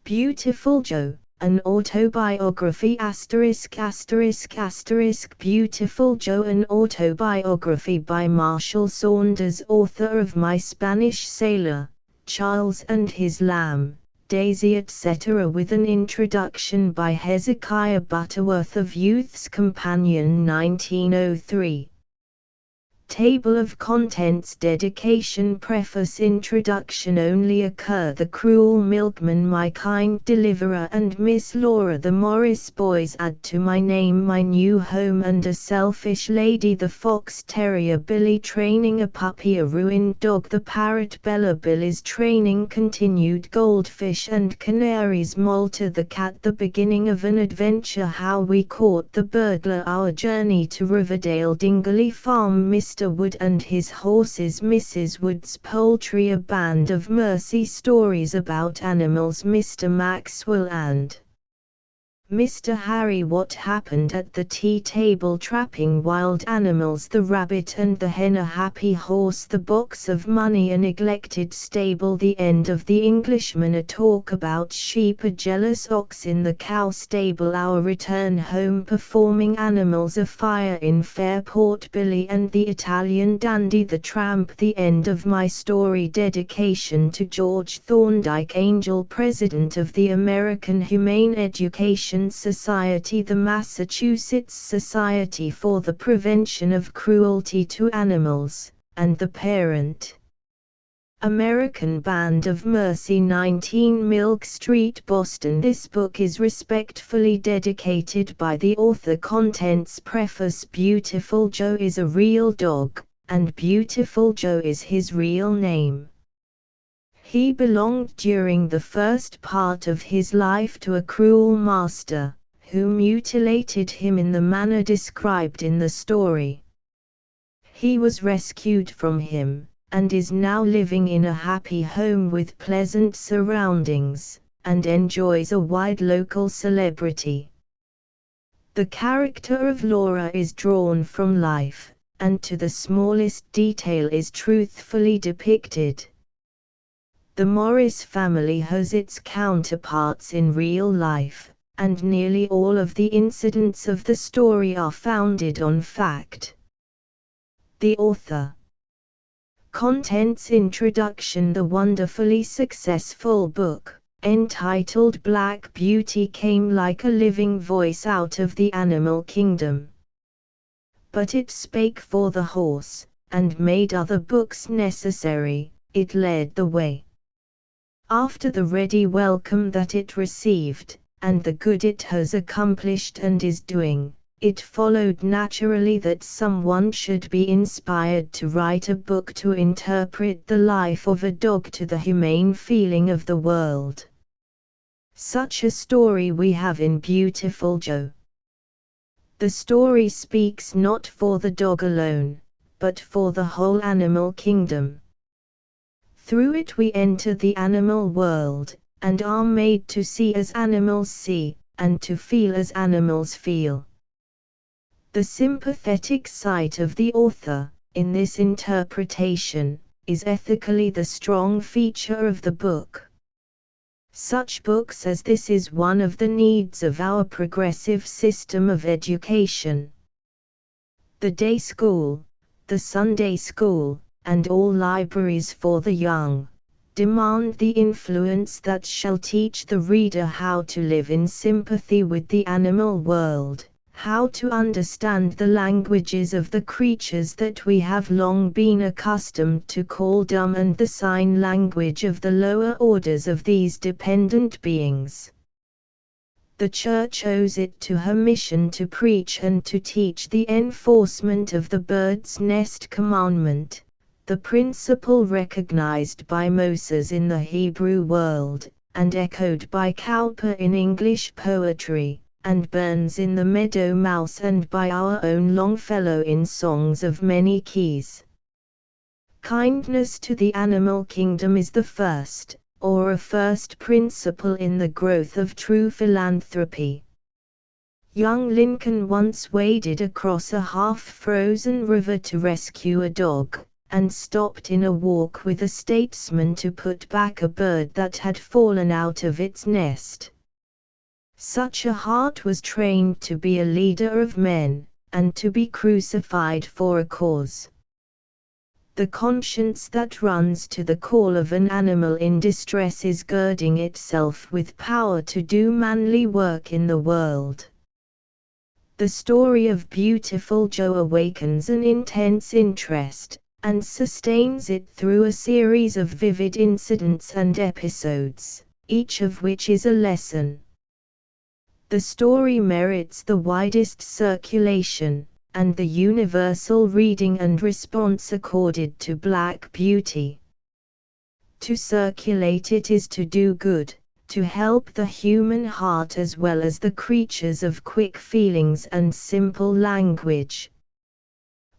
Beautiful Joe, an autobiography Beautiful Joe, an autobiography by Marshall Saunders, author of My Spanish Sailor, Charles and His Lamb, Daisy etc., with an introduction by Hezekiah Butterworth of Youth's Companion 1903. Table of Contents. Dedication. Preface. Introduction. Only occur the cruel milkman, my kind deliverer, and Miss Laura the Morris boys add to my name my new home, and a selfish lady the fox terrier Billy training a puppy, a ruined dog the parrot Bella Billy's training continued, goldfish and canaries Malta the cat, the beginning of an adventure, how we caught the burglar, our journey to Riverdale, Dingley Farm, Mr. Wood and his horses, Mrs. Wood's poultry, a band of mercy, stories about animals, Mr. Maxwell and Mr. Harry, what happened at the tea table, trapping wild animals, the rabbit and the hen, a happy horse, the box of money, a neglected stable, the end of the Englishman, a talk about sheep, a jealous ox in the cow stable, our return home, performing animals, a fire in Fairport, Billy and the Italian dandy, the tramp, the end of my story. Dedication to George Thorndike, Angel, President of the American Humane Education Society, the Massachusetts Society for the Prevention of Cruelty to Animals, and the parent. American Band of Mercy, 19 Milk Street, Boston. This book is respectfully dedicated by the author. Contents. Preface. Beautiful Joe is a real dog, and Beautiful Joe is his real name. He belonged during the first part of his life to a cruel master, who mutilated him in the manner described in the story. He was rescued from him, and is now living in a happy home with pleasant surroundings, and enjoys a wide local celebrity. The character of Laura is drawn from life, and to the smallest detail is truthfully depicted. The Morris family has its counterparts in real life, and nearly all of the incidents of the story are founded on fact. The author. Contents. Introduction. The wonderfully successful book, entitled Black Beauty, came like a living voice out of the animal kingdom. But it spake for the horse, and made other books necessary. It led the way. After the ready welcome that it received, and the good it has accomplished and is doing, it followed naturally that someone should be inspired to write a book to interpret the life of a dog to the humane feeling of the world. Such a story we have in Beautiful Joe. The story speaks not for the dog alone, but for the whole animal kingdom. Through it we enter the animal world, and are made to see as animals see, and to feel as animals feel. The sympathetic side of the author, in this interpretation, is ethically the strong feature of the book. Such books as this is one of the needs of our progressive system of education. The day school, the Sunday school, and all libraries for the young, demand the influence that shall teach the reader how to live in sympathy with the animal world, how to understand the languages of the creatures that we have long been accustomed to call dumb, and the sign language of the lower orders of these dependent beings. The Church owes it to her mission to preach and to teach the enforcement of the bird's nest commandment, the principle recognized by Moses in the Hebrew world, and echoed by Cowper in English poetry, and Burns in The Meadow Mouse, and by our own Longfellow in Songs of Many Keys. Kindness to the animal kingdom is the first, or a first principle in the growth of true philanthropy. Young Lincoln once waded across a half-frozen river to rescue a dog, and stopped in a walk with a statesman to put back a bird that had fallen out of its nest. Such a heart was trained to be a leader of men, and to be crucified for a cause. The conscience that runs to the call of an animal in distress is girding itself with power to do manly work in the world. The story of Beautiful Joe awakens an intense interest, and sustains it through a series of vivid incidents and episodes, each of which is a lesson. The story merits the widest circulation, and the universal reading and response accorded to Black Beauty. To circulate it is to do good, to help the human heart as well as the creatures of quick feelings and simple language.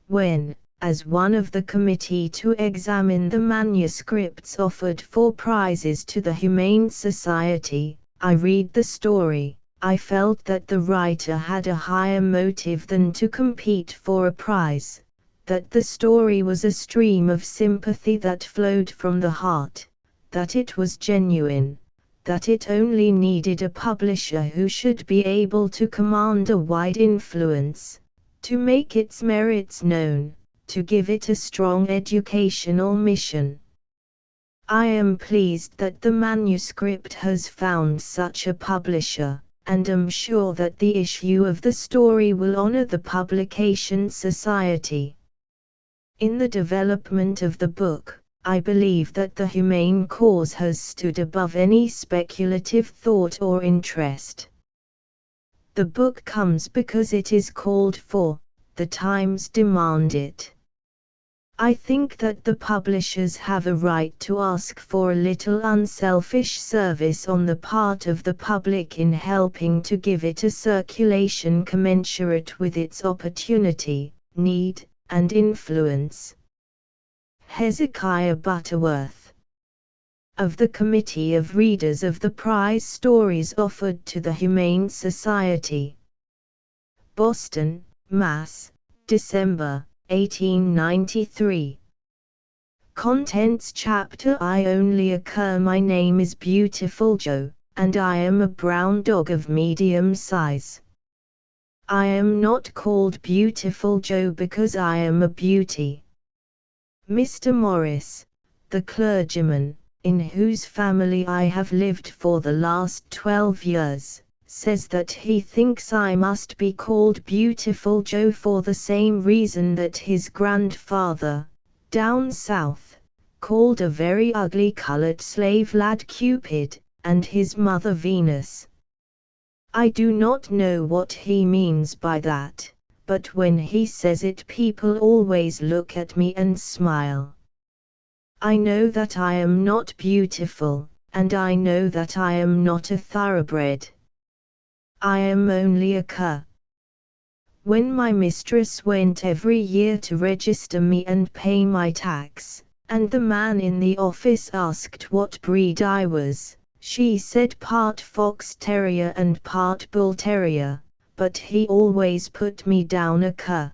When, as one of the committee to examine the manuscripts offered for prizes to the Humane Society, I read the story, I felt that the writer had a higher motive than to compete for a prize, that the story was a stream of sympathy that flowed from the heart, that it was genuine, that it only needed a publisher who should be able to command a wide influence, to make its merits known, to give it a strong educational mission. I am pleased that the manuscript has found such a publisher, and am sure that the issue of the story will honor the publication society. In the development of the book, I believe that the humane cause has stood above any speculative thought or interest. The book comes because it is called for, the times demand it. I think that the publishers have a right to ask for a little unselfish service on the part of the public in helping to give it a circulation commensurate with its opportunity, need, and influence. Hezekiah Butterworth. Of the Committee of Readers of the Prize Stories offered to the Humane Society. Boston, Mass., December, 1893. Contents Chapter I only occur My name is Beautiful Joe, and I am a brown dog of medium size. I am not called Beautiful Joe because I am a beauty. Mr. Morris, the clergyman, in whose family I have lived for the last 12 years, says that he thinks I must be called Beautiful Joe for the same reason that his grandfather, down south, called a very ugly colored slave lad Cupid, and his mother Venus. I do not know what he means by that, but when he says it people always look at me and smile. I know that I am not beautiful, and I know that I am not a thoroughbred. I am only a cur. When my mistress went every year to register me and pay my tax, and the man in the office asked what breed I was, she said part fox terrier and part bull terrier, but he always put me down a cur.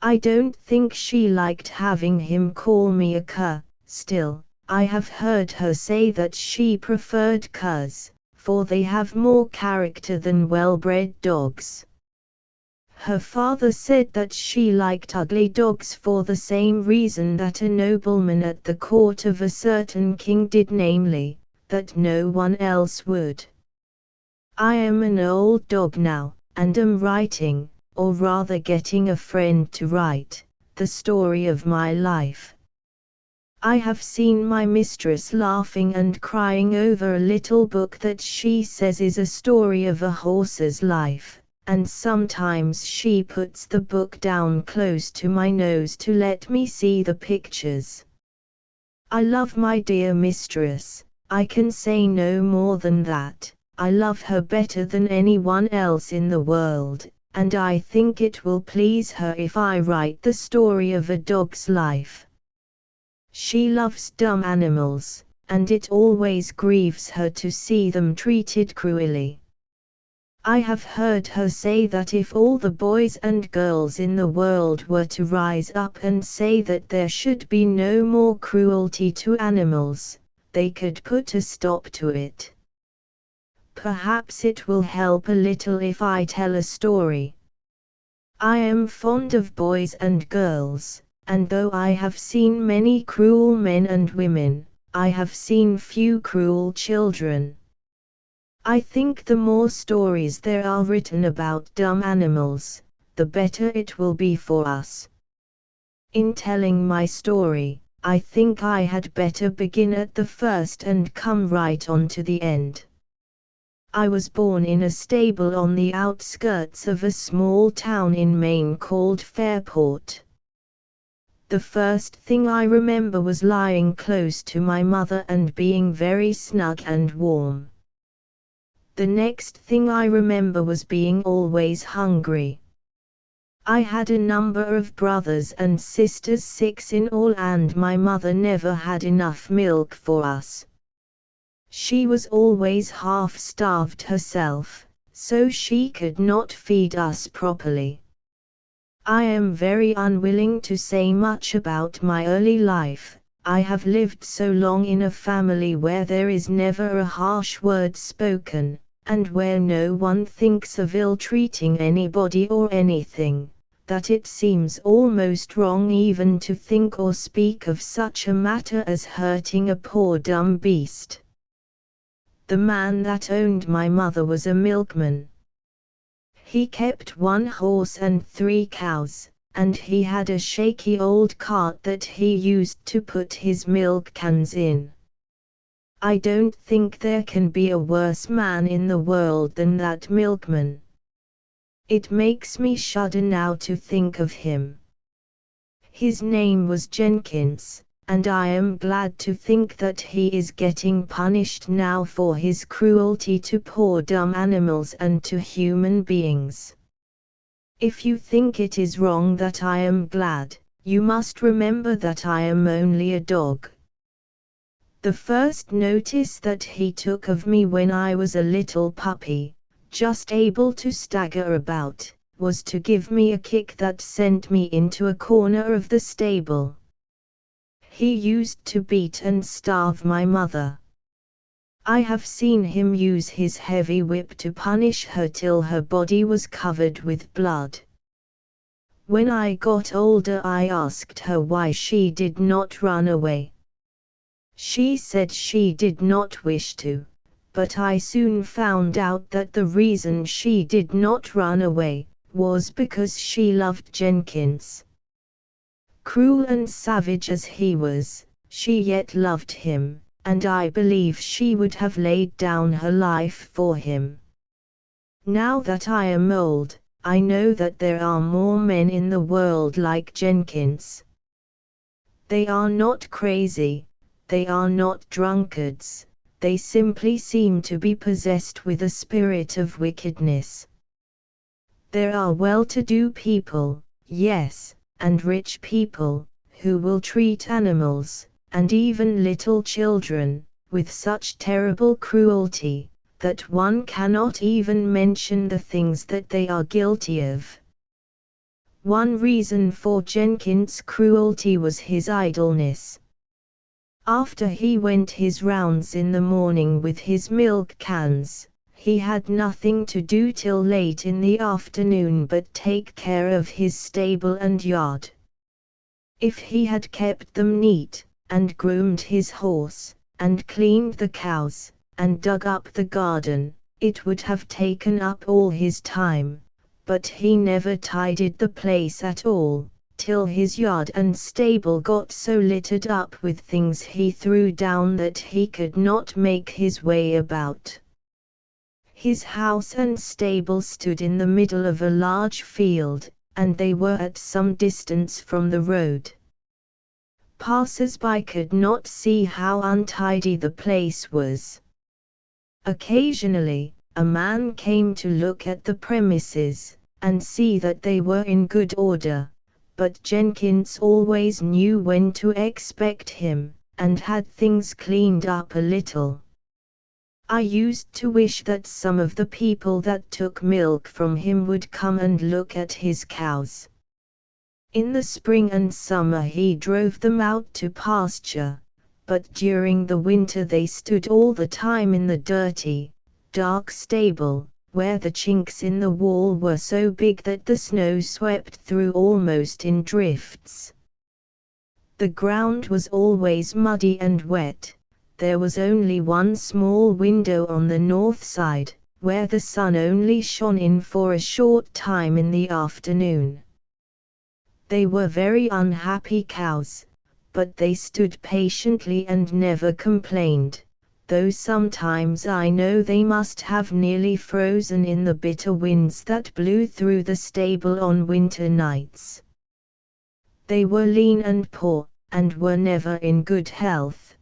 I don't think she liked having him call me a cur. Still, I have heard her say that she preferred curs, for they have more character than well-bred dogs. Her father said that she liked ugly dogs for the same reason that a nobleman at the court of a certain king did, namely, that no one else would. I am an old dog now, and am writing, or rather getting a friend to write, the story of my life. I have seen my mistress laughing and crying over a little book that she says is a story of a horse's life, and sometimes she puts the book down close to my nose to let me see the pictures. I love my dear mistress, I can say no more than that. I love her better than anyone else in the world, and I think it will please her if I write the story of a dog's life. She loves dumb animals, and it always grieves her to see them treated cruelly. I have heard her say that if all the boys and girls in the world were to rise up and say that there should be no more cruelty to animals, they could put a stop to it. Perhaps it will help a little if I tell a story. I am fond of boys and girls, and though I have seen many cruel men and women, I have seen few cruel children. I think the more stories there are written about dumb animals, the better it will be for us. In telling my story, I think I had better begin at the first and come right on to the end. I was born in a stable on the outskirts of a small town in Maine called Fairport. The first thing I remember was lying close to my mother and being very snug and warm. The next thing I remember was being always hungry. I had a number of brothers and sisters, 6 in all, and my mother never had enough milk for us. She was always half-starved herself, so she could not feed us properly. I am very unwilling to say much about my early life. I have lived so long in a family where there is never a harsh word spoken, and where no one thinks of ill-treating anybody or anything, that it seems almost wrong even to think or speak of such a matter as hurting a poor dumb beast. The man that owned my mother was a milkman. He kept 1 horse and 3 cows, and he had a shaky old cart that he used to put his milk cans in. I don't think there can be a worse man in the world than that milkman. It makes me shudder now to think of him. His name was Jenkins, and I am glad to think that he is getting punished now for his cruelty to poor dumb animals and to human beings. If you think it is wrong that I am glad, you must remember that I am only a dog. The first notice that he took of me when I was a little puppy, just able to stagger about, was to give me a kick that sent me into a corner of the stable. He used to beat and starve my mother. I have seen him use his heavy whip to punish her till her body was covered with blood. When I got older, I asked her why she did not run away. She said she did not wish to, but I soon found out that the reason she did not run away was because she loved Jenkins. Cruel and savage as he was, she yet loved him, and I believe she would have laid down her life for him. Now that I am old, I know that there are more men in the world like Jenkins. They are not crazy, they are not drunkards, they simply seem to be possessed with a spirit of wickedness. There are well-to-do people, yes, and rich people, who will treat animals, and even little children, with such terrible cruelty, that one cannot even mention the things that they are guilty of. One reason for Jenkins' cruelty was his idleness. After he went his rounds in the morning with his milk cans, he had nothing to do till late in the afternoon but take care of his stable and yard. If he had kept them neat, and groomed his horse, and cleaned the cows, and dug up the garden, it would have taken up all his time, but he never tidied the place at all, till his yard and stable got so littered up with things he threw down that he could not make his way about. His house and stable stood in the middle of a large field, and they were at some distance from the road. Passers-by could not see how untidy the place was. Occasionally, a man came to look at the premises, and see that they were in good order, but Jenkins always knew when to expect him, and had things cleaned up a little. I used to wish that some of the people that took milk from him would come and look at his cows. In the spring and summer he drove them out to pasture, but during the winter they stood all the time in the dirty, dark stable, where the chinks in the wall were so big that the snow swept through almost in drifts. The ground was always muddy and wet. There was only one small window on the north side, where the sun only shone in for a short time in the afternoon. They were very unhappy cows, but they stood patiently and never complained, though sometimes I know they must have nearly frozen in the bitter winds that blew through the stable on winter nights. They were lean and poor, and were never in good health.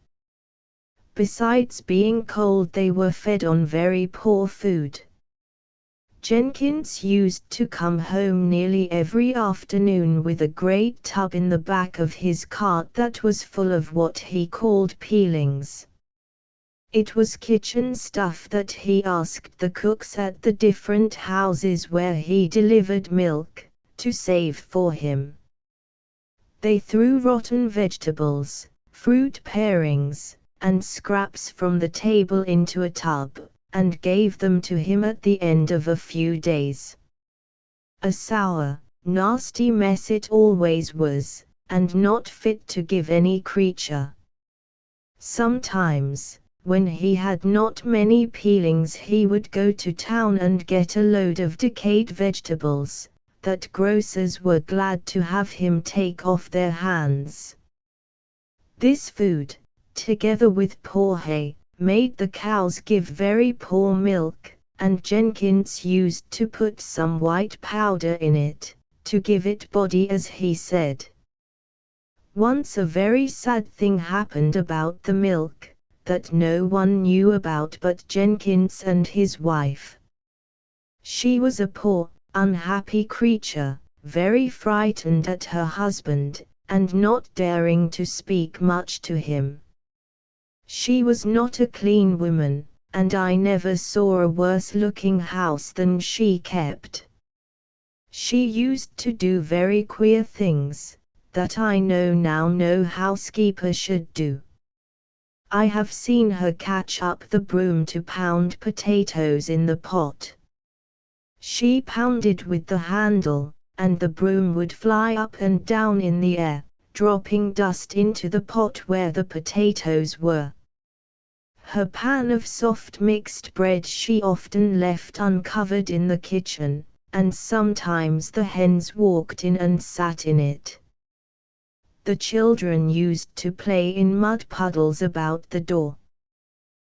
Besides being cold, they were fed on very poor food. Jenkins used to come home nearly every afternoon with a great tub in the back of his cart that was full of what he called peelings. It was kitchen stuff that he asked the cooks at the different houses where he delivered milk to save for him. They threw rotten vegetables, fruit parings, and scraps from the table into a tub, and gave them to him at the end of a few days. A sour, nasty mess it always was, and not fit to give any creature. Sometimes, when he had not many peelings, he would go to town and get a load of decayed vegetables, that grocers were glad to have him take off their hands. This food, together with poor hay, made the cows give very poor milk, and Jenkins used to put some white powder in it, to give it body, as he said. Once a very sad thing happened about the milk, that no one knew about but Jenkins and his wife. She was a poor, unhappy creature, very frightened at her husband, and not daring to speak much to him. She was not a clean woman, and I never saw a worse-looking house than she kept. She used to do very queer things, that I know now no housekeeper should do. I have seen her catch up the broom to pound potatoes in the pot. She pounded with the handle, and the broom would fly up and down in the air, dropping dust into the pot where the potatoes were. Her pan of soft mixed bread she often left uncovered in the kitchen, and sometimes the hens walked in and sat in it. The children used to play in mud puddles about the door.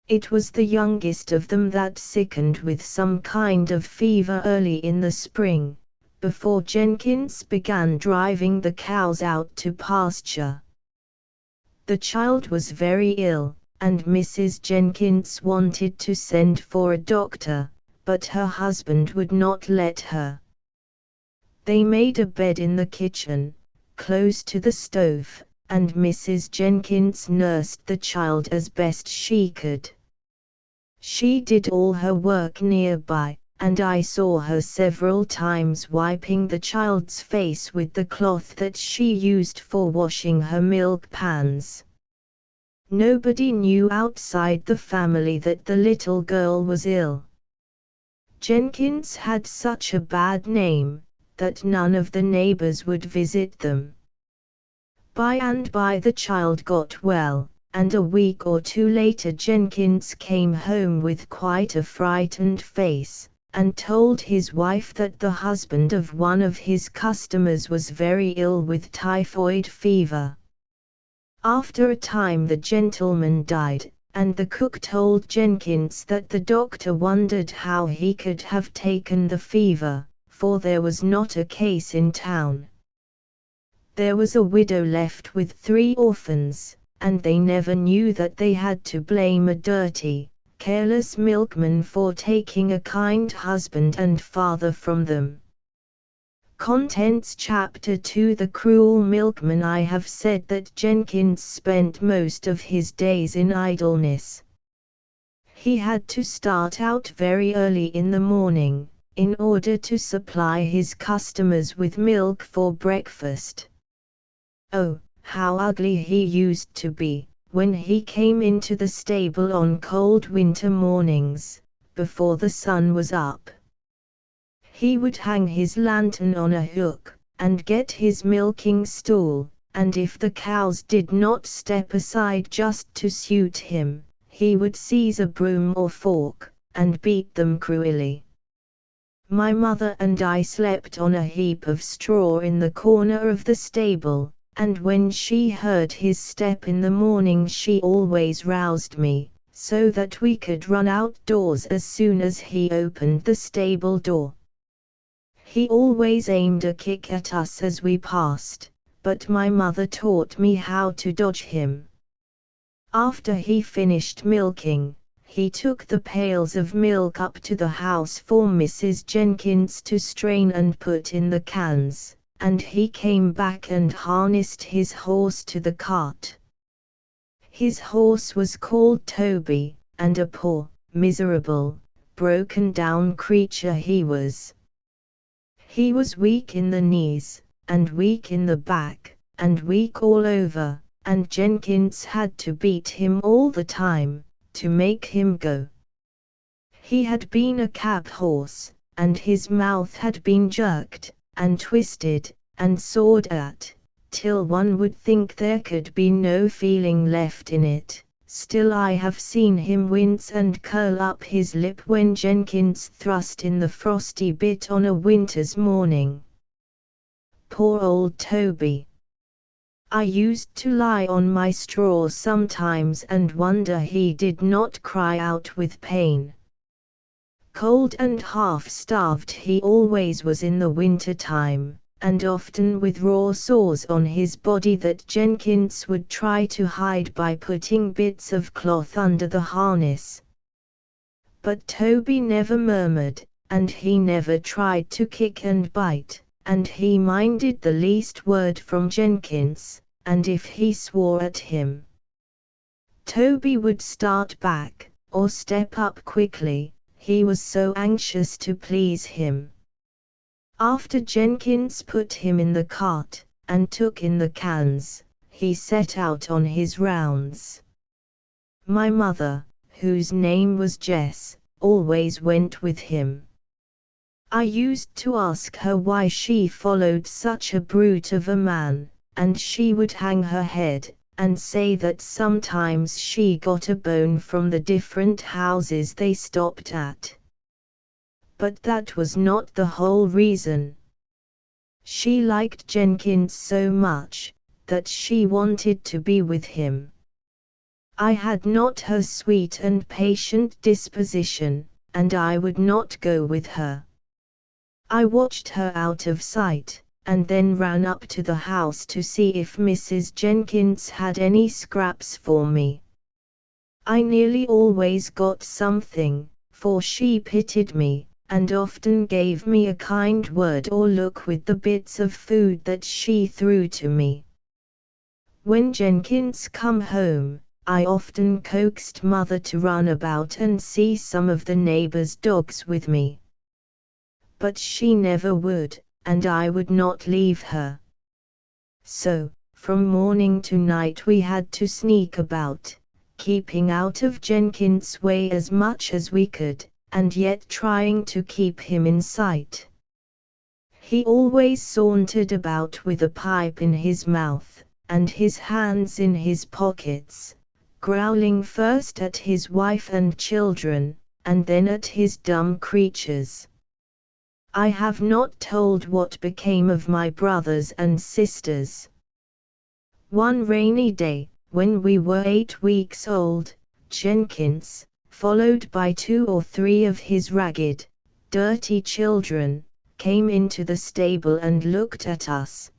It was the youngest of them that sickened with some kind of fever early in the spring, before Jenkins began driving the cows out to pasture. The child was very ill, and Mrs. Jenkins wanted to send for a doctor, but her husband would not let her. They made a bed in the kitchen, close to the stove, and Mrs. Jenkins nursed the child as best she could. She did all her work nearby, and I saw her several times wiping the child's face with the cloth that she used for washing her milk pans. Nobody knew outside the family that the little girl was ill. Jenkins had such a bad name, that none of the neighbors would visit them. By and by the child got well, and a week or two later Jenkins came home with quite a frightened face, and told his wife that the husband of one of his customers was very ill with typhoid fever. After a time the gentleman died, and the cook told Jenkins that the doctor wondered how he could have taken the fever, for there was not a case in town. There was a widow left with 3 orphans, and they never knew that they had to blame a dirty, careless milkman for taking a kind husband and father from them. Contents Chapter 2 The Cruel Milkman. I have said that Jenkins spent most of his days in idleness. He had to start out very early in the morning, in order to supply his customers with milk for breakfast. Oh, how ugly he used to be, when he came into the stable on cold winter mornings, before the sun was up. He would hang his lantern on a hook, and get his milking stool, and if the cows did not step aside just to suit him, he would seize a broom or fork, and beat them cruelly. My mother and I slept on a heap of straw in the corner of the stable, and when she heard his step in the morning she always roused me, so that we could run outdoors as soon as he opened the stable door. He always aimed a kick at us as we passed, but my mother taught me how to dodge him. After he finished milking, he took the pails of milk up to the house for Mrs. Jenkins to strain and put in the cans, and he came back and harnessed his horse to the cart. His horse was called Toby, and a poor, miserable, broken-down creature he was. He was weak in the knees, and weak in the back, and weak all over, and Jenkins had to beat him all the time, to make him go. He had been a cab horse, and his mouth had been jerked, and twisted, and sawed at, till one would think there could be no feeling left in it. Still I have seen him wince and curl up his lip when Jenkins thrust in the frosty bit on a winter's morning. Poor old Toby! I used to lie on my straw sometimes and wonder he did not cry out with pain. Cold and half-starved he always was in the winter time, and often with raw sores on his body that Jenkins would try to hide by putting bits of cloth under the harness. But Toby never murmured, and he never tried to kick and bite, and he minded the least word from Jenkins, and if he swore at him, Toby would start back, or step up quickly, he was so anxious to please him. After Jenkins put him in the cart, and took in the cans, he set out on his rounds. My mother, whose name was Jess, always went with him. I used to ask her why she followed such a brute of a man, and she would hang her head, and say that sometimes she got a bone from the different houses they stopped at. But that was not the whole reason. She liked Jenkins so much, that she wanted to be with him. I had not her sweet and patient disposition, and I would not go with her. I watched her out of sight, and then ran up to the house to see if Mrs. Jenkins had any scraps for me. I nearly always got something, for she pitied me, and often gave me a kind word or look with the bits of food that she threw to me. When Jenkins come home, I often coaxed mother to run about and see some of the neighbors' dogs with me. But she never would, and I would not leave her. So, from morning to night we had to sneak about, keeping out of Jenkins' way as much as we could, and yet trying to keep him in sight. He always sauntered about with a pipe in his mouth, and his hands in his pockets, growling first at his wife and children, and then at his dumb creatures. I have not told what became of my brothers and sisters. One rainy day, when we were 8 weeks old, Jenkins, followed by 2 or 3 of his ragged, dirty children, came into the stable and looked at us.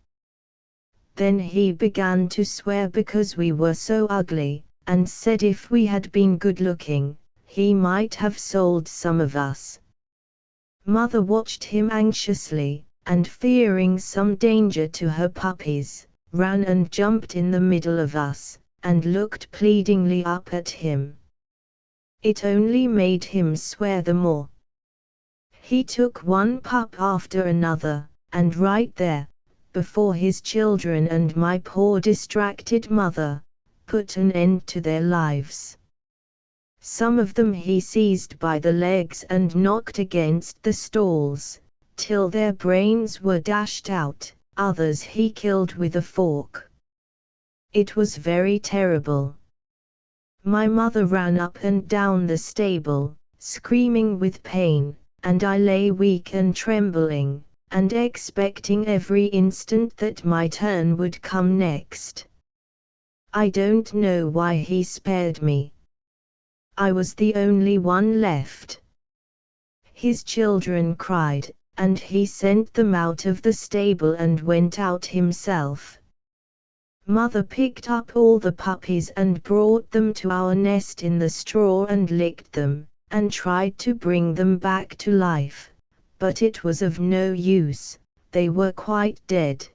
Then he began to swear because we were so ugly, and said if we had been good-looking, he might have sold some of us. Mother watched him anxiously, and fearing some danger to her puppies, ran and jumped in the middle of us, and looked pleadingly up at him. It only made him swear the more. He took one pup after another, and right there, before his children and my poor distracted mother, put an end to their lives. Some of them he seized by the legs and knocked against the stalls, till their brains were dashed out, others he killed with a fork. It was very terrible. My mother ran up and down the stable, screaming with pain, and I lay weak and trembling, and expecting every instant that my turn would come next. I don't know why he spared me. I was the only one left. His children cried, and he sent them out of the stable and went out himself. Mother picked up all the puppies and brought them to our nest in the straw and licked them, and tried to bring them back to life, but it was of no use, they were quite dead.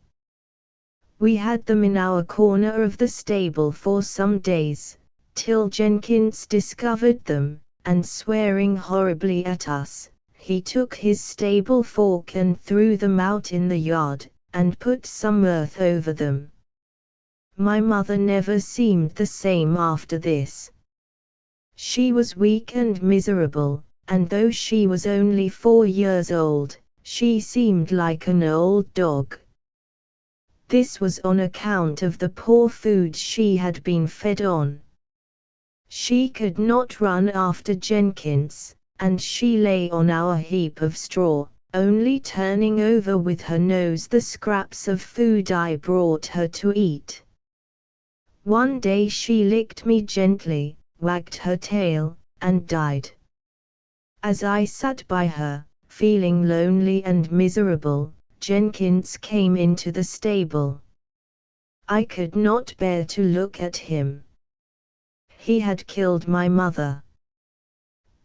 We had them in our corner of the stable for some days, till Jenkins discovered them, and swearing horribly at us, he took his stable fork and threw them out in the yard, and put some earth over them. My mother never seemed the same after this. She was weak and miserable, and though she was only 4 years old, she seemed like an old dog. This was on account of the poor food she had been fed on. She could not run after Jenkins, and she lay on our heap of straw, only turning over with her nose the scraps of food I brought her to eat. One day she licked me gently, wagged her tail, and died. As I sat by her, feeling lonely and miserable, Jenkins came into the stable. I could not bear to look at him. He had killed my mother.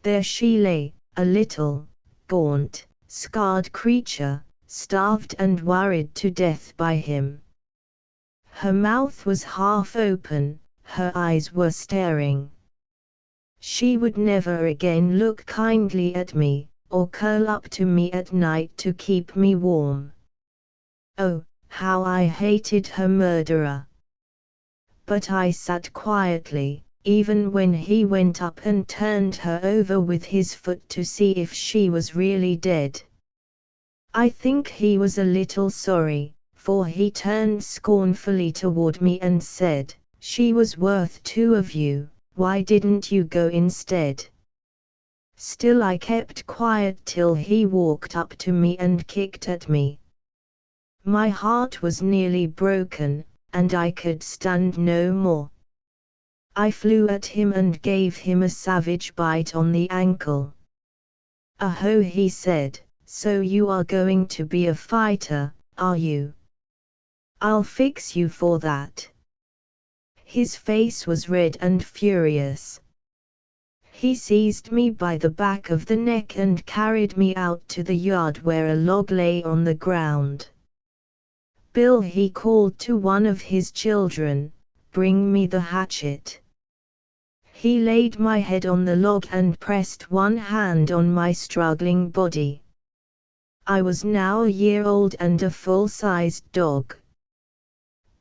There she lay, a little, gaunt, scarred creature, starved and worried to death by him. Her mouth was half open, her eyes were staring. She would never again look kindly at me, or curl up to me at night to keep me warm. Oh, how I hated her murderer! But I sat quietly, even when he went up and turned her over with his foot to see if she was really dead. I think he was a little sorry, for he turned scornfully toward me and said, "She was worth 2 of you, why didn't you go instead?" Still I kept quiet till he walked up to me and kicked at me. My heart was nearly broken, and I could stand no more. I flew at him and gave him a savage bite on the ankle. "Aho," he said, "so you are going to be a fighter, are you? I'll fix you for that." His face was red and furious. He seized me by the back of the neck and carried me out to the yard where a log lay on the ground. "Bill," he called to one of his children, "bring me the hatchet." He laid my head on the log and pressed one hand on my struggling body. I was now a year old and a full-sized dog.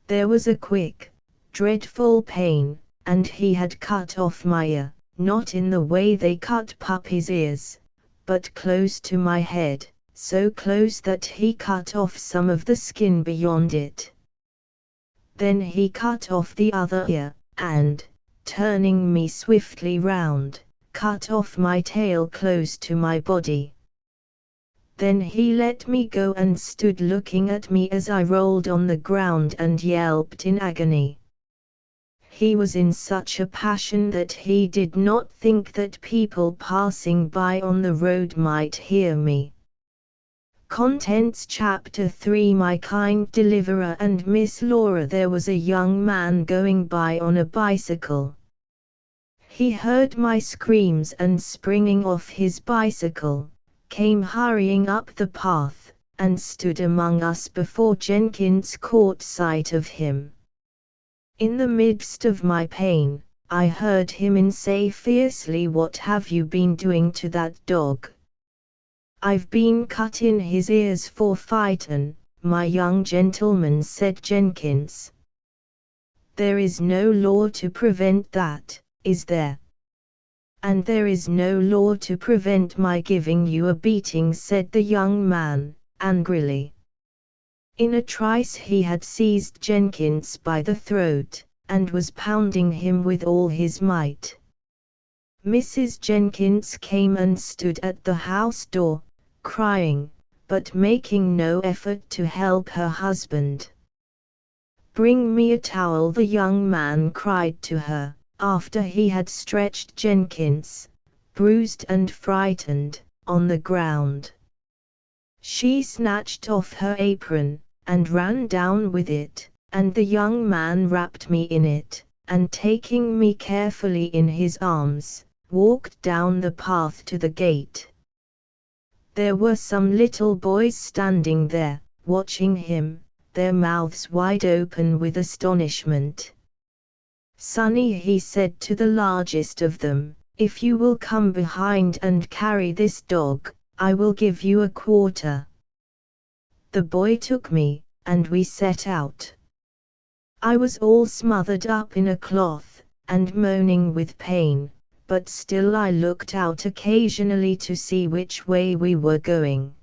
There was a quick, dreadful pain, and he had cut off my ear, not in the way they cut puppies' ears, but close to my head, so close that he cut off some of the skin beyond it. Then he cut off the other ear, and, turning me swiftly round, cut off my tail close to my body. Then he let me go and stood looking at me as I rolled on the ground and yelped in agony. He was in such a passion that he did not think that people passing by on the road might hear me. Contents Chapter 3 My kind deliverer and Miss Laura. There was a young man going by on a bicycle. He heard my screams and springing off his bicycle, came hurrying up the path, and stood among us before Jenkins caught sight of him. In the midst of my pain, I heard him say fiercely, "What have you been doing to that dog?" "I've been cutting his ears for fightin', my young gentleman," said Jenkins. "There is no law to prevent that, is there?" "And there is no law to prevent my giving you a beating," said the young man, angrily. In a trice he had seized Jenkins by the throat, and was pounding him with all his might. Mrs. Jenkins came and stood at the house door, crying, but making no effort to help her husband. "Bring me a towel," the young man cried to her, after he had stretched Jenkins, bruised and frightened, on the ground. She snatched off her apron, and ran down with it, and the young man wrapped me in it, and taking me carefully in his arms, walked down the path to the gate. There were some little boys standing there, watching him, their mouths wide open with astonishment. "Sonny," he said to the largest of them, "if you will come behind and carry this dog, I will give you a quarter." The boy took me, and we set out. I was all smothered up in a cloth, and moaning with pain, but still I looked out occasionally to see which way we were going.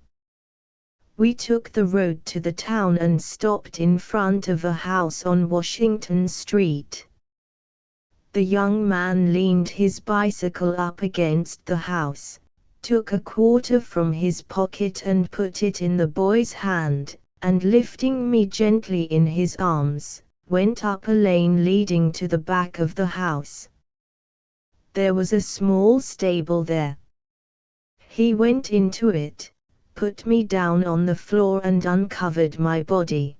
We took the road to the town and stopped in front of a house on Washington Street. The young man leaned his bicycle up against the house, took a quarter from his pocket and put it in the boy's hand, and lifting me gently in his arms, went up a lane leading to the back of the house. There was a small stable there. He went into it, put me down on the floor and uncovered my body.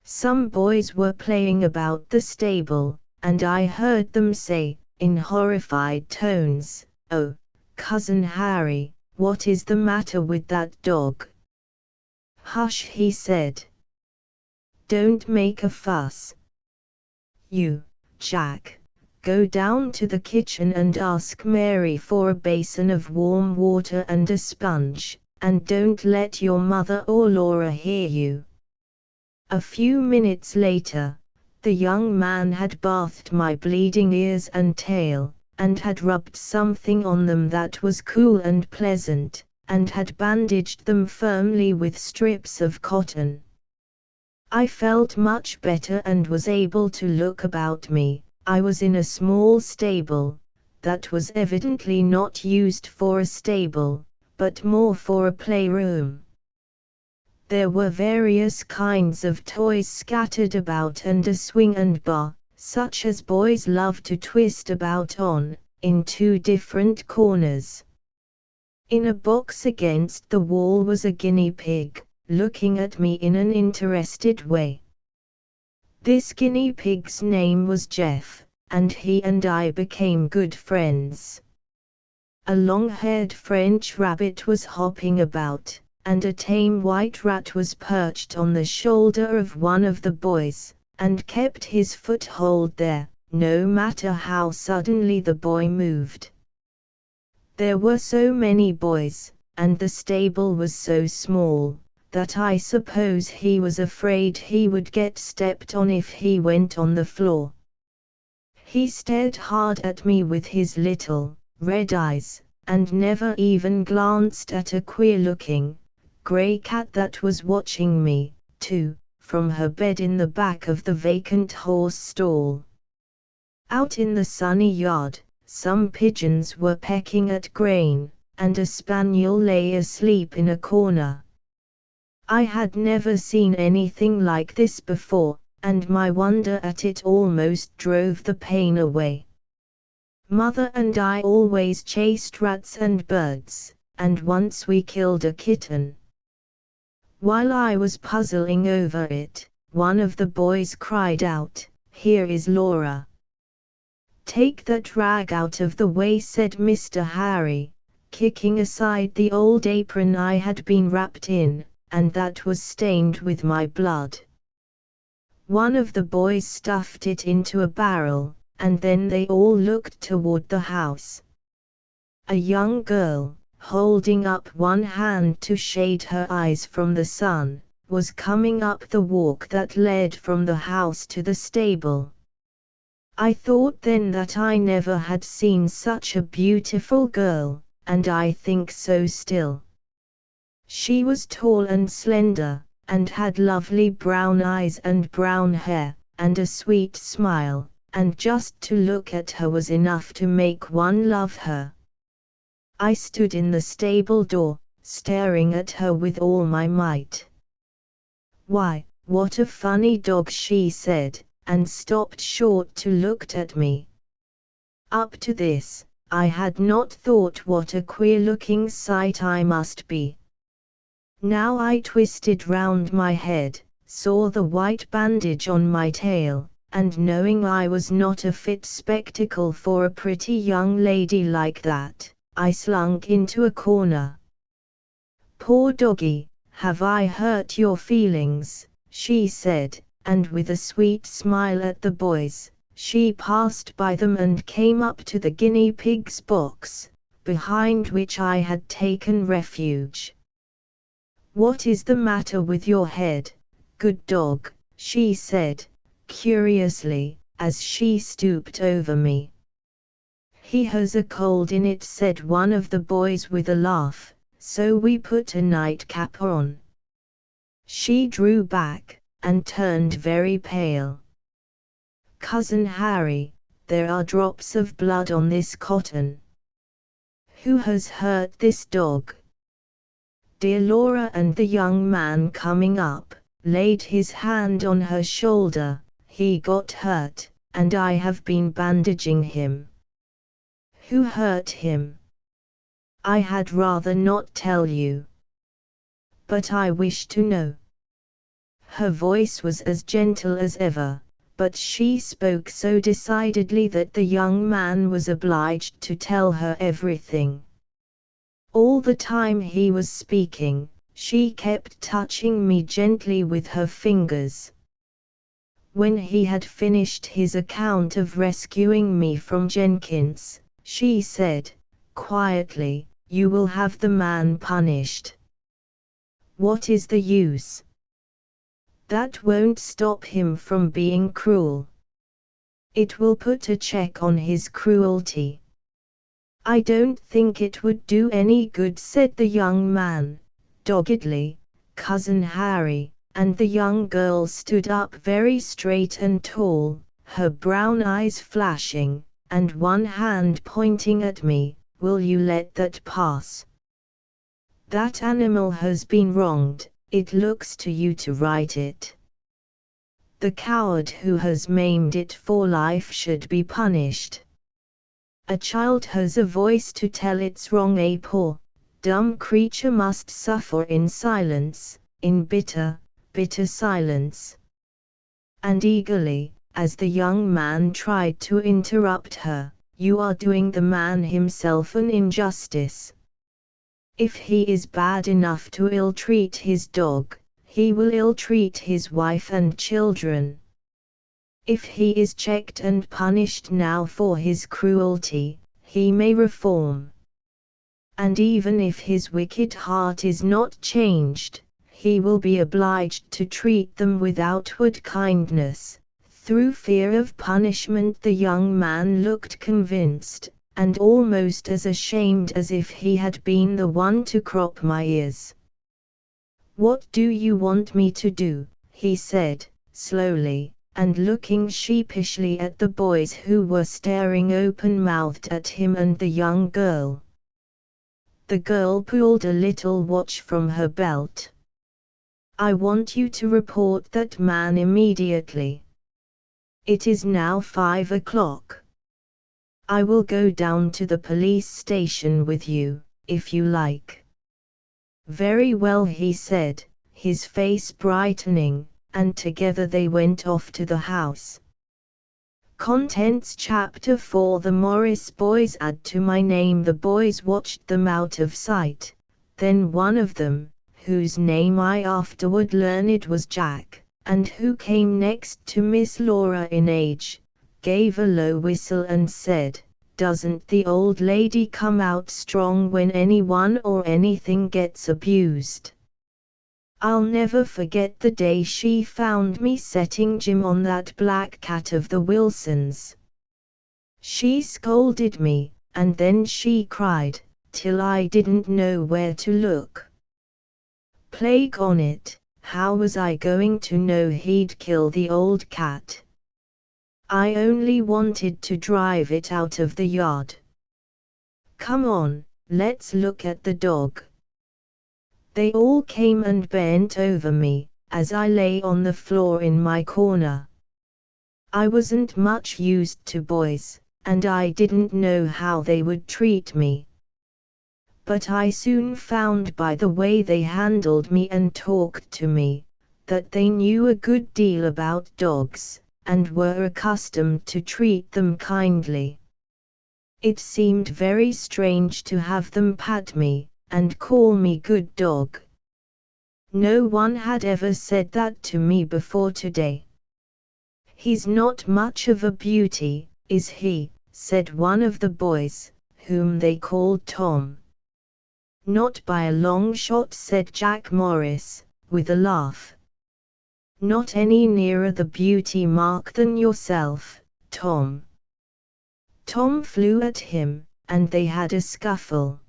Some boys were playing about the stable, and I heard them say, in horrified tones, "Oh, Cousin Harry, what is the matter with that dog?" "Hush," he said. "Don't make a fuss. You, Jack, go down to the kitchen and ask Mary for a basin of warm water and a sponge, and don't let your mother or Laura hear you." A few minutes later, the young man had bathed my bleeding ears and tail, and had rubbed something on them that was cool and pleasant, and had bandaged them firmly with strips of cotton. I felt much better and was able to look about me. I was in a small stable, that was evidently not used for a stable, but more for a playroom. There were various kinds of toys scattered about and a swing and bar, such as boys love to twist about on, in two different corners. In a box against the wall was a guinea pig, looking at me in an interested way. This guinea pig's name was Jeff, and he and I became good friends. A long-haired French rabbit was hopping about, and a tame white rat was perched on the shoulder of one of the boys, and kept his foothold there, no matter how suddenly the boy moved. There were so many boys, and the stable was so small, that I suppose he was afraid he would get stepped on if he went on the floor. He stared hard at me with his little, red eyes, and never even glanced at a queer-looking, grey cat that was watching me, too, from her bed in the back of the vacant horse stall. Out in the sunny yard, some pigeons were pecking at grain, and a spaniel lay asleep in a corner. I had never seen anything like this before, and my wonder at it almost drove the pain away. Mother and I always chased rats and birds, and once we killed a kitten. While I was puzzling over it, one of the boys cried out, "Here is Laura." "Take that rag out of the way," said Mr. Harry, kicking aside the old apron I had been wrapped in, and that was stained with my blood. One of the boys stuffed it into a barrel, and then they all looked toward the house. A young girl, holding up one hand to shade her eyes from the sun, was coming up the walk that led from the house to the stable. I thought then that I never had seen such a beautiful girl, and I think so still. She was tall and slender, and had lovely brown eyes and brown hair, and a sweet smile, and just to look at her was enough to make one love her. I stood in the stable door, staring at her with all my might. "Why, what a funny dog," she said, and stopped short to look at me. Up to this, I had not thought what a queer-looking sight I must be. Now I twisted round my head, saw the white bandage on my tail, and knowing I was not a fit spectacle for a pretty young lady like that, I slunk into a corner. "Poor doggy, have I hurt your feelings?" she said, and with a sweet smile at the boys, she passed by them and came up to the guinea pig's box, behind which I had taken refuge. "What is the matter with your head, good dog?" she said, curiously, as she stooped over me. "He has a cold in it," said one of the boys with a laugh, "so we put a nightcap on." She drew back, and turned very pale. "Cousin Harry, there are drops of blood on this cotton. Who has hurt this dog?" Dear Laura, and the young man coming up, laid his hand on her shoulder. "He got hurt, and I have been bandaging him." "Who hurt him?" "I had rather not tell you." "But I wish to know." Her voice was as gentle as ever, but she spoke so decidedly that the young man was obliged to tell her everything. All the time he was speaking, she kept touching me gently with her fingers. When he had finished his account of rescuing me from Jenkins, she said, quietly, "You will have the man punished." "What is the use? That won't stop him from being cruel. It will put a check on his cruelty." "I don't think it would do any good," said the young man, doggedly, "Cousin Harry," and the young girl stood up very straight and tall, her brown eyes flashing, and one hand pointing at me. "Will you let that pass? That animal has been wronged, it looks to you to right it. The coward who has maimed it for life should be punished. A child has a voice to tell its wrong. A poor, dumb creature must suffer in silence, in bitter, bitter silence." And eagerly, as the young man tried to interrupt her, "You are doing the man himself an injustice. If he is bad enough to ill-treat his dog, he will ill-treat his wife and children. If he is checked and punished now for his cruelty, he may reform. And even if his wicked heart is not changed, he will be obliged to treat them with outward kindness." Through fear of punishment the young man looked convinced, and almost as ashamed as if he had been the one to crop my ears. "What do you want me to do?" he said, slowly, and looking sheepishly at the boys who were staring open-mouthed at him and the young girl. The girl pulled a little watch from her belt. "I want you to report that man immediately. It is now 5 o'clock. I will go down to the police station with you, if you like." "Very well," he said, his face brightening, and together they went off to the house. Contents Chapter 4 The Morris boys add to my name. The boys watched them out of sight. Then one of them, whose name I afterward learned was Jack, and who came next to Miss Laura in age, gave a low whistle and said, "Doesn't the old lady come out strong when anyone or anything gets abused?" I'll never forget the day she found me setting Jim on that black cat of the Wilsons. She scolded me, and then she cried, till I didn't know where to look. Plague on it, how was I going to know he'd kill the old cat? I only wanted to drive it out of the yard. "Come on, let's look at the dog." They all came and bent over me, as I lay on the floor in my corner. I wasn't much used to boys, and I didn't know how they would treat me. But I soon found by the way they handled me and talked to me, that they knew a good deal about dogs, and were accustomed to treat them kindly. It seemed very strange to have them pat me, and call me good dog. No one had ever said that to me before today. "He's not much of a beauty, is he?" said one of the boys, whom they called Tom. "Not by a long shot," said Jack Morris, with a laugh. "Not any nearer the beauty mark than yourself, Tom." Tom flew at him, and they had a scuffle.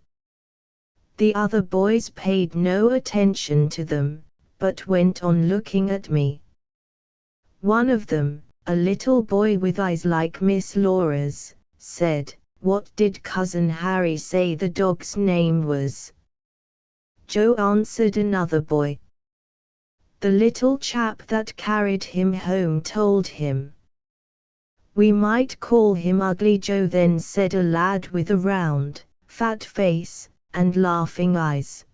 The other boys paid no attention to them, but went on looking at me. One of them, a little boy with eyes like Miss Laura's, said, "What did Cousin Harry say the dog's name was?" "Joe," answered another boy. "The little chap that carried him home told him." "We might call him Ugly Joe then," said a lad with a round, fat face, and laughing eyes.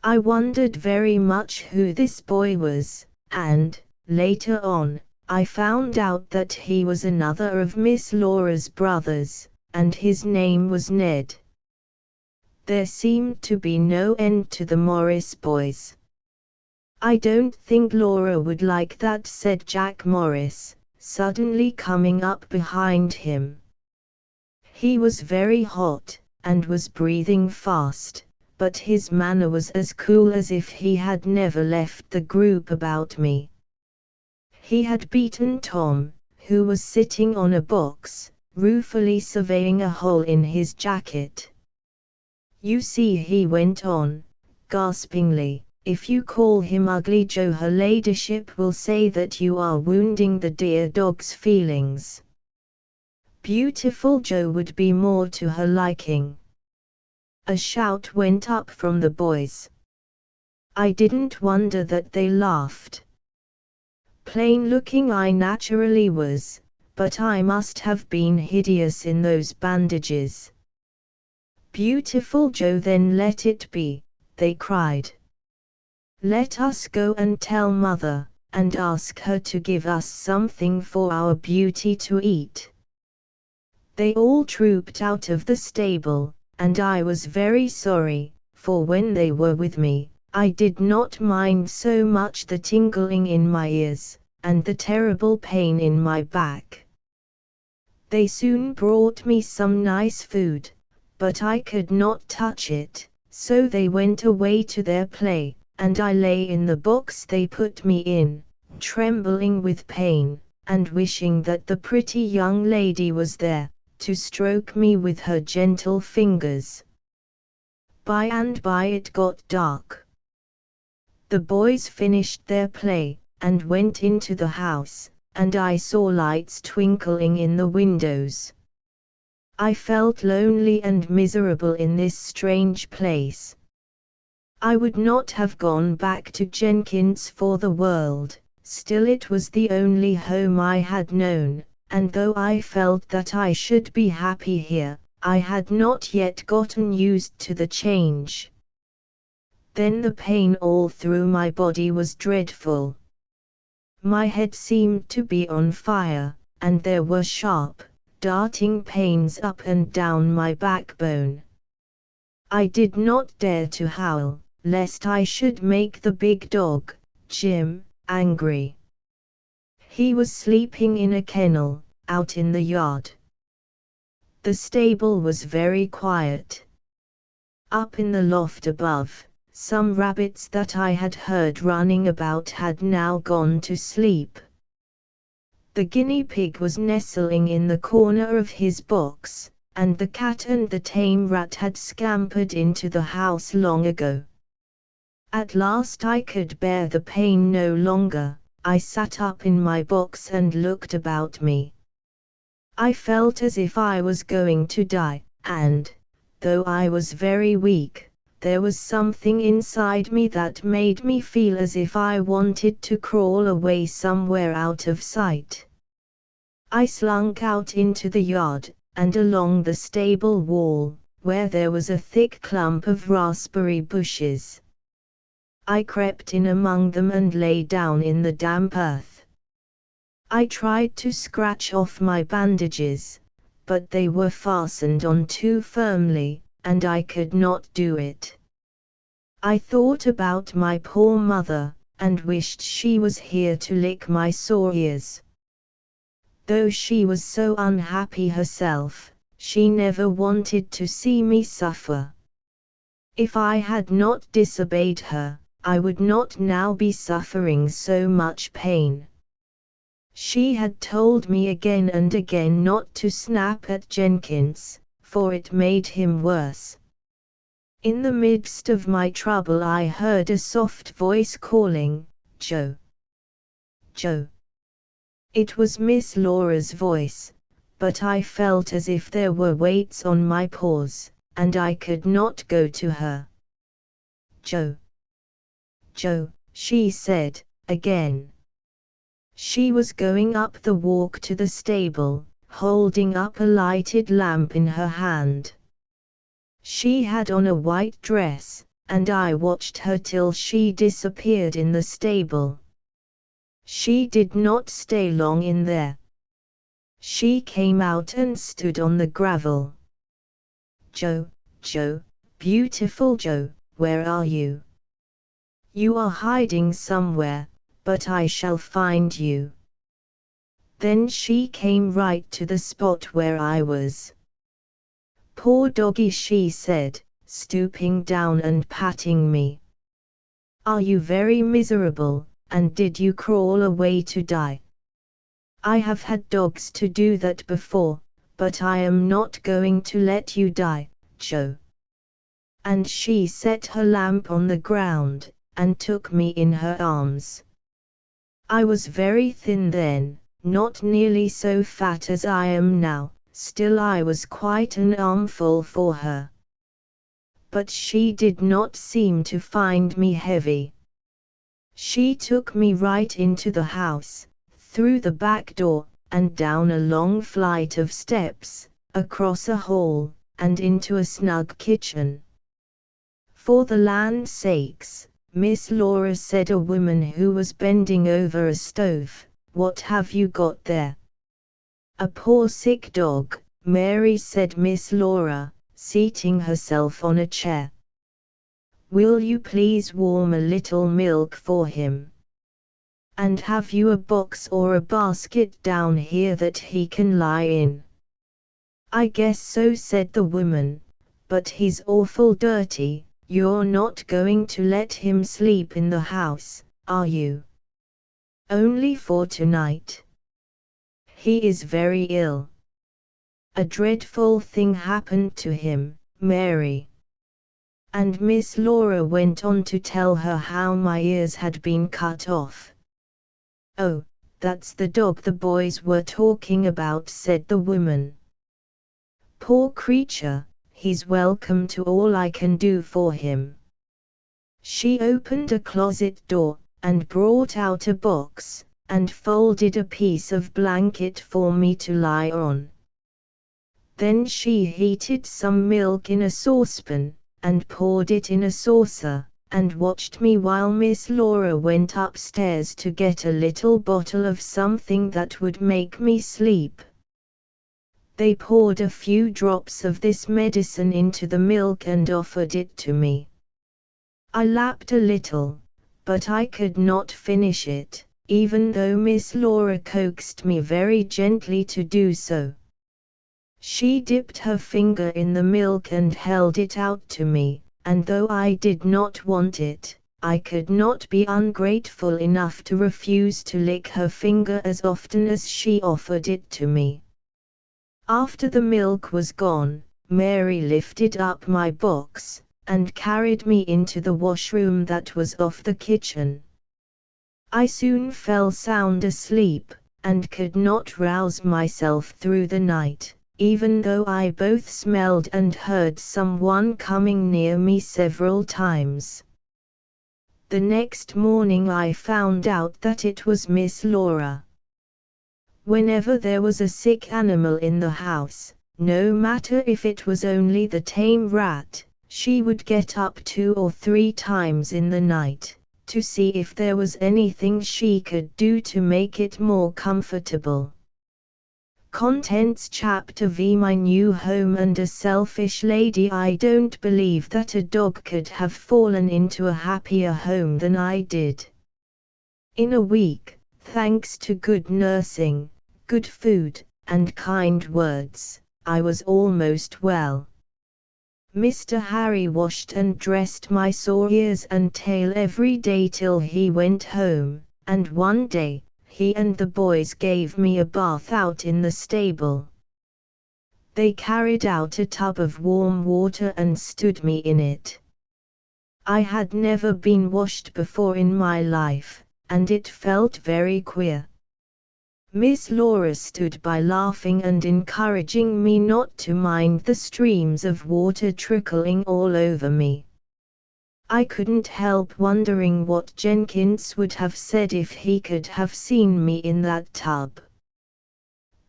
I wondered very much who this boy was, and, later on, I found out that he was another of Miss Laura's brothers, and his name was Ned. There seemed to be no end to the Morris boys. "I don't think Laura would like that," said Jack Morris, suddenly coming up behind him. He was very hot, and was breathing fast, but his manner was as cool as if he had never left the group about me. He had beaten Tom, who was sitting on a box, ruefully surveying a hole in his jacket. "You see," he went on, gaspingly, "if you call him Ugly Joe, her ladyship will say that you are wounding the dear dog's feelings. Beautiful Joe would be more to her liking." A shout went up from the boys. I didn't wonder that they laughed. Plain-looking I naturally was, but I must have been hideous in those bandages. "Beautiful Joe, then let it be," they cried. "Let us go and tell Mother, and ask her to give us something for our beauty to eat." They all trooped out of the stable, and I was very sorry, for when they were with me, I did not mind so much the tingling in my ears, and the terrible pain in my back. They soon brought me some nice food, but I could not touch it, so they went away to their play, and I lay in the box they put me in, trembling with pain, and wishing that the pretty young lady was there, to stroke me with her gentle fingers. By and by it got dark. The boys finished their play, and went into the house, and I saw lights twinkling in the windows. I felt lonely and miserable in this strange place. I would not have gone back to Jenkins for the world, still it was the only home I had known, and though I felt that I should be happy here, I had not yet gotten used to the change. Then the pain all through my body was dreadful. My head seemed to be on fire, and there were sharp, darting pains up and down my backbone. I did not dare to howl, lest I should make the big dog, Jim, angry. He was sleeping in a kennel, out in the yard. The stable was very quiet. Up in the loft above, some rabbits that I had heard running about had now gone to sleep. The guinea pig was nestling in the corner of his box, and the cat and the tame rat had scampered into the house long ago. At last I could bear the pain no longer. I sat up in my box and looked about me. I felt as if I was going to die, and, though I was very weak, there was something inside me that made me feel as if I wanted to crawl away somewhere out of sight. I slunk out into the yard, and along the stable wall, where there was a thick clump of raspberry bushes. I crept in among them and lay down in the damp earth. I tried to scratch off my bandages, but they were fastened on too firmly, and I could not do it. I thought about my poor mother, and wished she was here to lick my sore ears. Though she was so unhappy herself, she never wanted to see me suffer. If I had not disobeyed her, I would not now be suffering so much pain. She had told me again and again not to snap at Jenkins, for it made him worse. In the midst of my trouble I heard a soft voice calling, "Joe! Joe!" It was Miss Laura's voice, but I felt as if there were weights on my paws, and I could not go to her. "Joe! Joe!" she said, again. She was going up the walk to the stable, holding up a lighted lamp in her hand. She had on a white dress, and I watched her till she disappeared in the stable. She did not stay long in there. She came out and stood on the gravel. "Joe, Joe, beautiful Joe, where are you? You are hiding somewhere, but I shall find you." Then she came right to the spot where I was. "Poor doggy," she said, stooping down and patting me. "Are you very miserable, and did you crawl away to die? I have had dogs to do that before, but I am not going to let you die, Joe." And she set her lamp on the ground, and took me in her arms. I was very thin then, not nearly so fat as I am now, still I was quite an armful for her. But she did not seem to find me heavy. She took me right into the house, through the back door, and down a long flight of steps, across a hall, and into a snug kitchen. "For the land's sakes," Miss Laura said, a woman who was bending over a stove, "what have you got there?" "A poor sick dog," Mary said. Miss Laura, seating herself on a chair. "Will you please warm a little milk for him? And have you a box or a basket down here that he can lie in?" "I guess so," said the woman, "but he's awful dirty. You're not going to let him sleep in the house, are you?" "Only for tonight. He is very ill. A dreadful thing happened to him, Mary." And Miss Laura went on to tell her how my ears had been cut off. "Oh, that's the dog the boys were talking about," said the woman. "Poor creature, he's welcome to all I can do for him." She opened a closet door, and brought out a box, and folded a piece of blanket for me to lie on. Then she heated some milk in a saucepan, and poured it in a saucer, and watched me while Miss Laura went upstairs to get a little bottle of something that would make me sleep. They poured a few drops of this medicine into the milk and offered it to me. I lapped a little, but I could not finish it, even though Miss Laura coaxed me very gently to do so. She dipped her finger in the milk and held it out to me, and though I did not want it, I could not be ungrateful enough to refuse to lick her finger as often as she offered it to me. After the milk was gone, Mary lifted up my box, and carried me into the washroom that was off the kitchen. I soon fell sound asleep, and could not rouse myself through the night, even though I both smelled and heard someone coming near me several times. The next morning I found out that it was Miss Laura. Whenever there was a sick animal in the house, no matter if it was only the tame rat, she would get up 2 or 3 times in the night, to see if there was anything she could do to make it more comfortable. Contents Chapter V My new home and a selfish lady. I don't believe that a dog could have fallen into a happier home than I did. In a week, thanks to good nursing, good food, and kind words, I was almost well. Mr. Harry washed and dressed my sore ears and tail every day till he went home, and one day, he and the boys gave me a bath out in the stable. They carried out a tub of warm water and stood me in it. I had never been washed before in my life, and it felt very queer. Miss Laura stood by laughing and encouraging me not to mind the streams of water trickling all over me. I couldn't help wondering what Jenkins would have said if he could have seen me in that tub.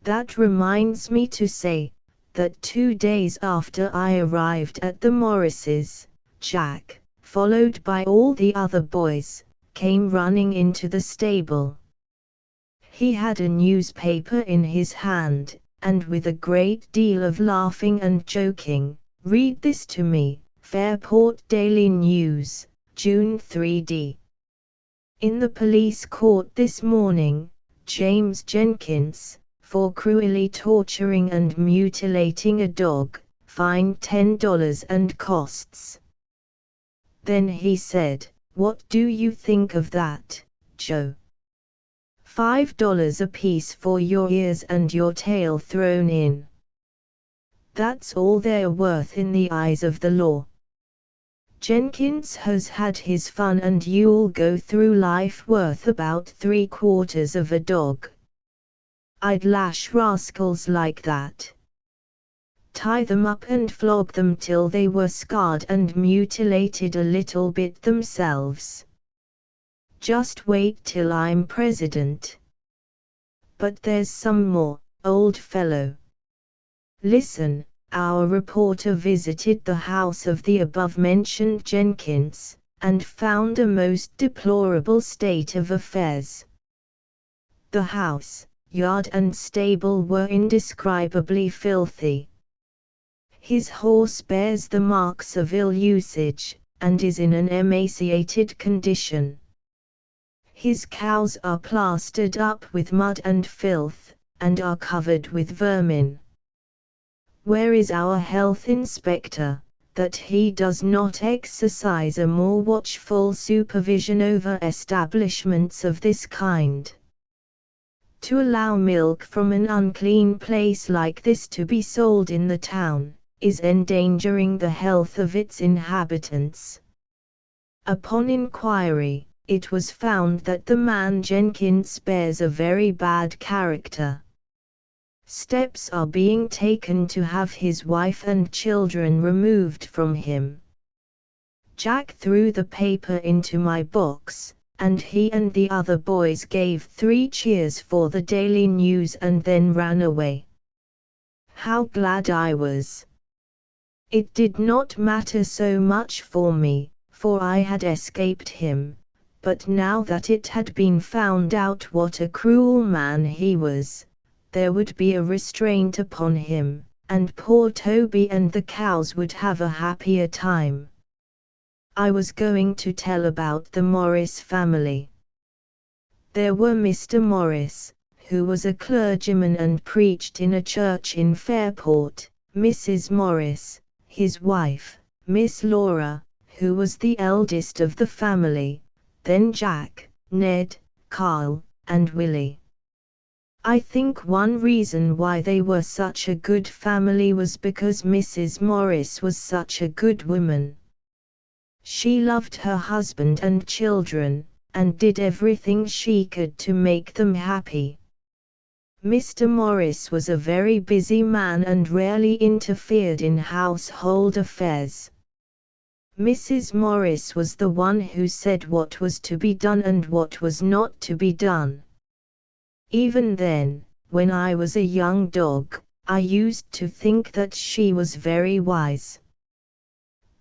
That reminds me to say, that 2 days after I arrived at the Morrises, Jack, followed by all the other boys, came running into the stable. He had a newspaper in his hand, and with a great deal of laughing and joking, "Read this to me, Fairport Daily News, June 3d. In the police court this morning, James Jenkins, for cruelly torturing and mutilating a dog, fined $10 and costs." Then he said, "What do you think of that, Joe? $5 apiece for your ears and your tail thrown in. That's all they're worth in the eyes of the law. Jenkins has had his fun and you'll go through life worth about 3/4 of a dog. I'd lash rascals like that. Tie them up and flog them till they were scarred and mutilated a little bit themselves. Just wait till I'm president. But there's some more, old fellow. Listen, our reporter visited the house of the above-mentioned Jenkins, and found a most deplorable state of affairs. The house, yard and stable were indescribably filthy. His horse bears the marks of ill usage, and is in an emaciated condition. His cows are plastered up with mud and filth, and are covered with vermin. Where is our health inspector, that he does not exercise a more watchful supervision over establishments of this kind? To allow milk from an unclean place like this to be sold in the town, is endangering the health of its inhabitants. Upon inquiry, it was found that the man Jenkins bears a very bad character. Steps are being taken to have his wife and children removed from him. Jack threw the paper into my box, and he and the other boys gave 3 cheers for the Daily News and then ran away. How glad I was! It did not matter so much for me, for I had escaped him, but now that it had been found out what a cruel man he was, there would be a restraint upon him, and poor Toby and the cows would have a happier time. I was going to tell about the Morris family. There were Mr. Morris, who was a clergyman and preached in a church in Fairport, Mrs. Morris, his wife, Miss Laura, who was the eldest of the family, then Jack, Ned, Carl, and Willie. I think one reason why they were such a good family was because Mrs. Morris was such a good woman. She loved her husband and children, and did everything she could to make them happy. Mr. Morris was a very busy man and rarely interfered in household affairs. Mrs. Morris was the one who said what was to be done and what was not to be done. Even then, when I was a young dog, I used to think that she was very wise.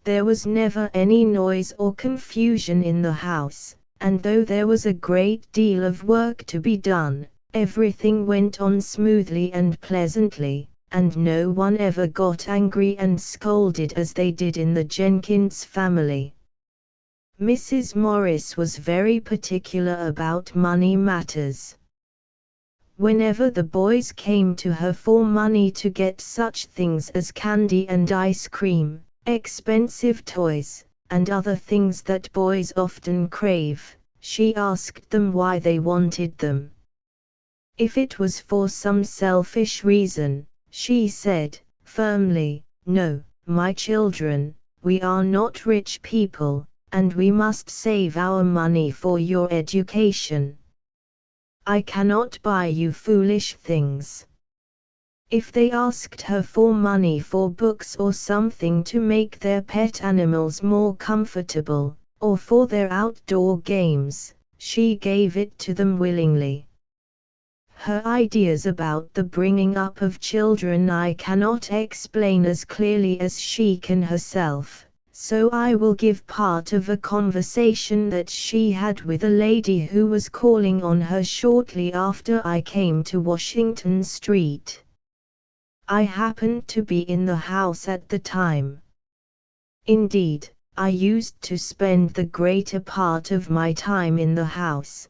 There was never any noise or confusion in the house, and though there was a great deal of work to be done, everything went on smoothly and pleasantly, and no one ever got angry and scolded as they did in the Jenkins family. Mrs. Morris was very particular about money matters. Whenever the boys came to her for money to get such things as candy and ice cream, expensive toys, and other things that boys often crave, she asked them why they wanted them. If it was for some selfish reason, she said, firmly, "No, my children, we are not rich people, and we must save our money for your education. I cannot buy you foolish things." If they asked her for money for books or something to make their pet animals more comfortable, or for their outdoor games, she gave it to them willingly. Her ideas about the bringing up of children I cannot explain as clearly as she can herself, so I will give part of a conversation that she had with a lady who was calling on her shortly after I came to Washington Street. I happened to be in the house at the time. Indeed, I used to spend the greater part of my time in the house.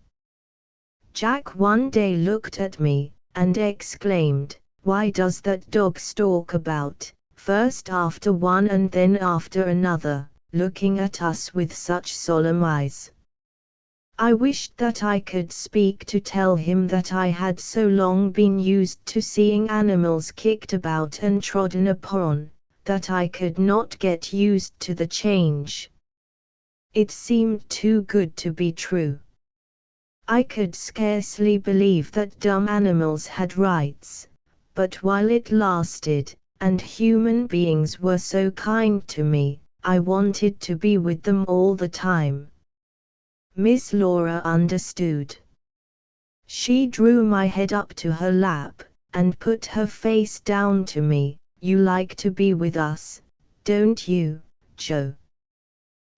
Jack one day looked at me, and exclaimed, "Why does that dog stalk about, first after one and then after another, looking at us with such solemn eyes?" I wished that I could speak to tell him that I had so long been used to seeing animals kicked about and trodden upon, that I could not get used to the change. It seemed too good to be true. I could scarcely believe that dumb animals had rights, but while it lasted, and human beings were so kind to me, I wanted to be with them all the time. Miss Laura understood. She drew my head up to her lap, and put her face down to me. "You like to be with us, don't you, Joe?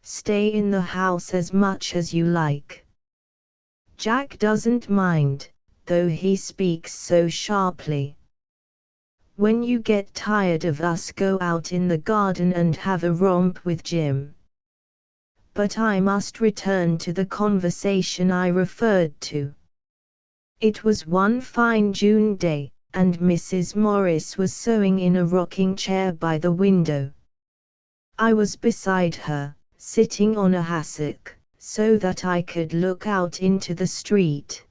Stay in the house as much as you like. Jack doesn't mind, though he speaks so sharply. When you get tired of us, go out in the garden and have a romp with Jim." But I must return to the conversation I referred to. It was one fine June day, and Mrs. Morris was sewing in a rocking chair by the window. I was beside her, sitting on a hassock, so that I could look out into the street.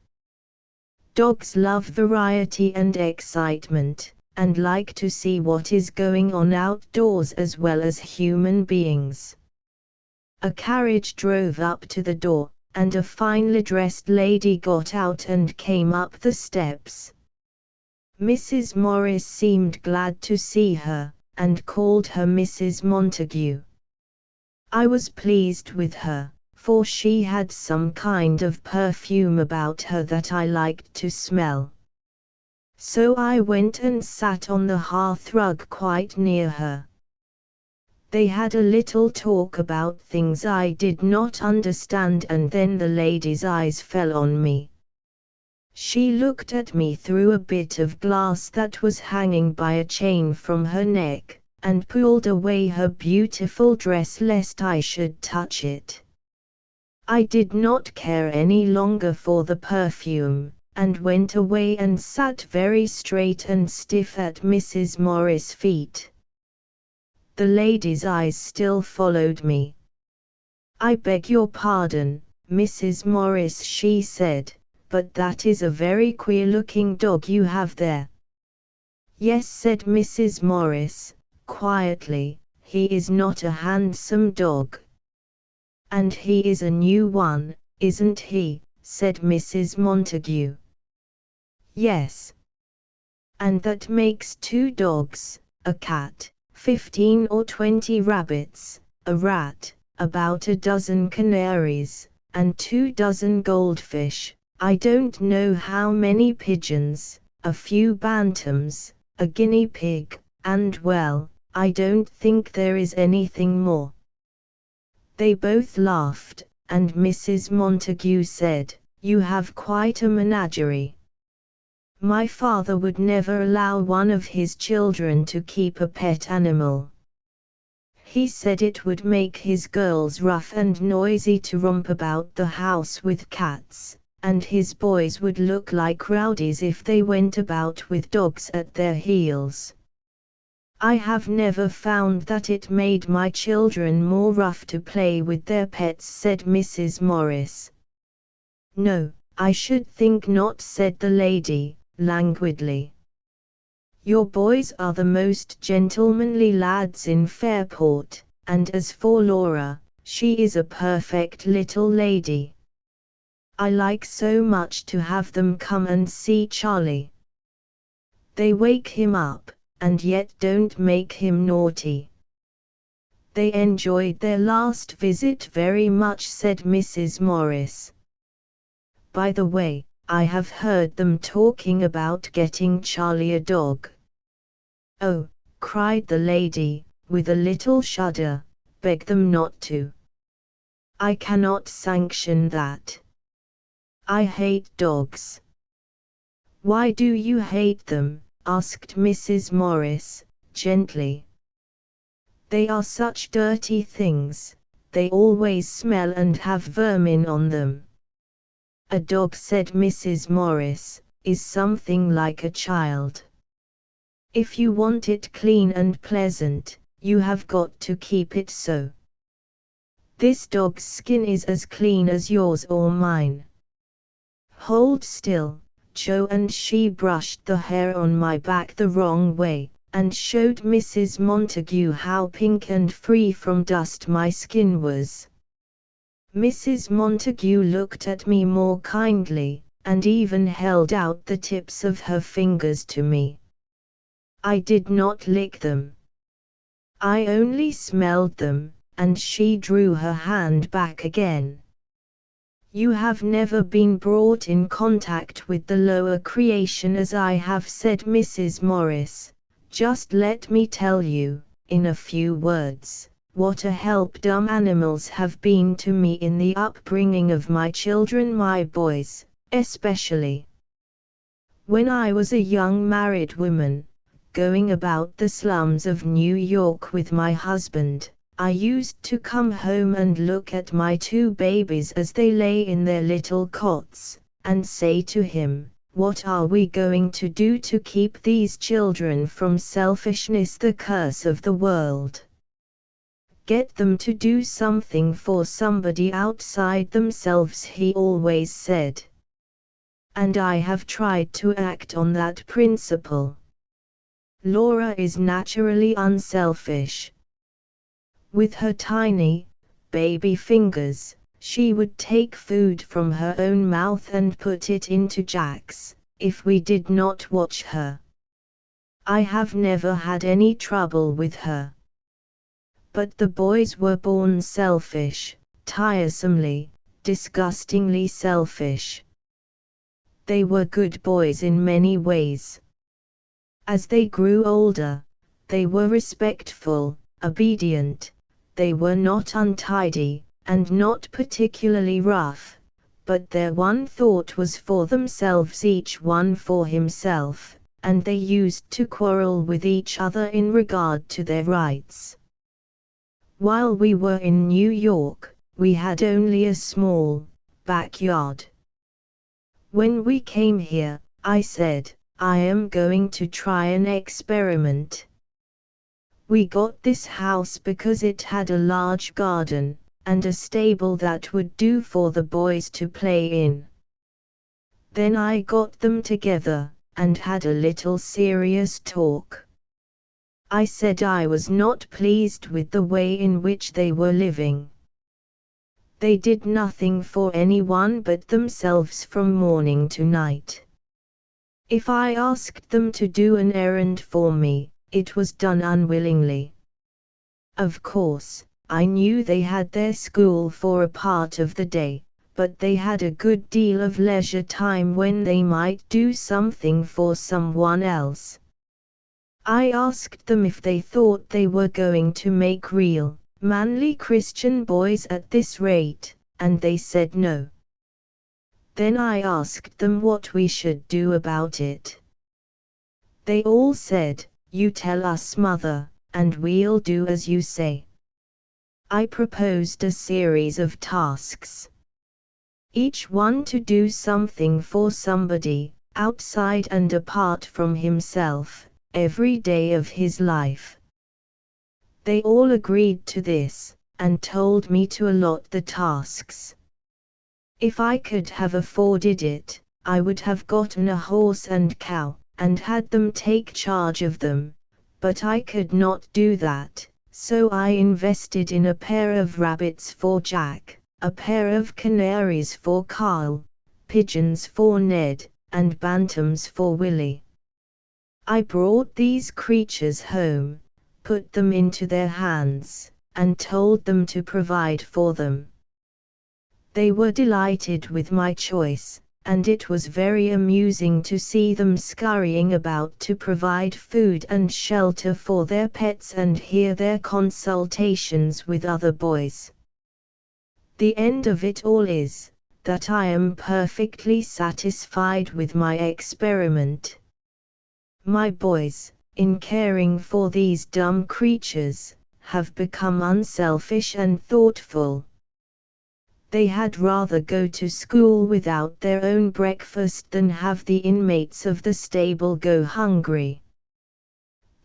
Dogs love variety and excitement, and like to see what is going on outdoors as well as human beings. A carriage drove up to the door, and a finely dressed lady got out and came up the steps. Mrs. Morris seemed glad to see her, and called her Mrs. Montague. I was pleased with her, for she had some kind of perfume about her that I liked to smell. So I went and sat on the hearthrug quite near her. They had a little talk about things I did not understand, and then the lady's eyes fell on me. She looked at me through a bit of glass that was hanging by a chain from her neck, and pulled away her beautiful dress lest I should touch it. I did not care any longer for the perfume, and went away and sat very straight and stiff at Mrs. Morris' feet. The lady's eyes still followed me. "I beg your pardon, Mrs. Morris," she said, "but that is a very queer-looking dog you have there." "Yes," said Mrs. Morris, quietly, "he is not a handsome dog." "And he is a new one, isn't he?" said Mrs. Montague. "Yes. And that makes 2 dogs, a cat, 15 or 20 rabbits, a rat, about a dozen canaries, and 2 dozen goldfish, I don't know how many pigeons, a few bantams, a guinea pig, and well, I don't think there is anything more." They both laughed, and Mrs. Montague said, "You have quite a menagerie." "My father would never allow one of his children to keep a pet animal. He said it would make his girls rough and noisy to romp about the house with cats, and his boys would look like rowdies if they went about with dogs at their heels. I have never found that it made my children more rough to play with their pets," said Mrs. Morris. "No, I should think not," said the lady, languidly. "Your boys are the most gentlemanly lads in Fairport, and as for Laura, she is a perfect little lady. I like so much to have them come and see Charlie. They wake him up, and yet don't make him naughty." "They enjoyed their last visit very much," said Mrs. Morris. "By the way, I have heard them talking about getting Charlie a dog." "Oh," cried the lady, with a little shudder, "beg them not to. I cannot sanction that. I hate dogs." "Why do you hate them?" asked Mrs. Morris, gently. "They are such dirty things, they always smell and have vermin on them." "A dog," said Mrs. Morris, "is something like a child. If you want it clean and pleasant, you have got to keep it so. This dog's skin is as clean as yours or mine. Hold still, Joe," and she brushed the hair on my back the wrong way, and showed Mrs. Montague how pink and free from dust my skin was. Mrs. Montague looked at me more kindly, and even held out the tips of her fingers to me. I did not lick them. I only smelled them, and she drew her hand back again. "You have never been brought in contact with the lower creation as I have," said Mrs. Morris. "Just let me tell you, in a few words, what a help dumb animals have been to me in the upbringing of my children, my boys, especially. When I was a young married woman, going about the slums of New York with my husband, I used to come home and look at my 2 babies as they lay in their little cots, and say to him, 'What are we going to do to keep these children from selfishness, the curse of the world?' Get them to do something for somebody outside themselves," he always said. And I have tried to act on that principle. Laura is naturally unselfish. With her tiny, baby fingers, she would take food from her own mouth and put it into Jack's, if we did not watch her. I have never had any trouble with her. But the boys were born selfish, tiresomely, disgustingly selfish. They were good boys in many ways. As they grew older, they were respectful, obedient. They were not untidy, and not particularly rough, but their one thought was for themselves, each one for himself, and they used to quarrel with each other in regard to their rights. While we were in New York, We had only a small backyard. When we came here, I said, I am going to try an experiment. We got this house because it had a large garden, and a stable that would do for the boys to play in. Then I got them together, and had a little serious talk. I said I was not pleased with the way in which they were living. They did nothing for anyone but themselves from morning to night. If I asked them to do an errand for me, it was done unwillingly. Of course, I knew they had their school for a part of the day, but they had a good deal of leisure time when they might do something for someone else. I asked them if they thought they were going to make real, manly Christian boys at this rate, and they said no. Then I asked them what we should do about it. They all said, "You tell us, mother, and we'll do as you say." I proposed a series of tasks. Each one to do something for somebody, outside and apart from himself, every day of his life. They all agreed to this, and told me to allot the tasks. If I could have afforded it, I would have gotten a horse and cow, and had them take charge of them, but I could not do that, so I invested in a pair of rabbits for Jack, a pair of canaries for Carl, pigeons for Ned, and bantams for Willie. I brought these creatures home, put them into their hands, and told them to provide for them. They were delighted with my choice, and it was very amusing to see them scurrying about to provide food and shelter for their pets and hear their consultations with other boys. The end of it all is, that I am perfectly satisfied with my experiment. My boys, in caring for these dumb creatures, have become unselfish and thoughtful. They had rather go to school without their own breakfast than have the inmates of the stable go hungry.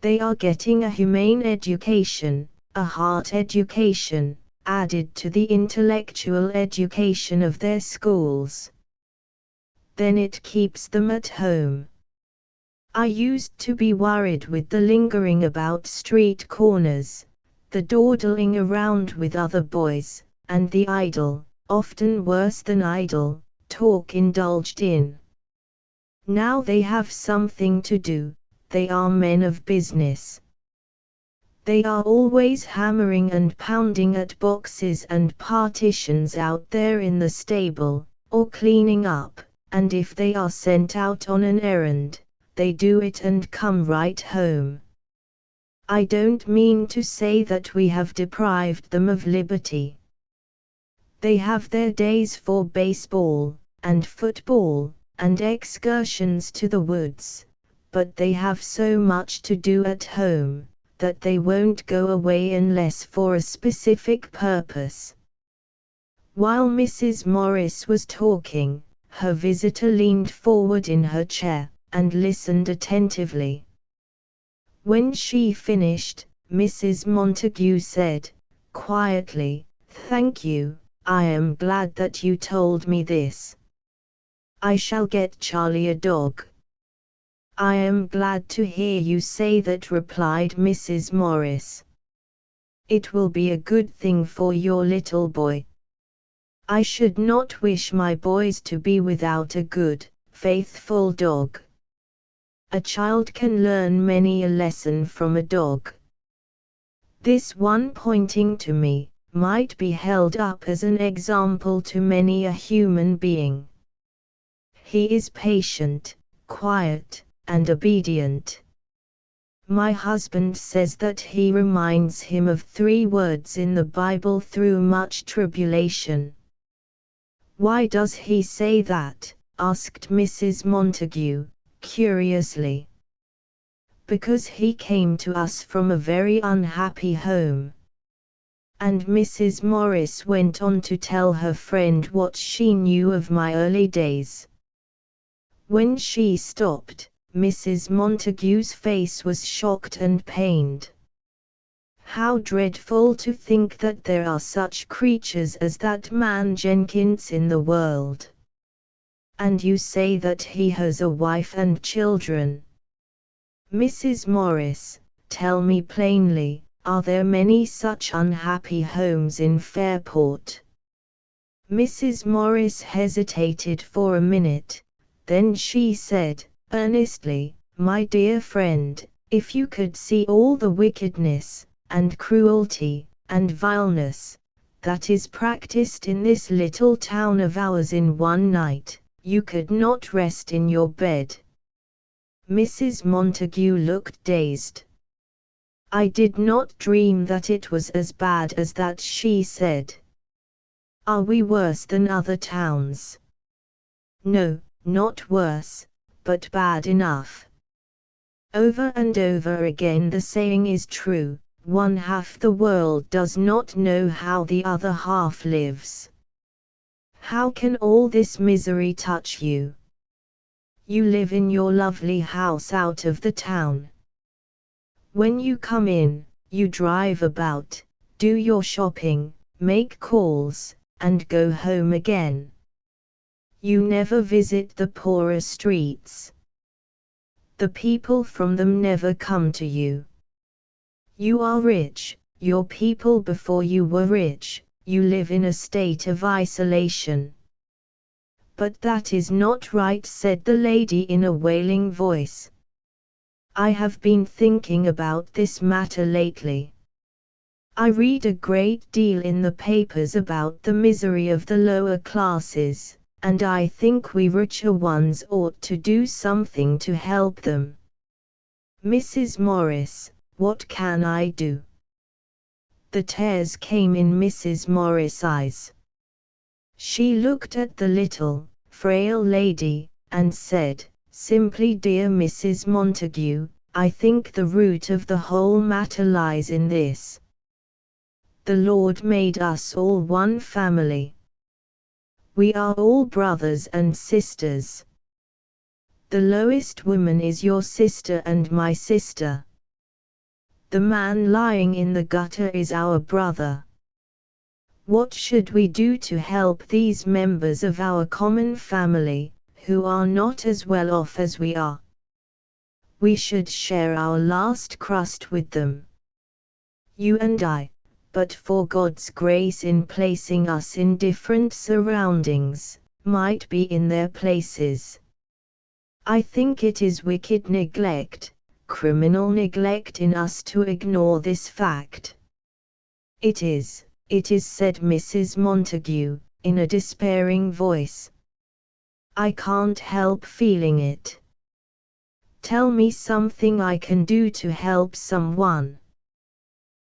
They are getting a humane education, a heart education, added to the intellectual education of their schools. Then it keeps them at home. I used to be worried with the lingering about street corners, the dawdling around with other boys, and the idle, often worse than idle, talk indulged in. Now they have something to do, they are men of business. They are always hammering and pounding at boxes and partitions out there in the stable, or cleaning up, and if they are sent out on an errand, they do it and come right home. I don't mean to say that we have deprived them of liberty. They have their days for baseball, and football, and excursions to the woods, but they have so much to do at home, that they won't go away unless for a specific purpose. While Mrs. Morris was talking, her visitor leaned forward in her chair, and listened attentively. When she finished, Mrs. Montague said, quietly, "Thank you, I am glad that you told me this. I shall get Charlie a dog." "I am glad to hear you say that," replied Mrs. Morris. "It will be a good thing for your little boy. I should not wish my boys to be without a good, faithful dog. A child can learn many a lesson from a dog. This one," pointing to me, "might be held up as an example to many a human being. He is patient, quiet, and obedient. My husband says that he reminds him of 3 words in the Bible through much tribulation." "Why does he say that?" asked Mrs. Montague, curiously. "Because he came to us from a very unhappy home. And Mrs. Morris went on to tell her friend what she knew of my early days. When she stopped, Mrs. Montague's face was shocked and pained. "How dreadful to think that there are such creatures as that man Jenkins in the world. And you say that he has a wife and children. Mrs. Morris, tell me plainly, are there many such unhappy homes in Fairport?" Mrs. Morris hesitated for a minute, then she said, earnestly, "My dear friend, if you could see all the wickedness, and cruelty, and vileness, that is practiced in this little town of ours in one night, you could not rest in your bed." Mrs. Montague looked dazed. "I did not dream that it was as bad as that," she said. "Are we worse than other towns?" "No, not worse, but bad enough. Over and over again the saying is true, one half the world does not know how the other half lives. How can all this misery touch you? You live in your lovely house out of the town. When you come in, you drive about, do your shopping, make calls, and go home again. You never visit the poorer streets. The people from them never come to you. You are rich, your people before you were rich, you live in a state of isolation." "But that is not right," said the lady in a wailing voice. "I have been thinking about this matter lately. I read a great deal in the papers about the misery of the lower classes, and I think we richer ones ought to do something to help them. Mrs. Morris, what can I do?" The tears came in Mrs. Morris' eyes. She looked at the little, frail lady, and said, simply, "Dear Mrs. Montague, I think the root of the whole matter lies in this. The Lord made us all one family. We are all brothers and sisters. The lowest woman is your sister and my sister. The man lying in the gutter is our brother. What should we do to help these members of our common family, who are not as well off as we are? We should share our last crust with them. You and I, but for God's grace in placing us in different surroundings, might be in their places. I think it is wicked neglect, criminal neglect in us to ignore this fact." It is," said Mrs. Montague, in a despairing voice. "I can't help feeling it. Tell me something I can do to help someone."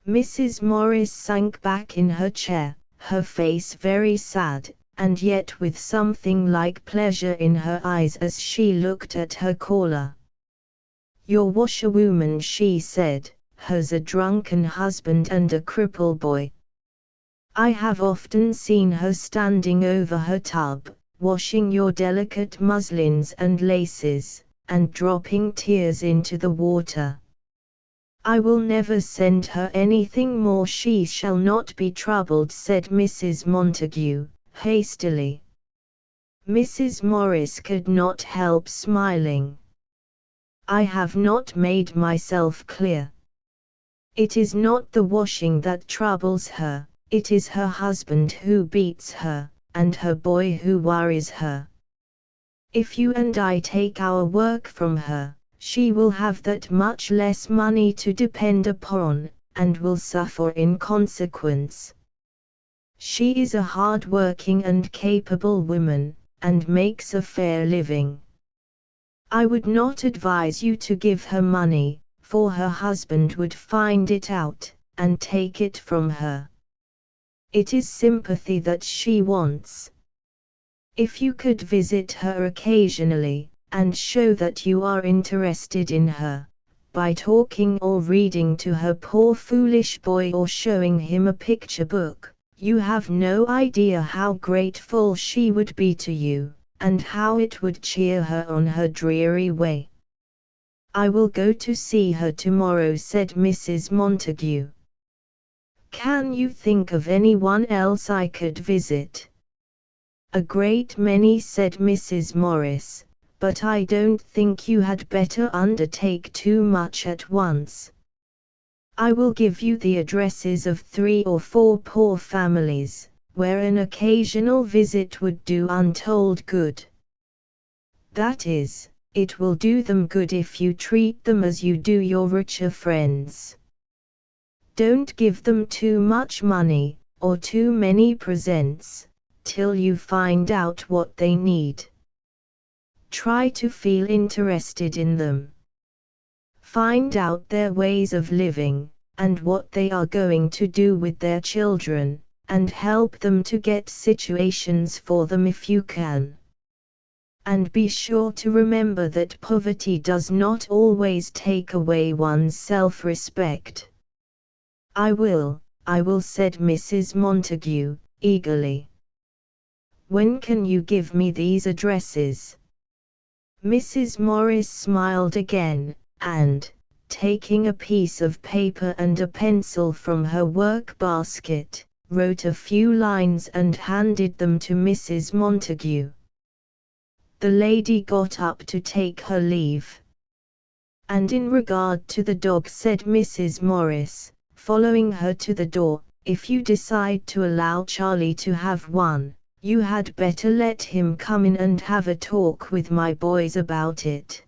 Mrs. Morris sank back in her chair, her face very sad, and yet with something like pleasure in her eyes as she looked at her caller. "Your washerwoman," she said, "has a drunken husband and a cripple boy. I have often seen her standing over her tub, washing your delicate muslins and laces, and dropping tears into the water. I will never send her anything more. She shall not be troubled," said Mrs. Montague, hastily. Mrs. Morris could not help smiling. "I have not made myself clear. It is not the washing that troubles her, it is her husband who beats her, and her boy who worries her. If you and I take our work from her, she will have that much less money to depend upon, and will suffer in consequence. She is a hard-working and capable woman, and makes a fair living. I would not advise you to give her money, for her husband would find it out, and take it from her. It is sympathy that she wants. If you could visit her occasionally, and show that you are interested in her, by talking or reading to her poor foolish boy or showing him a picture book. You have no idea how grateful she would be to you, and how it would cheer her on her dreary way. I will go to see her tomorrow, said Mrs. Montague. Can you think of anyone else I could visit? A great many, said Mrs. Morris, but I don't think you had better undertake too much at once. I will give you the addresses of 3 or 4 poor families, where an occasional visit would do untold good. That is, it will do them good if you treat them as you do your richer friends. Don't give them too much money, or too many presents, till you find out what they need. Try to feel interested in them. Find out their ways of living, and what they are going to do with their children, and help them to get situations for them if you can. And be sure to remember that poverty does not always take away one's self-respect. I will, said Mrs. Montague, eagerly. When can you give me these addresses? Mrs. Morris smiled again, and, taking a piece of paper and a pencil from her work basket, wrote a few lines and handed them to Mrs. Montague. The lady got up to take her leave. And in regard to the dog, said Mrs. Morris, following her to the door, if you decide to allow Charlie to have one, you had better let him come in and have a talk with my boys about it.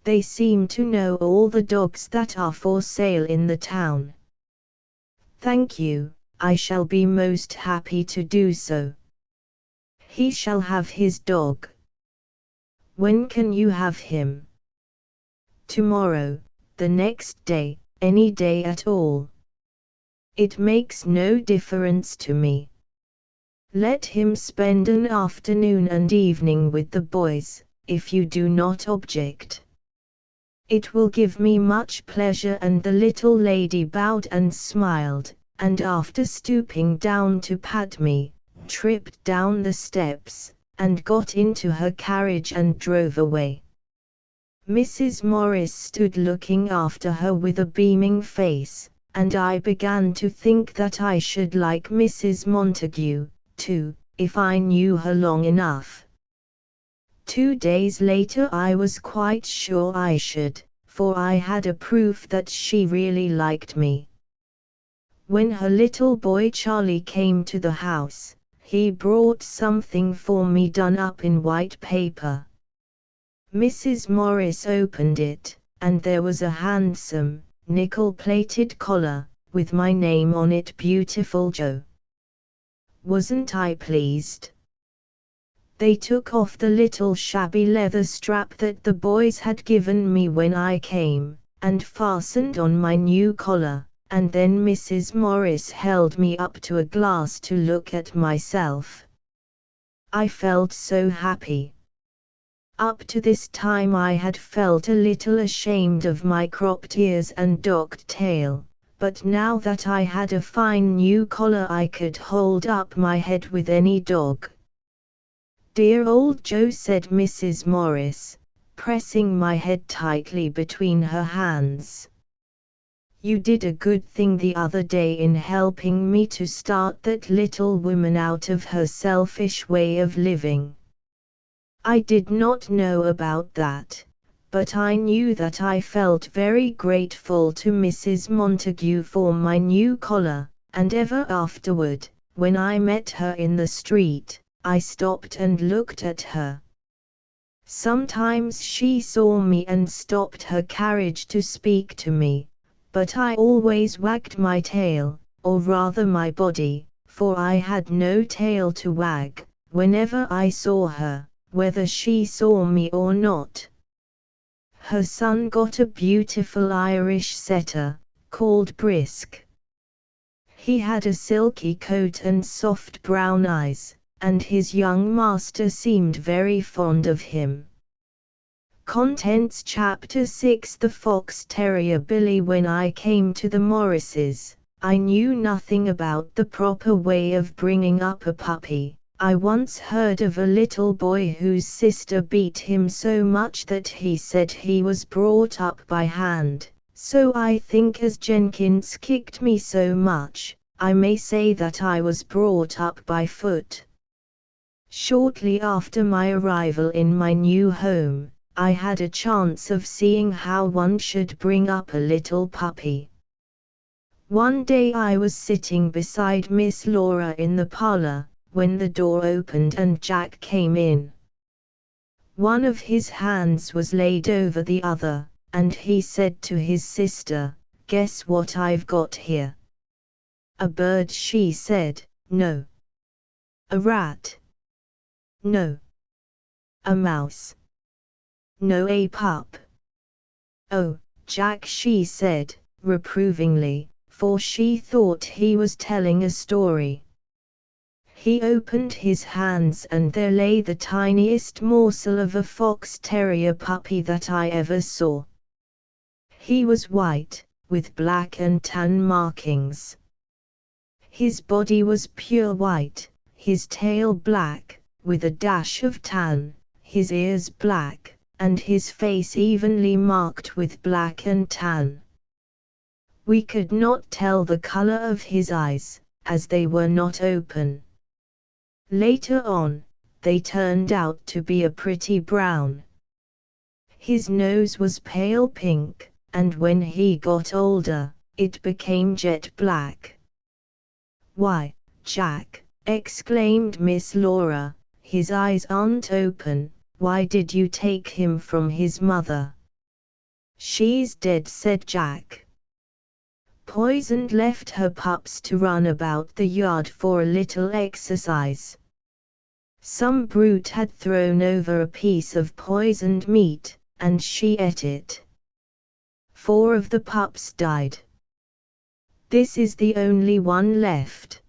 They seem to know all the dogs that are for sale in the town. Thank you, I shall be most happy to do so. He shall have his dog. When can you have him? Tomorrow, the next day, any day at all. It makes no difference to me. Let him spend an afternoon and evening with the boys, if you do not object. It will give me much pleasure. And the little lady bowed and smiled, and after stooping down to pat me, tripped down the steps, and got into her carriage and drove away. Mrs. Morris stood looking after her with a beaming face, and I began to think that I should like Mrs. Montague, too, if I knew her long enough. 2 days later I was quite sure I should, for I had a proof that she really liked me. When her little boy Charlie came to the house, he brought something for me done up in white paper. Mrs. Morris opened it, and there was a handsome, nickel-plated collar, with my name on it, Beautiful Joe. Wasn't I pleased? They took off the little shabby leather strap that the boys had given me when I came, and fastened on my new collar, and then Mrs. Morris held me up to a glass to look at myself. I felt so happy. Up to this time I had felt a little ashamed of my cropped ears and docked tail, but now that I had a fine new collar I could hold up my head with any dog. Dear old Joe, said Mrs. Morris, pressing my head tightly between her hands. You did a good thing the other day in helping me to start that little woman out of her selfish way of living. I did not know about that, but I knew that I felt very grateful to Mrs. Montague for my new collar, and ever afterward, when I met her in the street, I stopped and looked at her. Sometimes she saw me and stopped her carriage to speak to me, but I always wagged my tail, or rather my body, for I had no tail to wag, whenever I saw her, whether she saw me or not. Her son got a beautiful Irish setter, called Brisk. He had a silky coat and soft brown eyes, and his young master seemed very fond of him. Contents Chapter 6 The Fox Terrier Billy. When I came to the Morrises, I knew nothing about the proper way of bringing up a puppy. I once heard of a little boy whose sister beat him so much that he said he was brought up by hand. So I think as Jenkins kicked me so much, I may say that I was brought up by foot. Shortly after my arrival in my new home, I had a chance of seeing how one should bring up a little puppy. One day I was sitting beside Miss Laura in the parlor, when the door opened and Jack came in. One of his hands was laid over the other, and he said to his sister, "Guess what I've got here?" "A bird," she said. "No." "A rat?" "No." "A mouse?" "No." "A pup?" "Oh, Jack," she said, reprovingly, for she thought he was telling a story. He opened his hands and there lay the tiniest morsel of a fox terrier puppy that I ever saw. He was white, with black and tan markings. His body was pure white, his tail black, with a dash of tan, his ears black, and his face evenly marked with black and tan. We could not tell the color of his eyes, as they were not open. Later on, they turned out to be a pretty brown. His nose was pale pink, and when he got older, it became jet black. "Why, Jack," exclaimed Miss Laura, "his eyes aren't open. Why did you take him from his mother?" "She's dead," said Jack. "Poisoned. Left her pups to run about the yard for a little exercise. Some brute had thrown over a piece of poisoned meat, and she ate it. 4 of the pups died. This is the only one left.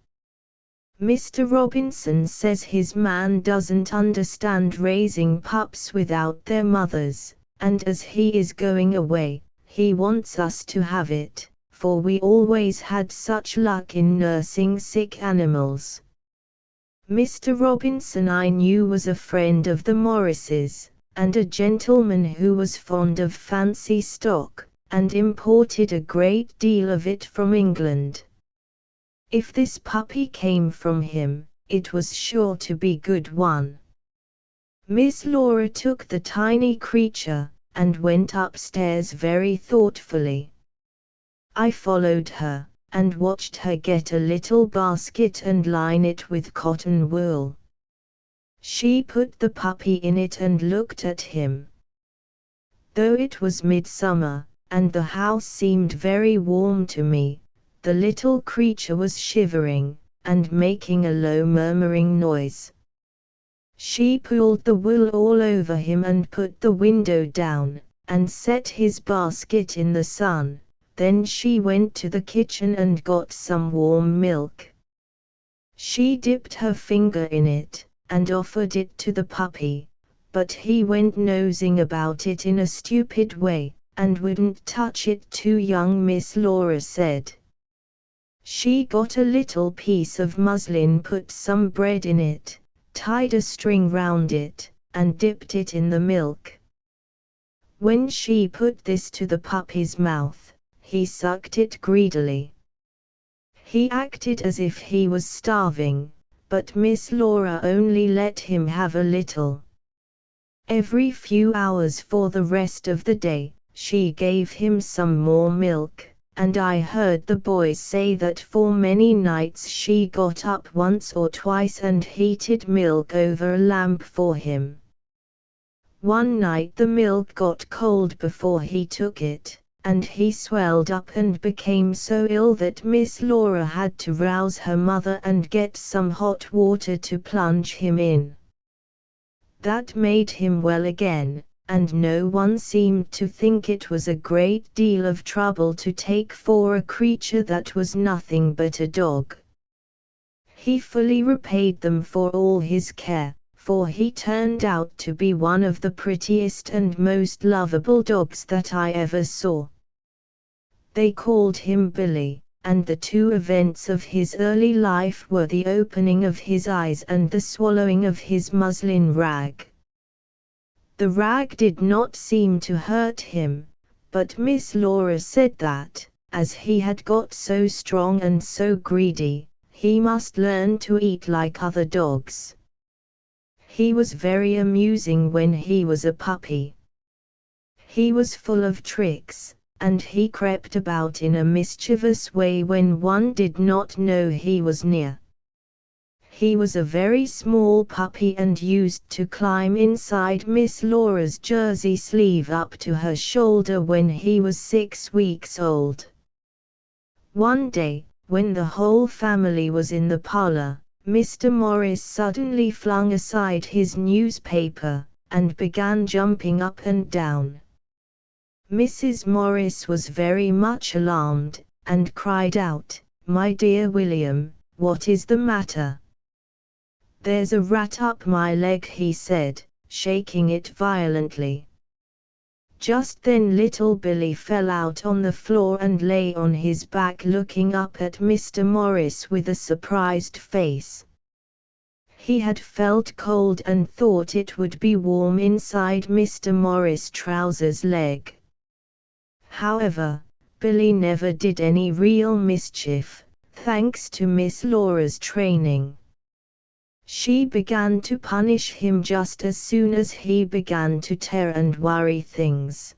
Mr. Robinson says his man doesn't understand raising pups without their mothers, and as he is going away, he wants us to have it, for we always had such luck in nursing sick animals." Mr. Robinson I knew was a friend of the Morrises, and a gentleman who was fond of fancy stock, and imported a great deal of it from England. If this puppy came from him, it was sure to be a good one. Miss Laura took the tiny creature, and went upstairs very thoughtfully. I followed her, and watched her get a little basket and line it with cotton wool. She put the puppy in it and looked at him. Though it was midsummer, and the house seemed very warm to me, the little creature was shivering, and making a low murmuring noise. She pulled the wool all over him and put the window down, and set his basket in the sun. Then she went to the kitchen and got some warm milk. She dipped her finger in it, and offered it to the puppy, but he went nosing about it in a stupid way, and wouldn't touch it. Too young, Miss Laura said. She got a little piece of muslin, put some bread in it, tied a string round it, and dipped it in the milk. When she put this to the puppy's mouth, he sucked it greedily. He acted as if he was starving, but Miss Laura only let him have a little. Every few hours for the rest of the day, she gave him some more milk, and I heard the boys say that for many nights she got up once or twice and heated milk over a lamp for him. One night the milk got cold before he took it, and he swelled up and became so ill that Miss Laura had to rouse her mother and get some hot water to plunge him in. That made him well again, and no one seemed to think it was a great deal of trouble to take for a creature that was nothing but a dog. He fully repaid them for all his care, for he turned out to be one of the prettiest and most lovable dogs that I ever saw. They called him Billy, and the two events of his early life were the opening of his eyes and the swallowing of his muslin rag. The rag did not seem to hurt him, but Miss Laura said that, as he had got so strong and so greedy, he must learn to eat like other dogs. He was very amusing when he was a puppy. He was full of tricks, and he crept about in a mischievous way when one did not know he was near. He was a very small puppy and used to climb inside Miss Laura's jersey sleeve up to her shoulder when he was 6 weeks old. One day, when the whole family was in the parlor, Mr. Morris suddenly flung aside his newspaper, and began jumping up and down. Mrs. Morris was very much alarmed, and cried out, "My dear William, what is the matter?" "There's a rat up my leg," he said, shaking it violently. Just then little Billy fell out on the floor and lay on his back looking up at Mr. Morris with a surprised face. He had felt cold and thought it would be warm inside Mr. Morris' trousers leg. However, Billy never did any real mischief, thanks to Miss Laura's training. She began to punish him just as soon as he began to tear and worry things.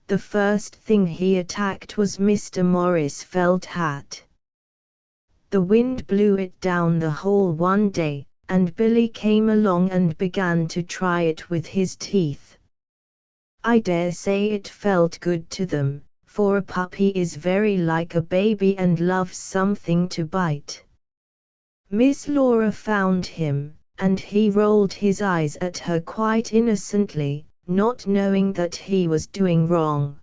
The first thing he attacked was Mr. Morris' felt hat. The wind blew it down the hall one day, and Billy came along and began to try it with his teeth. I dare say it felt good to them, for a puppy is very like a baby and loves something to bite. Miss Laura found him, and he rolled his eyes at her quite innocently, not knowing that he was doing wrong.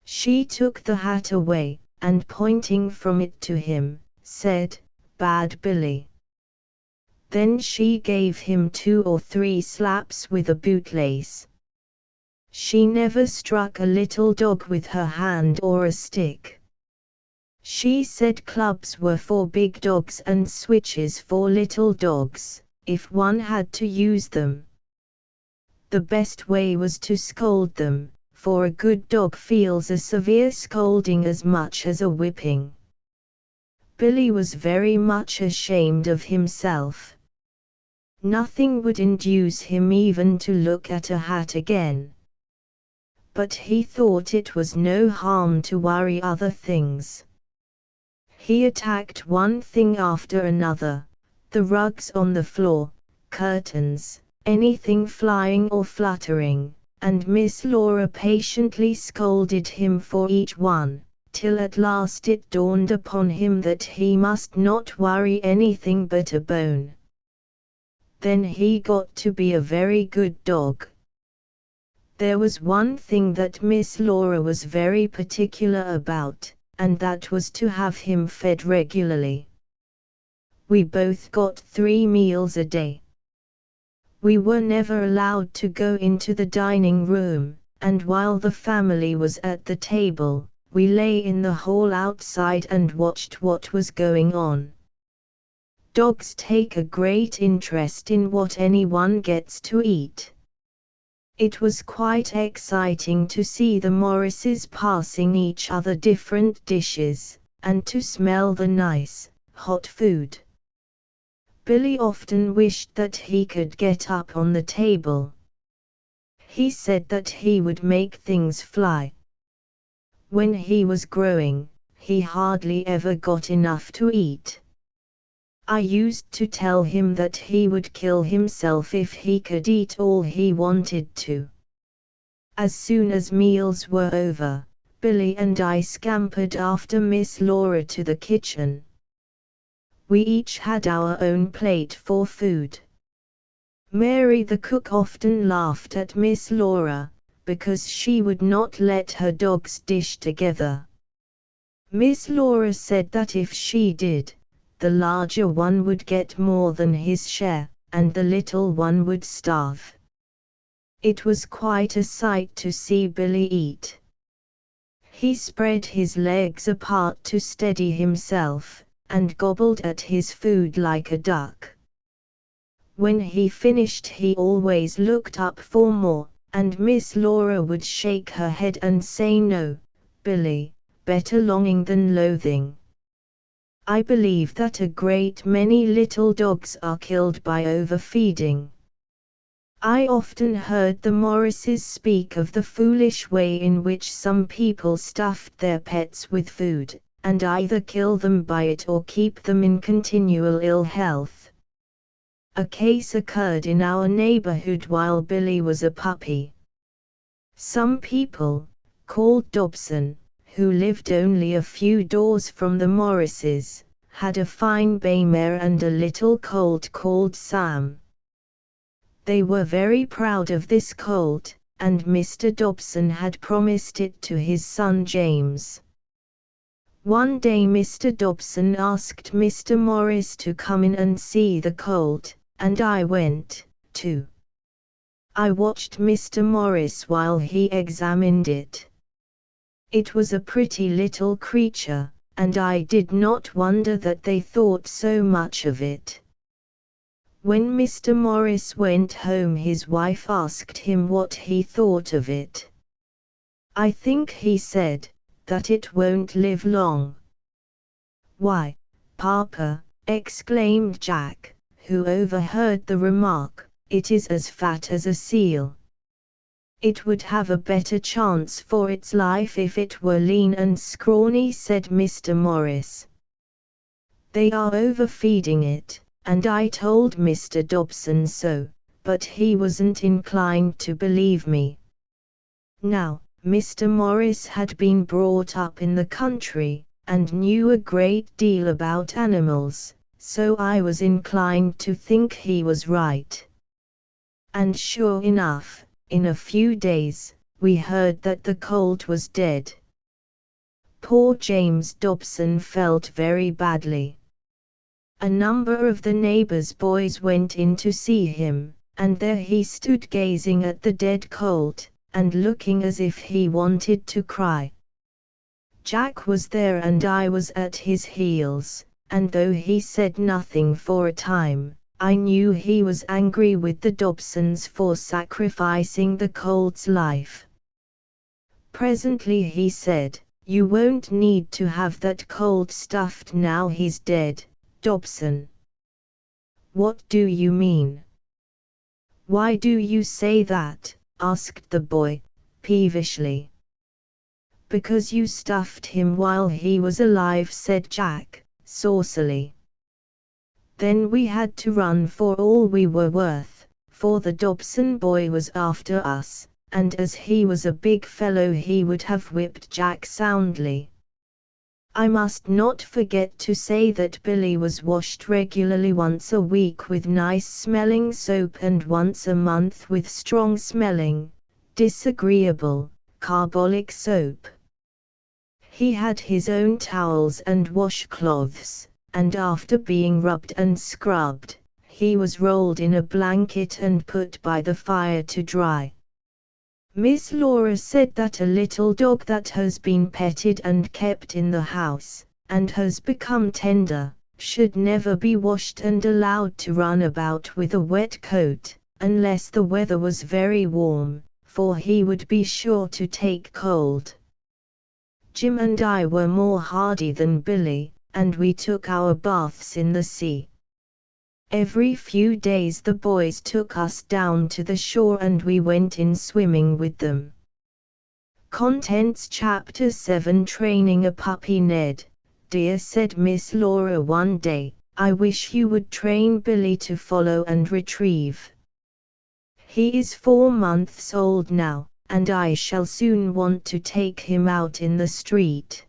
She took the hat away, and pointing from it to him, said, "Bad Billy." Then she gave him 2 or 3 slaps with a bootlace. She never struck a little dog with her hand or a stick. She said clubs were for big dogs and switches for little dogs, if one had to use them. The best way was to scold them, for a good dog feels a severe scolding as much as a whipping. Billy was very much ashamed of himself. Nothing would induce him even to look at a hat again. But he thought it was no harm to worry other things. He attacked one thing after another, the rugs on the floor, curtains, anything flying or fluttering, and Miss Laura patiently scolded him for each one, till at last it dawned upon him that he must not worry anything but a bone. Then he got to be a very good dog. There was one thing that Miss Laura was very particular about, and that was to have him fed regularly. We both got 3 meals a day. We were never allowed to go into the dining room, and while the family was at the table, we lay in the hall outside and watched what was going on. Dogs take a great interest in what anyone gets to eat. It was quite exciting to see the Morrises passing each other different dishes, and to smell the nice, hot food. Billy often wished that he could get up on the table. He said that he would make things fly. When he was growing, he hardly ever got enough to eat. I used to tell him that he would kill himself if he could eat all he wanted to. As soon as meals were over, Billy and I scampered after Miss Laura to the kitchen. We each had our own plate for food. Mary the cook often laughed at Miss Laura, because she would not let her dogs dish together. Miss Laura said that if she did, the larger one would get more than his share, and the little one would starve. It was quite a sight to see Billy eat. He spread his legs apart to steady himself, and gobbled at his food like a duck. When he finished he always looked up for more, and Miss Laura would shake her head and say, "No, Billy, better longing than loathing." I believe that a great many little dogs are killed by overfeeding. I often heard the Morrises speak of the foolish way in which some people stuffed their pets with food, and either kill them by it or keep them in continual ill health. A case occurred in our neighborhood while Billy was a puppy. Some people, called Dobson, who lived only a few doors from the Morrises, had a fine bay mare and a little colt called Sam. They were very proud of this colt, and Mr. Dobson had promised it to his son James. One day Mr. Dobson asked Mr. Morris to come in and see the colt, and I went, too. I watched Mr. Morris while he examined it. It was a pretty little creature, and I did not wonder that they thought so much of it. When Mr. Morris went home his wife asked him what he thought of it. "I think," he said, "that it won't live long." "Why, Papa," exclaimed Jack, who overheard the remark, "it is as fat as a seal." "It would have a better chance for its life if it were lean and scrawny," said Mr. Morris. "They are overfeeding it, and I told Mr. Dobson so, but he wasn't inclined to believe me." Now, Mr. Morris had been brought up in the country, and knew a great deal about animals, so I was inclined to think he was right. And sure enough, in a few days, we heard that the colt was dead. Poor James Dobson felt very badly. A number of the neighbors' boys went in to see him, and there he stood gazing at the dead colt, and looking as if he wanted to cry. Jack was there and I was at his heels, and though he said nothing for a time, I knew he was angry with the Dobsons for sacrificing the colt's life. Presently he said, "You won't need to have that colt stuffed now he's dead, Dobson." "What do you mean?" "Why do you say that?" asked the boy, peevishly. "Because you stuffed him while he was alive," said Jack, saucily. Then we had to run for all we were worth, for the Dobson boy was after us, and as he was a big fellow he would have whipped Jack soundly. I must not forget to say that Billy was washed regularly once a week with nice-smelling soap and once a month with strong-smelling, disagreeable, carbolic soap. He had his own towels and washcloths, and after being rubbed and scrubbed, he was rolled in a blanket and put by the fire to dry. Miss Laura said that a little dog that has been petted and kept in the house, and has become tender, should never be washed and allowed to run about with a wet coat, unless the weather was very warm, for he would be sure to take cold. Jim and I were more hardy than Billy, and we took our baths in the sea. Every few days the boys took us down to the shore and we went in swimming with them. Contents Chapter 7 Training a Puppy. "Ned, dear," said Miss Laura one day, "I wish you would train Billy to follow and retrieve. He is 4 months old now, and I shall soon want to take him out in the street."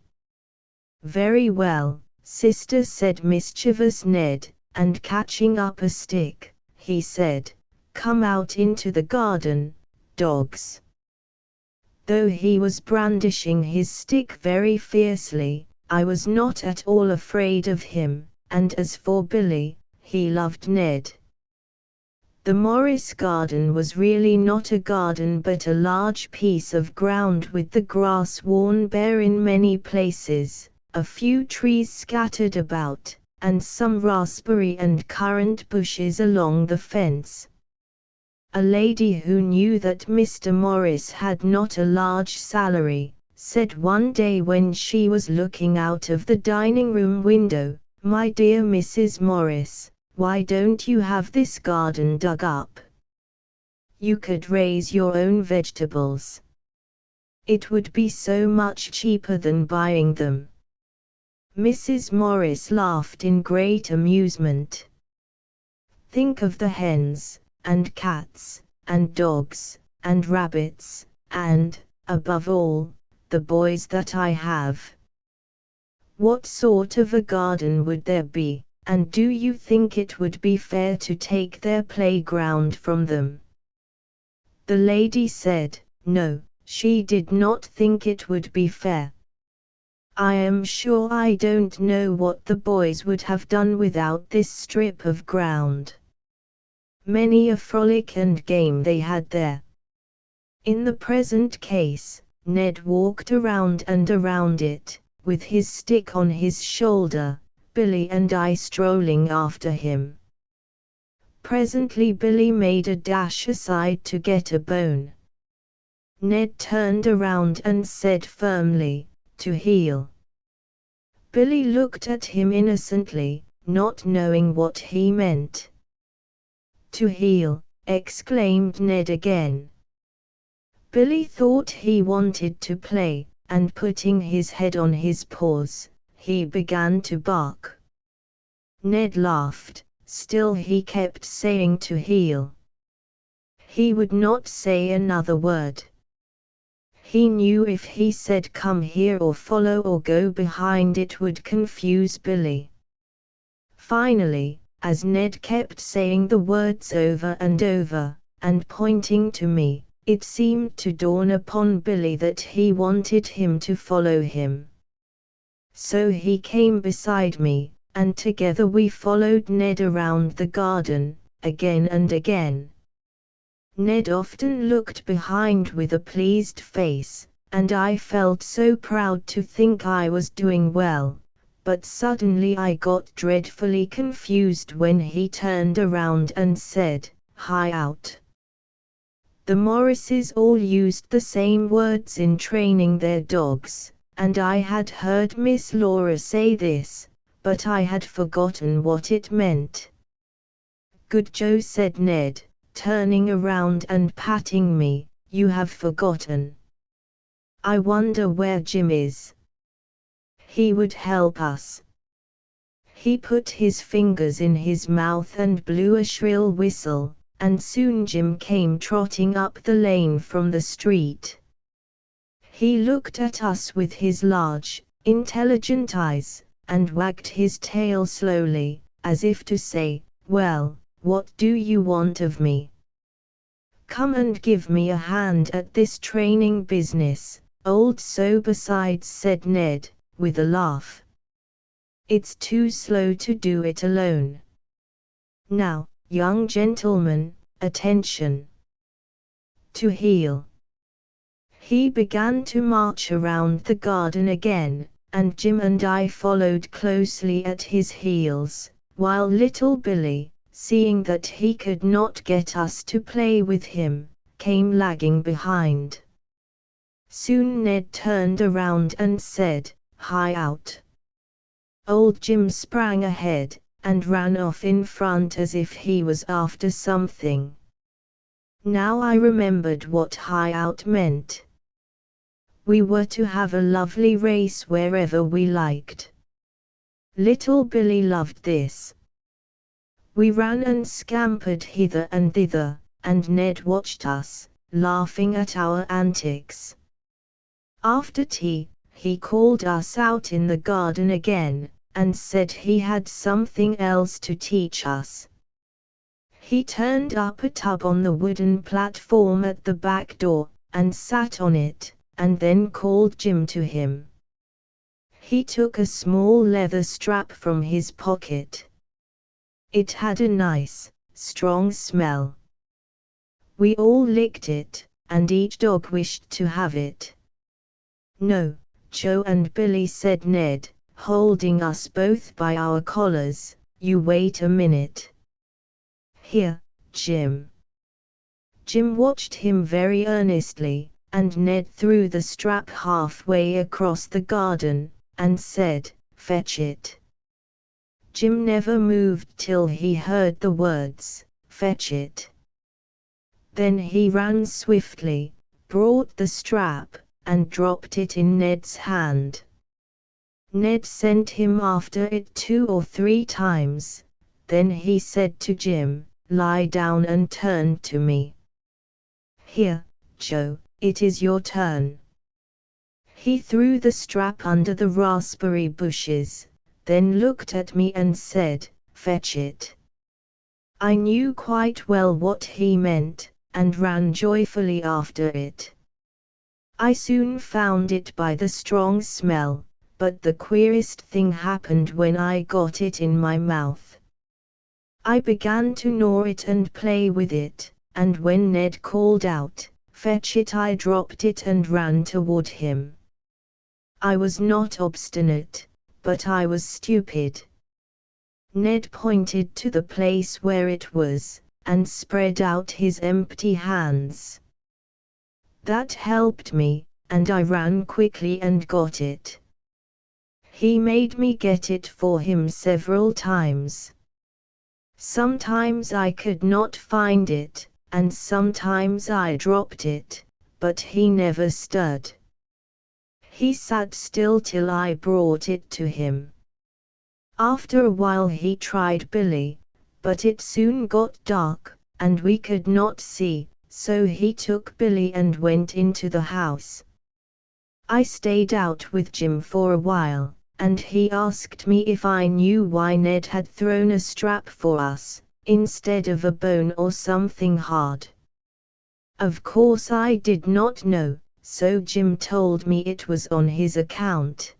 "Very well, sister," said mischievous Ned, and catching up a stick, he said, "Come out into the garden, dogs." Though he was brandishing his stick very fiercely, I was not at all afraid of him, and as for Billy, he loved Ned. The Morris garden was really not a garden but a large piece of ground with the grass worn bare in many places, a few trees scattered about, and some raspberry and currant bushes along the fence. A lady who knew that Mr. Morris had not a large salary, said one day when she was looking out of the dining room window, "My dear Mrs. Morris, why don't you have this garden dug up? You could raise your own vegetables. It would be so much cheaper than buying them." Mrs. Morris laughed in great amusement. "Think of the hens, and cats, and dogs, and rabbits, and, above all, the boys that I have. What sort of a garden would there be, and do you think it would be fair to take their playground from them?" The lady said, no, she did not think it would be fair. "I am sure I don't know what the boys would have done without this strip of ground. Many a frolic and game they had there." In the present case, Ned walked around and around it, with his stick on his shoulder, Billy and I strolling after him. Presently Billy made a dash aside to get a bone. Ned turned around and said firmly, "To heel." Billy looked at him innocently, not knowing what he meant. "To heel," exclaimed Ned again. Billy thought he wanted to play, and putting his head on his paws, he began to bark. Ned laughed, still he kept saying "to heel." He would not say another word. He knew if he said "come here" or "follow" or "go behind" it would confuse Billy. Finally, as Ned kept saying the words over and over, and pointing to me, it seemed to dawn upon Billy that he wanted him to follow him. So he came beside me, and together we followed Ned around the garden, again and again. Ned often looked behind with a pleased face, and I felt so proud to think I was doing well, but suddenly I got dreadfully confused when he turned around and said, "Hi out." The Morrises all used the same words in training their dogs, and I had heard Miss Laura say this, but I had forgotten what it meant. "Good Joe," said Ned, turning around and patting me, "you have forgotten. I wonder where Jim is. He would help us." He put his fingers in his mouth and blew a shrill whistle, and soon Jim came trotting up the lane from the street. He looked at us with his large, intelligent eyes, and wagged his tail slowly, as if to say, "Well, what do you want of me? Come and give me a hand at this training business, old so." "Besides," said Ned, with a laugh, "it's too slow to do it alone. Now, young gentlemen, attention. To heel." He began to march around the garden again, and Jim and I followed closely at his heels, while little Billy, seeing that he could not get us to play with him, came lagging behind. Soon Ned turned around and said, "Hi out." Old Jim sprang ahead, and ran off in front as if he was after something. Now I remembered what "hi out" meant. We were to have a lovely race wherever we liked. Little Billy loved this. We ran and scampered hither and thither, and Ned watched us, laughing at our antics. After tea, he called us out in the garden again, and said he had something else to teach us. He turned up a tub on the wooden platform at the back door, and sat on it, and then called Jim to him. He took a small leather strap from his pocket. It had a nice, strong smell. We all licked it, and each dog wished to have it. No, Joe and Billy, said Ned, holding us both by our collars, you wait a minute. Here, Jim. Jim watched him very earnestly, and Ned threw the strap halfway across the garden, and said, fetch it. Jim never moved till he heard the words, fetch it. Then he ran swiftly, brought the strap, and dropped it in Ned's hand. Ned sent him after it 2 or 3 times, then he said to Jim, lie down, and turned to me. Here, Joe, it is your turn. He threw the strap under the raspberry bushes, then looked at me and said, fetch it. I knew quite well what he meant, and ran joyfully after it. I soon found it by the strong smell, but the queerest thing happened when I got it in my mouth. I began to gnaw it and play with it, and when Ned called out, fetch it, I dropped it and ran toward him. I was not obstinate, but I was stupid. Ned pointed to the place where it was, and spread out his empty hands. That helped me, and I ran quickly and got it. He made me get it for him several times. Sometimes I could not find it, and sometimes I dropped it, but he never stirred. He sat still till I brought it to him. After a while he tried Billy, but it soon got dark, and we could not see, so he took Billy and went into the house. I stayed out with Jim for a while, and he asked me if I knew why Ned had thrown a strap for us, instead of a bone or something hard. Of course I did not know, so Jim told me it was on his account.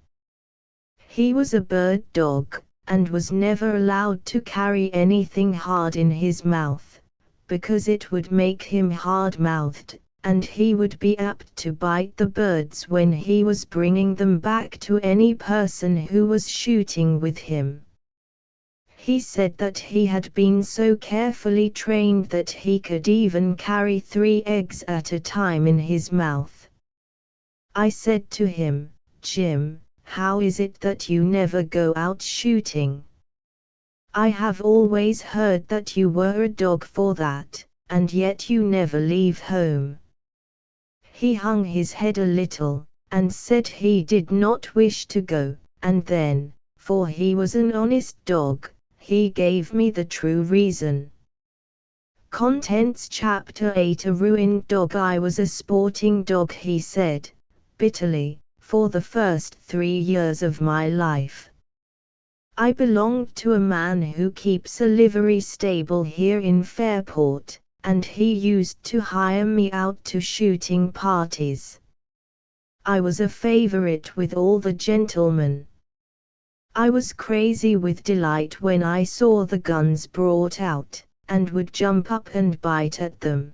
He was a bird dog, and was never allowed to carry anything hard in his mouth, because it would make him hard-mouthed, and he would be apt to bite the birds when he was bringing them back to any person who was shooting with him. He said that he had been so carefully trained that he could even carry 3 eggs at a time in his mouth. I said to him, Jim, how is it that you never go out shooting? I have always heard that you were a dog for that, and yet you never leave home. He hung his head a little, and said he did not wish to go, and then, for he was an honest dog, he gave me the true reason. Contents Chapter 8. A ruined dog. I was a sporting dog, he said, bitterly, for the first 3 years of my life. I belonged to a man who keeps a livery stable here in Fairport, and he used to hire me out to shooting parties. I was a favorite with all the gentlemen. I was crazy with delight when I saw the guns brought out, and would jump up and bite at them.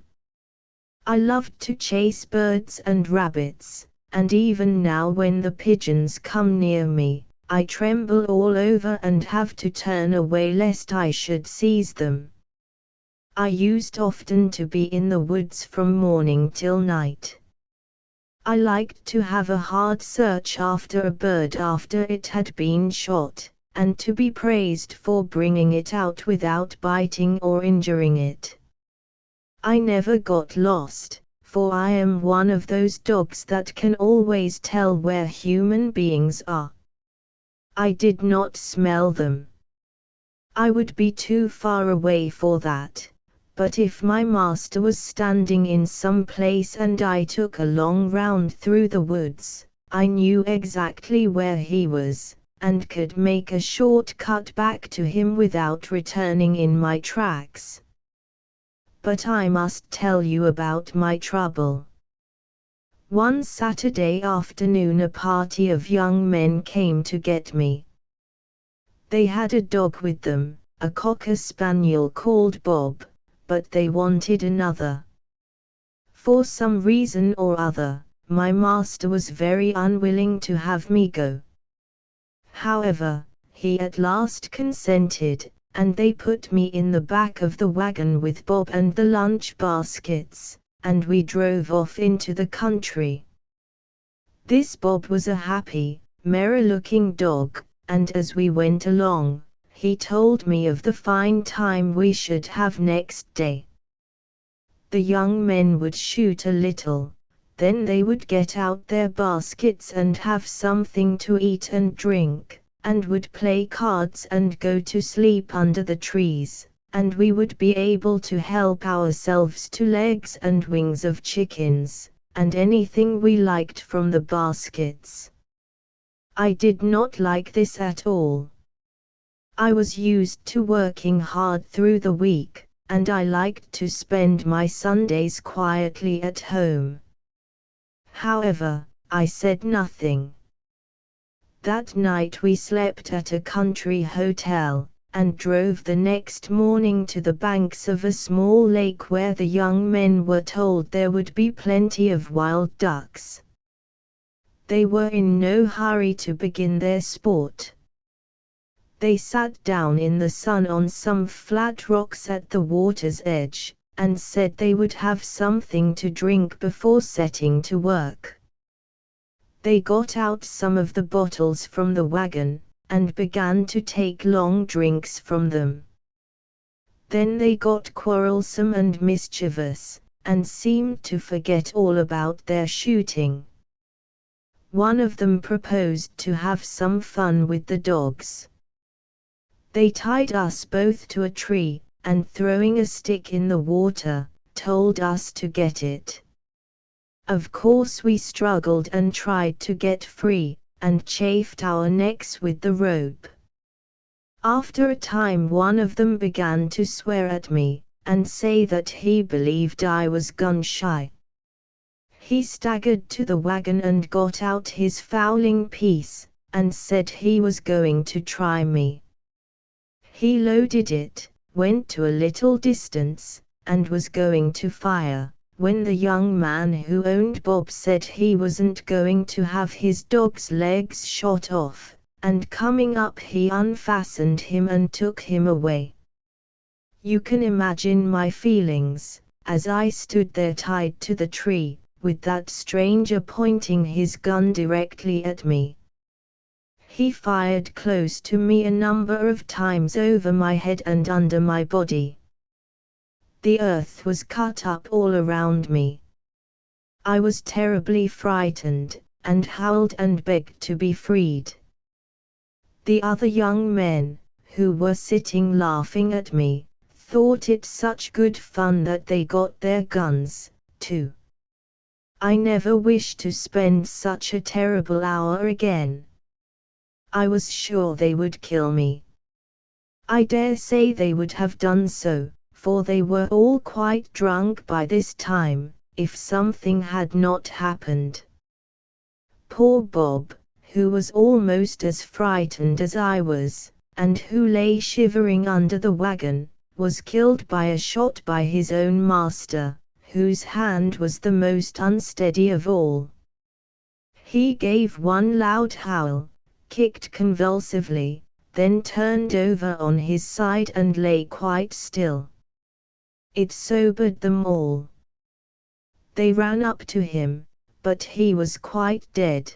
I loved to chase birds and rabbits, and even now when the pigeons come near me, I tremble all over and have to turn away lest I should seize them. I used often to be in the woods from morning till night. I liked to have a hard search after a bird after it had been shot, and to be praised for bringing it out without biting or injuring it. I never got lost, for I am one of those dogs that can always tell where human beings are. I did not smell them. I would be too far away for that. But if my master was standing in some place and I took a long round through the woods, I knew exactly where he was, and could make a short cut back to him without returning in my tracks. But I must tell you about my trouble. One Saturday afternoon a party of young men came to get me. They had a dog with them, a cocker spaniel called Bob, but they wanted another. For some reason or other, my master was very unwilling to have me go. However, he at last consented, and they put me in the back of the wagon with Bob and the lunch baskets, and we drove off into the country. This Bob was a happy, merry-looking dog, and as we went along, he told me of the fine time we should have next day. The young men would shoot a little, then they would get out their baskets and have something to eat and drink, and would play cards and go to sleep under the trees, and we would be able to help ourselves to legs and wings of chickens, and anything we liked from the baskets. I did not like this at all. I was used to working hard through the week, and I liked to spend my Sundays quietly at home. However, I said nothing. That night we slept at a country hotel, and drove the next morning to the banks of a small lake where the young men were told there would be plenty of wild ducks. They were in no hurry to begin their sport. They sat down in the sun on some flat rocks at the water's edge, and said they would have something to drink before setting to work. They got out some of the bottles from the wagon, and began to take long drinks from them. Then they got quarrelsome and mischievous, and seemed to forget all about their shooting. One of them proposed to have some fun with the dogs. They tied us both to a tree, and throwing a stick in the water, told us to get it. Of course we struggled and tried to get free, and chafed our necks with the rope. After a time one of them began to swear at me, and say that he believed I was gun-shy. He staggered to the wagon and got out his fowling piece, and said he was going to try me. He loaded it, went to a little distance, and was going to fire, when the young man who owned Bob said he wasn't going to have his dog's legs shot off, and coming up he unfastened him and took him away. You can imagine my feelings, as I stood there tied to the tree, with that stranger pointing his gun directly at me. He fired close to me a number of times over my head and under my body. The earth was cut up all around me. I was terribly frightened, and howled and begged to be freed. The other young men, who were sitting laughing at me, thought it such good fun that they got their guns, too. I never wish to spend such a terrible hour again. I was sure they would kill me. I dare say they would have done so, for they were all quite drunk by this time, if something had not happened. Poor Bob, who was almost as frightened as I was, and who lay shivering under the wagon, was killed by a shot by his own master, whose hand was the most unsteady of all. He gave one loud howl, kicked convulsively, then turned over on his side and lay quite still. It sobered them all. They ran up to him, but he was quite dead.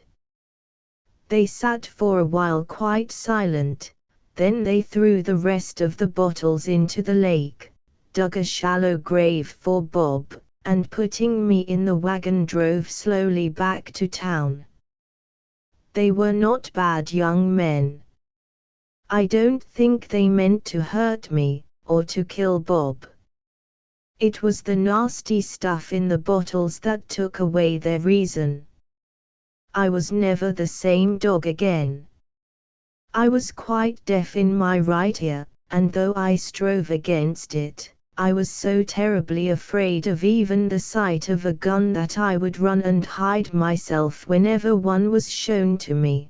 They sat for a while quite silent, then they threw the rest of the bottles into the lake, dug a shallow grave for Bob, and putting me in the wagon drove slowly back to town. They were not bad young men. I don't think they meant to hurt me, or to kill Bob. It was the nasty stuff in the bottles that took away their reason. I was never the same dog again. I was quite deaf in my right ear, and though I strove against it, I was so terribly afraid of even the sight of a gun that I would run and hide myself whenever one was shown to me.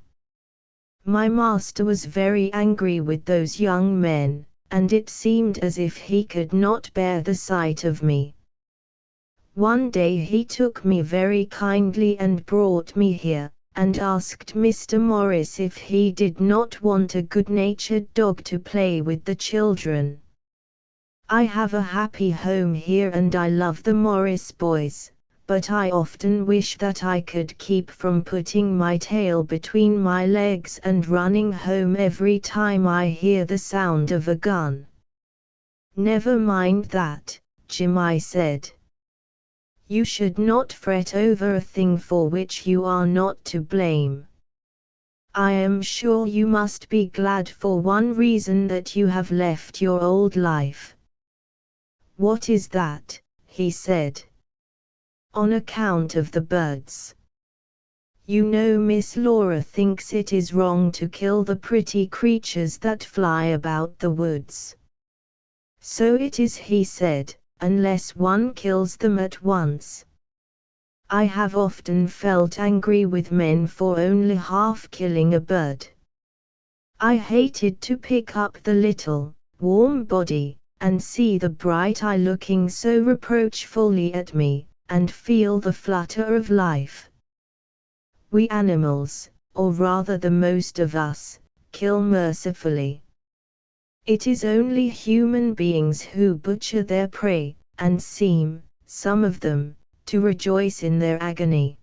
My master was very angry with those young men, and it seemed as if he could not bear the sight of me. One day he took me very kindly and brought me here, and asked Mr. Morris if he did not want a good-natured dog to play with the children. I have a happy home here and I love the Morris boys, but I often wish that I could keep from putting my tail between my legs and running home every time I hear the sound of a gun. Never mind that, Jim, I said. You should not fret over a thing for which you are not to blame. I am sure you must be glad for one reason that you have left your old life. What is that? He said. On account of the birds. You know Miss Laura thinks it is wrong to kill the pretty creatures that fly about the woods. So it is, he said, unless one kills them at once. I have often felt angry with men for only half killing a bird. I hated to pick up the little, warm body, and see the bright eye looking so reproachfully at me, and feel the flutter of life. We animals, or rather the most of us, kill mercifully. It is only human beings who butcher their prey, and seem, some of them, to rejoice in their agony.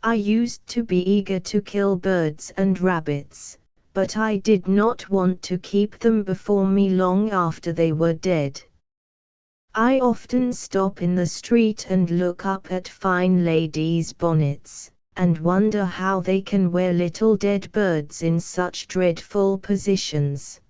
I used to be eager to kill birds and rabbits, but I did not want to keep them before me long after they were dead. I often stop in the street and look up at fine ladies' bonnets, and wonder how they can wear little dead birds in such dreadful positions.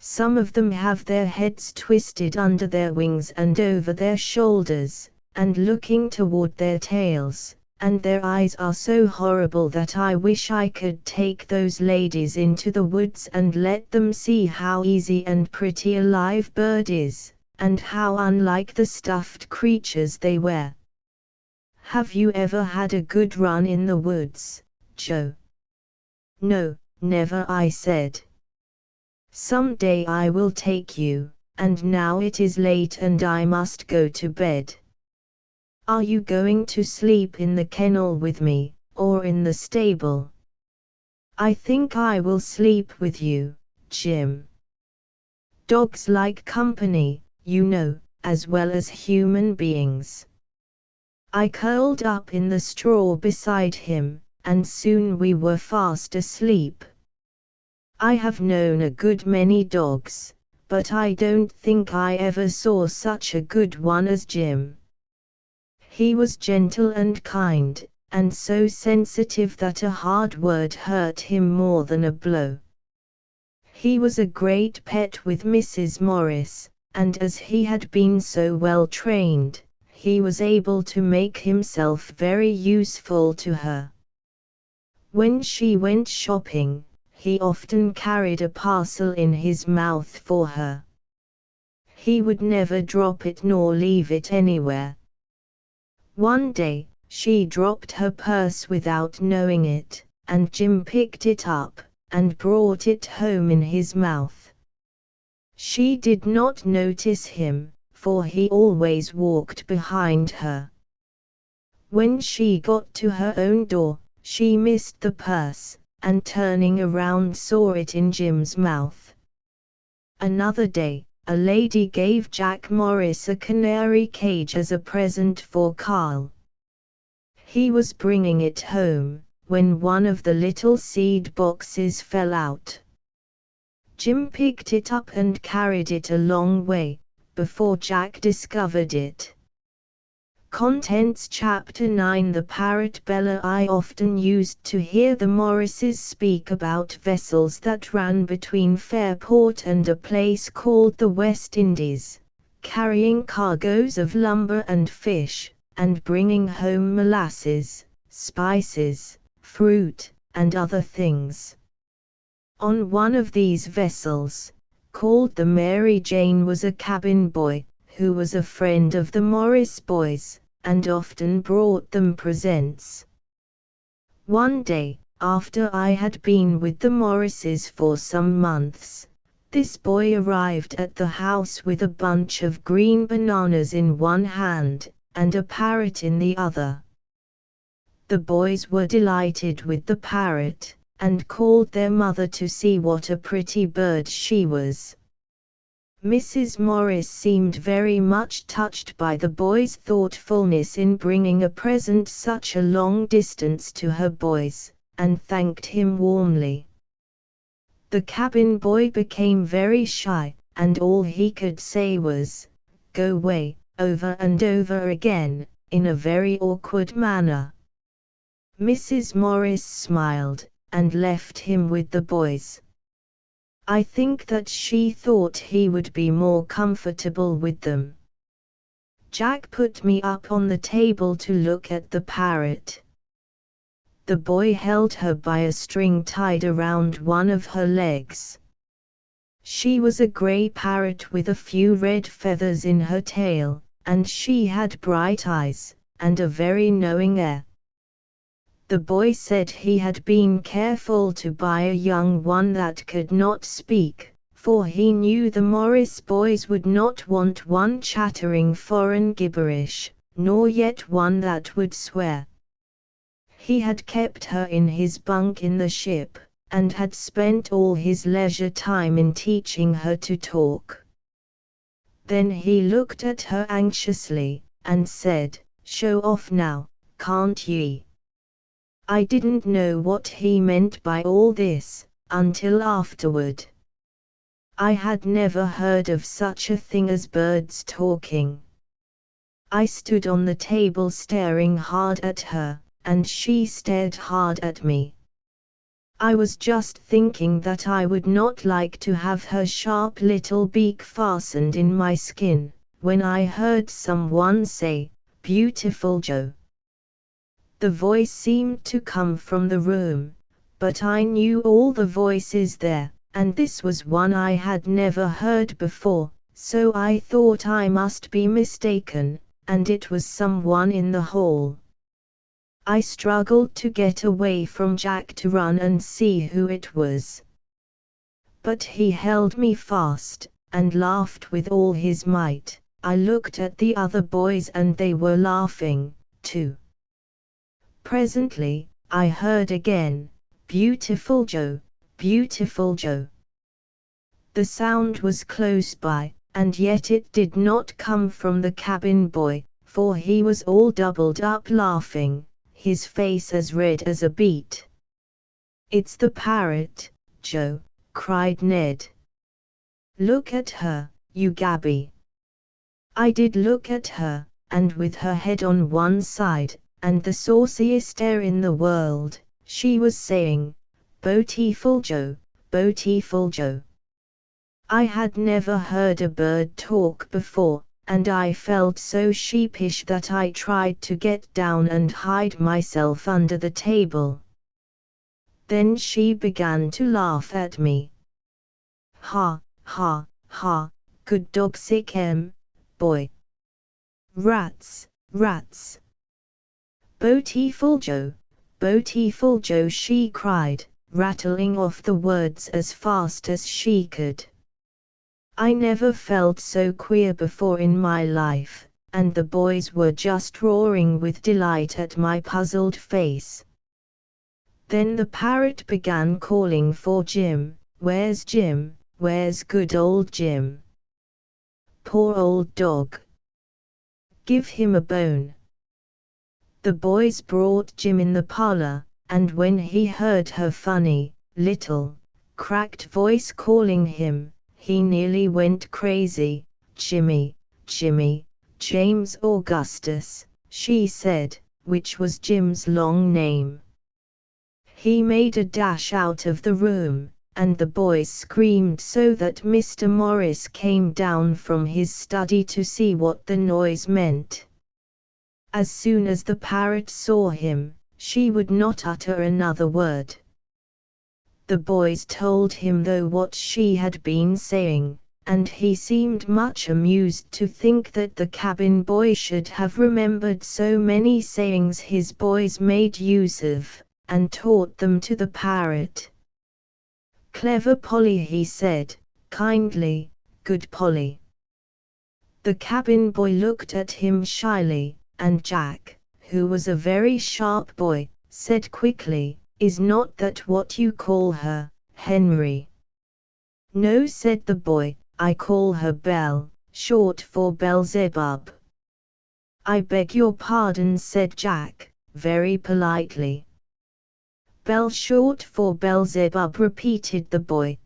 Some of them have their heads twisted under their wings and over their shoulders, and looking toward their tails, and their eyes are so horrible that I wish I could take those ladies into the woods and let them see how easy and pretty a live bird is, and how unlike the stuffed creatures they wear. Have you ever had a good run in the woods, Joe? No, never, I said. Some day I will take you, and now it is late and I must go to bed. Are you going to sleep in the kennel with me, or in the stable? I think I will sleep with you, Jim. Dogs like company, you know, as well as human beings. I curled up in the straw beside him, and soon we were fast asleep. I have known a good many dogs, but I don't think I ever saw such a good one as Jim. He was gentle and kind, and so sensitive that a hard word hurt him more than a blow. He was a great pet with Mrs. Morris, and as he had been so well trained, he was able to make himself very useful to her. When she went shopping, he often carried a parcel in his mouth for her. He would never drop it nor leave it anywhere. One day, she dropped her purse without knowing it, and Jim picked it up, and brought it home in his mouth. She did not notice him, for he always walked behind her. When she got to her own door, she missed the purse, and turning around saw it in Jim's mouth. Another day, a lady gave Jack Morris a canary cage as a present for Carl. He was bringing it home, when one of the little seed boxes fell out. Jim picked it up and carried it a long way, before Jack discovered it. Contents Chapter 9 The parrot Bella. I often used to hear the Morrises speak about vessels that ran between Fairport and a place called the West Indies, carrying cargoes of lumber and fish, and bringing home molasses, spices, fruit, and other things. On one of these vessels, called the Mary Jane, was a cabin boy, who was a friend of the Morris boys, and often brought them presents. One day, after I had been with the Morrises for some months, This boy arrived at the house with a bunch of green bananas in one hand, and a parrot in the other. The boys were delighted with the parrot, and called their mother to see what a pretty bird she was. Mrs. Morris seemed very much touched by the boy's thoughtfulness in bringing a present such a long distance to her boys, and thanked him warmly. The cabin boy became very shy, and all he could say was, "Go away," over and over again, in a very awkward manner. Mrs. Morris smiled, and left him with the boys. I think that she thought he would be more comfortable with them. Jack put me up on the table to look at the parrot. The boy held her by a string tied around one of her legs. She was a grey parrot with a few red feathers in her tail, and she had bright eyes, and a very knowing air. The boy said he had been careful to buy a young one that could not speak, for he knew the Morris boys would not want one chattering foreign gibberish, nor yet one that would swear. He had kept her in his bunk in the ship, and had spent all his leisure time in teaching her to talk. Then he looked at her anxiously, and said, "Show off now, can't ye?" I didn't know what he meant by all this, until afterward. I had never heard of such a thing as birds talking. I stood on the table staring hard at her, and she stared hard at me. I was just thinking that I would not like to have her sharp little beak fastened in my skin, when I heard someone say, "Beautiful Joe." The voice seemed to come from the room, but I knew all the voices there, and this was one I had never heard before, so I thought I must be mistaken, and it was someone in the hall. I struggled to get away from Jack to run and see who it was. But he held me fast, and laughed with all his might. I looked at the other boys and they were laughing, too. Presently, I heard again, "Beautiful Joe, beautiful Joe." The sound was close by, and yet it did not come from the cabin boy, for he was all doubled up laughing, his face as red as a beet. "It's the parrot, Joe," cried Ned. "Look at her, you gaby." I did look at her, and with her head on one side, and the sauciest air in the world, she was saying, "Beautiful Joe, beautiful Joe." I had never heard a bird talk before, and I felt so sheepish that I tried to get down and hide myself under the table. Then she began to laugh at me. "Ha, ha, ha, good dog sick boy. Rats, rats. Beautiful Joe, beautiful Joe," she cried, rattling off the words as fast as she could. I never felt so queer before in my life, and the boys were just roaring with delight at my puzzled face. Then the parrot began calling for Jim. "Where's Jim? Where's good old Jim? Poor old dog. Give him a bone." The boys brought Jim in the parlor, and when he heard her funny, little, cracked voice calling him, he nearly went crazy. "Jimmy, Jimmy, James Augustus," she said, which was Jim's long name. He made a dash out of the room, and the boys screamed so that Mr. Morris came down from his study to see what the noise meant. As soon as the parrot saw him, she would not utter another word. The boys told him though what she had been saying, and he seemed much amused to think that the cabin boy should have remembered so many sayings his boys made use of, and taught them to the parrot. "Clever Polly," he said, kindly, "Good Polly." The cabin boy looked at him shyly, and Jack, who was a very sharp boy, said quickly, "Is not that what you call her, Henry?" "No," said the boy, "I call her Belle, short for Beelzebub." "I beg your pardon," said Jack, very politely. "Belle short for Beelzebub," repeated the boy.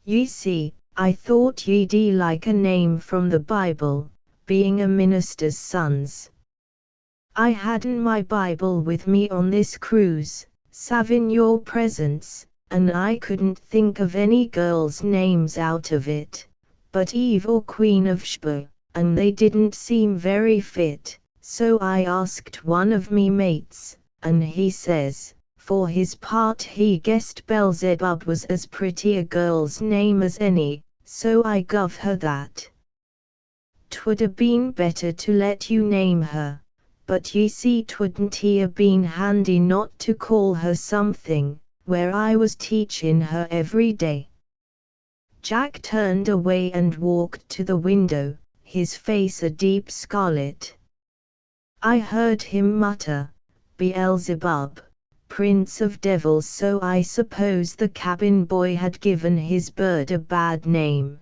"Ye see, I thought ye'd like a name from the Bible, being a minister's sons. I hadn't my Bible with me on this cruise, savin' your presence, and I couldn't think of any girls' names out of it, but Eve or Queen of Sheba, and they didn't seem very fit, so I asked one of me mates, and he says, for his part he guessed Beelzebub was as pretty a girl's name as any, so I guv her that. 'Twould a been better to let you name her, but ye see 'twouldn't he a been handy not to call her something, where I was teachin' her every day." Jack turned away and walked to the window, his face a deep scarlet. I heard him mutter, "Beelzebub, prince of devils," so I suppose the cabin boy had given his bird a bad name.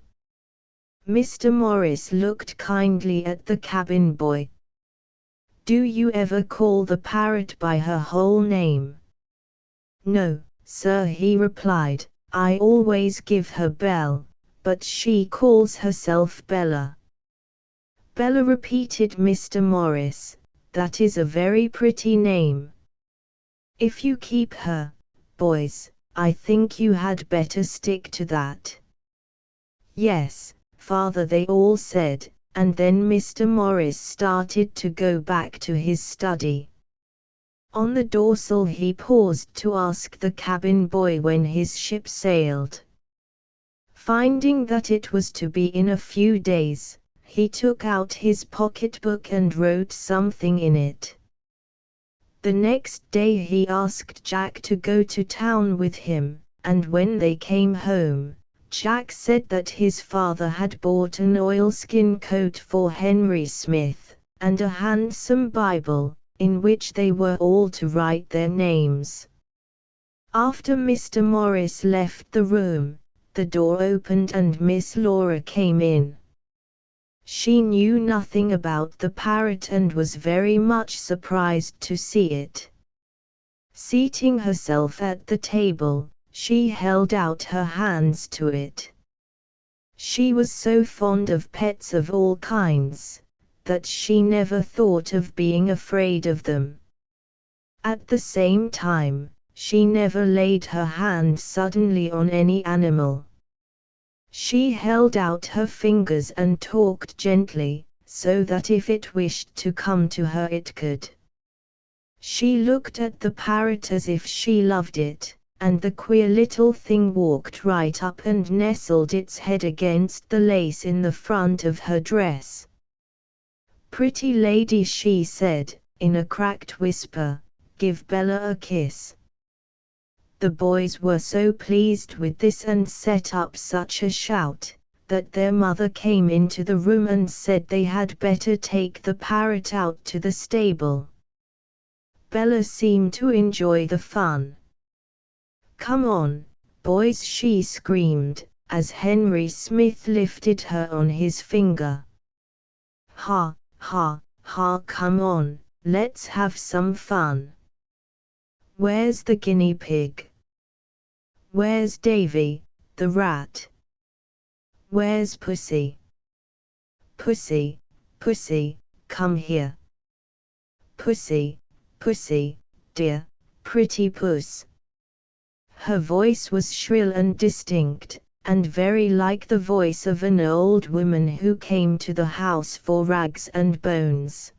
Mr. Morris looked kindly at the cabin boy. "Do you ever call the parrot by her whole name?" "No, sir," he replied, "I always give her Belle, but she calls herself Bella." "Bella," repeated Mr. Morris, "that is a very pretty name. If you keep her, boys, I think you had better stick to that." "Yes, father," they all said, and then Mr. Morris started to go back to his study. On the dorsal he paused to ask the cabin boy when his ship sailed. Finding that it was to be in a few days, he took out his pocketbook and wrote something in it. The next day he asked Jack to go to town with him, and when they came home, Jack said that his father had bought an oilskin coat for Henry Smith, and a handsome Bible, in which they were all to write their names. After Mr. Morris left the room, the door opened and Miss Laura came in. She knew nothing about the parrot and was very much surprised to see it. Seating herself at the table, she held out her hands to it. She was so fond of pets of all kinds, that she never thought of being afraid of them. At the same time, she never laid her hand suddenly on any animal. She held out her fingers and talked gently, so that if it wished to come to her it could. She looked at the parrot as if she loved it, and the queer little thing walked right up and nestled its head against the lace in the front of her dress. "Pretty lady," she said, in a cracked whisper, "give Bella a kiss." The boys were so pleased with this and set up such a shout, that their mother came into the room and said they had better take the parrot out to the stable. Bella seemed to enjoy the fun. "Come on, boys," she screamed, as Henry Smith lifted her on his finger. "Ha, ha, ha, come on, let's have some fun. Where's the guinea pig? Where's Davy, the rat? Where's Pussy? Pussy, Pussy, come here. Pussy, Pussy, dear, pretty puss." Her voice was shrill and distinct, and very like the voice of an old woman who came to the house for rags and bones.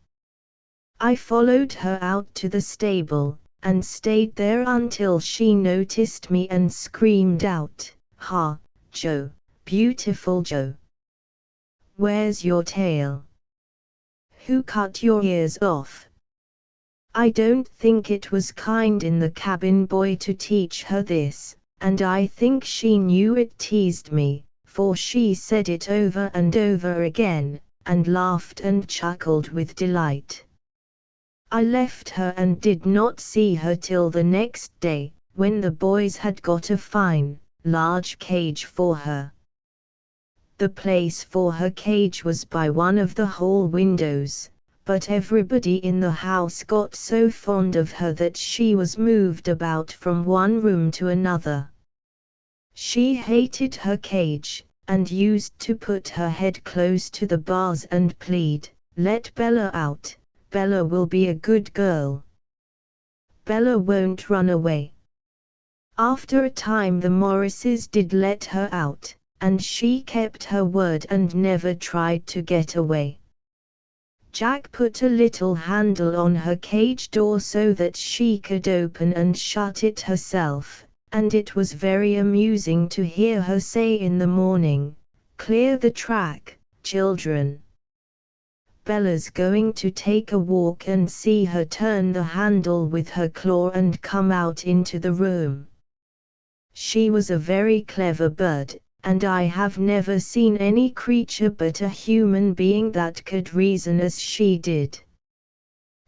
I followed her out to the stable, and stayed there until she noticed me and screamed out, "Ha, Joe, beautiful Joe. Where's your tail? Who cut your ears off?" I don't think it was kind in the cabin boy to teach her this, and I think she knew it teased me, for she said it over and over again, and laughed and chuckled with delight. I left her and did not see her till the next day, when the boys had got a fine, large cage for her. The place for her cage was by one of the hall windows, but everybody in the house got so fond of her that she was moved about from one room to another. She hated her cage, and used to put her head close to the bars and plead, "Let Bella out, Bella will be a good girl. Bella won't run away." After a time the Morrises did let her out, and she kept her word and never tried to get away. Jack put a little handle on her cage door so that she could open and shut it herself, and it was very amusing to hear her say in the morning, "Clear the track, children. Bella's going to take a walk," and see her turn the handle with her claw and come out into the room. She was a very clever bird, and I have never seen any creature but a human being that could reason as she did.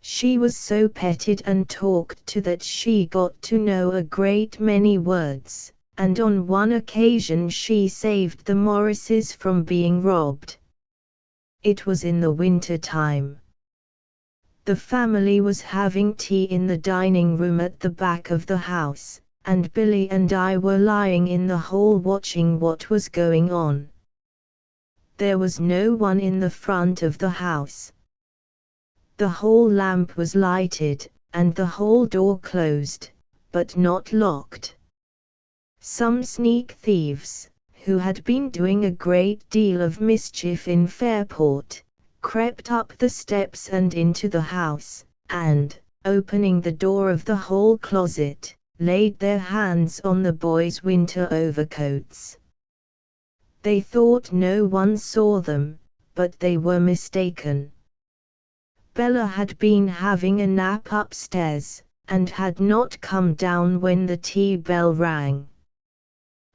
She was so petted and talked to that she got to know a great many words, and on one occasion she saved the Morrises from being robbed. It was in the winter time. The family was having tea in the dining room at the back of the house, and Billy and I were lying in the hall watching what was going on. There was no one in the front of the house. The hall lamp was lighted, and the hall door closed, but not locked. Some sneak thieves, who had been doing a great deal of mischief in Fairport, crept up the steps and into the house, and, opening the door of the hall closet, laid their hands on the boys' winter overcoats. They thought no one saw them, but they were mistaken. Bella had been having a nap upstairs, and had not come down when the tea bell rang.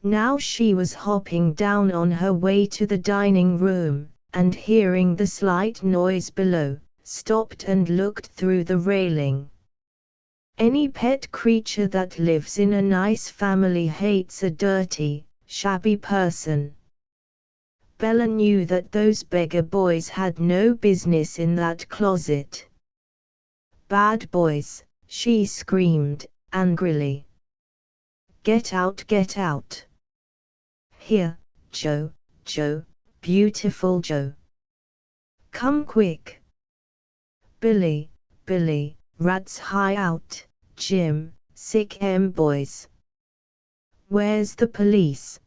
Now she was hopping down on her way to the dining room, and hearing the slight noise below, stopped and looked through the railing. Any pet creature that lives in a nice family hates a dirty, shabby person. Bella knew that those beggar boys had no business in that closet. "Bad boys," she screamed, angrily. "Get out, get out. Here, Joe, beautiful Joe. Come quick. Billy, rats high out, Jim, sick boys. Where's the police?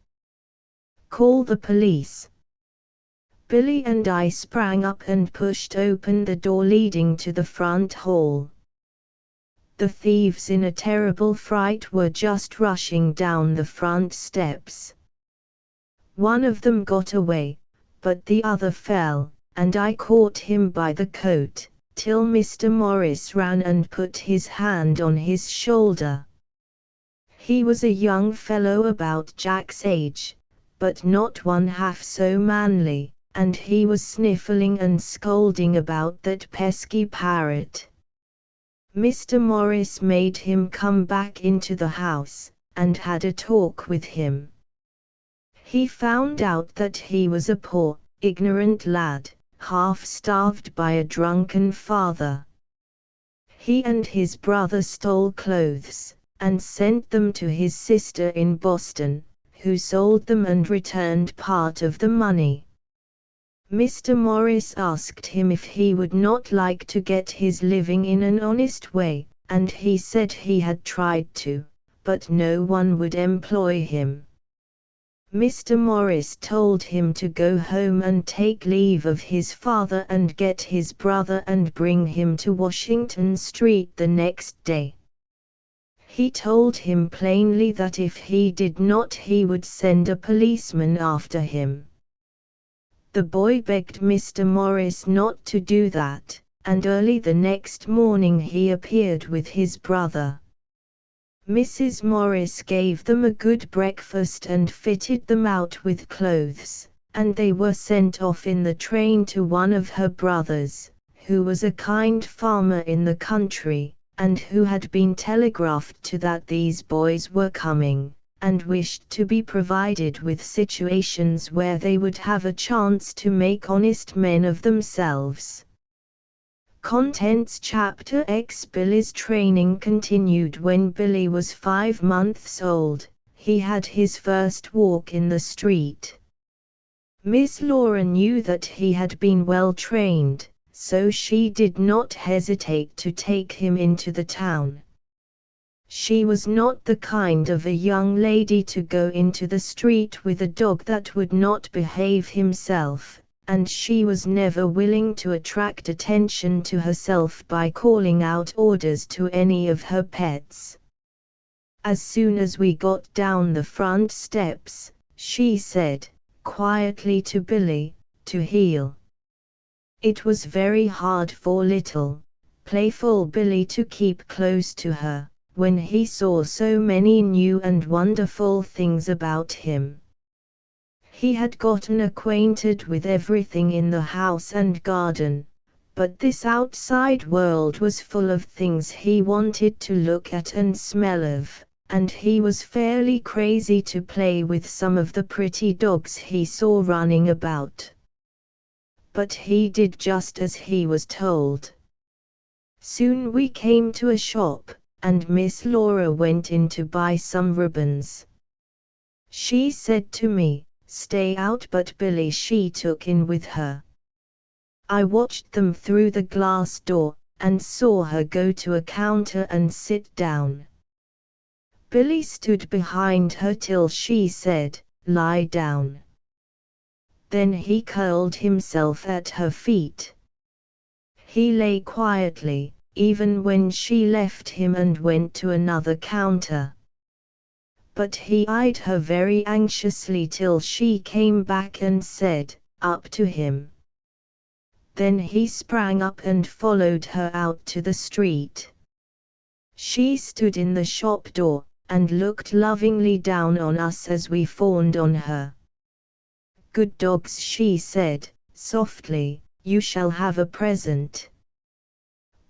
Call the police." Billy and I sprang up and pushed open the door leading to the front hall. The thieves in a terrible fright were just rushing down the front steps. One of them got away, but the other fell, and I caught him by the coat, till Mr. Morris ran and put his hand on his shoulder. He was a young fellow about Jack's age, but not one half so manly, and he was sniffling and scolding about that pesky parrot. Mr. Morris made him come back into the house, and had a talk with him. He found out that he was a poor, ignorant lad, half-starved by a drunken father. He and his brother stole clothes, and sent them to his sister in Boston, who sold them and returned part of the money. Mr. Morris asked him if he would not like to get his living in an honest way, and he said he had tried to, but no one would employ him. Mr. Morris told him to go home and take leave of his father and get his brother and bring him to Washington Street the next day. He told him plainly that if he did not he would send a policeman after him. The boy begged Mr. Morris not to do that, and early the next morning he appeared with his brother. Mrs. Morris gave them a good breakfast and fitted them out with clothes, and they were sent off in the train to one of her brothers, who was a kind farmer in the country, and who had been telegraphed to that these boys were coming, and wished to be provided with situations where they would have a chance to make honest men of themselves. Contents Chapter X. Billy's training continued when Billy was 5 months old. He had his first walk in the street. Miss Laura knew that he had been well trained, so she did not hesitate to take him into the town. She was not the kind of a young lady to go into the street with a dog that would not behave himself, and she was never willing to attract attention to herself by calling out orders to any of her pets. As soon as we got down the front steps, she said, quietly to Billy, to heel. It was very hard for little, playful Billy to keep close to her, when he saw so many new and wonderful things about him. He had gotten acquainted with everything in the house and garden, but this outside world was full of things he wanted to look at and smell of, and he was fairly crazy to play with some of the pretty dogs he saw running about. But he did just as he was told. Soon we came to a shop, and Miss Laura went in to buy some ribbons. She said to me, "Stay out," but Billy she took in with her. I watched them through the glass door, and saw her go to a counter and sit down. Billy stood behind her till she said, "Lie down." Then he curled himself at her feet. He lay quietly, even when she left him and went to another counter. But he eyed her very anxiously till she came back and said, "Up to him." Then he sprang up and followed her out to the street. She stood in the shop door, and looked lovingly down on us as we fawned on her. "Good dogs," she said, softly, "you shall have a present."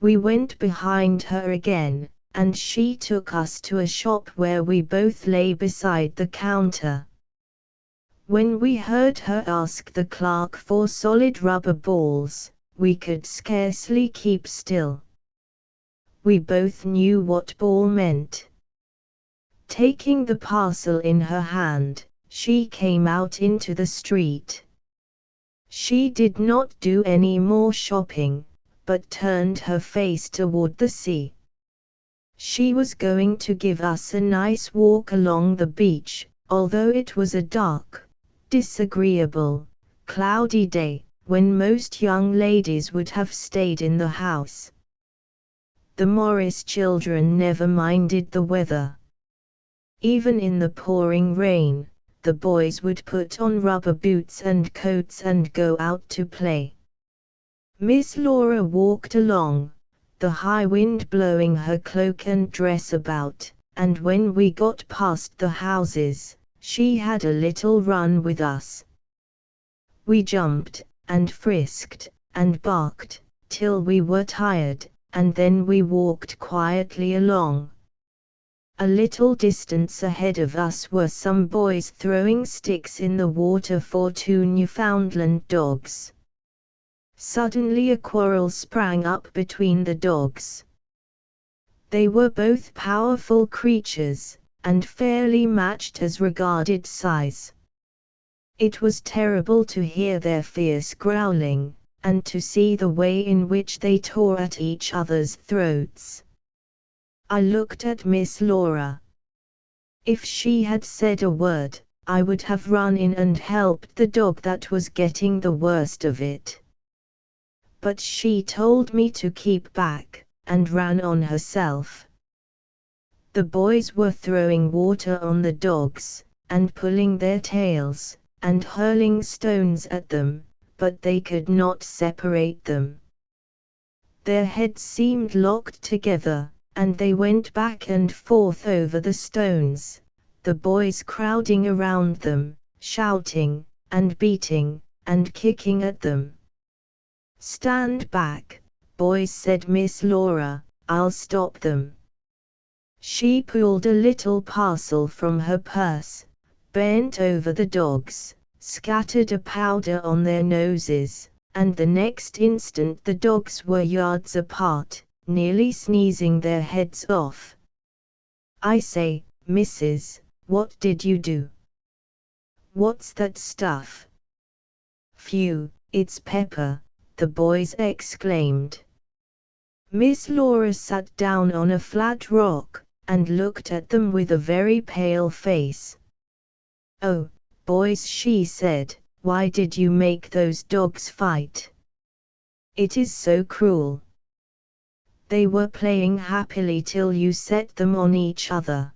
We went behind her again, and she took us to a shop where we both lay beside the counter. When we heard her ask the clerk for solid rubber balls, we could scarcely keep still. We both knew what ball meant. Taking the parcel in her hand, she came out into the street. She did not do any more shopping, but turned her face toward the sea. She was going to give us a nice walk along the beach, although it was a dark, disagreeable, cloudy day, when most young ladies would have stayed in the house. The Morris children never minded the weather. Even in the pouring rain, the boys would put on rubber boots and coats and go out to play. Miss Laura walked along, the high wind blowing her cloak and dress about, and when we got past the houses, she had a little run with us. We jumped, and frisked, and barked, till we were tired, and then we walked quietly along. A little distance ahead of us were some boys throwing sticks in the water for 2 Newfoundland dogs. Suddenly a quarrel sprang up between the dogs. They were both powerful creatures, and fairly matched as regarded size. It was terrible to hear their fierce growling, and to see the way in which they tore at each other's throats. I looked at Miss Laura. If she had said a word, I would have run in and helped the dog that was getting the worst of it. But she told me to keep back, and ran on herself. The boys were throwing water on the dogs, and pulling their tails, and hurling stones at them, but they could not separate them. Their heads seemed locked together, and they went back and forth over the stones, the boys crowding around them, shouting, and beating, and kicking at them. "Stand back, boys," said Miss Laura, "I'll stop them." She pulled a little parcel from her purse, bent over the dogs, scattered a powder on their noses, and the next instant the dogs were yards apart, nearly sneezing their heads off. "I say, missus, what did you do?" "What's that stuff?" "Phew, it's pepper," the boys exclaimed. Miss Laura sat down on a flat rock, and looked at them with a very pale face. "Oh, boys," she said, "why did you make those dogs fight? It is so cruel. They were playing happily till you set them on each other.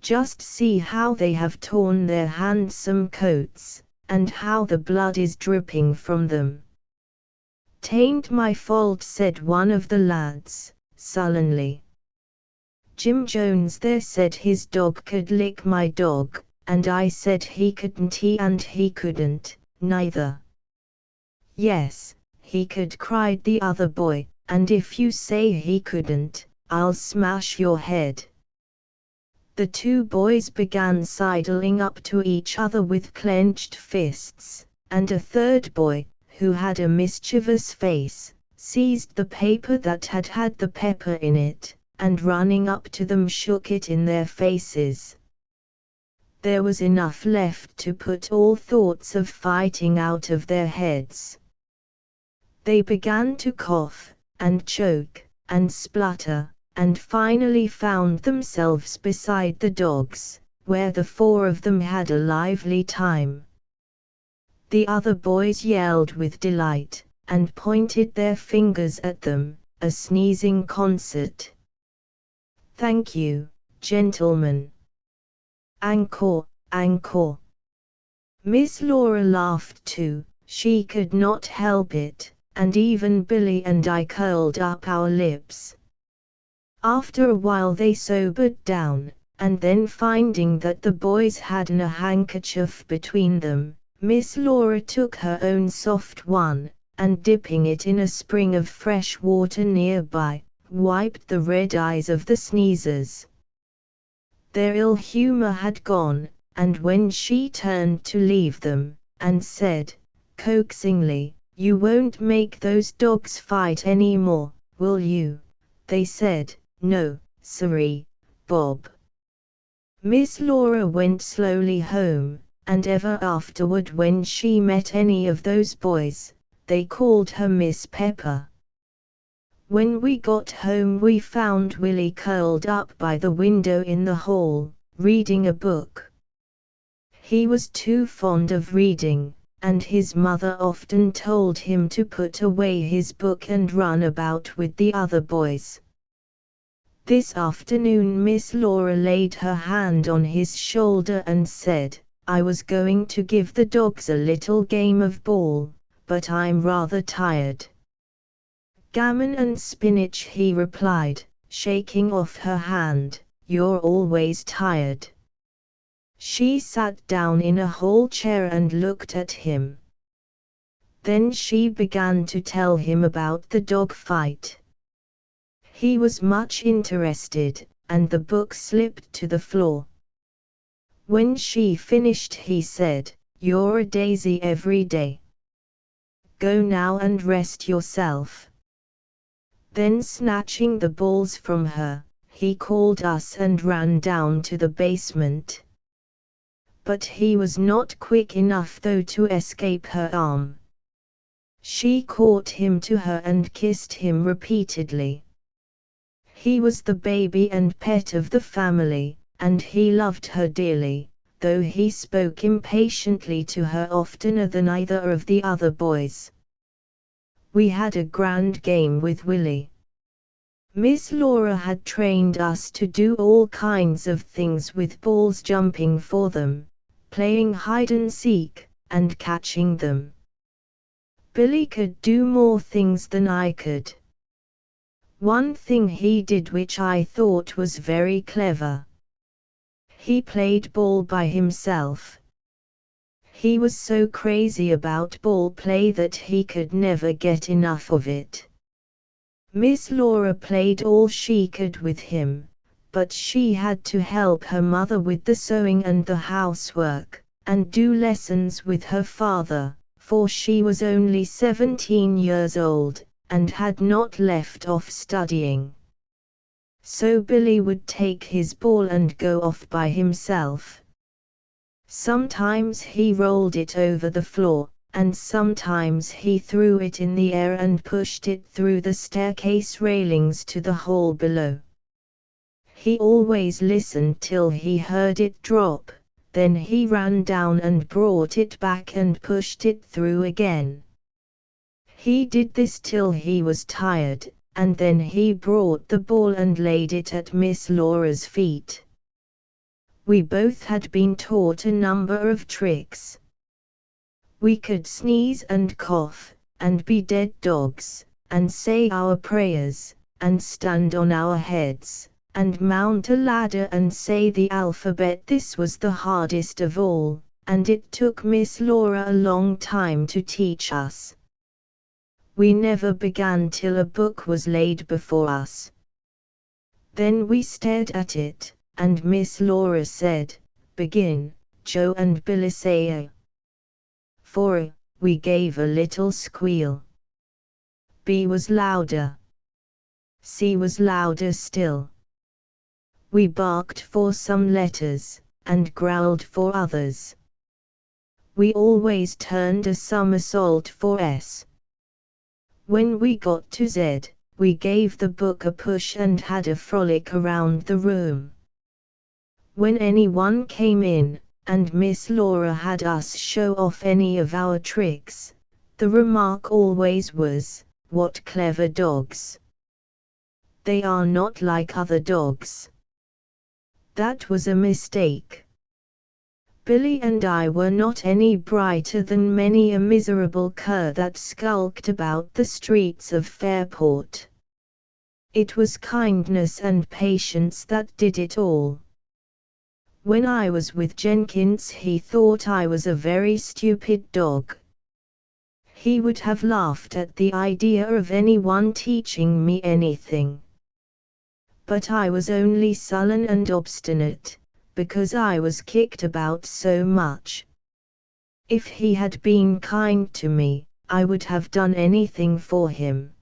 Just see how they have torn their handsome coats, and how the blood is dripping from them." "'Tain't my fault," said one of the lads, sullenly. "Jim Jones there said his dog could lick my dog, and I said he couldn't, and he couldn't, neither." "Yes, he could," cried the other boy, "and if you say he couldn't, I'll smash your head." The two boys began sidling up to each other with clenched fists, and a third boy, who had a mischievous face, seized the paper that had had the pepper in it, and running up to them shook it in their faces. There was enough left to put all thoughts of fighting out of their heads. They began to cough, and choke, and splutter, and finally found themselves beside the dogs, where the four of them had a lively time. The other boys yelled with delight, and pointed their fingers at them, a sneezing concert. "Thank you, gentlemen. Encore, encore." Miss Laura laughed too, she could not help it, and even Billy and I curled up our lips. After a while they sobered down, and then finding that the boys hadn't a handkerchief between them, Miss Laura took her own soft one, and dipping it in a spring of fresh water nearby, wiped the red eyes of the sneezers. Their ill humor had gone, and when she turned to leave them, and said, coaxingly, "You won't make those dogs fight any more, will you?" they said, "No, sirree, Bob." Miss Laura went slowly home, and ever afterward when she met any of those boys, they called her Miss Pepper. When we got home we found Willie curled up by the window in the hall, reading a book. He was too fond of reading, and his mother often told him to put away his book and run about with the other boys. This afternoon Miss Laura laid her hand on his shoulder and said, "I was going to give the dogs a little game of ball, but I'm rather tired." "Gammon and spinach," he replied, shaking off her hand, "you're always tired." She sat down in a hall chair and looked at him. Then she began to tell him about the dog fight. He was much interested, and the book slipped to the floor. When she finished he said, "You're a daisy every day. Go now and rest yourself." Then snatching the balls from her, he called us and ran down to the basement. But he was not quick enough though to escape her arm. She caught him to her and kissed him repeatedly. He was the baby and pet of the family, and he loved her dearly, though he spoke impatiently to her oftener than either of the other boys. We had a grand game with Willie. Miss Laura had trained us to do all kinds of things with balls, jumping for them, playing hide and seek, and catching them. Billy could do more things than I could. One thing he did which I thought was very clever. He played ball by himself. He was so crazy about ball play that he could never get enough of it. Miss Laura played all she could with him, but she had to help her mother with the sewing and the housework, and do lessons with her father, for she was only 17 years old, and had not left off studying. So Billy would take his ball and go off by himself. Sometimes he rolled it over the floor, and sometimes he threw it in the air and pushed it through the staircase railings to the hall below. He always listened till he heard it drop, then he ran down and brought it back and pushed it through again. He did this till he was tired, and then he brought the ball and laid it at Miss Laura's feet. We both had been taught a number of tricks. We could sneeze and cough, and be dead dogs, and say our prayers, and stand on our heads, and mount a ladder and say the alphabet. This was the hardest of all, and it took Miss Laura a long time to teach us. We never began till a book was laid before us. Then we stared at it, and Miss Laura said, "Begin, Joe and Billy say." For we gave a little squeal. B was louder. C was louder still. We barked for some letters, and growled for others. We always turned a somersault for S. When we got to Z, we gave the book a push and had a frolic around the room. When anyone came in, and Miss Laura had us show off any of our tricks, the remark always was, "What clever dogs! They are not like other dogs." That was a mistake. Billy and I were not any brighter than many a miserable cur that skulked about the streets of Fairport. It was kindness and patience that did it all. When I was with Jenkins, he thought I was a very stupid dog. He would have laughed at the idea of anyone teaching me anything. But I was only sullen and obstinate, because I was kicked about so much. If he had been kind to me, I would have done anything for him.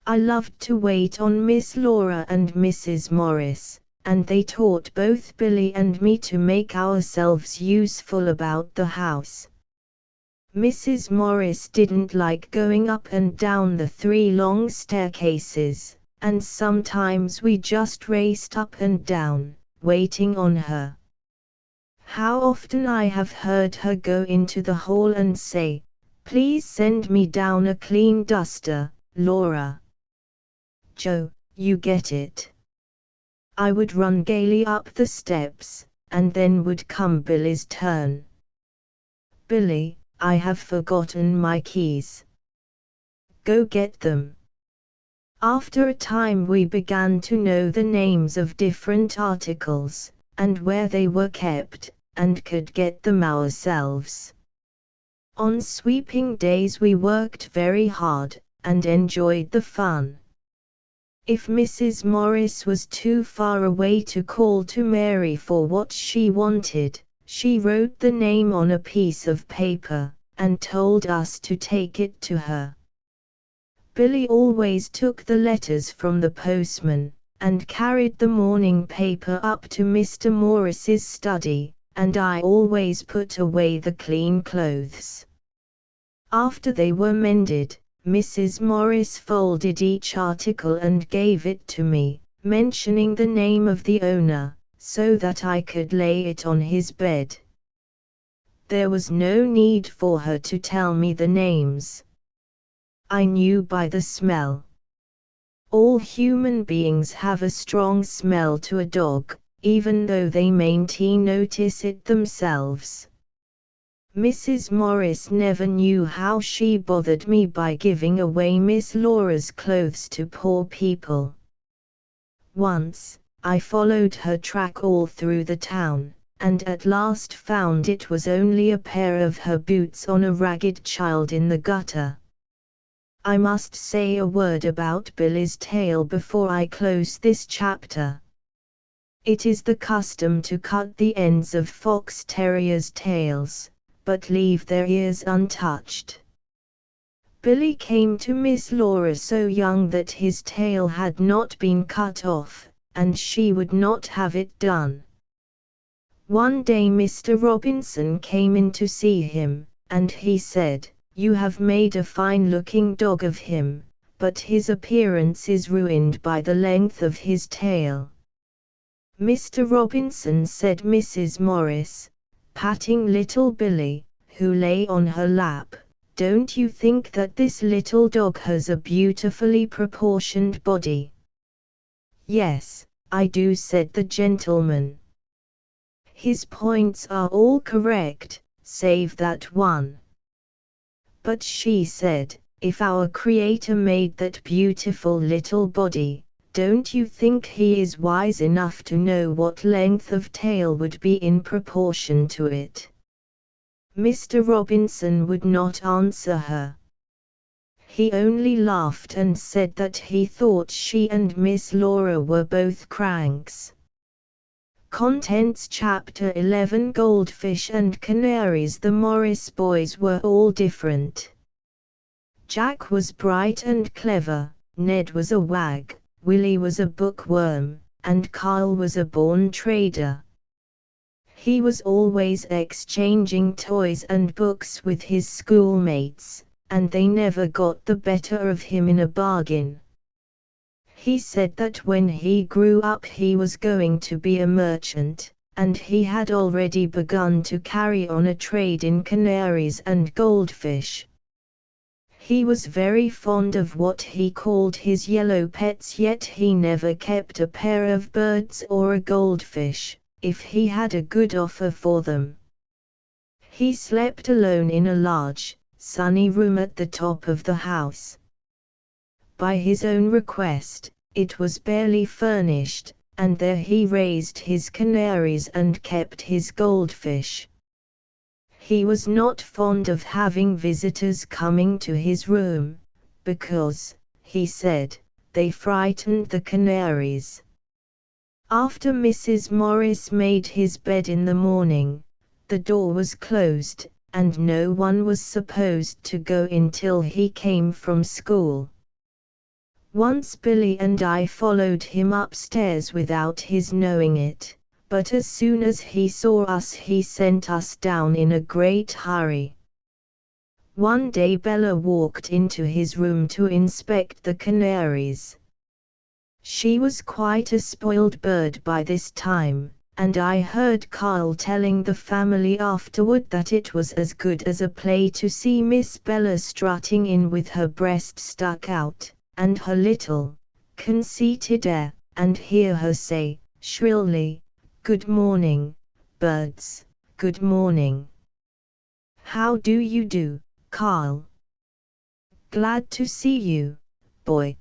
I loved to wait on Miss Laura and Mrs. Morris, and they taught both Billy and me to make ourselves useful about the house. Mrs. Morris didn't like going up and down the 3 long staircases, and sometimes we just raced up and down, waiting on her. How often I have heard her go into the hall and say, "Please send me down a clean duster, Laura." "Joe, you get it." I would run gaily up the steps, and then would come Billy's turn. "Billy, I have forgotten my keys." "Go get them." After a time we began to know the names of different articles, and where they were kept, and could get them ourselves. On sweeping days we worked very hard, and enjoyed the fun. If Mrs. Morris was too far away to call to Mary for what she wanted, she wrote the name on a piece of paper, and told us to take it to her. Billy always took the letters from the postman, and carried the morning paper up to Mr. Morris's study, and I always put away the clean clothes. After they were mended, Mrs. Morris folded each article and gave it to me, mentioning the name of the owner, so that I could lay it on his bed. There was no need for her to tell me the names. I knew by the smell. All human beings have a strong smell to a dog, even though they mayn't notice it themselves. Mrs. Morris never knew how she bothered me by giving away Miss Laura's clothes to poor people. Once, I followed her track all through the town, and at last found it was only a pair of her boots on a ragged child in the gutter. I must say a word about Billy's tail before I close this chapter. It is the custom to cut the ends of fox terriers' tails, but leave their ears untouched. Billy came to Miss Laura so young that his tail had not been cut off, and she would not have it done. One day Mr. Robinson came in to see him, and he said, "You have made a fine-looking dog of him, but his appearance is ruined by the length of his tail." "Mr. Robinson," said Mrs. Morris, patting little Billy, who lay on her lap, "don't you think that this little dog has a beautifully proportioned body?" "Yes, I do," said the gentleman. "His points are all correct, save that one." "But," she said, "if our Creator made that beautiful little body, don't you think He is wise enough to know what length of tail would be in proportion to it?" Mr. Robinson would not answer her. He only laughed and said that he thought she and Miss Laura were both cranks. Contents Chapter 11 Goldfish and Canaries. The Morris boys were all different. Jack was bright and clever, Ned was a wag, Willie was a bookworm, and Carl was a born trader. He was always exchanging toys and books with his schoolmates, and they never got the better of him in a bargain. He said that when he grew up he was going to be a merchant, and he had already begun to carry on a trade in canaries and goldfish. He was very fond of what he called his yellow pets, yet he never kept a pair of birds or a goldfish, if he had a good offer for them. He slept alone in a large, sunny room at the top of the house. By his own request, it was barely furnished, and there he raised his canaries and kept his goldfish. He was not fond of having visitors coming to his room, because, he said, they frightened the canaries. After Mrs. Morris made his bed in the morning, the door was closed, and no one was supposed to go in till he came from school. Once Billy and I followed him upstairs without his knowing it, but as soon as he saw us he sent us down in a great hurry. One day Bella walked into his room to inspect the canaries. She was quite a spoiled bird by this time, and I heard Carl telling the family afterward that it was as good as a play to see Miss Bella strutting in with her breast stuck out, and her little, conceited air, and hear her say, shrilly, "Good morning, birds, good morning. How do you do, Carl? Glad to see you, boy."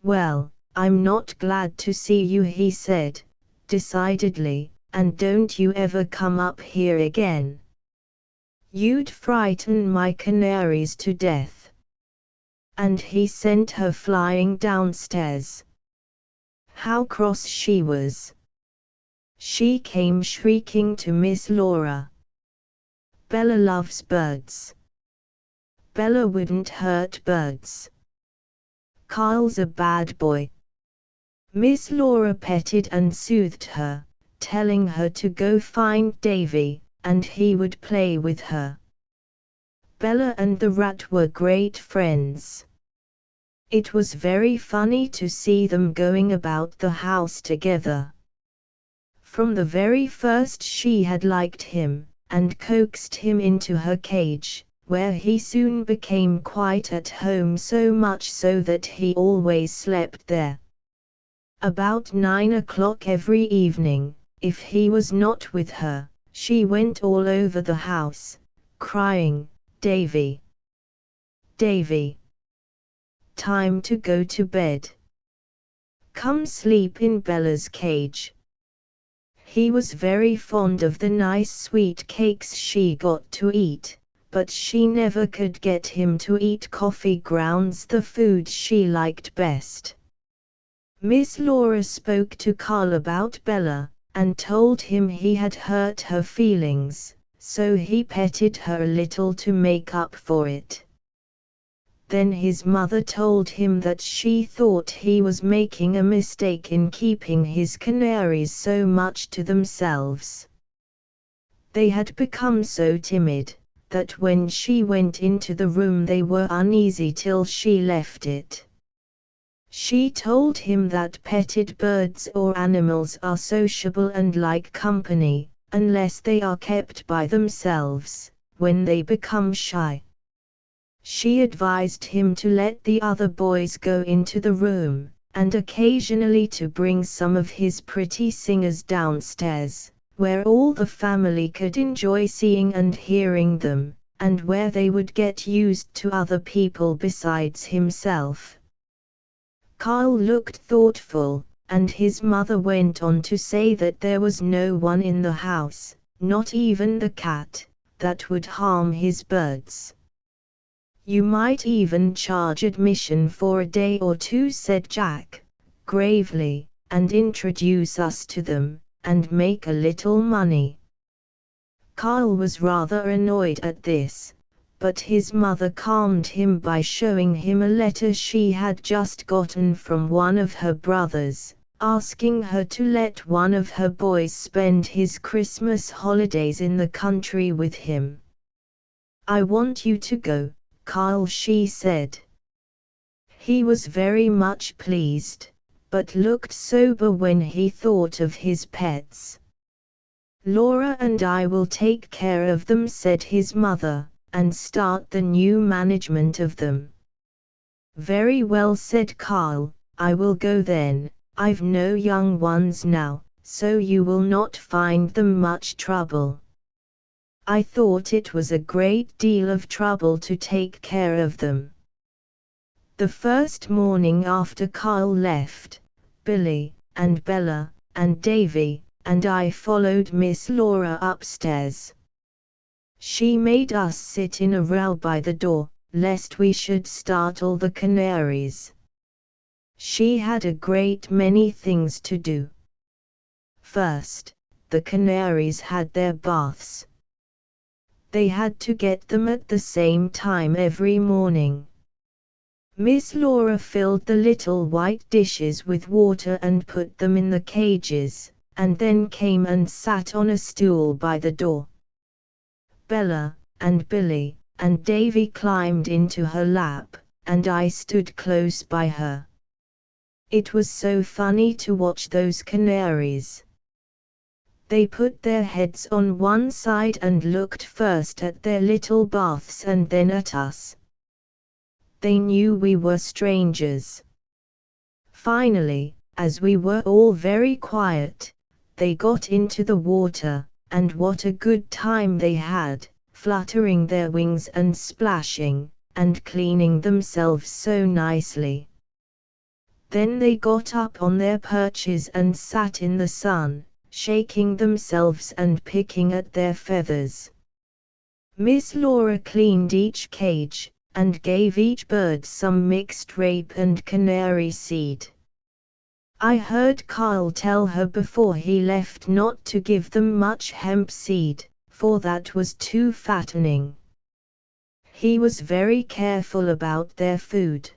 "Well, I'm not glad to see you," he said, decidedly, "and don't you ever come up here again. You'd frighten my canaries to death." And he sent her flying downstairs. How cross she was! She came shrieking to Miss Laura. "Bella loves birds. Bella wouldn't hurt birds. Carl's a bad boy." Miss Laura petted and soothed her, telling her to go find Davy, and he would play with her. Bella and the rat were great friends. It was very funny to see them going about the house together. From the very first she had liked him, and coaxed him into her cage, where he soon became quite at home, so much so that he always slept there. About 9 o'clock every evening, if he was not with her, She went all over the house, crying, "Davy! Davy! Time to go to bed. Come sleep in Bella's cage." He was very fond of the nice sweet cakes she got to eat, but she never could get him to eat coffee grounds, the food she liked best. Miss Laura spoke to Carl about Bella, and told him he had hurt her feelings, so he petted her a little to make up for it. Then his mother told him that she thought he was making a mistake in keeping his canaries so much to themselves. They had become so timid, that when she went into the room they were uneasy till she left it. She told him that petted birds or animals are sociable and like company, unless they are kept by themselves, when they become shy. She advised him to let the other boys go into the room, and occasionally to bring some of his pretty singers downstairs, where all the family could enjoy seeing and hearing them, and where they would get used to other people besides himself. Carl looked thoughtful, and his mother went on to say that there was no one in the house, not even the cat, that would harm his birds. "You might even charge admission for a day or two," said Jack, gravely, "and introduce us to them, and make a little money." Carl was rather annoyed at this, but his mother calmed him by showing him a letter she had just gotten from one of her brothers, asking her to let one of her boys spend his Christmas holidays in the country with him. "I want you to go, Carl," she said. He was very much pleased, but looked sober when he thought of his pets. "Laura and I will take care of them," said his mother, "and start the new management of them." "Very well," said Carl, "I will go then. I've no young ones now, so you will not find them much trouble." I thought it was a great deal of trouble to take care of them. The first morning after Carl left, Billy, and Bella, and Davy, and I followed Miss Laura upstairs. She made us sit in a row by the door, lest we should startle the canaries. She had a great many things to do. First, the canaries had their baths. They had to get them at the same time every morning. Miss Laura filled the little white dishes with water and put them in the cages, and then came and sat on a stool by the door. Bella, and Billy, and Davy climbed into her lap, and I stood close by her. It was so funny to watch those canaries. They put their heads on one side and looked first at their little baths and then at us. They knew we were strangers. Finally, as we were all very quiet, they got into the water, and what a good time they had, fluttering their wings and splashing, and cleaning themselves so nicely. Then they got up on their perches and sat in the sun, shaking themselves and picking at their feathers. Miss Laura cleaned each cage, and gave each bird some mixed rape and canary seed. I heard Carl tell her before he left not to give them much hemp seed, for that was too fattening. He was very careful about their food.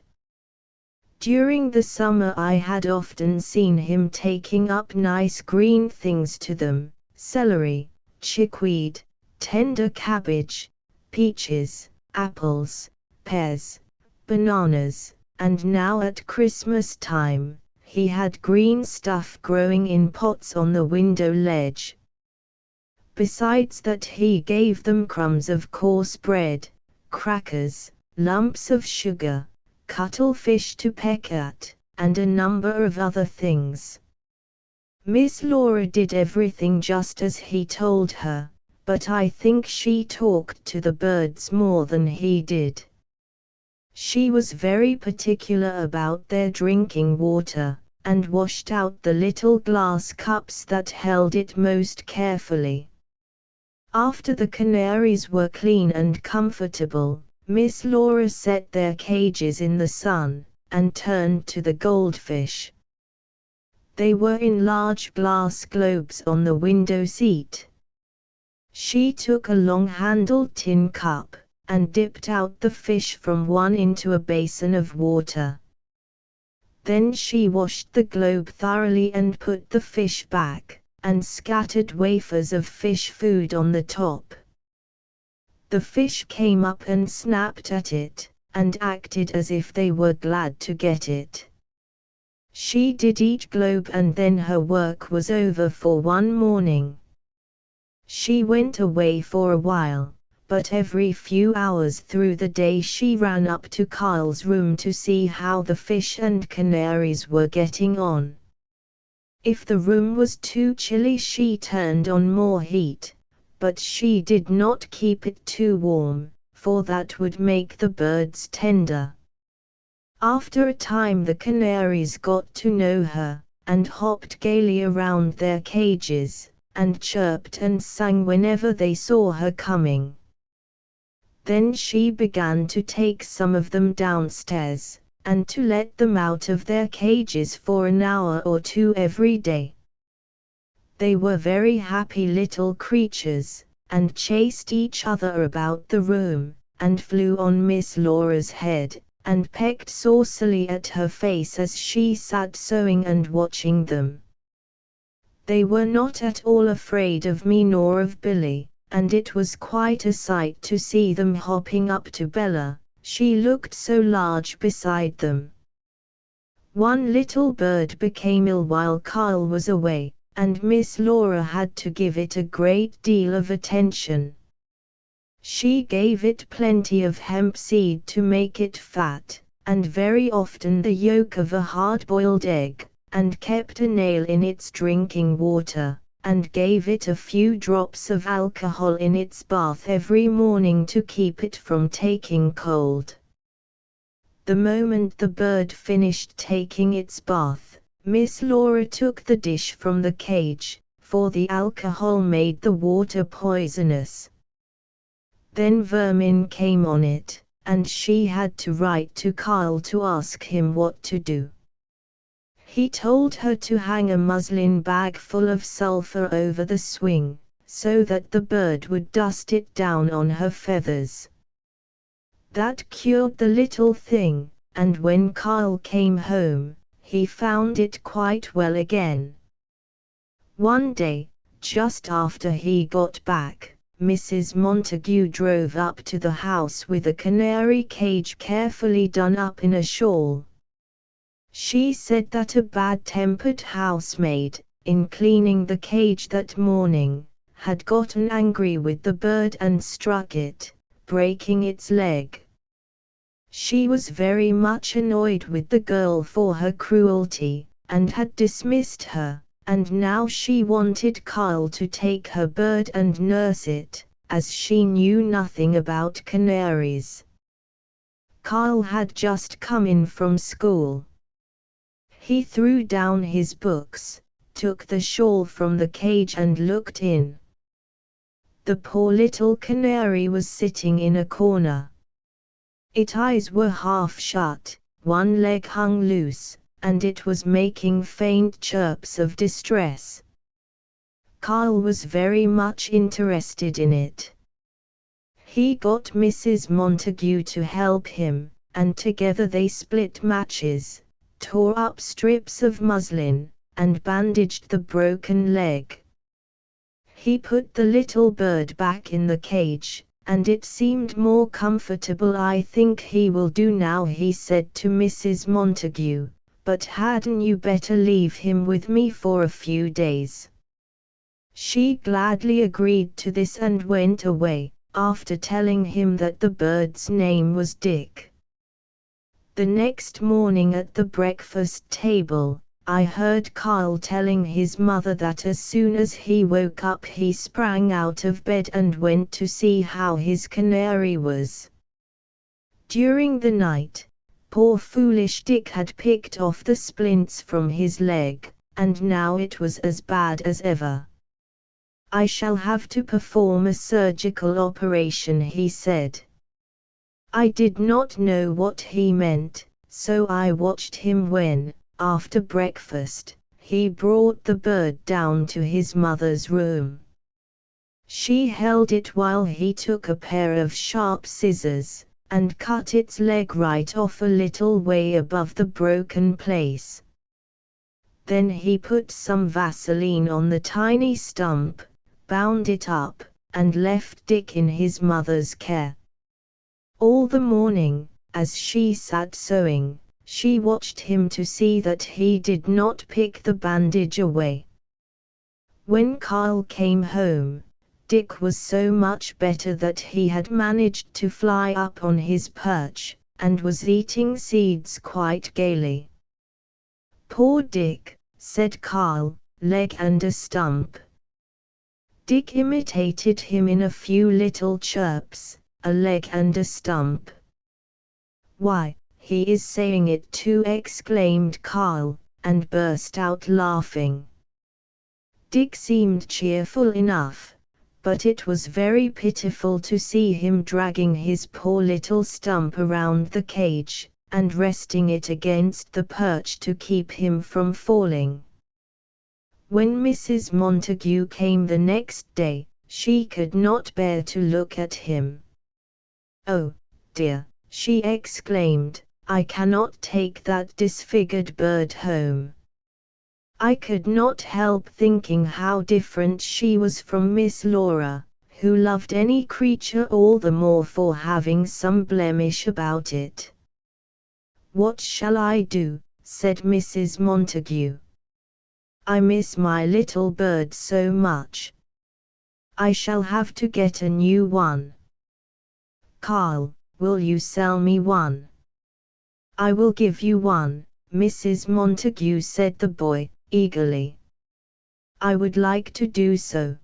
During the summer I had often seen him taking up nice green things to them, celery, chickweed, tender cabbage, peaches, apples, pears, bananas, and now at Christmas time, he had green stuff growing in pots on the window ledge. Besides that he gave them crumbs of coarse bread, crackers, lumps of sugar, cuttlefish to peck at, and a number of other things. Miss Laura did everything just as he told her, but I think she talked to the birds more than he did. She was very particular about their drinking water, and washed out the little glass cups that held it most carefully. After the canaries were clean and comfortable, Miss Laura set their cages in the sun, and turned to the goldfish. They were in large glass globes on the window seat. She took a long-handled tin cup, and dipped out the fish from one into a basin of water. Then she washed the globe thoroughly and put the fish back, and scattered wafers of fish food on the top. The fish came up and snapped at it, and acted as if they were glad to get it. She did each globe and then her work was over for one morning. She went away for a while, but every few hours through the day she ran up to Kyle's room to see how the fish and canaries were getting on. If the room was too chilly she turned on more heat, but she did not keep it too warm, for that would make the birds tender. After a time the canaries got to know her, and hopped gaily around their cages, and chirped and sang whenever they saw her coming. Then she began to take some of them downstairs, and to let them out of their cages for an hour or two every day. They were very happy little creatures, and chased each other about the room, and flew on Miss Laura's head, and pecked saucily at her face as she sat sewing and watching them. They were not at all afraid of me nor of Billy, and it was quite a sight to see them hopping up to Bella. She looked so large beside them. One little bird became ill while Kyle was away, and Miss Laura had to give it a great deal of attention. She gave it plenty of hemp seed to make it fat, and very often the yolk of a hard-boiled egg, and kept a nail in its drinking water, and gave it a few drops of alcohol in its bath every morning to keep it from taking cold. The moment the bird finished taking its bath, Miss Laura took the dish from the cage, for the alcohol made the water poisonous. Then vermin came on it, and she had to write to Kyle to ask him what to do. He told her to hang a muslin bag full of sulfur over the swing, so that the bird would dust it down on her feathers. That cured the little thing, and when Kyle came home, he found it quite well again. One day, just after he got back, Mrs. Montague drove up to the house with a canary cage carefully done up in a shawl. She said that a bad-tempered housemaid, in cleaning the cage that morning, had gotten angry with the bird and struck it, breaking its leg. She was very much annoyed with the girl for her cruelty, and had dismissed her, and now she wanted Kyle to take her bird and nurse it, as she knew nothing about canaries. Kyle had just come in from school. He threw down his books, took the shawl from the cage and looked in. The poor little canary was sitting in a corner. Its eyes were half shut, one leg hung loose, and it was making faint chirps of distress. Kyle was very much interested in it. He got Mrs. Montague to help him, and together they split matches, tore up strips of muslin, and bandaged the broken leg. He put the little bird back in the cage, and it seemed more comfortable. "I think he will do now," he said to Mrs. Montague, "but hadn't you better leave him with me for a few days?" She gladly agreed to this and went away, after telling him that the bird's name was Dick. The next morning at the breakfast table, I heard Carl telling his mother that as soon as he woke up he sprang out of bed and went to see how his canary was. During the night, poor foolish Dick had picked off the splints from his leg, and now it was as bad as ever. I shall have to perform a surgical operation, he said. I did not know what he meant, so I watched him when, after breakfast, he brought the bird down to his mother's room. She held it while he took a pair of sharp scissors, and cut its leg right off a little way above the broken place. Then he put some Vaseline on the tiny stump, bound it up, and left Dick in his mother's care. All the morning, as she sat sewing, she watched him to see that he did not pick the bandage away. When Carl came home, Dick was so much better that he had managed to fly up on his perch, and was eating seeds quite gaily. "Poor Dick," said Carl, "leg and a stump." Dick imitated him in a few little chirps, "A leg and a stump." "Why, he is saying it too," exclaimed Carl, and burst out laughing. Dick seemed cheerful enough, but it was very pitiful to see him dragging his poor little stump around the cage, and resting it against the perch to keep him from falling. When Mrs. Montague came the next day, she could not bear to look at him. "Oh, dear," she exclaimed, "I cannot take that disfigured bird home." I could not help thinking how different she was from Miss Laura, who loved any creature all the more for having some blemish about it. "What shall I do?" said Mrs. Montague. "I miss my little bird so much. I shall have to get a new one." "Carl, will you sell me one?" "I will give you one, Mrs. Montague," said the boy, eagerly. "I would like to do so."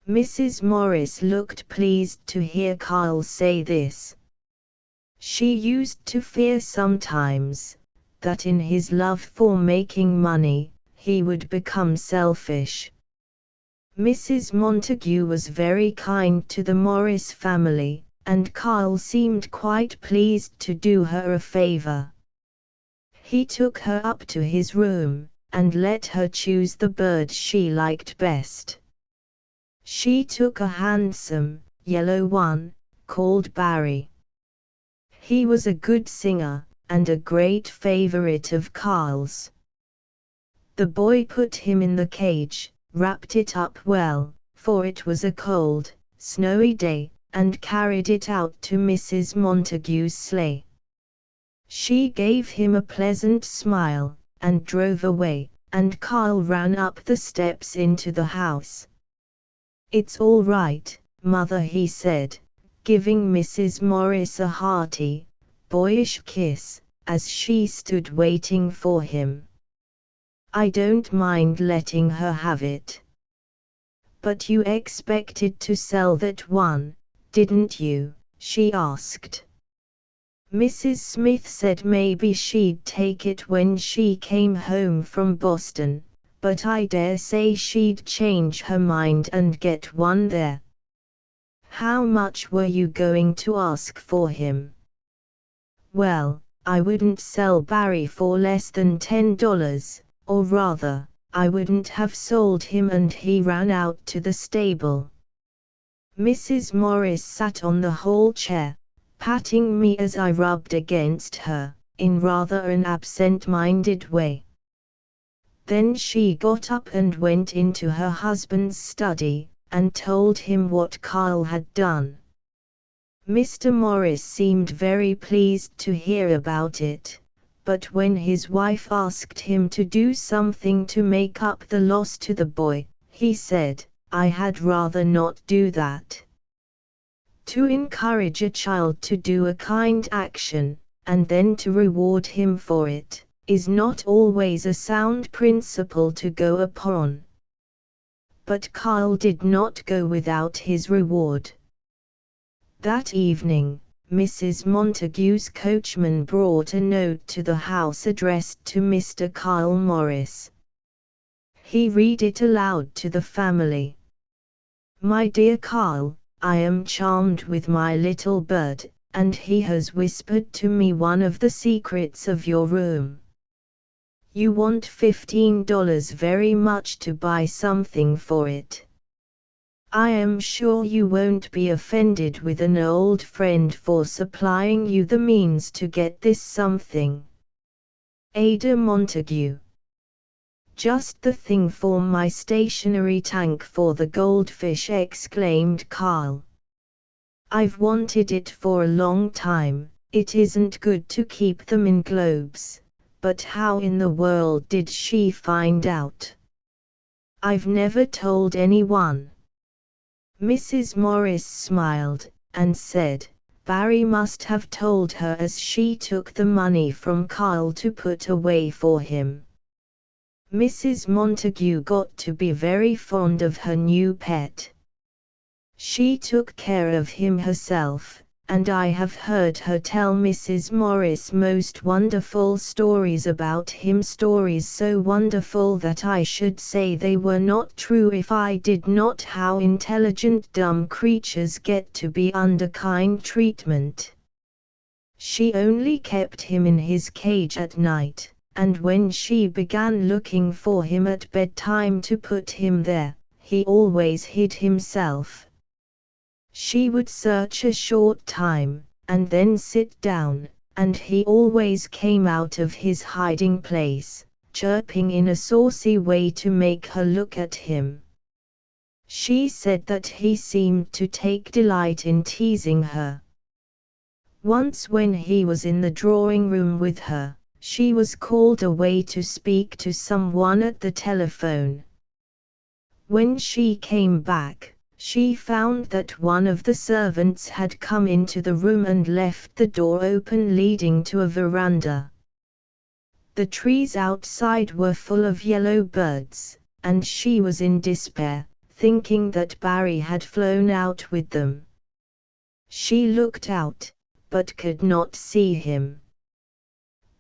Mrs. Morris looked pleased to hear Carl say this. She used to fear sometimes that in his love for making money, he would become selfish. Mrs. Montague was very kind to the Morris family, and Carl seemed quite pleased to do her a favor. He took her up to his room, and let her choose the bird she liked best. She took a handsome, yellow one, called Barry. He was a good singer, and a great favorite of Carl's. The boy put him in the cage, wrapped it up well, for it was a cold, snowy day, and carried it out to Mrs. Montague's sleigh. She gave him a pleasant smile, and drove away, and Carl ran up the steps into the house. "It's all right, Mother," he said, giving Mrs. Morris a hearty, boyish kiss, as she stood waiting for him. "I don't mind letting her have it." "But you expected to sell that one, didn't you?" she asked. Mrs. Smith said maybe she'd take it when she came home from Boston, but I dare say she'd change her mind and get one there. "How much were you going to ask for him?" "Well, I wouldn't sell Barry for less than $10, or rather, I wouldn't have sold him," and he ran out to the stable. Mrs. Morris sat on the hall chair, patting me as I rubbed against her, in rather an absent-minded way. Then she got up and went into her husband's study, and told him what Carl had done. Mr. Morris seemed very pleased to hear about it, but when his wife asked him to do something to make up the loss to the boy, he said, "I had rather not do that." To encourage a child to do a kind action, and then to reward him for it, is not always a sound principle to go upon. But Kyle did not go without his reward. That evening, Mrs. Montague's coachman brought a note to the house addressed to Mr. Kyle Morris. He read it aloud to the family. "My dear Kyle, I am charmed with my little bird, and he has whispered to me one of the secrets of your room. You want $15 very much to buy something for it. I am sure you won't be offended with an old friend for supplying you the means to get this something. Ada Montague." "Just the thing for my stationery tank for the goldfish," exclaimed Carl. "I've wanted it for a long time. It isn't good to keep them in globes, but how in the world did she find out?" "I've never told anyone." Mrs. Morris smiled, and said, "Barry must have told her as she took the money from Kyle to put away for him." Mrs. Montague got to be very fond of her new pet. She took care of him herself, and I have heard her tell Mrs. Morris most wonderful stories about him, stories so wonderful that I should say they were not true if I did not. How intelligent dumb creatures get to be under kind treatment. She only kept him in his cage at night, and when she began looking for him at bedtime to put him there, he always hid himself. She would search a short time, and then sit down, and he always came out of his hiding place, chirping in a saucy way to make her look at him. She said that he seemed to take delight in teasing her. Once when he was in the drawing room with her, she was called away to speak to someone at the telephone. When she came back, she found that one of the servants had come into the room and left the door open leading to a veranda. The trees outside were full of yellow birds, and she was in despair, thinking that Barry had flown out with them. She looked out, but could not see him.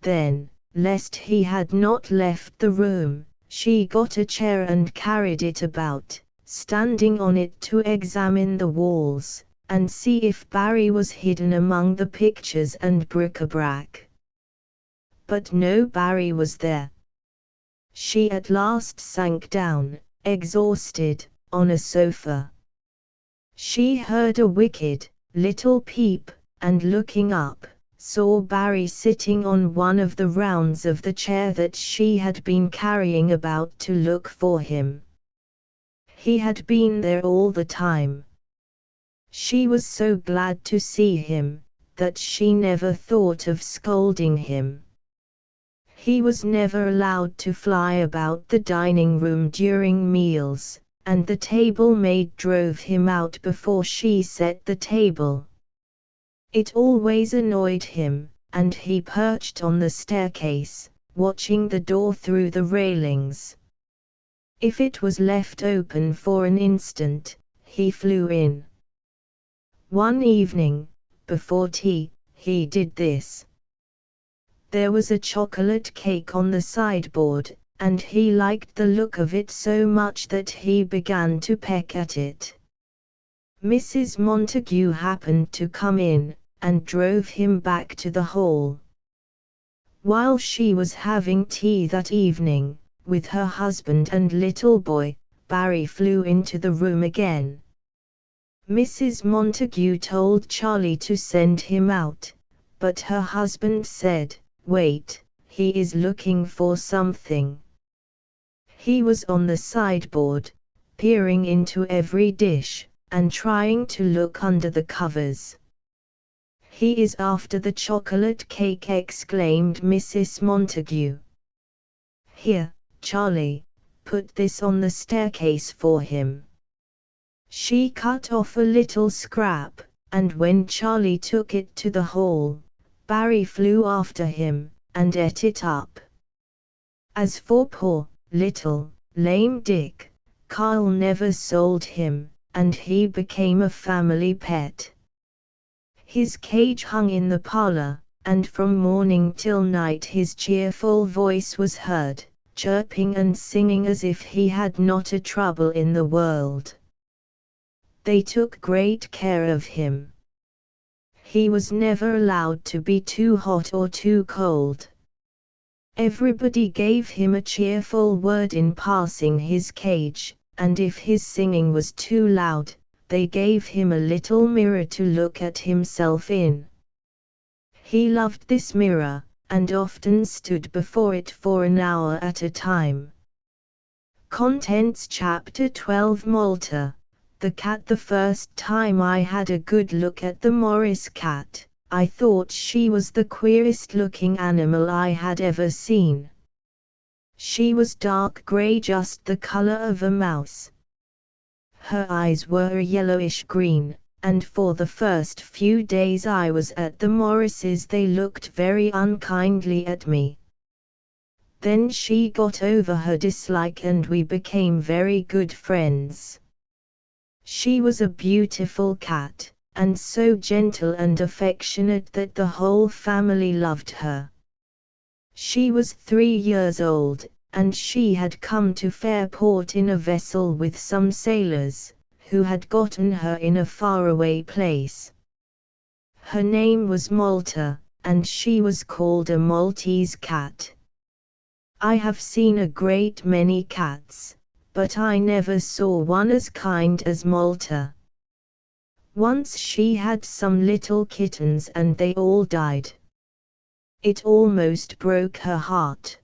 Then, lest he had not left the room, she got a chair and carried it about, standing on it to examine the walls, and see if Barry was hidden among the pictures and bric-a-brac. But no Barry was there. She at last sank down, exhausted, on a sofa. She heard a wicked, little peep, and looking up, saw Barry sitting on one of the rounds of the chair that she had been carrying about to look for him. He had been there all the time. She was so glad to see him, that she never thought of scolding him. He was never allowed to fly about the dining room during meals, and the table maid drove him out before she set the table. It always annoyed him, and he perched on the staircase, watching the door through the railings. If it was left open for an instant, he flew in. One evening, before tea, he did this. There was a chocolate cake on the sideboard, and he liked the look of it so much that he began to peck at it. Mrs. Montague happened to come in, and drove him back to the hall. While she was having tea that evening, with her husband and little boy, Barry flew into the room again. Mrs. Montague told Charlie to send him out, but her husband said, "Wait, he is looking for something." He was on the sideboard, peering into every dish, and trying to look under the covers. "He is after the chocolate cake," exclaimed Mrs. Montague. "Here, Charlie, put this on the staircase for him." She cut off a little scrap, and when Charlie took it to the hall, Barry flew after him, and ate it up, As for poor, little, lame Dick, Carl never sold him, and he became a family pet. His cage hung in the parlor, and from morning till night his cheerful voice was heard, chirping and singing as if he had not a trouble in the world. They took great care of him. He was never allowed to be too hot or too cold. Everybody gave him a cheerful word in passing his cage, and if his singing was too loud, they gave him a little mirror to look at himself in. He loved this mirror, and often stood before it for an hour at a time. Contents Chapter 12 Malta, the cat. The first time I had a good look at the Morris cat, I thought she was the queerest looking animal I had ever seen. She was dark grey, just the color of a mouse. Her eyes were a yellowish green, and for the first few days I was at the Morrises they looked very unkindly at me. Then she got over her dislike and we became very good friends. She was a beautiful cat, and so gentle and affectionate that the whole family loved her. She was 3 years old, and she had come to Fairport in a vessel with some sailors, who had gotten her in a faraway place. Her name was Malta, and she was called a Maltese cat. I have seen a great many cats, but I never saw one as kind as Malta. Once she had some little kittens and they all died. It almost broke her heart.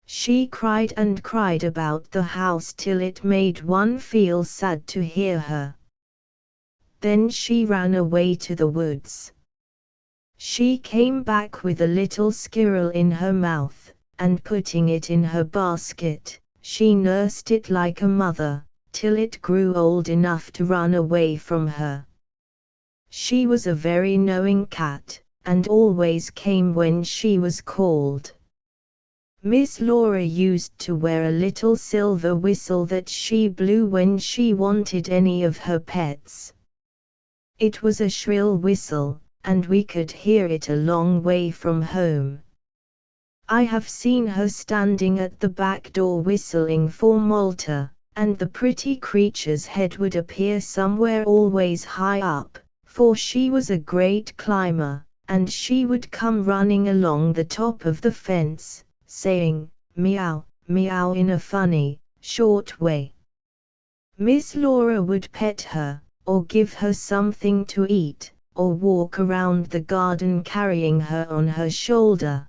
She cried and cried about the house till it made one feel sad to hear her. Then she ran away to the woods. She came back with a little squirrel in her mouth, and putting it in her basket, she nursed it like a mother, till it grew old enough to run away from her. She was a very knowing cat, and always came when she was called. Miss Laura used to wear a little silver whistle that she blew when she wanted any of her pets. It was a shrill whistle, and we could hear it a long way from home. I have seen her standing at the back door whistling for Malta, and the pretty creature's head would appear somewhere always high up, for she was a great climber, and she would come running along the top of the fence, saying, "Meow, meow," in a funny, short way. Miss Laura would pet her, or give her something to eat, or walk around the garden carrying her on her shoulder.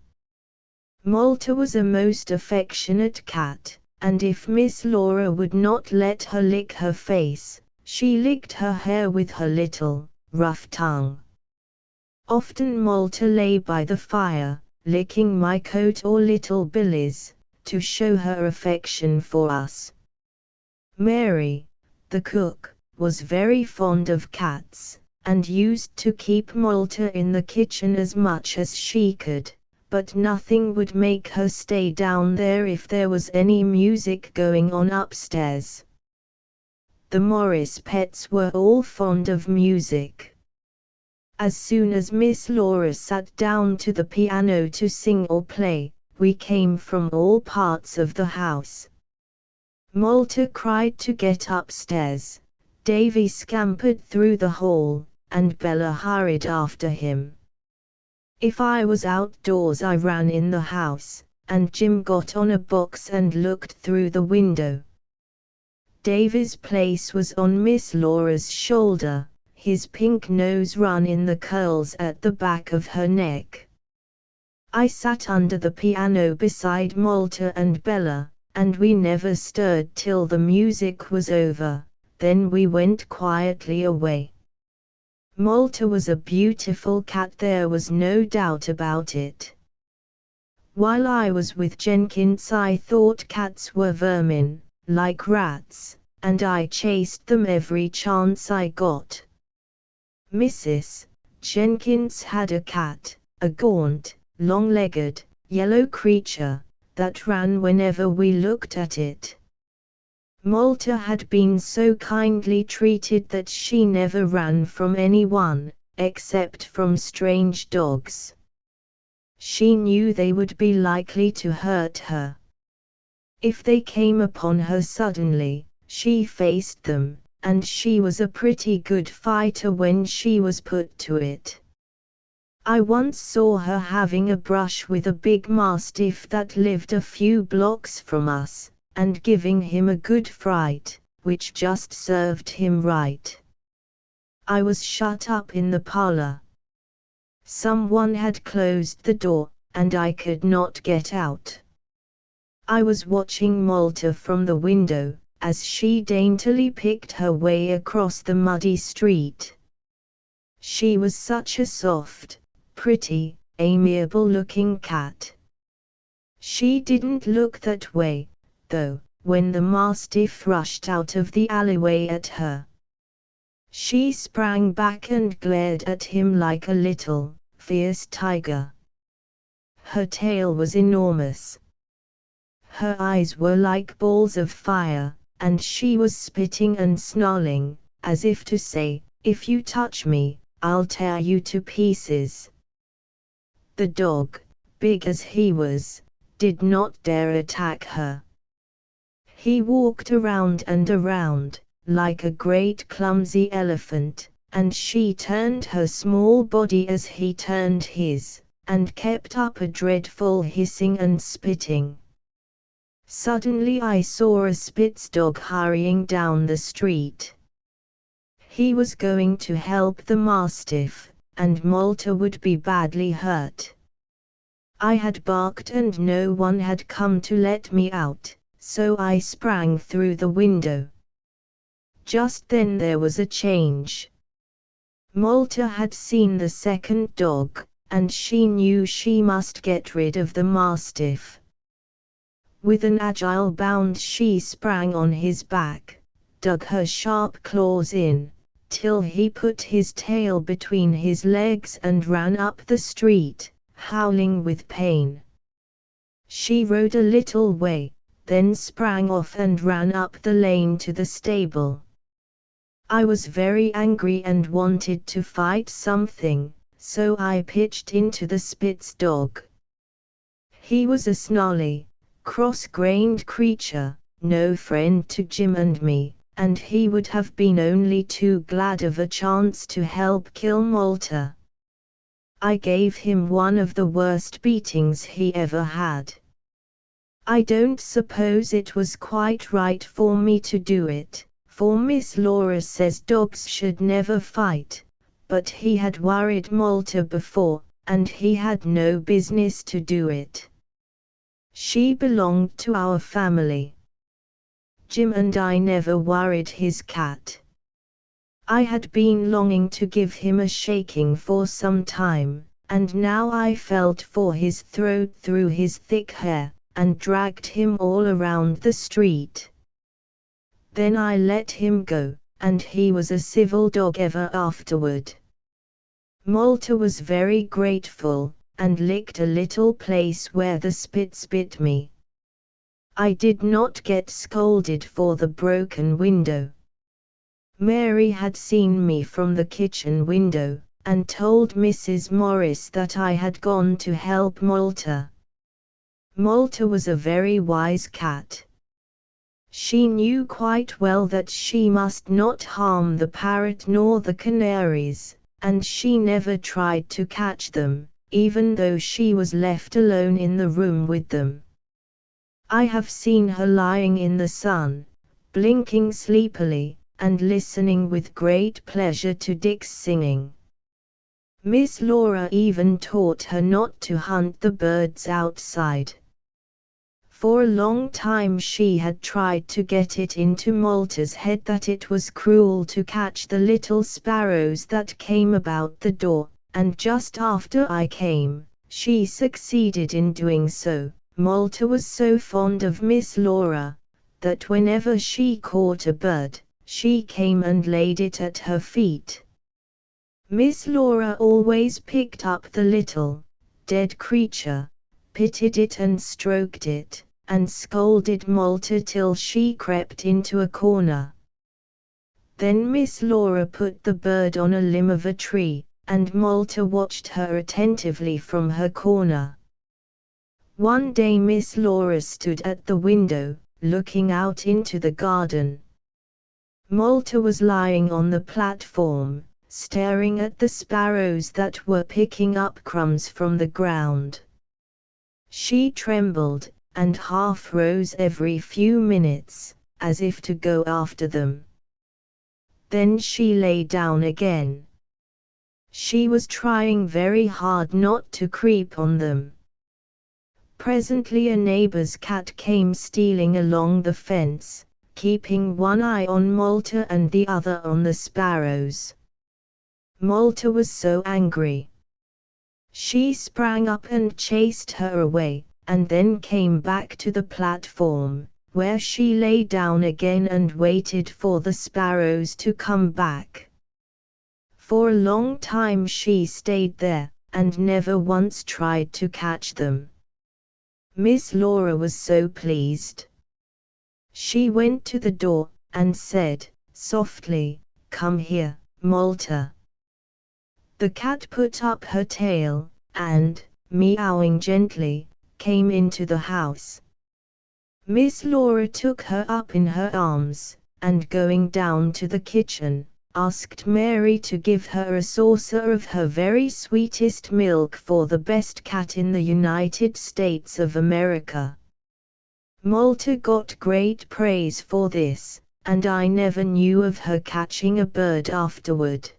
Malta was a most affectionate cat, and if Miss Laura would not let her lick her face, she licked her hair with her little, rough tongue. Often Malta lay by the fire, licking my coat or little Billy's, to show her affection for us. Mary, the cook, was very fond of cats, and used to keep Malta in the kitchen as much as she could, but nothing would make her stay down there if there was any music going on upstairs. The Morris pets were all fond of music. As soon as Miss Laura sat down to the piano to sing or play, we came from all parts of the house. Malta cried to get upstairs, Davy scampered through the hall, and Bella hurried after him. If I was outdoors I ran in the house, and Jim got on a box and looked through the window. Davy's place was on Miss Laura's shoulder, his pink nose run in the curls at the back of her neck. I sat under the piano beside Malta and Bella, and we never stirred till the music was over, then we went quietly away. Malta was a beautiful cat, there was no doubt about it. While I was with Jenkins I thought cats were vermin, like rats, and I chased them every chance I got. Mrs. Jenkins had a cat, a gaunt, long-legged, yellow creature, that ran whenever we looked at it. Malta had been so kindly treated that she never ran from anyone, except from strange dogs. She knew they would be likely to hurt her. If they came upon her suddenly, she faced them, and she was a pretty good fighter when she was put to it. I once saw her having a brush with a big mastiff that lived a few blocks from us, and giving him a good fright, which just served him right. I was shut up in the parlor. Someone had closed the door, and I could not get out. I was watching Malta from the window, as she daintily picked her way across the muddy street. She was such a soft, pretty, amiable-looking cat. She didn't look that way, though, when the mastiff rushed out of the alleyway at her. She sprang back and glared at him like a little, fierce tiger. Her tail was enormous. Her eyes were like balls of fire, and she was spitting and snarling, as if to say, "If you touch me, I'll tear you to pieces." The dog, big as he was, did not dare attack her. He walked around and around, like a great clumsy elephant, and she turned her small body as he turned his, and kept up a dreadful hissing and spitting. Suddenly I saw a Spitz dog hurrying down the street. He was going to help the mastiff, and Malta would be badly hurt. I had barked and no one had come to let me out, so I sprang through the window. Just then there was a change. Malta had seen the second dog, and she knew she must get rid of the mastiff. With an agile bound she sprang on his back, dug her sharp claws in, till he put his tail between his legs and ran up the street, howling with pain. She rode a little way, then sprang off and ran up the lane to the stable. I was very angry and wanted to fight something, so I pitched into the Spitz dog. He was a snarly, cross-grained creature, no friend to Jim and me, and he would have been only too glad of a chance to help kill Malta. I gave him one of the worst beatings he ever had. I don't suppose it was quite right for me to do it, for Miss Laura says dogs should never fight, but he had worried Malta before, and he had no business to do it. She belonged to our family. Jim and I never worried his cat. I had been longing to give him a shaking for some time, and now I felt for his throat through his thick hair, and dragged him all around the street. Then I let him go, and he was a civil dog ever afterward. Malta was very grateful, and licked a little place where the Spitz bit me. I did not get scolded for the broken window. Mary had seen me from the kitchen window, and told Mrs. Morris that I had gone to help Malta. Malta was a very wise cat. She knew quite well that she must not harm the parrot nor the canaries, and she never tried to catch them, even though she was left alone in the room with them. I have seen her lying in the sun, blinking sleepily, and listening with great pleasure to Dick's singing. Miss Laura even taught her not to hunt the birds outside. For a long time she had tried to get it into Malta's head that it was cruel to catch the little sparrows that came about the door, and just after I came, she succeeded in doing so. Malta was so fond of Miss Laura, that whenever she caught a bird, she came and laid it at her feet. Miss Laura always picked up the little, dead creature, petted it and stroked it, and scolded Malta till she crept into a corner. Then Miss Laura put the bird on a limb of a tree, and Malta watched her attentively from her corner. One day Miss Laura stood at the window, looking out into the garden. Malta was lying on the platform, staring at the sparrows that were picking up crumbs from the ground. She trembled, and half rose every few minutes, as if to go after them. Then she lay down again. She was trying very hard not to creep on them. Presently a neighbor's cat came stealing along the fence, keeping one eye on Malta and the other on the sparrows. Malta was so angry. She sprang up and chased her away, and then came back to the platform, where she lay down again and waited for the sparrows to come back. For a long time she stayed there, and never once tried to catch them. Miss Laura was so pleased. She went to the door, and said, softly, "Come here, Malta." The cat put up her tail, and, meowing gently, came into the house. Miss Laura took her up in her arms, and going down to the kitchen, asked Mary to give her a saucer of her very sweetest milk for the best cat in the United States of America. Malta got great praise for this, and I never knew of her catching a bird afterward.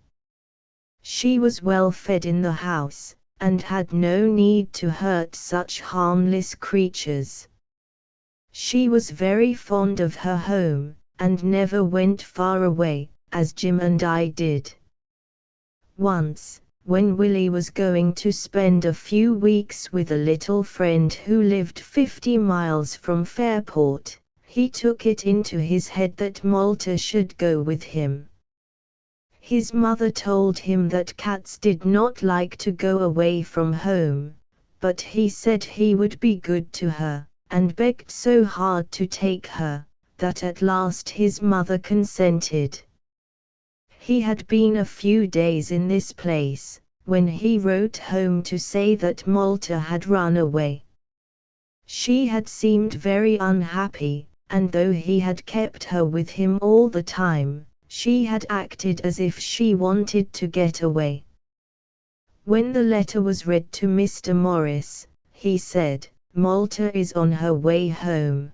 She was well fed in the house, and had no need to hurt such harmless creatures. She was very fond of her home, and never went far away, as Jim and I did. Once, when Willie was going to spend a few weeks with a little friend who lived 50 miles from Fairport, he took it into his head that Malta should go with him. His mother told him that cats did not like to go away from home, but he said he would be good to her, and begged so hard to take her, that at last his mother consented. He had been a few days in this place, when he wrote home to say that Malta had run away. She had seemed very unhappy, and though he had kept her with him all the time, she had acted as if she wanted to get away. When the letter was read to Mr. Morris, he said, "Malta is on her way home."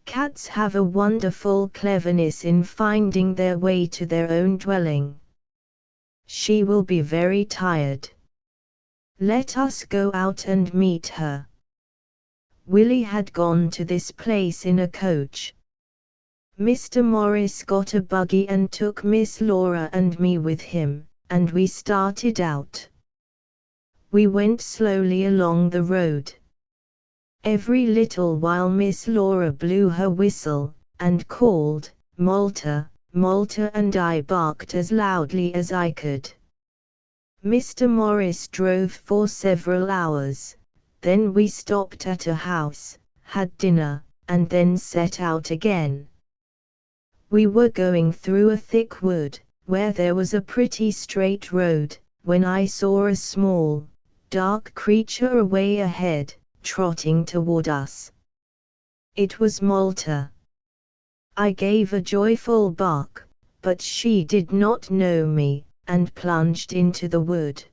Cats have a wonderful cleverness in finding their way to their own dwelling. She will be very tired. Let us go out and meet her. Willie had gone to this place in a coach. Mr. Morris got a buggy and took Miss Laura and me with him, and we started out. We went slowly along the road. Every little while Miss Laura blew her whistle, and called, "Malta, Malta," and I barked as loudly as I could. Mr. Morris drove for several hours, then we stopped at a house, had dinner, and then set out again. We were going through a thick wood, where there was a pretty straight road, when I saw a small, dark creature away ahead, trotting toward us. It was Malta. I gave a joyful bark, but she did not know me, and plunged into the wood.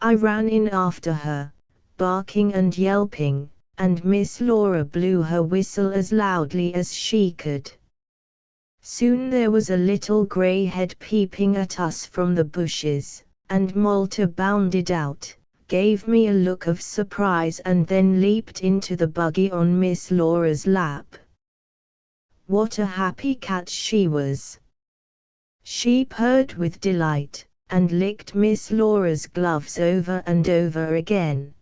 I ran in after her, barking and yelping, and Miss Laura blew her whistle as loudly as she could. Soon there was a little grey head peeping at us from the bushes, and Malta bounded out, gave me a look of surprise, and then leaped into the buggy on Miss Laura's lap. What a happy cat she was! She purred with delight, and licked Miss Laura's gloves over and over again.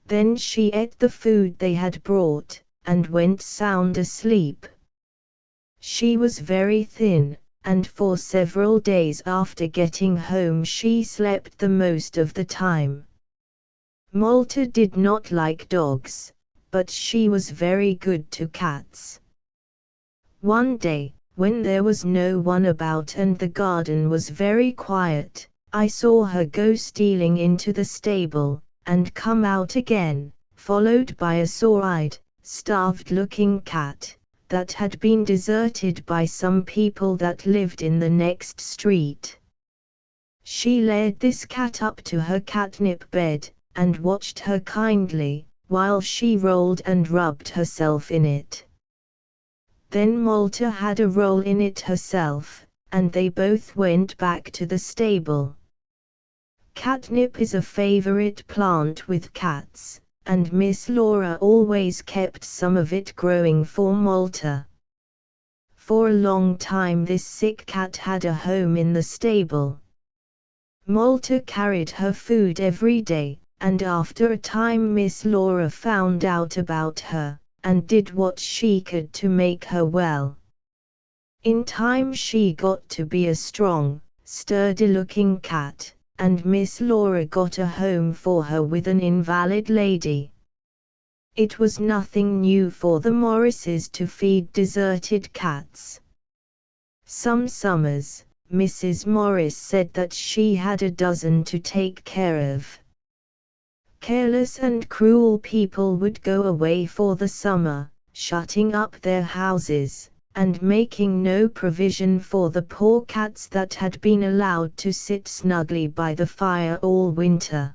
Then she ate the food they had brought, and went sound asleep. She was very thin, and for several days after getting home she slept the most of the time. Malta did not like dogs, but she was very good to cats. One day, when there was no one about and the garden was very quiet, I saw her go stealing into the stable, and come out again, followed by a sore-eyed, starved-looking cat, that had been deserted by some people that lived in the next street. She led this cat up to her catnip bed, and watched her kindly, while she rolled and rubbed herself in it. Then Malta had a roll in it herself, and they both went back to the stable. Catnip is a favorite plant with cats, and Miss Laura always kept some of it growing for Malta. For a long time this sick cat had a home in the stable. Malta carried her food every day, and after a time Miss Laura found out about her, and did what she could to make her well. In time she got to be a strong, sturdy-looking cat, and Miss Laura got a home for her with an invalid lady. It was nothing new for the Morrises to feed deserted cats. Some summers, Mrs. Morris said that she had a dozen to take care of. Careless and cruel people would go away for the summer, shutting up their houses, and making no provision for the poor cats that had been allowed to sit snugly by the fire all winter.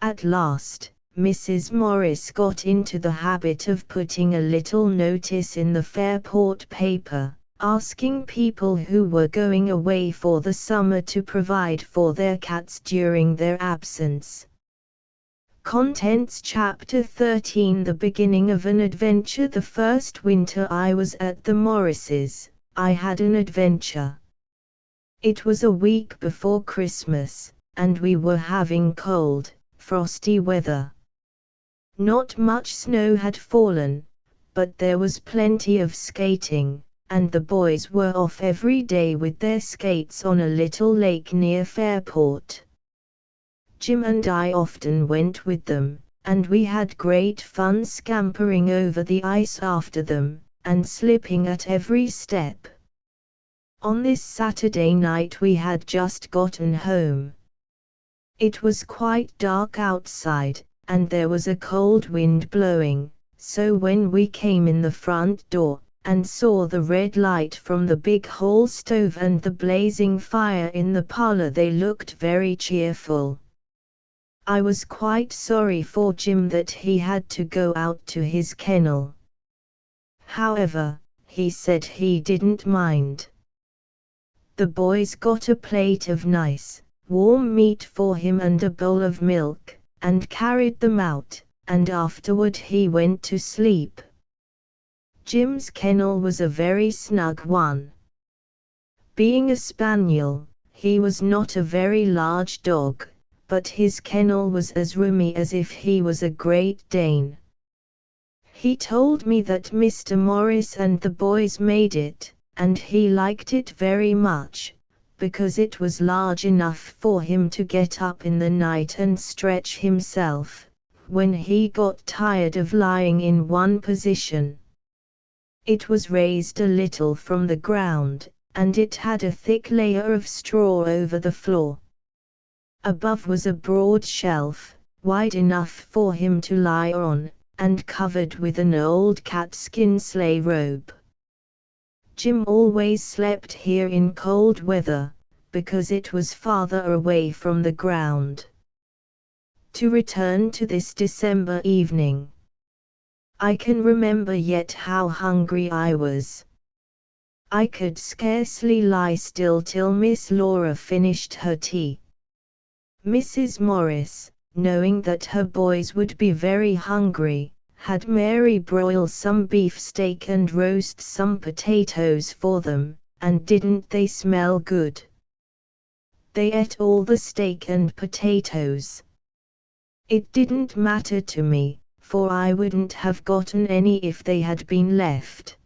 At last, Mrs. Morris got into the habit of putting a little notice in the Fairport paper, asking people who were going away for the summer to provide for their cats during their absence. Contents Chapter 13 The beginning of an adventure. The first winter I was at the Morrises, I had an adventure. It was a week before Christmas, and we were having cold, frosty weather. Not much snow had fallen, but there was plenty of skating, and the boys were off every day with their skates on a little lake near Fairport. Jim and I often went with them, and we had great fun scampering over the ice after them, and slipping at every step. On this Saturday night we had just gotten home. It was quite dark outside, and there was a cold wind blowing, so when we came in the front door, and saw the red light from the big hall stove and the blazing fire in the parlor, they looked very cheerful. I was quite sorry for Jim that he had to go out to his kennel. However, he said he didn't mind. The boys got a plate of nice, warm meat for him and a bowl of milk, and carried them out, and afterward he went to sleep. Jim's kennel was a very snug one. Being a spaniel, he was not a very large dog, but his kennel was as roomy as if he was a Great Dane. He told me that Mr. Morris and the boys made it, and he liked it very much, because it was large enough for him to get up in the night and stretch himself, when he got tired of lying in one position. It was raised a little from the ground, and it had a thick layer of straw over the floor. Above was a broad shelf, wide enough for him to lie on, and covered with an old catskin sleigh robe. Jim always slept here in cold weather, because it was farther away from the ground. To return to this December evening. I can remember yet how hungry I was. I could scarcely lie still till Miss Laura finished her tea. Mrs. Morris, knowing that her boys would be very hungry, had Mary broil some beefsteak and roast some potatoes for them, and didn't they smell good? They ate all the steak and potatoes. It didn't matter to me, for I wouldn't have gotten any if they had been left.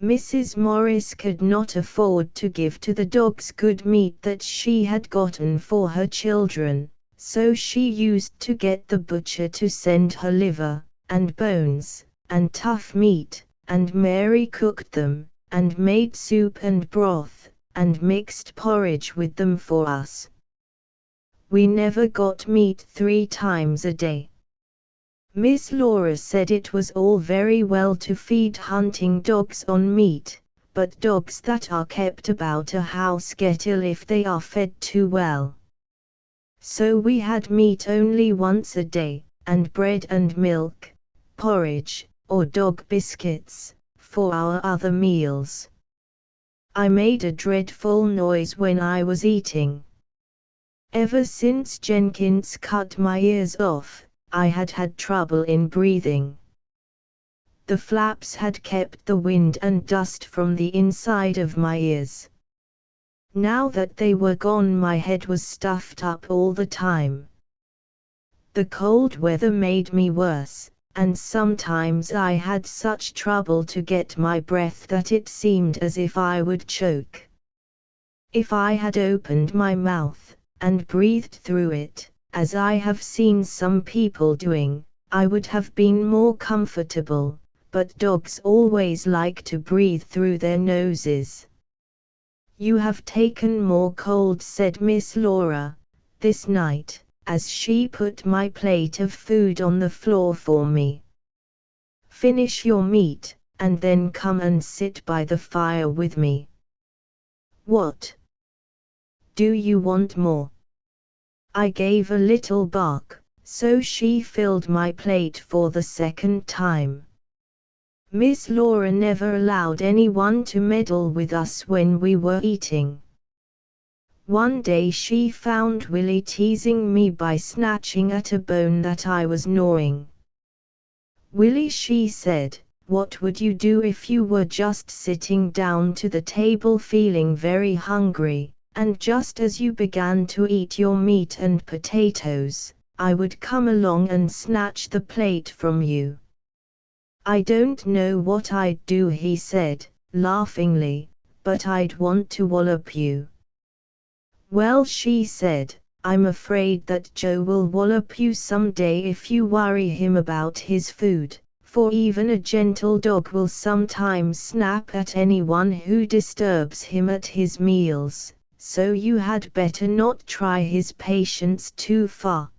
Mrs. Morris could not afford to give to the dogs good meat that she had gotten for her children, so she used to get the butcher to send her liver, and bones, and tough meat, and Mary cooked them, and made soup and broth, and mixed porridge with them for us. We never got meat 3 times a day. Miss Laura said it was all very well to feed hunting dogs on meat, but dogs that are kept about a house get ill if they are fed too well. So we had meat only once a day, and bread and milk, porridge, or dog biscuits, for our other meals. I made a dreadful noise when I was eating. Ever since Jenkins cut my ears off, I had had trouble in breathing. The flaps had kept the wind and dust from the inside of my ears. Now that they were gone, my head was stuffed up all the time. The cold weather made me worse, and sometimes I had such trouble to get my breath that it seemed as if I would choke. If I had opened my mouth, and breathed through it, as I have seen some people doing, I would have been more comfortable, but dogs always like to breathe through their noses. "You have taken more cold," said Miss Laura, this night, as she put my plate of food on the floor for me. "Finish your meat, and then come and sit by the fire with me." "What? Do you want more?" I gave a little bark, so she filled my plate for the second time. Miss Laura never allowed anyone to meddle with us when we were eating. One day she found Willie teasing me by snatching at a bone that I was gnawing. "Willie," she said, "what would you do if you were just sitting down to the table feeling very hungry, and just as you began to eat your meat and potatoes, I would come along and snatch the plate from you?" "I don't know what I'd do," he said, laughingly, "but I'd want to wallop you." "Well," she said, "I'm afraid that Joe will wallop you someday if you worry him about his food, for even a gentle dog will sometimes snap at anyone who disturbs him at his meals, so you had better not try his patience too far."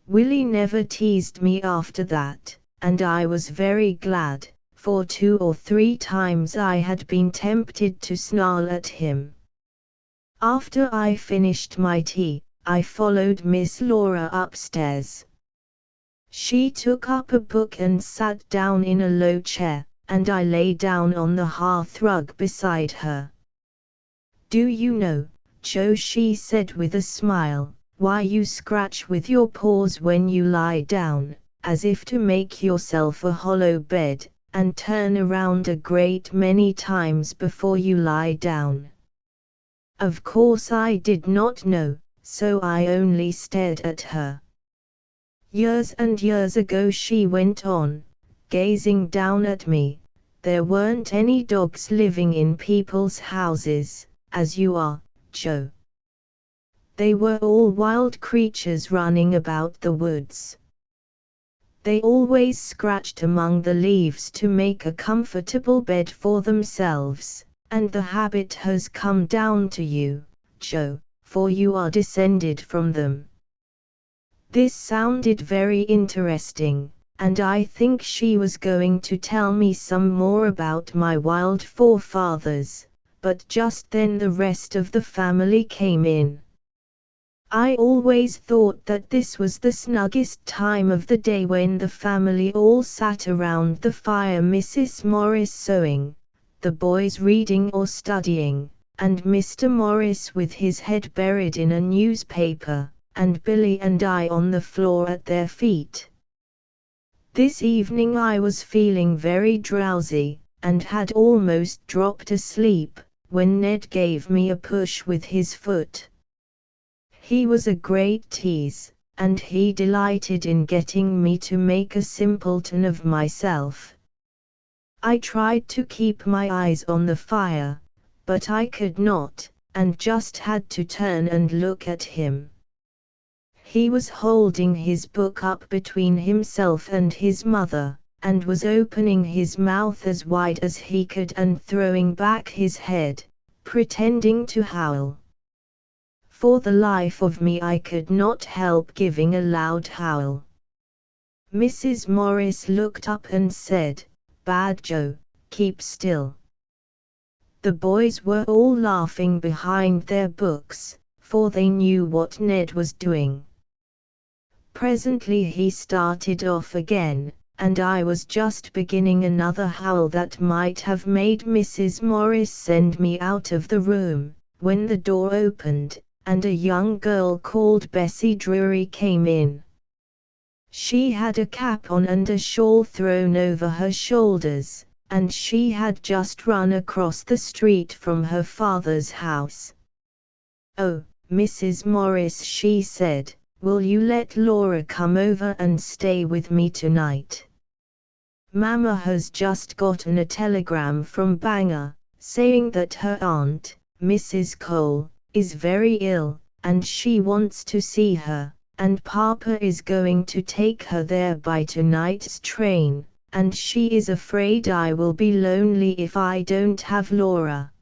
Willie never teased me after that, and I was very glad, for 2 or 3 times I had been tempted to snarl at him. After I finished my tea, I followed Miss Laura upstairs. She took up a book and sat down in a low chair, and I lay down on the hearthrug beside her. "Do you know, Joe," she said with a smile, "why you scratch with your paws when you lie down, as if to make yourself a hollow bed, and turn around a great many times before you lie down?" Of course I did not know, so I only stared at her. "Years and years ago," she went on, gazing down at me, "there weren't any dogs living in people's houses, as you are, Joe. They were all wild creatures running about the woods. They always scratched among the leaves to make a comfortable bed for themselves, and the habit has come down to you, Joe, for you are descended from them." This sounded very interesting, and I think she was going to tell me some more about my wild forefathers, but just then the rest of the family came in. I always thought that this was the snuggest time of the day when the family all sat around the fire, Mrs. Morris sewing, the boys reading or studying, and Mr. Morris with his head buried in a newspaper, and Billy and I on the floor at their feet. This evening I was feeling very drowsy, and had almost dropped asleep, when Ned gave me a push with his foot. He was a great tease, and he delighted in getting me to make a simpleton of myself. I tried to keep my eyes on the fire, but I could not, and just had to turn and look at him. He was holding his book up between himself and his mother, and was opening his mouth as wide as he could and throwing back his head, pretending to howl. For the life of me I could not help giving a loud howl. Mrs. Morris looked up and said, "Bad Joe, keep still." The boys were all laughing behind their books, for they knew what Ned was doing. Presently he started off again, and I was just beginning another howl that might have made Mrs. Morris send me out of the room, when the door opened, and a young girl called Bessie Drury came in. She had a cap on and a shawl thrown over her shoulders, and she had just run across the street from her father's house. "Oh, Mrs. Morris," she said, "will you let Laura come over and stay with me tonight? Mama has just gotten a telegram from Bangor, saying that her aunt, Mrs. Cole, is very ill, and she wants to see her, and Papa is going to take her there by tonight's train, and she is afraid I will be lonely if I don't have Laura."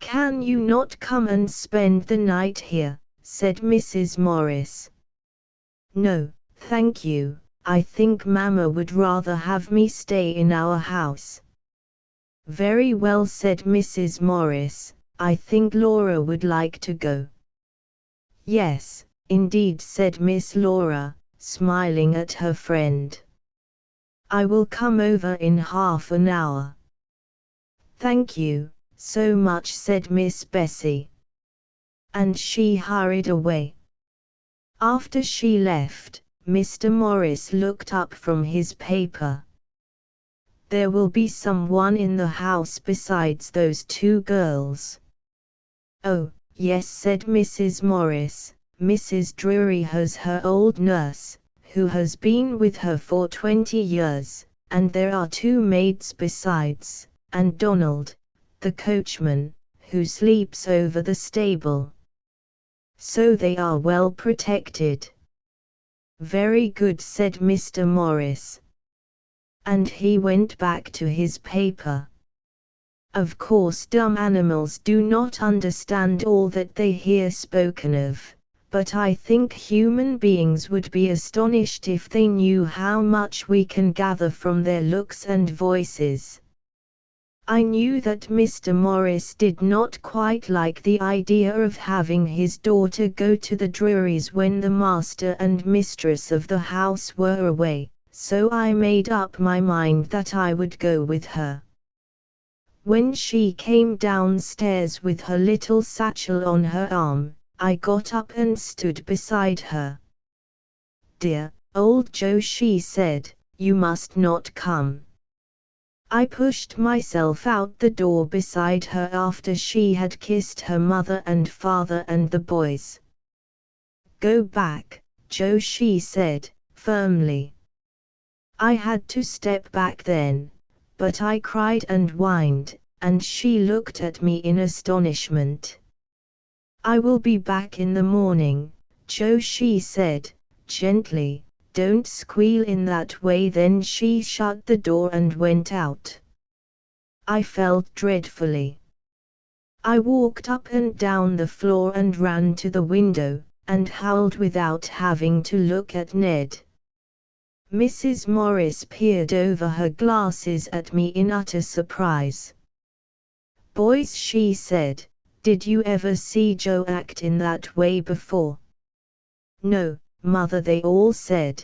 "Can you not come and spend the night here?" said Mrs. Morris. "No, thank you, I think Mama would rather have me stay in our house." "Very well," said Mrs. Morris, "I think Laura would like to go." "Yes, indeed," said Miss Laura, smiling at her friend. "I will come over in half an hour." "Thank you so much," said Miss Bessie. And she hurried away. After she left, Mr. Morris looked up from his paper. "There will be someone in the house besides those two girls." "Oh, yes," said Mrs. Morris, "Mrs. Drury has her old nurse, who has been with her for 20 years, and there are two maids besides, and Donald, the coachman, who sleeps over the stable. So they are well protected." "Very good," said Mr. Morris. And he went back to his paper. Of course dumb animals do not understand all that they hear spoken of, but I think human beings would be astonished if they knew how much we can gather from their looks and voices. I knew that Mr. Morris did not quite like the idea of having his daughter go to the Drurys when the master and mistress of the house were away, so I made up my mind that I would go with her. When she came downstairs with her little satchel on her arm, I got up and stood beside her. "Dear, old Joe," she said, "you must not come." I pushed myself out the door beside her after she had kissed her mother and father and the boys. "Go back, Joe," she said, firmly. I had to step back then, but I cried and whined, and she looked at me in astonishment. "I will be back in the morning, Joe," she said, gently. "Don't squeal in that way." Then she shut the door and went out. I felt dreadfully. I walked up and down the floor and ran to the window, and howled without having to look at Ned. Mrs. Morris peered over her glasses at me in utter surprise. "Boys," she said, "did you ever see Joe act in that way before?" "No, Mother," they all said.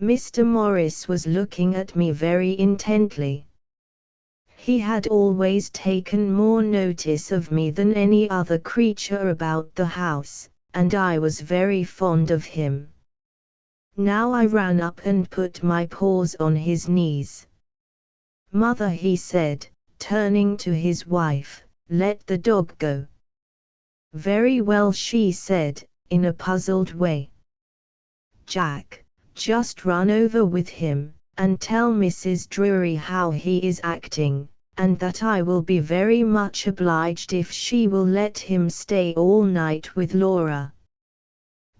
Mr. Morris was looking at me very intently. He had always taken more notice of me than any other creature about the house, and I was very fond of him. Now I ran up and put my paws on his knees. "Mother," he said, turning to his wife, "let the dog go." "Very well," she said, in a puzzled way. "Jack, just run over with him, and tell Mrs. Drury how he is acting, and that I will be very much obliged if she will let him stay all night with Laura."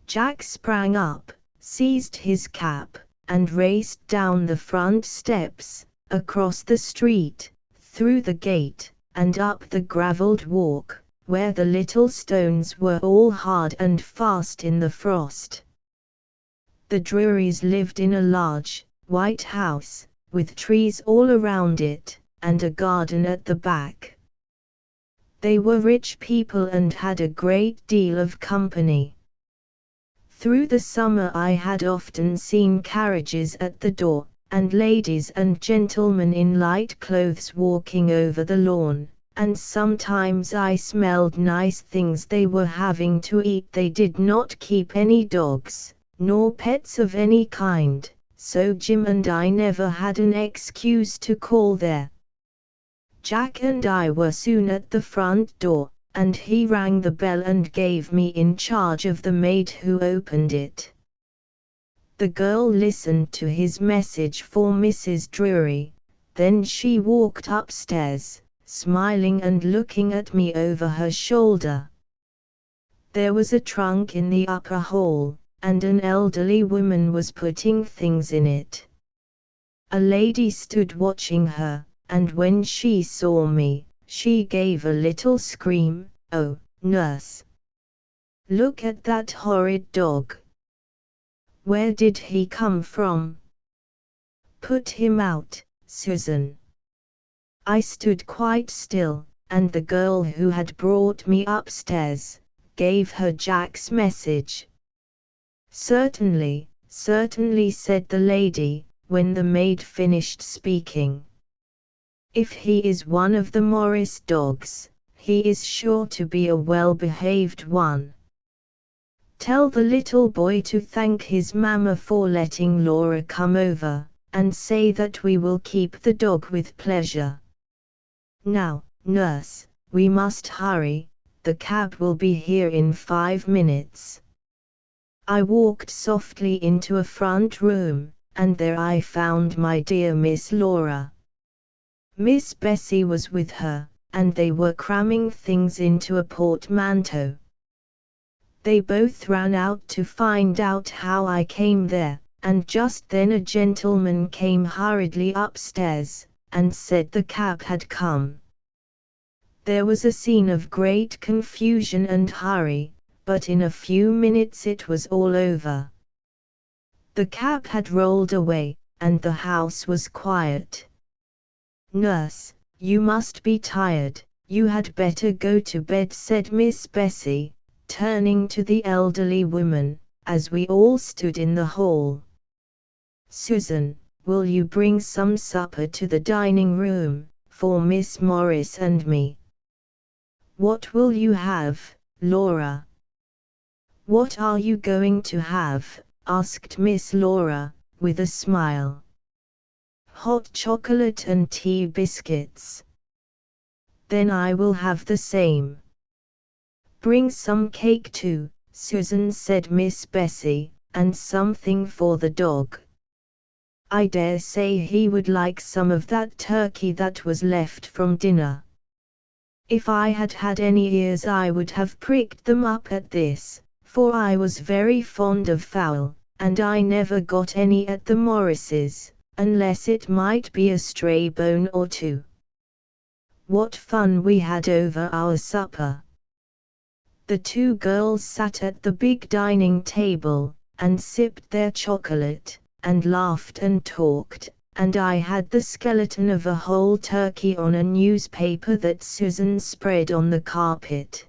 Jack sprang up, seized his cap, and raced down the front steps, across the street, through the gate, and up the gravelled walk, where the little stones were all hard and fast in the frost. The Drurys lived in a large, white house, with trees all around it, and a garden at the back. They were rich people and had a great deal of company. Through the summer I had often seen carriages at the door, and ladies and gentlemen in light clothes walking over the lawn, and sometimes I smelled nice things they were having to eat. They did not keep any dogs, nor pets of any kind, so Jim and I never had an excuse to call there. Jack and I were soon at the front door, and he rang the bell and gave me in charge of the maid who opened it. The girl listened to his message for Mrs. Drury, then she walked upstairs, smiling and looking at me over her shoulder. There was a trunk in the upper hall, and an elderly woman was putting things in it. A lady stood watching her, and when she saw me, she gave a little scream. "Oh, nurse! Look at that horrid dog! Where did he come from? Put him out, Susan." I stood quite still, and the girl who had brought me upstairs gave her Jack's message. "Certainly, certainly," said the lady, when the maid finished speaking. "If he is one of the Morris dogs, he is sure to be a well-behaved one. Tell the little boy to thank his mamma for letting Laura come over, and say that we will keep the dog with pleasure. Now, nurse, we must hurry, the cab will be here in 5 minutes." I walked softly into a front room, and there I found my dear Miss Laura. Miss Bessie was with her, and they were cramming things into a portmanteau. They both ran out to find out how I came there, and just then a gentleman came hurriedly upstairs, and said the cab had come. There was a scene of great confusion and hurry, but in a few minutes it was all over. The cab had rolled away, and the house was quiet. "Nurse, you must be tired, you had better go to bed," said Miss Bessie, turning to the elderly woman, as we all stood in the hall. "Susan, will you bring some supper to the dining room, for Miss Morris and me?" "What will you have, Laura?" "What are you going to have?" asked Miss Laura, with a smile. "Hot chocolate and tea biscuits." "Then I will have the same." "Bring some cake too," Susan said Miss Bessie, "and something for the dog. I dare say he would like some of that turkey that was left from dinner. If I had had any ears I would have pricked them up at this, for I was very fond of fowl, and I never got any at the Morrises, unless it might be a stray bone or two. What fun we had over our supper!" The two girls sat at the big dining table, and sipped their chocolate, and laughed and talked, and I had the skeleton of a whole turkey on a newspaper that Susan spread on the carpet.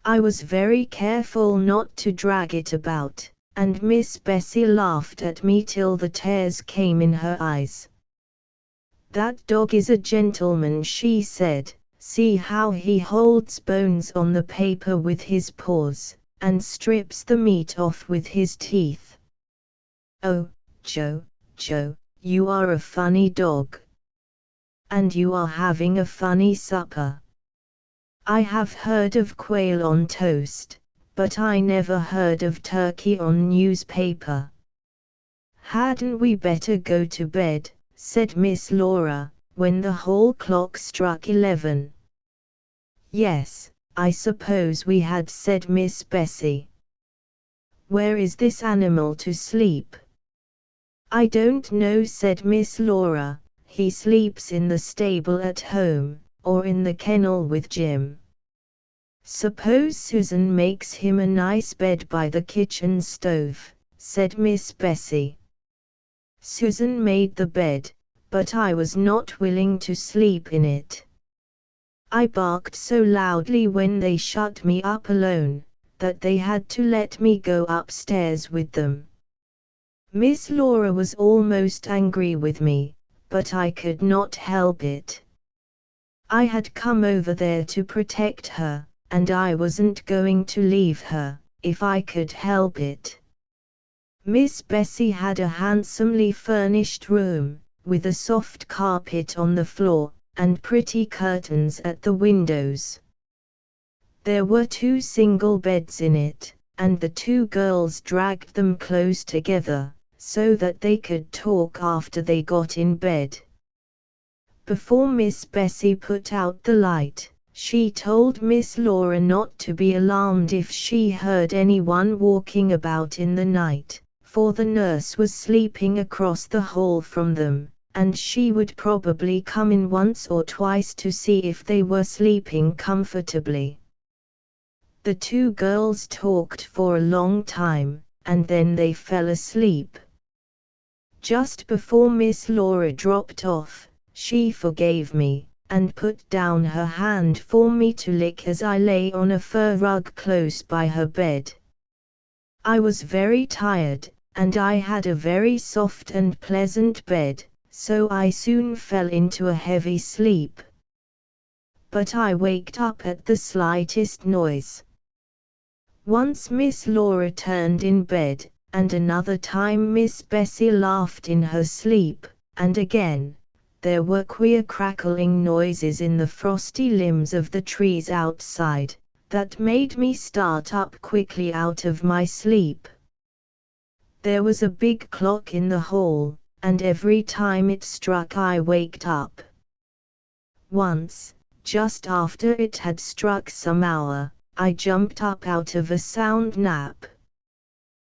I was very careful not to drag it about, and Miss Bessie laughed at me till the tears came in her eyes. "That dog is a gentleman," she said. "See how he holds bones on the paper with his paws, and strips the meat off with his teeth. Oh, Joe, Joe, you are a funny dog. And you are having a funny supper. I have heard of quail on toast, but I never heard of turkey on newspaper." "Hadn't we better go to bed?" said Miss Laura, when the hall clock struck 11. "Yes, I suppose we had," said Miss Bessie. Where is this animal to sleep? I don't know, said Miss Laura. He sleeps in the stable at home, or in the kennel with Jim. Suppose Susan makes him a nice bed by the kitchen stove, said Miss Bessie. Susan made the bed, but I was not willing to sleep in it. I barked so loudly when they shut me up alone, that they had to let me go upstairs with them. Miss Laura was almost angry with me, but I could not help it. I had come over there to protect her, and I wasn't going to leave her, if I could help it. Miss Bessie had a handsomely furnished room, with a soft carpet on the floor, and pretty curtains at the windows. There were 2 single beds in it, and the 2 girls dragged them close together, so that they could talk after they got in bed. Before Miss Bessie put out the light, she told Miss Laura not to be alarmed if she heard anyone walking about in the night, for the nurse was sleeping across the hall from them, and she would probably come in once or twice to see if they were sleeping comfortably. The 2 girls talked for a long time, and then they fell asleep. Just before Miss Laura dropped off, she forgave me, and put down her hand for me to lick as I lay on a fur rug close by her bed. I was very tired, and I had a very soft and pleasant bed, so I soon fell into a heavy sleep. But I waked up at the slightest noise. Once Miss Laura turned in bed, and another time Miss Bessie laughed in her sleep, and again, there were queer crackling noises in the frosty limbs of the trees outside, that made me start up quickly out of my sleep. There was a big clock in the hall, and every time it struck I waked up. Once, just after it had struck some hour, I jumped up out of a sound nap.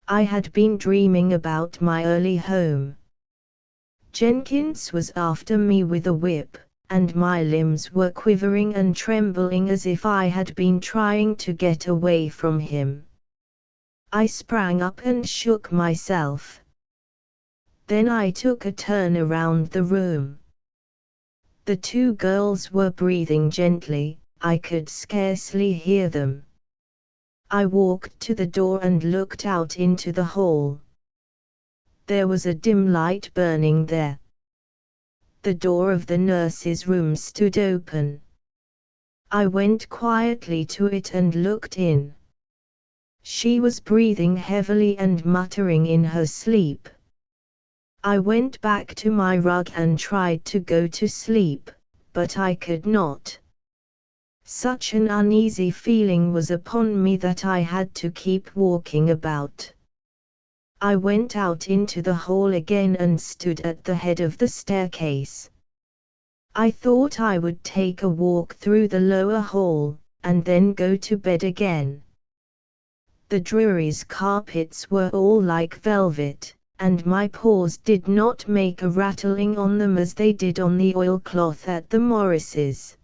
I had been dreaming about my early home. Jenkins was after me with a whip, and my limbs were quivering and trembling as if I had been trying to get away from him. I sprang up and shook myself. Then I took a turn around the room. The 2 girls were breathing gently, I could scarcely hear them. I walked to the door and looked out into the hall. There was a dim light burning there. The door of the nurse's room stood open. I went quietly to it and looked in. She was breathing heavily and muttering in her sleep. I went back to my rug and tried to go to sleep, but I could not. Such an uneasy feeling was upon me that I had to keep walking about. I went out into the hall again and stood at the head of the staircase. I thought I would take a walk through the lower hall, and then go to bed again. The Drury's carpets were all like velvet, and my paws did not make a rattling on them as they did on the oilcloth at the Morrises.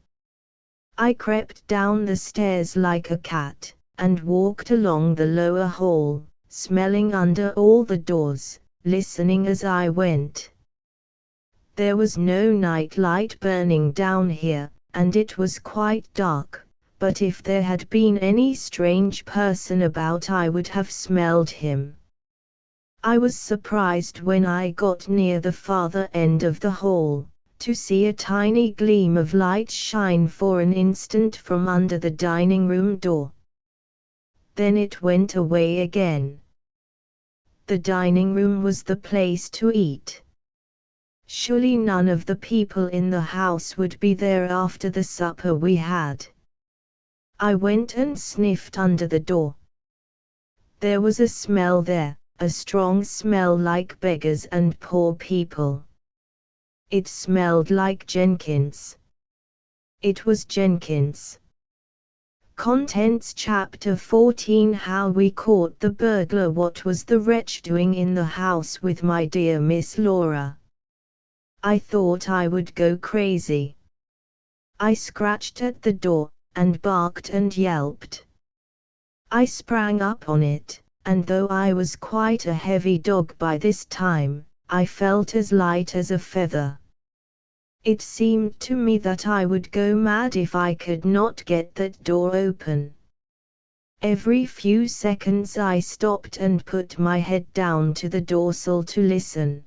I crept down the stairs like a cat, and walked along the lower hall, smelling under all the doors, listening as I went. There was no night light burning down here, and it was quite dark, but if there had been any strange person about I would have smelled him. I was surprised when I got near the farther end of the hall, to see a tiny gleam of light shine for an instant from under the dining room door. Then it went away again. The dining room was the place to eat. Surely none of the people in the house would be there after the supper we had. I went and sniffed under the door. There was a smell there, a strong smell like beggars and poor people. It smelled like Jenkins. It was Jenkins. Contents Chapter 14 How we caught the burglar. What was the wretch doing in the house with my dear Miss Laura? I thought I would go crazy. I scratched at the door, and barked and yelped. I sprang up on it, and though I was quite a heavy dog by this time, I felt as light as a feather. It seemed to me that I would go mad if I could not get that door open. Every few seconds I stopped and put my head down to the doorsill to listen.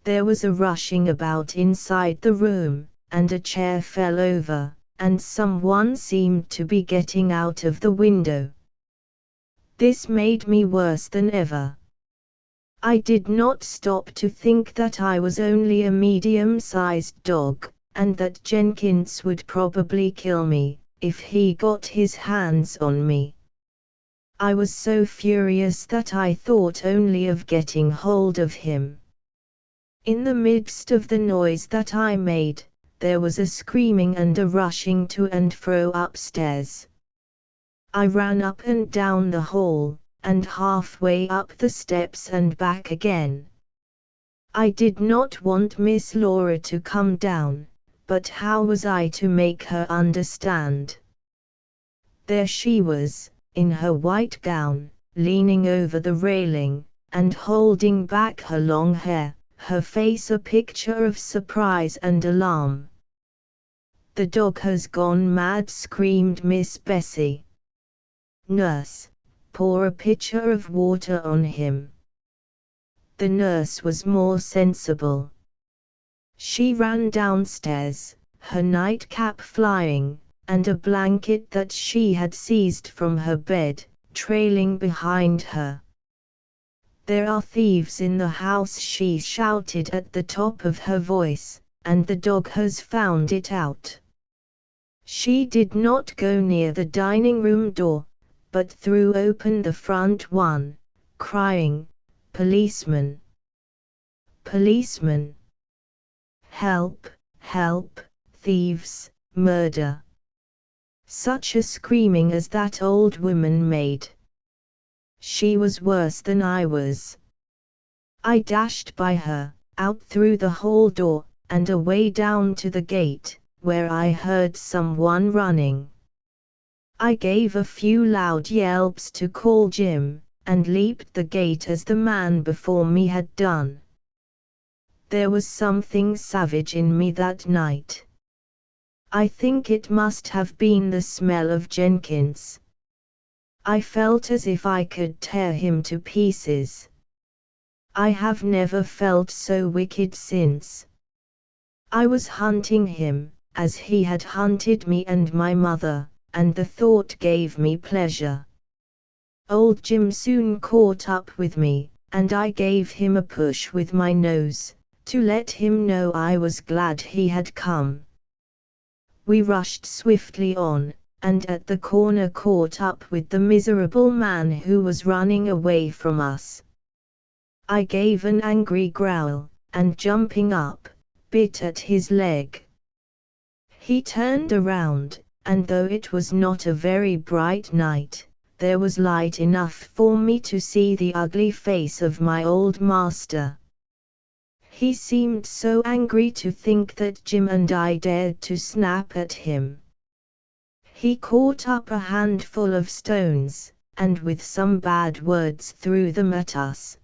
There was a rushing about inside the room, and a chair fell over, and someone seemed to be getting out of the window. This made me worse than ever. I did not stop to think that I was only a medium-sized dog, and that Jenkins would probably kill me, if he got his hands on me. I was so furious that I thought only of getting hold of him. In the midst of the noise that I made, there was a screaming and a rushing to and fro upstairs. I ran up and down the hall, and halfway up the steps and back again. I did not want Miss Laura to come down, but how was I to make her understand? There she was, in her white gown, leaning over the railing, and holding back her long hair, her face a picture of surprise and alarm. "The dog has gone mad," screamed Miss Bessie. "Nurse, pour a pitcher of water on him." The nurse was more sensible. She ran downstairs, her nightcap flying, and a blanket that she had seized from her bed, trailing behind her. "There are thieves in the house," she shouted at the top of her voice, "and the dog has found it out." She did not go near the dining room door, but threw open the front one, crying, "Policeman! Policeman! Help! Help! Thieves! Murder!" Such a screaming as that old woman made! She was worse than I was. I dashed by her, out through the hall door, and away down to the gate, where I heard someone running. I gave a few loud yelps to call Jim, and leaped the gate as the man before me had done. There was something savage in me that night. I think it must have been the smell of Jenkins. I felt as if I could tear him to pieces. I have never felt so wicked since. I was hunting him, as he had hunted me and my mother, and the thought gave me pleasure. Old Jim soon caught up with me, and I gave him a push with my nose, to let him know I was glad he had come. We rushed swiftly on, and at the corner caught up with the miserable man who was running away from us. I gave an angry growl, and jumping up, bit at his leg. He turned around, and though it was not a very bright night, there was light enough for me to see the ugly face of my old master. He seemed so angry to think that Jim and I dared to snap at him. He caught up a handful of stones, and with some bad words threw them at us.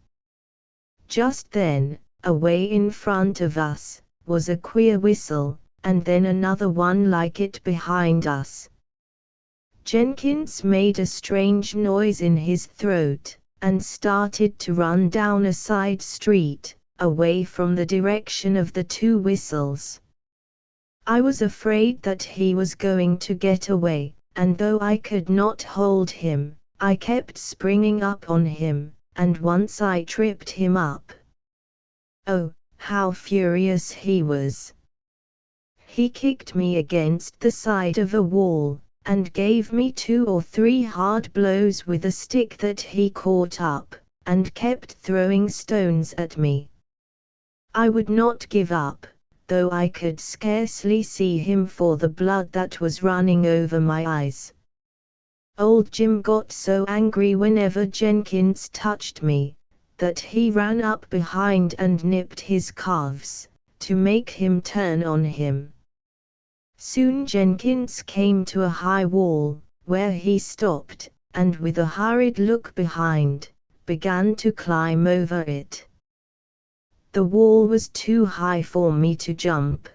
Just then, away in front of us, was a queer whistle, and then another one like it behind us. Jenkins made a strange noise in his throat, and started to run down a side street, away from the direction of the two whistles. I was afraid that he was going to get away, and though I could not hold him, I kept springing up on him, and once I tripped him up. Oh, how furious he was! He kicked me against the side of a wall, and gave me 2 or 3 hard blows with a stick that he caught up, and kept throwing stones at me. I would not give up, though I could scarcely see him for the blood that was running over my eyes. Old Jim got so angry whenever Jenkins touched me, that he ran up behind and nipped his calves, to make him turn on him. Soon Jenkins came to a high wall, where he stopped, and with a hurried look behind, began to climb over it. The wall was too high for me to jump.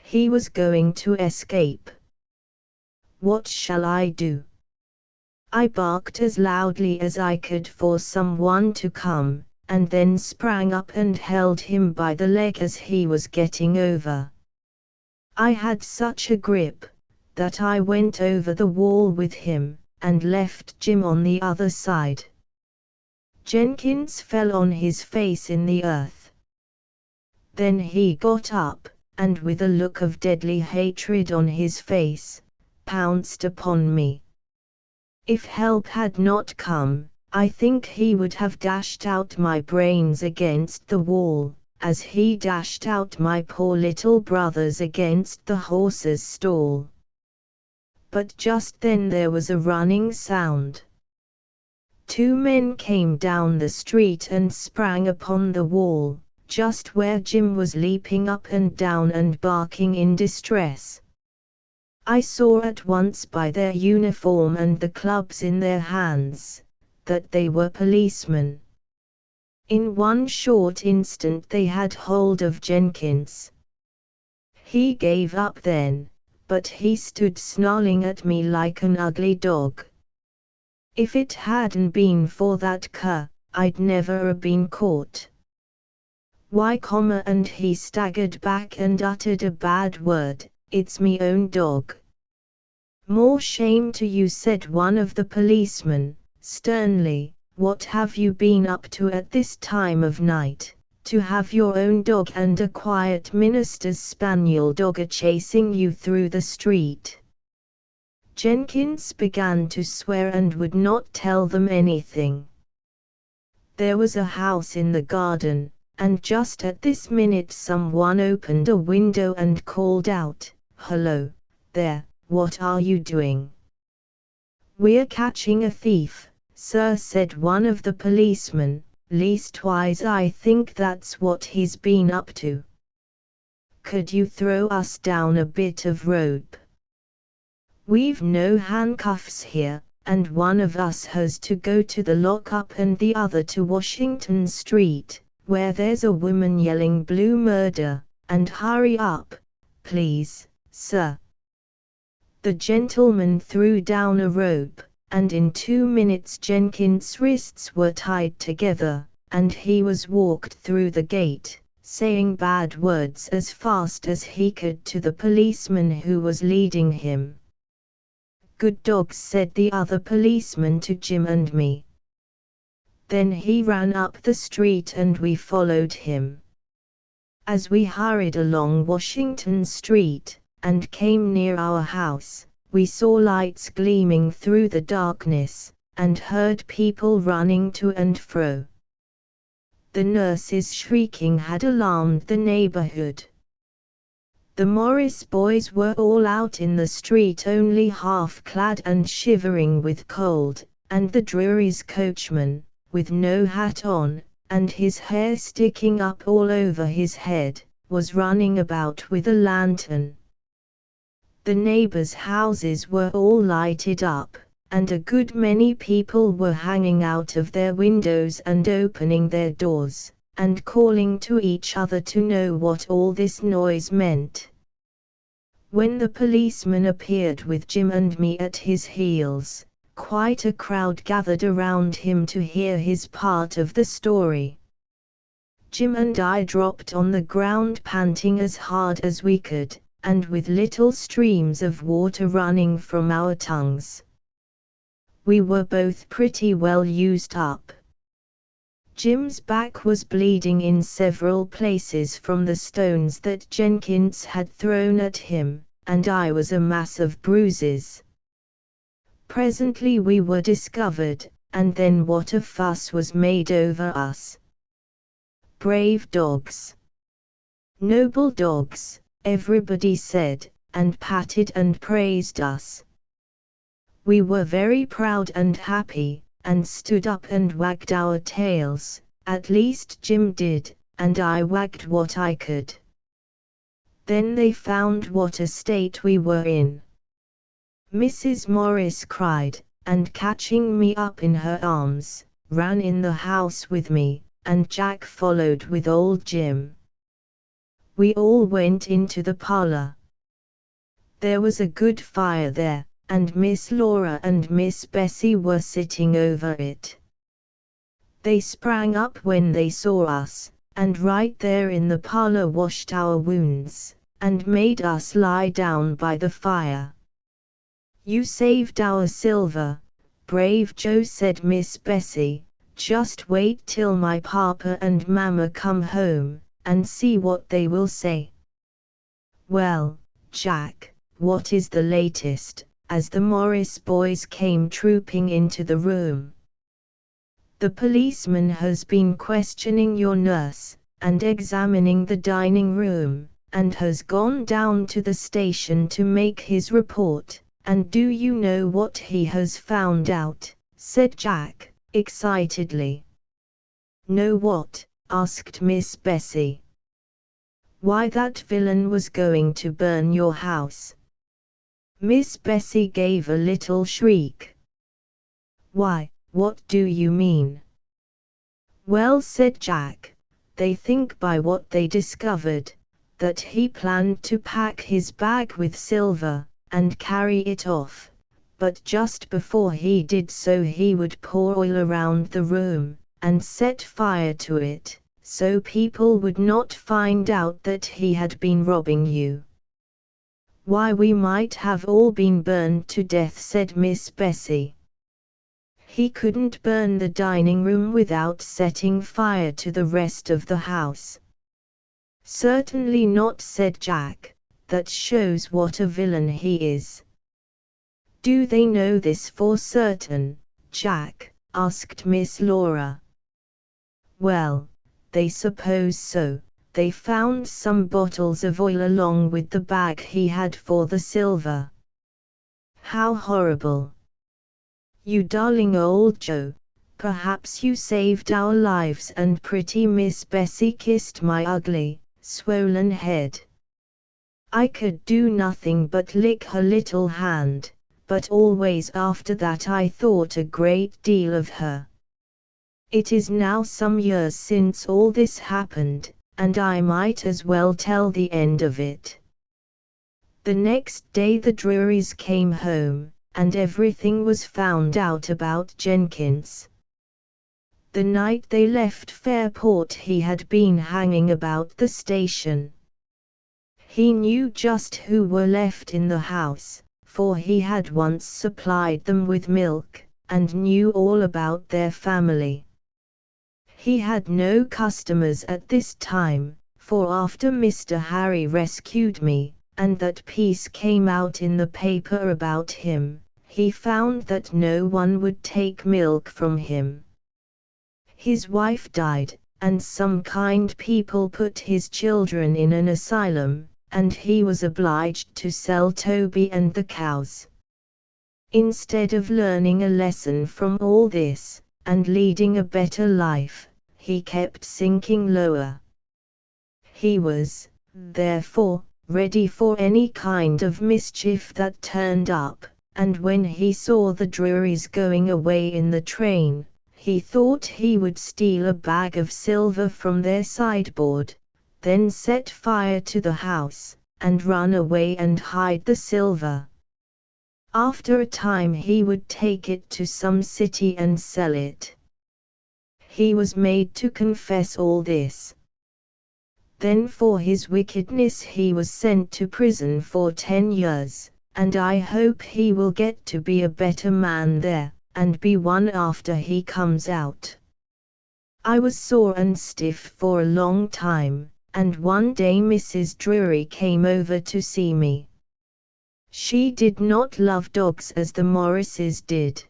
He was going to escape. What shall I do? I barked as loudly as I could for someone to come, and then sprang up and held him by the leg as he was getting over. I had such a grip, that I went over the wall with him, and left Jim on the other side. Jenkins fell on his face in the earth. Then he got up, and with a look of deadly hatred on his face, pounced upon me. If help had not come, I think he would have dashed out my brains against the wall, as he dashed out my poor little brother's against the horse's stall. But just then there was a running sound. 2 men came down the street and sprang upon the wall, just where Jim was leaping up and down and barking in distress. I saw at once by their uniform and the clubs in their hands, that they were policemen. In one short instant they had hold of Jenkins. He gave up then, but he stood snarling at me like an ugly dog. If it hadn't been for that cur, I'd never a been caught. Why, and he staggered back and uttered a bad word. It's me own dog. More shame to you, said one of the policemen, sternly. What have you been up to at this time of night, to have your own dog and a quiet minister's spaniel dog a-chasing you through the street? Jenkins began to swear and would not tell them anything. There was a house in the garden, and just at this minute someone opened a window and called out, "Hello, there, what are you doing?" "We're catching a thief, sir," said one of the policemen, "leastwise I think that's what he's been up to." "Could you throw us down a bit of rope?" "We've no handcuffs here, and one of us has to go to the lock-up and the other to Washington Street, where there's a woman yelling blue murder, and hurry up, please, sir." The gentleman threw down a rope, and in 2 minutes Jenkins' wrists were tied together, and he was walked through the gate, saying bad words as fast as he could to the policeman who was leading him. "Good dogs," said the other policeman to Jim and me. Then he ran up the street and we followed him. As we hurried along Washington Street, and came near our house, we saw lights gleaming through the darkness, and heard people running to and fro. The nurse's shrieking had alarmed the neighborhood. The Morris boys were all out in the street only half clad and shivering with cold, and the Drury's coachman, with no hat on, and his hair sticking up all over his head, was running about with a lantern. The neighbors' houses were all lighted up, and a good many people were hanging out of their windows and opening their doors, and calling to each other to know what all this noise meant. When the policeman appeared with Jim and me at his heels, quite a crowd gathered around him to hear his part of the story. Jim and I dropped on the ground panting as hard as we could, and with little streams of water running from our tongues. We were both pretty well used up. Jim's back was bleeding in several places from the stones that Jenkins had thrown at him, and I was a mass of bruises. Presently we were discovered, and then what a fuss was made over us. Brave dogs! Noble dogs! Everybody said, and patted and praised us. We were very proud and happy, and stood up and wagged our tails, at least Jim did, and I wagged what I could. Then they found what a state we were in. Mrs. Morris cried, and catching me up in her arms, ran in the house with me, and Jack followed with old Jim. We all went into the parlor. There was a good fire there, and Miss Laura and Miss Bessie were sitting over it. They sprang up when they saw us, and right there in the parlor washed our wounds, and made us lie down by the fire. "You saved our silver, brave Joe," said Miss Bessie. "Just wait till my papa and mamma come home, and see what they will say." "Well, Jack, what is the latest?" as the Morris boys came trooping into the room. "The policeman has been questioning your nurse, and examining the dining room, and has gone down to the station to make his report. And do you know what he has found out?" said Jack, excitedly. "Know what?" asked Miss Bessie. "Why, that villain was going to burn your house." Miss Bessie gave a little shriek. "Why, what do you mean?" "Well," said Jack, "they think by what they discovered, that he planned to pack his bag with silver, and carry it off, but just before he did so he would pour oil around the room, and set fire to it, so people would not find out that he had been robbing you." "Why, we might have all been burned to death," said Miss Bessie. "He couldn't burn the dining room without setting fire to the rest of the house." "Certainly not," said Jack. "That shows what a villain he is." "Do they know this for certain, Jack?" asked Miss Laura. "Well, they suppose so. They found some bottles of oil along with the bag he had for the silver." "How horrible! You darling old Joe, perhaps you saved our lives." And pretty Miss Bessie kissed my ugly, swollen head. I could do nothing but lick her little hand, but always after that I thought a great deal of her. It is now some years since all this happened, and I might as well tell the end of it. The next day the Drurys came home, and everything was found out about Jenkins. The night they left Fairport he had been hanging about the station. He knew just who were left in the house, for he had once supplied them with milk, and knew all about their family. He had no customers at this time, for after Mr. Harry rescued me, and that piece came out in the paper about him, he found that no one would take milk from him. His wife died, and some kind people put his children in an asylum, and he was obliged to sell Toby and the cows. Instead of learning a lesson from all this, and leading a better life, he kept sinking lower. He was, therefore, ready for any kind of mischief that turned up, and when he saw the Drurys going away in the train, he thought he would steal a bag of silver from their sideboard, then set fire to the house, and run away and hide the silver. After a time he would take it to some city and sell it. He was made to confess all this. Then for his wickedness he was sent to prison for 10 years, and I hope he will get to be a better man there, and be one after he comes out. I was sore and stiff for a long time, and one day Mrs. Drury came over to see me. She did not love dogs as the Morrises did.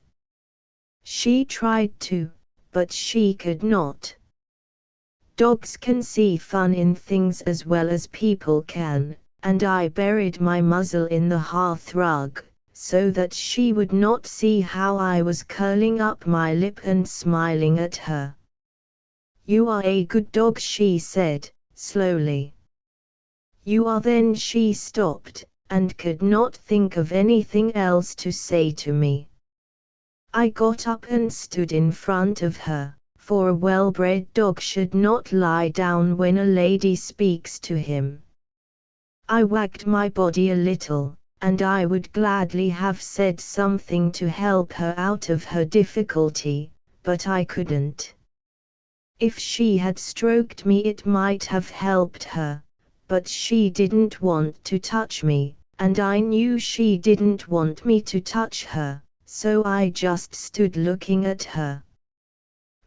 She tried to, but she could not. Dogs can see fun in things as well as people can, and I buried my muzzle in the hearth rug, so that she would not see how I was curling up my lip and smiling at her. "You are a good dog," she said, slowly. "You are." Then she stopped, and could not think of anything else to say to me. I got up and stood in front of her, for a well-bred dog should not lie down when a lady speaks to him. I wagged my body a little, and I would gladly have said something to help her out of her difficulty, but I couldn't. If she had stroked me it might have helped her, but she didn't want to touch me, and I knew she didn't want me to touch her, so I just stood looking at her.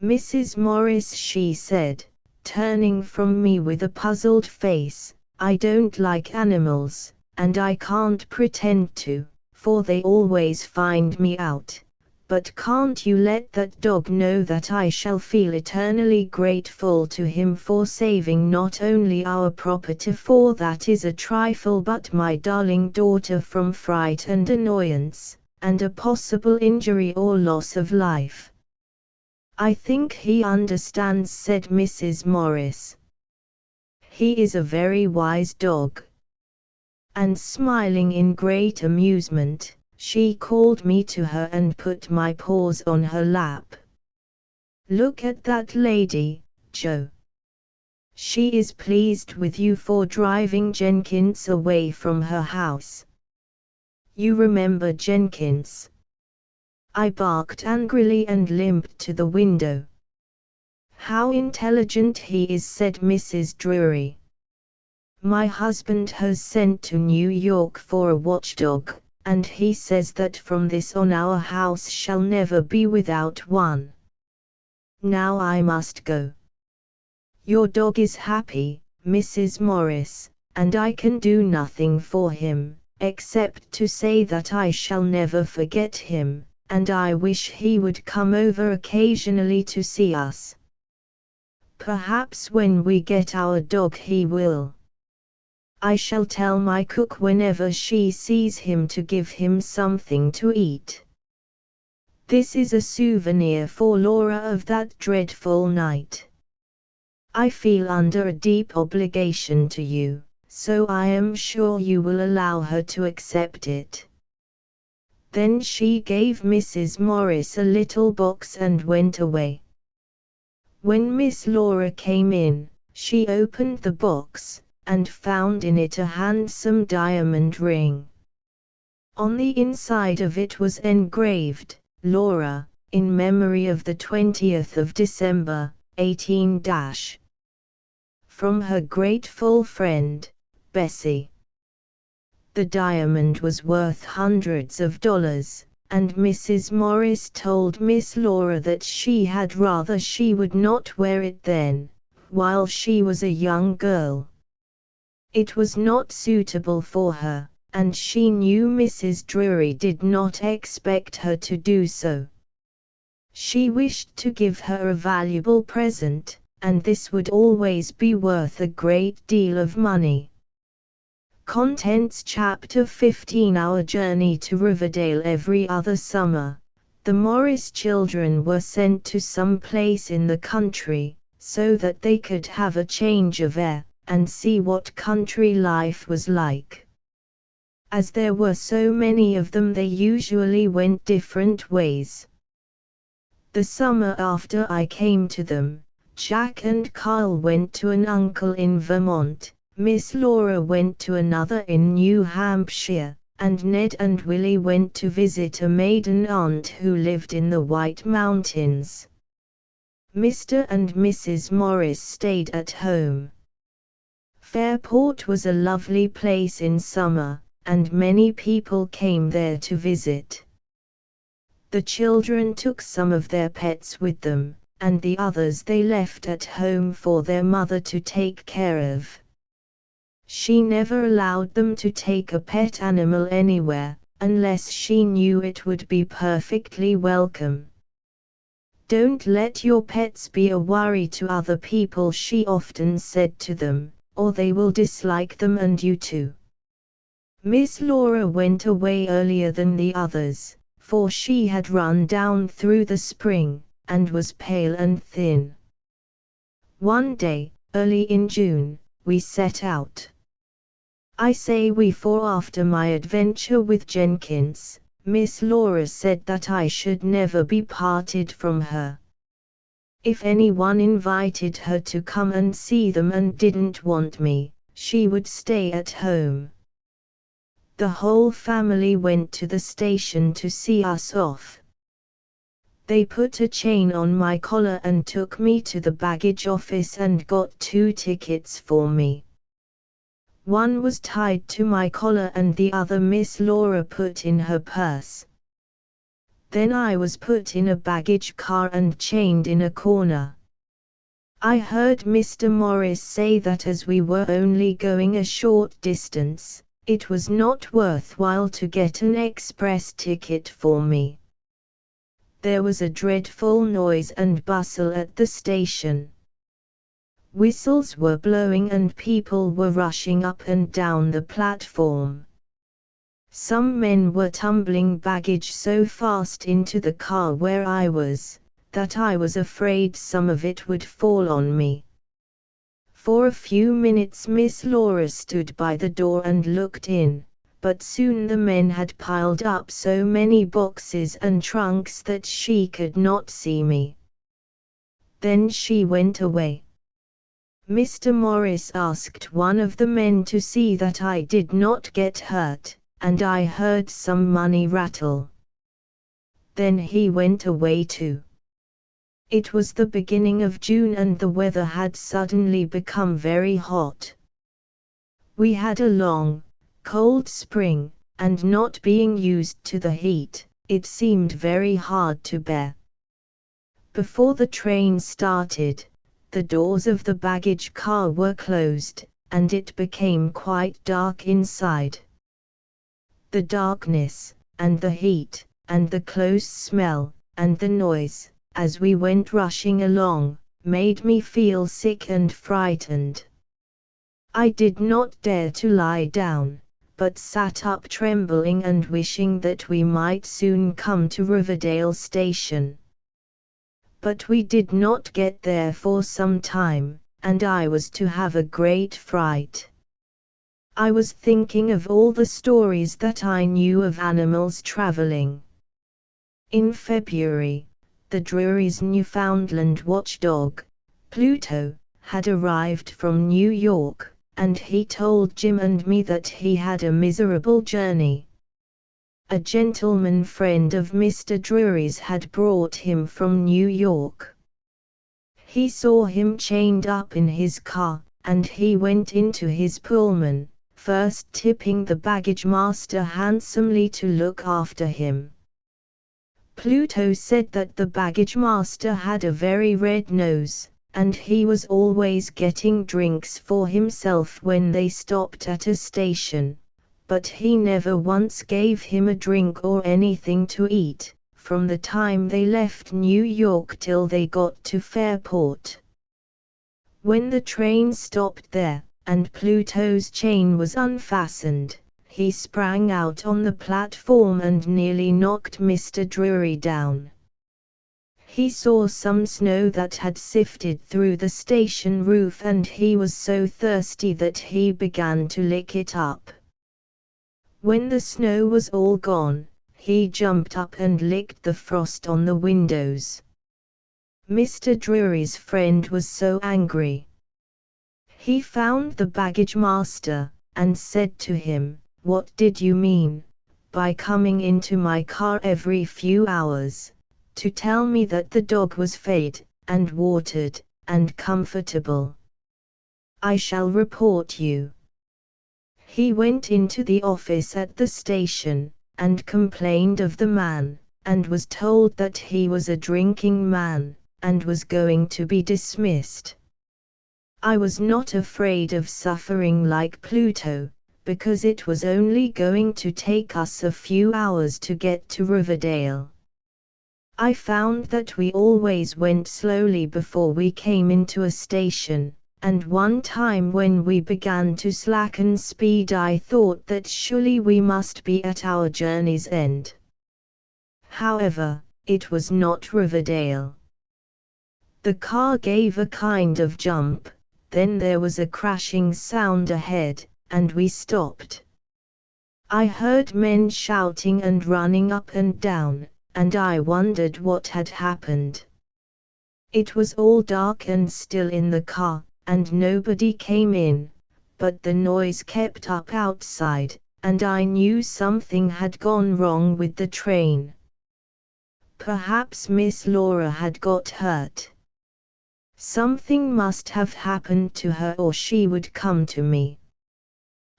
"Mrs. Morris," she said, turning from me with a puzzled face, "I don't like animals, and I can't pretend to, for they always find me out. But can't you let that dog know that I shall feel eternally grateful to him for saving not only our property, for that is a trifle, but my darling daughter from fright and annoyance, and a possible injury or loss of life?" "I think he understands," said Mrs. Morris. "He is a very wise dog." And smiling in great amusement, she called me to her and put my paws on her lap. "Look at that lady, Joe. She is pleased with you for driving Jenkins away from her house. You remember Jenkins?" I barked angrily and limped to the window. "How intelligent he is," said Mrs. Drury. "My husband has sent to New York for a watchdog, and he says that from this on our house shall never be without one. Now I must go. Your dog is happy, Mrs. Morris, and I can do nothing for him, except to say that I shall never forget him, and I wish he would come over occasionally to see us. Perhaps when we get our dog he will. I shall tell my cook whenever she sees him to give him something to eat. This is a souvenir for Laura of that dreadful night. I feel under a deep obligation to you, so I am sure you will allow her to accept it." Then she gave Mrs. Morris a little box and went away. When Miss Laura came in, she opened the box, and found in it a handsome diamond ring. On the inside of it was engraved, "Laura, in memory of the 20th of December, 18 from her grateful friend, Bessie." The diamond was worth hundreds of dollars, and Mrs. Morris told Miss Laura that she had rather she would not wear it then, while she was a young girl. It was not suitable for her, and she knew Mrs. Drury did not expect her to do so. She wished to give her a valuable present, and this would always be worth a great deal of money. Contents Chapter 15. Our journey to Riverdale. Every other summer, the Morris children were sent to some place in the country, so that they could have a change of air, and see what country life was like. As there were so many of them, they usually went different ways. The summer after I came to them, Jack and Kyle went to an uncle in Vermont, Miss Laura went to another in New Hampshire, and Ned and Willie went to visit a maiden aunt who lived in the White Mountains. Mr. and Mrs. Morris stayed at home. Fairport was a lovely place in summer, and many people came there to visit. The children took some of their pets with them, and the others they left at home for their mother to take care of. She never allowed them to take a pet animal anywhere, unless she knew it would be perfectly welcome. "Don't let your pets be a worry to other people," she often said to them, "or they will dislike them and you too." Miss Laura went away earlier than the others, for she had run down through the spring, and was pale and thin. One day, early in June, we set out. I say we, for after my adventure with Jenkins, Miss Laura said that I should never be parted from her. If anyone invited her to come and see them and didn't want me, she would stay at home. The whole family went to the station to see us off. They put a chain on my collar and took me to the baggage office and got 2 tickets for me. One was tied to my collar and the other Miss Laura put in her purse. Then I was put in a baggage car and chained in a corner. I heard Mr. Morris say that as we were only going a short distance, it was not worthwhile to get an express ticket for me. There was a dreadful noise and bustle at the station. Whistles were blowing and people were rushing up and down the platform. Some men were tumbling baggage so fast into the car where I was, that I was afraid some of it would fall on me. For a few minutes Miss Laura stood by the door and looked in, but soon the men had piled up so many boxes and trunks that she could not see me. Then she went away. Mr. Morris asked one of the men to see that I did not get hurt, and I heard some money rattle. Then he went away too. It was the beginning of June and the weather had suddenly become very hot. We had a long, cold spring, and not being used to the heat, it seemed very hard to bear. Before the train started, the doors of the baggage car were closed, and it became quite dark inside. The darkness, and the heat, and the close smell, and the noise, as we went rushing along, made me feel sick and frightened. I did not dare to lie down, but sat up trembling and wishing that we might soon come to Riverdale station. But we did not get there for some time, and I was to have a great fright. I was thinking of all the stories that I knew of animals traveling. In February, the Drury's Newfoundland watchdog, Pluto, had arrived from New York, and he told Jim and me that he had a miserable journey. A gentleman friend of Mr. Drury's had brought him from New York. He saw him chained up in his car, and he went into his Pullman, first tipping the baggage master handsomely to look after him. Pluto said that the baggage master had a very red nose, and he was always getting drinks for himself when they stopped at a station, but he never once gave him a drink or anything to eat, from the time they left New York till they got to Fairport. When the train stopped there, and Pluto's chain was unfastened, he sprang out on the platform and nearly knocked Mr. Drury down. He saw some snow that had sifted through the station roof and he was so thirsty that he began to lick it up. When the snow was all gone, he jumped up and licked the frost on the windows. Mr. Drury's friend was so angry. He found the baggage master, and said to him, "What did you mean, by coming into my car every few hours, to tell me that the dog was fed, and watered, and comfortable? I shall report you." He went into the office at the station, and complained of the man, and was told that he was a drinking man, and was going to be dismissed. I was not afraid of suffering like Pluto, because it was only going to take us a few hours to get to Riverdale. I found that we always went slowly before we came into a station, and one time when we began to slacken speed I thought that surely we must be at our journey's end. However, it was not Riverdale. The car gave a kind of jump, then there was a crashing sound ahead, and we stopped. I heard men shouting and running up and down, and I wondered what had happened. It was all dark and still in the car, and nobody came in, but the noise kept up outside, and I knew something had gone wrong with the train. Perhaps Miss Laura had got hurt. Something must have happened to her or she would come to me.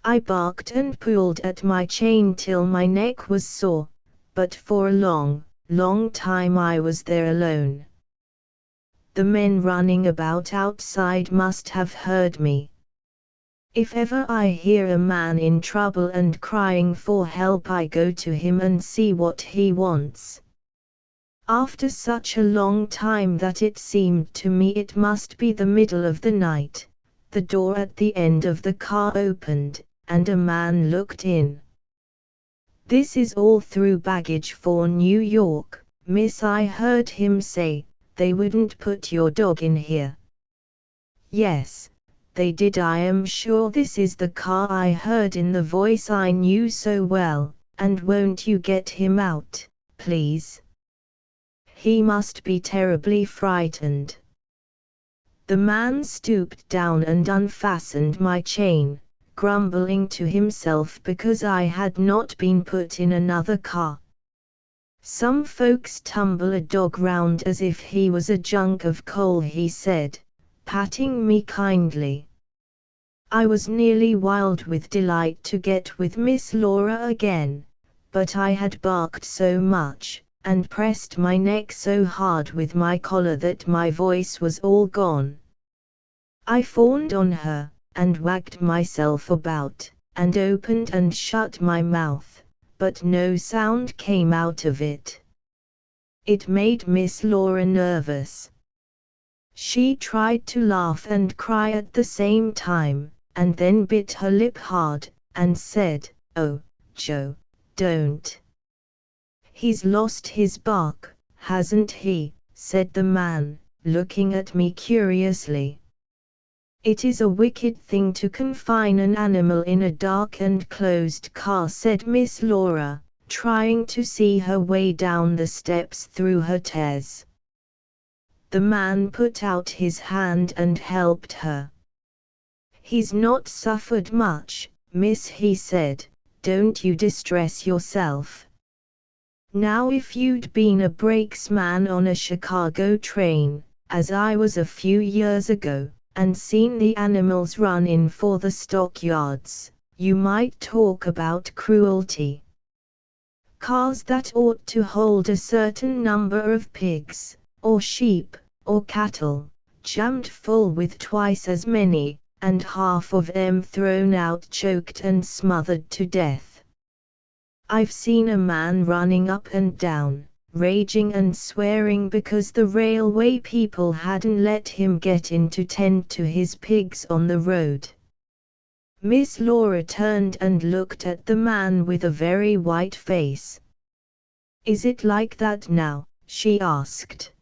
I barked and pulled at my chain till my neck was sore, but for a long, long time I was there alone. The men running about outside must have heard me. If ever I hear a man in trouble and crying for help I go to him and see what he wants. After such a long time that it seemed to me it must be the middle of the night, the door at the end of the car opened, and a man looked in. "This is all through baggage for New York, miss," I heard him say. "They wouldn't put your dog in here." Yes, they did. I am sure this is the car, I heard in the voice I knew so well, "and won't you get him out, please? He must be terribly frightened." The man stooped down and unfastened my chain, grumbling to himself because I had not been put in another car. "Some folks tumble a dog round as if he was a junk of coal," he said, patting me kindly. I was nearly wild with delight to get with Miss Laura again, but I had barked so much, and pressed my neck so hard with my collar that my voice was all gone. I fawned on her, and wagged myself about, and opened and shut my mouth, but no sound came out of it. It made Miss Laura nervous. She tried to laugh and cry at the same time, and then bit her lip hard, and said, "Oh, Joe, don't. He's lost his bark, hasn't he?" said the man, looking at me curiously. "It is a wicked thing to confine an animal in a dark and closed car," said Miss Laura, trying to see her way down the steps through her tears. The man put out his hand and helped her. "He's not suffered much, miss," he said. "Don't you distress yourself. Now if you'd been a brakesman on a Chicago train, as I was a few years ago, and seen the animals run in for the stockyards, you might talk about cruelty. Cars that ought to hold a certain number of pigs, or sheep, or cattle, jammed full with twice as many, and half of them thrown out choked and smothered to death. I've seen a man running up and down, raging and swearing because the railway people hadn't let him get in to tend to his pigs on the road." Miss Laura turned and looked at the man with a very white face. "Is it like that now?" she asked.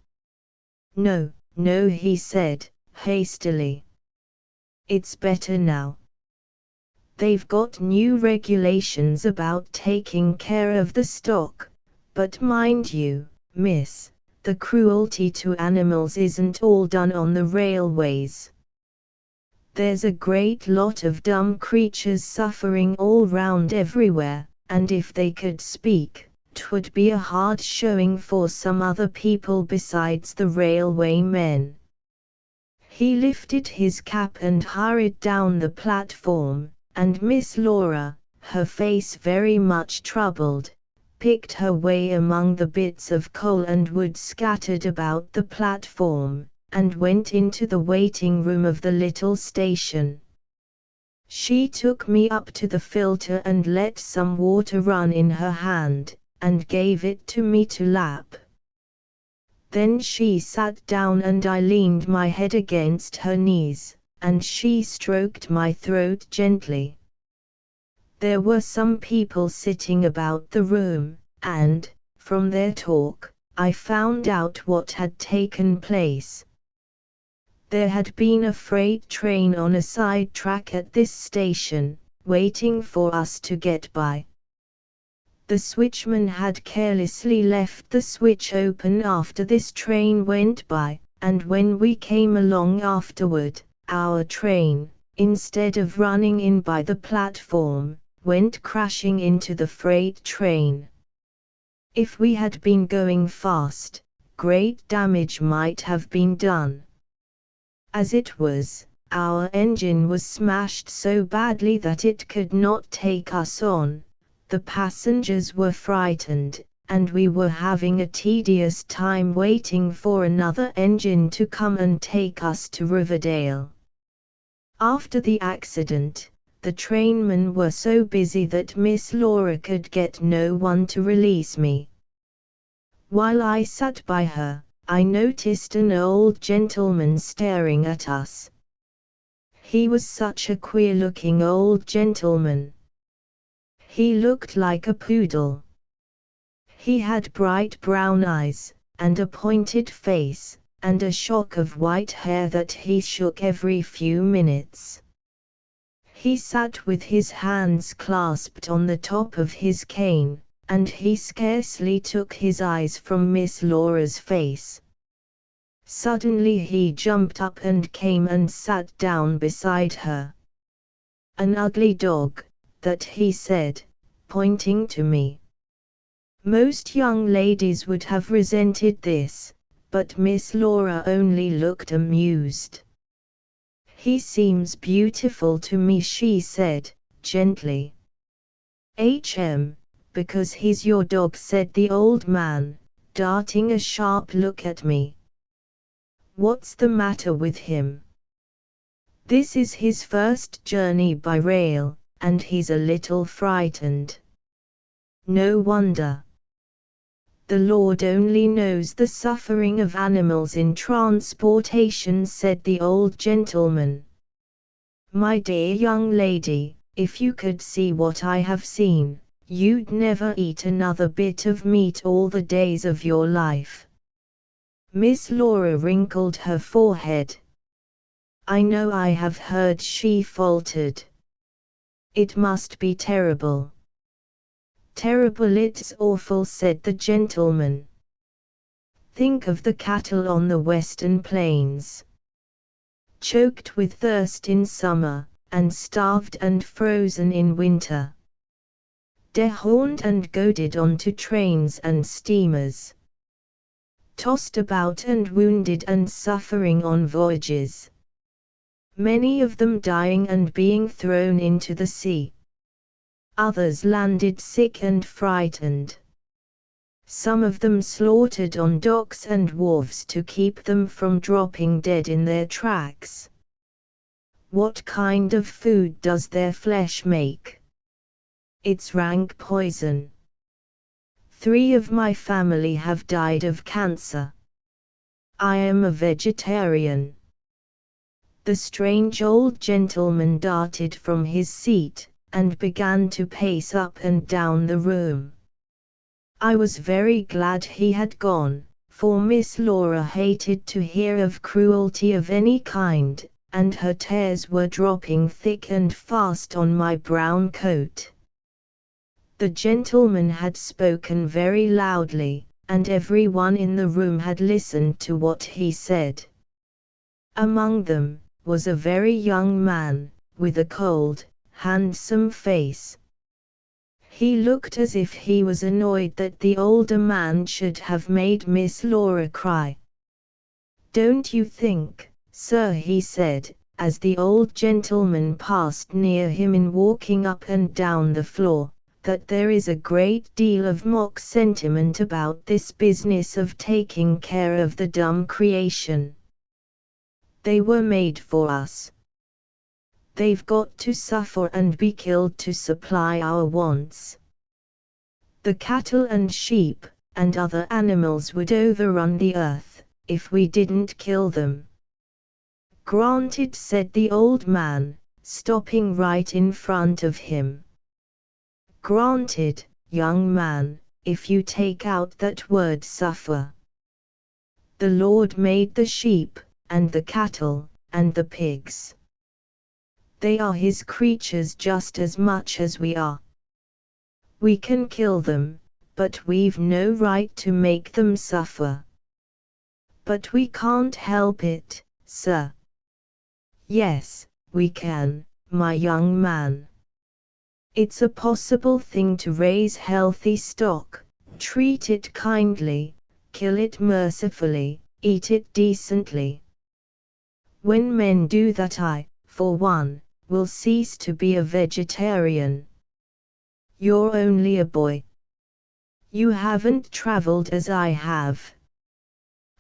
"No, no," he said, hastily. "It's better now. They've got new regulations about taking care of the stock, but mind you, miss, the cruelty to animals isn't all done on the railways. There's a great lot of dumb creatures suffering all round everywhere, and if they could speak, 'twould be a hard showing for some other people besides the railway men." He lifted his cap and hurried down the platform, and Miss Laura, her face very much troubled, picked her way among the bits of coal and wood scattered about the platform, and went into the waiting room of the little station. She took me up to the filter and let some water run in her hand, and gave it to me to lap. Then she sat down and I leaned my head against her knees, and she stroked my throat gently. There were some people sitting about the room, and, from their talk, I found out what had taken place. There had been a freight train on a side track at this station, waiting for us to get by. The switchman had carelessly left the switch open after this train went by, and when we came along afterward, our train, instead of running in by the platform, went crashing into the freight train. If we had been going fast, great damage might have been done. As it was, our engine was smashed so badly that it could not take us on. The passengers were frightened, and we were having a tedious time waiting for another engine to come and take us to Riverdale. After the accident, the trainmen were so busy that Miss Laura could get no one to release me. While I sat by her, I noticed an old gentleman staring at us. He was such a queer-looking old gentleman. He looked like a poodle. He had bright brown eyes, and a pointed face, and a shock of white hair that he shook every few minutes. He sat with his hands clasped on the top of his cane, and he scarcely took his eyes from Miss Laura's face. Suddenly he jumped up and came and sat down beside her. "An ugly dog," that he said, pointing to me. Most young ladies would have resented this, but Miss Laura only looked amused. "He seems beautiful to me," she said, gently. Because he's your dog," said the old man, darting a sharp look at me. "What's the matter with him?" "This is his first journey by rail, and he's a little frightened." "No wonder. The Lord only knows the suffering of animals in transportation," said the old gentleman. "My dear young lady, if you could see what I have seen, you'd never eat another bit of meat all the days of your life." Miss Laura wrinkled her forehead. "I know I have heard," she faltered. "It must be terrible." "Terrible, it's awful," said the gentleman. "Think of the cattle on the western plains. Choked with thirst in summer, and starved and frozen in winter. Dehorned and goaded onto trains and steamers. Tossed about and wounded and suffering on voyages. Many of them dying and being thrown into the sea. Others landed sick and frightened. Some of them slaughtered on docks and wharves to keep them from dropping dead in their tracks. What kind of food does their flesh make? It's rank poison. 3 of my family have died of cancer. I am a vegetarian." The strange old gentleman darted from his seat, and began to pace up and down the room. I was very glad he had gone, for Miss Laura hated to hear of cruelty of any kind, and her tears were dropping thick and fast on my brown coat. The gentleman had spoken very loudly, and everyone in the room had listened to what he said. Among them was a very young man, with a cold, handsome face. He looked as if he was annoyed that the older man should have made Miss Laura cry. "Don't you think, sir," he said, as the old gentleman passed near him in walking up and down the floor, "that there is a great deal of mock sentiment about this business of taking care of the dumb creation? They were made for us. They've got to suffer and be killed to supply our wants. The cattle and sheep, and other animals would overrun the earth, if we didn't kill them. Granted, said the old man, stopping right in front of him. Granted, young man, if you take out that word suffer. The Lord made the sheep, and the cattle, and the pigs. They are His creatures just as much as we are. We can kill them, but we've no right to make them suffer. But we can't help it, sir. Yes, we can, my young man. It's a possible thing to raise healthy stock, treat it kindly, kill it mercifully, eat it decently. When men do that, I, for one, will cease to be a vegetarian. You're only a boy. You haven't traveled as I have.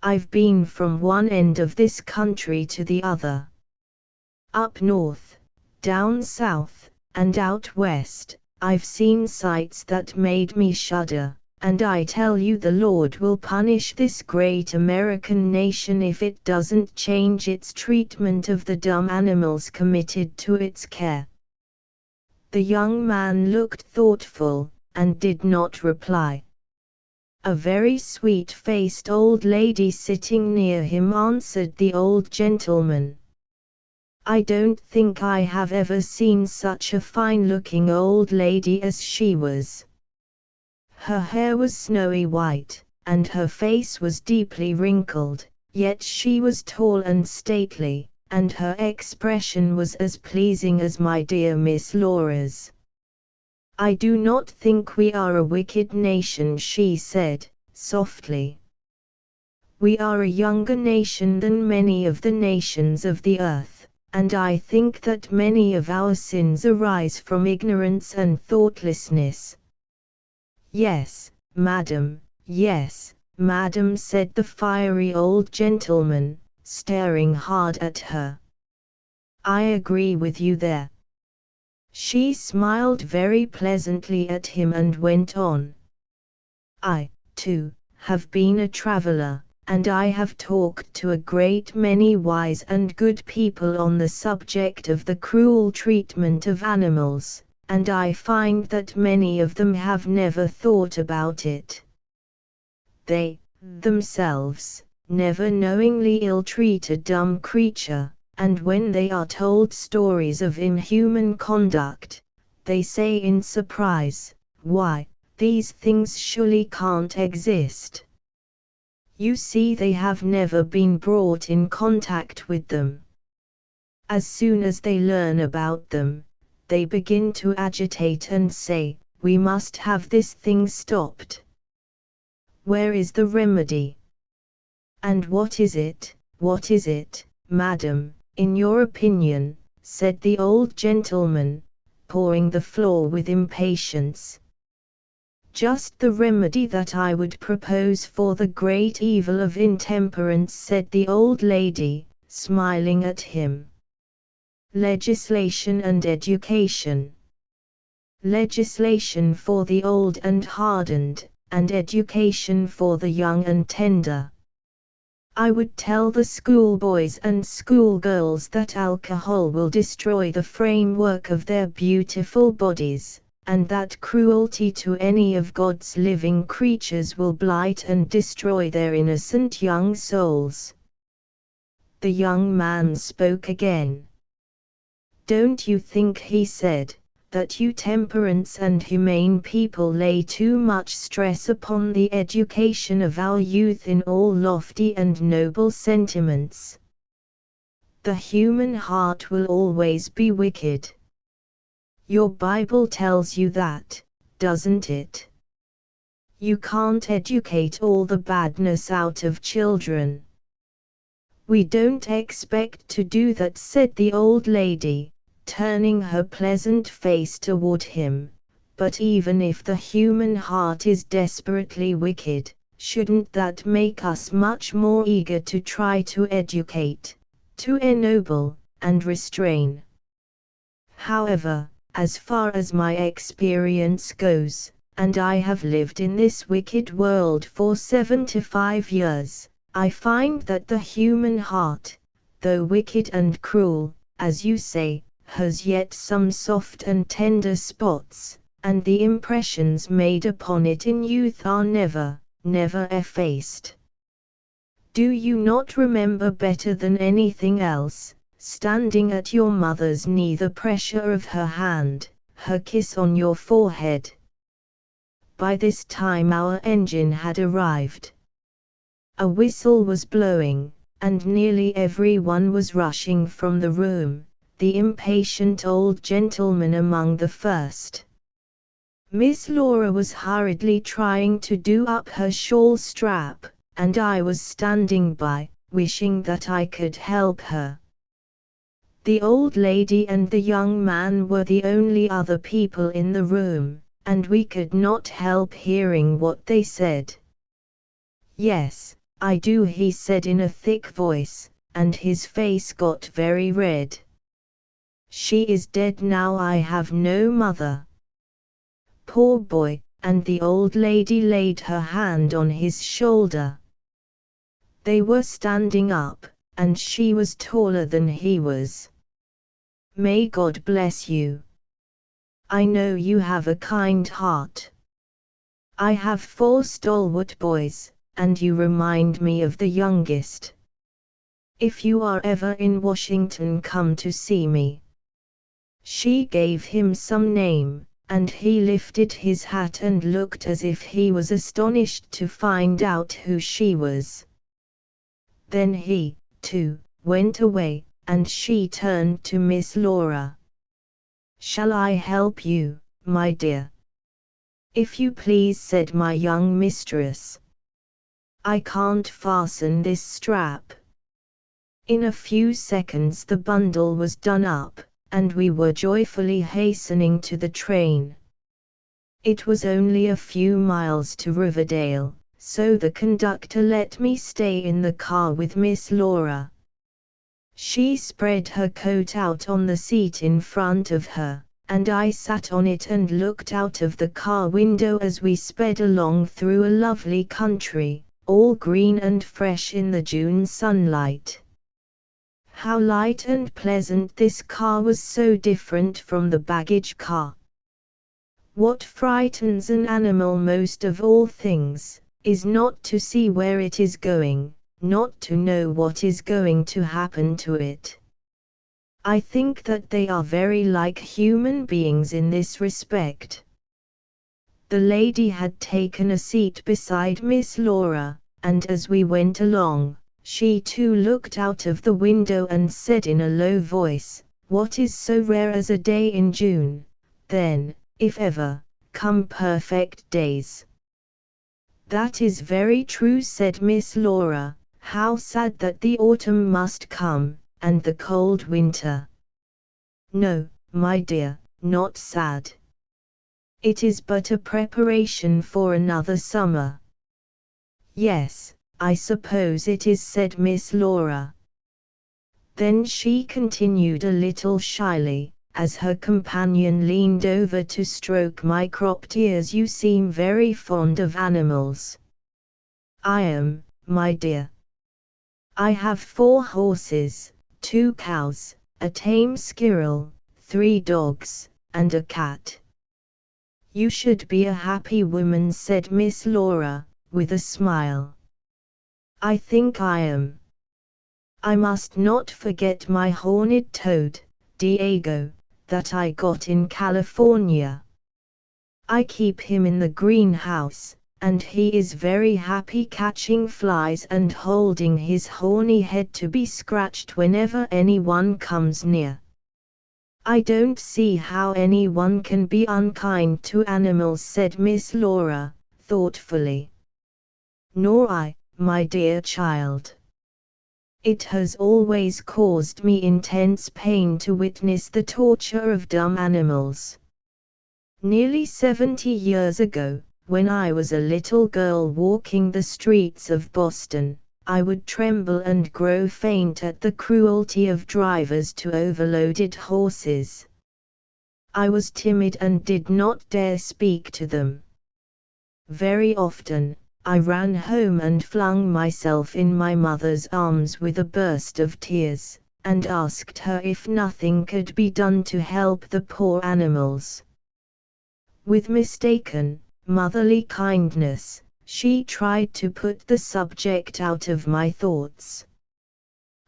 I've been from one end of this country to the other. Up north, down south, and out west, I've seen sights that made me shudder, and I tell you the Lord will punish this great American nation if it doesn't change its treatment of the dumb animals committed to its care. The young man looked thoughtful, and did not reply. A very sweet-faced old lady sitting near him answered the old gentleman. I don't think I have ever seen such a fine-looking old lady as she was. Her hair was snowy white, and her face was deeply wrinkled, yet she was tall and stately, and her expression was as pleasing as my dear Miss Laura's. I do not think we are a wicked nation, she said, softly. We are a younger nation than many of the nations of the earth, and I think that many of our sins arise from ignorance and thoughtlessness. Yes, madam, said the fiery old gentleman, staring hard at her. I agree with you there. She smiled very pleasantly at him and went on. I, too, have been a traveler, and I have talked to a great many wise and good people on the subject of the cruel treatment of animals, and I find that many of them have never thought about it. They, themselves, never knowingly ill-treat a dumb creature, and when they are told stories of inhuman conduct, they say in surprise, "Why, these things surely can't exist." You see, they have never been brought in contact with them. As soon as they learn about them, they begin to agitate and say, "We must have this thing stopped." Where is the remedy? And what is it, madam, in your opinion, said the old gentleman, pawing the floor with impatience. Just the remedy that I would propose for the great evil of intemperance, said the old lady, smiling at him. Legislation and education. Legislation for the old and hardened, and education for the young and tender. I would tell the schoolboys and schoolgirls that alcohol will destroy the framework of their beautiful bodies, and that cruelty to any of God's living creatures will blight and destroy their innocent young souls. The young man spoke again. Don't you think, he said, that you temperance and humane people lay too much stress upon the education of our youth in all lofty and noble sentiments? The human heart will always be wicked. Your Bible tells you that, doesn't it? You can't educate all the badness out of children. We don't expect to do that, said the old lady, turning her pleasant face toward him, but even if the human heart is desperately wicked, shouldn't that make us much more eager to try to educate, to ennoble, and restrain? However, as far as my experience goes, and I have lived in this wicked world for 75 years, I find that the human heart, though wicked and cruel, as you say, has yet some soft and tender spots, and the impressions made upon it in youth are never, never effaced. Do you not remember better than anything else, standing at your mother's knee, the pressure of her hand, her kiss on your forehead? By this time our engine had arrived. A whistle was blowing, and nearly everyone was rushing from the room, the impatient old gentleman among the first. Miss Laura was hurriedly trying to do up her shawl strap, and I was standing by, wishing that I could help her. The old lady and the young man were the only other people in the room, and we could not help hearing what they said. "Yes, I do," he said in a thick voice, and his face got very red. "She is dead now. I have no mother." Poor boy, and the old lady laid her hand on his shoulder. They were standing up, and she was taller than he was. "May God bless you. I know you have a kind heart. I have 4 stalwart boys, and you remind me of the youngest. If you are ever in Washington, come to see me." She gave him some name, and he lifted his hat and looked as if he was astonished to find out who she was. Then he, too, went away, and she turned to Miss Laura. "Shall I help you, my dear?" "If you please," said my young mistress. "I can't fasten this strap." In a few seconds the bundle was done up, and we were joyfully hastening to the train. It was only a few miles to Riverdale, so the conductor let me stay in the car with Miss Laura. She spread her coat out on the seat in front of her, and I sat on it and looked out of the car window as we sped along through a lovely country, all green and fresh in the June sunlight. How light and pleasant this car was, so different from the baggage car. What frightens an animal most of all things, is not to see where it is going, not to know what is going to happen to it. I think that they are very like human beings in this respect. The lady had taken a seat beside Miss Laura, and as we went along, she too looked out of the window and said in a low voice, "What is so rare as a day in June? Then, if ever, come perfect days." "That is very true," said Miss Laura. "How sad that the autumn must come, and the cold winter." "No, my dear, not sad. It is but a preparation for another summer." "Yes, I suppose it is," said Miss Laura. Then she continued a little shyly, as her companion leaned over to stroke my cropped ears, "You seem very fond of animals." "I am, my dear. I have 4 horses, 2 cows, a tame squirrel, 3 dogs, and a cat." "You should be a happy woman," said Miss Laura, with a smile. "I think I am. I must not forget my horned toad, Diego, that I got in California. I keep him in the greenhouse, and he is very happy catching flies and holding his horny head to be scratched whenever anyone comes near." "I don't see how anyone can be unkind to animals," said Miss Laura, thoughtfully. "Nor I, my dear child. It has always caused me intense pain to witness the torture of dumb animals. Nearly 70 years ago, when I was a little girl walking the streets of Boston, I would tremble and grow faint at the cruelty of drivers to overloaded horses. I was timid and did not dare speak to them. Very often, I ran home and flung myself in my mother's arms with a burst of tears, and asked her if nothing could be done to help the poor animals. With mistaken, motherly kindness, she tried to put the subject out of my thoughts.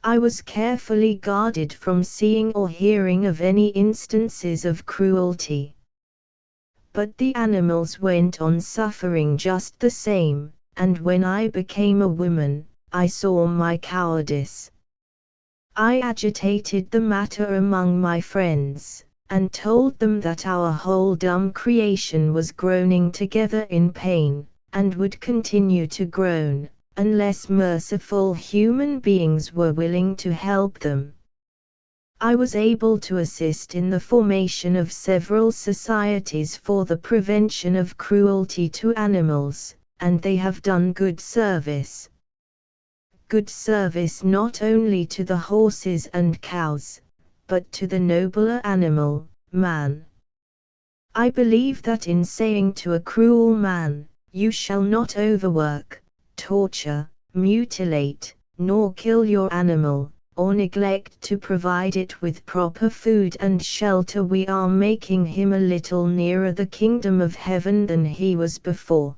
I was carefully guarded from seeing or hearing of any instances of cruelty. But the animals went on suffering just the same, and when I became a woman, I saw my cowardice. I agitated the matter among my friends, and told them that our whole dumb creation was groaning together in pain, and would continue to groan, unless merciful human beings were willing to help them. I was able to assist in the formation of several societies for the prevention of cruelty to animals, and they have done good service. Good service not only to the horses and cows, but to the nobler animal, man. I believe that in saying to a cruel man, "You shall not overwork, torture, mutilate, nor kill your animal, or neglect to provide it with proper food and shelter," we are making him a little nearer the kingdom of heaven than he was before.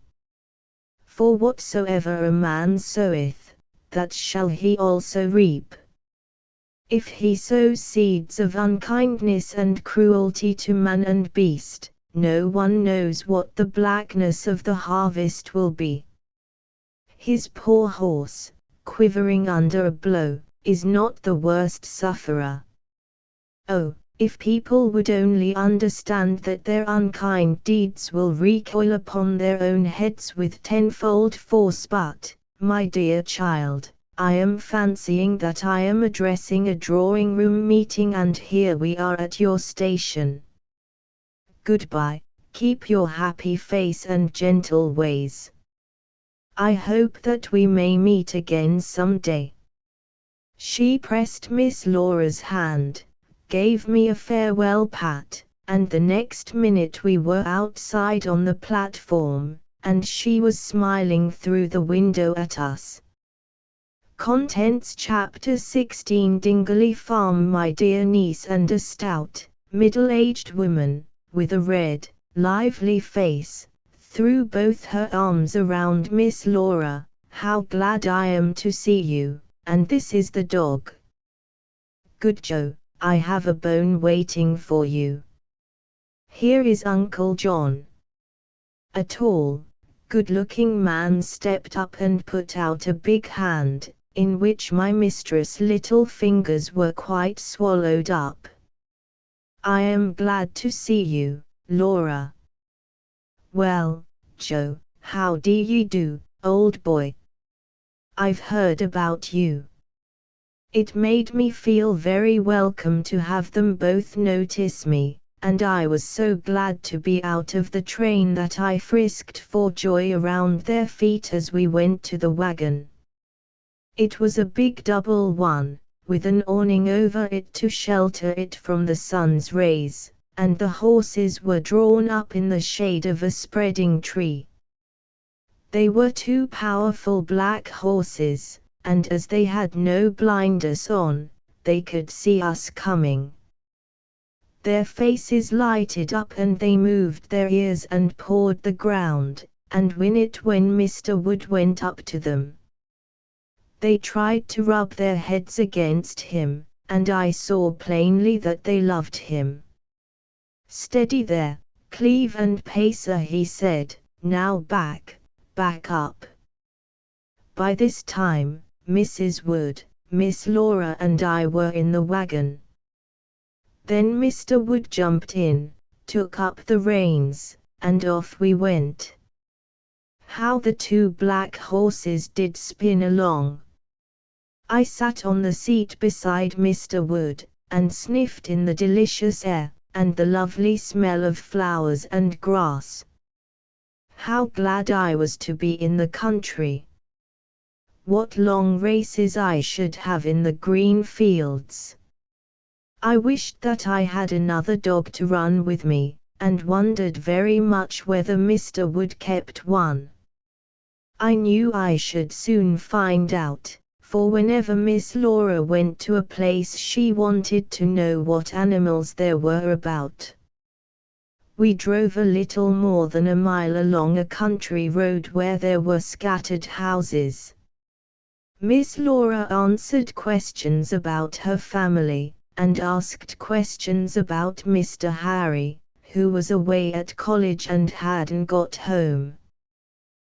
For whatsoever a man soweth, that shall he also reap. If he sows seeds of unkindness and cruelty to man and beast, no one knows what the blackness of the harvest will be. His poor horse, quivering under a blow, is not the worst sufferer. Oh, if people would only understand that their unkind deeds will recoil upon their own heads with tenfold force. But, my dear child, I am fancying that I am addressing a drawing-room meeting, and here we are at your station. Goodbye, keep your happy face and gentle ways. I hope that we may meet again some day. She pressed Miss Laura's hand, gave me a farewell pat, and the next minute we were outside on the platform, and she was smiling through the window at us. Contents Chapter 16 Dingley Farm. My dear niece and a stout, middle-aged woman, with a red, lively face, threw both her arms around Miss Laura. "How glad I am to see you, and this is the dog. Good Joe, I have a bone waiting for you. Here is Uncle John." A tall, good-looking man stepped up and put out a big hand, in which my mistress' little fingers were quite swallowed up. "I am glad to see you, Laura." "Well, Joe, how do ye do, old boy? I've heard about you." It made me feel very welcome to have them both notice me, and I was so glad to be out of the train that I frisked for joy around their feet as we went to the wagon. It was a big double one, with an awning over it to shelter it from the sun's rays, and the horses were drawn up in the shade of a spreading tree. They were two powerful black horses, and as they had no blinders on, they could see us coming. Their faces lighted up and they moved their ears and pawed the ground, and whinnied it when Mr. Wood went up to them. They tried to rub their heads against him, and I saw plainly that they loved him. "Steady there, Cleve and Pacer," he said, "now back up." By this time, Mrs. Wood, Miss Laura and I were in the wagon. Then Mr. Wood jumped in, took up the reins, and off we went. How the two black horses did spin along! I sat on the seat beside Mr. Wood, and sniffed in the delicious air, and the lovely smell of flowers and grass. How glad I was to be in the country! What long races I should have in the green fields! I wished that I had another dog to run with me, and wondered very much whether Mr. Wood kept one. I knew I should soon find out, for whenever Miss Laura went to a place she wanted to know what animals there were about. We drove a little more than a mile along a country road where there were scattered houses. Miss Laura answered questions about her family, and asked questions about Mr. Harry, who was away at college and hadn't got home.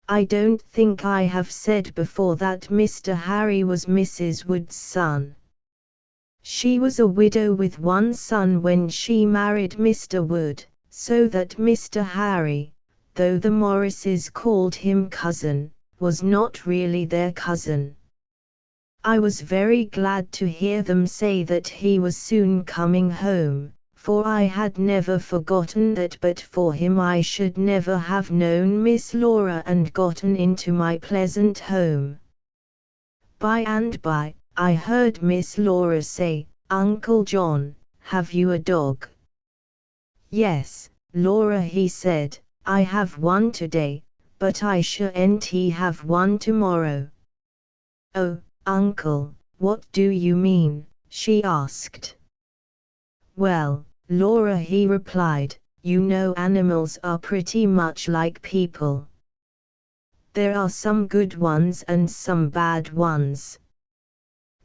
I don't think I have said before that Mr. Harry was Mrs. Wood's son. She was a widow with one son when she married Mr. Wood, so that Mr. Harry, though the Morrises called him cousin, was not really their cousin. I was very glad to hear them say that he was soon coming home, for I had never forgotten that but for him I should never have known Miss Laura and gotten into my pleasant home. By and by, I heard Miss Laura say, "Uncle John, have you a dog?" "Yes, Laura," he said, "I have one today, but I shan't have one tomorrow." "Oh, Uncle, what do you mean?" she asked. "Well, Laura," he replied, "you know animals are pretty much like people. There are some good ones and some bad ones.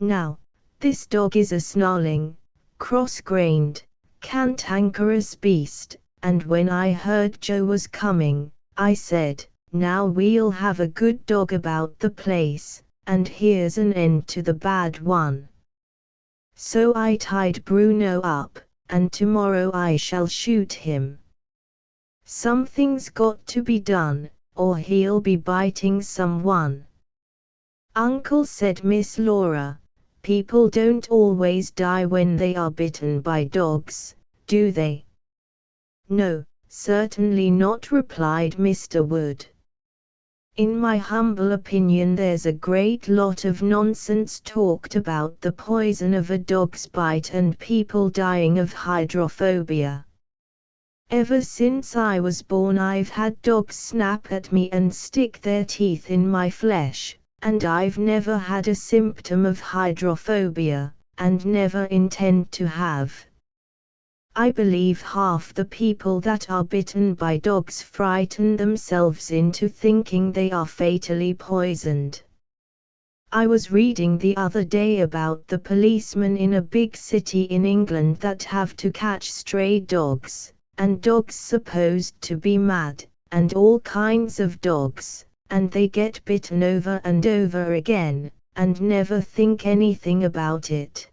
Now, this dog is a snarling, cross-grained, cantankerous beast, and when I heard Joe was coming, I said, 'Now we'll have a good dog about the place, and here's an end to the bad one.' So I tied Bruno up, and tomorrow I shall shoot him. Something's got to be done, or he'll be biting someone." "Uncle," said Miss Laura, "people don't always die when they are bitten by dogs, do they?" "No, certainly not," replied Mr. Wood. "In my humble opinion there's a great lot of nonsense talked about the poison of a dog's bite and people dying of hydrophobia. Ever since I was born I've had dogs snap at me and stick their teeth in my flesh, and I've never had a symptom of hydrophobia, and never intend to have. I believe half the people that are bitten by dogs frighten themselves into thinking they are fatally poisoned. I was reading the other day about the policemen in a big city in England that have to catch stray dogs, and dogs supposed to be mad, and all kinds of dogs, and they get bitten over and over again, and never think anything about it.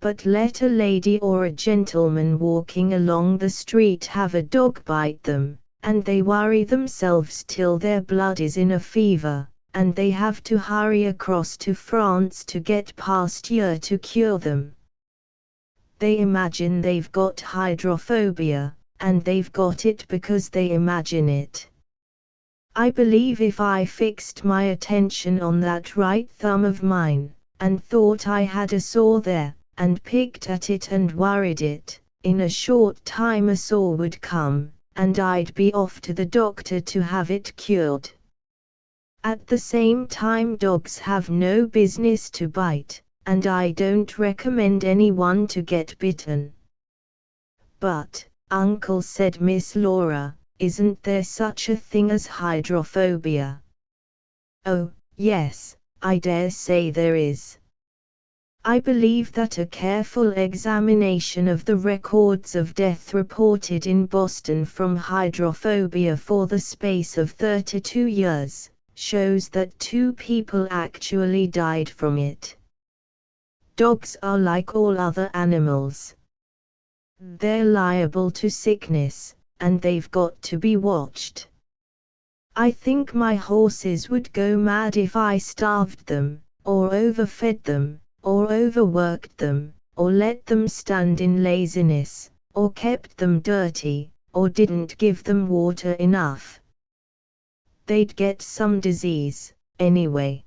But let a lady or a gentleman walking along the street have a dog bite them, and they worry themselves till their blood is in a fever, and they have to hurry across to France to get past here to cure them. They imagine they've got hydrophobia, and they've got it because they imagine it. I believe if I fixed my attention on that right thumb of mine, and thought I had a sore there, and picked at it and worried it, in a short time a sore would come, and I'd be off to the doctor to have it cured. At the same time dogs have no business to bite, and I don't recommend anyone to get bitten." "But, Uncle," said Miss Laura, "isn't there such a thing as hydrophobia?" "Oh, yes, I dare say there is. I believe that a careful examination of the records of death reported in Boston from hydrophobia for the space of 32 years, shows that 2 people actually died from it. Dogs are like all other animals. They're liable to sickness, and they've got to be watched. I think my horses would go mad if I starved them, or overfed them, or overworked them, or let them stand in laziness, or kept them dirty, or didn't give them water enough. They'd get some disease, anyway.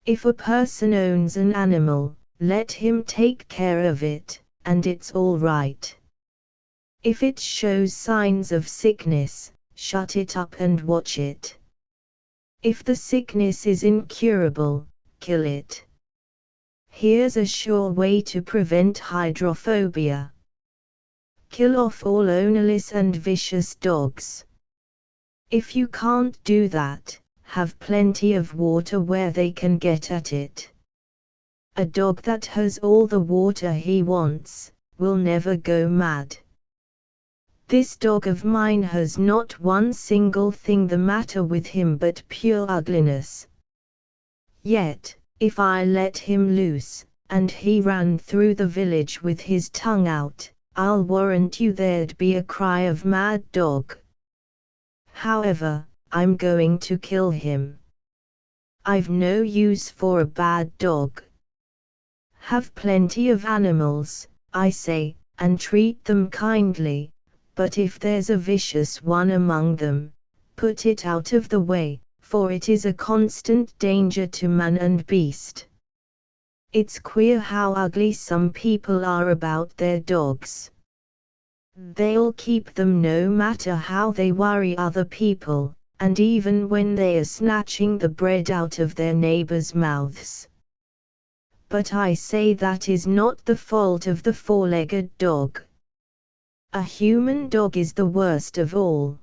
If a person owns an animal, let him take care of it, and it's all right. If it shows signs of sickness, shut it up and watch it. If the sickness is incurable, kill it. Here's a sure way to prevent hydrophobia. Kill off all ownerless and vicious dogs. If you can't do that, have plenty of water where they can get at it. A dog that has all the water he wants will never go mad. This dog of mine has not one single thing the matter with him but pure ugliness. Yet, if I let him loose, and he ran through the village with his tongue out, I'll warrant you there'd be a cry of mad dog. However, I'm going to kill him. I've no use for a bad dog. Have plenty of animals, I say, and treat them kindly, but if there's a vicious one among them, put it out of the way, for it is a constant danger to man and beast. It's queer how ugly some people are about their dogs. They'll keep them no matter how they worry other people, and even when they are snatching the bread out of their neighbors' mouths. But I say that is not the fault of the four-legged dog. A human dog is the worst of all.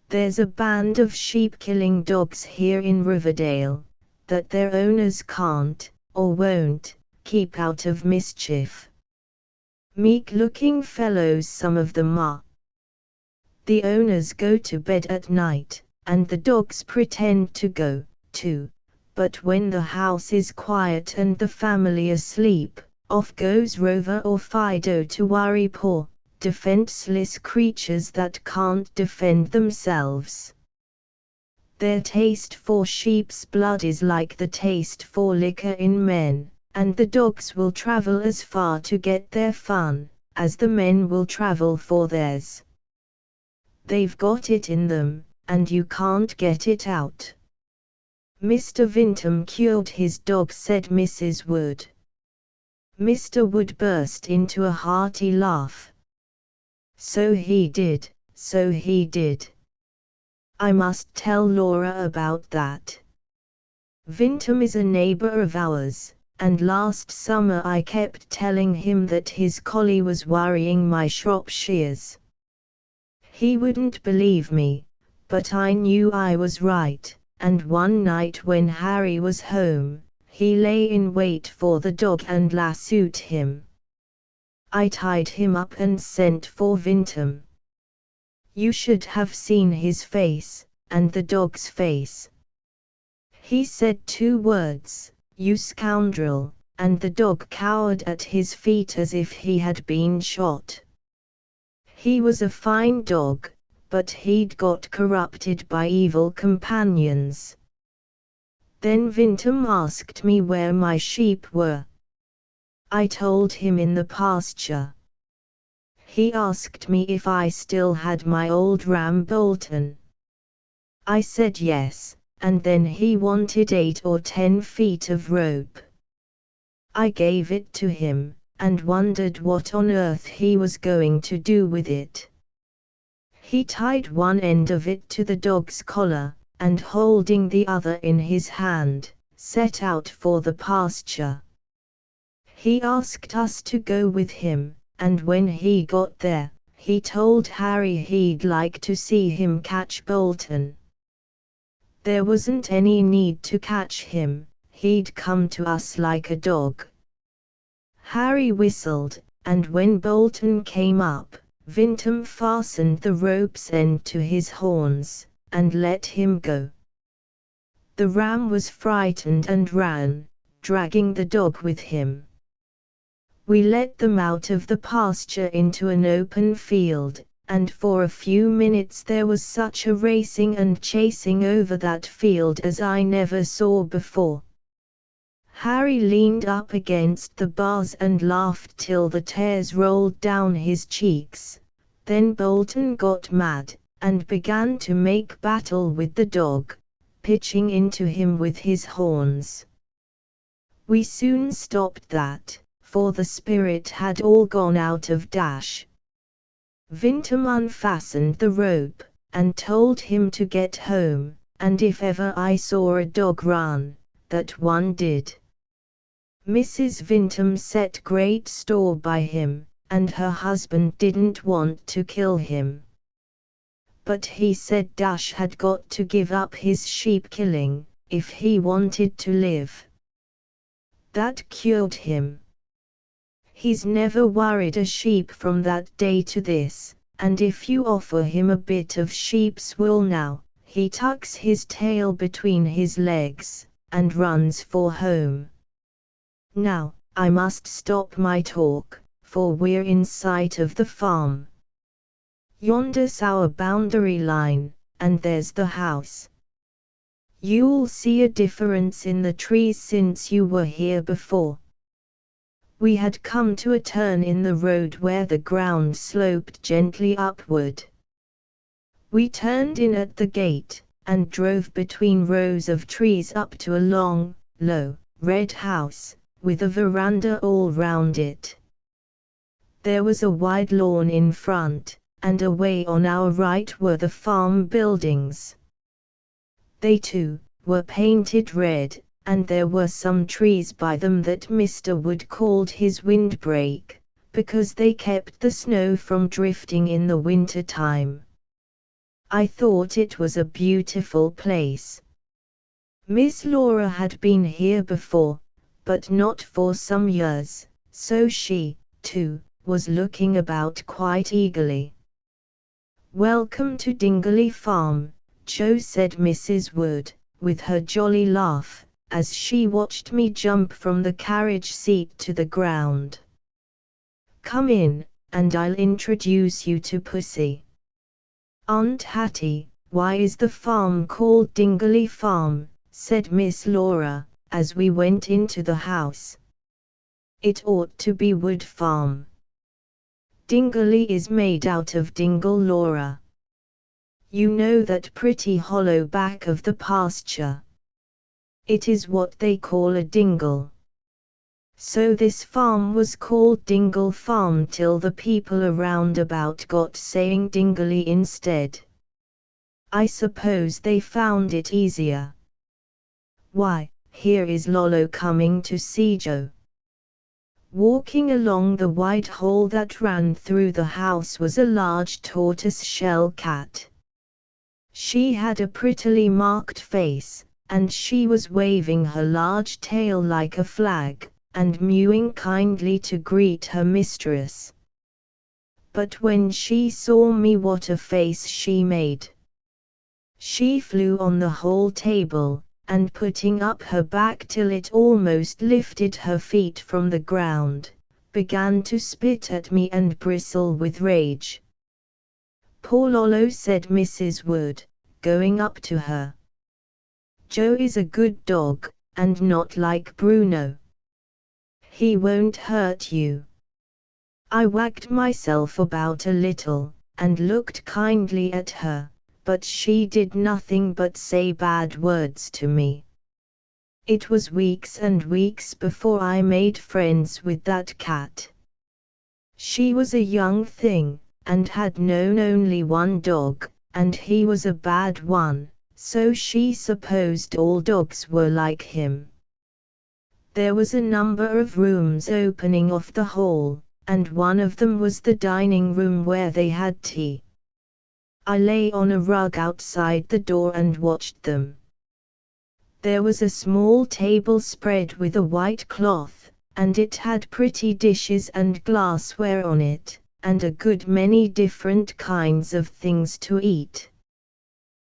There's a band of sheep-killing dogs here in Riverdale, that their owners can't, or won't, keep out of mischief. Meek-looking fellows some of them are. The owners go to bed at night, and the dogs pretend to go, too, but when the house is quiet and the family asleep, off goes Rover or Fido to worry poor, defenseless creatures that can't defend themselves. Their taste for sheep's blood is like the taste for liquor in men, and the dogs will travel as far to get their fun, as the men will travel for theirs. They've got it in them, and you can't get it out. Mr. Vinton cured his dog, said Mrs. Wood. Mr. Wood burst into a hearty laugh. So he did, so he did. I must tell Laura about that. Vinton is a neighbor of ours, and last summer I kept telling him that his collie was worrying my Shropshires. He wouldn't believe me, but I knew I was right, and one night when Harry was home, he lay in wait for the dog and lassoed him. I tied him up and sent for Vinton. You should have seen his face, and the dog's face. He said 2 words, "You scoundrel," and the dog cowered at his feet as if he had been shot. He was a fine dog, but he'd got corrupted by evil companions. Then Vinton asked me where my sheep were. I told him in the pasture. He asked me if I still had my old ram Bolton. I said yes, and then he wanted 8 or 10 feet of rope. I gave it to him, and wondered what on earth he was going to do with it. He tied one end of it to the dog's collar, and holding the other in his hand, set out for the pasture. He asked us to go with him, and when he got there, he told Harry he'd like to see him catch Bolton. There wasn't any need to catch him, he'd come to us like a dog. Harry whistled, and when Bolton came up, Vinton fastened the rope's end to his horns, and let him go. The ram was frightened and ran, dragging the dog with him. We let them out of the pasture into an open field, and for a few minutes there was such a racing and chasing over that field as I never saw before. Harry leaned up against the bars and laughed till the tears rolled down his cheeks. Then Bolton got mad, and began to make battle with the dog, pitching into him with his horns. We soon stopped that, for the spirit had all gone out of Dash. Vinton unfastened the rope, and told him to get home, and if ever I saw a dog run, that one did. Mrs. Vinton set great store by him, and her husband didn't want to kill him. But he said Dash had got to give up his sheep killing, if he wanted to live. That cured him. He's never worried a sheep from that day to this, and if you offer him a bit of sheep's wool now, he tucks his tail between his legs, and runs for home. Now, I must stop my talk, for we're in sight of the farm. Yonder's our boundary line, and there's the house. You'll see a difference in the trees since you were here before. We had come to a turn in the road where the ground sloped gently upward. We turned in at the gate, and drove between rows of trees up to a long, low, red house, with a veranda all round it. There was a wide lawn in front, and away on our right were the farm buildings. They too were painted red, and there were some trees by them that Mr. Wood called his windbreak, because they kept the snow from drifting in the winter time. I thought it was a beautiful place. Miss Laura had been here before, but not for some years, so she, too, was looking about quite eagerly. "Welcome to Dingley Farm," Joe said Mrs. Wood, with her jolly laugh, as she watched me jump from the carriage seat to the ground. "Come in, and I'll introduce you to Pussy." "Aunt Hattie, why is the farm called Dingley Farm?" said Miss Laura, as we went into the house. "It ought to be Wood Farm. Dingley is made out of dingle, Laura. You know that pretty hollow back of the pasture? It is what they call a dingle. So this farm was called Dingle Farm till the people around about got saying Dingley instead. I suppose they found it easier. Why, here is Lollo coming to see Joe." Walking along the wide hall that ran through the house was a large tortoise-shell cat. She had a prettily marked face, and she was waving her large tail like a flag, and mewing kindly to greet her mistress. But when she saw me, what a face she made! She flew on the whole table, and putting up her back till it almost lifted her feet from the ground, began to spit at me and bristle with rage. "Poor Lollo," said Mrs. Wood, going up to her. "Joe is a good dog, and not like Bruno. He won't hurt you." I wagged myself about a little, and looked kindly at her, but she did nothing but say bad words to me. It was weeks and weeks before I made friends with that cat. She was a young thing, and had known only one dog, and he was a bad one, so she supposed all dogs were like him. There was a number of rooms opening off the hall, and one of them was the dining room where they had tea. I lay on a rug outside the door and watched them. There was a small table spread with a white cloth, and it had pretty dishes and glassware on it, and a good many different kinds of things to eat.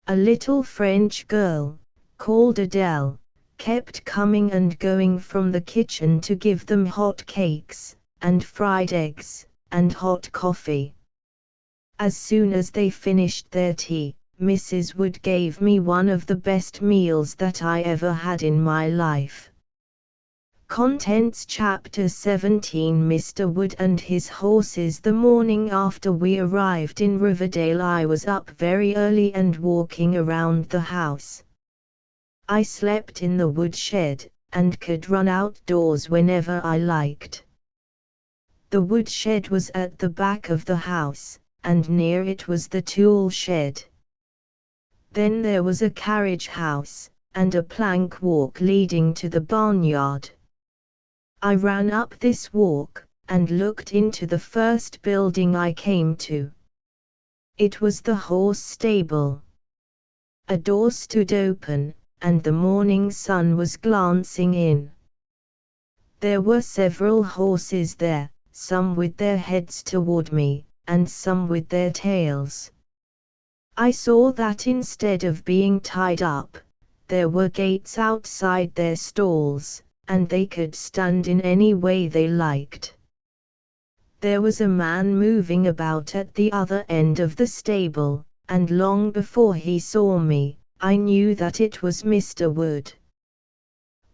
A little French girl, called Adele, kept coming and going from the kitchen to give them hot cakes, and fried eggs, and hot coffee. As soon as they finished their tea, Mrs. Wood gave me one of the best meals that I ever had in my life. Contents Chapter 17 Mr. Wood and his horses. The morning after we arrived in Riverdale, I was up very early and walking around the house. I slept in the woodshed, and could run outdoors whenever I liked. The woodshed was at the back of the house, and near it was the tool shed. Then there was a carriage house, and a plank walk leading to the barnyard. I ran up this walk, and looked into the first building I came to. It was the horse stable. A door stood open, and the morning sun was glancing in. There were several horses there, some with their heads toward me, and some with their tails. I saw that instead of being tied up, there were gates outside their stalls, and they could stand in any way they liked. There was a man moving about at the other end of the stable, and long before he saw me, I knew that it was Mr. Wood.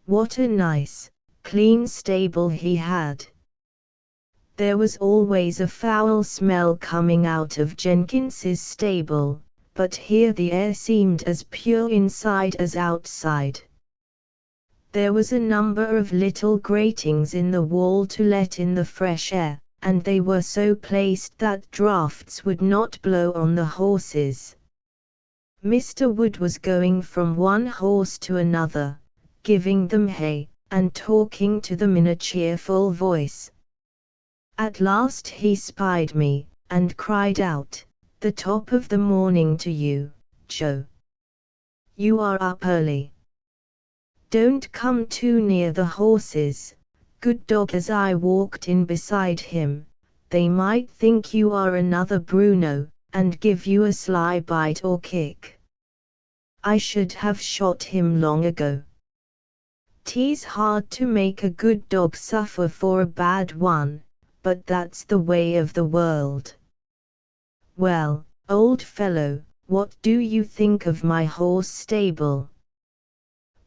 What a nice, clean stable he had. There was always a foul smell coming out of Jenkins's stable, but here the air seemed as pure inside as outside. There was a number of little gratings in the wall to let in the fresh air, and they were so placed that draughts would not blow on the horses. Mr. Wood was going from one horse to another, giving them hay, and talking to them in a cheerful voice. At last he spied me, and cried out, "The top of the morning to you, Joe. You are up early. Don't come too near the horses, good dog." As I walked in beside him, "They might think you are another Bruno, and give you a sly bite or kick. I should have shot him long ago. 'Tis hard to make a good dog suffer for a bad one, but that's the way of the world. Well, old fellow, what do you think of my horse stable?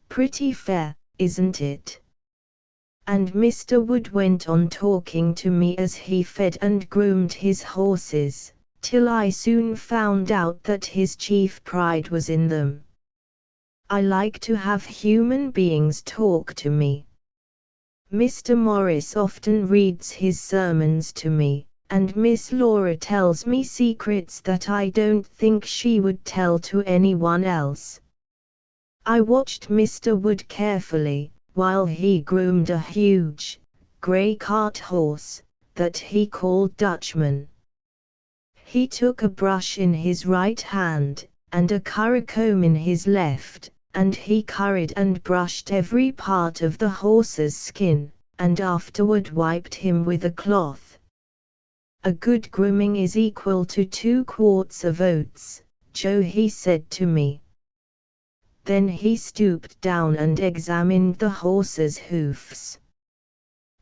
Pretty fair, isn't it?" And Mr. Wood went on talking to me as he fed and groomed his horses, till I soon found out that his chief pride was in them. I like to have human beings talk to me. Mr. Morris often reads his sermons to me, and Miss Laura tells me secrets that I don't think she would tell to anyone else. I watched Mr. Wood carefully, while he groomed a huge, grey cart horse, that he called Dutchman. He took a brush in his right hand, and a currycomb in his left, and he curried and brushed every part of the horse's skin, and afterward wiped him with a cloth. "A good grooming is equal to 2 quarts of oats, Joe," he said to me. Then he stooped down and examined the horse's hoofs.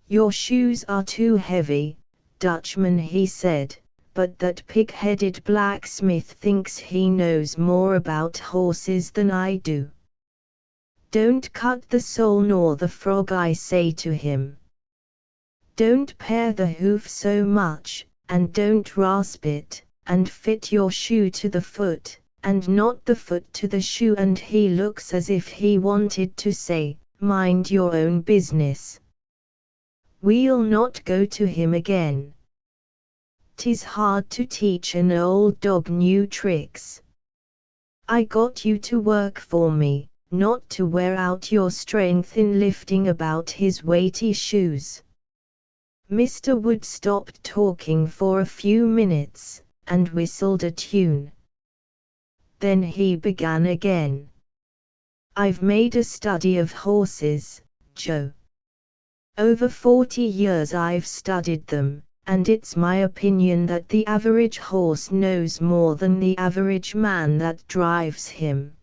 "Your shoes are too heavy, Dutchman," he said, "but that pig-headed blacksmith thinks he knows more about horses than I do. Don't cut the sole nor the frog," I say to him. "Don't pare the hoof so much, and don't rasp it, and fit your shoe to the foot, and not the foot to the shoe." And he looks as if he wanted to say, "Mind your own business." We'll not go to him again. 'Tis hard to teach an old dog new tricks. I got you to work for me, not to wear out your strength in lifting about his weighty shoes. Mr. Wood stopped talking for a few minutes, and whistled a tune. Then he began again. "I've made a study of horses, Joe. Over 40 years I've studied them, and it's my opinion that the average horse knows more than the average man that drives him.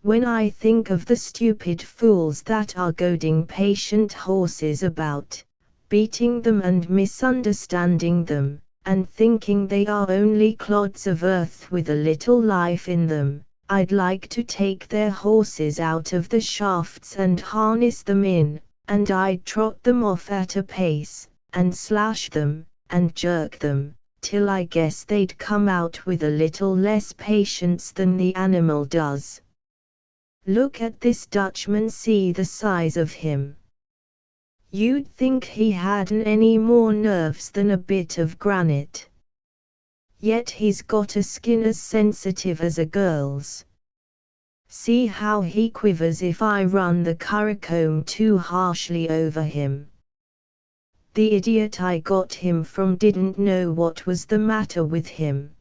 When I think of the stupid fools that are goading patient horses about, beating them and misunderstanding them, and thinking they are only clods of earth with a little life in them, I'd like to take their horses out of the shafts and harness them in, and I'd trot them off at a pace, and slash them, and jerk them, till I guess they'd come out with a little less patience than the animal does. Look at this Dutchman, see the size of him. You'd think he hadn't any more nerves than a bit of granite. Yet he's got a skin as sensitive as a girl's. See how he quivers if I run the currycomb too harshly over him. The idiot I got him from didn't know what was the matter with him.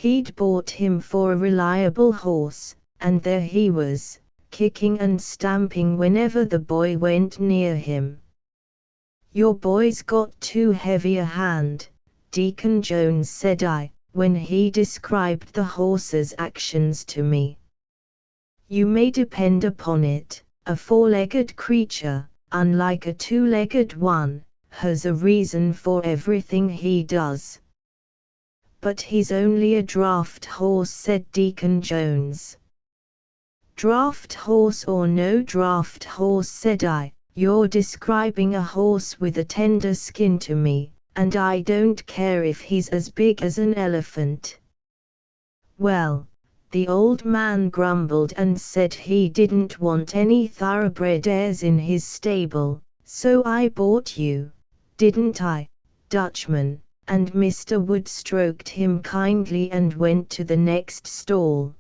He'd bought him for a reliable horse, and there he was, kicking and stamping whenever the boy went near him. Your boy's got too heavy a hand, Deacon Jones, said I, when he described the horse's actions to me. You may depend upon it, a four-legged creature, unlike a two-legged one, has a reason for everything he does. But he's only a draft horse, said Deacon Jones. Draft horse or no draft horse, said I, you're describing a horse with a tender skin to me, and I don't care if he's as big as an elephant. Well, the old man grumbled and said he didn't want any thoroughbred airs in his stable, so I bought you, didn't I, Dutchman? And Mr. Wood stroked him kindly and went to the next stall.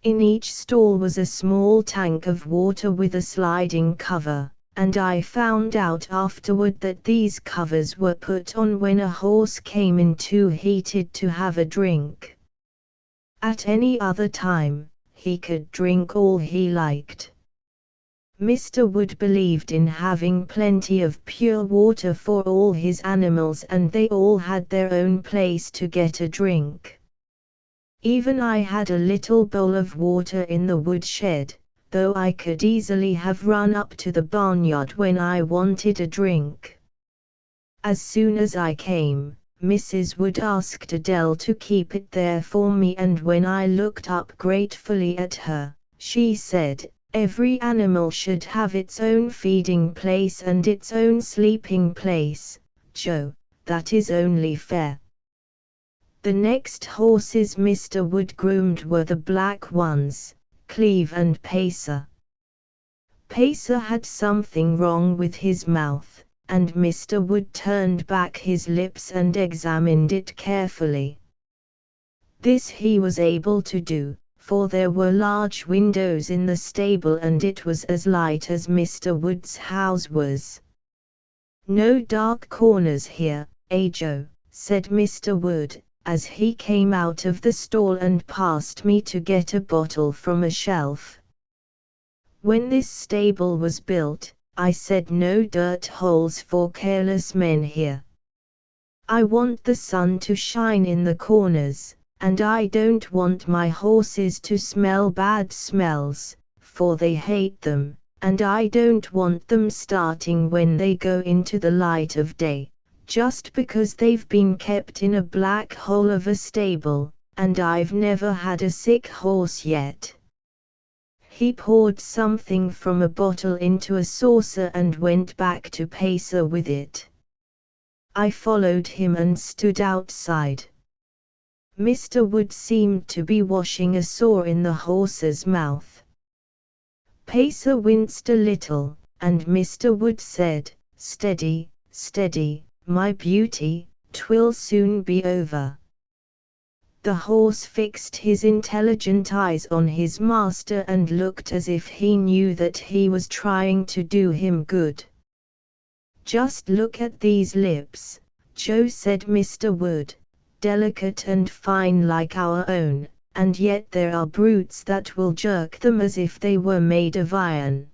In each stall was a small tank of water with a sliding cover, and I found out afterward that these covers were put on when a horse came in too heated to have a drink. At any other time, he could drink all he liked. Mr. Wood believed in having plenty of pure water for all his animals, and they all had their own place to get a drink. Even I had a little bowl of water in the woodshed, though I could easily have run up to the barnyard when I wanted a drink. As soon as I came, Mrs. Wood asked Adele to keep it there for me, and when I looked up gratefully at her, she said, "Every animal should have its own feeding place and its own sleeping place, Joe, that is only fair." The next horses Mr. Wood groomed were the black ones, Cleve and Pacer. Pacer had something wrong with his mouth, and Mr. Wood turned back his lips and examined it carefully. This he was able to do, for there were large windows in the stable and it was as light as Mr. Wood's house was. "No dark corners here, Joe," said Mr. Wood, as he came out of the stall and passed me to get a bottle from a shelf. "When this stable was built, I said no dirt holes for careless men here. I want the sun to shine in the corners, and I don't want my horses to smell bad smells, for they hate them, and I don't want them starting when they go into the light of day, just because they've been kept in a black hole of a stable, and I've never had a sick horse yet." He poured something from a bottle into a saucer and went back to Pacer with it. I followed him and stood outside. Mr. Wood seemed to be washing a sore in the horse's mouth. Pacer winced a little, and Mr. Wood said, "Steady, steady, my beauty, 'twill soon be over." The horse fixed his intelligent eyes on his master and looked as if he knew that he was trying to do him good. "Just look at these lips, Joe," said Mr. Wood, "delicate and fine like our own, and yet there are brutes that will jerk them as if they were made of iron.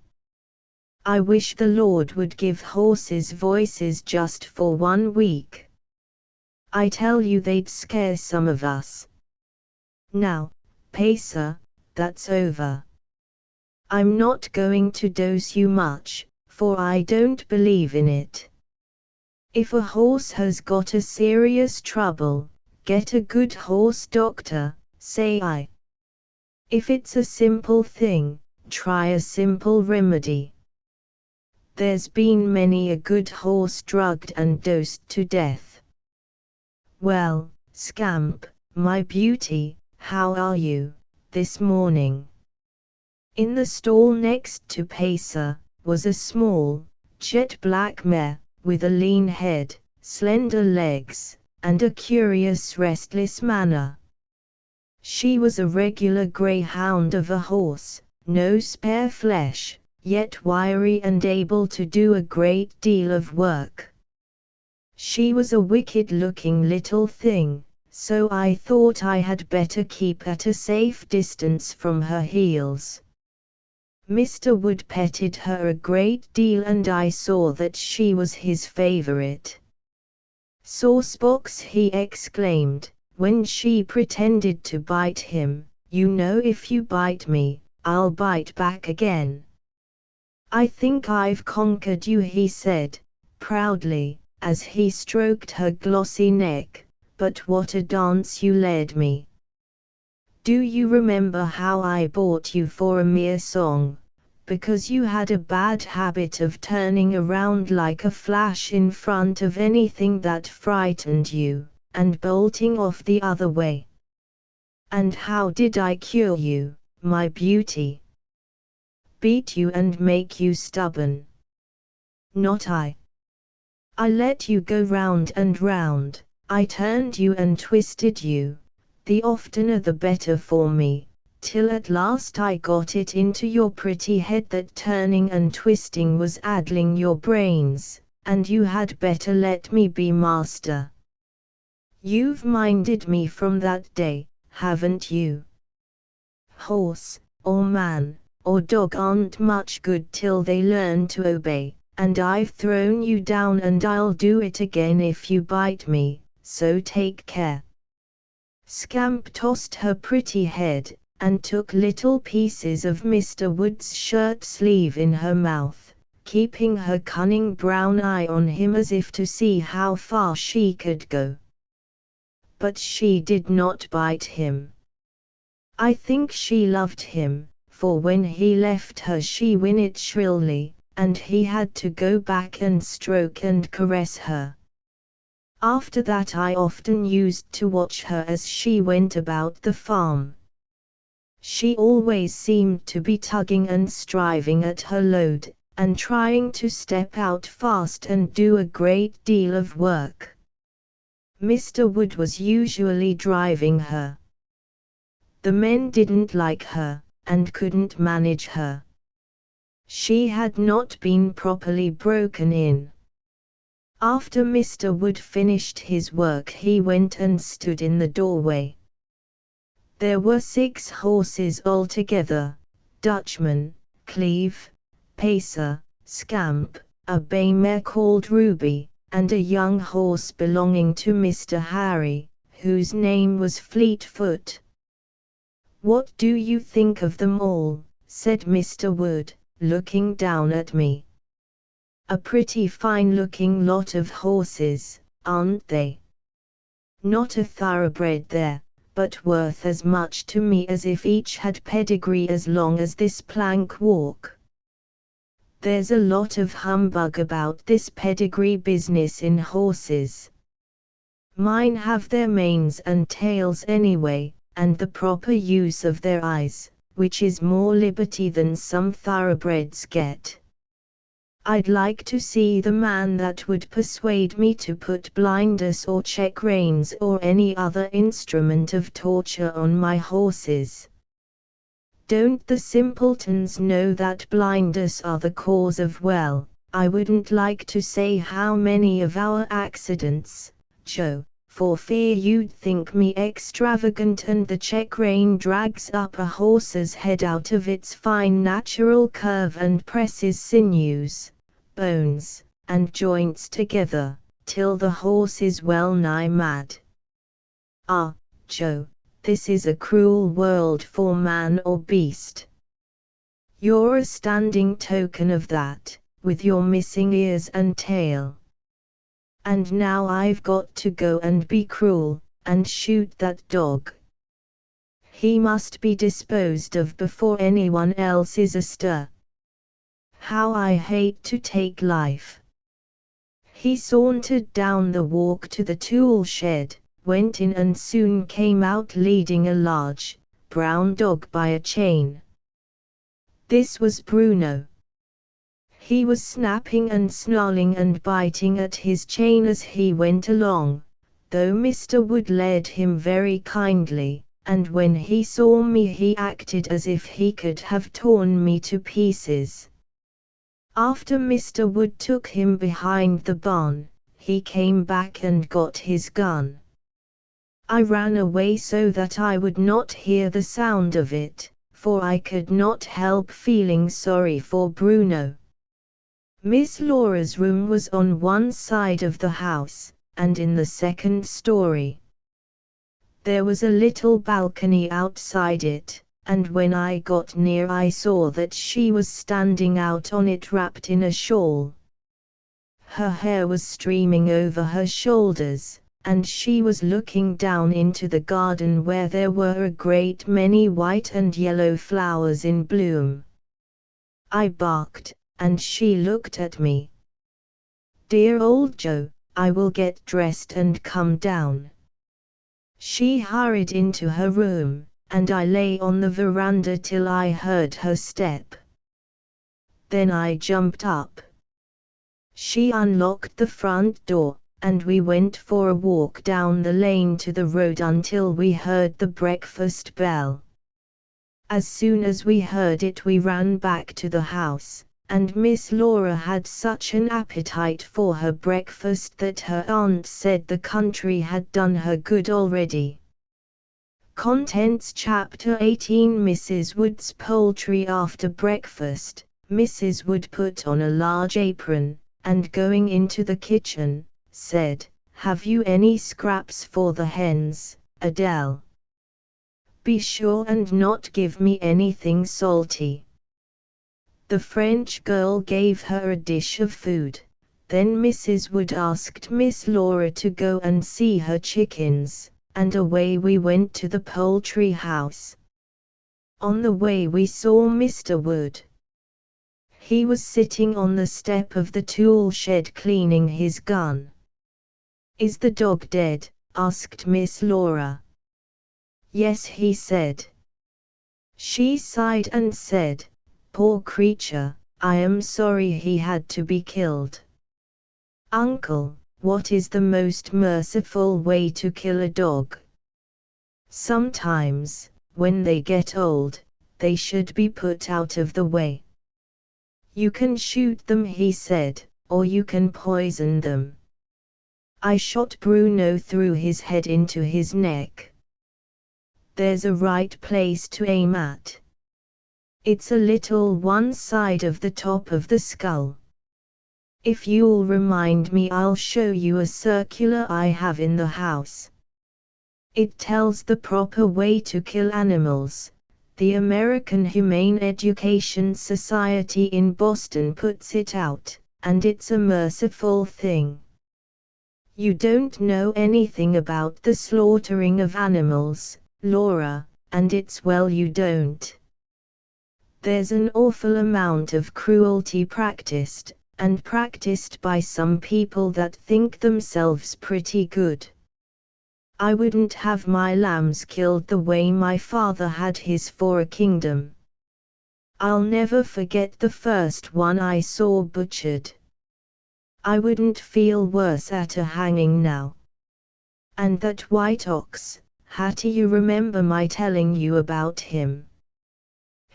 I wish the Lord would give horses voices just for 1 week. I tell you they'd scare some of us. Now, Pacer, that's over. I'm not going to dose you much, for I don't believe in it. If a horse has got a serious trouble, get a good horse doctor, say I. If it's a simple thing, try a simple remedy. There's been many a good horse drugged and dosed to death. Well, Scamp, my beauty, how are you, this morning?" In the stall next to Pacer, was a small, jet black mare, with a lean head, slender legs, and a curious restless manner. She was a regular greyhound of a horse, no spare flesh, yet wiry and able to do a great deal of work. She was a wicked-looking little thing, so I thought I had better keep at a safe distance from her heels. Mr. Wood petted her a great deal and I saw that she was his favorite. "Saucebox," he exclaimed, when she pretended to bite him, "you know if you bite me, I'll bite back again." "I think I've conquered you," he said, proudly, as he stroked her glossy neck, "but what a dance you led me. Do you remember how I bought you for a mere song, because you had a bad habit of turning around like a flash in front of anything that frightened you, and bolting off the other way? And how did I cure you, my beauty? Beat you and make you stubborn? Not I. I let you go round and round, I turned you and twisted you, the oftener the better for me, till at last I got it into your pretty head that turning and twisting was addling your brains, and you had better let me be master. You've minded me from that day, haven't you? Horse, or man, or dog aren't much good till they learn to obey, and I've thrown you down and I'll do it again if you bite me, so take care." Scamp tossed her pretty head, and took little pieces of Mr. Wood's shirt sleeve in her mouth, keeping her cunning brown eye on him as if to see how far she could go. But she did not bite him. I think she loved him, for when he left her she whinnied shrilly, and he had to go back and stroke and caress her. After that I often used to watch her as she went about the farm. She always seemed to be tugging and striving at her load, and trying to step out fast and do a great deal of work. Mr. Wood was usually driving her. The men didn't like her, and couldn't manage her. She had not been properly broken in. After Mr. Wood finished his work he went and stood in the doorway. There were 6 horses altogether: Dutchman, Cleve, Pacer, Scamp, a bay mare called Ruby, and a young horse belonging to Mr. Harry, whose name was Fleetfoot. "What do you think of them all?" said Mr. Wood, looking down at me. "A pretty fine-looking lot of horses, aren't they? Not a thoroughbred there, but worth as much to me as if each had pedigree as long as this plank walk. There's a lot of humbug about this pedigree business in horses. Mine have their manes and tails anyway, and the proper use of their eyes, which is more liberty than some thoroughbreds get. I'd like to see the man that would persuade me to put blinders or check reins or any other instrument of torture on my horses. Don't the simpletons know that blinders are the cause of, well, I wouldn't like to say how many of our accidents, Joe, for fear you'd think me extravagant, and the check rein drags up a horse's head out of its fine natural curve and presses sinews, bones, and joints together, till the horse is well nigh mad. Ah, Joe, this is a cruel world for man or beast. You're a standing token of that, with your missing ears and tail. And now I've got to go and be cruel, and shoot that dog. He must be disposed of before anyone else is astir. How I hate to take life." He sauntered down the walk to the tool shed, went in and soon came out leading a large, brown dog by a chain. This was Bruno. He was snapping and snarling and biting at his chain as he went along, though Mr. Wood led him very kindly, and when he saw me he acted as if he could have torn me to pieces. After Mr. Wood took him behind the barn, he came back and got his gun. I ran away so that I would not hear the sound of it, for I could not help feeling sorry for Bruno. Miss Laura's room was on one side of the house, and in the second story. There was a little balcony outside it, and when I got near I saw that she was standing out on it wrapped in a shawl. Her hair was streaming over her shoulders, and she was looking down into the garden where there were a great many white and yellow flowers in bloom. I barked, and she looked at me. "Dear old Joe, I will get dressed and come down." She hurried into her room, and I lay on the veranda till I heard her step. Then I jumped up. She unlocked the front door, and we went for a walk down the lane to the road until we heard the breakfast bell. As soon as we heard it we ran back to the house, and Miss Laura had such an appetite for her breakfast that her aunt said the country had done her good already. Contents Chapter 18 Mrs. Wood's poultry. After breakfast, Mrs. Wood put on a large apron, and going into the kitchen, said, "Have you any scraps for the hens, Adele? Be sure and not give me anything salty." The French girl gave her a dish of food. Then Mrs. Wood asked Miss Laura to go and see her chickens, and away we went to the poultry house. On the way we saw Mr. Wood. He was sitting on the step of the tool shed cleaning his gun. "Is the dog dead?" asked Miss Laura. "Yes," he said. She sighed and said, "Poor creature, I am sorry he had to be killed." "Uncle, what is the most merciful way to kill a dog?" "Sometimes, when they get old, they should be put out of the way." "You can shoot them," he said, "or you can poison them." I shot Bruno through his head into his neck. There's a right place to aim at. It's a little one side of the top of the skull. If you'll remind me I'll show you a circular I have in the house. It tells the proper way to kill animals. The American Humane Education Society in Boston puts it out, and it's a merciful thing. You don't know anything about the slaughtering of animals, Laura, and it's well you don't. There's an awful amount of cruelty practiced, and practiced by some people that think themselves pretty good. I wouldn't have my lambs killed the way my father had his for a kingdom. I'll never forget the first one I saw butchered. I wouldn't feel worse at a hanging now. And that white ox, Hattie, you remember my telling you about him?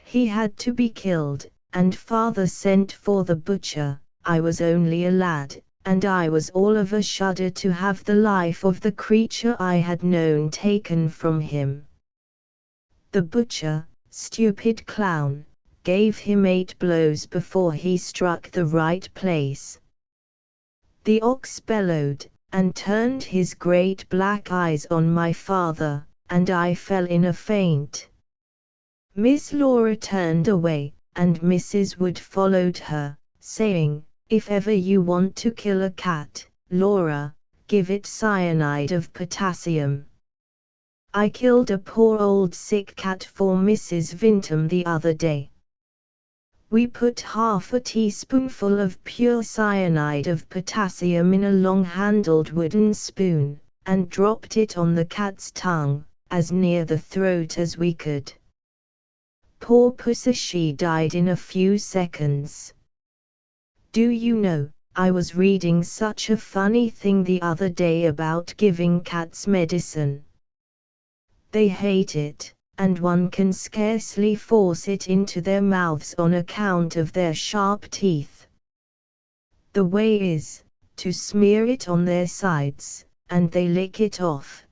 He had to be killed, and father sent for the butcher. I was only a lad, and I was all of a shudder to have the life of the creature I had known taken from him. The butcher, stupid clown, gave him 8 blows before he struck the right place. The ox bellowed, and turned his great black eyes on my father, and I fell in a faint. Miss Laura turned away, and Mrs. Wood followed her, saying, "If ever you want to kill a cat, Laura, give it cyanide of potassium." I killed a poor old sick cat for Mrs. Vinton the other day. We put half a teaspoonful of pure cyanide of potassium in a long-handled wooden spoon, and dropped it on the cat's tongue, as near the throat as we could. Poor pussy, she died in a few seconds. Do you know, I was reading such a funny thing the other day about giving cats medicine. They hate it, and one can scarcely force it into their mouths on account of their sharp teeth. The way is, to smear it on their sides, and they lick it off.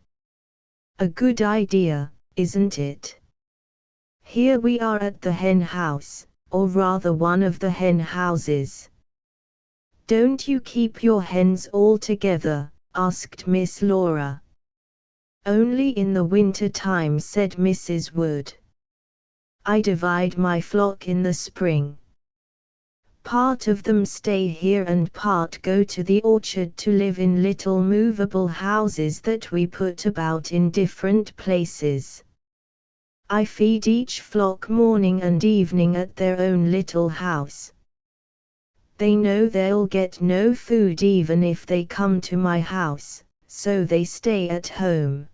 A good idea, isn't it? Here we are at the hen house, or rather one of the hen houses. Don't you keep your hens all together? Asked Miss Laura. Only in the winter time, said Mrs. Wood. I divide my flock in the spring. Part of them stay here and part go to the orchard to live in little movable houses that we put about in different places. I feed each flock morning and evening at their own little house. They know they'll get no food even if they come to my house, so they stay at home.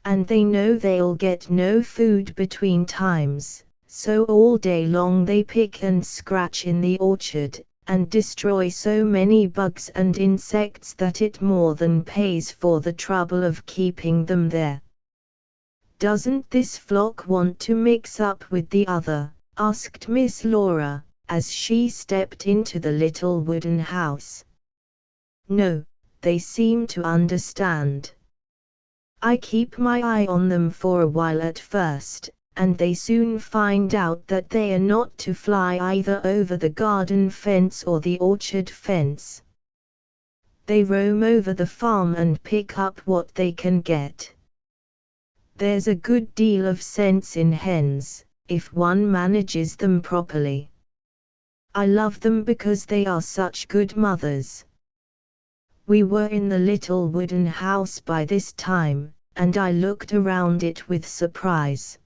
And they know they'll get no food between times, so all day long they pick and scratch in the orchard, and destroy so many bugs and insects that it more than pays for the trouble of keeping them there. Doesn't this flock want to mix up with the other? Asked Miss Laura, as she stepped into the little wooden house. No, they seem to understand. I keep my eye on them for a while at first, and they soon find out that they are not to fly either over the garden fence or the orchard fence. They roam over the farm and pick up what they can get. There's a good deal of sense in hens, if one manages them properly. I love them because they are such good mothers. We were in the little wooden house by this time, and I looked around it with surprise.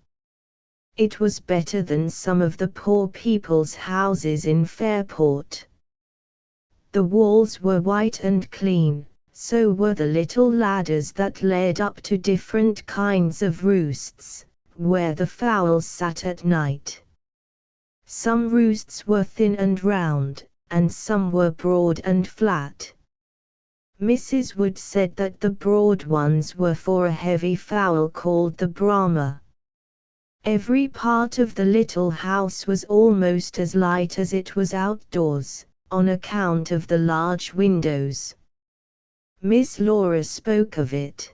It was better than some of the poor people's houses in Fairport. The walls were white and clean, so were the little ladders that led up to different kinds of roosts, where the fowls sat at night. Some roosts were thin and round, and some were broad and flat. Mrs. Wood said that the broad ones were for a heavy fowl called the Brahma. Every part of the little house was almost as light as it was outdoors, on account of the large windows. Miss Laura spoke of it.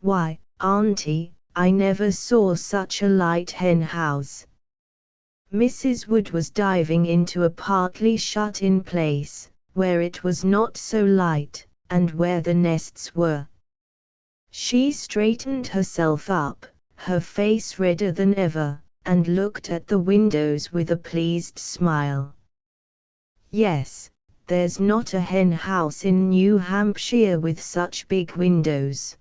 Why, Auntie, I never saw such a light hen house. Mrs. Wood was diving into a partly shut-in place, where it was not so light, and where the nests were. She straightened herself up, her face redder than ever, and looked at the windows with a pleased smile. Yes, there's not a hen house in New Hampshire with such big windows.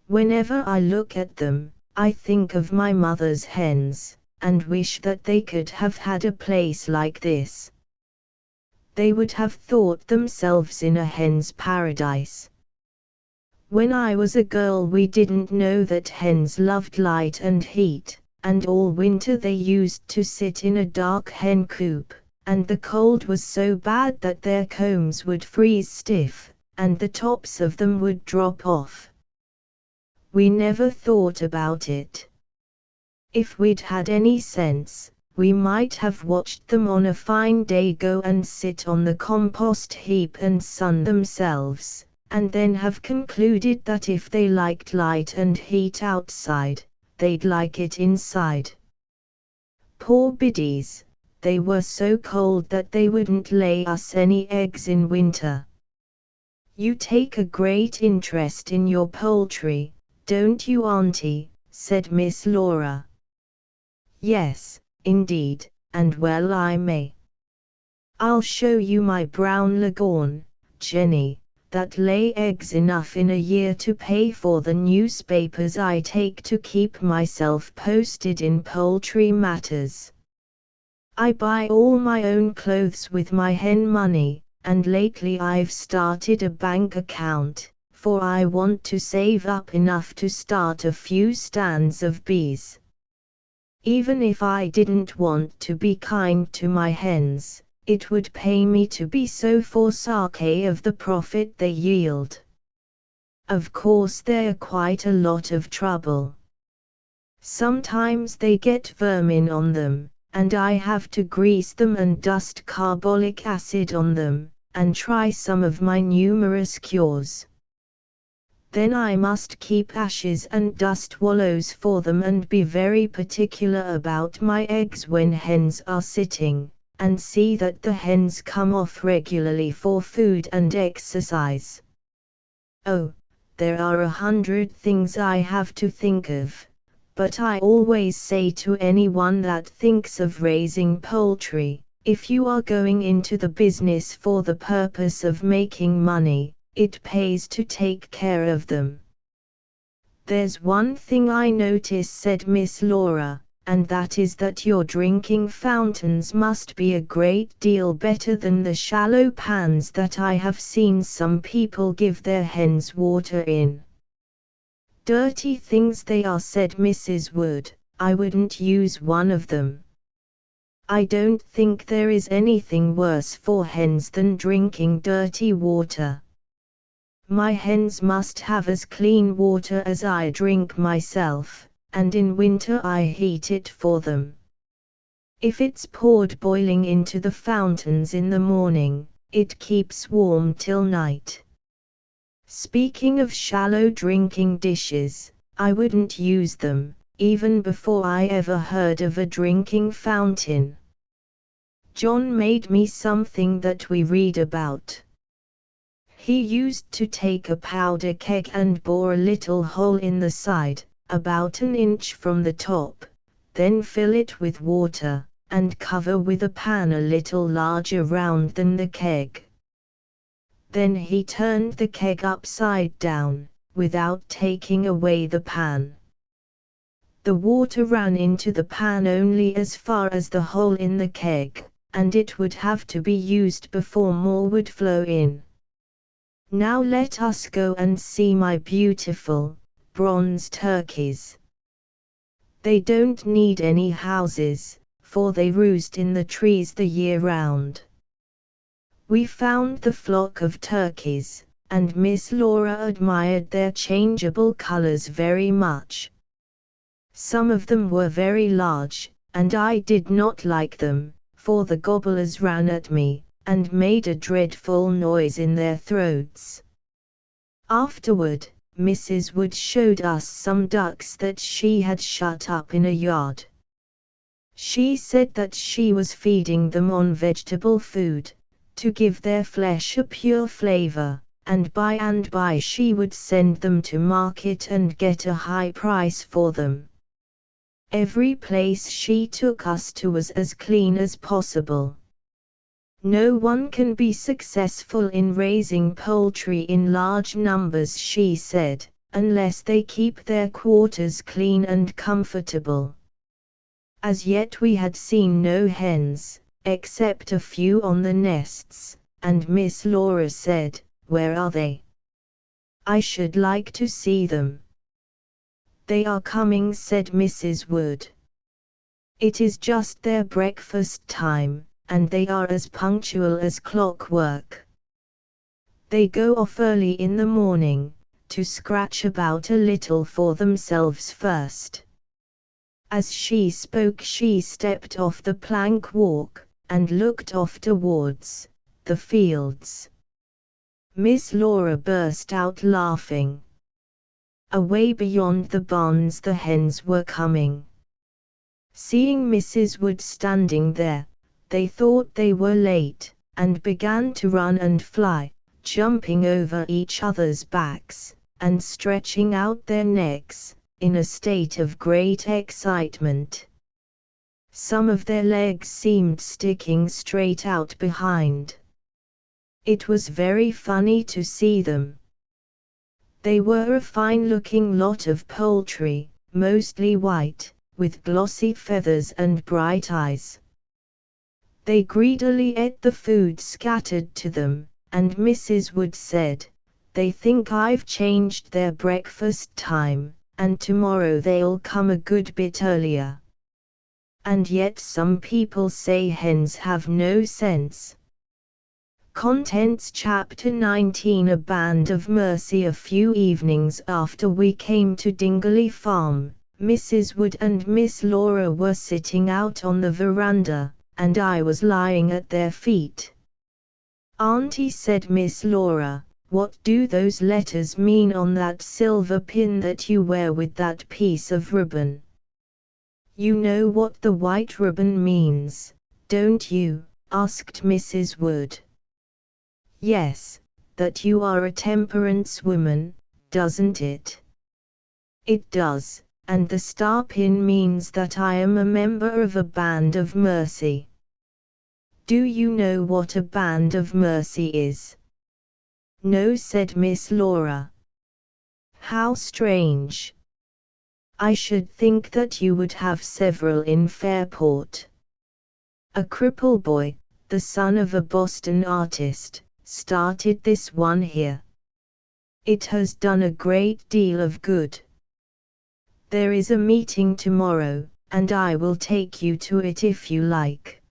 Whenever I look at them, I think of my mother's hens, and wish that they could have had a place like this. They would have thought themselves in a hen's paradise. When I was a girl we didn't know that hens loved light and heat, and all winter they used to sit in a dark hen coop, and the cold was so bad that their combs would freeze stiff, and the tops of them would drop off. We never thought about it. If we'd had any sense, we might have watched them on a fine day go and sit on the compost heap and sun themselves, and then have concluded that if they liked light and heat outside, they'd like it inside. Poor biddies, they were so cold that they wouldn't lay us any eggs in winter. You take a great interest in your poultry, don't you, Auntie? Said Miss Laura. Yes, indeed, and well I may. I'll show you my brown Leghorn, Jenny, that lay eggs enough in a year to pay for the newspapers I take to keep myself posted in poultry matters. I buy all my own clothes with my hen money, and lately I've started a bank account, for I want to save up enough to start a few stands of bees. Even if I didn't want to be kind to my hens, it would pay me to be so forsake of the profit they yield. Of course they're quite a lot of trouble. Sometimes they get vermin on them, and I have to grease them and dust carbolic acid on them, and try some of my numerous cures. Then I must keep ashes and dust wallows for them and be very particular about my eggs when hens are sitting, and see that the hens come off regularly for food and exercise. Oh, there are 100 things I have to think of, but I always say to anyone that thinks of raising poultry, if you are going into the business for the purpose of making money, it pays to take care of them. There's one thing I notice, said Miss Laura, and that is that your drinking fountains must be a great deal better than the shallow pans that I have seen some people give their hens water in. Dirty things they are, said Mrs. Wood. I wouldn't use one of them. I don't think there is anything worse for hens than drinking dirty water. My hens must have as clean water as I drink myself, and in winter I heat it for them. If it's poured boiling into the fountains in the morning, it keeps warm till night. Speaking of shallow drinking dishes, I wouldn't use them, even before I ever heard of a drinking fountain. John made me something that we read about. He used to take a powder keg and bore a little hole in the side, about an inch from the top, then fill it with water, and cover with a pan a little larger round than the keg. Then he turned the keg upside down, without taking away the pan. The water ran into the pan only as far as the hole in the keg, and it would have to be used before more would flow in. Now let us go and see my beautiful, bronze turkeys. They don't need any houses, for they roost in the trees the year round. We found the flock of turkeys, and Miss Laura admired their changeable colors very much. Some of them were very large, and I did not like them, for the gobblers ran at me, and made a dreadful noise in their throats. Afterward, Mrs. Wood showed us some ducks that she had shut up in a yard. She said that she was feeding them on vegetable food, to give their flesh a pure flavor, and by she would send them to market and get a high price for them. Every place she took us to was as clean as possible. No one can be successful in raising poultry in large numbers, she said, unless they keep their quarters clean and comfortable. As yet we had seen no hens, except a few on the nests, and Miss Laura said, "Where are they? I should like to see them." "They are coming," said Mrs. Wood. "It is just their breakfast time, and they are as punctual as clockwork. They go off early in the morning, to scratch about a little for themselves first." As she spoke she stepped off the plank walk, and looked off towards the fields. Miss Laura burst out laughing. Away beyond the barns the hens were coming. Seeing Mrs. Wood standing there, they thought they were late, and began to run and fly, jumping over each other's backs, and stretching out their necks, in a state of great excitement. Some of their legs seemed sticking straight out behind. It was very funny to see them. They were a fine-looking lot of poultry, mostly white, with glossy feathers and bright eyes. They greedily ate the food scattered to them, and Mrs. Wood said, "They think I've changed their breakfast time, and tomorrow they'll come a good bit earlier." and yet some people say hens have no sense. Contents Chapter 19 A Band of Mercy. A few evenings after we came to Dingley Farm, Mrs. Wood and Miss Laura were sitting out on the veranda, and I was lying at their feet. "Auntie," said Miss Laura, "what do those letters mean on that silver pin that you wear with that piece of ribbon?" "You know what the white ribbon means, don't you?" asked Mrs. Wood. "Yes, that you are a temperance woman, doesn't it?" "It does, and the star pin means that I am a member of a band of mercy." "Do you know what a band of mercy is?" "No," said Miss Laura. "How strange. I should think that you would have several in Fairport." "A cripple boy, the son of a Boston artist, started this one here. It has done a great deal of good. There is a meeting tomorrow, and I will take you to it if you like."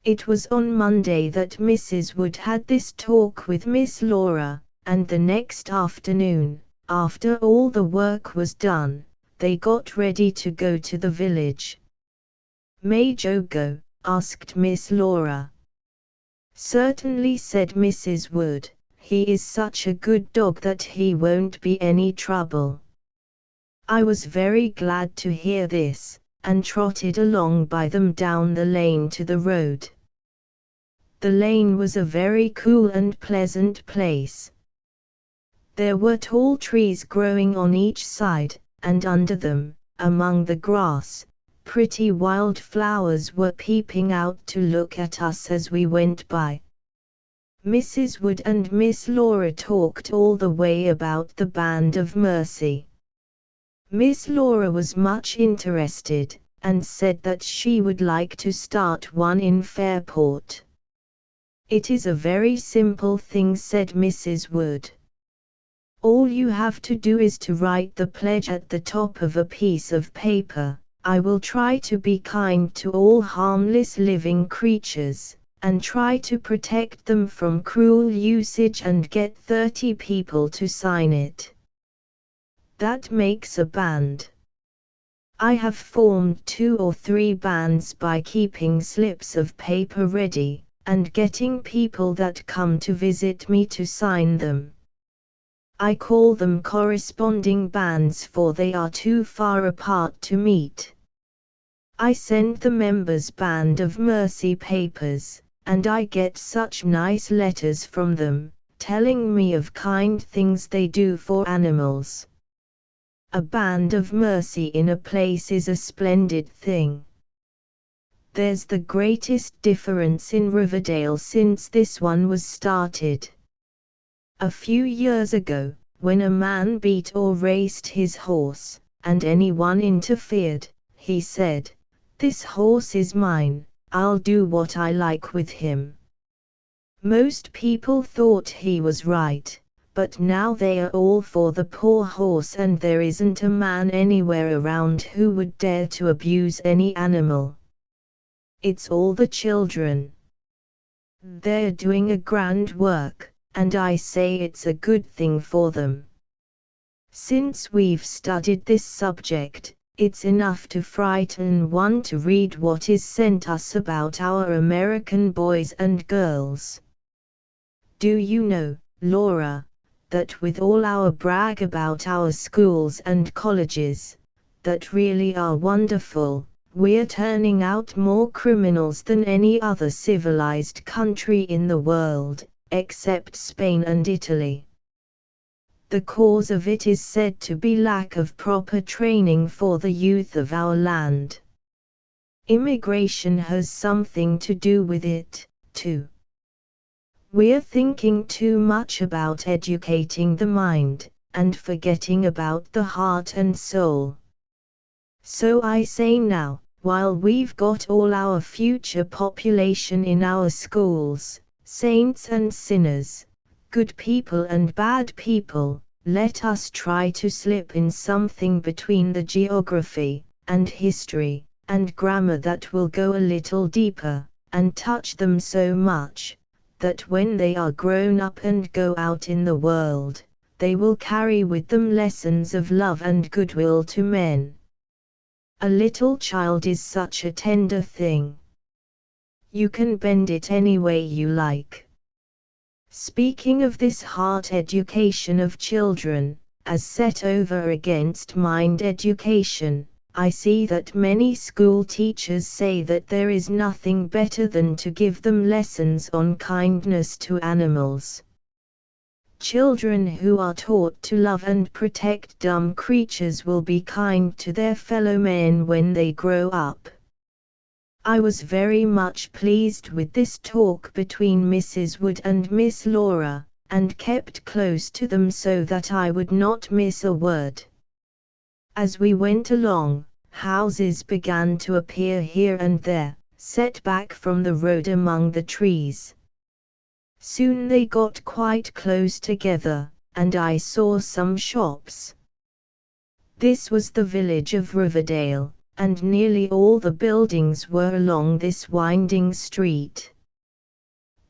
It was on Monday that Mrs. Wood had this talk with Miss Laura, and the next afternoon, after all the work was done, they got ready to go to the village. "May Joe go?" asked Miss Laura. "Certainly," said Mrs. Wood. "He is such a good dog that he won't be any trouble." I was very glad to hear this, and trotted along by them down the lane to the road. The lane was a very cool and pleasant place. There were tall trees growing on each side, and under them, among the grass, pretty wild flowers were peeping out to look at us as we went by. Mrs. Wood and Miss Laura talked all the way about the Band of Mercy. Miss Laura was much interested, and said that she would like to start one in Fairport. "It is a very simple thing," said Mrs. Wood. "All you have to do is to write the pledge at the top of a piece of paper: 'I will try to be kind to all harmless living creatures, and try to protect them from cruel usage,' and get 30 people to sign it. That makes a band. I have formed 2 or 3 bands by keeping slips of paper ready, and getting people that come to visit me to sign them. I call them corresponding bands, for they are too far apart to meet. I send the members Band of Mercy papers, and I get such nice letters from them, telling me of kind things they do for animals. A Band of Mercy in a place is a splendid thing. There's the greatest difference in Riverdale since this one was started. A few years ago, when a man beat or raced his horse, and anyone interfered, he said, 'This horse is mine, I'll do what I like with him.' Most people thought he was right, but now they are all for the poor horse, and there isn't a man anywhere around who would dare to abuse any animal. It's all the children. They're doing a grand work, and I say it's a good thing for them. Since we've studied this subject, it's enough to frighten one to read what is sent us about our American boys and girls. Do you know, Laura, that with all our brag about our schools and colleges, that really are wonderful, we're turning out more criminals than any other civilized country in the world, except Spain and Italy. The cause of it is said to be lack of proper training for the youth of our land. Immigration has something to do with it, too. We're thinking too much about educating the mind, and forgetting about the heart and soul. So I say now, while we've got all our future population in our schools, saints and sinners, good people and bad people, let us try to slip in something between the geography and history and grammar that will go a little deeper, and touch them so much, that when they are grown up and go out in the world, they will carry with them lessons of love and goodwill to men. A little child is such a tender thing. You can bend it any way you like. Speaking of this heart education of children, as set over against mind education, I see that many school teachers say that there is nothing better than to give them lessons on kindness to animals. Children who are taught to love and protect dumb creatures will be kind to their fellow men when they grow up. I was very much pleased with this talk between Mrs. Wood and Miss Laura, and kept close to them so that I would not miss a word. As we went along, houses began to appear here and there, set back from the road among the trees. Soon they got quite close together, and I saw some shops. This was the village of Riverdale, and nearly all the buildings were along this winding street.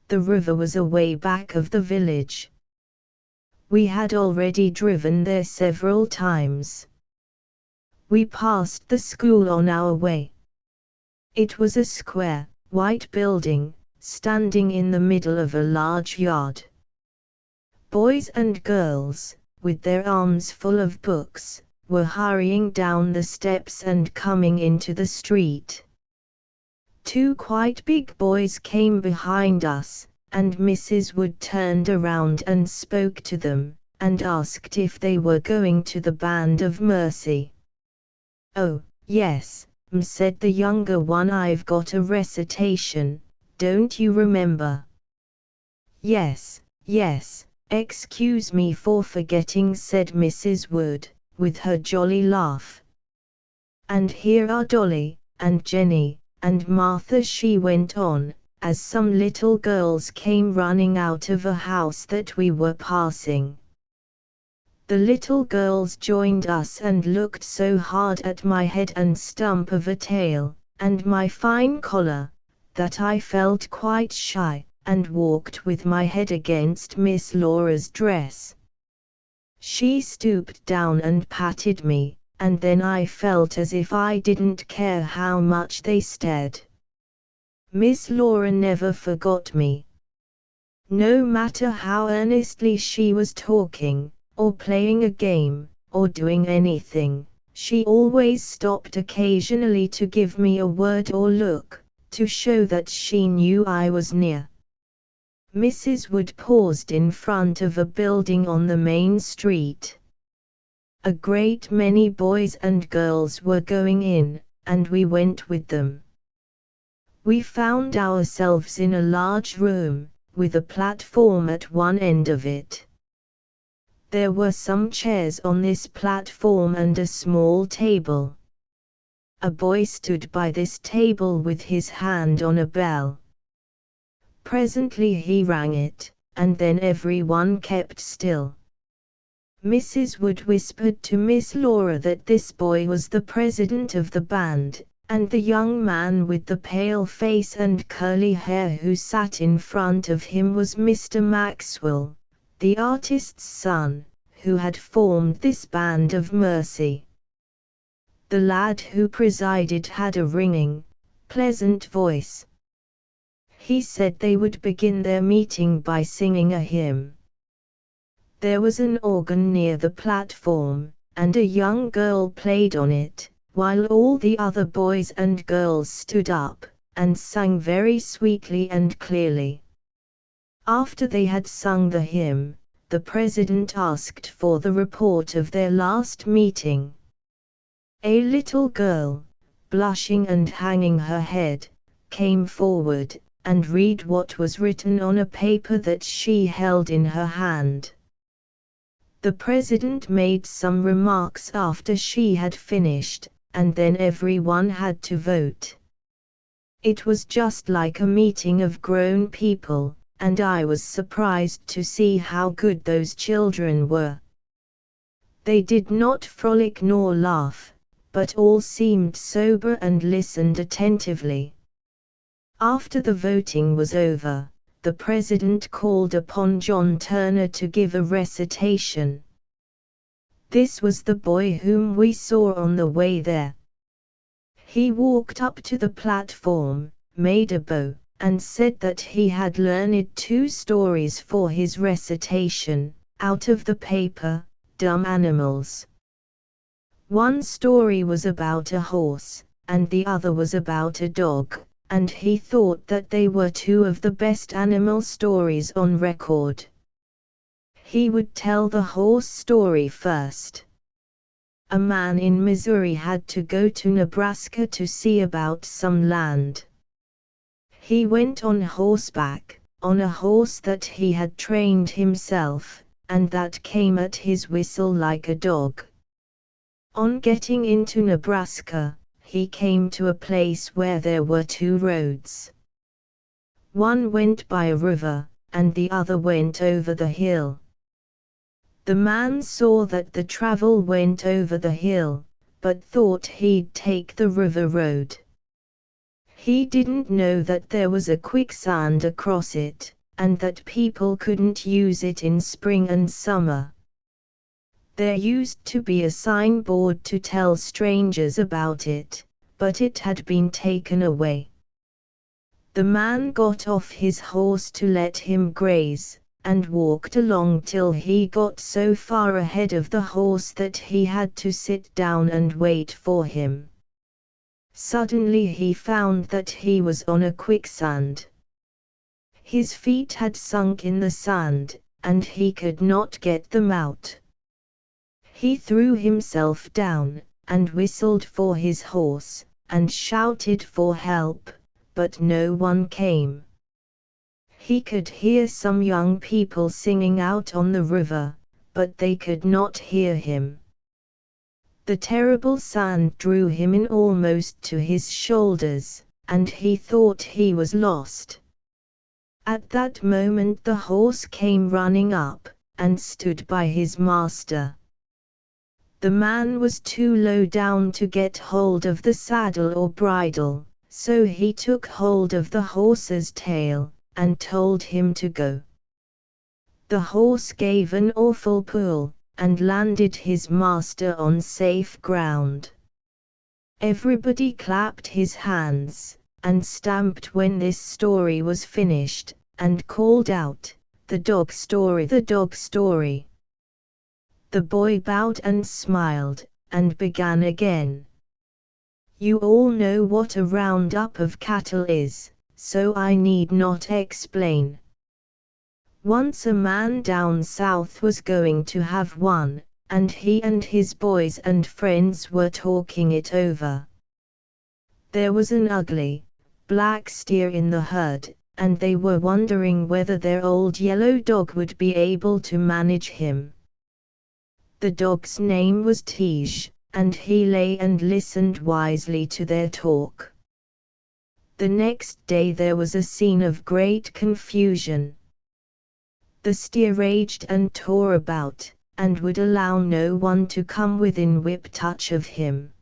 The river was away back of the village. We had already driven there several times. We passed the school on our way. It was a square, white building, standing in the middle of a large yard. Boys and girls, with their arms full of books, were hurrying down the steps and coming into the street. Two quite big boys came behind us, and Mrs. Wood turned around and spoke to them, and asked if they were going to the Band of Mercy. "Oh, yes," said the younger one, "I've got a recitation, don't you remember?" "Yes, yes, excuse me for forgetting," said Mrs. Wood, with her jolly laugh. "And here are Dolly, and Jenny, and Martha," she went on, as some little girls came running out of a house that we were passing. The little girls joined us and looked so hard at my head and stump of a tail, and my fine collar, that I felt quite shy, and walked with my head against Miss Laura's dress. She stooped down and patted me, and then I felt as if I didn't care how much they stared. Miss Laura never forgot me. No matter how earnestly she was talking, or playing a game, or doing anything, she always stopped occasionally to give me a word or look, to show that she knew I was near. Mrs. Wood paused in front of a building on the main street. A great many boys and girls were going in, and we went with them. We found ourselves in a large room, with a platform at one end of it. There were some chairs on this platform and a small table. A boy stood by this table with his hand on a bell. Presently he rang it, and then everyone kept still. Mrs. Wood whispered to Miss Laura that this boy was the president of the band, and the young man with the pale face and curly hair who sat in front of him was Mr. Maxwell, the artist's son, who had formed this Band of Mercy. The lad who presided had a ringing, pleasant voice. He said they would begin their meeting by singing a hymn. There was an organ near the platform, and a young girl played on it, while all the other boys and girls stood up, and sang very sweetly and clearly. After they had sung the hymn, the president asked for the report of their last meeting. A little girl, blushing and hanging her head, came forward, and read what was written on a paper that she held in her hand. The president made some remarks after she had finished, and then everyone had to vote. It was just like a meeting of grown people, and I was surprised to see how good those children were. They did not frolic nor laugh, but all seemed sober and listened attentively. After the voting was over, the president called upon John Turner to give a recitation. This was the boy whom we saw on the way there. He walked up to the platform, made a bow, and said that he had learned 2 stories for his recitation, out of the paper, Dumb Animals. One story was about a horse, and the other was about a dog, and he thought that they were 2 of the best animal stories on record. He would tell the horse story first. A man in Missouri had to go to Nebraska to see about some land. He went on horseback, on a horse that he had trained himself, and that came at his whistle like a dog. On getting into Nebraska, he came to a place where there were 2 roads. One went by a river, and the other went over the hill. The man saw that the travel went over the hill, but thought he'd take the river road. He didn't know that there was a quicksand across it, and that people couldn't use it in spring and summer. There used to be a signboard to tell strangers about it, but it had been taken away. The man got off his horse to let him graze, and walked along till he got so far ahead of the horse that he had to sit down and wait for him. Suddenly he found that he was on a quicksand. His feet had sunk in the sand, and he could not get them out. He threw himself down, and whistled for his horse, and shouted for help, but no one came. He could hear some young people singing out on the river, but they could not hear him. The terrible sand drew him in almost to his shoulders, and he thought he was lost. At that moment the horse came running up, and stood by his master. The man was too low down to get hold of the saddle or bridle, so he took hold of the horse's tail, and told him to go. The horse gave an awful pull, and landed his master on safe ground. Everybody clapped his hands, and stamped when this story was finished, and called out, "The dog story, the dog story." The boy bowed and smiled, and began again. You all know what a roundup of cattle is, so I need not explain. Once a man down south was going to have one, and he and his boys and friends were talking it over. There was an ugly, black steer in the herd, and they were wondering whether their old yellow dog would be able to manage him. The dog's name was Tige, and he lay and listened wisely to their talk. The next day there was a scene of great confusion. The steer raged and tore about, and would allow no one to come within whip touch of him.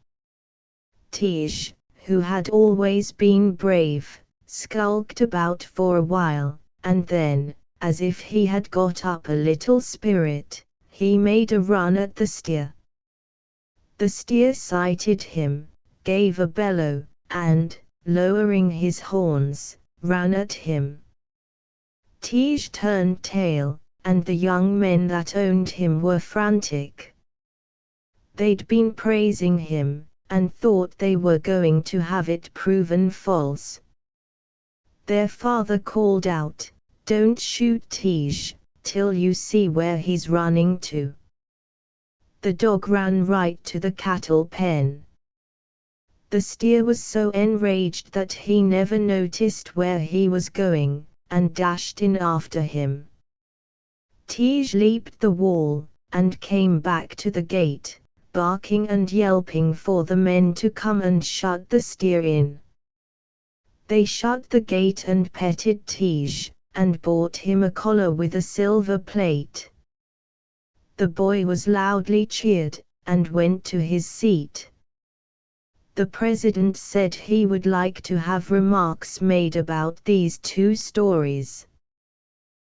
Tige, who had always been brave, skulked about for a while, and then, as if he had got up a little spirit, he made a run at the steer. The steer sighted him, gave a bellow, and, lowering his horns, ran at him. Tige turned tail, and the young men that owned him were frantic. They'd been praising him, and thought they were going to have it proven false. Their father called out, "Don't shoot Tige, till you see where he's running to." The dog ran right to the cattle pen. The steer was so enraged that he never noticed where he was going, and dashed in after him. Tige leaped the wall, and came back to the gate, barking and yelping for the men to come and shut the steer in. They shut the gate and petted Tige, and bought him a collar with a silver plate. The boy was loudly cheered, and went to his seat. The president said he would like to have remarks made about these two stories.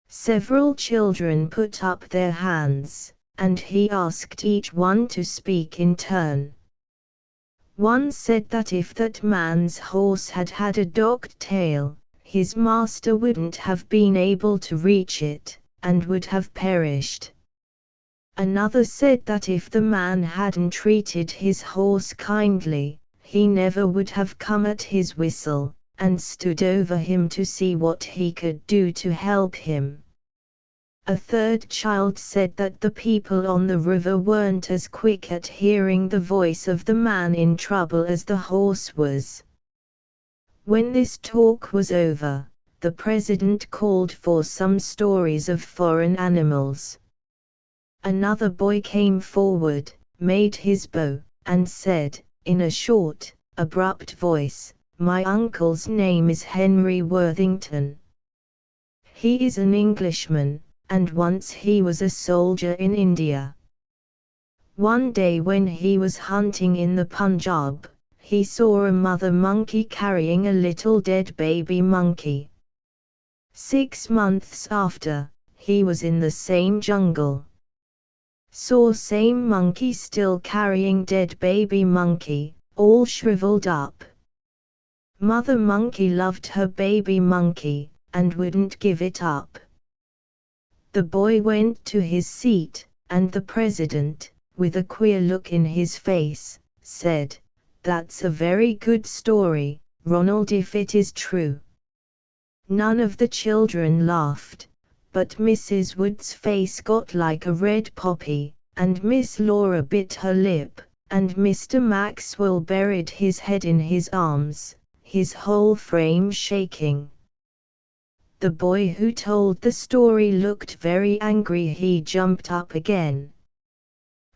Several children put up their hands, and he asked each one to speak in turn. One said that if that man's horse had had a docked tail, his master wouldn't have been able to reach it, and would have perished. Another said that if the man hadn't treated his horse kindly, he never would have come at his whistle, and stood over him to see what he could do to help him. A third child said that the people on the river weren't as quick at hearing the voice of the man in trouble as the horse was. When this talk was over, the president called for some stories of foreign animals. Another boy came forward, made his bow, and said, in a short, abrupt voice, "My uncle's name is Henry Worthington. He is an Englishman, and once he was a soldier in India. One day when he was hunting in the Punjab, he saw a mother monkey carrying a little dead baby monkey. 6 months after, he was in the same jungle. Saw same monkey still carrying dead baby monkey, all shriveled up. Mother monkey loved her baby monkey, and wouldn't give it up. The boy went to his seat, and the president, with a queer look in his face, said, 'That's a very good story, Ronald, if it is true.' None of the children laughed, but Mrs. Wood's face got like a red poppy, and Miss Laura bit her lip, and Mr. Maxwell buried his head in his arms, his whole frame shaking. The boy who told the story looked very angry. He jumped up again.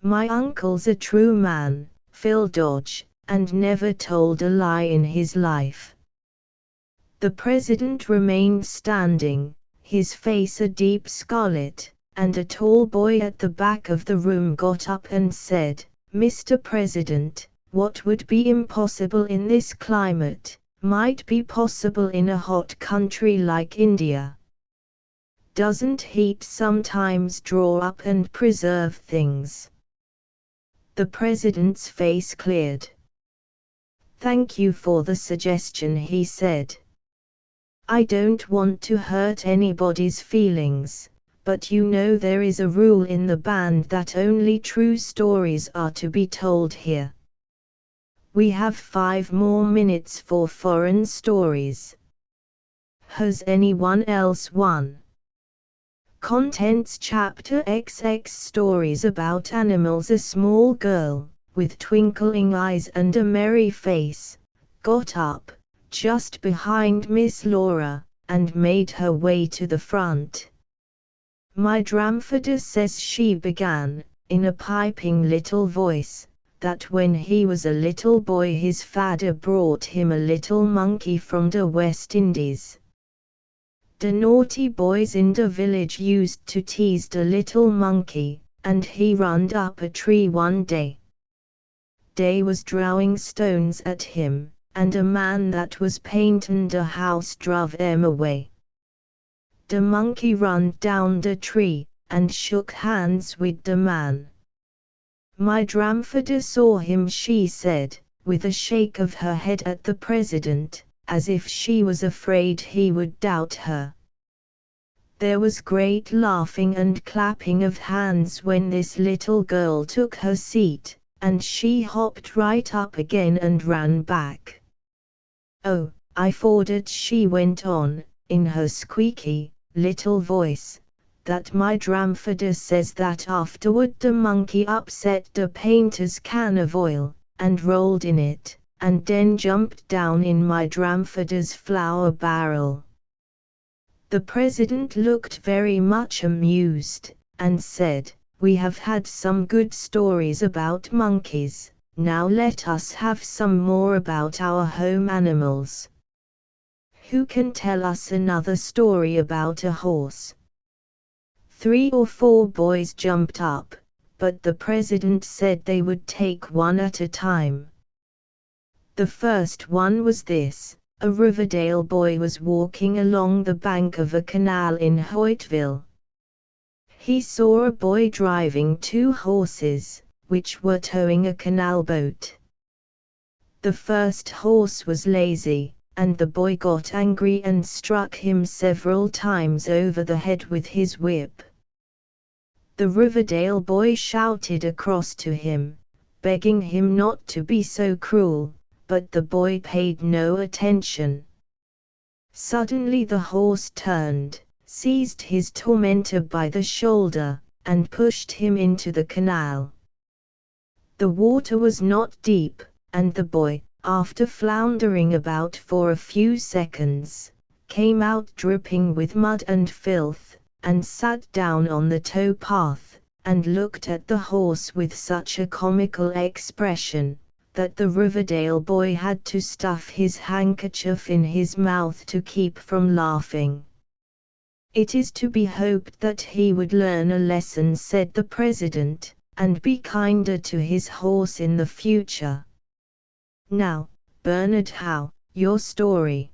'My uncle's a true man, Phil Dodge, and never told a lie in his life.' The president remained standing, his face a deep scarlet, and a tall boy at the back of the room got up and said, 'Mr. President, what would be impossible in this climate, might be possible in a hot country like India. Doesn't heat sometimes draw up and preserve things?' The president's face cleared. 'Thank you for the suggestion,' he said. 'I don't want to hurt anybody's feelings, but you know there is a rule in the band that only true stories are to be told here. We have 5 more minutes for foreign stories. Has anyone else one? Contents Chapter XX Stories about animals. A small girl, with twinkling eyes and a merry face, got up, just behind Miss Laura, and made her way to the front. 'My grandfather says,' she began, in a piping little voice, 'that when he was a little boy his father brought him a little monkey from the West Indies. The naughty boys in the village used to tease the little monkey, and he runned up a tree one day. They was throwing stones at him, and a man that was painting the house drove them away. The monkey run down the tree, and shook hands with the man. My grandfather saw him,' she said, with a shake of her head at the president, as if she was afraid he would doubt her. There was great laughing and clapping of hands when this little girl took her seat, and she hopped right up again and ran back. 'Oh, I thought,' she went on, in her squeaky, little voice, 'that my grandfather says that afterward the monkey upset the painter's can of oil, and rolled in it, and then jumped down in my grandfather's flour barrel.' The president looked very much amused, and said, 'We have had some good stories about monkeys, now let us have some more about our home animals. Who can tell us another story about a horse?' 3 or 4 boys jumped up, but the president said they would take one at a time. The first one was this: a Riverdale boy was walking along the bank of a canal in Hoytville. He saw a boy driving two horses, which were towing a canal boat. The first horse was lazy, and the boy got angry and struck him several times over the head with his whip. The Riverdale boy shouted across to him, begging him not to be so cruel, but the boy paid no attention. Suddenly the horse turned, seized his tormentor by the shoulder, and pushed him into the canal. The water was not deep, and the boy, after floundering about for a few seconds, came out dripping with mud and filth, and sat down on the tow path, and looked at the horse with such a comical expression that the Riverdale boy had to stuff his handkerchief in his mouth to keep from laughing. "It is to be hoped that he would learn a lesson," said the president, "and be kinder to his horse in the future. Now, Bernard Howe, your story."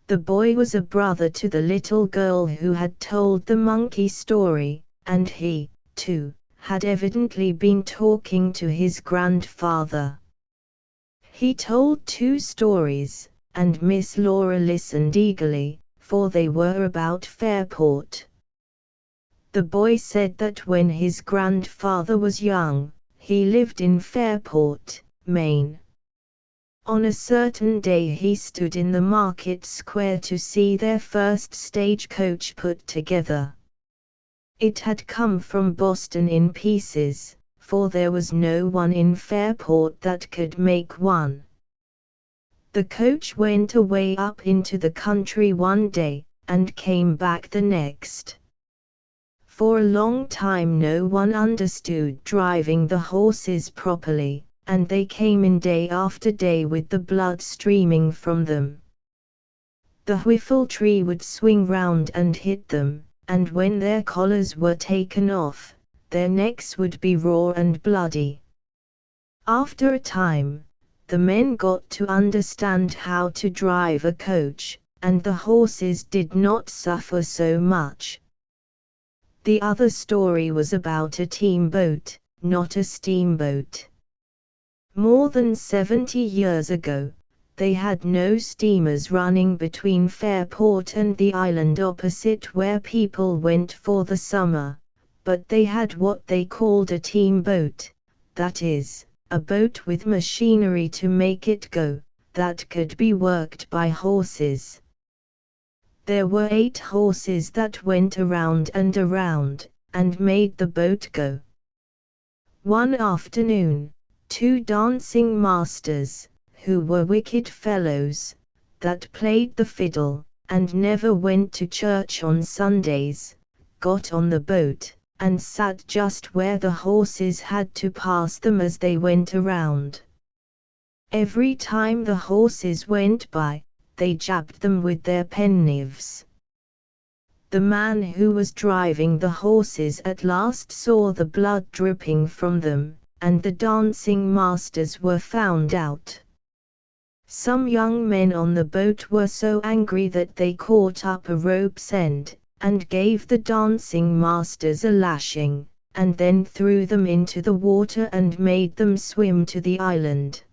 The boy was a brother to the little girl who had told the monkey story, and he, too, had evidently been talking to his grandfather. He told two stories, and Miss Laura listened eagerly, for they were about Fairport. The boy said that when his grandfather was young, he lived in Fairport, Maine. On a certain day he stood in the market square to see their first stagecoach put together. It had come from Boston in pieces, for there was no one in Fairport that could make one. The coach went away up into the country one day, and came back the next. For a long time no one understood driving the horses properly, and they came in day after day with the blood streaming from them. The whiffletree would swing round and hit them, and when their collars were taken off, their necks would be raw and bloody. After a time, the men got to understand how to drive a coach, and the horses did not suffer so much. The other story was about a teamboat, not a steamboat. More than 70 years ago, they had no steamers running between Fairport and the island opposite where people went for the summer, but they had what they called a teamboat, that is, a boat with machinery to make it go, that could be worked by horses. There were 8 horses that went around and around, and made the boat go. One afternoon, 2 dancing masters, who were wicked fellows, that played the fiddle, and never went to church on Sundays, got on the boat, and sat just where the horses had to pass them as they went around. Every time the horses went by, they jabbed them with their penknives. The man who was driving the horses at last saw the blood dripping from them, and the dancing masters were found out. Some young men on the boat were so angry that they caught up a rope's end, and gave the dancing masters a lashing, and then threw them into the water and made them swim to the island.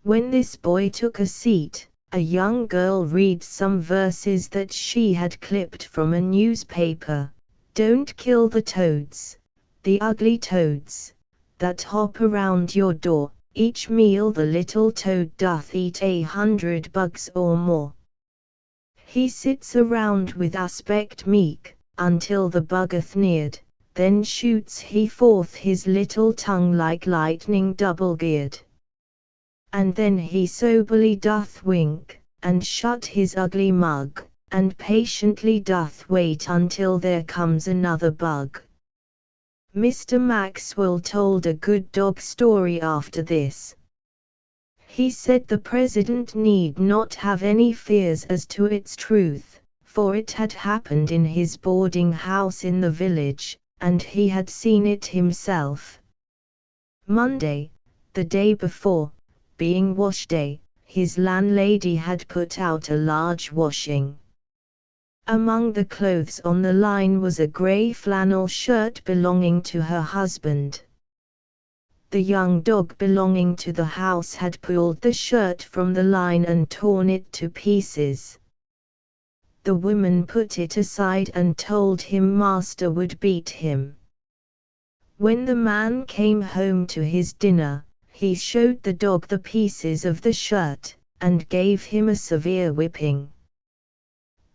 When this boy took a seat, a young girl read some verses that she had clipped from a newspaper. "Don't kill the toads, the ugly toads, that hop around your door. Each meal the little toad doth eat 100 bugs or more. He sits around with aspect meek, until the buggeth neared, then shoots he forth his little tongue like lightning double-geared. And then he soberly doth wink, and shut his ugly mug, and patiently doth wait until there comes another bug." Mr. Maxwell told a good dog story after this. He said the president need not have any fears as to its truth, for it had happened in his boarding house in the village, and he had seen it himself. Monday, the day before, being wash day, his landlady had put out a large washing. Among the clothes on the line was a grey flannel shirt belonging to her husband. The young dog belonging to the house had pulled the shirt from the line and torn it to pieces. The woman put it aside and told him master would beat him. When the man came home to his dinner, he showed the dog the pieces of the shirt, and gave him a severe whipping.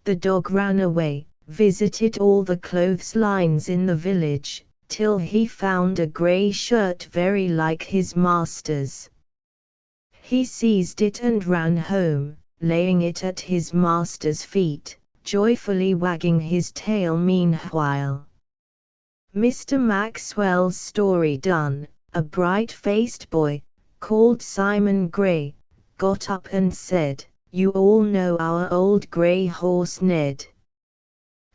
The dog ran away, visited all the clothes lines in the village, till he found a grey shirt very like his master's. He seized it and ran home, laying it at his master's feet, joyfully wagging his tail meanwhile. Mr. Maxwell's story done, a bright-faced boy, called Simon Gray, got up and said, "You all know our old grey horse Ned.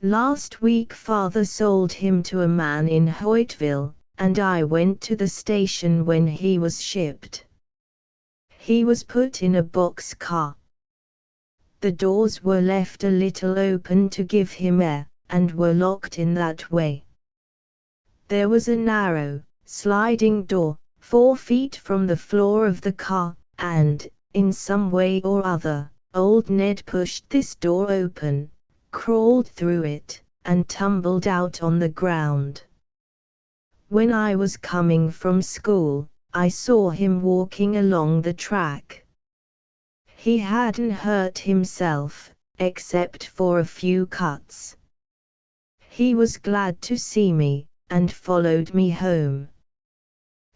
Last week father sold him to a man in Hoytville, and I went to the station when he was shipped. He was put in a box car. The doors were left a little open to give him air, and were locked in that way. There was a narrow, sliding door, 4 feet from the floor of the car, and, in some way or other, old Ned pushed this door open, crawled through it, and tumbled out on the ground. When I was coming from school, I saw him walking along the track. He hadn't hurt himself, except for a few cuts. He was glad to see me, and followed me home.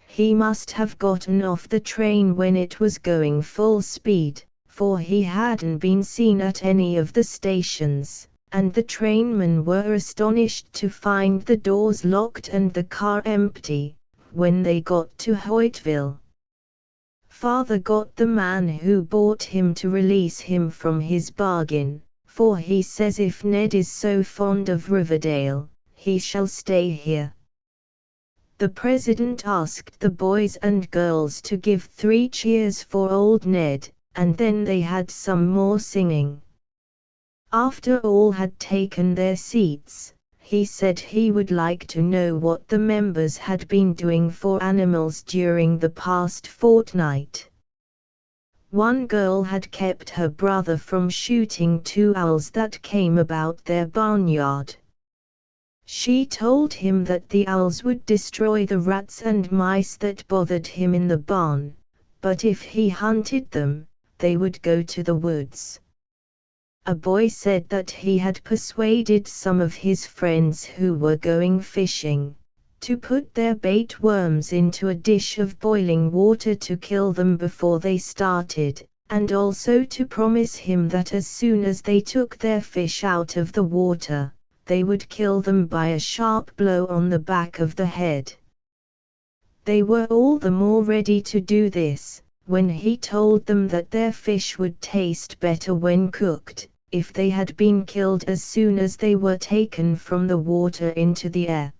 He must have gotten off the train when it was going full speed, for he hadn't been seen at any of the stations, and the trainmen were astonished to find the doors locked and the car empty, when they got to Hoytville. Father got the man who bought him to release him from his bargain, for he says if Ned is so fond of Riverdale, he shall stay here." The president asked the boys and girls to give 3 cheers for old Ned, and then they had some more singing. After all had taken their seats, he said he would like to know what the members had been doing for animals during the past fortnight. One girl had kept her brother from shooting 2 owls that came about their barnyard. She told him that the owls would destroy the rats and mice that bothered him in the barn, but if he hunted them, they would go to the woods. A boy said that he had persuaded some of his friends who were going fishing, to put their bait worms into a dish of boiling water to kill them before they started, and also to promise him that as soon as they took their fish out of the water, they would kill them by a sharp blow on the back of the head. They were all the more ready to do this, when he told them that their fish would taste better when cooked, if they had been killed as soon as they were taken from the water into the air.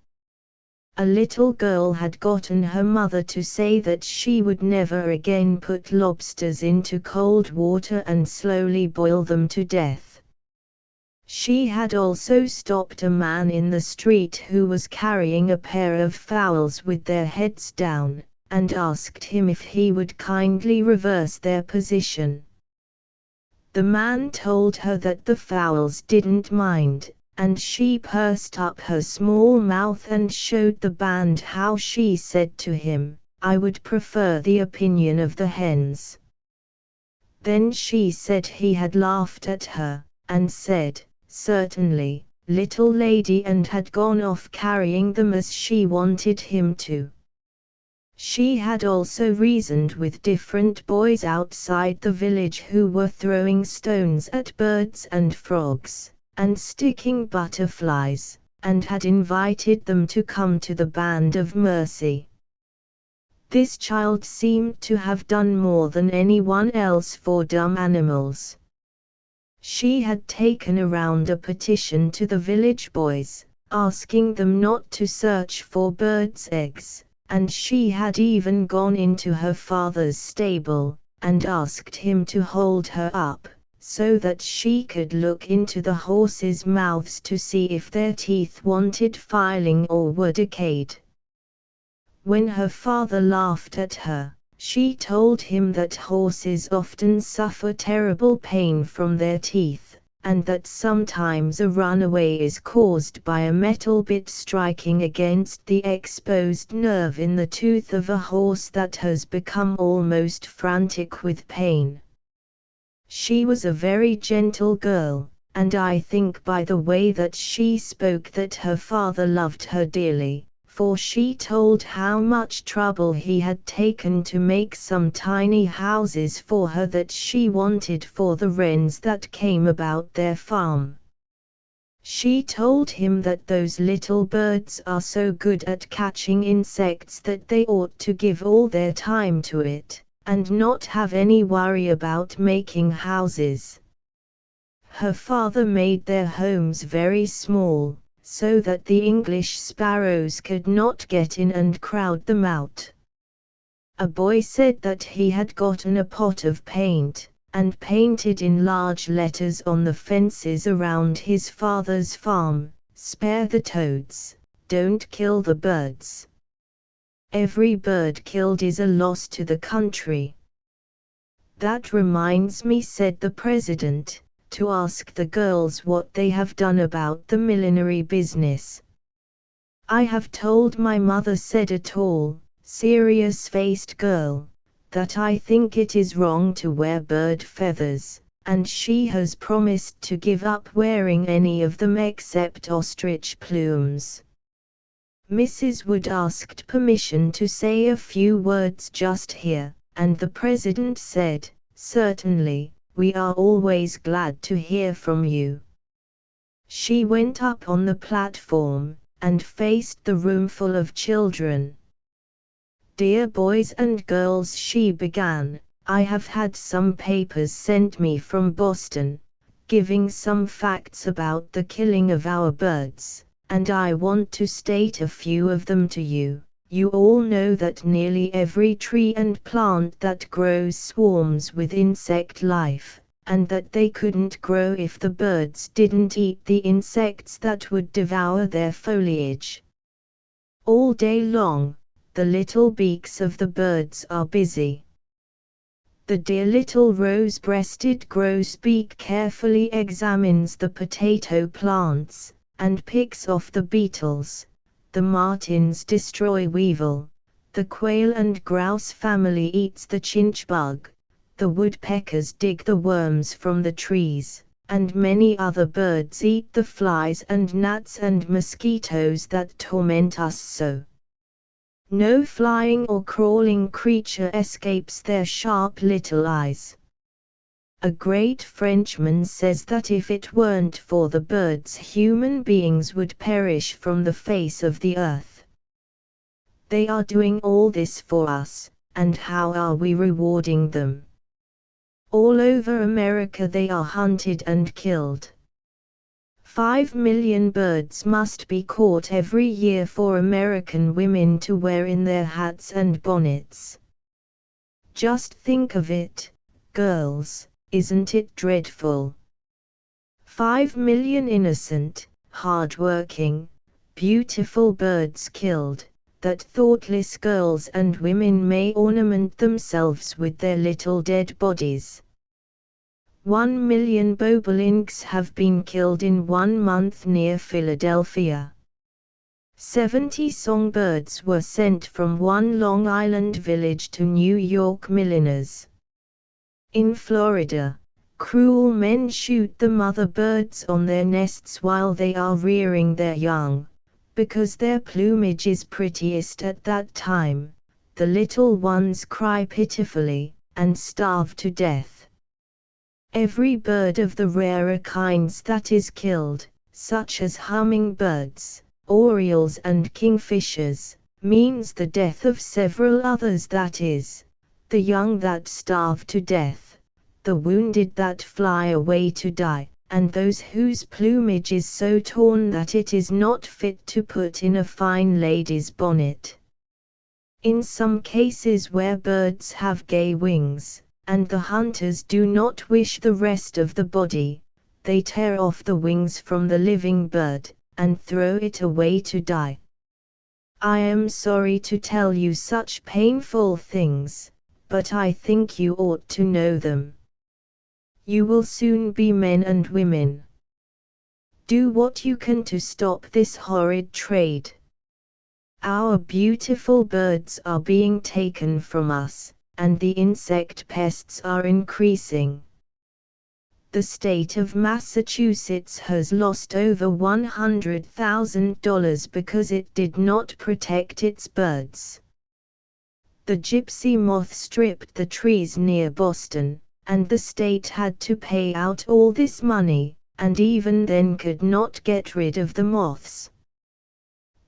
A little girl had gotten her mother to say that she would never again put lobsters into cold water and slowly boil them to death. She had also stopped a man in the street who was carrying a pair of fowls with their heads down, and asked him if he would kindly reverse their position. The man told her that the fowls didn't mind, and she pursed up her small mouth and showed the band how she said to him, "I would prefer the opinion of the hens." Then she said he had laughed at her, and said, "Certainly, little lady," and had gone off carrying them as she wanted him to. She had also reasoned with different boys outside the village who were throwing stones at birds and frogs, and sticking butterflies, and had invited them to come to the Band of Mercy. This child seemed to have done more than anyone else for dumb animals. She had taken around a petition to the village boys, asking them not to search for birds' eggs, and she had even gone into her father's stable, and asked him to hold her up, so that she could look into the horses' mouths to see if their teeth wanted filing or were decayed. When her father laughed at her, she told him that horses often suffer terrible pain from their teeth, and that sometimes a runaway is caused by a metal bit striking against the exposed nerve in the tooth of a horse that has become almost frantic with pain. She was a very gentle girl, and I think by the way that she spoke that her father loved her dearly, for she told how much trouble he had taken to make some tiny houses for her that she wanted for the wrens that came about their farm. She told him that those little birds are so good at catching insects that they ought to give all their time to it, and not have any worry about making houses. Her father made their homes very small, so that the English sparrows could not get in and crowd them out. A boy said that he had gotten a pot of paint, and painted in large letters on the fences around his father's farm, "Spare the toads, don't kill the birds. Every bird killed is a loss to the country." "That reminds me," said the president, "to ask the girls what they have done about the millinery business." "I have told my mother," said a tall, serious-faced girl, "that I think it is wrong to wear bird feathers, and she has promised to give up wearing any of them except ostrich plumes." Mrs. Wood asked permission to say a few words just here, and the president said, "Certainly, we are always glad to hear from you." She went up on the platform, and faced the roomful of children. "Dear boys and girls," she began, "I have had some papers sent me from Boston, giving some facts about the killing of our birds, and I want to state a few of them to you. You all know that nearly every tree and plant that grows swarms with insect life, and that they couldn't grow if the birds didn't eat the insects that would devour their foliage. All day long, the little beaks of the birds are busy. The dear little rose-breasted grosbeak carefully examines the potato plants, and picks off the beetles. The martins destroy weevil. The quail and grouse family eats the chinch bug. The woodpeckers dig the worms from the trees, and many other birds eat the flies and gnats and mosquitoes that torment us so. No flying or crawling creature escapes their sharp little eyes. A great Frenchman says that if it weren't for the birds, human beings would perish from the face of the earth. They are doing all this for us, and how are we rewarding them? All over America they are hunted and killed. 5 million birds must be caught every year for American women to wear in their hats and bonnets. Just think of it, girls. Isn't it dreadful? 5 million innocent, hard-working, beautiful birds killed, that thoughtless girls and women may ornament themselves with their little dead bodies. 1 million bobolinks have been killed in 1 month near Philadelphia. 70 songbirds were sent from one Long Island village to New York milliners. In Florida, cruel men shoot the mother birds on their nests while they are rearing their young, because their plumage is prettiest at that time. The little ones cry pitifully, and starve to death. Every bird of the rarer kinds that is killed, such as hummingbirds, orioles and kingfishers, means the death of several others, that is, the young that starve to death, the wounded that fly away to die, and those whose plumage is so torn that it is not fit to put in a fine lady's bonnet. In some cases where birds have gay wings, and the hunters do not wish the rest of the body. They tear off the wings from the living bird, and throw it away to die. I am sorry to tell you such painful things, but I think you ought to know them. You will soon be men and women. Do what you can to stop this horrid trade. Our beautiful birds are being taken from us, and the insect pests are increasing. The state of Massachusetts has lost over $100,000 because it did not protect its birds. The gypsy moth stripped the trees near Boston, and the state had to pay out all this money, and even then could not get rid of the moths.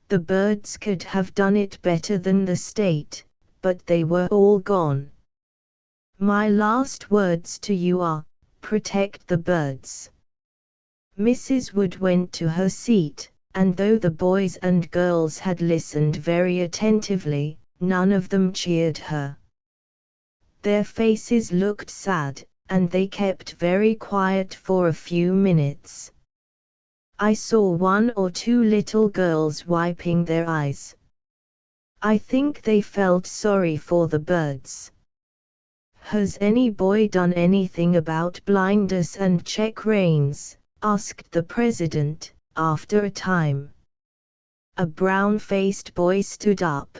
The birds could have done it better than the state, but they were all gone. My last words to you are, protect the birds. Mrs. Wood went to her seat, and though the boys and girls had listened very attentively, none of them cheered her. Their faces looked sad, and they kept very quiet for a few minutes. I saw one or two little girls wiping their eyes. I think they felt sorry for the birds. Has any boy done anything about blindness and check reins? Asked the president, after a time. A brown-faced boy stood up.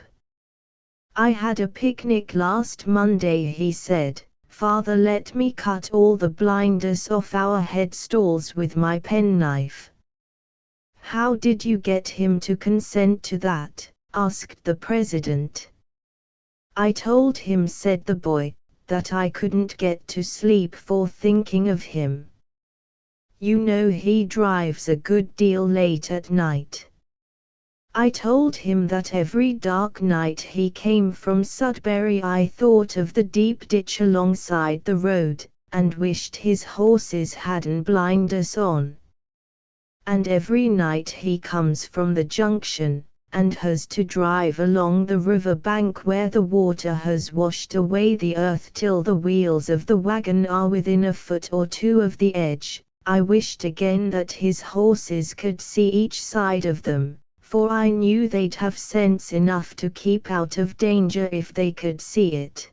I had a picnic last Monday, he said. Father let me cut all the blindness off our headstalls with my penknife. How did you get him to consent to that? Asked the president. I told him, said the boy, that I couldn't get to sleep for thinking of him. You know he drives a good deal late at night. I told him that every dark night he came from Sudbury I thought of the deep ditch alongside the road, and wished his horses hadn't blinders on. And every night he comes from the junction, and has to drive along the river bank where the water has washed away the earth till the wheels of the wagon are within a foot or two of the edge. I wished again that his horses could see each side of them, for I knew they'd have sense enough to keep out of danger if they could see it.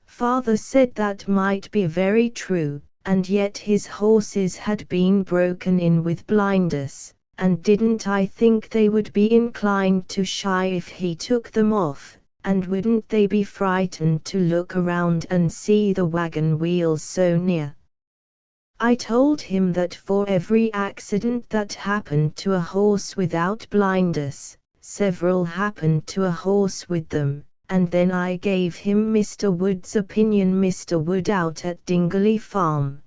Father said that might be very true, and yet his horses had been broken in with blinders, and didn't I think they would be inclined to shy if he took them off, and wouldn't they be frightened to look around and see the wagon wheels so near? I told him that for every accident that happened to a horse without blinders, several happened to a horse with them, and then I gave him Mr. Wood's opinion, Mr. Wood out at Dingley Farm.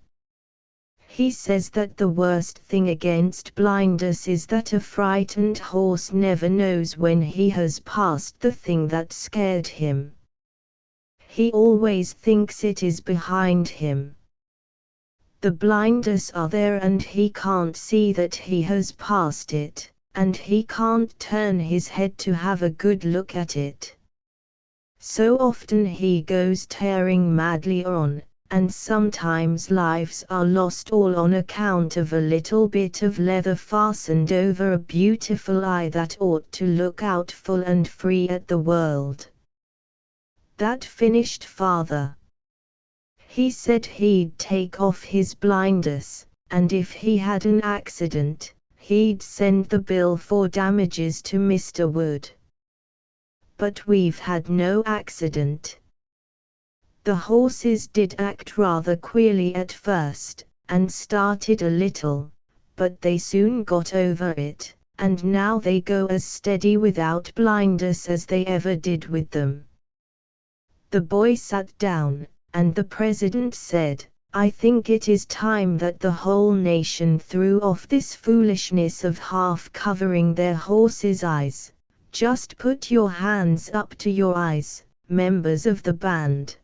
He says that the worst thing against blinders is that a frightened horse never knows when he has passed the thing that scared him. He always thinks it is behind him. The blinders are there and he can't see that he has passed it, and he can't turn his head to have a good look at it. So often he goes tearing madly on, and sometimes lives are lost all on account of a little bit of leather fastened over a beautiful eye that ought to look out full and free at the world. That finished Father. He said he'd take off his blinders, and if he had an accident, he'd send the bill for damages to Mr. Wood. But we've had no accident. The horses did act rather queerly at first, and started a little, but they soon got over it, and now they go as steady without blinders as they ever did with them. The boy sat down, and the president said, I think it is time that the whole nation threw off this foolishness of half covering their horses' eyes. Just put your hands up to your eyes, members of the band.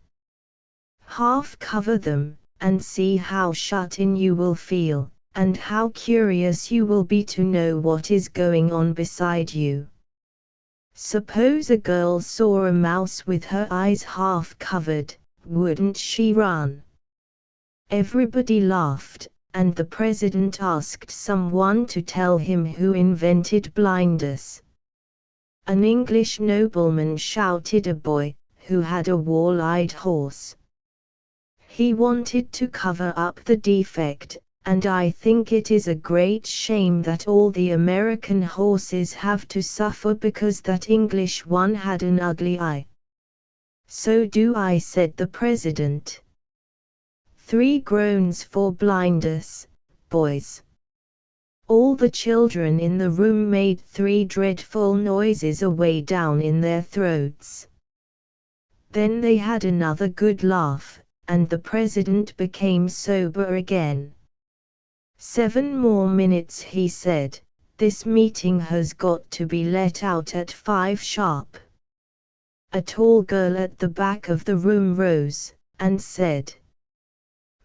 Half cover them, and see how shut in you will feel, and how curious you will be to know what is going on beside you. Suppose a girl saw a mouse with her eyes half covered, wouldn't she run? Everybody laughed, and the president asked someone to tell him who invented blinders. An English nobleman shouted a boy, who had a wall-eyed horse. He wanted to cover up the defect, and I think it is a great shame that all the American horses have to suffer because that English one had an ugly eye. So do I, said the president. 3 groans for blinders, boys. All the children in the room made 3 dreadful noises away down in their throats. Then they had another good laugh, and the president became sober again. 7 more minutes, he said. This meeting has got to be let out at 5 sharp. A tall girl at the back of the room rose, and said,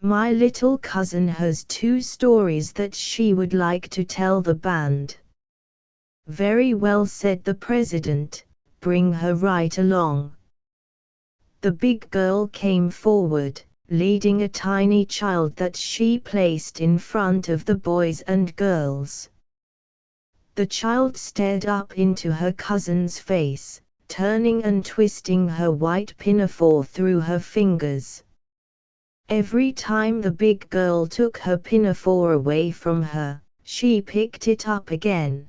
My little cousin has 2 stories that she would like to tell the band. Very well, said the president, bring her right along. The big girl came forward, leading a tiny child that she placed in front of the boys and girls. The child stared up into her cousin's face, turning and twisting her white pinafore through her fingers. Every time the big girl took her pinafore away from her, she picked it up again.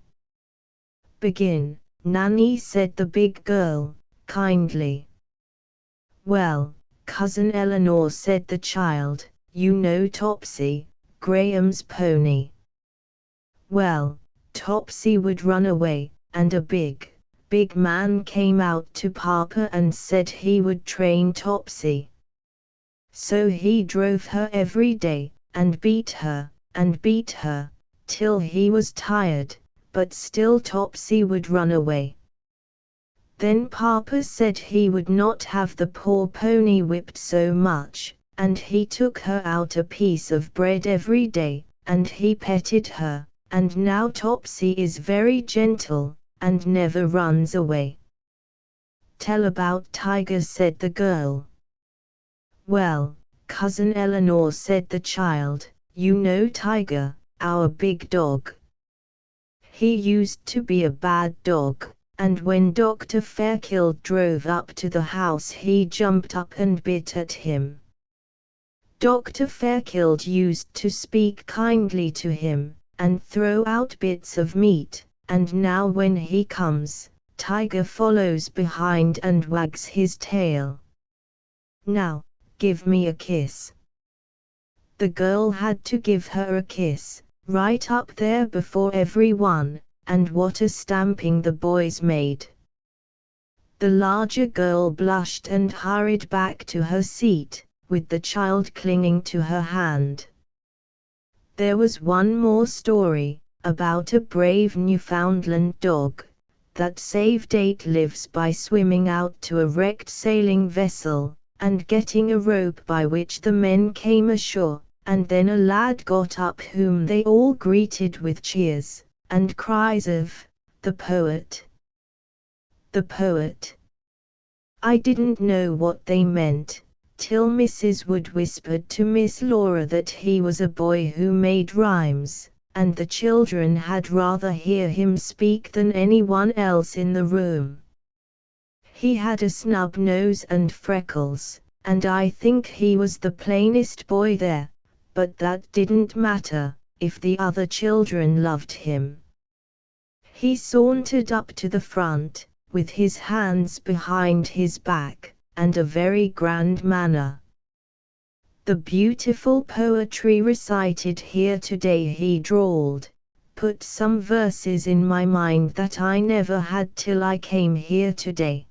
Begin, Nanny, said the big girl, kindly. Well, Cousin Eleanor, said the child, you know Topsy, Graham's pony. Well, Topsy would run away, and a big man came out to Papa and said he would train Topsy. So he drove her every day, and beat her, till he was tired, but still Topsy would run away. Then Papa said he would not have the poor pony whipped so much, and he took her out a piece of bread every day, and he petted her, and now Topsy is very gentle, and never runs away. Tell about Tiger, said the girl. Well, Cousin Eleanor, said the child, you know Tiger, our big dog. He used to be a bad dog, and when Dr. Fairchild drove up to the house he jumped up and bit at him. Dr. Fairchild used to speak kindly to him, and throw out bits of meat, and now when he comes, Tiger follows behind and wags his tail. Now, give me a kiss. The girl had to give her a kiss, right up there before everyone, and what a stamping the boys made. The larger girl blushed and hurried back to her seat, with the child clinging to her hand. There was one more story, about a brave Newfoundland dog, that saved 8 lives by swimming out to a wrecked sailing vessel, and getting a rope by which the men came ashore, and then a lad got up whom they all greeted with cheers, and cries of, the poet. The poet. I didn't know what they meant, till Mrs. Wood whispered to Miss Laura that he was a boy who made rhymes, and the children had rather hear him speak than anyone else in the room. He had a snub nose and freckles, and I think he was the plainest boy there, but that didn't matter, if the other children loved him. He sauntered up to the front, with his hands behind his back, and a very grand manner. The beautiful poetry recited here today, he drawled, put some verses in my mind that I never had till I came here today.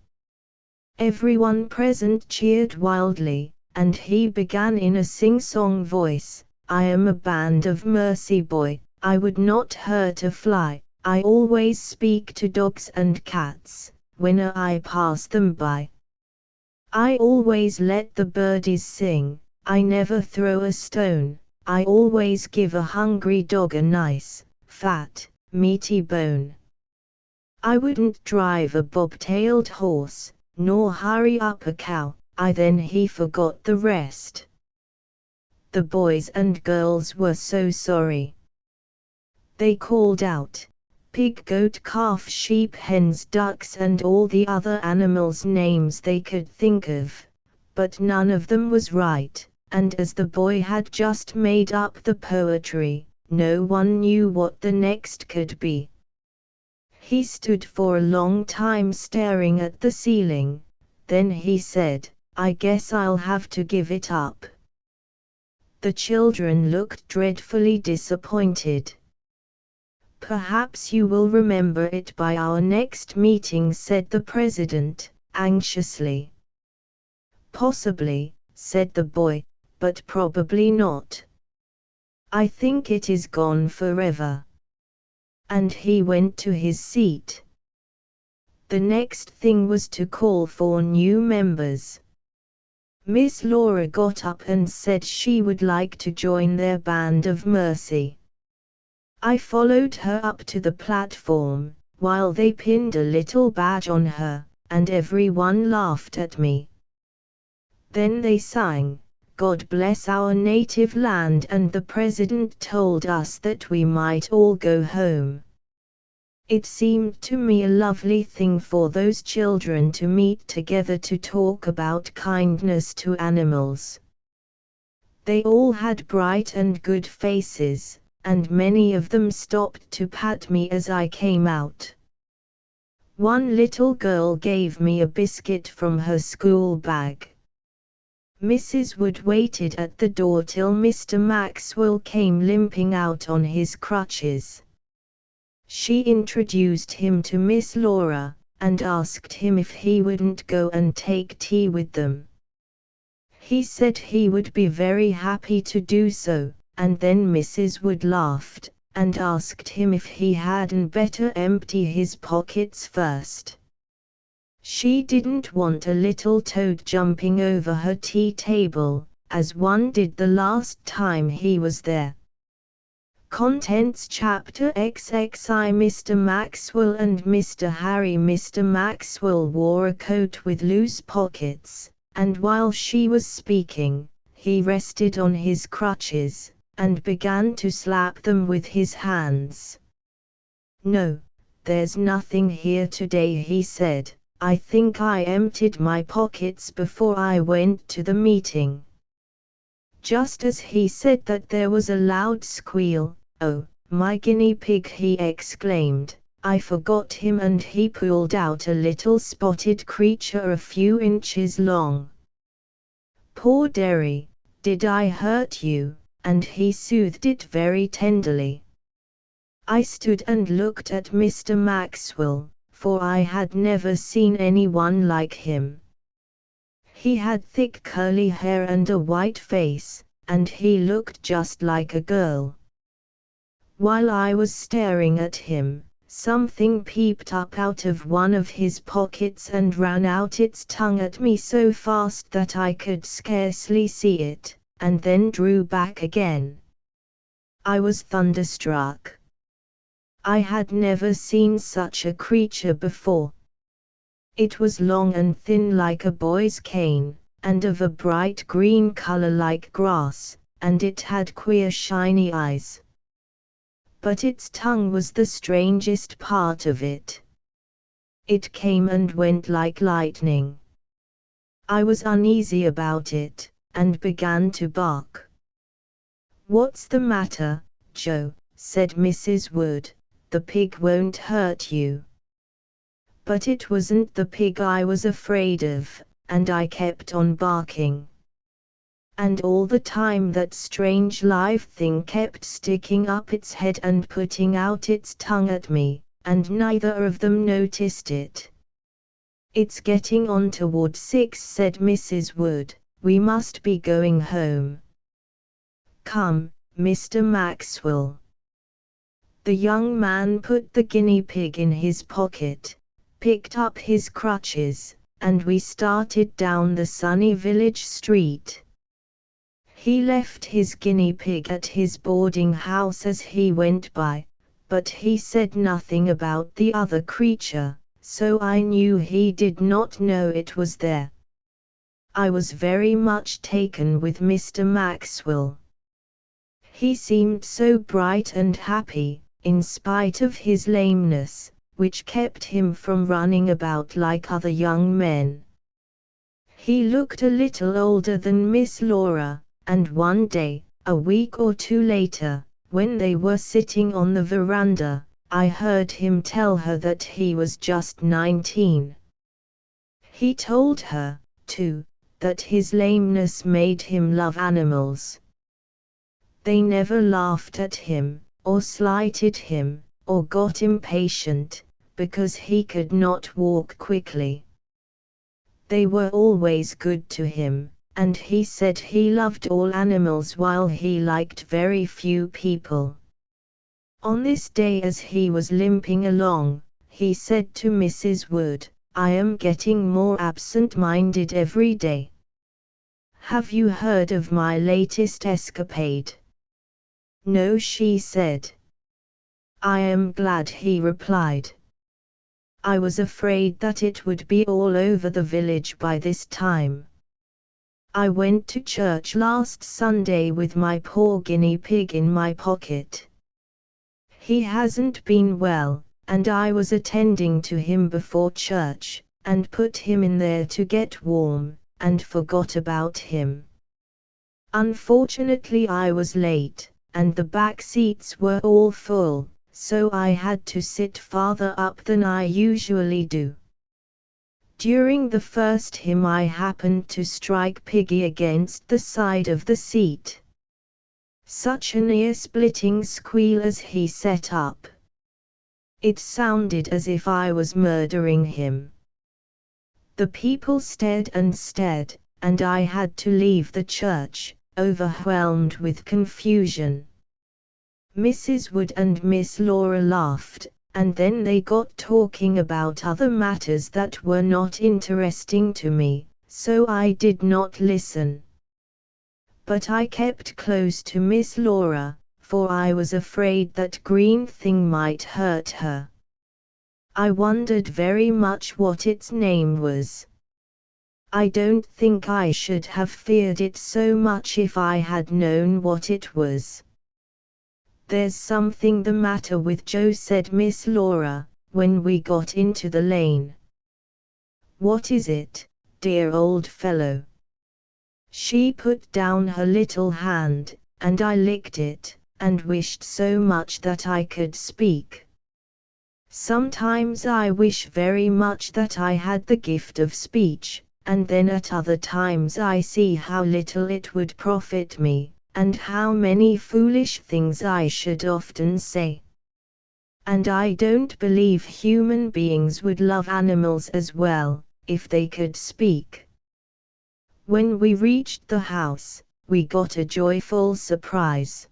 Everyone present cheered wildly, and he began in a sing-song voice, I am a band of mercy boy, I would not hurt a fly, I always speak to dogs and cats, when I pass them by. I always let the birdies sing, I never throw a stone, I always give a hungry dog a nice, fat, meaty bone. I wouldn't drive a bob-tailed horse, nor hurry up a cow, Then he forgot the rest. The boys and girls were so sorry. They called out, pig, goat, calf, sheep, hens, ducks, and all the other animals' names they could think of, but none of them was right, and as the boy had just made up the poetry, no one knew what the next could be. He stood for a long time staring at the ceiling, then he said, "I guess I'll have to give it up." The children looked dreadfully disappointed. "Perhaps you will remember it by our next meeting," said the president, anxiously. "Possibly," said the boy, "but probably not. I think it is gone forever." And he went to his seat. The next thing was to call for new members. Miss Laura got up and said she would like to join their band of mercy. I followed her up to the platform, while they pinned a little badge on her, and everyone laughed at me. Then they sang, "God bless our native land," and the president told us that we might all go home. It seemed to me a lovely thing for those children to meet together to talk about kindness to animals. They all had bright and good faces, and many of them stopped to pat me as I came out. One little girl gave me a biscuit from her school bag. Mrs. Wood waited at the door till Mr. Maxwell came limping out on his crutches. She introduced him to Miss Laura, and asked him if he wouldn't go and take tea with them. He said he would be very happy to do so, and then Mrs. Wood laughed, and asked him if he hadn't better empty his pockets first. She didn't want a little toad jumping over her tea table, as one did the last time he was there. Contents Chapter XXI. Mr. Maxwell and Mr. Harry. Mr. Maxwell wore a coat with loose pockets, and while she was speaking, he rested on his crutches, and began to slap them with his hands. "No, there's nothing here today," he said. "I think I emptied my pockets before I went to the meeting." Just as he said that there was a loud squeal. "Oh, my guinea pig!" he exclaimed. "I forgot him," and he pulled out a little spotted creature a few inches long. "Poor Derry, did I hurt you?" and he soothed it very tenderly. I stood and looked at Mr. Maxwell, for I had never seen anyone like him. He had thick curly hair and a white face, and he looked just like a girl. While I was staring at him, something peeped up out of one of his pockets and ran out its tongue at me so fast that I could scarcely see it, and then drew back again. I was thunderstruck. I had never seen such a creature before. It was long and thin like a boy's cane, and of a bright green color like grass, and it had queer shiny eyes. But its tongue was the strangest part of it. It came and went like lightning. I was uneasy about it, and began to bark. "What's the matter, Joe?" said Mrs. Wood. "The pig won't hurt you." But it wasn't the pig I was afraid of, and I kept on barking. And all the time that strange live thing kept sticking up its head and putting out its tongue at me, and neither of them noticed it. "It's getting on toward 6, said Mrs. Wood. "We must be going home. Come, Mr. Maxwell." The young man put the guinea pig in his pocket, picked up his crutches, and we started down the sunny village street. He left his guinea pig at his boarding house as he went by, but he said nothing about the other creature, so I knew he did not know it was there. I was very much taken with Mr. Maxwell. He seemed so bright and happy, in spite of his lameness, which kept him from running about like other young men. He looked a little older than Miss Laura, and one day, a week or two later, when they were sitting on the veranda, I heard him tell her that he was just 19. He told her, too, that his lameness made him love animals. They never laughed at him, or slighted him, or got impatient, because he could not walk quickly. They were always good to him, and he said he loved all animals while he liked very few people. On this day, as he was limping along, he said to Mrs. Wood, "I am getting more absent-minded every day. Have you heard of my latest escapade?" "No," she said. "I am glad," he replied. "I was afraid that it would be all over the village by this time. I went to church last Sunday with my poor guinea pig in my pocket. He hasn't been well, and I was attending to him before church, and put him in there to get warm, and forgot about him. Unfortunately I was late, and the back seats were all full, so I had to sit farther up than I usually do. During the first hymn I happened to strike Piggy against the side of the seat. Such an ear-splitting squeal as he set up! It sounded as if I was murdering him. The people stared and stared, and I had to leave the church, overwhelmed with confusion. Mrs. Wood and Miss Laura laughed, and then they got talking about other matters that were not interesting to me, so I did not listen. But I kept close to Miss Laura, for I was afraid that green thing might hurt her. I wondered very much what its name was. I don't think I should have feared it so much if I had known what it was. "There's something the matter with Joe," said Miss Laura, when we got into the lane. "What is it, dear old fellow?" She put down her little hand, and I licked it, and wished so much that I could speak. Sometimes I wish very much that I had the gift of speech, and then at other times I see how little it would profit me, and how many foolish things I should often say. And I don't believe human beings would love animals as well, if they could speak. When we reached the house, we got a joyful surprise.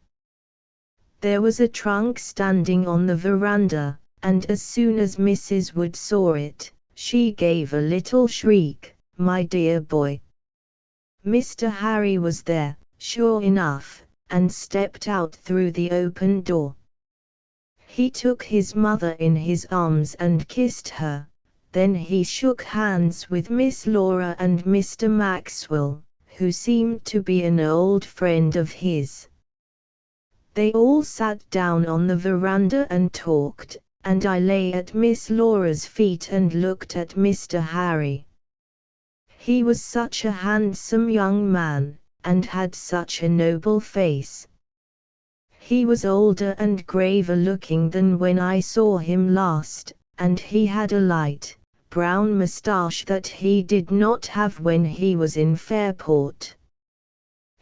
There was a trunk standing on the veranda, and as soon as Mrs. Wood saw it, she gave a little shriek, "My dear boy!" Mr. Harry was there, sure enough, and stepped out through the open door. He took his mother in his arms and kissed her. Then he shook hands with Miss Laura and Mr. Maxwell, who seemed to be an old friend of his. They all sat down on the veranda and talked, and I lay at Miss Laura's feet and looked at Mr. Harry. He was such a handsome young man, and had such a noble face. He was older and graver looking than when I saw him last, and he had a light, brown moustache that he did not have when he was in Fairport.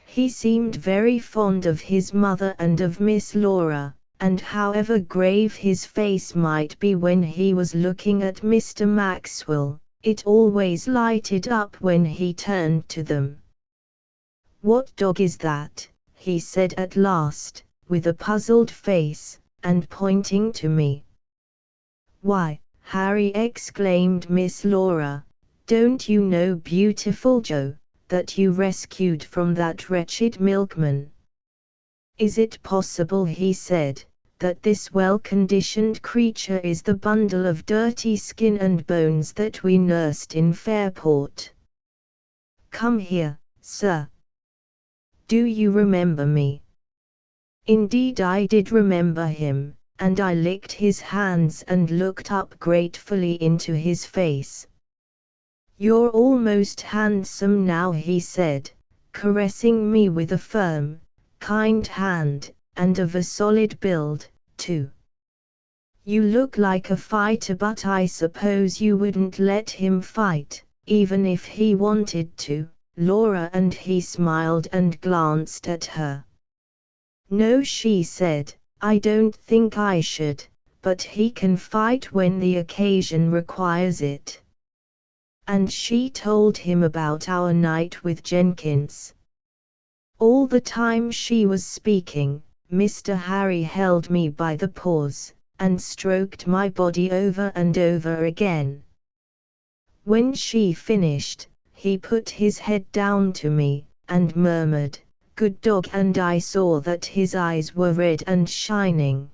He seemed very fond of his mother and of Miss Laura, and however grave his face might be when he was looking at Mr. Maxwell, it always lighted up when he turned to them. "What dog is that?" he said at last, with a puzzled face, and pointing to me. "Why, Harry," exclaimed Miss Laura, "don't you know beautiful Joe, that you rescued from that wretched milkman?" "Is it possible," he said, "that this well-conditioned creature is the bundle of dirty skin and bones that we nursed in Fairport?" Come here, sir. Do you remember me?" Indeed I did remember him, and I licked his hands and looked up gratefully into his face. "You're almost handsome now," he said, caressing me with a firm, kind hand, and of a solid build, too. "You look like a fighter, but I suppose you wouldn't let him fight, even if he wanted to, Laura," and he smiled and glanced at her. "No," she said, "I don't think I should, but he can fight when the occasion requires it." And she told him about our night with Jenkins. All the time she was speaking, Mr. Harry held me by the paws, and stroked my body over and over again. When she finished, he put his head down to me, and murmured, "Good dog," and I saw that his eyes were red and shining.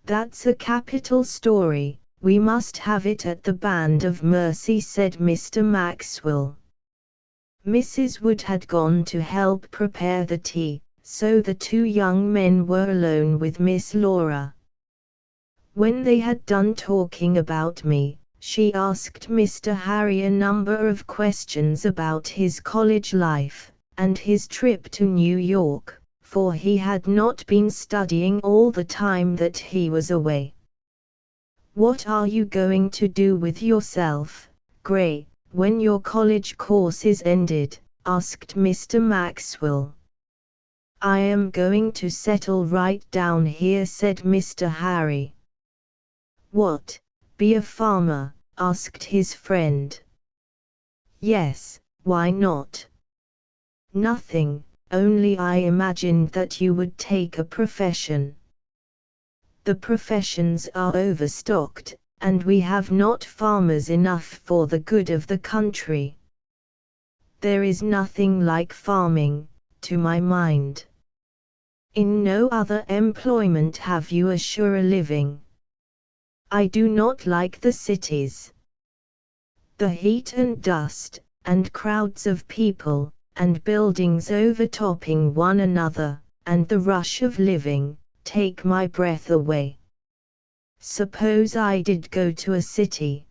"That's a capital story, we must have it at the Band of Mercy," said Mr. Maxwell. Mrs. Wood had gone to help prepare the tea, so the two young men were alone with Miss Laura. When they had done talking about me, she asked Mr. Harry a number of questions about his college life, and his trip to New York, for he had not been studying all the time that he was away. "What are you going to do with yourself, Gray, when your college course is ended?" asked Mr. Maxwell. "I am going to settle right down here," said Mr. Harry. "What, be a farmer?" asked his friend. "Yes, why not?" "Nothing, only I imagined that you would take a profession. The professions are overstocked, and we have not farmers enough for the good of the country. There is nothing like farming, to my mind. In no other employment have you a surer living. I do not like the cities. The heat and dust, and crowds of people, and buildings overtopping one another, and the rush of living, take my breath away. Suppose I did go to a city.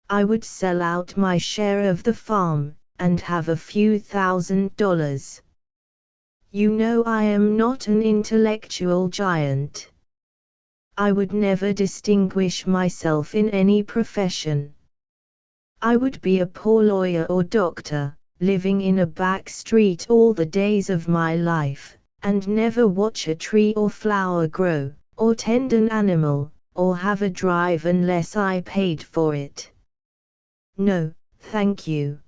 I would sell out my share of the farm, and have a few $1,000s. You know I am not an intellectual giant. I would never distinguish myself in any profession. I would be a poor lawyer or doctor, living in a back street all the days of my life, and never watch a tree or flower grow, or tend an animal, or have a drive unless I paid for it. No, thank you.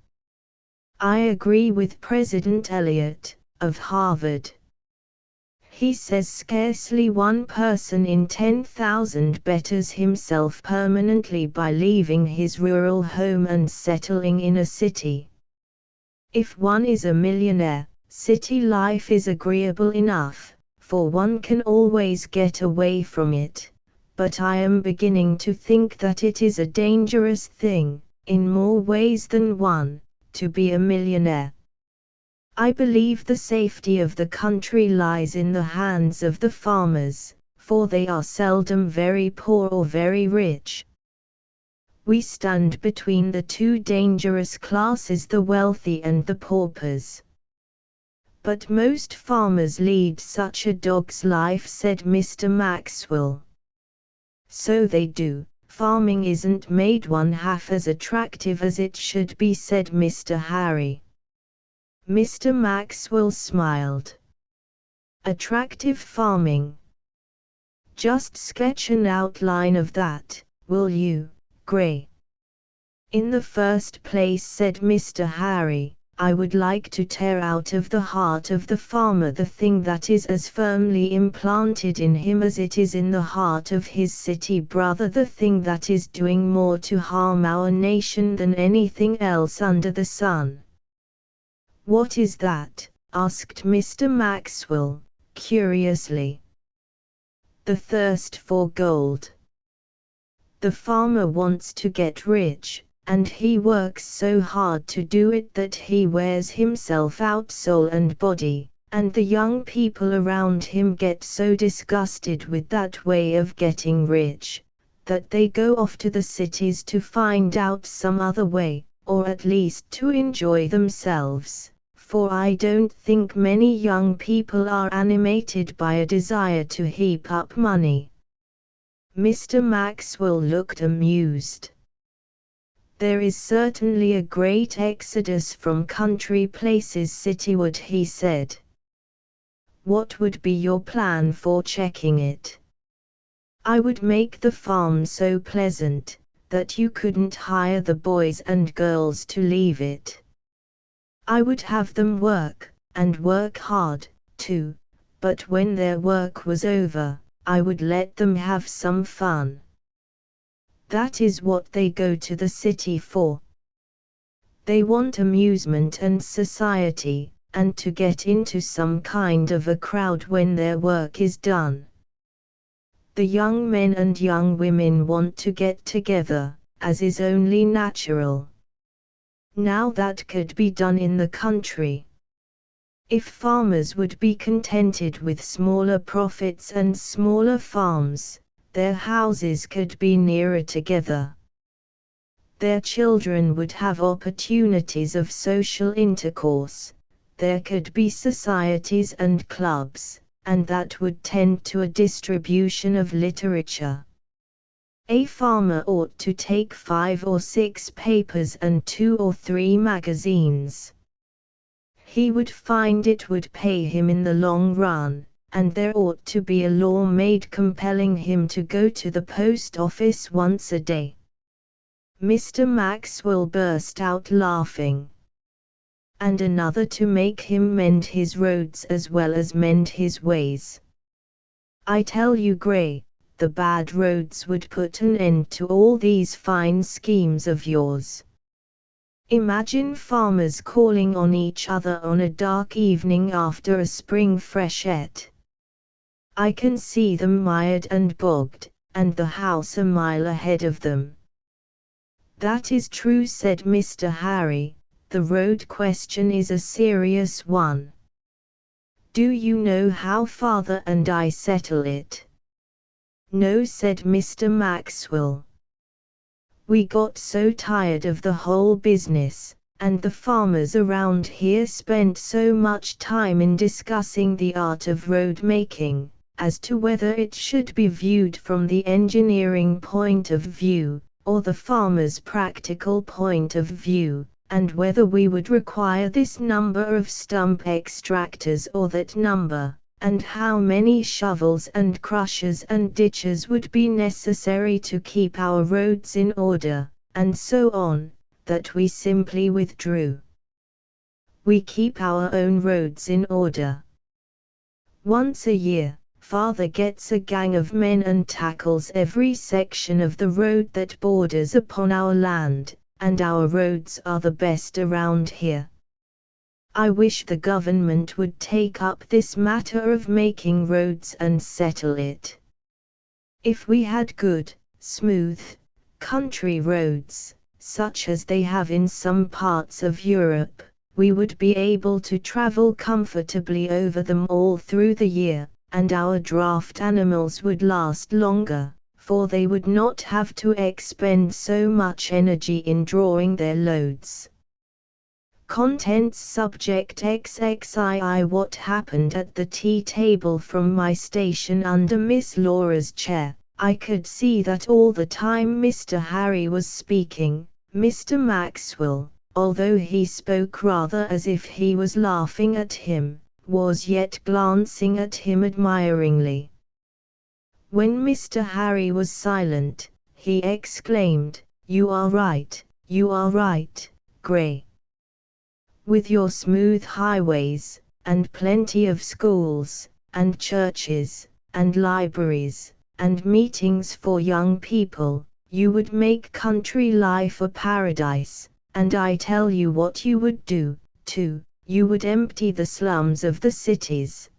I agree with President Eliot, of Harvard. He says scarcely one person in 10,000 betters himself permanently by leaving his rural home and settling in a city. If one is a millionaire, city life is agreeable enough, for one can always get away from it, but I am beginning to think that it is a dangerous thing, in more ways than one, to be a millionaire. I believe the safety of the country lies in the hands of the farmers, for they are seldom very poor or very rich. We stand between the two dangerous classes, the wealthy and the paupers. But most farmers lead such a dog's life, said Mr. Maxwell. So they do. Farming isn't made one half as attractive as it should be, said Mr. Harry. Mr. Maxwell smiled. Attractive farming. Just sketch an outline of that, will you, Gray? In the first place, said Mr. Harry, I would like to tear out of the heart of the farmer the thing that is as firmly implanted in him as it is in the heart of his city brother, the thing that is doing more to harm our nation than anything else under the sun. What is that? Asked Mr. Maxwell, curiously. The thirst for gold. The farmer wants to get rich, and he works so hard to do it that he wears himself out soul and body, and the young people around him get so disgusted with that way of getting rich, that they go off to the cities to find out some other way, or at least to enjoy themselves, for I don't think many young people are animated by a desire to heap up money. Mr. Maxwell looked amused. There is certainly a great exodus from country places cityward, he said. What would be your plan for checking it? I would make the farm so pleasant that you couldn't hire the boys and girls to leave it. I would have them work, and work hard, too, but when their work was over, I would let them have some fun. That is what they go to the city for. They want amusement and society, and to get into some kind of a crowd when their work is done. The young men and young women want to get together, as is only natural. Now that could be done in the country. If farmers would be contented with smaller profits and smaller farms, their houses could be nearer together. Their children would have opportunities of social intercourse, there could be societies and clubs, and that would tend to a distribution of literature. A farmer ought to take 5 or 6 papers and 2 or 3 magazines. He would find it would pay him in the long run, and there ought to be a law made compelling him to go to the post office once a day. Mr. Maxwell burst out laughing. And another to make him mend his roads as well as mend his ways. I tell you, Gray, the bad roads would put an end to all these fine schemes of yours. Imagine farmers calling on each other on a dark evening after a spring freshet. I can see them mired and bogged, and the house a mile ahead of them. That is true, said Mr. Harry, the road question is a serious one. Do you know how father and I settle it? No, said Mr. Maxwell. We got so tired of the whole business, and the farmers around here spent so much time in discussing the art of road making, as to whether it should be viewed from the engineering point of view, or the farmer's practical point of view, and whether we would require this number of stump extractors or that number, and how many shovels and crushers and ditches would be necessary to keep our roads in order, and so on, that we simply withdrew. We keep our own roads in order. Once a year, Father gets a gang of men and tackles every section of the road that borders upon our land, and our roads are the best around here. I wish the government would take up this matter of making roads and settle it. If we had good, smooth, country roads, such as they have in some parts of Europe, we would be able to travel comfortably over them all through the year, and our draft animals would last longer, for they would not have to expend so much energy in drawing their loads. Contents subject XXII. What happened at the tea table from my station under Miss Laura's chair, I could see that all the time Mr. Harry was speaking, Mr. Maxwell, although he spoke rather as if he was laughing at him, was yet glancing at him admiringly. When Mr. Harry was silent, he exclaimed, you are right, Gray. With your smooth highways, and plenty of schools, and churches, and libraries, and meetings for young people, you would make country life a paradise, and I tell you what you would do, too, you would empty the slums of the cities.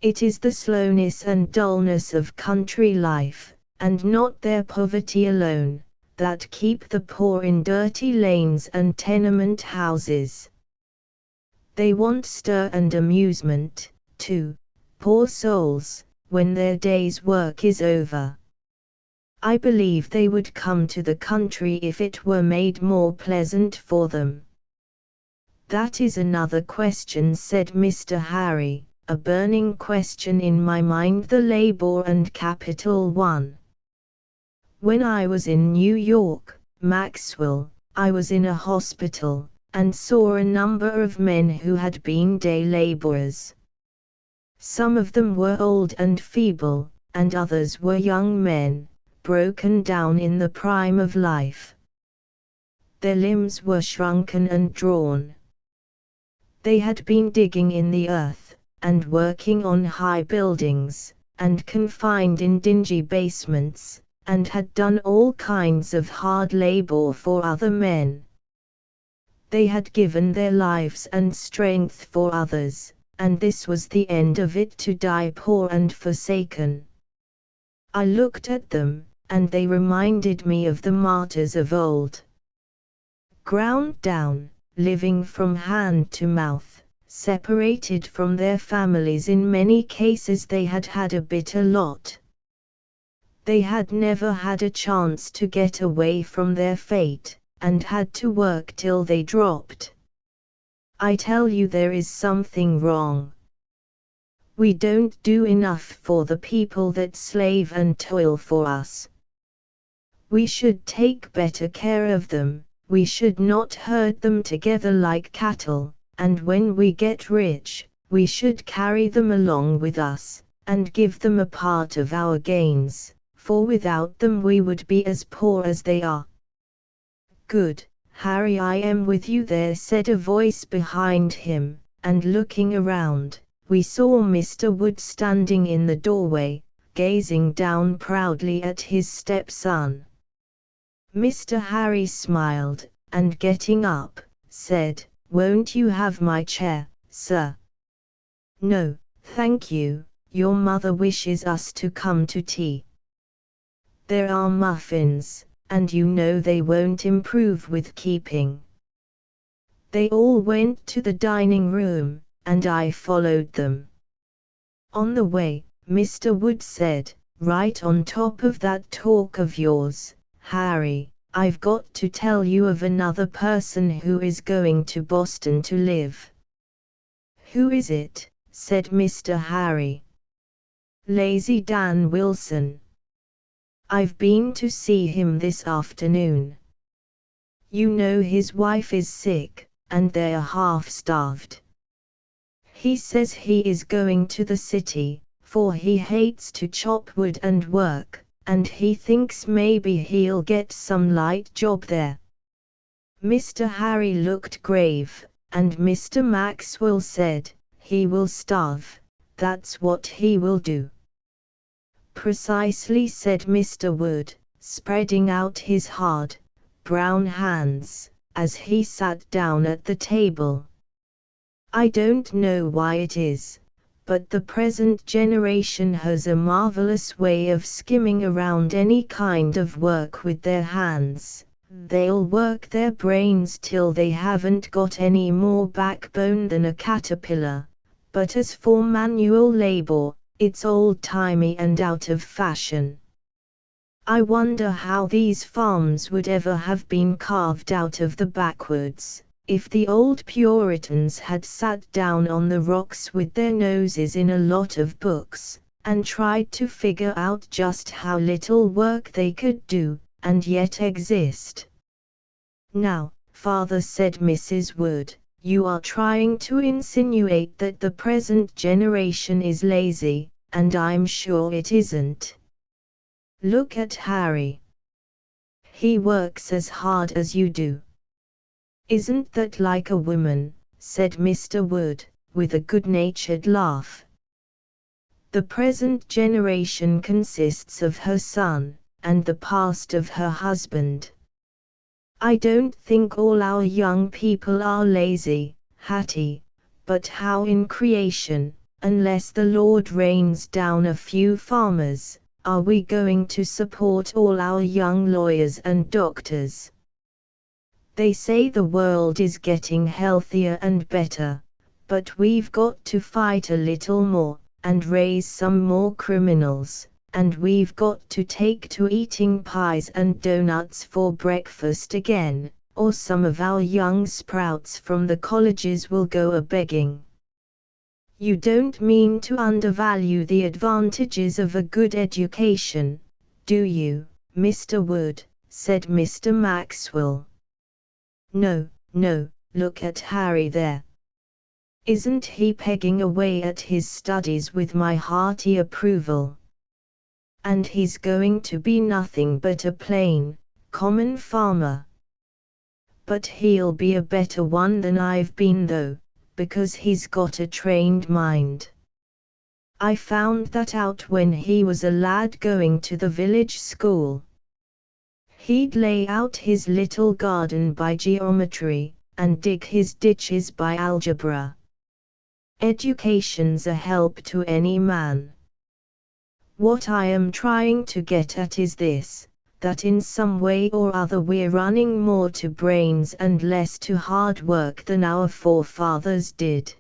It is the slowness and dullness of country life, and not their poverty alone, that keep the poor in dirty lanes and tenement houses. They want stir and amusement, too, poor souls, when their day's work is over. I believe they would come to the country if it were made more pleasant for them. That is another question, said Mr. Harry, a burning question in my mind, the labor and capital one. When I was in New York, Maxwell, I was in a hospital, and saw a number of men who had been day laborers. Some of them were old and feeble, and others were young men, broken down in the prime of life. Their limbs were shrunken and drawn. They had been digging in the earth, and working on high buildings, and confined in dingy basements, and had done all kinds of hard labor for other men. They had given their lives and strength for others, and this was the end of it, to die poor and forsaken. I looked at them, and they reminded me of the martyrs of old. Ground down, living from hand to mouth, separated from their families, in many cases they had had a bitter lot. They had never had a chance to get away from their fate, and had to work till they dropped. I tell you, there is something wrong. We don't do enough for the people that slave and toil for us. We should take better care of them. We should not herd them together like cattle, and when we get rich, we should carry them along with us, and give them a part of our gains, for without them we would be as poor as they are. Good, Harry, I am with you there, said a voice behind him, and looking around, we saw Mr. Wood standing in the doorway, gazing down proudly at his stepson. Mr. Harry smiled, and getting up, said, "Won't you have my chair, sir?" "No, thank you, your mother wishes us to come to tea. There are muffins, and you know they won't improve with keeping." They all went to the dining room, and I followed them. On the way, Mr. Wood said, "Right on top of that talk of yours, Harry, I've got to tell you of another person who is going to Boston to live." "Who is it?" said Mr. Harry. "Lazy Dan Wilson. I've been to see him this afternoon. You know his wife is sick, and they're half-starved. He says he is going to the city, for he hates to chop wood and work, and he thinks maybe he'll get some light job there." Mr. Harry looked grave, and Mr. Maxwell said, "He will starve, that's what he will do." "Precisely," said Mr. Wood, spreading out his hard, brown hands, as he sat down at the table. "I don't know why it is, but the present generation has a marvelous way of skimming around any kind of work with their hands. They'll work their brains till they haven't got any more backbone than a caterpillar, but as for manual labor, it's old-timey and out of fashion. I wonder how these farms would ever have been carved out of the backwoods, if the old Puritans had sat down on the rocks with their noses in a lot of books, and tried to figure out just how little work they could do, and yet exist." "Now, father," said Mrs. Wood, "you are trying to insinuate that the present generation is lazy, and I'm sure it isn't. Look at Harry. He works as hard as you do." "Isn't that like a woman?" said Mr. Wood, with a good-natured laugh. "The present generation consists of her son, and the past of her husband. I don't think all our young people are lazy, Hattie, but how in creation, unless the Lord rains down a few farmers, are we going to support all our young lawyers and doctors? They say the world is getting healthier and better, but we've got to fight a little more, and raise some more criminals, and we've got to take to eating pies and donuts for breakfast again, or some of our young sprouts from the colleges will go a-begging. You don't mean to undervalue the advantages of a good education, do you, Mr. Wood? Said Mr. Maxwell. No, no, look at Harry there. Isn't he pegging away at his studies with my hearty approval? And he's going to be nothing but a plain, common farmer. But he'll be a better one than I've been though, because he's got a trained mind. I found that out when he was a lad going to the village school. He'd lay out his little garden by geometry, and dig his ditches by algebra. Education's a help to any man. What I am trying to get at is this, that in some way or other we're running more to brains and less to hard work than our forefathers did.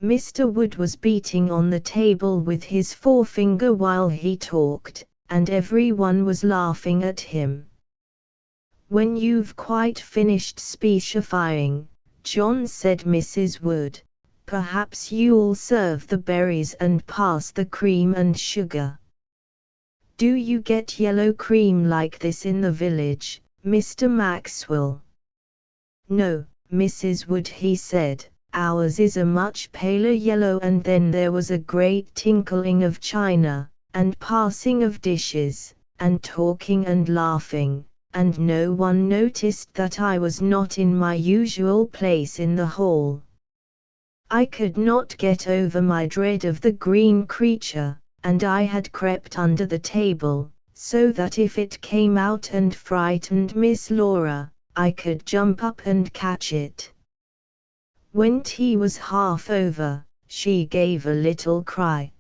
Mr. Wood was beating on the table with his forefinger while he talked, and everyone was laughing at him. When you've quite finished speechifying, John, said Mrs. Wood, perhaps you'll serve the berries and pass the cream and sugar. Do you get yellow cream like this in the village, Mr. Maxwell? No, Mrs. Wood, he said, ours is a much paler yellow. And then there was a great tinkling of china, and passing of dishes, and talking and laughing, and no one noticed that I was not in my usual place in the hall. I could not get over my dread of the green creature, and I had crept under the table, so that if it came out and frightened Miss Laura, I could jump up and catch it. When tea was half over, she gave a little cry.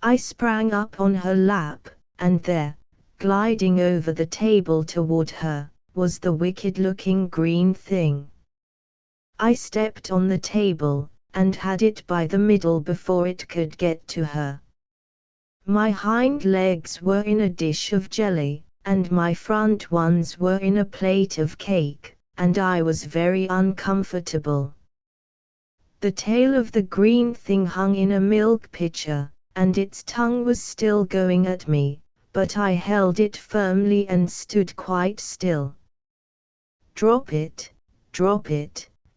I sprang up on her lap, and there, gliding over the table toward her, was the wicked-looking green thing. I stepped on the table, and had it by the middle before it could get to her. My hind legs were in a dish of jelly, and my front ones were in a plate of cake, and I was very uncomfortable. The tail of the green thing hung in a milk pitcher, and its tongue was still going at me, but I held it firmly and stood quite still. Drop it,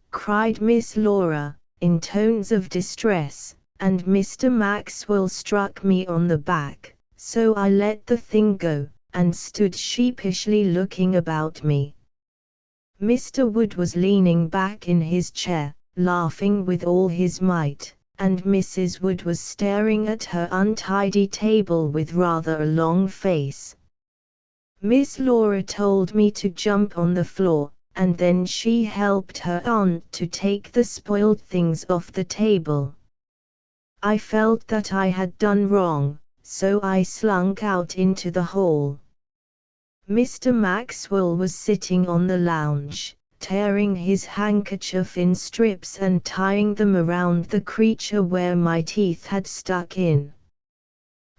cried Miss Laura, in tones of distress, and Mr. Maxwell struck me on the back, so I let the thing go, and stood sheepishly looking about me. Mr. Wood was leaning back in his chair, laughing with all his might, and Mrs. Wood was staring at her untidy table with rather a long face. Miss Laura told me to jump on the floor, and then she helped her aunt to take the spoiled things off the table. I felt that I had done wrong, so I slunk out into the hall. Mr. Maxwell was sitting on the lounge, tearing his handkerchief in strips and tying them around the creature where my teeth had stuck in.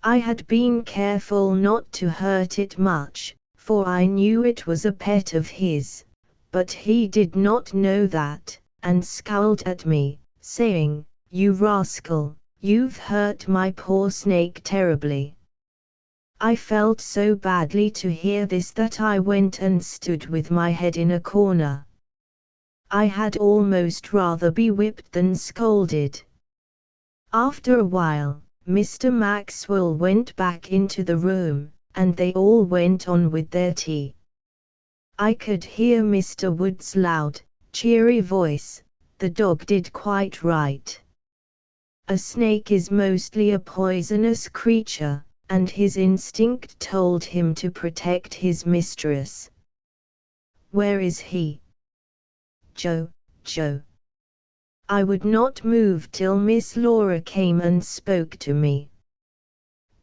I had been careful not to hurt it much, for I knew it was a pet of his, but he did not know that, and scowled at me, saying, "You rascal, you've hurt my poor snake terribly." I felt so badly to hear this that I went and stood with my head in a corner. I had almost rather be whipped than scolded. After a while, Mr. Maxwell went back into the room, and they all went on with their tea. I could hear Mr. Wood's loud, cheery voice, "The dog did quite right. A snake is mostly a poisonous creature, and his instinct told him to protect his mistress. Where is he? Joe. I would not move till Miss Laura came and spoke to me.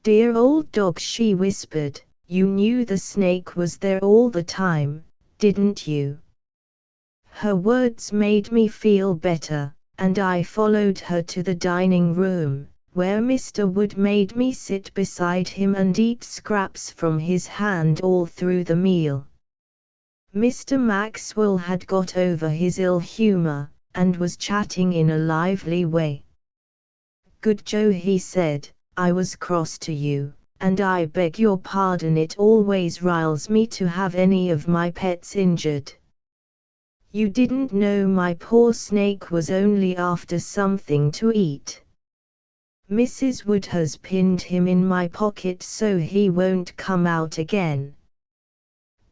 Dear old dog, she whispered, you knew the snake was there all the time, didn't you? Her words made me feel better, and I followed her to the dining room, where Mr. Wood made me sit beside him and eat scraps from his hand all through the meal. Mr. Maxwell had got over his ill humor, and was chatting in a lively way. Good Joe, he said, I was cross to you, and I beg your pardon. It always riles me to have any of my pets injured. You didn't know my poor snake was only after something to eat. Mrs. Wood has pinned him in my pocket so he won't come out again.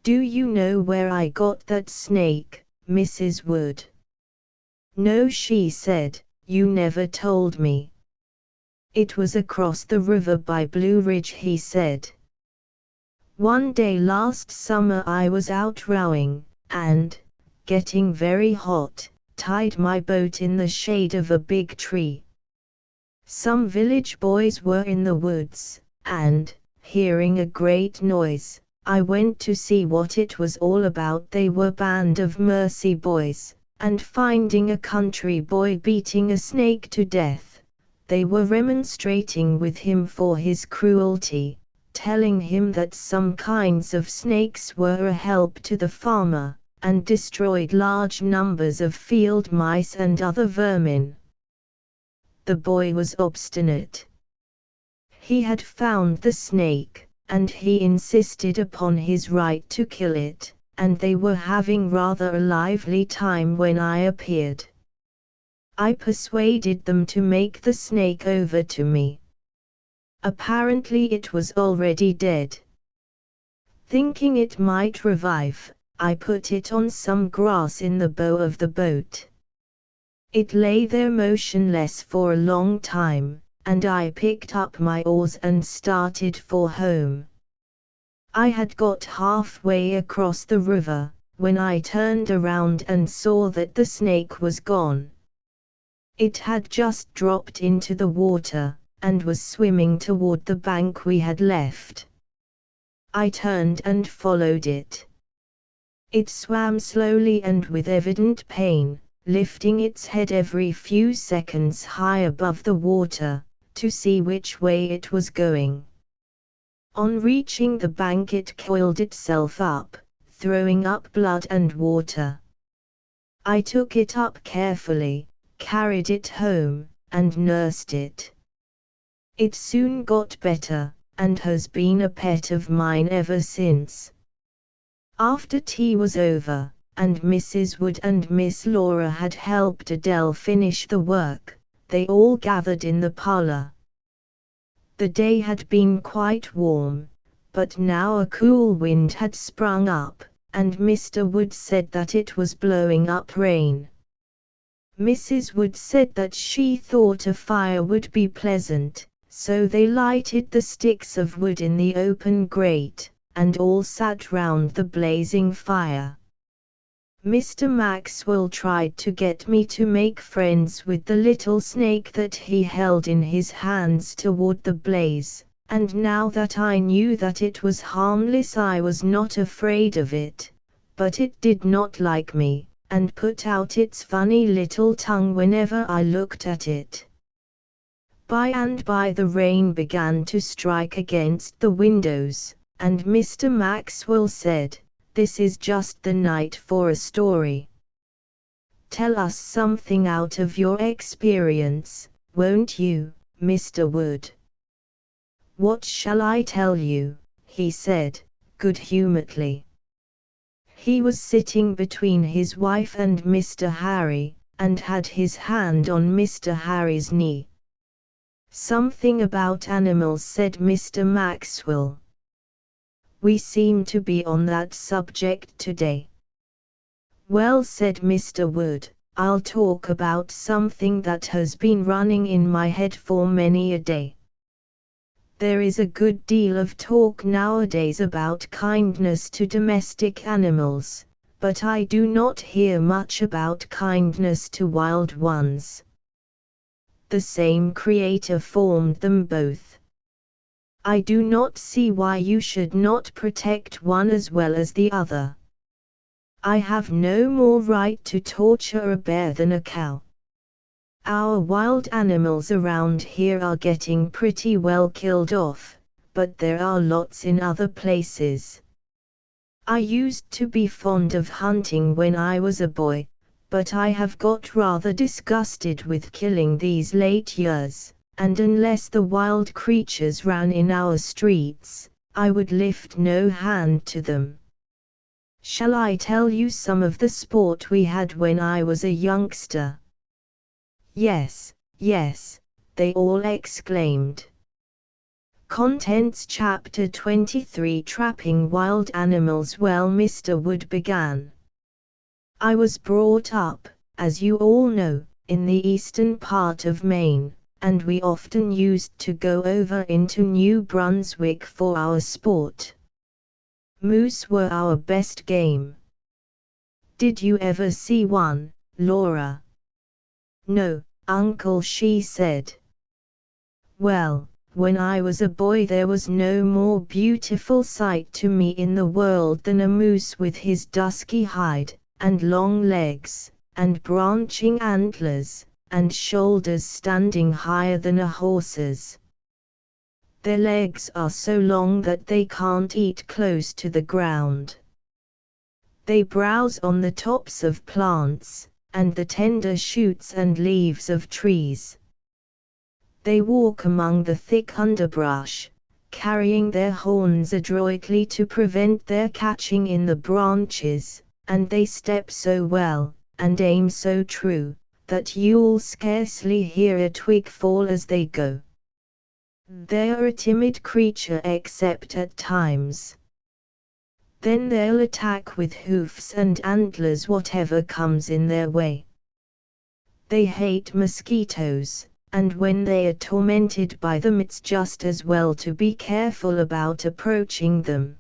Do you know where I got that snake, Mrs. Wood? No, she said, you never told me. It was across the river by Blue Ridge, he said. One day last summer I was out rowing, and, getting very hot, tied my boat in the shade of a big tree. Some village boys were in the woods, and, hearing a great noise, I went to see what it was all about. They were Band of Mercy boys, and finding a country boy beating a snake to death, they were remonstrating with him for his cruelty, telling him that some kinds of snakes were a help to the farmer, and destroyed large numbers of field mice and other vermin. The boy was obstinate. He had found the snake, and he insisted upon his right to kill it, and they were having rather a lively time when I appeared. I persuaded them to make the snake over to me. Apparently it was already dead. Thinking it might revive, I put it on some grass in the bow of the boat. It lay there motionless for a long time, and I picked up my oars and started for home. I had got halfway across the river, when I turned around and saw that the snake was gone. It had just dropped into the water, and was swimming toward the bank we had left. I turned and followed it. It swam slowly and with evident pain, lifting its head every few seconds high above the water, to see which way it was going. On reaching the bank it coiled itself up, throwing up blood and water. I took it up carefully, carried it home, and nursed it. It soon got better, and has been a pet of mine ever since. After tea was over, and Mrs. Wood and Miss Laura had helped Adele finish the work, they all gathered in the parlor. The day had been quite warm, but now a cool wind had sprung up, and Mr. Wood said that it was blowing up rain. Mrs. Wood said that she thought a fire would be pleasant, so they lighted the sticks of wood in the open grate, and all sat round the blazing fire. Mr. Maxwell tried to get me to make friends with the little snake that he held in his hands toward the blaze, and now that I knew that it was harmless I was not afraid of it, but it did not like me, and put out its funny little tongue whenever I looked at it. By and by the rain began to strike against the windows, and Mr. Maxwell said, "This is just the night for a story. Tell us something out of your experience, won't you, Mr. Wood?" "What shall I tell you?" he said, good-humoredly. He was sitting between his wife and Mr. Harry, and had his hand on Mr. Harry's knee. "Something about animals," said Mr. Maxwell. "We seem to be on that subject today." "Well," said Mr. Wood, "I'll talk about something that has been running in my head for many a day. There is a good deal of talk nowadays about kindness to domestic animals, but I do not hear much about kindness to wild ones. The same Creator formed them both. I do not see why you should not protect one as well as the other. I have no more right to torture a bear than a cow. Our wild animals around here are getting pretty well killed off, but there are lots in other places. I used to be fond of hunting when I was a boy, but I have got rather disgusted with killing these late years, and unless the wild creatures ran in our streets, I would lift no hand to them. Shall I tell you some of the sport we had when I was a youngster? Yes, yes, they all exclaimed. Contents Chapter 23 Trapping Wild Animals. Well, Mr. Wood began. I was brought up, as you all know, in the eastern part of Maine, and we often used to go over into New Brunswick for our sport. Moose were our best game. Did you ever see one, Laura? No, Uncle, she said. Well, when I was a boy there was no more beautiful sight to me in the world than a moose with his dusky hide, and long legs, and branching antlers, and shoulders standing higher than a horse's. Their legs are so long that they can't eat close to the ground. They browse on the tops of plants, and the tender shoots and leaves of trees. They walk among the thick underbrush, carrying their horns adroitly to prevent their catching in the branches, and they step so well, and aim so true, that you'll scarcely hear a twig fall as they go. They're a timid creature except at times. Then they'll attack with hoofs and antlers whatever comes in their way. They hate mosquitoes, and when they are tormented by them it's just as well to be careful about approaching them.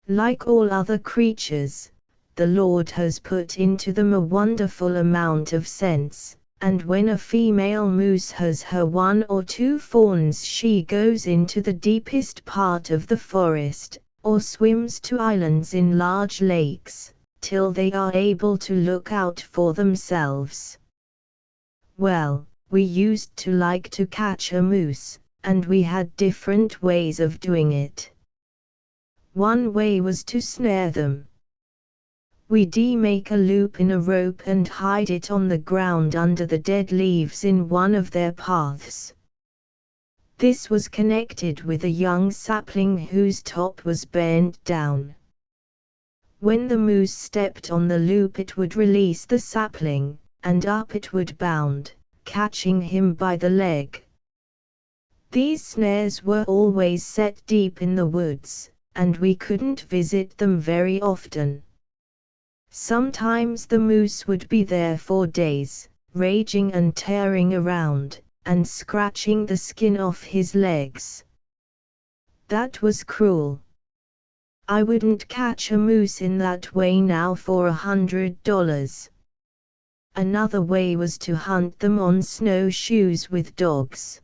Like all other creatures, the Lord has put into them a wonderful amount of sense, and when a female moose has her 1 or 2 fawns she goes into the deepest part of the forest, or swims to islands in large lakes, till they are able to look out for themselves. Well, we used to like to catch a moose, and we had different ways of doing it. One way was to snare them. We'd make a loop in a rope and hide it on the ground under the dead leaves in one of their paths. This was connected with a young sapling whose top was bent down. When the moose stepped on the loop it would release the sapling, and up it would bound, catching him by the leg. These snares were always set deep in the woods, and we couldn't visit them very often. Sometimes the moose would be there for days, raging and tearing around, and scratching the skin off his legs. That was cruel. I wouldn't catch a moose in that way now for $100. Another way was to hunt them on snowshoes with dogs.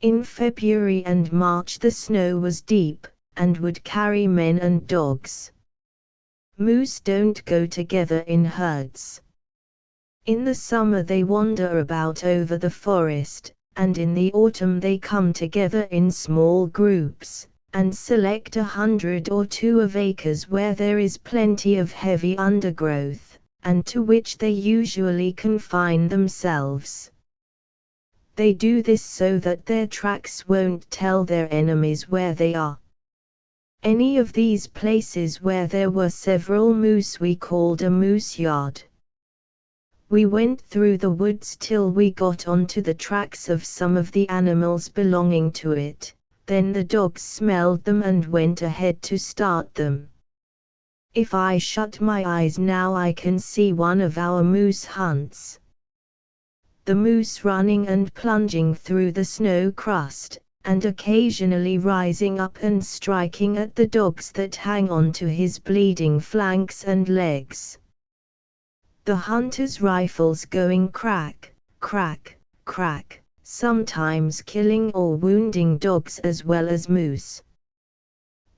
In February and March the snow was deep, and would carry men and dogs. Moose don't go together in herds. In the summer they wander about over the forest, and in the autumn they come together in small groups, and select 100 or 2 of acres where there is plenty of heavy undergrowth, and to which they usually confine themselves. They do this so that their tracks won't tell their enemies where they are. Any of these places where there were several moose we called a moose yard. We went through the woods till we got onto the tracks of some of the animals belonging to it, then the dogs smelled them and went ahead to start them. If I shut my eyes now I can see one of our moose hunts. The moose running and plunging through the snow crust, and occasionally rising up and striking at the dogs that hang on to his bleeding flanks and legs. The hunters' rifles going crack, crack, crack, sometimes killing or wounding dogs as well as moose.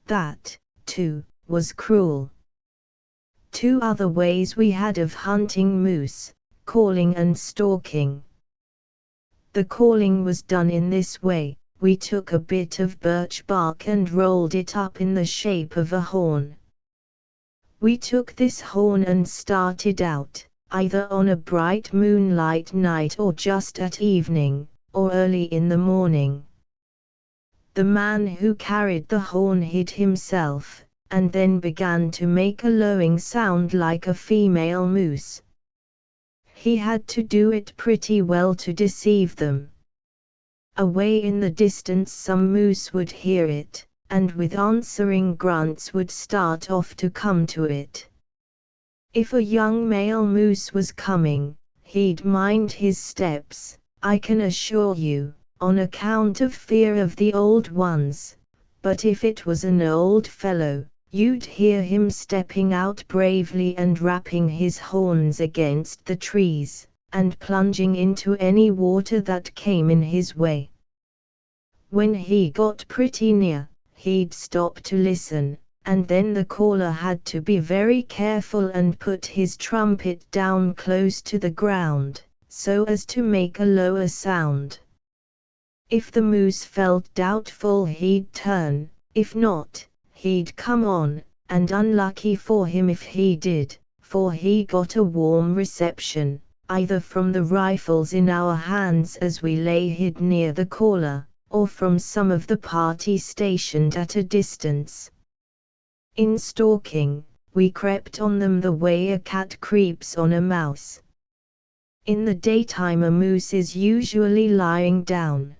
That, too, was cruel. Two other ways we had of hunting moose: calling and stalking. The calling was done in this way: we took a bit of birch bark and rolled it up in the shape of a horn. We took this horn and started out, either on a bright moonlight night or just at evening, or early in the morning. The man who carried the horn hid himself, and then began to make a lowing sound like a female moose. He had to do it pretty well to deceive them. Away in the distance some moose would hear it, and with answering grunts would start off to come to it. If a young male moose was coming, he'd mind his steps, I can assure you, on account of fear of the old ones, but if it was an old fellow, you'd hear him stepping out bravely and rapping his horns against the trees, and plunging into any water that came in his way. When he got pretty near, he'd stop to listen, and then the caller had to be very careful and put his trumpet down close to the ground, so as to make a lower sound. If the moose felt doubtful he'd turn, if not, he'd come on, and unlucky for him if he did, for he got a warm reception, either from the rifles in our hands as we lay hid near the caller, or from some of the party stationed at a distance. In stalking, we crept on them the way a cat creeps on a mouse. In the daytime a moose is usually lying down.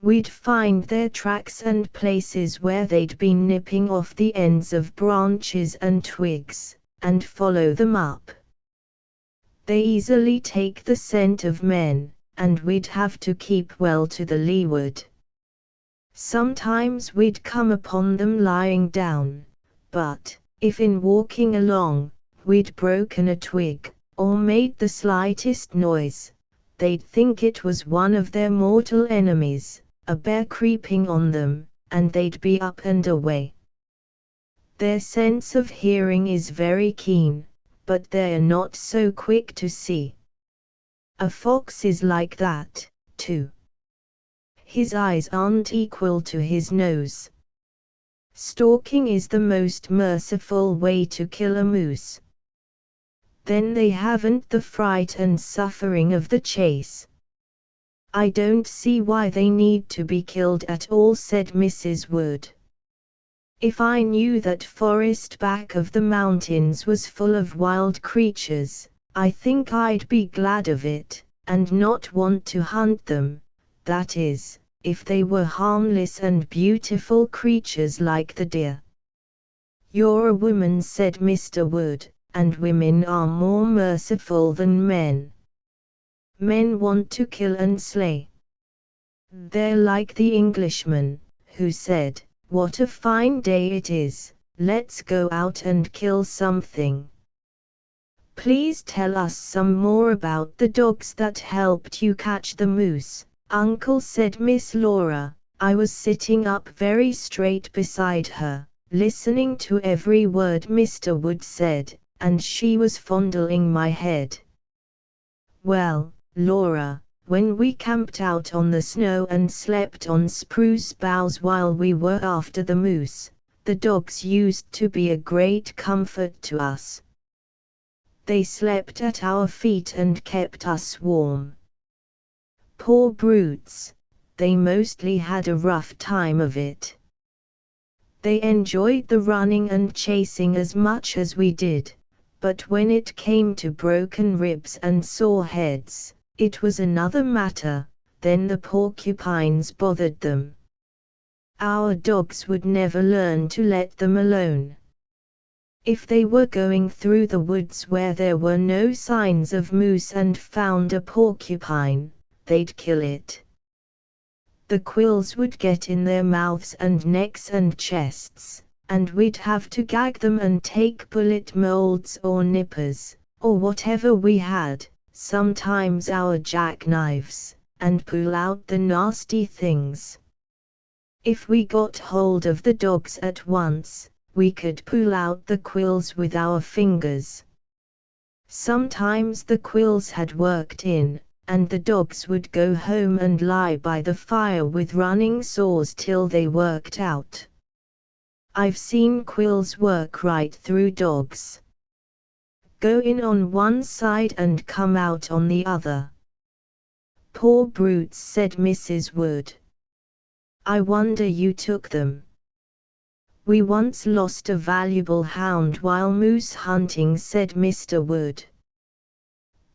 We'd find their tracks and places where they'd been nipping off the ends of branches and twigs, and follow them up. They easily take the scent of men, and we'd have to keep well to the leeward. Sometimes we'd come upon them lying down, but, if in walking along, we'd broken a twig, or made the slightest noise, they'd think it was one of their mortal enemies, a bear creeping on them, and they'd be up and away. Their sense of hearing is very keen, but they're not so quick to see. A fox is like that, too. His eyes aren't equal to his nose. Stalking is the most merciful way to kill a moose. Then they haven't the fright and suffering of the chase. I don't see why they need to be killed at all, said Mrs. Wood. If I knew that forest back of the mountains was full of wild creatures, I think I'd be glad of it, and not want to hunt them, that is, if they were harmless and beautiful creatures like the deer. You're a woman, said Mr. Wood, and women are more merciful than men. Men want to kill and slay. They're like the Englishman, who said, "What a fine day it is, let's go out and kill something." Please tell us some more about the dogs that helped you catch the moose, Uncle, said Miss Laura. I was sitting up very straight beside her, listening to every word Mr. Wood said, and she was fondling my head. Well, Laura, when we camped out on the snow and slept on spruce boughs while we were after the moose, the dogs used to be a great comfort to us. They slept at our feet and kept us warm. Poor brutes, they mostly had a rough time of it. They enjoyed the running and chasing as much as we did, but when it came to broken ribs and sore heads, it was another matter. Then the porcupines bothered them. Our dogs would never learn to let them alone. If they were going through the woods where there were no signs of moose and found a porcupine, they'd kill it. The quills would get in their mouths and necks and chests, and we'd have to gag them and take bullet molds or nippers, or whatever we had, sometimes our jackknives, and pull out the nasty things. If we got hold of the dogs at once, we could pull out the quills with our fingers. Sometimes the quills had worked in, and the dogs would go home and lie by the fire with running sores till they worked out. I've seen quills work right through dogs. Go in on one side and come out on the other. Poor brutes, said Mrs. Wood. I wonder you took them. We once lost a valuable hound while moose hunting, said Mr. Wood.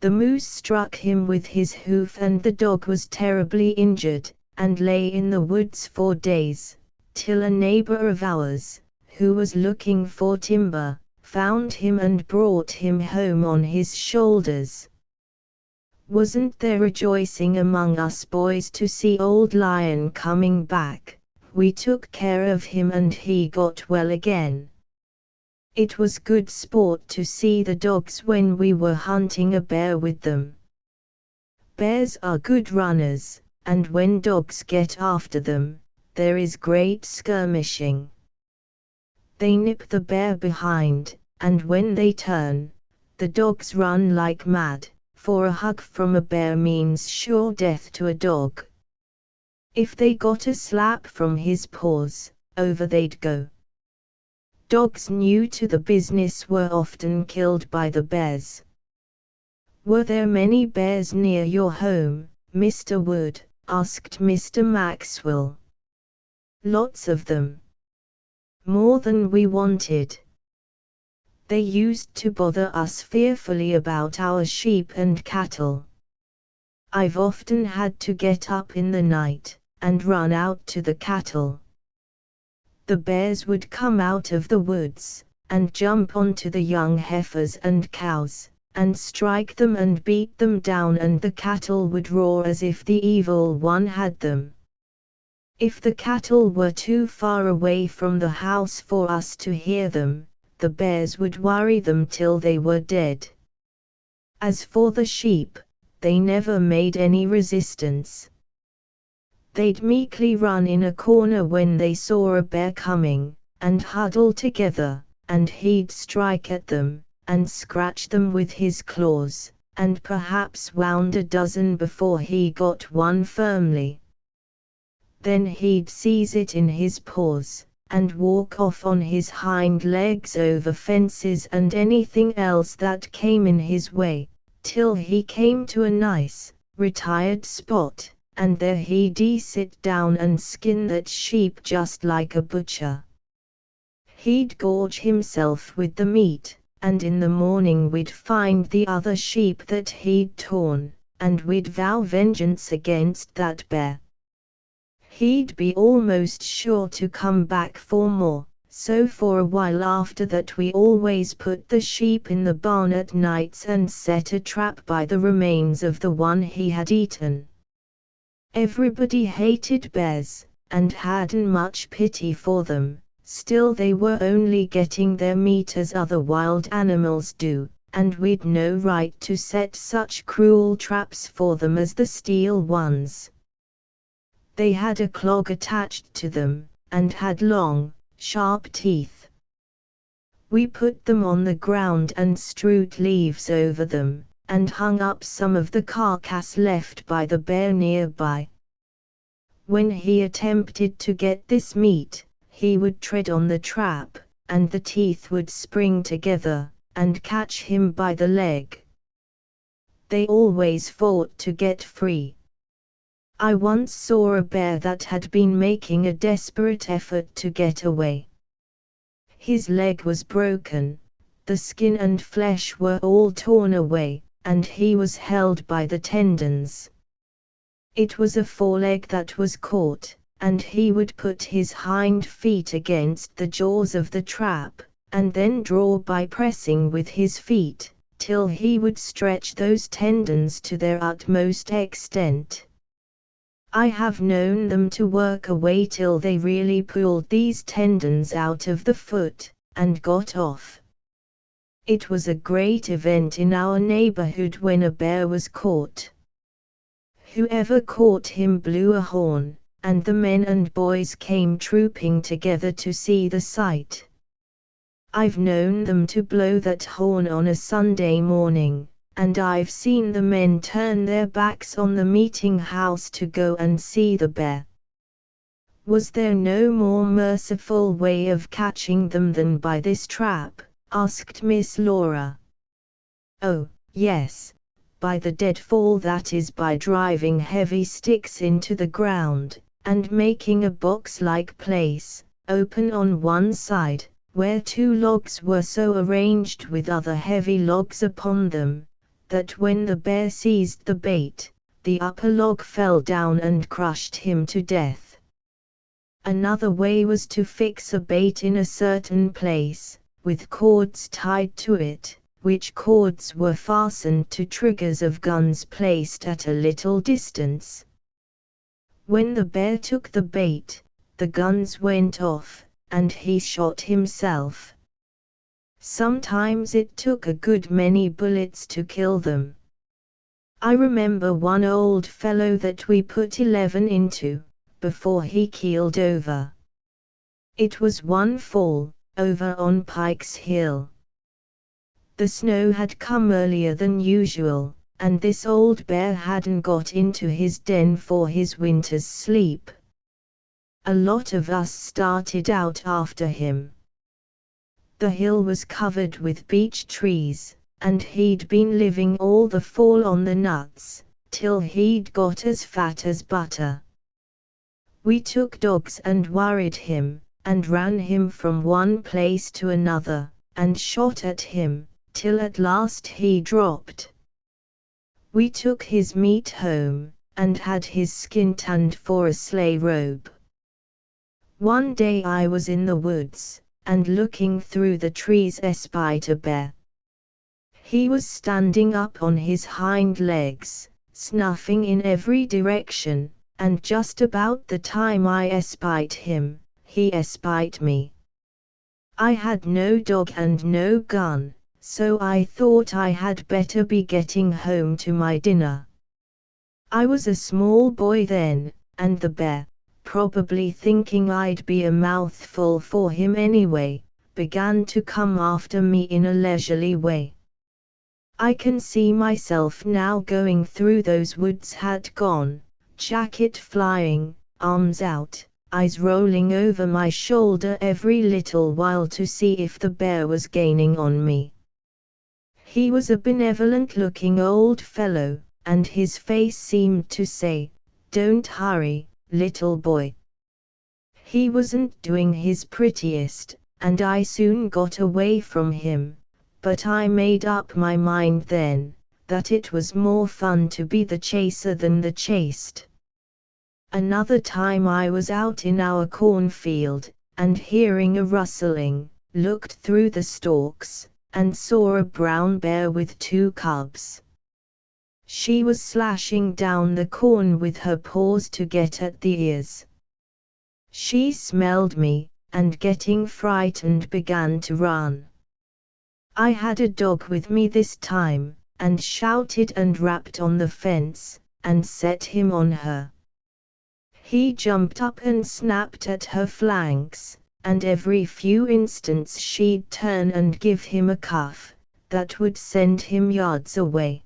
The moose struck him with his hoof and the dog was terribly injured, and lay in the woods for days, till a neighbor of ours, who was looking for timber, found him and brought him home on his shoulders. Wasn't there rejoicing among us boys to see old Lion coming back? We took care of him and he got well again. It was good sport to see the dogs when we were hunting a bear with them. Bears are good runners, and when dogs get after them, there is great skirmishing. They nip the bear behind, and when they turn, the dogs run like mad, for a hug from a bear means sure death to a dog. If they got a slap from his paws, over they'd go. Dogs new to the business were often killed by the bears. Were there many bears near your home, Mr. Wood? Asked Mr. Maxwell. Lots of them. More than we wanted. They used to bother us fearfully about our sheep and cattle. I've often had to get up in the night and run out to the cattle. The bears would come out of the woods, and jump onto the young heifers and cows, and strike them and beat them down, and the cattle would roar as if the evil one had them. If the cattle were too far away from the house for us to hear them, the bears would worry them till they were dead. As for the sheep, they never made any resistance. They'd meekly run in a corner when they saw a bear coming, and huddle together, and he'd strike at them, and scratch them with his claws, and perhaps wound a dozen before he got one firmly. Then he'd seize it in his paws, and walk off on his hind legs over fences and anything else that came in his way, till he came to a nice, retired spot, and there he'd sit down and skin that sheep just like a butcher. He'd gorge himself with the meat, and in the morning we'd find the other sheep that he'd torn, and we'd vow vengeance against that bear. He'd be almost sure to come back for more, so for a while after that we always put the sheep in the barn at nights and set a trap by the remains of the one he had eaten. Everybody hated bears, and hadn't much pity for them, still they were only getting their meat as other wild animals do, and we'd no right to set such cruel traps for them as the steel ones. They had a clog attached to them, and had long, sharp teeth. We put them on the ground and strewed leaves over them, and hung up some of the carcass left by the bear nearby. When he attempted to get this meat, he would tread on the trap, and the teeth would spring together, and catch him by the leg. They always fought to get free. I once saw a bear that had been making a desperate effort to get away. His leg was broken, the skin and flesh were all torn away, and he was held by the tendons. It was a foreleg that was caught, and he would put his hind feet against the jaws of the trap, and then draw by pressing with his feet, till he would stretch those tendons to their utmost extent. I have known them to work away till they really pulled these tendons out of the foot, and got off. It was a great event in our neighborhood when a bear was caught. Whoever caught him blew a horn, and the men and boys came trooping together to see the sight. I've known them to blow that horn on a Sunday morning, and I've seen the men turn their backs on the meeting house to go and see the bear. Was there no more merciful way of catching them than by this trap? Asked Miss Laura. Oh, yes, by the deadfall, that is by driving heavy sticks into the ground, and making a box-like place, open on one side, where two logs were so arranged with other heavy logs upon them, that when the bear seized the bait, the upper log fell down and crushed him to death. Another way was to fix a bait in a certain place, with cords tied to it, which cords were fastened to triggers of guns placed at a little distance. When the bear took the bait, the guns went off, and he shot himself. Sometimes it took a good many bullets to kill them. I remember one old fellow that we put 11 into, before he keeled over. It was one fall, over on Pike's Hill. The snow had come earlier than usual, and this old bear hadn't got into his den for his winter's sleep. A lot of us started out after him. The hill was covered with beech trees, and he'd been living all the fall on the nuts, till he'd got as fat as butter. We took dogs and worried him, and ran him from one place to another, and shot at him, till at last he dropped. We took his meat home, and had his skin tanned for a sleigh robe. One day I was in the woods, and looking through the trees espied a bear. He was standing up on his hind legs, snuffing in every direction, and just about the time I espied him, he espied me. I had no dog and no gun, so I thought I had better be getting home to my dinner. I was a small boy then, and the bear, probably thinking I'd be a mouthful for him anyway, began to come after me in a leisurely way. I can see myself now going through those woods, hat gone, jacket flying, arms out, eyes rolling over my shoulder every little while to see if the bear was gaining on me. He was a benevolent-looking old fellow, and his face seemed to say, "Don't hurry, little boy." He wasn't doing his prettiest, and I soon got away from him, but I made up my mind then, that it was more fun to be the chaser than the chased. Another time I was out in our cornfield, and hearing a rustling, looked through the stalks, and saw a brown bear with 2 cubs. She was slashing down the corn with her paws to get at the ears. She smelled me, and getting frightened began to run. I had a dog with me this time, and shouted and rapped on the fence, and set him on her. He jumped up and snapped at her flanks, and every few instants she'd turn and give him a cuff, that would send him yards away.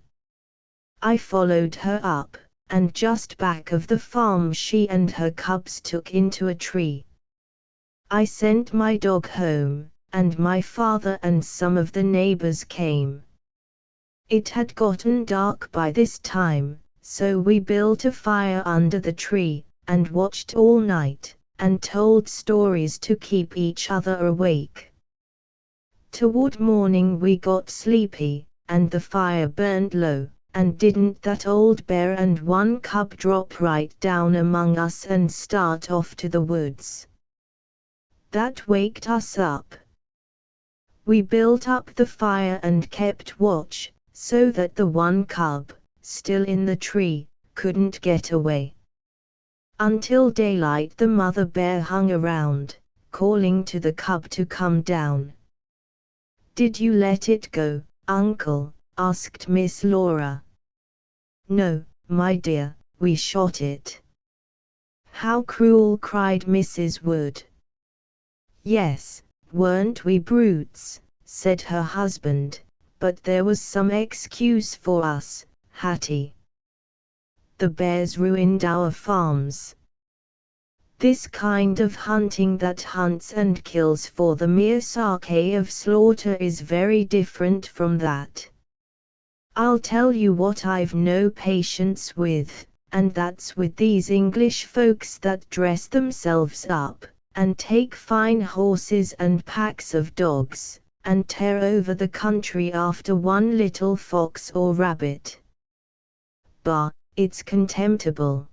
I followed her up, and just back of the farm she and her cubs took into a tree. I sent my dog home, and my father and some of the neighbors came. It had gotten dark by this time, so we built a fire under the tree, and watched all night, and told stories to keep each other awake. Toward morning we got sleepy, and the fire burned low, and didn't that old bear and 1 cub drop right down among us and start off to the woods. That waked us up. We built up the fire and kept watch, so that the 1 cub, still in the tree, couldn't get away. Until daylight the mother bear hung around, calling to the cub to come down. "Did you let it go, Uncle?" asked Miss Laura. "No, my dear," we shot it." "How cruel!" cried Mrs. Wood. "Yes, weren't we brutes?" said her husband, "but there was some excuse for us, Hattie. The bears ruined our farms." This kind of hunting that hunts and kills for the mere sake of slaughter is very different from that. I'll tell you what I've no patience with, and that's with these English folks that dress themselves up, and take fine horses and packs of dogs, and tear over the country after one little fox or rabbit. Bah, it's contemptible.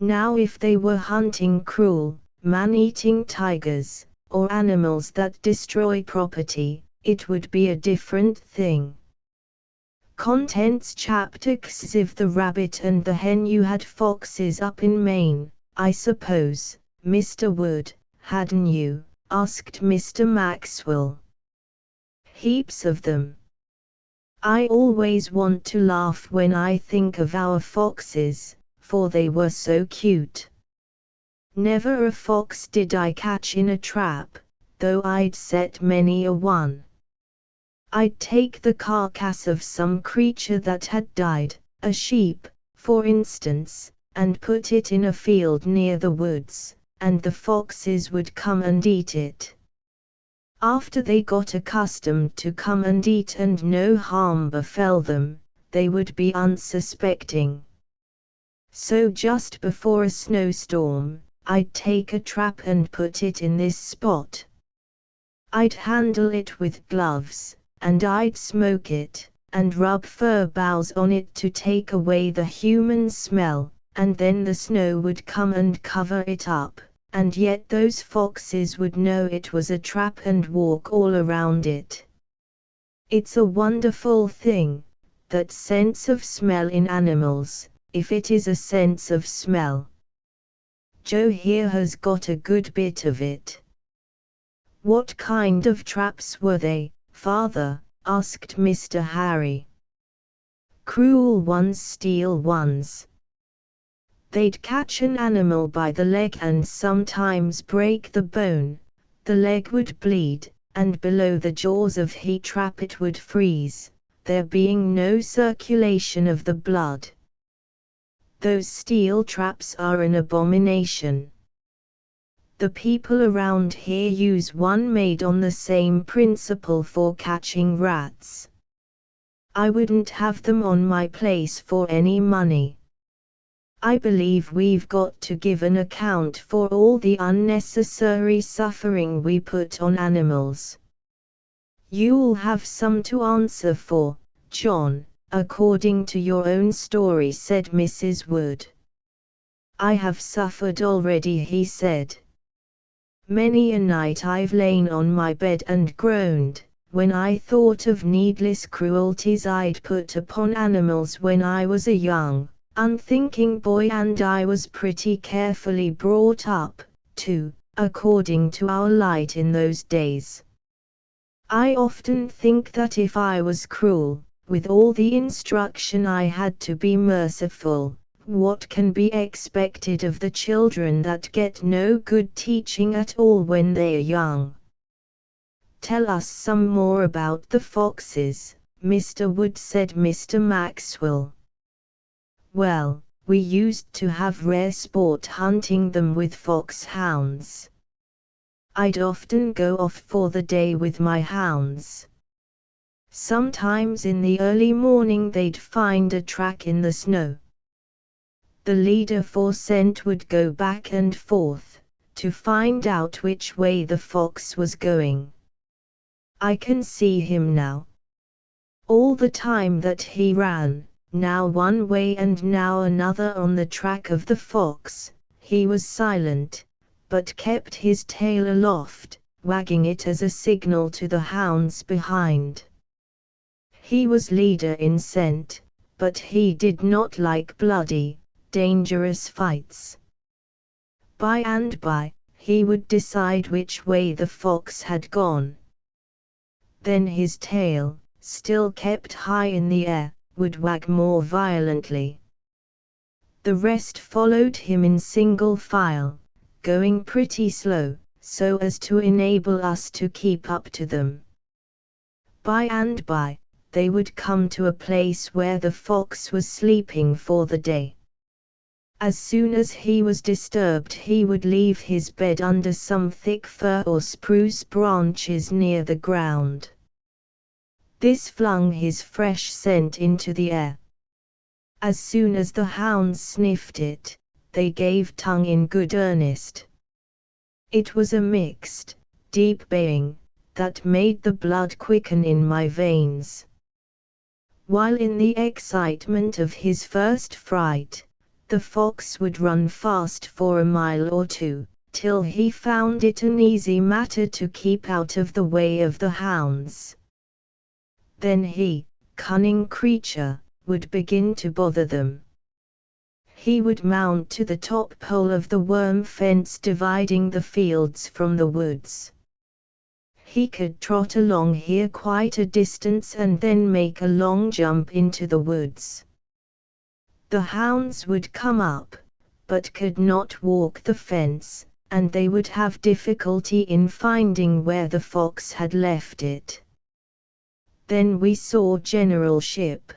Now if they were hunting cruel, man-eating tigers, or animals that destroy property, it would be a different thing. Contents Chapter 6. If the rabbit and the hen, you had foxes up in Maine, I suppose, Mr. Wood, hadn't you? Asked Mr. Maxwell. Heaps of them. I always want to laugh when I think of our foxes, for they were so cute. Never a fox did I catch in a trap, though I'd set many a one. I'd take the carcass of some creature that had died, a sheep, for instance, and put it in a field near the woods, and the foxes would come and eat it. After they got accustomed to come and eat and no harm befell them, they would be unsuspecting. So just before a snowstorm, I'd take a trap and put it in this spot. I'd handle it with gloves, and I'd smoke it, and rub fir boughs on it to take away the human smell, and then the snow would come and cover it up, and yet those foxes would know it was a trap and walk all around it. It's a wonderful thing, that sense of smell in animals, if it is a sense of smell. Joe here has got a good bit of it. What kind of traps were they, father? Asked Mr. Harry. Cruel ones, steel ones. They'd catch an animal by the leg and sometimes break the bone, the leg would bleed, and below the jaws of the trap it would freeze, there being no circulation of the blood. Those steel traps are an abomination. The people around here use one made on the same principle for catching rats. I wouldn't have them on my place for any money. I believe we've got to give an account for all the unnecessary suffering we put on animals. You'll have some to answer for, John, according to your own story, said Mrs. Wood. I have suffered already, he said. Many a night I've lain on my bed and groaned, when I thought of needless cruelties I'd put upon animals when I was a young, unthinking boy, and I was pretty carefully brought up, too, according to our light in those days. I often think that if I was cruel, with all the instruction I had to be merciful, what can be expected of the children that get no good teaching at all when they're young? Tell us some more about the foxes, Mr. Wood, said Mr. Maxwell. Well, we used to have rare sport hunting them with foxhounds. I'd often go off for the day with my hounds. Sometimes in the early morning they'd find a track in the snow. The leader for scent would go back and forth, to find out which way the fox was going. I can see him now. All the time that he ran, now one way and now another on the track of the fox, he was silent, but kept his tail aloft, wagging it as a signal to the hounds behind. He was leader in scent, but he did not like bloody, dangerous fights. By and by, he would decide which way the fox had gone. Then his tail, still kept high in the air, would wag more violently. The rest followed him in single file, going pretty slow, so as to enable us to keep up to them. By and by, they would come to a place where the fox was sleeping for the day. As soon as he was disturbed, he would leave his bed under some thick fir or spruce branches near the ground. This flung his fresh scent into the air. As soon as the hounds sniffed it, they gave tongue in good earnest. It was a mixed, deep baying, that made the blood quicken in my veins. While in the excitement of his first fright, the fox would run fast for a mile or two, till he found it an easy matter to keep out of the way of the hounds. Then he, cunning creature, would begin to bother them. He would mount to the top pole of the worm fence dividing the fields from the woods. He could trot along here quite a distance and then make a long jump into the woods. The hounds would come up, but could not walk the fence, and they would have difficulty in finding where the fox had left it. Then we saw generalship.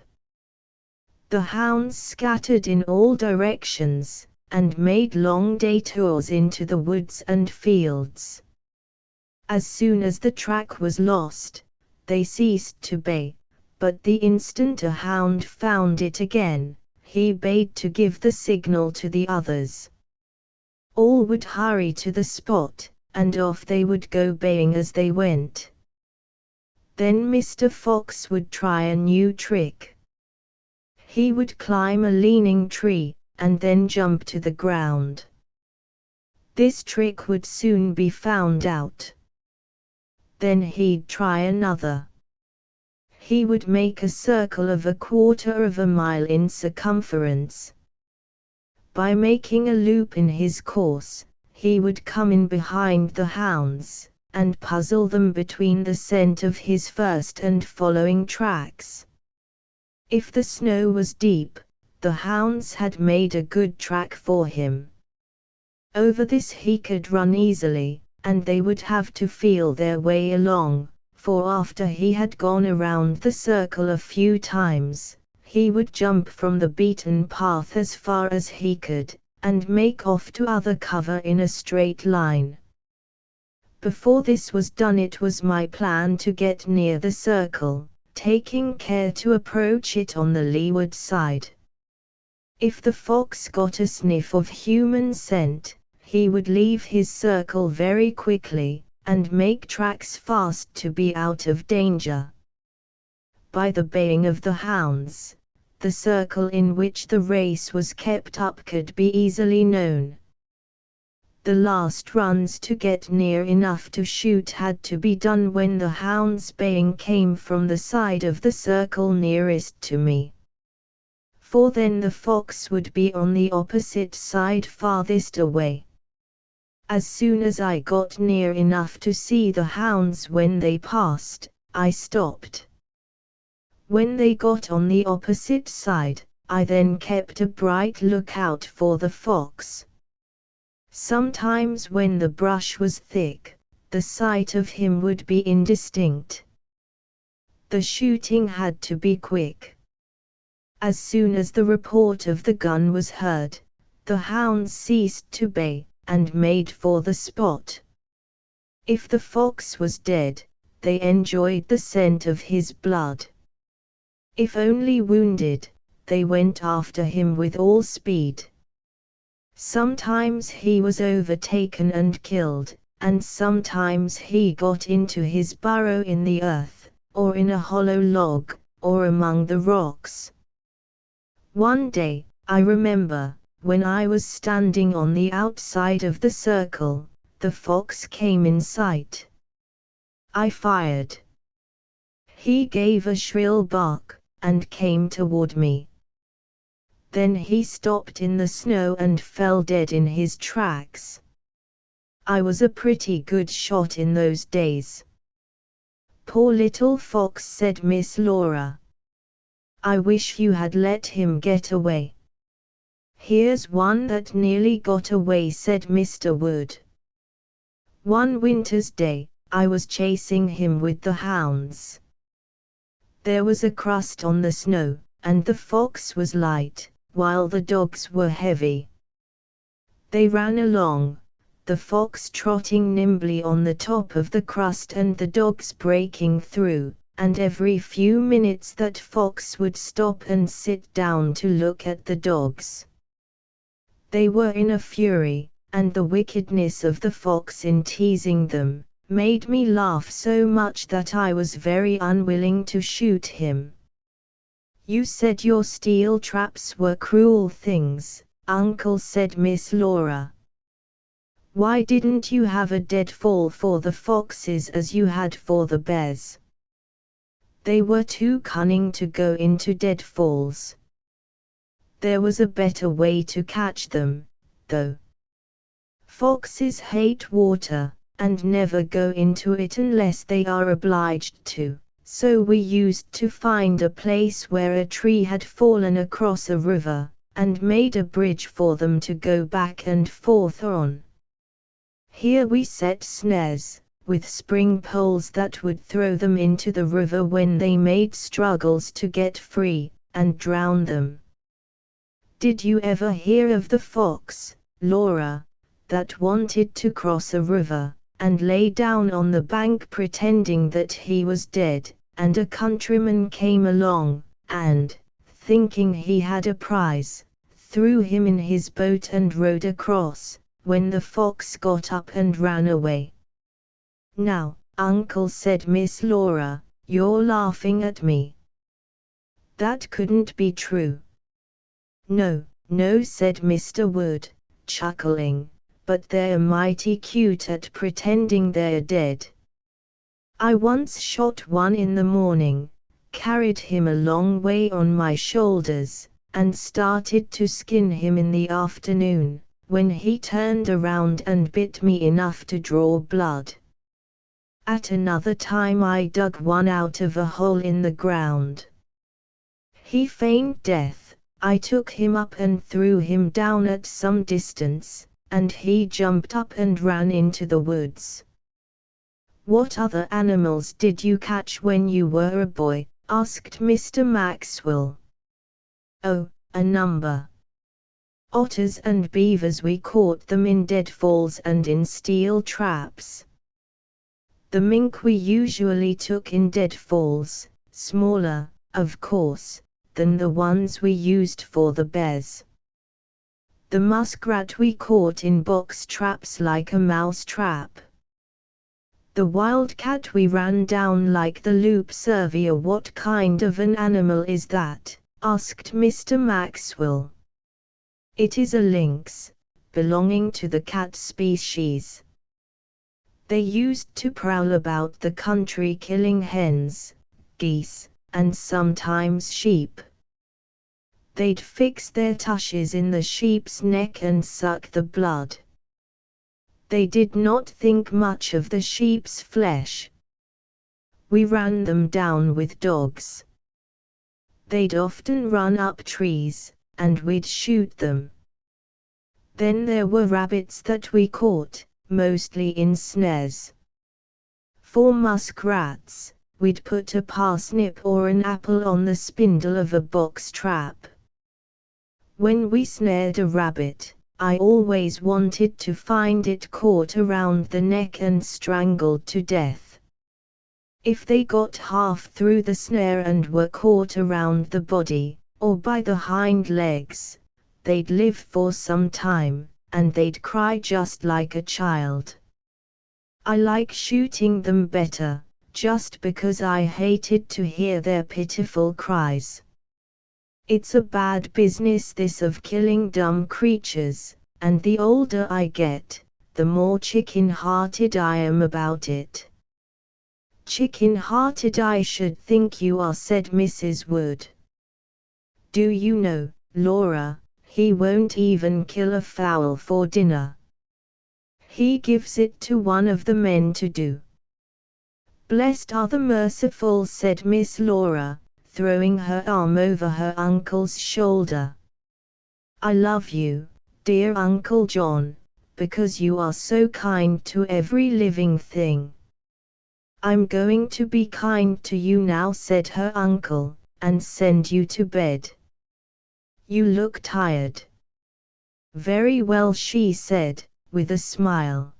The hounds scattered in all directions, and made long detours into the woods and fields. As soon as the track was lost, they ceased to bay, but the instant a hound found it again, he bayed to give the signal to the others. All would hurry to the spot, and off they would go baying as they went. Then Mr. Fox would try a new trick. He would climb a leaning tree, and then jump to the ground. This trick would soon be found out. Then he'd try another. He would make a circle of 1/4 of a mile in circumference. By making a loop in his course, he would come in behind the hounds, and puzzle them between the scent of his first and following tracks. If the snow was deep, the hounds had made a good track for him. Over this he could run easily, and they would have to feel their way along, for after he had gone around the circle a few times, he would jump from the beaten path as far as he could, and make off to other cover in a straight line. Before this was done, it was my plan to get near the circle, taking care to approach it on the leeward side. If the fox got a sniff of human scent, he would leave his circle very quickly, and make tracks fast to be out of danger. By the baying of the hounds, the circle in which the race was kept up could be easily known. The last runs to get near enough to shoot had to be done when the hound's baying came from the side of the circle nearest to me. For then the fox would be on the opposite side farthest away. As soon as I got near enough to see the hounds when they passed, I stopped. When they got on the opposite side, I then kept a bright lookout for the fox. Sometimes when the brush was thick, the sight of him would be indistinct. The shooting had to be quick. As soon as the report of the gun was heard, the hounds ceased to bay, and made for the spot. If the fox was dead, they enjoyed the scent of his blood. If only wounded, they went after him with all speed. Sometimes he was overtaken and killed, and sometimes he got into his burrow in the earth, or in a hollow log, or among the rocks. One day, I remember, when I was standing on the outside of the circle, the fox came in sight. I fired. He gave a shrill bark, and came toward me. Then he stopped in the snow and fell dead in his tracks. I was a pretty good shot in those days. "Poor little fox," said Miss Laura. "I wish you had let him get away. "Here's one that nearly got away," said Mr. Wood. "One winter's day, I was chasing him with the hounds. There was a crust on the snow, and the fox was light, while the dogs were heavy. They ran along, the fox trotting nimbly on the top of the crust and the dogs breaking through, and every few minutes that fox would stop and sit down to look at the dogs. They were in a fury, and the wickedness of the fox in teasing them made me laugh so much that I was very unwilling to shoot him." "You said your steel traps were cruel things, Uncle," said Miss Laura. "Why didn't you have a deadfall for the foxes as you had for the bears?" "They were too cunning to go into deadfalls. There was a better way to catch them, though. Foxes hate water, and never go into it unless they are obliged to, so we used to find a place where a tree had fallen across a river, and made a bridge for them to go back and forth on. Here we set snares, with spring poles that would throw them into the river when they made struggles to get free, and drown them." "Did you ever hear of the fox, Laura, that wanted to cross a river, and lay down on the bank pretending that he was dead, and a countryman came along, and, thinking he had a prize, threw him in his boat and rowed across, when the fox got up and ran away?" "Now, Uncle," said Miss Laura, "you're laughing at me. That couldn't be true." "No, no," said Mr. Wood, chuckling, "but they're mighty cute at pretending they're dead. I once shot one in the morning, carried him a long way on my shoulders, and started to skin him in the afternoon, when he turned around and bit me enough to draw blood. At another time I dug one out of a hole in the ground. He feigned death, I took him up and threw him down at some distance, and he jumped up and ran into the woods." "What other animals did you catch when you were a boy?" asked Mr. Maxwell. "Oh, a number. Otters and beavers. We caught them in deadfalls and in steel traps. The mink we usually took in deadfalls, smaller, of course, than the ones we used for the bears. The muskrat we caught in box traps like a mouse trap. The wildcat we ran down like the loop cervier." "What kind of an animal is that?" asked Mr. Maxwell. "It is a lynx, belonging to the cat species. They used to prowl about the country killing hens, geese, and sometimes sheep. They'd fix their tushes in the sheep's neck and suck the blood. They did not think much of the sheep's flesh. We ran them down with dogs. They'd often run up trees, and we'd shoot them. Then there were rabbits that we caught, mostly in snares. For muskrats, we'd put a parsnip or an apple on the spindle of a box trap. When we snared a rabbit, I always wanted to find it caught around the neck and strangled to death. If they got half through the snare and were caught around the body, or by the hind legs, they'd live for some time, and they'd cry just like a child. I like shooting them better, just because I hated to hear their pitiful cries. It's a bad business this of killing dumb creatures, and the older I get, the more chicken-hearted I am about it." "Chicken-hearted I should think you are," said Mrs. Wood. "Do you know, Laura, he won't even kill a fowl for dinner. He gives it to one of the men to do." "Blessed are the merciful," said Miss Laura, throwing her arm over her uncle's shoulder. I love you, dear Uncle John, because you are so kind to every living thing. I'm going to be kind to you now, said her uncle, and send you to bed. You look tired. Very well, she said, with a smile.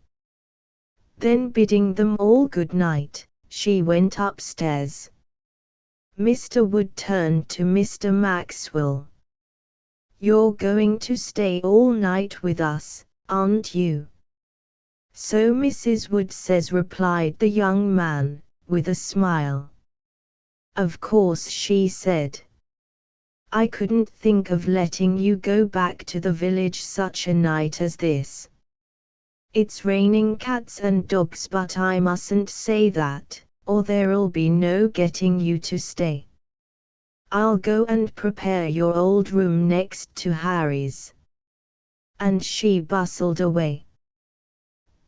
Then bidding them all good night, she went upstairs. Mr. Wood turned to Mr. Maxwell. You're going to stay all night with us, aren't you? So Mrs. Wood says, replied the young man, with a smile. Of course, she said. I couldn't think of letting you go back to the village such a night as this. It's raining cats and dogs, but I mustn't say that, or there'll be no getting you to stay. I'll go and prepare your old room next to Harry's. And she bustled away.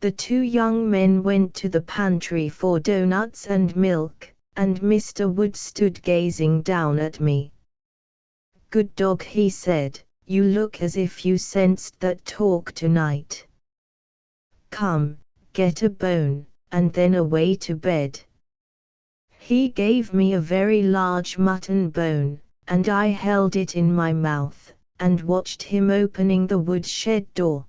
The two young men went to the pantry for doughnuts and milk, and Mr. Wood stood gazing down at me. Good dog, he said, you look as if you sensed that talk tonight. Come, get a bone, and then away to bed. He gave me a very large mutton bone, and I held it in my mouth, and watched him opening the woodshed door.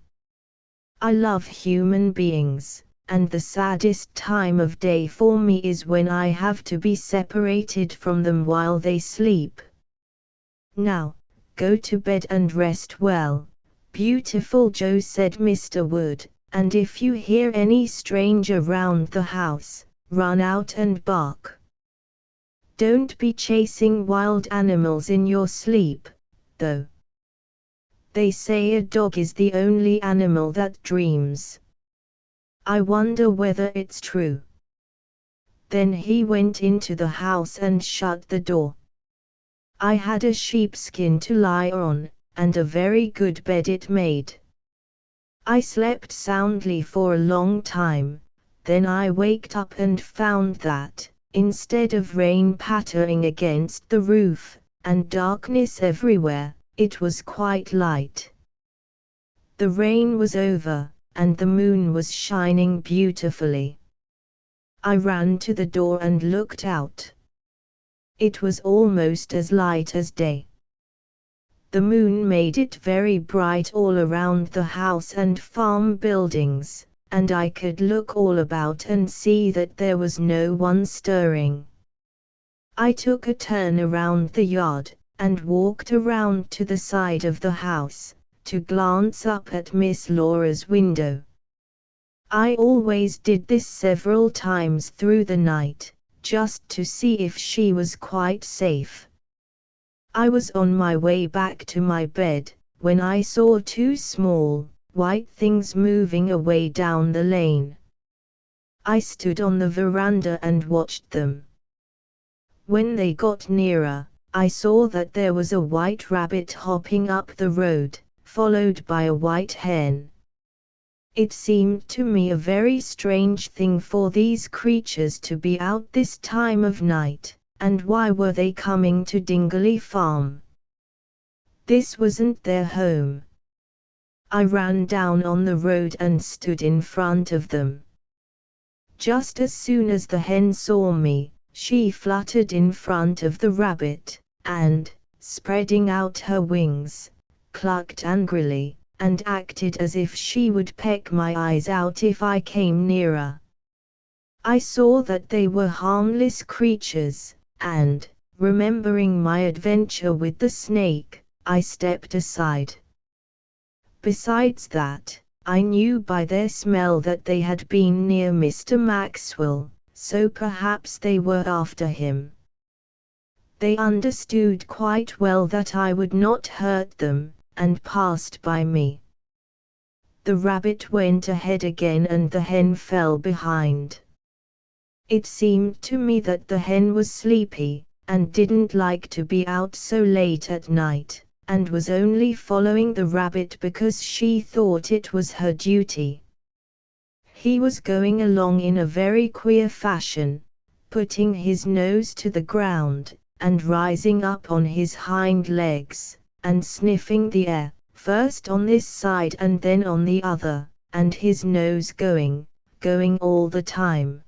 I love human beings, and the saddest time of day for me is when I have to be separated from them while they sleep. Now, go to bed and rest well, beautiful Joe, said Mr. Wood, and if you hear any stranger round the house, run out and bark. Don't be chasing wild animals in your sleep, though. They say a dog is the only animal that dreams. I wonder whether it's true. Then he went into the house and shut the door. I had a sheepskin to lie on, and a very good bed it made. I slept soundly for a long time, then I waked up and found that, instead of rain pattering against the roof, and darkness everywhere, it was quite light. The rain was over, and the moon was shining beautifully. I ran to the door and looked out. It was almost as light as day. The moon made it very bright all around the house and farm buildings, and I could look all about and see that there was no one stirring. I took a turn around the yard, and walked around to the side of the house, to glance up at Miss Laura's window. I always did this several times through the night, just to see if she was quite safe. I was on my way back to my bed, when I saw two small, white things moving away down the lane. I stood on the veranda and watched them. When they got nearer, I saw that there was a white rabbit hopping up the road, followed by a white hen. It seemed to me a very strange thing for these creatures to be out this time of night. And why were they coming to Dingley Farm? This wasn't their home. I ran down on the road and stood in front of them. Just as soon as the hen saw me, she fluttered in front of the rabbit, and, spreading out her wings, clucked angrily, and acted as if she would peck my eyes out if I came nearer. I saw that they were harmless creatures, and, remembering my adventure with the snake, I stepped aside. Besides that, I knew by their smell that they had been near Mr. Maxwell, so perhaps they were after him. They understood quite well that I would not hurt them, and passed by me. The rabbit went ahead again and the hen fell behind. It seemed to me that the hen was sleepy, and didn't like to be out so late at night, and was only following the rabbit because she thought it was her duty. He was going along in a very queer fashion, putting his nose to the ground, and rising up on his hind legs, and sniffing the air, first on this side and then on the other, and his nose going all the time.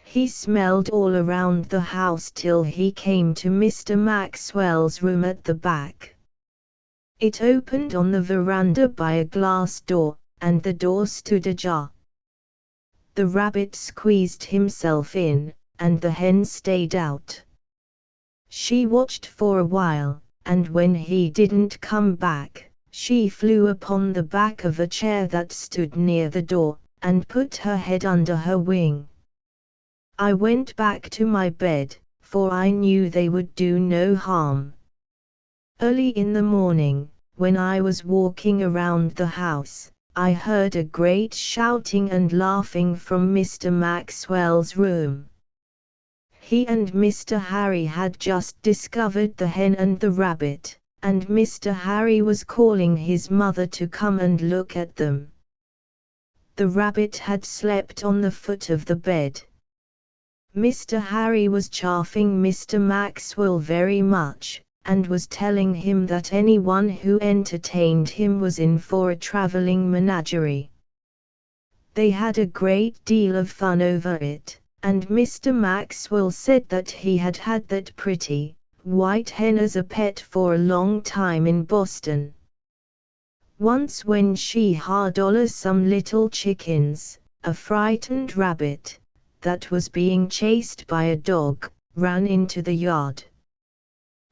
He smelled all around the house till he came to Mr. Maxwell's room at the back. It opened on the veranda by a glass door, and the door stood ajar. The rabbit squeezed himself in, and the hen stayed out. She watched for a while, and when he didn't come back, she flew upon the back of a chair that stood near the door, and put her head under her wing. I went back to my bed, for I knew they would do no harm. Early in the morning, when I was walking around the house, I heard a great shouting and laughing from Mr. Maxwell's room. He and Mr. Harry had just discovered the hen and the rabbit, and Mr. Harry was calling his mother to come and look at them. The rabbit had slept on the foot of the bed. Mr. Harry was chaffing Mr. Maxwell very much, and was telling him that anyone who entertained him was in for a traveling menagerie. They had a great deal of fun over it, and Mr. Maxwell said that he had had that pretty, white hen as a pet for a long time in Boston. Once when she had some little chickens, a frightened rabbit, that was being chased by a dog, ran into the yard.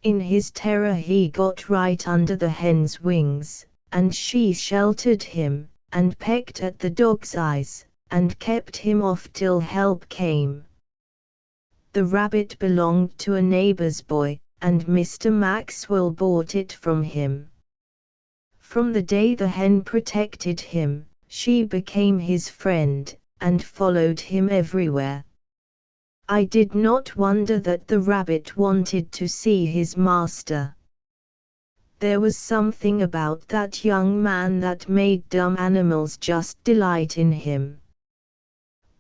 In his terror he got right under the hen's wings, and she sheltered him, and pecked at the dog's eyes, and kept him off till help came. The rabbit belonged to a neighbor's boy, and Mr. Maxwell bought it from him. From the day the hen protected him, she became his friend, and followed him everywhere. I did not wonder that the rabbit wanted to see his master. There was something about that young man that made dumb animals just delight in him.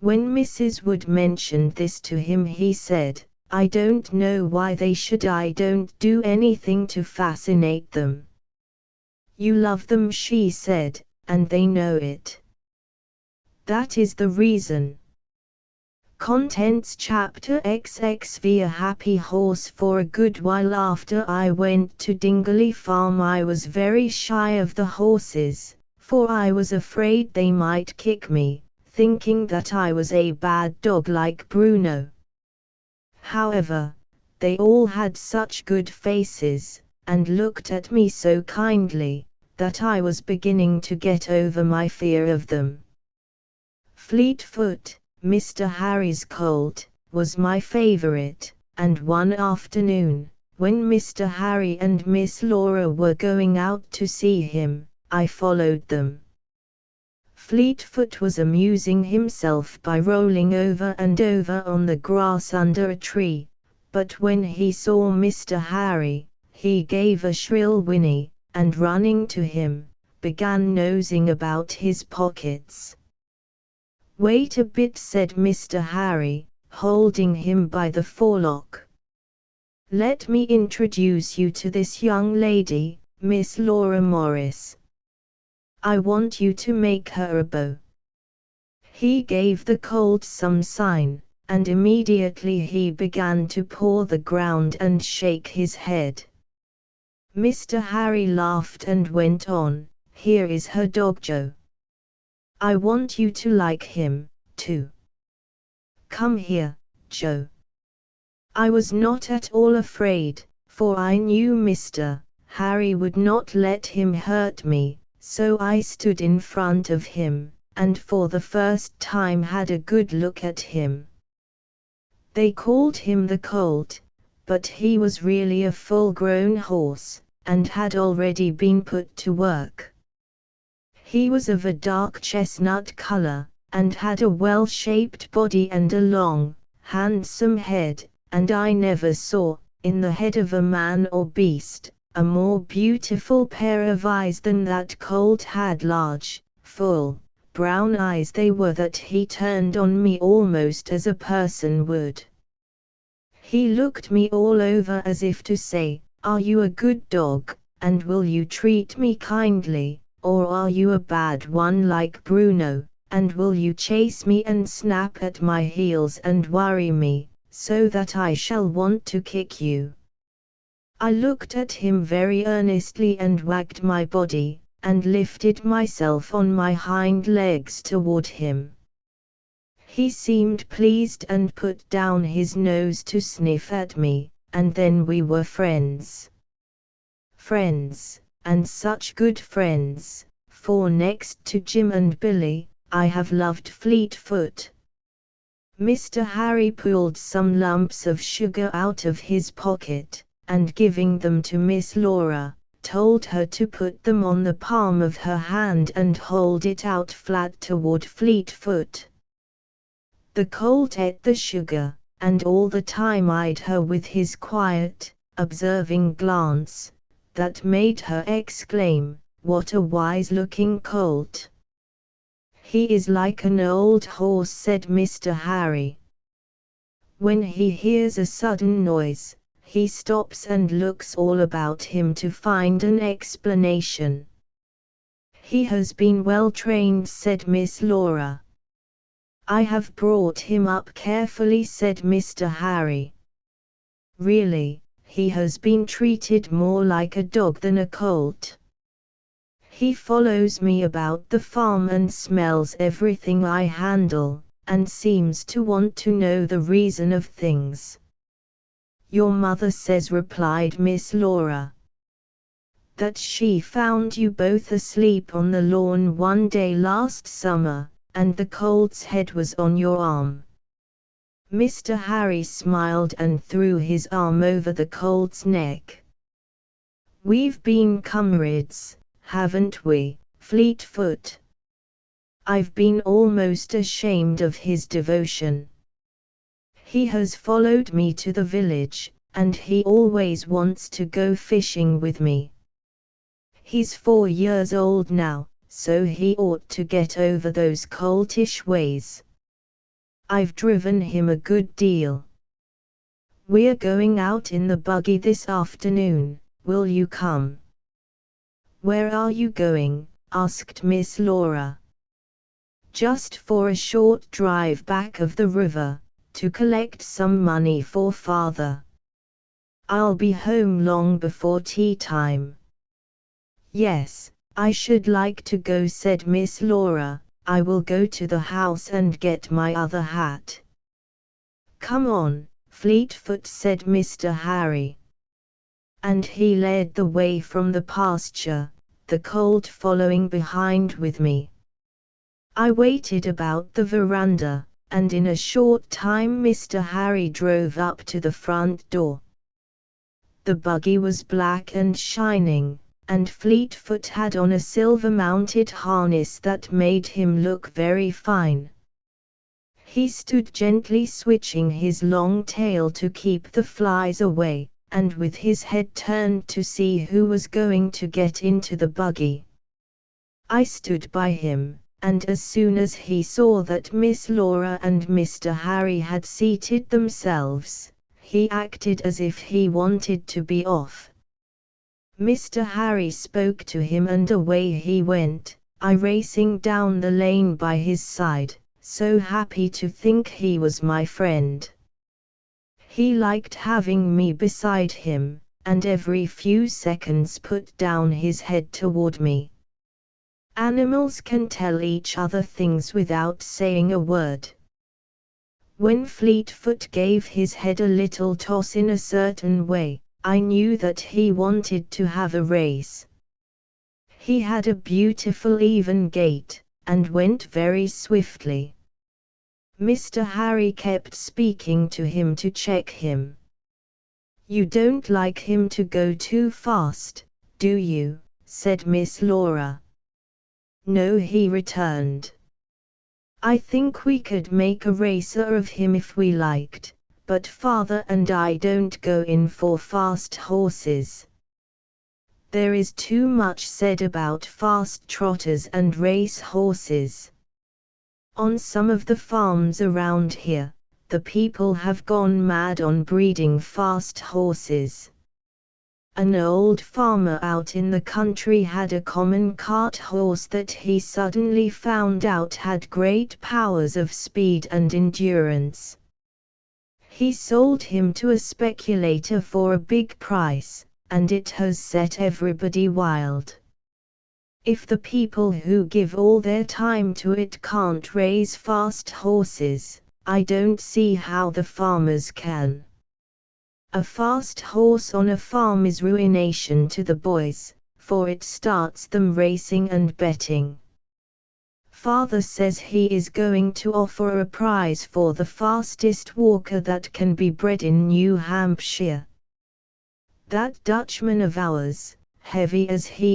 When Mrs. Wood mentioned this to him, he said, "I don't know why they should. I don't do anything to fascinate them." "You love them," she said, "and they know it. That is the reason." Contents Chapter XXV. A happy horse. For a good while after I went to Dingley Farm I was very shy of the horses, for I was afraid they might kick me, thinking that I was a bad dog like Bruno. However, they all had such good faces, and looked at me so kindly, that I was beginning to get over my fear of them. Fleetfoot, Mr. Harry's colt, was my favorite, and one afternoon, when Mr. Harry and Miss Laura were going out to see him, I followed them. Fleetfoot was amusing himself by rolling over and over on the grass under a tree, but when he saw Mr. Harry, he gave a shrill whinny, and running to him, began nosing about his pockets. "Wait a bit," said Mr. Harry, holding him by the forelock. "Let me introduce you to this young lady, Miss Laura Morris. I want you to make her a beau." He gave the colt some sign, and immediately he began to paw the ground and shake his head. Mr. Harry laughed and went on, "Here is her dog Joe. I want you to like him, too. Come here, Joe." I was not at all afraid, for I knew Mr. Harry would not let him hurt me, so I stood in front of him, and for the first time had a good look at him. They called him the colt, but he was really a full-grown horse, and had already been put to work. He was of a dark chestnut color, and had a well-shaped body and a long, handsome head, and I never saw, in the head of a man or beast, a more beautiful pair of eyes than that colt had. Large, full, brown eyes they were that he turned on me almost as a person would. He looked me all over as if to say, "Are you a good dog?" and will you treat me kindly, or are you a bad one like Bruno, and will you chase me and snap at my heels and worry me, so that I shall want to kick you?" I looked at him very earnestly and wagged my body, and lifted myself on my hind legs toward him. He seemed pleased and put down his nose to sniff at me, and then we were friends. Friends, and such good friends, for next to Jim and Billy, I have loved Fleetfoot. Mr. Harry pulled some lumps of sugar out of his pocket, and giving them to Miss Laura, told her to put them on the palm of her hand and hold it out flat toward Fleetfoot. The colt ate the sugar, and all the time eyed her with his quiet, observing glance, that made her exclaim, "What a wise-looking colt!" "He is like an old horse," said Mr. Harry. "When he hears a sudden noise, he stops and looks all about him to find an explanation." "He has been well trained," said Miss Laura. "I have brought him up carefully," said Mr. Harry. "Really, he has been treated more like a dog than a colt. He follows me about the farm and smells everything I handle, and seems to want to know the reason of things." "Your mother says," replied Miss Laura, "that she found you both asleep on the lawn one day last summer, and the colt's head was on your arm." Mr. Harry smiled and threw his arm over the colt's neck. "We've been comrades, haven't we, Fleetfoot? I've been almost ashamed of his devotion. He has followed me to the village, and he always wants to go fishing with me. He's 4 years old now, so he ought to get over those coltish ways. I've driven him a good deal. We're going out in the buggy this afternoon, will you come?" "Where are you going?" asked Miss Laura. "Just for a short drive back of the river, to collect some money for father. I'll be home long before tea time." "Yes, I should like to go," said Miss Laura. "I will go to the house and get my other hat." "Come on, Fleetfoot," said Mr. Harry. And he led the way from the pasture, the colt following behind with me. I waited about the veranda, and in a short time Mr. Harry drove up to the front door. The buggy was black and shining, and Fleetfoot had on a silver-mounted harness that made him look very fine. He stood gently switching his long tail to keep the flies away, and with his head turned to see who was going to get into the buggy. I stood by him, and as soon as he saw that Miss Laura and Mr. Harry had seated themselves, he acted as if he wanted to be off. Mr. Harry spoke to him and away he went, I racing down the lane by his side, so happy to think he was my friend. He liked having me beside him, and every few seconds put down his head toward me. Animals can tell each other things without saying a word. When Fleetfoot gave his head a little toss in a certain way, I knew that he wanted to have a race. He had a beautiful even gait, and went very swiftly. Mr. Harry kept speaking to him to check him. "You don't like him to go too fast, do you?" said Miss Laura. "No," he returned. "I think we could make a racer of him if we liked, but father and I don't go in for fast horses. There is too much said about fast trotters and race horses. On some of the farms around here, the people have gone mad on breeding fast horses. An old farmer out in the country had a common cart horse that he suddenly found out had great powers of speed and endurance. He sold him to a speculator for a big price, and it has set everybody wild. If the people who give all their time to it can't raise fast horses, I don't see how the farmers can. A fast horse on a farm is ruination to the boys, for it starts them racing and betting. Father says he is going to offer a prize for the fastest walker that can be bred in New Hampshire. That Dutchman of ours, heavy as he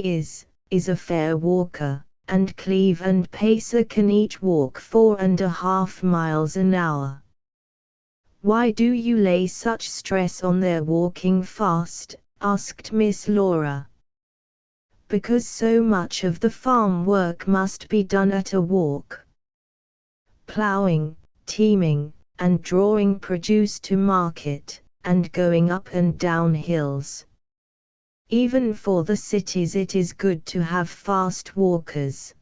is a fair walker, and Cleve and Pacer can each walk 4.5 miles an hour. Why do you lay such stress on their walking fast? Asked Miss Laura. Because so much of the farm work must be done at a walk. Ploughing, teaming, and drawing produce to market, and going up and down hills. Even for the cities it is good to have fast walkers.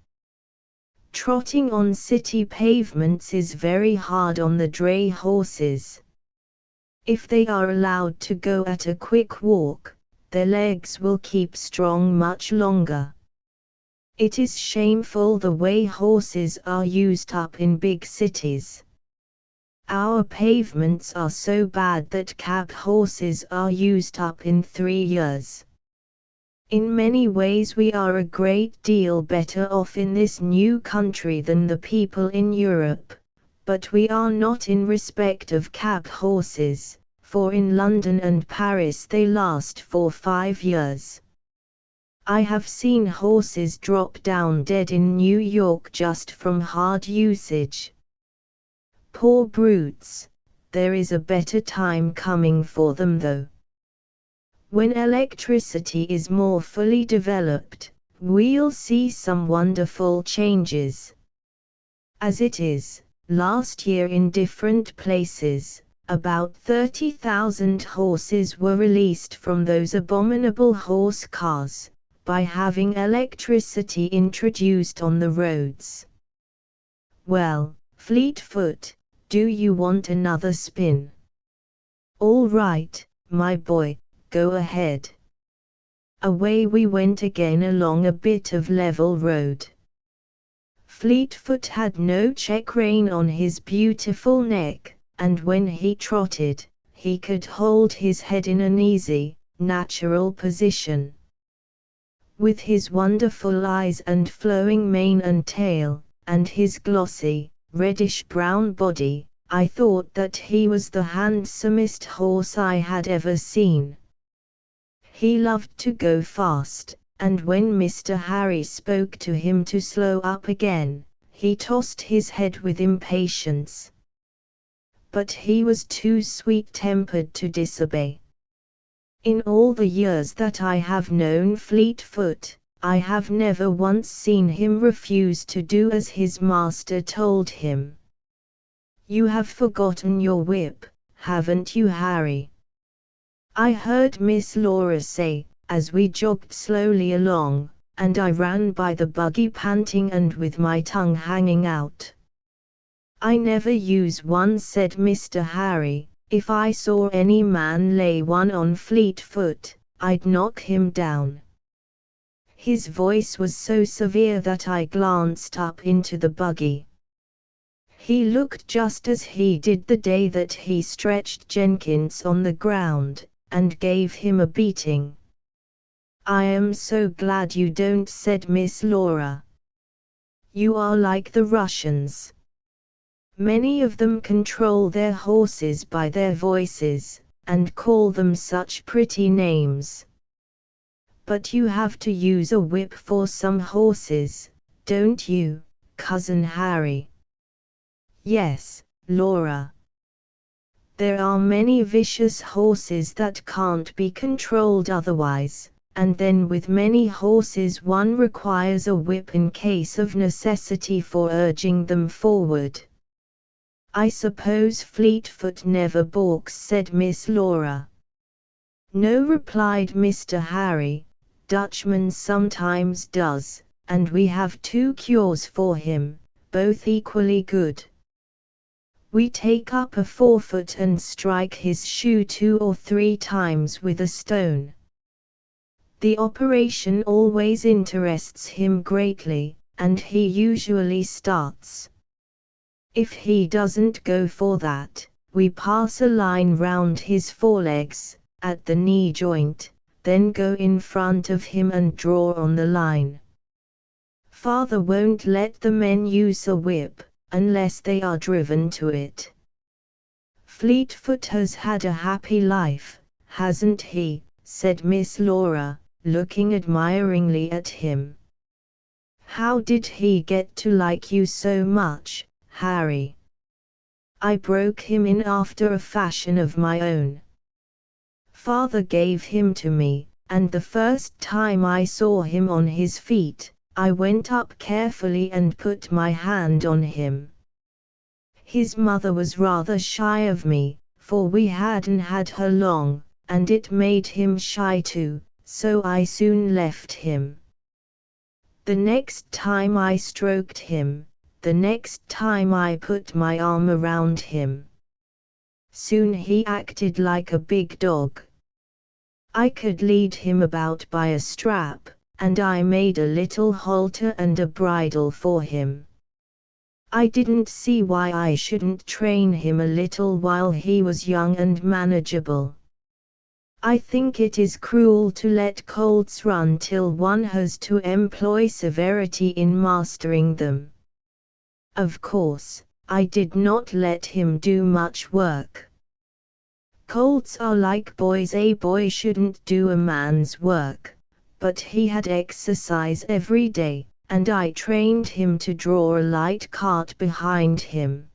Trotting on city pavements is very hard on the dray horses. If they are allowed to go at a quick walk, their legs will keep strong much longer. It is shameful the way horses are used up in big cities. Our pavements are so bad that cab horses are used up in 3 years. In many ways we are a great deal better off in this new country than the people in Europe, but we are not in respect of cab horses, for in London and Paris they last for 5 years. I have seen horses drop down dead in New York just from hard usage. Poor brutes, there is a better time coming for them though. When electricity is more fully developed, we'll see some wonderful changes. As it is, last year in different places, about 30,000 horses were released from those abominable horse cars, by having electricity introduced on the roads. Well, Fleetfoot, do you want another spin? All right, my boy. Go ahead. Away we went again along a bit of level road. Fleetfoot had no check rein on his beautiful neck, and when he trotted, he could hold his head in an easy, natural position. With his wonderful eyes and flowing mane and tail, and his glossy, reddish-brown body, I thought that he was the handsomest horse I had ever seen. He loved to go fast, and when Mr. Harry spoke to him to slow up again, he tossed his head with impatience. But he was too sweet-tempered to disobey. In all the years that I have known Fleetfoot, I have never once seen him refuse to do as his master told him. You have forgotten your whip, haven't you, Harry? I heard Miss Laura say, as we jogged slowly along, and I ran by the buggy panting and with my tongue hanging out. I never use one, said Mr. Harry. If I saw any man lay one on Fleetfoot, I'd knock him down. His voice was so severe that I glanced up into the buggy. He looked just as he did the day that he stretched Jenkins on the ground, and gave him a beating. I am so glad you don't, said Miss Laura. You are like the Russians. Many of them control their horses by their voices, and call them such pretty names. But you have to use a whip for some horses, don't you, Cousin Harry? Yes, Laura. There are many vicious horses that can't be controlled otherwise, and then with many horses one requires a whip in case of necessity for urging them forward. I suppose Fleetfoot never balks, said Miss Laura. No, replied Mr. Harry, Dutchman sometimes does, and we have 2 cures for him, both equally good. We take up a forefoot and strike his shoe 2 or 3 times with a stone. The operation always interests him greatly, and he usually starts. If he doesn't go for that, we pass a line round his forelegs, at the knee joint, then go in front of him and draw on the line. Father won't let the men use a whip, unless they are driven to it. Fleetfoot has had a happy life, hasn't he? Said Miss Laura, looking admiringly at him. How did he get to like you so much, Harry? I broke him in after a fashion of my own. Father gave him to me, and the first time I saw him on his feet, I went up carefully and put my hand on him. His mother was rather shy of me, for we hadn't had her long, and it made him shy too, so I soon left him. The next time I stroked him, the next time I put my arm around him. Soon he acted like a big dog. I could lead him about by a strap, and I made a little halter and a bridle for him. I didn't see why I shouldn't train him a little while he was young and manageable. I think it is cruel to let colts run till one has to employ severity in mastering them. Of course, I did not let him do much work. Colts are like boys. A boy shouldn't do a man's work, but he had exercise every day, and I trained him to draw a light cart behind him.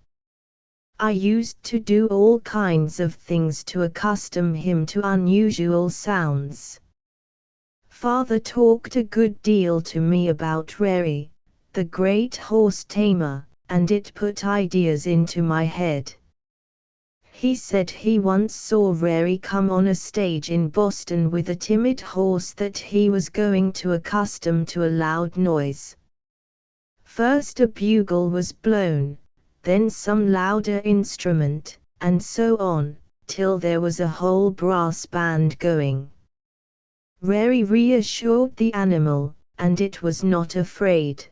I used to do all kinds of things to accustom him to unusual sounds. Father talked a good deal to me about Rary, the great horse tamer, and it put ideas into my head. He said he once saw Rary come on a stage in Boston with a timid horse that he was going to accustom to a loud noise. First a bugle was blown, then some louder instrument, and so on, till there was a whole brass band going. Rary reassured the animal, and it was not afraid.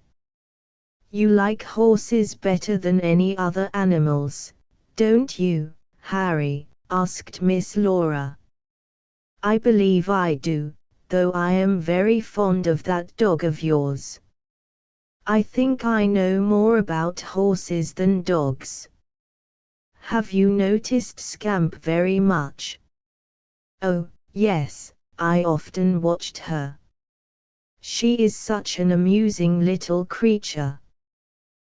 You like horses better than any other animals, don't you, Harry? Asked Miss Laura. I believe I do, though I am very fond of that dog of yours. I think I know more about horses than dogs. Have you noticed Scamp very much? Oh, yes, I often watched her. She is such an amusing little creature.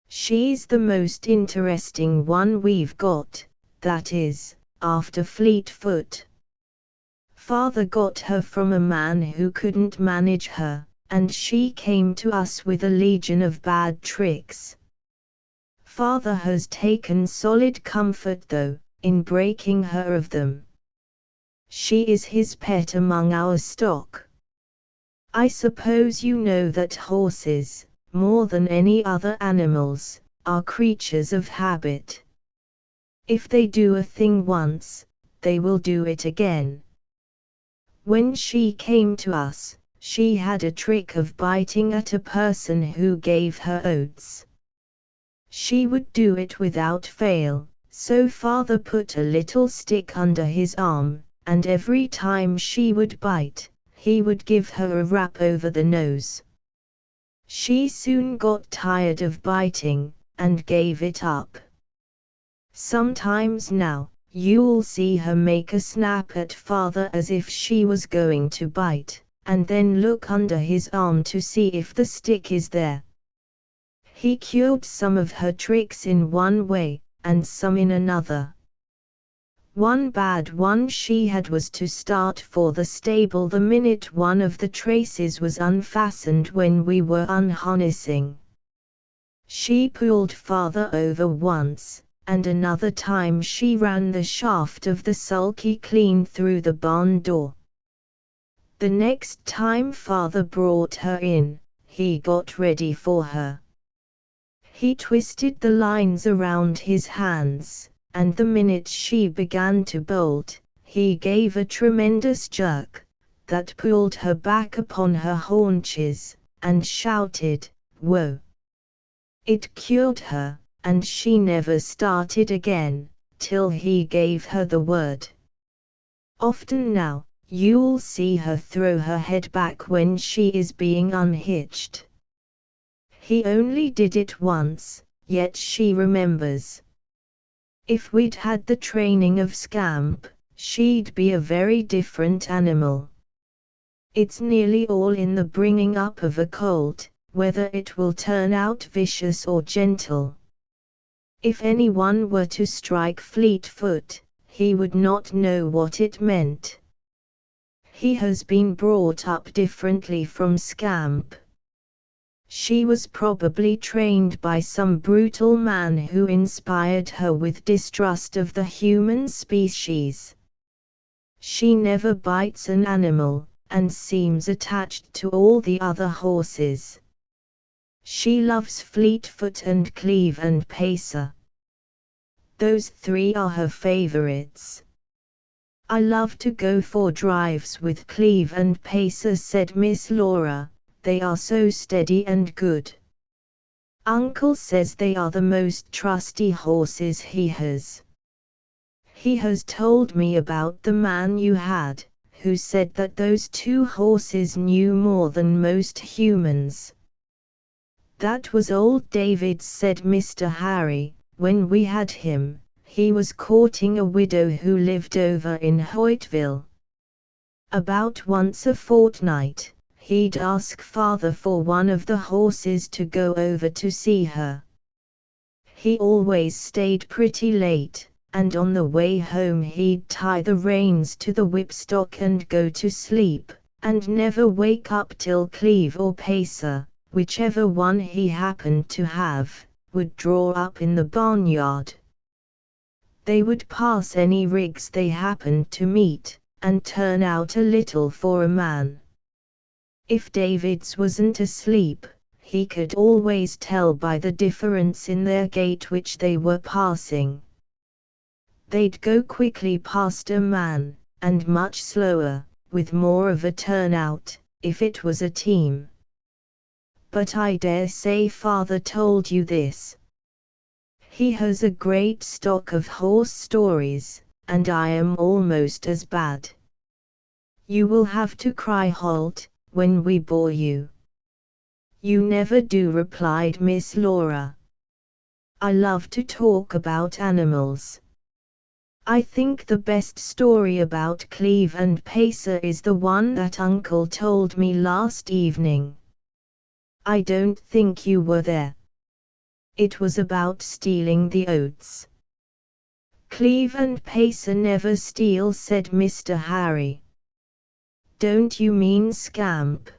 She's the most interesting one we've got, that is, after Fleetfoot. Father got her from a man who couldn't manage her, and she came to us with a legion of bad tricks. Father has taken solid comfort though, in breaking her of them. She is his pet among our stock. I suppose you know that horses, more than any other animals, are creatures of habit. If they do a thing once, they will do it again. When she came to us, she had a trick of biting at a person who gave her oats. She would do it without fail, so Father put a little stick under his arm, and every time she would bite, he would give her a rap over the nose. She soon got tired of biting, and gave it up. Sometimes now, you'll see her make a snap at Father as if she was going to bite, and then look under his arm to see if the stick is there. He cured some of her tricks in one way, and some in another. One bad one she had was to start for the stable the minute one of the traces was unfastened when we were unharnessing. She pulled Father over once, and another time she ran the shaft of the sulky clean through the barn door. The next time father brought her in, he got ready for her. He twisted the lines around his hands, and the minute she began to bolt, he gave a tremendous jerk that pulled her back upon her haunches, and shouted, "Whoa!" It cured her, and she never started again, till he gave her the word. Often now, you'll see her throw her head back when she is being unhitched. He only did it once, yet she remembers. If we'd had the training of Scamp, she'd be a very different animal. It's nearly all in the bringing up of a colt, whether it will turn out vicious or gentle. If anyone were to strike Fleetfoot, he would not know what it meant. He has been brought up differently from Scamp. She was probably trained by some brutal man who inspired her with distrust of the human species. She never bites an animal, and seems attached to all the other horses. She loves Fleetfoot and Cleve and Pacer. Those three are her favorites. I love to go for drives with Cleve and Pacer, said Miss Laura. They are so steady and good. Uncle says they are the most trusty horses he has. He has told me about the man you had, who said that those two horses knew more than most humans. That was old David, said Mr. Harry. When we had him, he was courting a widow who lived over in Hoytville. About once a fortnight, he'd ask father for one of the horses to go over to see her. He always stayed pretty late, and on the way home he'd tie the reins to the whipstock and go to sleep, and never wake up till Cleve or Pacer, whichever one he happened to have, would draw up in the barnyard. They would pass any rigs they happened to meet, and turn out a little for a man. If David's wasn't asleep, he could always tell by the difference in their gait which they were passing. They'd go quickly past a man, and much slower, with more of a turnout, if it was a team. But I dare say father told you this. He has a great stock of horse stories, and I am almost as bad. You will have to cry halt when we bore you. You never do, replied Miss Laura. I love to talk about animals. I think the best story about Cleve and Pacer is the one that Uncle told me last evening. I don't think you were there. It was about stealing the oats. Cleve and Pacer never steal, said Mr. Harry. Don't you mean Scamp?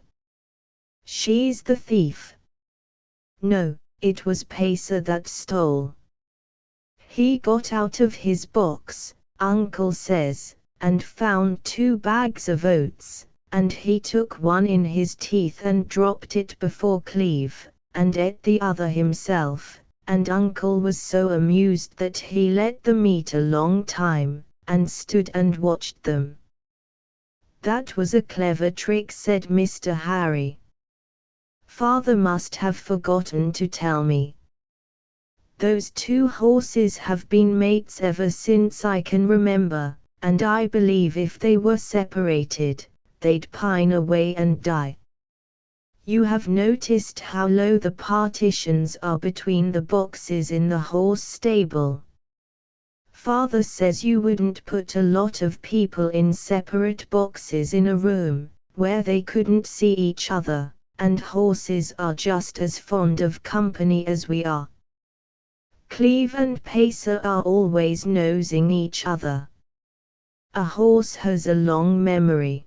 She's the thief. No, it was Pacer that stole. He got out of his box, Uncle says, and found 2 bags of oats, and he took one in his teeth and dropped it before Cleve, and ate the other himself, and Uncle was so amused that he let them eat a long time, and stood and watched them. That was a clever trick, said Mr. Harry. Father must have forgotten to tell me. Those 2 horses have been mates ever since I can remember, and I believe if they were separated, they'd pine away and die. You have noticed how low the partitions are between the boxes in the horse stable. Father says you wouldn't put a lot of people in separate boxes in a room, where they couldn't see each other, and horses are just as fond of company as we are. Cleve and Pacer are always nosing each other. A horse has a long memory.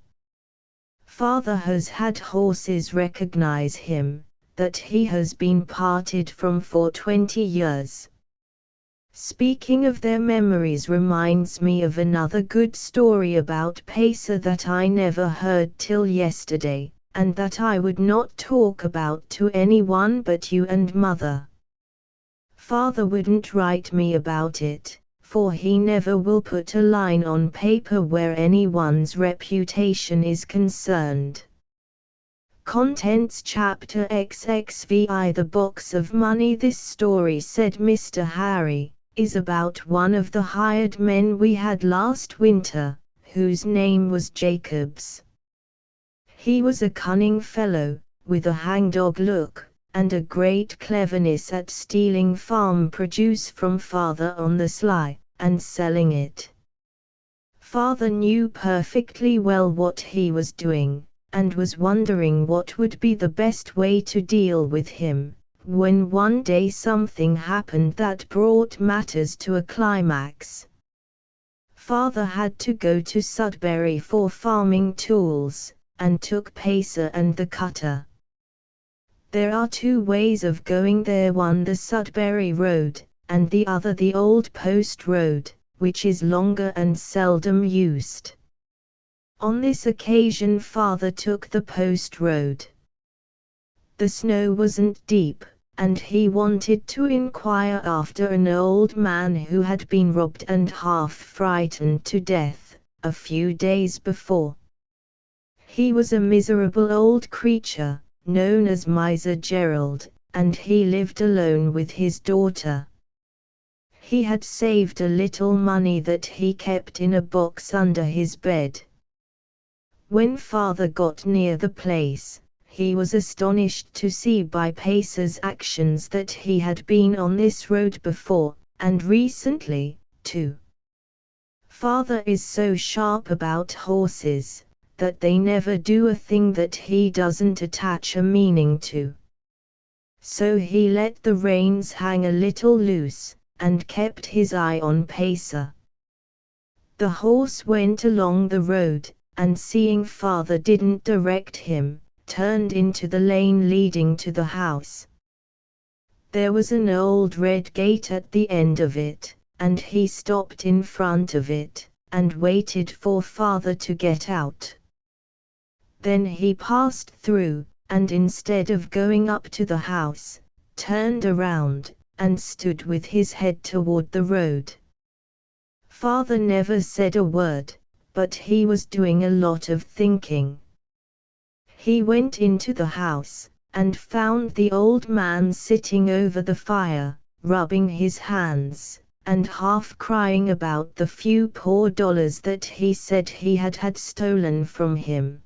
Father has had horses recognize him, that he has been parted from for 20 years. Speaking of their memories reminds me of another good story about Pacer that I never heard till yesterday, and that I would not talk about to anyone but you and Mother. Father wouldn't write me about it, for he never will put a line on paper where anyone's reputation is concerned. Contents Chapter XXVI The Box of Money. This story, said Mr. Harry, is about one of the hired men we had last winter, whose name was Jacobs. He was a cunning fellow, with a hangdog look, and a great cleverness at stealing farm produce from Father on the sly, and selling it. Father knew perfectly well what he was doing, and was wondering what would be the best way to deal with him, when one day something happened that brought matters to a climax. Father had to go to Sudbury for farming tools, and took Pacer and the cutter. There are two ways of going there, one the Sudbury road, and the other the old post road, which is longer and seldom used. On this occasion Father took the post road. The snow wasn't deep, and he wanted to inquire after an old man who had been robbed and half frightened to death, a few days before. He was a miserable old creature, known as Miser Gerald, and he lived alone with his daughter. He had saved a little money that he kept in a box under his bed. When Father got near the place, he was astonished to see by Pacer's actions that he had been on this road before, and recently, too. Father is so sharp about horses, that they never do a thing that he doesn't attach a meaning to. So he let the reins hang a little loose, and kept his eye on Pacer. The horse went along the road, and seeing Father didn't direct him, turned into the lane leading to the house. There was an old red gate at the end of it, and he stopped in front of it, and waited for Father to get out. Then he passed through, and instead of going up to the house, turned around, and stood with his head toward the road. Father never said a word, but he was doing a lot of thinking. He went into the house, and found the old man sitting over the fire, rubbing his hands, and half crying about the few poor dollars that he said he had had stolen from him.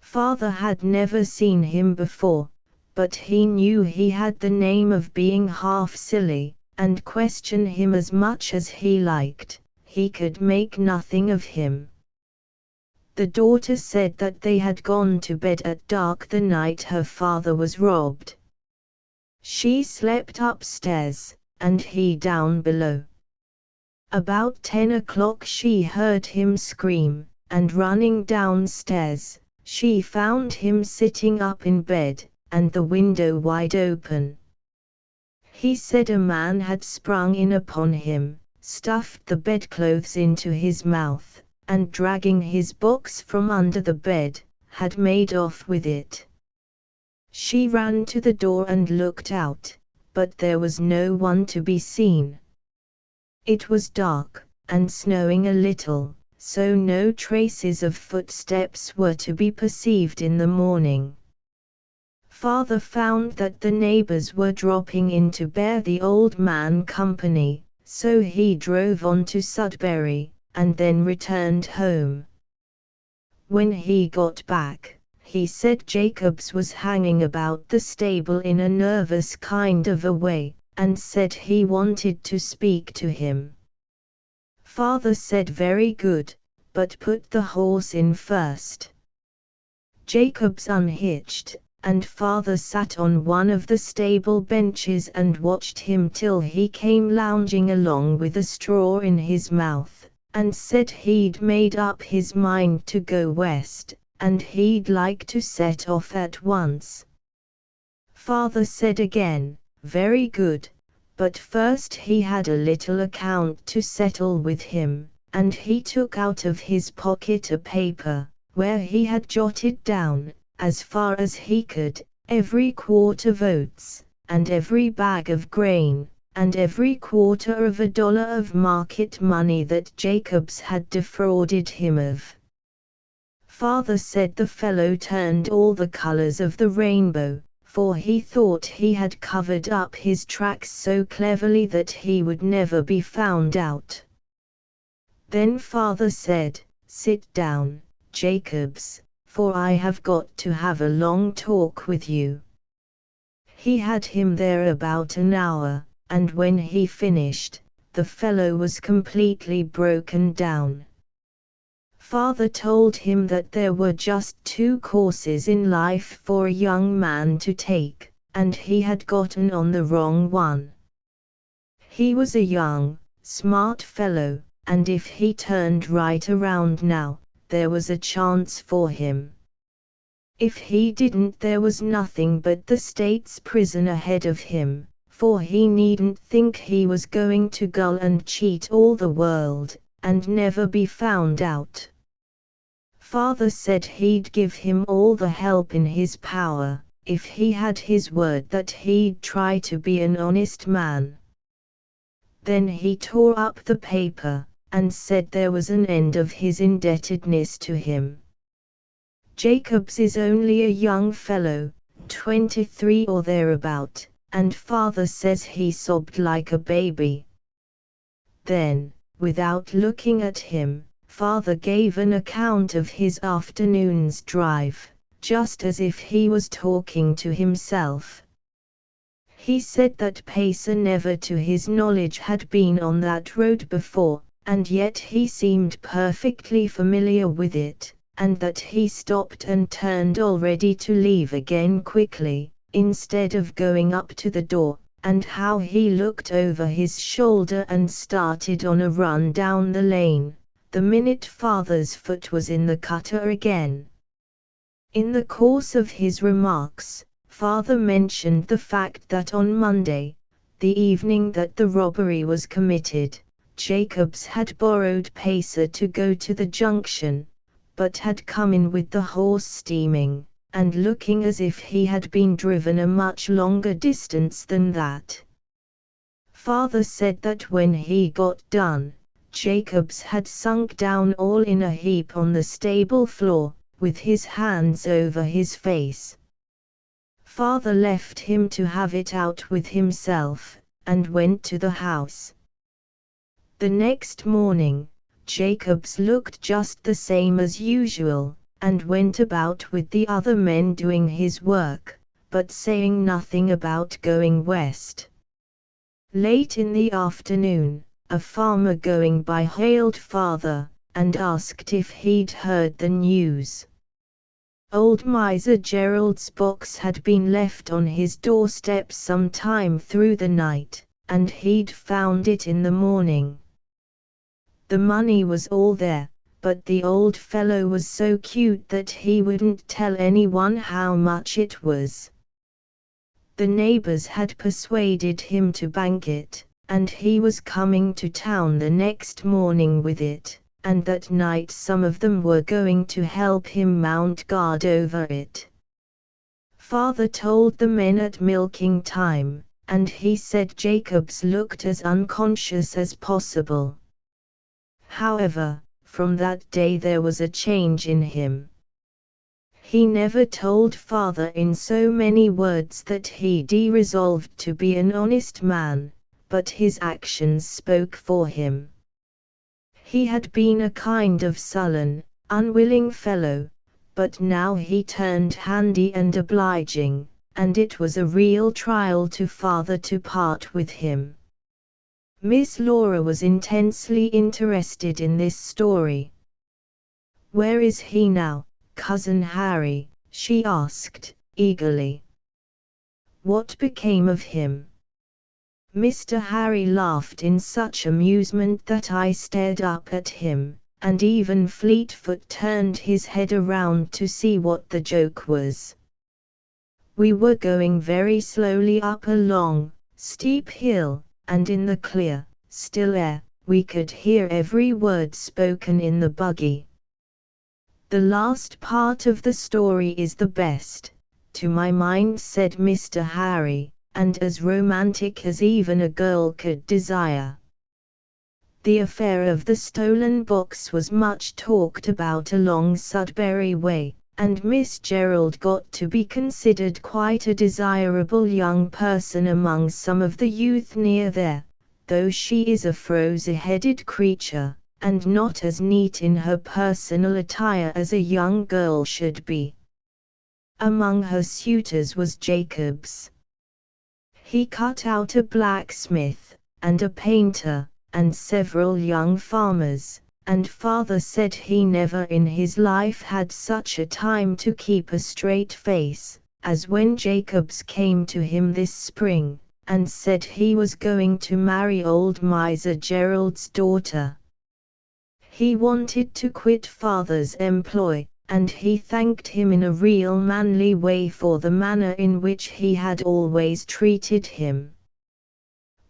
Father had never seen him before, but he knew he had the name of being half silly, and question him as much as he liked, he could make nothing of him. The daughter said that they had gone to bed at dark the night her father was robbed. She slept upstairs, and he down below. About 10 o'clock she heard him scream, and running downstairs, she found him sitting up in bed, and the window wide open. He said a man had sprung in upon him, stuffed the bedclothes into his mouth, and dragging his box from under the bed, had made off with it. She ran to the door and looked out, but there was no one to be seen. It was dark, and snowing a little, so no traces of footsteps were to be perceived in the morning. Father found that the neighbors were dropping in to bear the old man company, so he drove on to Sudbury, and then returned home. When he got back, he said Jacobs was hanging about the stable in a nervous kind of a way, and said he wanted to speak to him. Father said very good, but put the horse in first. Jacobs unhitched, and Father sat on one of the stable benches and watched him till he came lounging along with a straw in his mouth, and said he'd made up his mind to go west, and he'd like to set off at once. Father said again, very good, but first he had a little account to settle with him, and he took out of his pocket a paper, where he had jotted down, as far as he could, every quart of oats, and every bag of grain, and every quarter of $1 of market money that Jacobs had defrauded him of. Father said the fellow turned all the colors of the rainbow, for he thought he had covered up his tracks so cleverly that he would never be found out. Then Father said, "Sit down, Jacobs, for I have got to have a long talk with you." He had him there about an hour, and when he finished, the fellow was completely broken down. Father told him that there were just 2 courses in life for a young man to take, and he had gotten on the wrong one. He was a young, smart fellow, and if he turned right around now, there was a chance for him. If he didn't, there was nothing but the state's prison ahead of him, for he needn't think he was going to gull and cheat all the world, and never be found out. Father said he'd give him all the help in his power, if he had his word that he'd try to be an honest man. Then he tore up the paper, and said there was an end of his indebtedness to him. Jacobs is only a young fellow, 23 or thereabout, and Father says he sobbed like a baby. Then, without looking at him, Father gave an account of his afternoon's drive, just as if he was talking to himself. He said that Pacer never to his knowledge had been on that road before, and yet he seemed perfectly familiar with it, and that he stopped and turned all ready to leave again quickly, instead of going up to the door, and how he looked over his shoulder and started on a run down the lane, the minute Father's foot was in the gutter again. In the course of his remarks, Father mentioned the fact that on Monday, the evening that the robbery was committed, Jacobs had borrowed Pacer to go to the junction, but had come in with the horse steaming, and looking as if he had been driven a much longer distance than that. Father said that when he got done, Jacobs had sunk down all in a heap on the stable floor, with his hands over his face. Father left him to have it out with himself, and went to the house. The next morning, Jacobs looked just the same as usual, and went about with the other men doing his work, but saying nothing about going west. Late in the afternoon, a farmer going by hailed Father, and asked if he'd heard the news. Old Miser Gerald's box had been left on his doorstep some time through the night, and he'd found it in the morning. The money was all there, but the old fellow was so cute that he wouldn't tell anyone how much it was. The neighbors had persuaded him to bank it, and he was coming to town the next morning with it, and that night some of them were going to help him mount guard over it. Father told the men at milking time, and he said Jacobs looked as unconscious as possible. However, from that day there was a change in him. He never told Father in so many words that he'd resolved to be an honest man, but his actions spoke for him. He had been a kind of sullen, unwilling fellow, but now he turned handy and obliging, and it was a real trial to Father to part with him. Miss Laura was intensely interested in this story. "Where is he now, Cousin Harry?" she asked, eagerly. "What became of him?" Mr. Harry laughed in such amusement that I stared up at him, and even Fleetfoot turned his head around to see what the joke was. We were going very slowly up a long, steep hill, and in the clear, still air, we could hear every word spoken in the buggy. "The last part of the story is the best, to my mind," said Mr. Harry, "and as romantic as even a girl could desire." The affair of the stolen box was much talked about along Sudbury Way, and Miss Gerald got to be considered quite a desirable young person among some of the youth near there, though she is a frowsy-headed creature, and not as neat in her personal attire as a young girl should be. Among her suitors was Jacobs. He cut out a blacksmith, and a painter, and several young farmers, and father said he never in his life had such a time to keep a straight face, as when Jacobs came to him this spring, and said he was going to marry old miser Gerald's daughter. He wanted to quit father's employ, and he thanked him in a real manly way for the manner in which he had always treated him.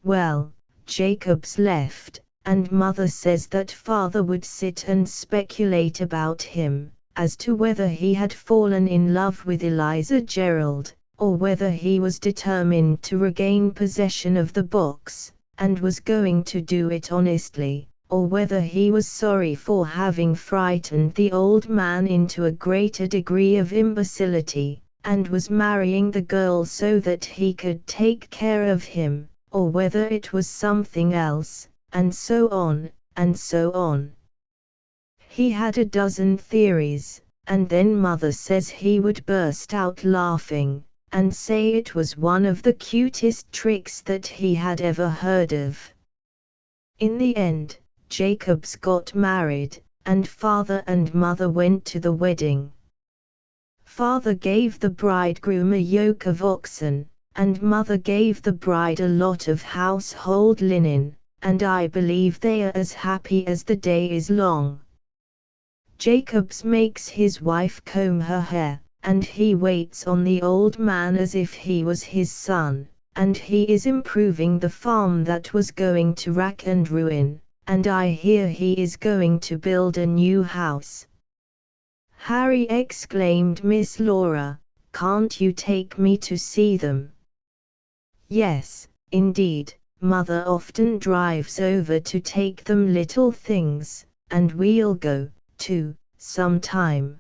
Well, Jacobs left, and mother says that father would sit and speculate about him, as to whether he had fallen in love with Eliza Gerald, or whether he was determined to regain possession of the box, and was going to do it honestly, or whether he was sorry for having frightened the old man into a greater degree of imbecility, and was marrying the girl so that he could take care of him, or whether it was something else, and so on, and so on. He had a dozen theories, and then mother says he would burst out laughing, and say it was one of the cutest tricks that he had ever heard of. In the end, Jacobs got married, and father and mother went to the wedding. Father gave the bridegroom a yoke of oxen, and mother gave the bride a lot of household linen, and I believe they are as happy as the day is long. Jacobs makes his wife comb her hair, and he waits on the old man as if he was his son, and he is improving the farm that was going to rack and ruin, and I hear he is going to build a new house. "Harry," exclaimed Miss Laura, "can't you take me to see them?" "Yes, indeed, mother often drives over to take them little things, and we'll go, too, sometime.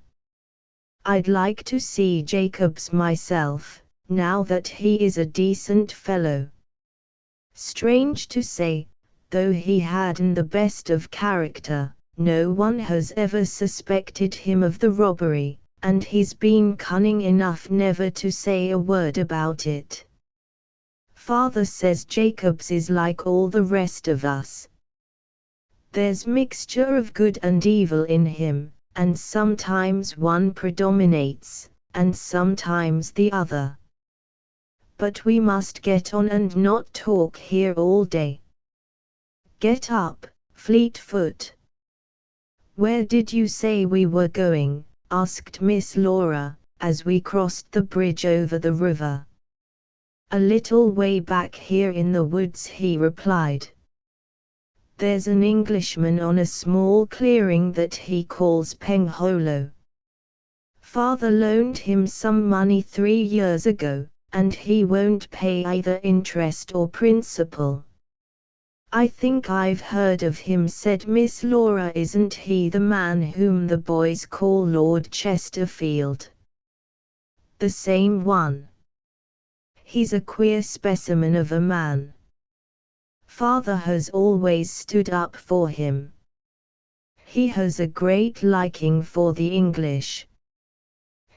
I'd like to see Jacobs myself, now that he is a decent fellow. Strange to say, though he hadn't the best of character, no one has ever suspected him of the robbery, and he's been cunning enough never to say a word about it. Father says Jacobs is like all the rest of us. There's mixture of good and evil in him, and sometimes one predominates, and sometimes the other. But we must get on and not talk here all day. Get up, Fleetfoot." "Where did you say we were going?" asked Miss Laura, as we crossed the bridge over the river. "A little way back here in the woods," he replied. "There's an Englishman on a small clearing that he calls Pengholo. Father loaned him some money 3 years ago, and he won't pay either interest or principal." "I think I've heard of him," said Miss Laura. "Isn't he the man whom the boys call Lord Chesterfield?" "The same one. He's a queer specimen of a man. Father has always stood up for him. He has a great liking for the English.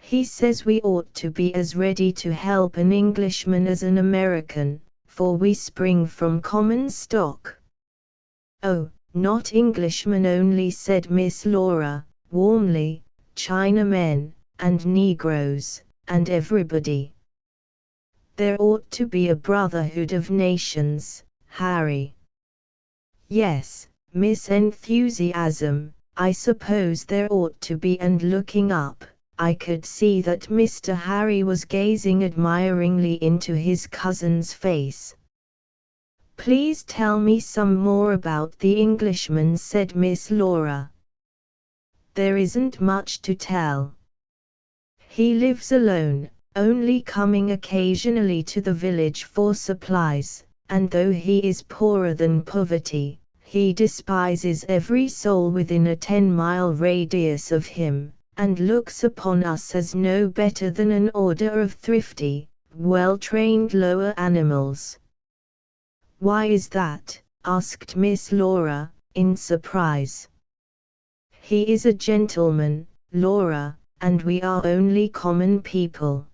He says we ought to be as ready to help an Englishman as an American, for we spring from common stock." "Oh, not Englishmen only," said Miss Laura, warmly, "Chinamen, and Negroes, and everybody. There ought to be a brotherhood of nations, Harry." "Yes, Miss Enthusiasm, I suppose there ought to be." And looking up, I could see that Mr. Harry was gazing admiringly into his cousin's face. Please tell me some more about the Englishman, said Miss Laura. There isn't much to tell. He lives alone, only coming occasionally to the village for supplies, and though he is poorer than poverty, he despises every soul within a 10-mile radius of him, and looks upon us as no better than an order of thrifty, well-trained lower animals. Why is that? Asked Miss Laura, in surprise. He is a gentleman, Laura, and we are only common people.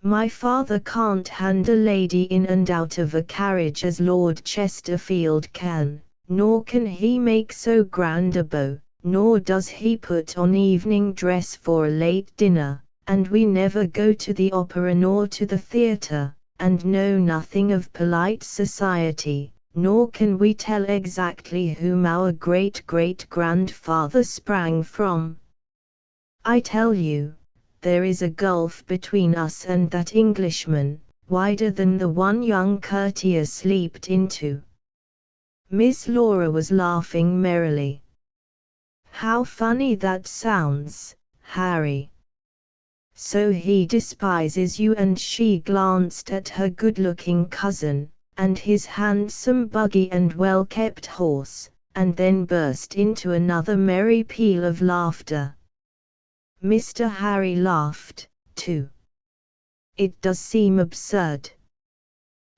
My father can't hand a lady in and out of a carriage as Lord Chesterfield can, nor can he make so grand a bow, nor does he put on evening dress for a late dinner, and we never go to the opera nor to the theatre, and know nothing of polite society, nor can we tell exactly whom our great-great-grandfather sprang from. I tell you, there is a gulf between us and that Englishman, wider than the one young courtier leaped into. Miss Laura was laughing merrily. How funny that sounds, Harry. So he despises you, and she glanced at her good-looking cousin, and his handsome buggy and well-kept horse, and then burst into another merry peal of laughter. Mr. Harry laughed, too. It does seem absurd.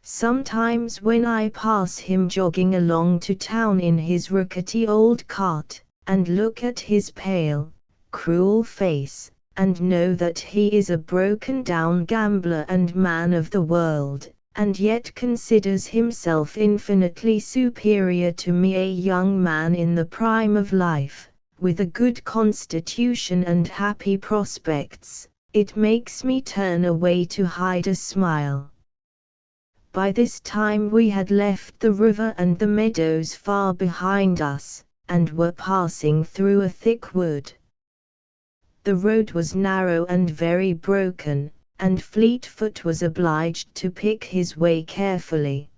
Sometimes when I pass him jogging along to town in his rickety old cart, and look at his pale, cruel face, and know that he is a broken-down gambler and man of the world, and yet considers himself infinitely superior to me, a young man in the prime of life, with a good constitution and happy prospects, it makes me turn away to hide a smile. By this time we had left the river and the meadows far behind us, and were passing through a thick wood. The road was narrow and very broken, and Fleetfoot was obliged to pick his way carefully.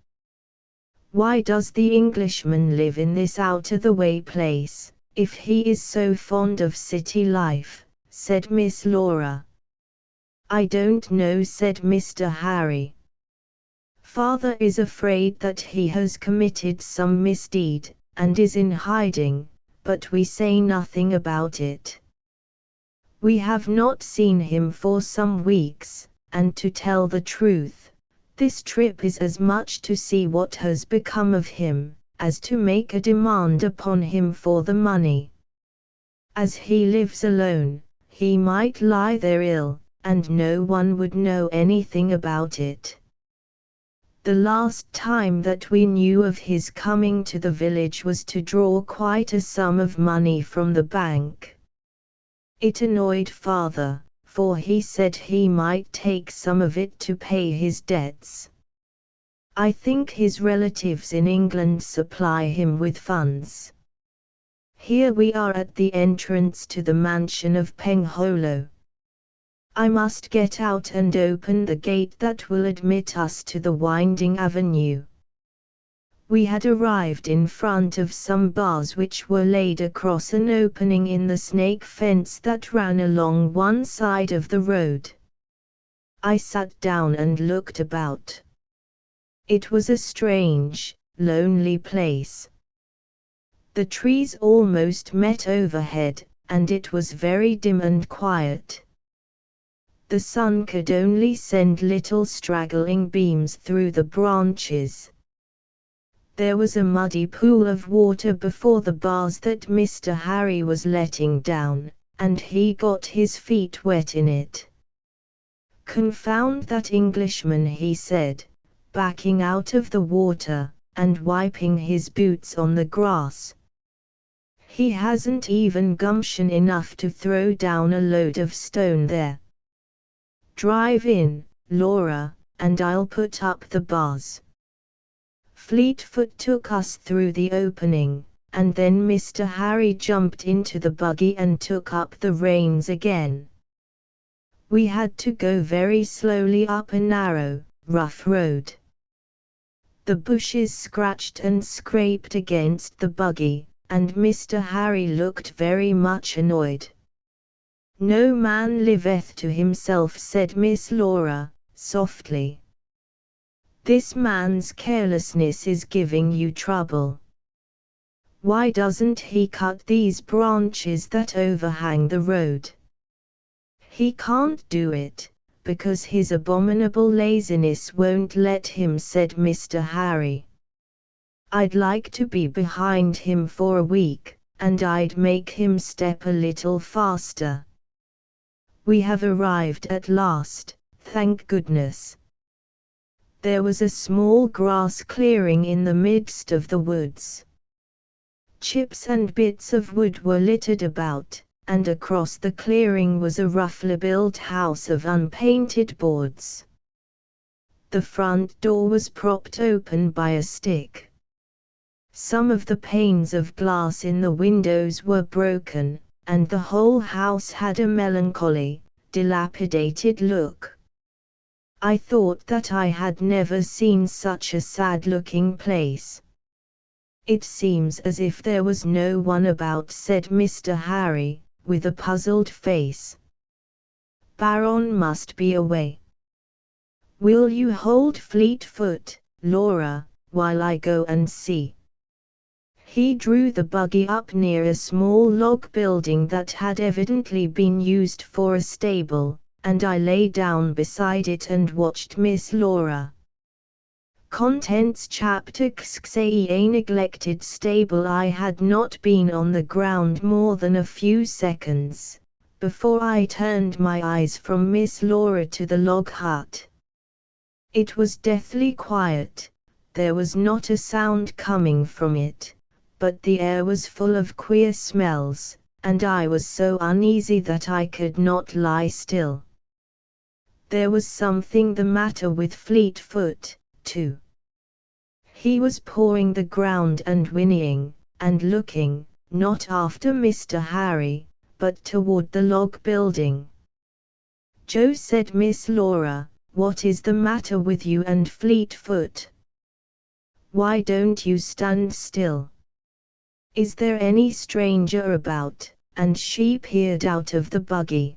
Why does the Englishman live in this out-of-the-way place, if he is so fond of city life? Said Miss Laura. I don't know, said Mr. Harry. Father is afraid that he has committed some misdeed, and is in hiding, but we say nothing about it. We have not seen him for some weeks, and to tell the truth, this trip is as much to see what has become of him, as to make a demand upon him for the money. As he lives alone, he might lie there ill, and no one would know anything about it. The last time that we knew of his coming to the village was to draw quite a sum of money from the bank. It annoyed Father, for he said he might take some of it to pay his debts. I think his relatives in England supply him with funds. Here we are at the entrance to the mansion of Pengholo. I must get out and open the gate that will admit us to the winding avenue. We had arrived in front of some bars which were laid across an opening in the snake fence that ran along one side of the road. I sat down and looked about. It was a strange, lonely place. The trees almost met overhead, and it was very dim and quiet. The sun could only send little straggling beams through the branches. There was a muddy pool of water before the bars that Mr. Harry was letting down, and he got his feet wet in it. Confound that Englishman, he said, backing out of the water, and wiping his boots on the grass. He hasn't even gumption enough to throw down a load of stone there. Drive in, Laura, and I'll put up the bars. Fleetfoot took us through the opening, and then Mr. Harry jumped into the buggy and took up the reins again. We had to go very slowly up a narrow, rough road. The bushes scratched and scraped against the buggy, and Mr. Harry looked very much annoyed. "No man liveth to himself," said Miss Laura, softly. "This man's carelessness is giving you trouble. Why doesn't he cut these branches that overhang the road?" "He can't do it, because his abominable laziness won't let him," said Mr. Harry. "I'd like to be behind him for a week, and I'd make him step a little faster. We have arrived at last, thank goodness." There was a small grass clearing in the midst of the woods. Chips and bits of wood were littered about, and across the clearing was a roughly built house of unpainted boards. The front door was propped open by a stick. Some of the panes of glass in the windows were broken, and the whole house had a melancholy, dilapidated look. I thought that I had never seen such a sad-looking place. "It seems as if there was no one about," said Mr. Harry, with a puzzled face. "Baron must be away. Will you hold Fleetfoot, Laura, while I go and see?" He drew the buggy up near a small log building that had evidently been used for a stable, and I lay down beside it and watched Miss Laura. Contents chapter Say a neglected stable. I had not been on the ground more than a few seconds before I turned my eyes from Miss Laura to the log hut. It was deathly quiet, there was not a sound coming from it, but the air was full of queer smells, and I was so uneasy that I could not lie still. There was something the matter with Fleetfoot, too. He was pawing the ground and whinnying, and looking, not after Mr. Harry, but toward the log building. "Joe," said Miss Laura, "what is the matter with you and Fleetfoot? Why don't you stand still? Is there any stranger about?" And she peered out of the buggy.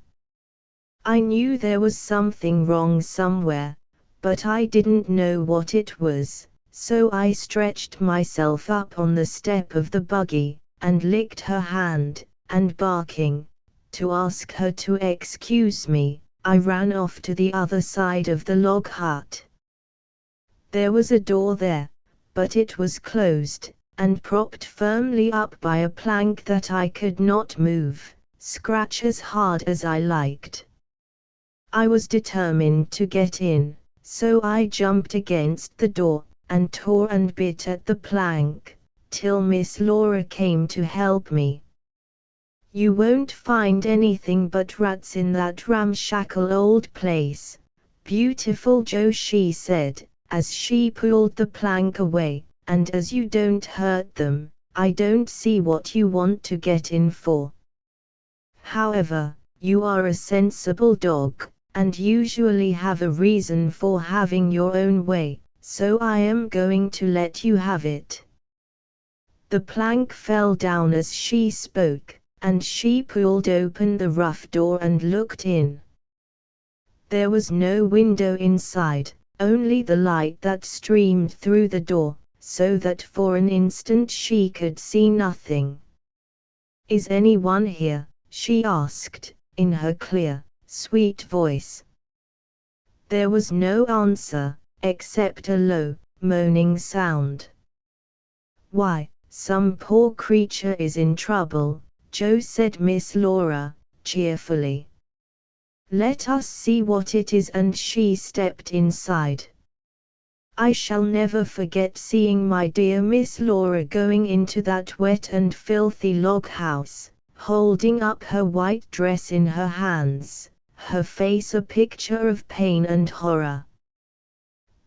I knew there was something wrong somewhere, but I didn't know what it was, so I stretched myself up on the step of the buggy, and licked her hand, and barking, to ask her to excuse me, I ran off to the other side of the log hut. There was a door there, but it was closed, and propped firmly up by a plank that I could not move, scratch as hard as I liked. I was determined to get in, so I jumped against the door, and tore and bit at the plank, till Miss Laura came to help me. "You won't find anything but rats in that ramshackle old place, beautiful Joe," she said, as she pulled the plank away, "and as you don't hurt them, I don't see what you want to get in for. However, you are a sensible dog, and usually have a reason for having your own way, so I am going to let you have it." The plank fell down as she spoke, and she pulled open the rough door and looked in. There was no window inside, only the light that streamed through the door, so that for an instant she could see nothing. "Is anyone here?" she asked, in her clear, sweet voice. There was no answer, except a low, moaning sound. "Why, some poor creature is in trouble, Joe," said Miss Laura, cheerfully. "Let us see what it is," and she stepped inside. I shall never forget seeing my dear Miss Laura going into that wet and filthy log house, holding up her white dress in her hands, her face a picture of pain and horror.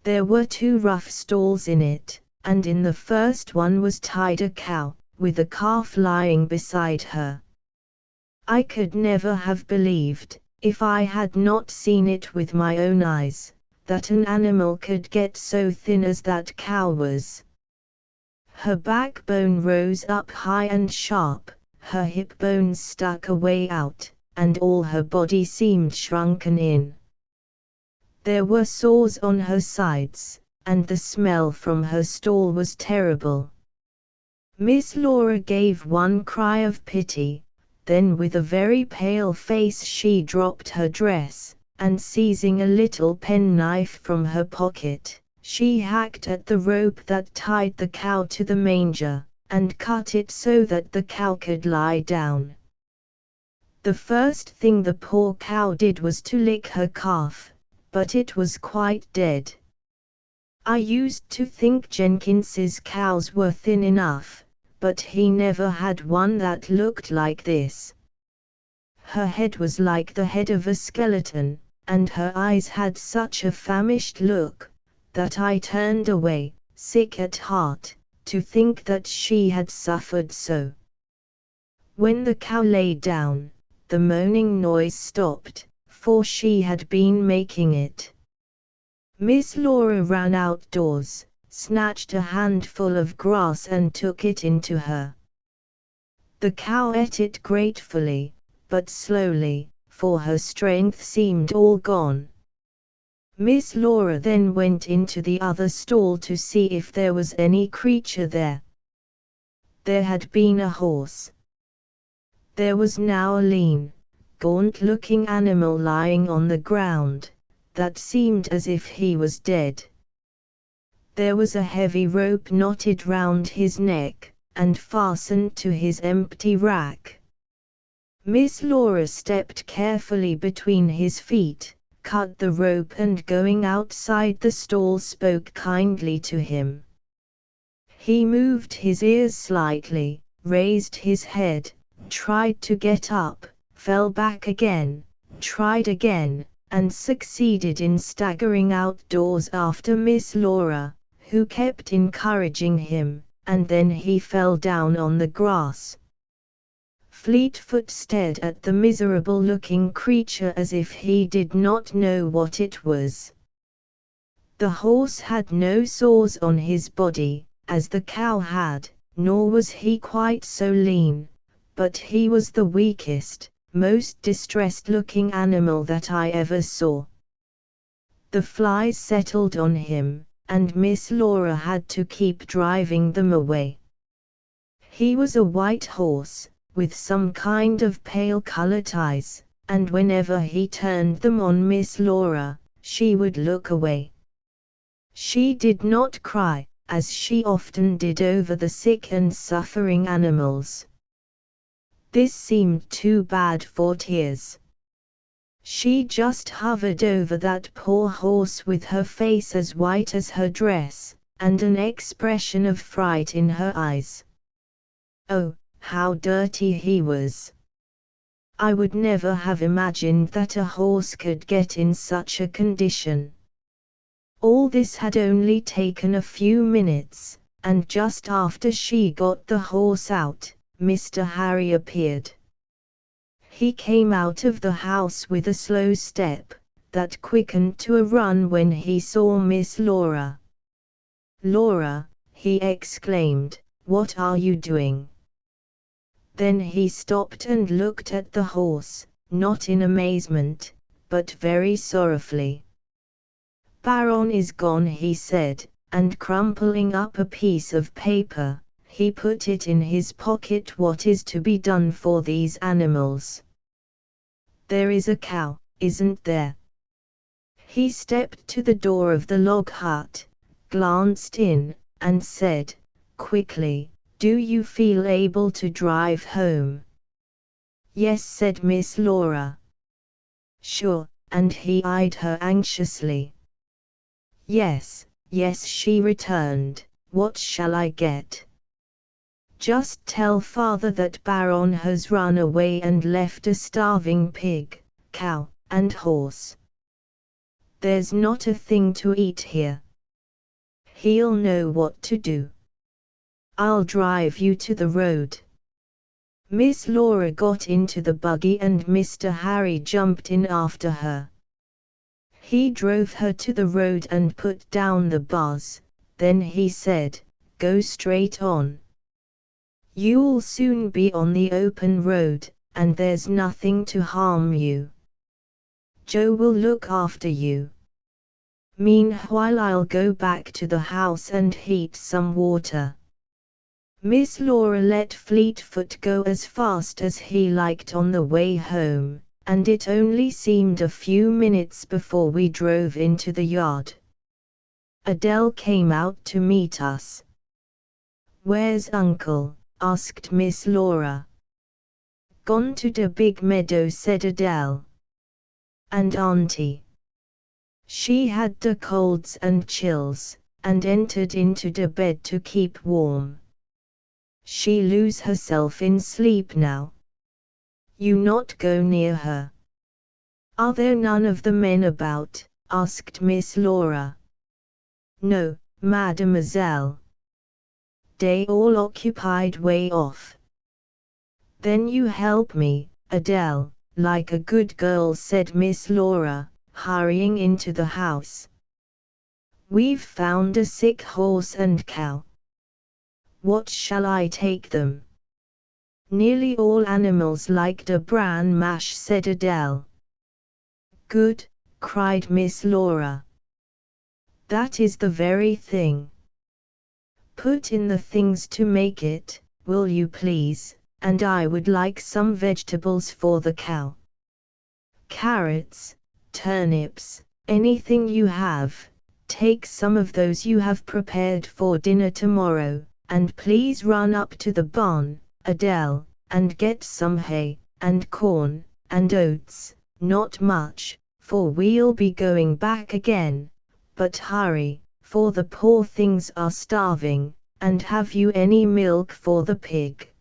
There were 2 rough stalls in it, and in the first one was tied a cow, with a calf lying beside her. I could never have believed, if I had not seen it with my own eyes, that an animal could get so thin as that cow was. Her backbone rose up high and sharp, her hip bones stuck away out, and all her body seemed shrunken in. There were sores on her sides, and the smell from her stall was terrible. Miss Laura gave one cry of pity, then with a very pale face she dropped her dress, and seizing a little penknife from her pocket, she hacked at the rope that tied the cow to the manger, and cut it so that the cow could lie down. The first thing the poor cow did was to lick her calf, but it was quite dead. I used to think Jenkins's cows were thin enough, but he never had one that looked like this. Her head was like the head of a skeleton, and her eyes had such a famished look, that I turned away, sick at heart, to think that she had suffered so. When the cow lay down, the moaning noise stopped, for she had been making it. Miss Laura ran outdoors, snatched a handful of grass and took it into her. The cow ate it gratefully, but slowly, for her strength seemed all gone. Miss Laura then went into the other stall to see if there was any creature there. There had been a horse. There was now a lean, gaunt-looking animal lying on the ground, that seemed as if he was dead. There was a heavy rope knotted round his neck, and fastened to his empty rack. Miss Laura stepped carefully between his feet, cut the rope and going outside the stall spoke kindly to him. He moved his ears slightly, raised his head, tried to get up, fell back again, tried again, and succeeded in staggering outdoors after Miss Laura, who kept encouraging him, and then he fell down on the grass. Fleetfoot stared at the miserable-looking creature as if he did not know what it was. The horse had no sores on his body, as the cow had, nor was he quite so lean, but he was the weakest, most distressed-looking animal that I ever saw. The flies settled on him, and Miss Laura had to keep driving them away. He was a white horse, with some kind of pale-colored eyes, and whenever he turned them on Miss Laura, she would look away. She did not cry, as she often did over the sick and suffering animals. This seemed too bad for tears. She just hovered over that poor horse with her face as white as her dress, and an expression of fright in her eyes. Oh, how dirty he was! I would never have imagined that a horse could get in such a condition. All this had only taken a few minutes, and just after she got the horse out, Mr. Harry appeared. He came out of the house with a slow step, that quickened to a run when he saw Miss Laura. "Laura," he exclaimed, "what are you doing?" Then he stopped and looked at the horse, not in amazement, but very sorrowfully. "Baron is gone," he said, and crumpling up a piece of paper, he put it in his pocket. "What is to be done for these animals? There is a cow, isn't there?" He stepped to the door of the log hut, glanced in, and said, quickly, "Do you feel able to drive home?" "Yes," said Miss Laura. "Sure," and he eyed her anxiously. "Yes, yes," she returned. "What shall I get?" "Just tell father that Baron has run away and left a starving pig, cow, and horse. There's not a thing to eat here. He'll know what to do. I'll drive you to the road." Miss Laura got into the buggy and Mr. Harry jumped in after her. He drove her to the road and put down the bars, then he said, "Go straight on. You'll soon be on the open road, and there's nothing to harm you. Joe will look after you. Meanwhile I'll go back to the house and heat some water." Miss Laura let Fleetfoot go as fast as he liked on the way home, and it only seemed a few minutes before we drove into the yard. Adele came out to meet us. "Where's Uncle?" asked Miss Laura. "Gone to the big meadow," said Adele. "And Auntie?" "She had the colds and chills, and entered into the bed to keep warm. She lose herself in sleep now. You not go near her." "Are there none of the men about?" asked Miss Laura. "No, mademoiselle. They all occupied way off." "Then you help me, Adele, like a good girl," said Miss Laura, hurrying into the house. "We've found a sick horse and cow. What shall I take them?" "Nearly all animals like the bran mash," said Adele. "Good," cried Miss Laura. "That is the very thing. Put in the things to make it, will you please, and I would like some vegetables for the cow. Carrots, turnips, anything you have. Take some of those you have prepared for dinner tomorrow, and please run up to the barn, Adele, and get some hay, and corn, and oats, not much, for we'll be going back again, but hurry, for the poor things are starving, and have you any milk for the pig?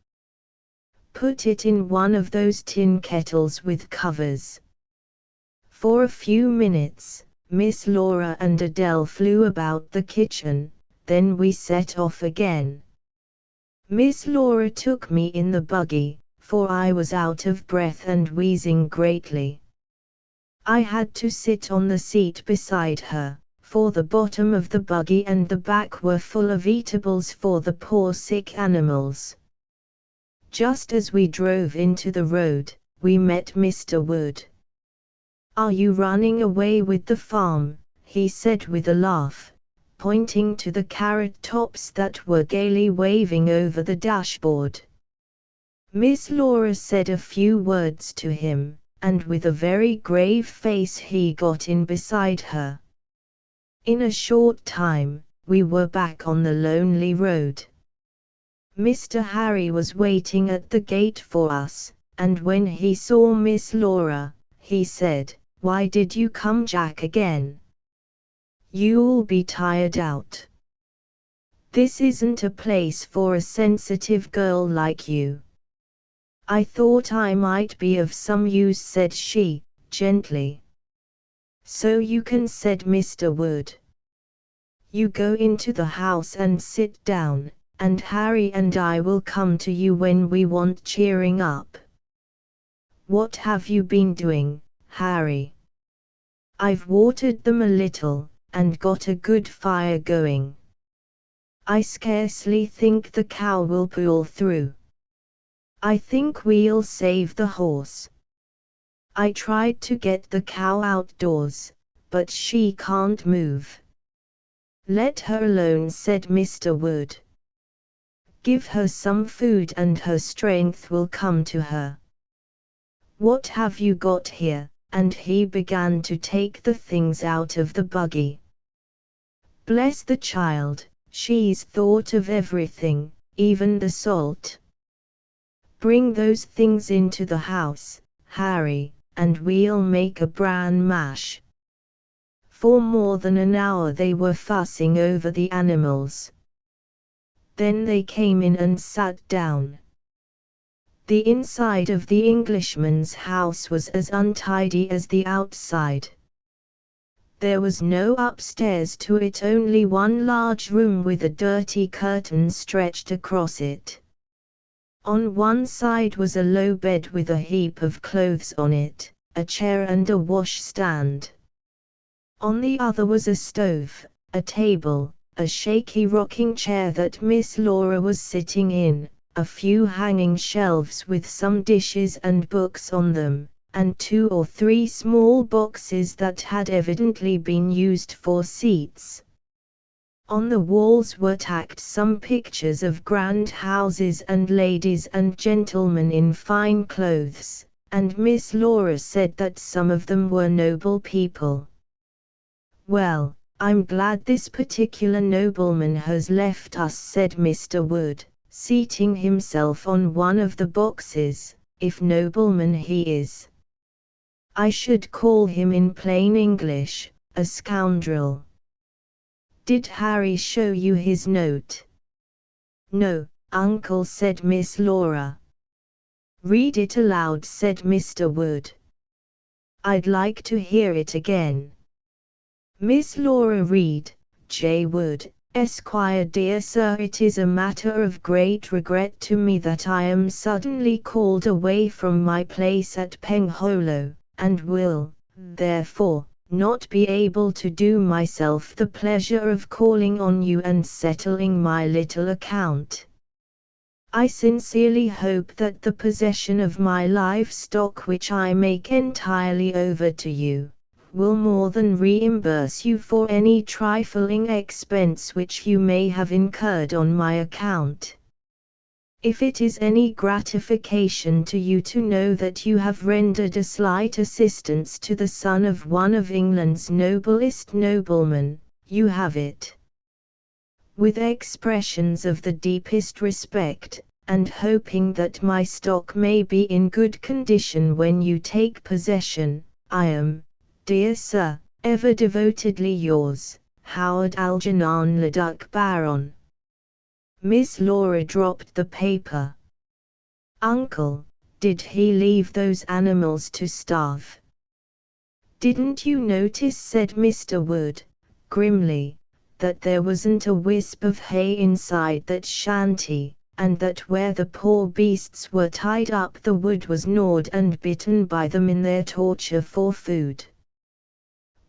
Put it in one of those tin kettles with covers." For a few minutes, Miss Laura and Adele flew about the kitchen, then we set off again. Miss Laura took me in the buggy, for I was out of breath and wheezing greatly. I had to sit on the seat beside her, for the bottom of the buggy and the back were full of eatables for the poor sick animals. Just as we drove into the road, we met Mr. Wood. "Are you running away with the farm?" he said with a laugh, pointing to the carrot tops that were gaily waving over the dashboard. Miss Laura said a few words to him, and with a very grave face he got in beside her. In a short time, we were back on the lonely road. Mr. Harry was waiting at the gate for us, and when he saw Miss Laura, he said, "Why did you come Jack again? You'll be tired out. This isn't a place for a sensitive girl like you." "I thought I might be of some use," said she, gently. "So you can," said Mr. Wood. "You go into the house and sit down, and Harry and I will come to you when we want cheering up. What have you been doing, Harry?" "I've watered them a little, and got a good fire going. I scarcely think the cow will pull through. I think we'll save the horse. I tried to get the cow outdoors, but she can't move." "Let her alone," said Mr. Wood. "Give her some food and her strength will come to her. What have you got here?" and he began to take the things out of the buggy. "Bless the child, she's thought of everything, even the salt. Bring those things into the house, Harry, and we'll make a bran mash." For more than an hour they were fussing over the animals. Then they came in and sat down. The inside of the Englishman's house was as untidy as the outside. There was no upstairs to it, only one large room with a dirty curtain stretched across it. On one side was a low bed with a heap of clothes on it, a chair and a washstand. On the other was a stove, a table, a shaky rocking chair that Miss Laura was sitting in, a few hanging shelves with some dishes and books on them, and 2 or 3 small boxes that had evidently been used for seats. On the walls were tacked some pictures of grand houses and ladies and gentlemen in fine clothes, and Miss Laura said that some of them were noble people. "Well, I'm glad this particular nobleman has left us," said Mr. Wood, seating himself on one of the boxes, "if nobleman he is. I should call him in plain English, a scoundrel." "Did Harry show you his note?" "No, uncle," said Miss Laura. "Read it aloud," said Mr. Wood. "I'd like to hear it again." Miss Laura read, "J. Wood, Esquire. Dear Sir, it is a matter of great regret to me that I am suddenly called away from my place at Pengholo, and will, therefore, not be able to do myself the pleasure of calling on you and settling my little account. I sincerely hope that the possession of my livestock, which I make entirely over to you, will more than reimburse you for any trifling expense which you may have incurred on my account. If it is any gratification to you to know that you have rendered a slight assistance to the son of one of England's noblest noblemen, you have it. With expressions of the deepest respect, and hoping that my stock may be in good condition when you take possession, I am, dear Sir, ever devotedly yours, Howard Algernon Leduc Baron." Miss Laura dropped the paper. "Uncle, did he leave those animals to starve?" "Didn't you notice," said Mr. Wood, grimly, "that there wasn't a wisp of hay inside that shanty, and that where the poor beasts were tied up the wood was gnawed and bitten by them in their torture for food?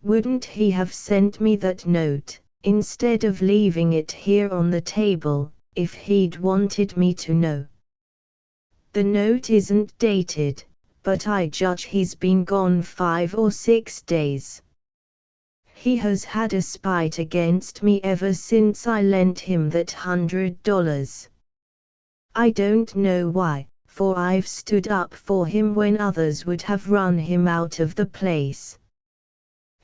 Wouldn't he have sent me that note, instead of leaving it here on the table, if he'd wanted me to know? The note isn't dated, but I judge he's been gone 5 or 6 days. He has had a spite against me ever since I lent him that $100. I don't know why, for I've stood up for him when others would have run him out of the place.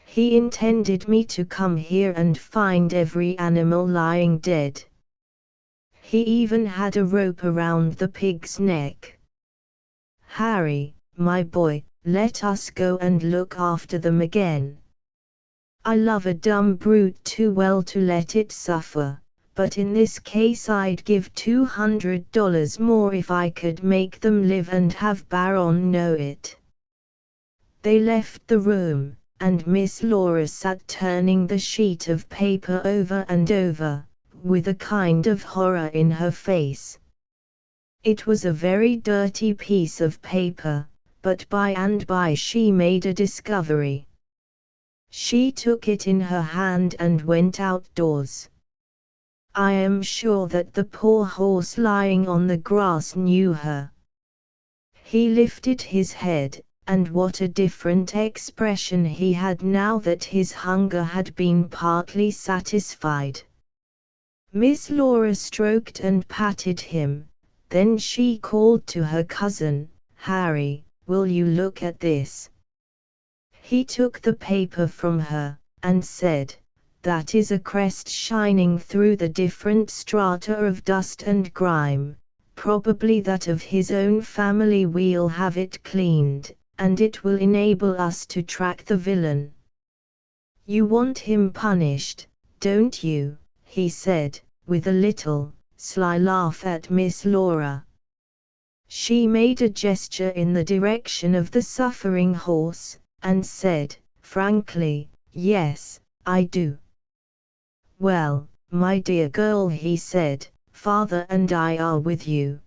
He intended me to come here and find every animal lying dead. He even had a rope around the pig's neck. Harry, my boy, let us go and look after them again. I love a dumb brute too well to let it suffer, but in this case I'd give $200 more if I could make them live and have Baron know it." They left the room, and Miss Laura sat turning the sheet of paper over and over, with a kind of horror in her face. It was a very dirty piece of paper, but by and by she made a discovery. She took it in her hand and went outdoors. I am sure that the poor horse lying on the grass knew her. He lifted his head, and what a different expression he had now that his hunger had been partly satisfied. Miss Laura stroked and patted him, then she called to her cousin, "Harry, will you look at this?" He took the paper from her, and said, "That is a crest shining through the different strata of dust and grime, probably that of his own family. We'll have it cleaned, and it will enable us to track the villain." "You want him punished, don't you?" he said, with a little, sly laugh at Miss Laura. She made a gesture in the direction of the suffering horse, and said, frankly, "Yes, I do." "Well, my dear girl," he said, "Father and I are with you.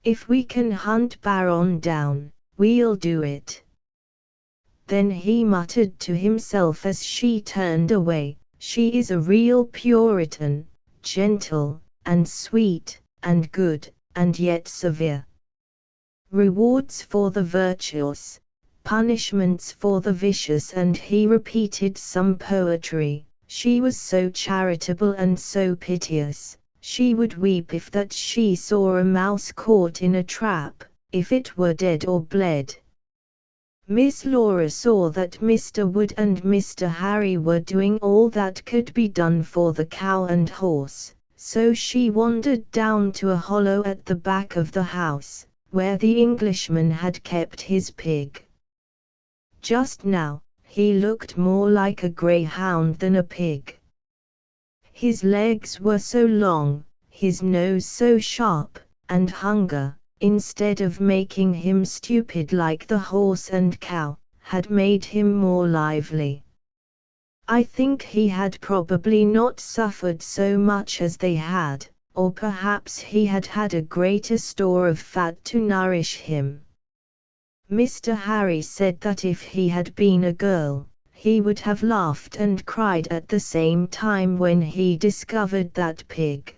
If we can hunt Baron down, we'll do it. Then he muttered to himself as she turned away, "She is a real Puritan, gentle, and sweet, and good, and yet severe. Rewards for the virtuous, punishments for the vicious." And he repeated some poetry. She was so charitable and so piteous, she would weep if that she saw a mouse caught in a trap, if it were dead or bled. Miss Laura saw that Mr. Wood and Mr. Harry were doing all that could be done for the cow and horse, so she wandered down to a hollow at the back of the house, where the Englishman had kept his pig. Just now, he looked more like a greyhound than a pig. His legs were so long, his nose so sharp, and hunger, instead of making him stupid like the horse and cow, had made him more lively. I think he had probably not suffered so much as they had, or perhaps he had had a greater store of fat to nourish him. Mr. Harry said that if he had been a girl, he would have laughed and cried at the same time when he discovered that pig.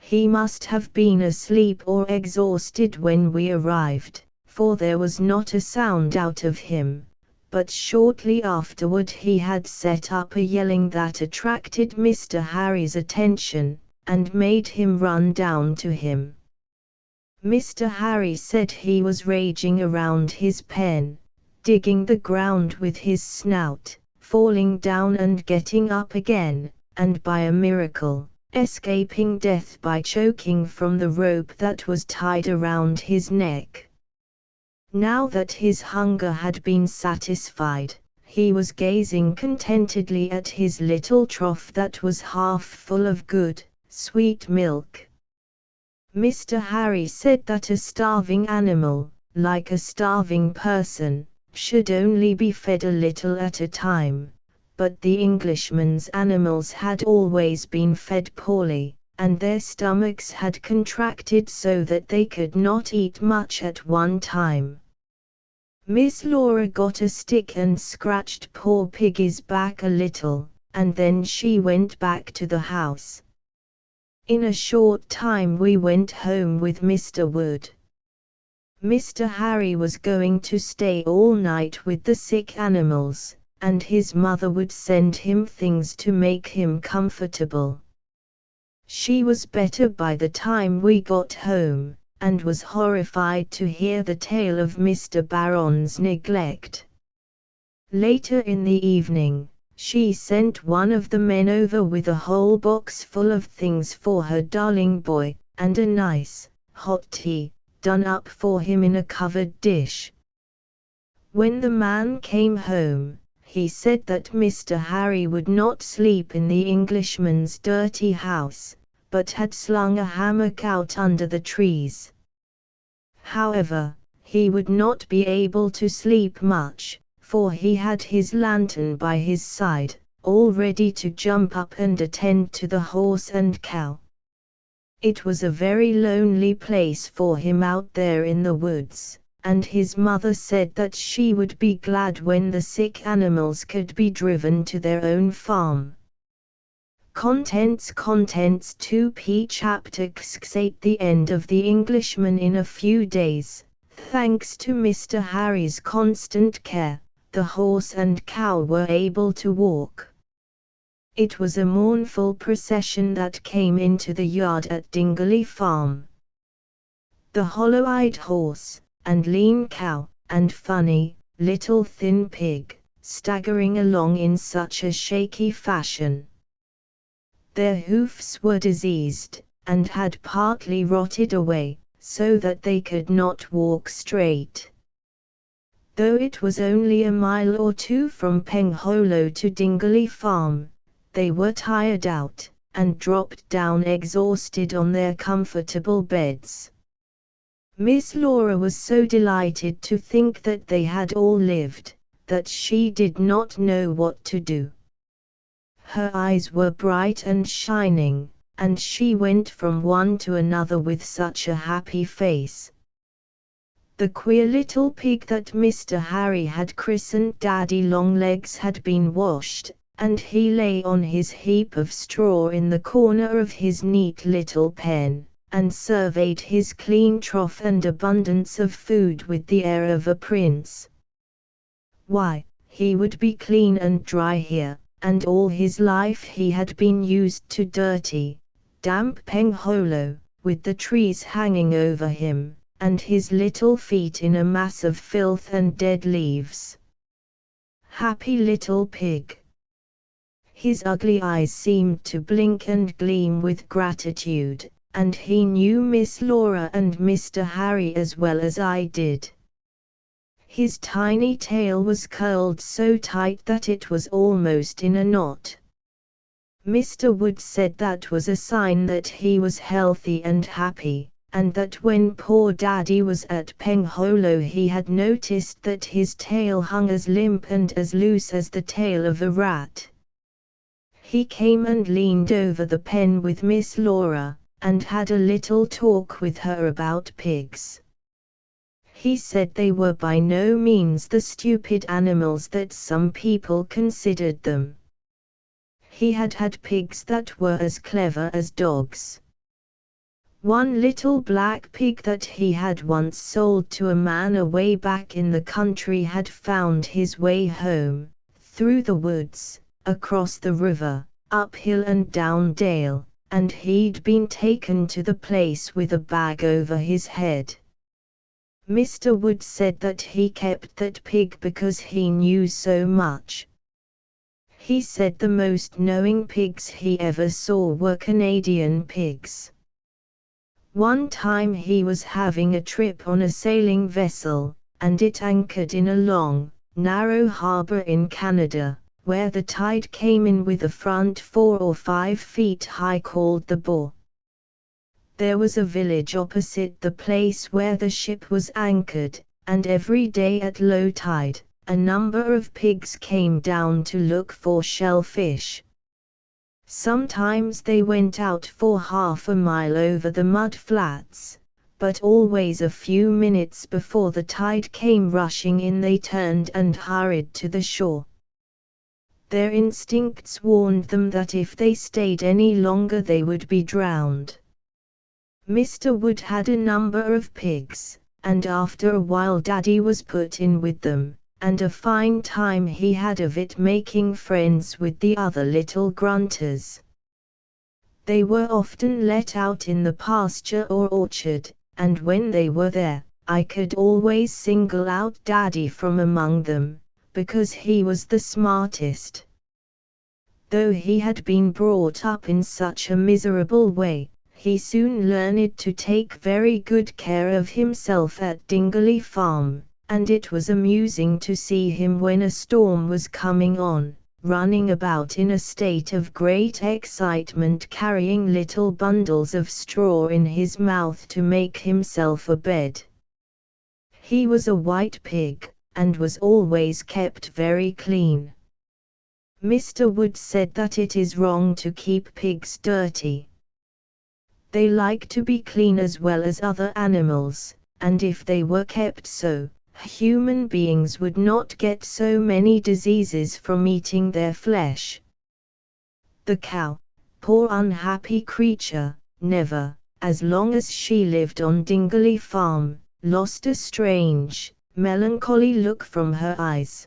He must have been asleep or exhausted when we arrived, for there was not a sound out of him, but shortly afterward he had set up a yelling that attracted Mr. Harry's attention, and made him run down to him. Mr. Harry said he was raging around his pen, digging the ground with his snout, falling down and getting up again, and by a miracle, escaping death by choking from the rope that was tied around his neck. Now that his hunger had been satisfied, he was gazing contentedly at his little trough that was half full of good, sweet milk. Mr. Harry said that a starving animal, like a starving person, should only be fed a little at a time, but the Englishman's animals had always been fed poorly, and their stomachs had contracted so that they could not eat much at one time. Miss Laura got a stick and scratched poor Piggy's back a little, and then she went back to the house. In a short time we went home with Mr. Wood. Mr. Harry was going to stay all night with the sick animals, and his mother would send him things to make him comfortable. She was better by the time we got home, and was horrified to hear the tale of Mr. Baron's neglect. Later in the evening, she sent one of the men over with a whole box full of things for her darling boy, and a nice, hot tea, done up for him in a covered dish. When the man came home, he said that Mr. Harry would not sleep in the Englishman's dirty house, but had slung a hammock out under the trees. However, he would not be able to sleep much, for he had his lantern by his side, all ready to jump up and attend to the horse and cow. It was a very lonely place for him out there in the woods, and his mother said that she would be glad when the sick animals could be driven to their own farm. Contents 2p Chapter 8 The end of the Englishman. In a few days, thanks to Mr. Harry's constant care, the horse and cow were able to walk. It was a mournful procession that came into the yard at Dingley Farm. The hollow-eyed horse, and lean cow, and funny, little thin pig, staggering along in such a shaky fashion. Their hoofs were diseased, and had partly rotted away, so that they could not walk straight. Though it was only a mile or two from Pengholo to Dingley Farm, they were tired out, and dropped down exhausted on their comfortable beds. Miss Laura was so delighted to think that they had all lived, that she did not know what to do. Her eyes were bright and shining, and she went from one to another with such a happy face. The queer little pig that Mr. Harry had christened Daddy Longlegs had been washed, and he lay on his heap of straw in the corner of his neat little pen, and surveyed his clean trough and abundance of food with the air of a prince. Why, he would be clean and dry here, and all his life he had been used to dirty, damp Pengholo, with the trees hanging over him, and his little feet in a mass of filth and dead leaves. Happy little pig! His ugly eyes seemed to blink and gleam with gratitude, and he knew Miss Laura and Mr. Harry as well as I did. His tiny tail was curled so tight that it was almost in a knot. Mr. Wood said that was a sign that he was healthy and happy, and that when poor Daddy was at Pengholo he had noticed that his tail hung as limp and as loose as the tail of a rat. He came and leaned over the pen with Miss Laura, and had a little talk with her about pigs. He said they were by no means the stupid animals that some people considered them. He had had pigs that were as clever as dogs. One little black pig that he had once sold to a man away back in the country had found his way home, through the woods, across the river, up hill and down dale, and he'd been taken to the place with a bag over his head. Mr. Wood said that he kept that pig because he knew so much. He said the most knowing pigs he ever saw were Canadian pigs. One time he was having a trip on a sailing vessel, and it anchored in a long, narrow harbor in Canada, where the tide came in with a front 4 or 5 feet high called the Bow. There was a village opposite the place where the ship was anchored, and every day at low tide, a number of pigs came down to look for shellfish. Sometimes they went out for half a mile over the mud flats, but always a few minutes before the tide came rushing in they turned and hurried to the shore. Their instincts warned them that if they stayed any longer they would be drowned. Mr. Wood had a number of pigs, and after a while Daddy was put in with them, and a fine time he had of it making friends with the other little grunters. They were often let out in the pasture or orchard, and when they were there, I could always single out Daddy from among them, because he was the smartest. Though he had been brought up in such a miserable way, he soon learned to take very good care of himself at Dingley Farm, and it was amusing to see him when a storm was coming on, running about in a state of great excitement carrying little bundles of straw in his mouth to make himself a bed. He was a white pig, and was always kept very clean. Mr. Wood said that it is wrong to keep pigs dirty. They like to be clean as well as other animals, and if they were kept so, human beings would not get so many diseases from eating their flesh. The cow, poor unhappy creature, never, as long as she lived on Dingley Farm, lost a strange, melancholy look from her eyes.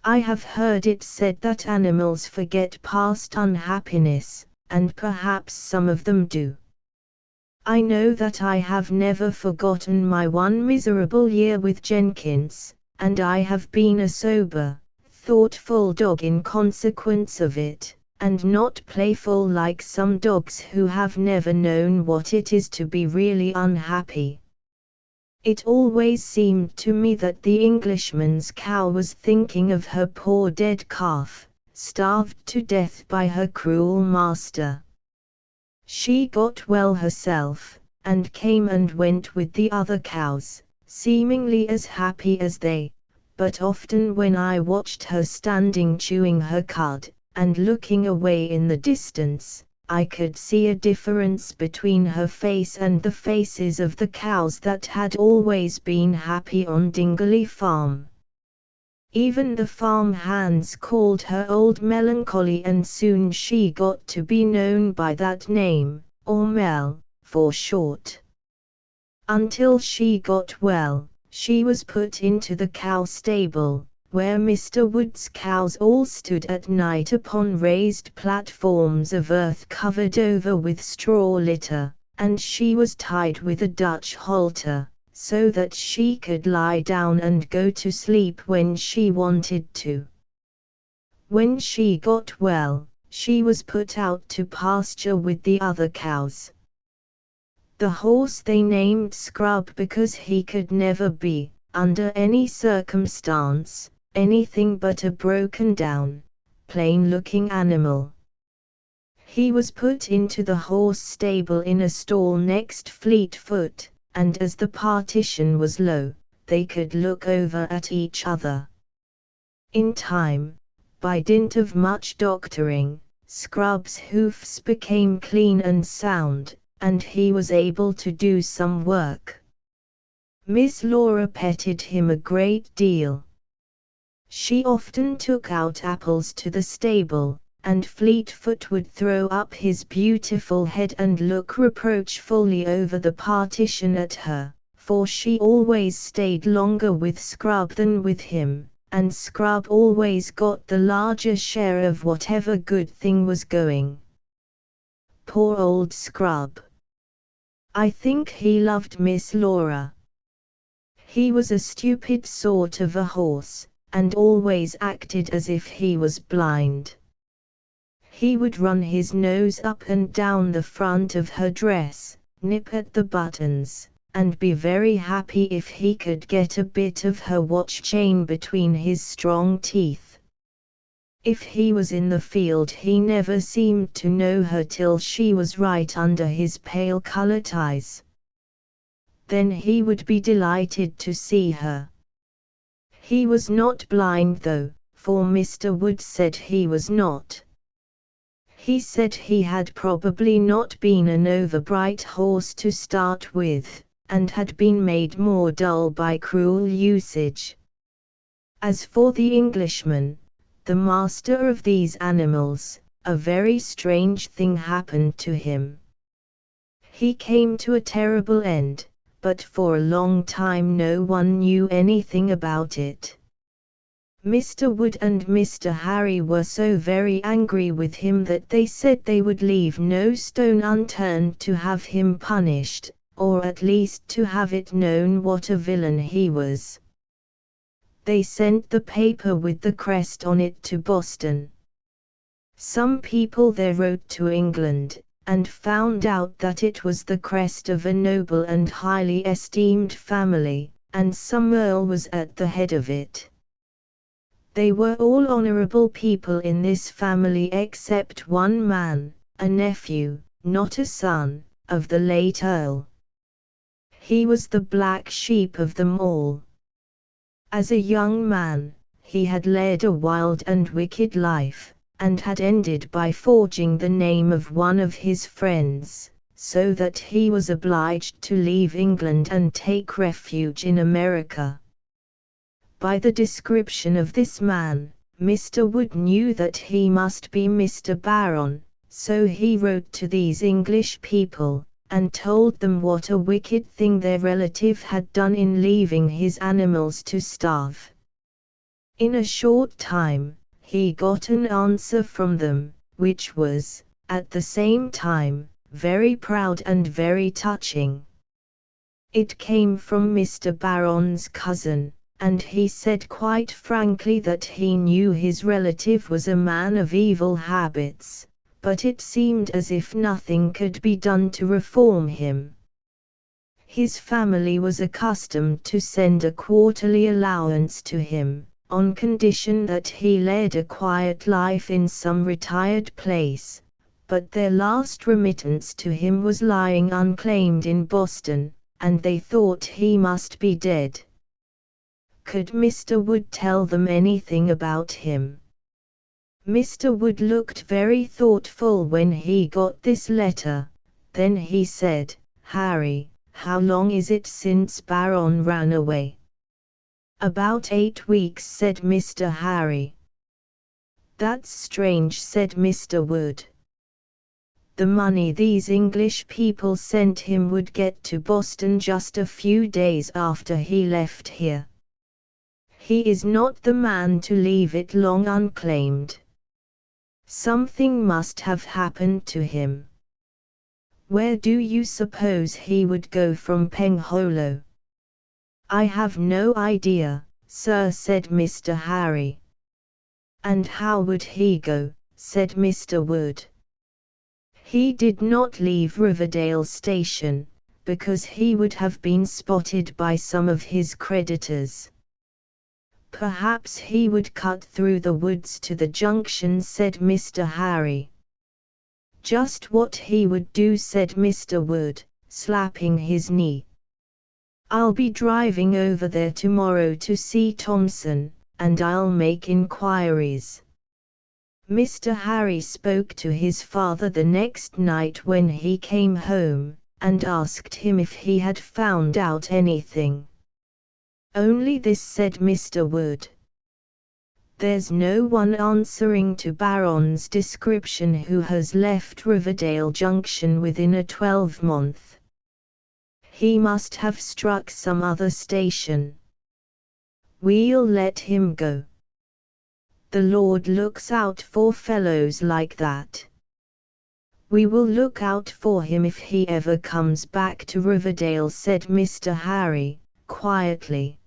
I have heard it said that animals forget past unhappiness, and perhaps some of them do. I know that I have never forgotten my one miserable year with Jenkins, and I have been a sober, thoughtful dog in consequence of it, and not playful like some dogs who have never known what it is to be really unhappy. It always seemed to me that the Englishman's cow was thinking of her poor dead calf, starved to death by her cruel master. She got well herself, and came and went with the other cows, seemingly as happy as they, but often when I watched her standing chewing her cud, and looking away in the distance, I could see a difference between her face and the faces of the cows that had always been happy on Dingley Farm. Even the farm hands called her Old Melancholy, and soon she got to be known by that name, or Mel, for short. Until she got well, she was put into the cow stable, where Mr. Wood's cows all stood at night upon raised platforms of earth covered over with straw litter, and she was tied with a Dutch halter, so that she could lie down and go to sleep when she wanted to. When she got well, she was put out to pasture with the other cows. The horse they named Scrub because he could never be, under any circumstance, anything but a broken-down, plain-looking animal. He was put into the horse stable in a stall next Fleetfoot, and as the partition was low, they could look over at each other. In time, by dint of much doctoring, Scrub's hoofs became clean and sound, and he was able to do some work. Miss Laura petted him a great deal. She often took out apples to the stable, and Fleetfoot would throw up his beautiful head and look reproachfully over the partition at her, for she always stayed longer with Scrub than with him, and Scrub always got the larger share of whatever good thing was going. Poor old Scrub! I think he loved Miss Laura. He was a stupid sort of a horse, and always acted as if he was blind. He would run his nose up and down the front of her dress, nip at the buttons, and be very happy if he could get a bit of her watch chain between his strong teeth. If he was in the field he never seemed to know her till she was right under his pale-colored eyes. Then he would be delighted to see her. He was not blind though, for Mr. Wood said he was not. He said he had probably not been an overbright horse to start with, and had been made more dull by cruel usage. As for the Englishman, the master of these animals, a very strange thing happened to him. He came to a terrible end, but for a long time no one knew anything about it. Mr. Wood and Mr. Harry were so very angry with him that they said they would leave no stone unturned to have him punished, or at least to have it known what a villain he was. They sent the paper with the crest on it to Boston. Some people there wrote to England, and found out that it was the crest of a noble and highly esteemed family, and some earl was at the head of it. They were all honorable people in this family except one man, a nephew, not a son, of the late earl. He was the black sheep of them all. As a young man, he had led a wild and wicked life, and had ended by forging the name of one of his friends, so that he was obliged to leave England and take refuge in America. By the description of this man, Mr. Wood knew that he must be Mr. Baron, so he wrote to these English people, and told them what a wicked thing their relative had done in leaving his animals to starve. In a short time, he got an answer from them, which was, at the same time, very proud and very touching. It came from Mr. Baron's cousin, and he said quite frankly that he knew his relative was a man of evil habits, but it seemed as if nothing could be done to reform him. His family was accustomed to send a quarterly allowance to him, on condition that he led a quiet life in some retired place, but their last remittance to him was lying unclaimed in Boston, and they thought he must be dead. Could Mr. Wood tell them anything about him? Mr. Wood looked very thoughtful when he got this letter. Then he said, "Harry, how long is it since Baron ran away?" "About 8 weeks," said Mr. Harry. "That's strange," said Mr. Wood. "The money these English people sent him would get to Boston just a few days after he left here. He is not the man to leave it long unclaimed. Something must have happened to him. Where do you suppose he would go from Pengholo?" "I have no idea, sir," said Mr. Harry. "And how would he go?" said Mr. Wood. "He did not leave Riverdale Station, because he would have been spotted by some of his creditors." "Perhaps he would cut through the woods to the junction," said Mr. Harry. "Just what he would do," said Mr. Wood, slapping his knee. "I'll be driving over there tomorrow to see Thompson, and I'll make inquiries." Mr. Harry spoke to his father the next night when he came home, and asked him if he had found out anything. "Only this," said Mr. Wood. "There's no one answering to Baron's description who has left Riverdale Junction within a 12-month. He must have struck some other station. We'll let him go. The Lord looks out for fellows like that. We will look out for him if he ever comes back to Riverdale," said Mr. Harry, quietly.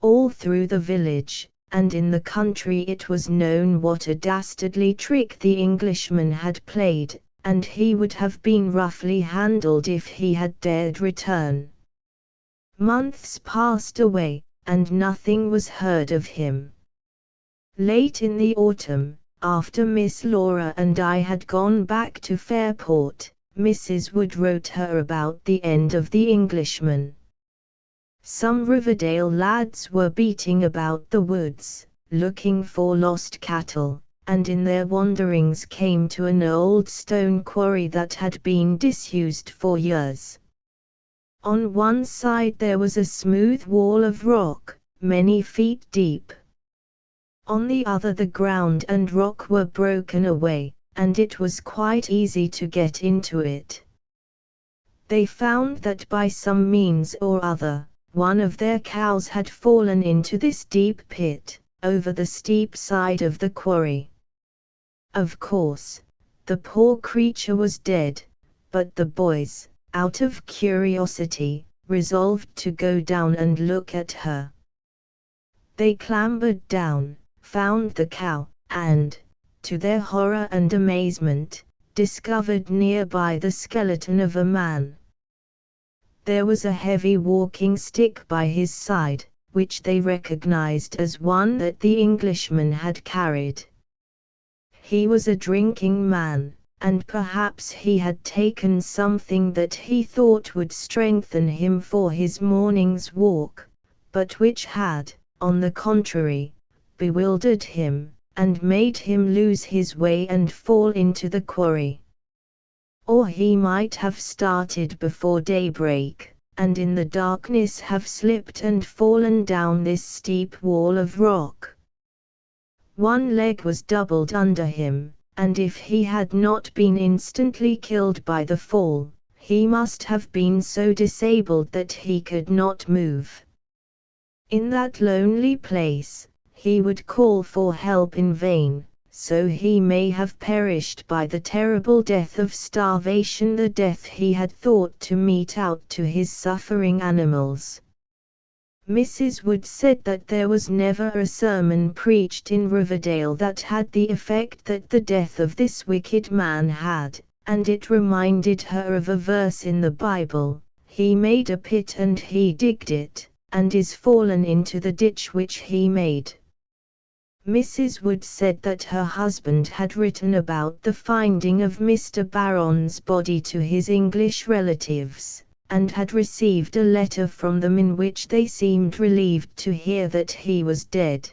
All through the village, and in the country, it was known what a dastardly trick the Englishman had played, and he would have been roughly handled if he had dared return. Months passed away, and nothing was heard of him. Late in the autumn, after Miss Laura and I had gone back to Fairport, Mrs. Wood wrote her about the end of the Englishman. Some Riverdale lads were beating about the woods, looking for lost cattle, and in their wanderings came to an old stone quarry that had been disused for years. On one side there was a smooth wall of rock, many feet deep. On the other the ground and rock were broken away, and it was quite easy to get into it. They found that by some means or other, one of their cows had fallen into this deep pit, over the steep side of the quarry. Of course, the poor creature was dead, but the boys, out of curiosity, resolved to go down and look at her. They clambered down, found the cow, and, to their horror and amazement, discovered nearby the skeleton of a man. There was a heavy walking stick by his side, which they recognized as one that the Englishman had carried. He was a drinking man, and perhaps he had taken something that he thought would strengthen him for his morning's walk, but which had, on the contrary, bewildered him, and made him lose his way and fall into the quarry. Or he might have started before daybreak, and in the darkness have slipped and fallen down this steep wall of rock. One leg was doubled under him, and if he had not been instantly killed by the fall, he must have been so disabled that he could not move. In that lonely place, he would call for help in vain, so he may have perished by the terrible death of starvation, the death he had thought to mete out to his suffering animals. Mrs. Wood said that there was never a sermon preached in Riverdale that had the effect that the death of this wicked man had, and it reminded her of a verse in the Bible: "He made a pit and he digged it, and is fallen into the ditch which he made." Mrs. Wood said that her husband had written about the finding of Mr. Baron's body to his English relatives, and had received a letter from them in which they seemed relieved to hear that he was dead.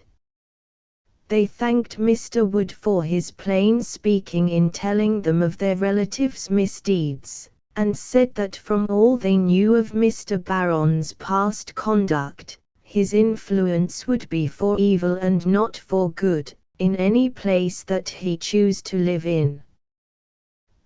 They thanked Mr. Wood for his plain speaking in telling them of their relatives' misdeeds, and said that from all they knew of Mr. Barron's past conduct, his influence would be for evil and not for good, in any place that he chose to live in.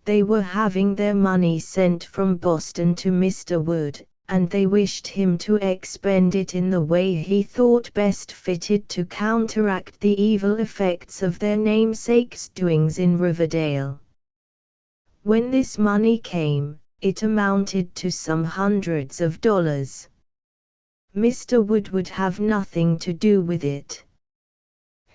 They were having their money sent from Boston to Mr. Wood, and they wished him to expend it in the way he thought best fitted to counteract the evil effects of their namesake's doings in Riverdale. When this money came, it amounted to some hundreds of dollars. Mr. Wood would have nothing to do with it.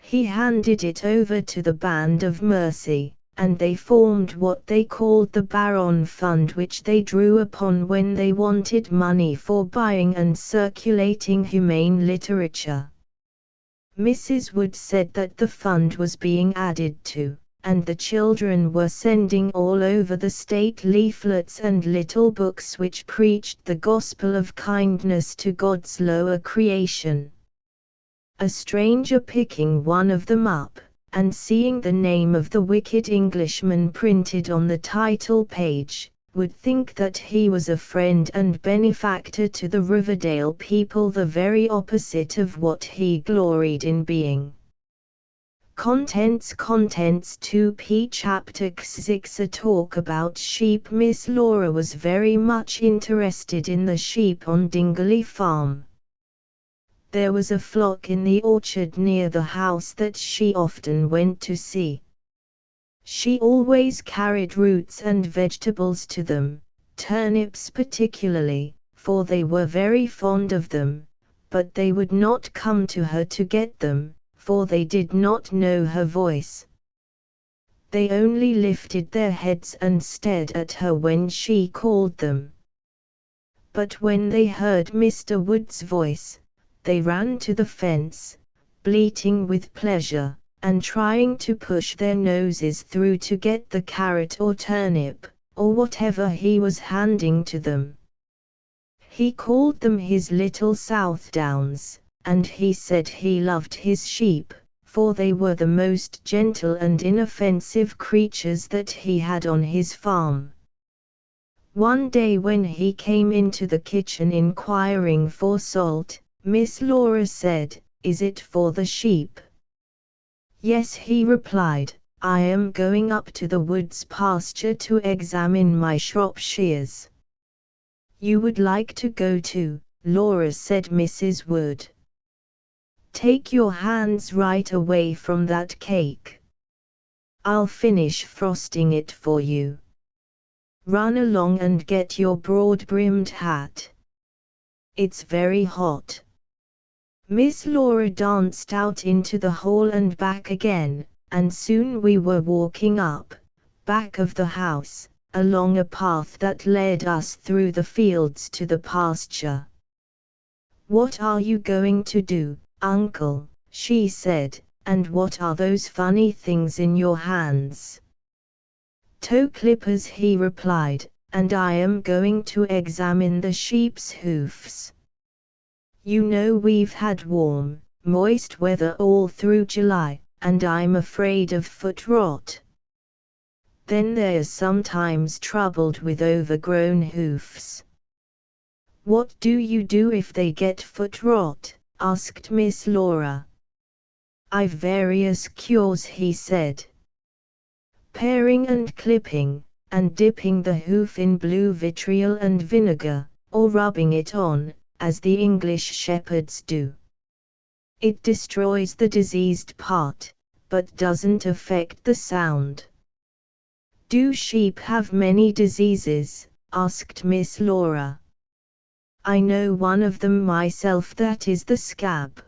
He handed it over to the Band of Mercy, and they formed what they called the Barron Fund, which they drew upon when they wanted money for buying and circulating humane literature. Mrs. Wood said that the fund was being added to, and the children were sending all over the state leaflets and little books which preached the gospel of kindness to God's lower creation. A stranger picking one of them up, and seeing the name of the wicked Englishman printed on the title page, would think that he was a friend and benefactor to the Riverdale people, the very opposite of what he gloried in being. Contents 2p Chapter 6 A talk about sheep. Miss Laura was very much interested in the sheep on Dingley Farm. There was a flock in the orchard near the house that she often went to see. She always carried roots and vegetables to them, turnips particularly, for they were very fond of them, but they would not come to her to get them, for they did not know her voice. They only lifted their heads and stared at her when she called them. But when they heard Mr. Wood's voice, they ran to the fence, bleating with pleasure, and trying to push their noses through to get the carrot or turnip, or whatever he was handing to them. He called them his little Southdowns, and he said he loved his sheep, for they were the most gentle and inoffensive creatures that he had on his farm. One day when he came into the kitchen inquiring for salt, Miss Laura said, "Is it for the sheep?" "Yes," he replied, "I am going up to the woods pasture to examine my Shropshires." "You would like to go too, Laura," said Mrs. Wood. "Take your hands right away from that cake. I'll finish frosting it for you. Run along and get your broad-brimmed hat. It's very hot." Miss Laura danced out into the hall and back again, and soon we were walking up, back of the house, along a path that led us through the fields to the pasture. "What are you going to do, Uncle?" she said, "and what are those funny things in your hands?" "Toe clippers," he replied, "and I am going to examine the sheep's hoofs. You know we've had warm, moist weather all through July, and I'm afraid of foot rot. Then they're sometimes troubled with overgrown hoofs." "What do you do if they get foot rot?" asked Miss Laura. "I've various cures," he said. "Paring and clipping, and dipping the hoof in blue vitriol and vinegar, or rubbing it on, as the English shepherds do. It destroys the diseased part, but doesn't affect the sound." "Do sheep have many diseases?" asked Miss Laura. "I know one of them myself, that is the scab."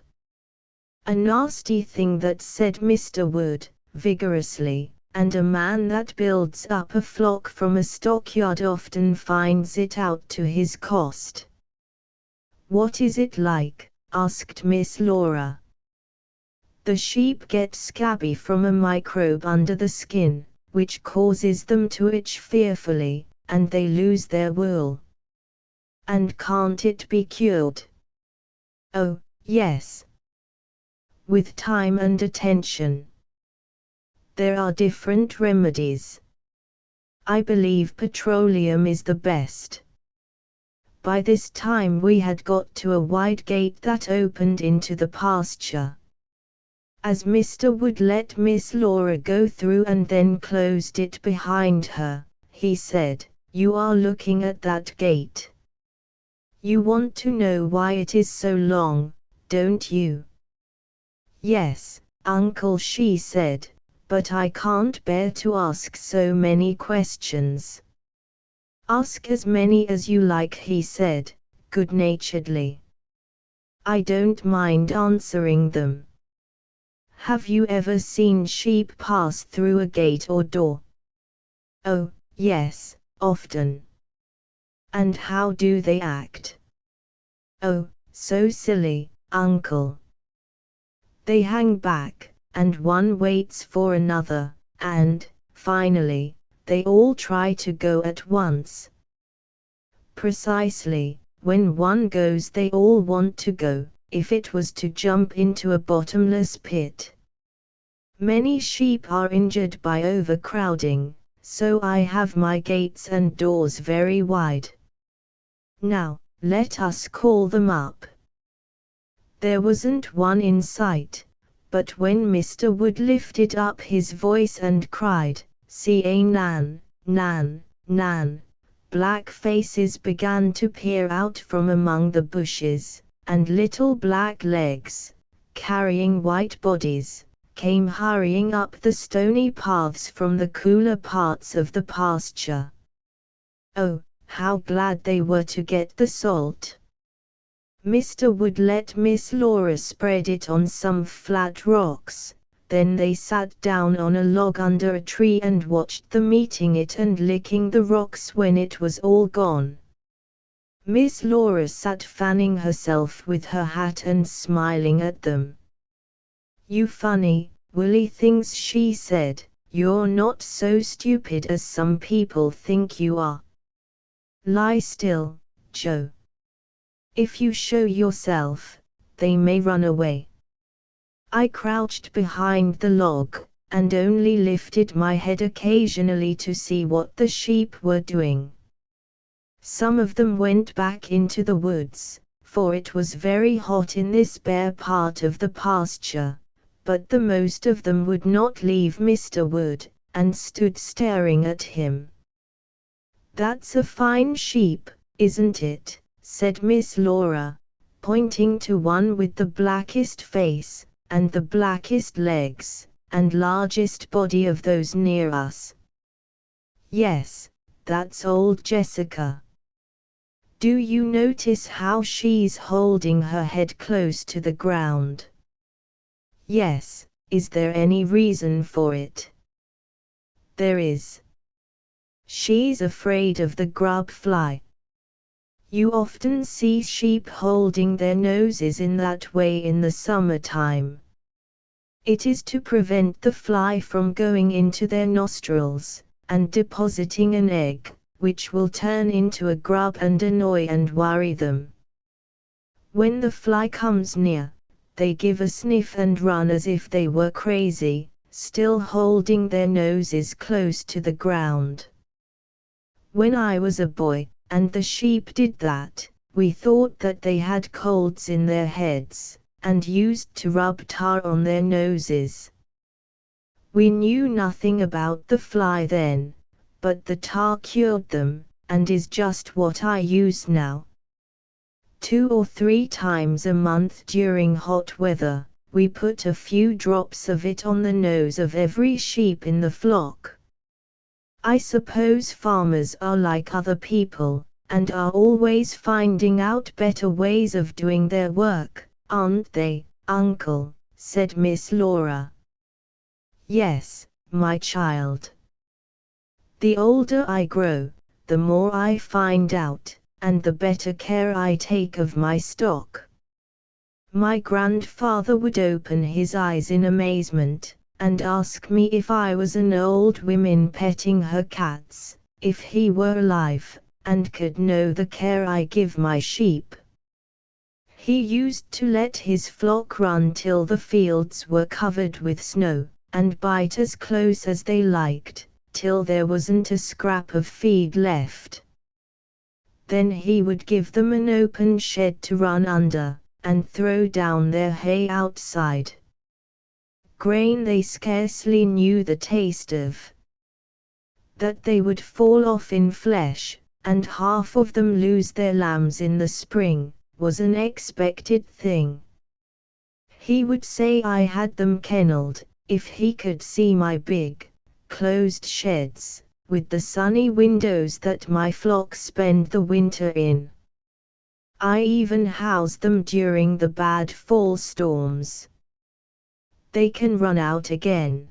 "A nasty thing that," said Mr. Wood, vigorously, "and a man that builds up a flock from a stockyard often finds it out to his cost." "What is it like?" asked Miss Laura. "The sheep get scabby from a microbe under the skin, which causes them to itch fearfully, and they lose their wool." "And can't it be cured?" "Oh, yes. with time and attention. There are different remedies. I believe petroleum is the best. By this time we had got to a wide gate that opened into the pasture. As Mr. Wood let Miss Laura go through and then closed it behind her, he said, "You are looking at that gate. You want to know why it is so long, don't you?" "Yes, Uncle," she said, "but I can't bear to ask so many questions." "Ask as many as you like," he said, good-naturedly. "I don't mind answering them." "Have you ever seen sheep pass through a gate or door?" "Oh, yes, often." "And how do they act?" "Oh, so silly, Uncle. They hang back, and one waits for another, and, finally, they all try to go at once." "Precisely, when one goes they all want to go, if it was to jump into a bottomless pit. Many sheep are injured by overcrowding, so I have my gates and doors very wide. Now, let us call them up." There wasn't one in sight, but when Mr. Wood lifted up his voice and cried, "See, Nan, Nan, Nan," black faces began to peer out from among the bushes, and little black legs, carrying white bodies, came hurrying up the stony paths from the cooler parts of the pasture. Oh, how glad they were to get the salt! Mr. Wood let Miss Laura spread it on some flat rocks, then they sat down on a log under a tree and watched them eating it and licking the rocks when it was all gone. Miss Laura sat fanning herself with her hat and smiling at them. "You funny, woolly things," she said, "you're not so stupid as some people think you are. Lie still, Joe. If you show yourself, they may run away." I crouched behind the log, and only lifted my head occasionally to see what the sheep were doing. Some of them went back into the woods, for it was very hot in this bare part of the pasture, but the most of them would not leave Mr. Wood, and stood staring at him. "That's a fine sheep, isn't it?" said Miss Laura, pointing to one with the blackest face, and the blackest legs, and largest body of those near us. "Yes, that's old Jessica. Do you notice how she's holding her head close to the ground?" "Yes, is there any reason for it?" "There is. She's afraid of the grub fly. You often see sheep holding their noses in that way in the summertime. It is to prevent the fly from going into their nostrils, and depositing an egg, which will turn into a grub and annoy and worry them. When the fly comes near, they give a sniff and run as if they were crazy, still holding their noses close to the ground. When I was a boy, and the sheep did that, we thought that they had colds in their heads, and used to rub tar on their noses. We knew nothing about the fly then, but the tar cured them, and is just what I use now. 2 or 3 times a month during hot weather, we put a few drops of it on the nose of every sheep in the flock. I suppose farmers are like other people, and are always finding out better ways of doing their work, aren't they, Uncle?" said Miss Laura. "Yes, my child. The older I grow, the more I find out, and the better care I take of my stock." My grandfather would open his eyes in amazement, and ask me if I was an old woman petting her cats, if he were alive, and could know the care I give my sheep. He used to let his flock run till the fields were covered with snow, and bite as close as they liked, till there wasn't a scrap of feed left. Then he would give them an open shed to run under, and throw down their hay outside. Grain they scarcely knew the taste of. That they would fall off in flesh, and half of them lose their lambs in the spring, was an expected thing. He would say I had them kennelled, if he could see my big, closed sheds, with the sunny windows that my flock spend the winter in. I even house them during the bad fall storms. They can run out again.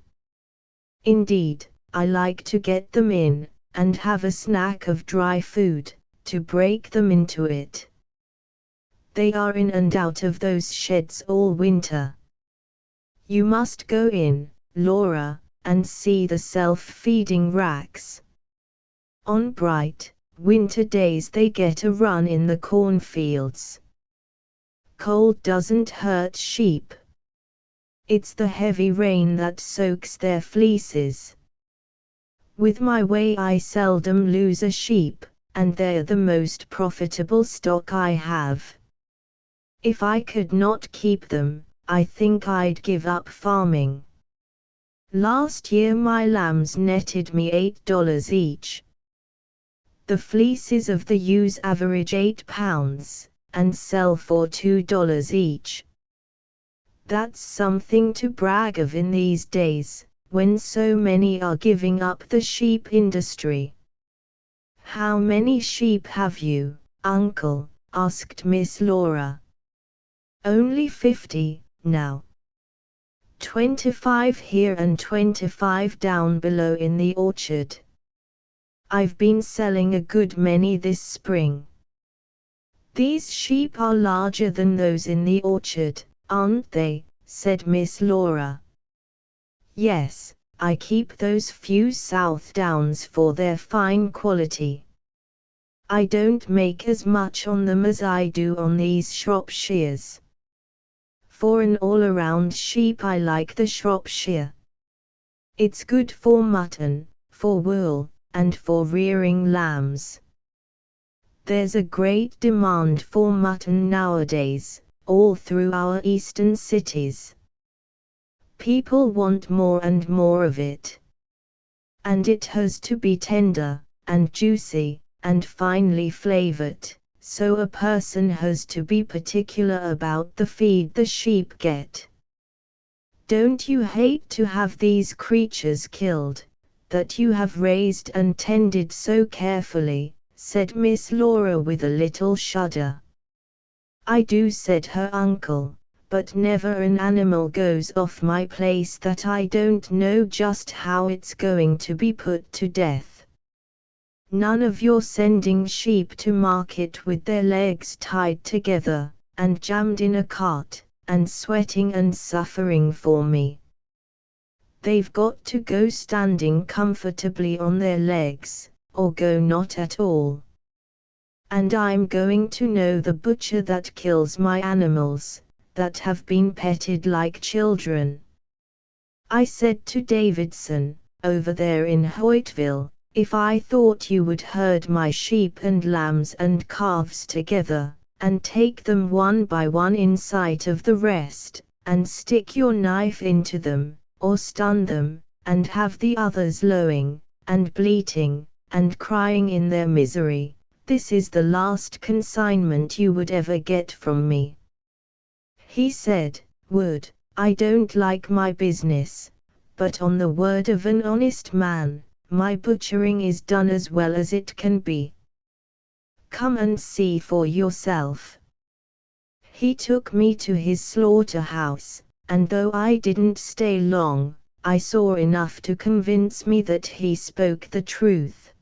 Indeed, I like to get them in, and have a snack of dry food, to break them into it. They are in and out of those sheds all winter. You must go in, Laura, and see the self-feeding racks. On bright, winter days they get a run in the cornfields. Cold doesn't hurt sheep. It's the heavy rain that soaks their fleeces. With my way I seldom lose a sheep, and they're the most profitable stock I have. If I could not keep them, I think I'd give up farming. Last year my lambs netted me $8 each. The fleeces of the ewes average £8, and sell for $2 each. That's something to brag of in these days, when so many are giving up the sheep industry. How many sheep have you, uncle? Asked Miss Laura. Only 50, now. 25 here and 25 down below in the orchard. I've been selling a good many this spring. These sheep are larger than those in the orchard, aren't they? Said Miss Laura. Yes, I keep those few South Downs for their fine quality. I don't make as much on them as I do on these Shropshires. For an all-around sheep I like the Shropshire. It's good for mutton, for wool, and for rearing lambs. There's a great demand for mutton nowadays, all through our eastern cities. People want more and more of it. And it has to be tender, and juicy, and finely flavored, so a person has to be particular about the feed the sheep get. Don't you hate to have these creatures killed, that you have raised and tended so carefully? Said Miss Laura with a little shudder. I do, said her uncle, but never an animal goes off my place that I don't know just how it's going to be put to death. None of your sending sheep to market with their legs tied together, and jammed in a cart, and sweating and suffering for me. They've got to go standing comfortably on their legs, or go not at all. And I'm going to know the butcher that kills my animals, that have been petted like children. I said to Davidson, over there in Hoytville, if I thought you would herd my sheep and lambs and calves together, and take them one by one in sight of the rest, and stick your knife into them, or stun them, and have the others lowing, and bleating, and crying in their misery, this is the last consignment you would ever get from me. He said, Wood, I don't like my business, but on the word of an honest man, my butchering is done as well as it can be. Come and see for yourself. He took me to his slaughterhouse, and though I didn't stay long, I saw enough to convince me that he spoke the truth.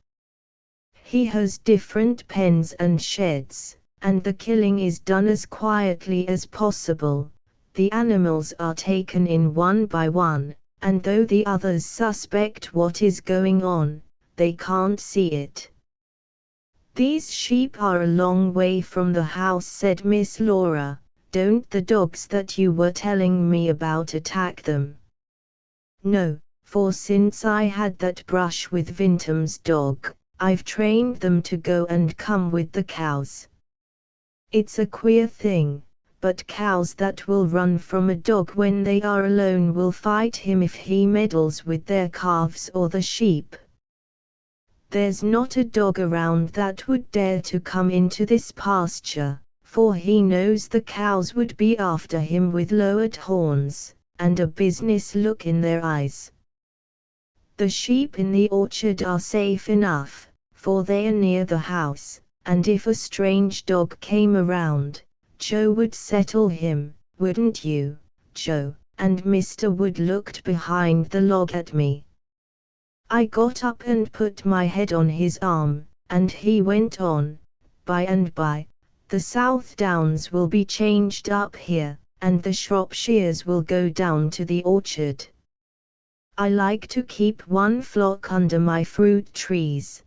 He has different pens and sheds, and the killing is done as quietly as possible. The animals are taken in one by one, and though the others suspect what is going on, they can't see it. "These sheep are a long way from the house," said Miss Laura. "Don't the dogs that you were telling me about attack them?" "No, for since I had that brush with Vintum's dog, I've trained them to go and come with the cows. It's a queer thing, but cows that will run from a dog when they are alone will fight him if he meddles with their calves or the sheep. There's not a dog around that would dare to come into this pasture, for he knows the cows would be after him with lowered horns, and a business look in their eyes. The sheep in the orchard are safe enough, for they are near the house, and if a strange dog came around, Joe would settle him, wouldn't you, Joe?" And Mr. Wood looked behind the log at me. I got up and put my head on his arm, and he went on, "By and by, the South Downs will be changed up here, and the Shropshires will go down to the orchard. I like to keep one flock under my fruit trees.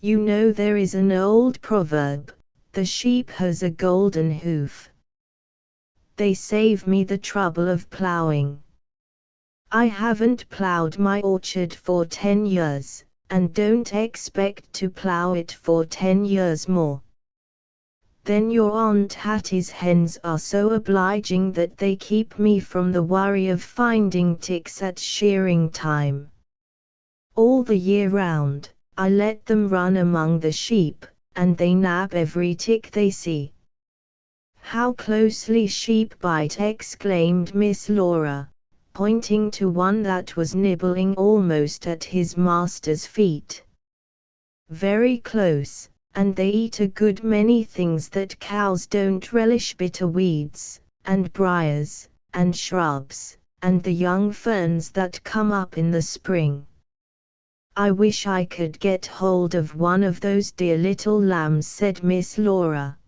You know there is an old proverb, 'The sheep has a golden hoof.' They save me the trouble of plowing. I haven't plowed my orchard for 10 years, and don't expect to plow it for 10 years more. Then your Aunt Hattie's hens are so obliging that they keep me from the worry of finding ticks at shearing time. All the year round, I let them run among the sheep, and they nab every tick they see." "How closely sheep bite!" exclaimed Miss Laura, pointing to one that was nibbling almost at his master's feet. "Very close. And they eat a good many things that cows don't relish: bitter weeds, and briars, and shrubs, and the young ferns that come up in the spring. I wish I could get hold of one of those dear little lambs," said Miss Laura.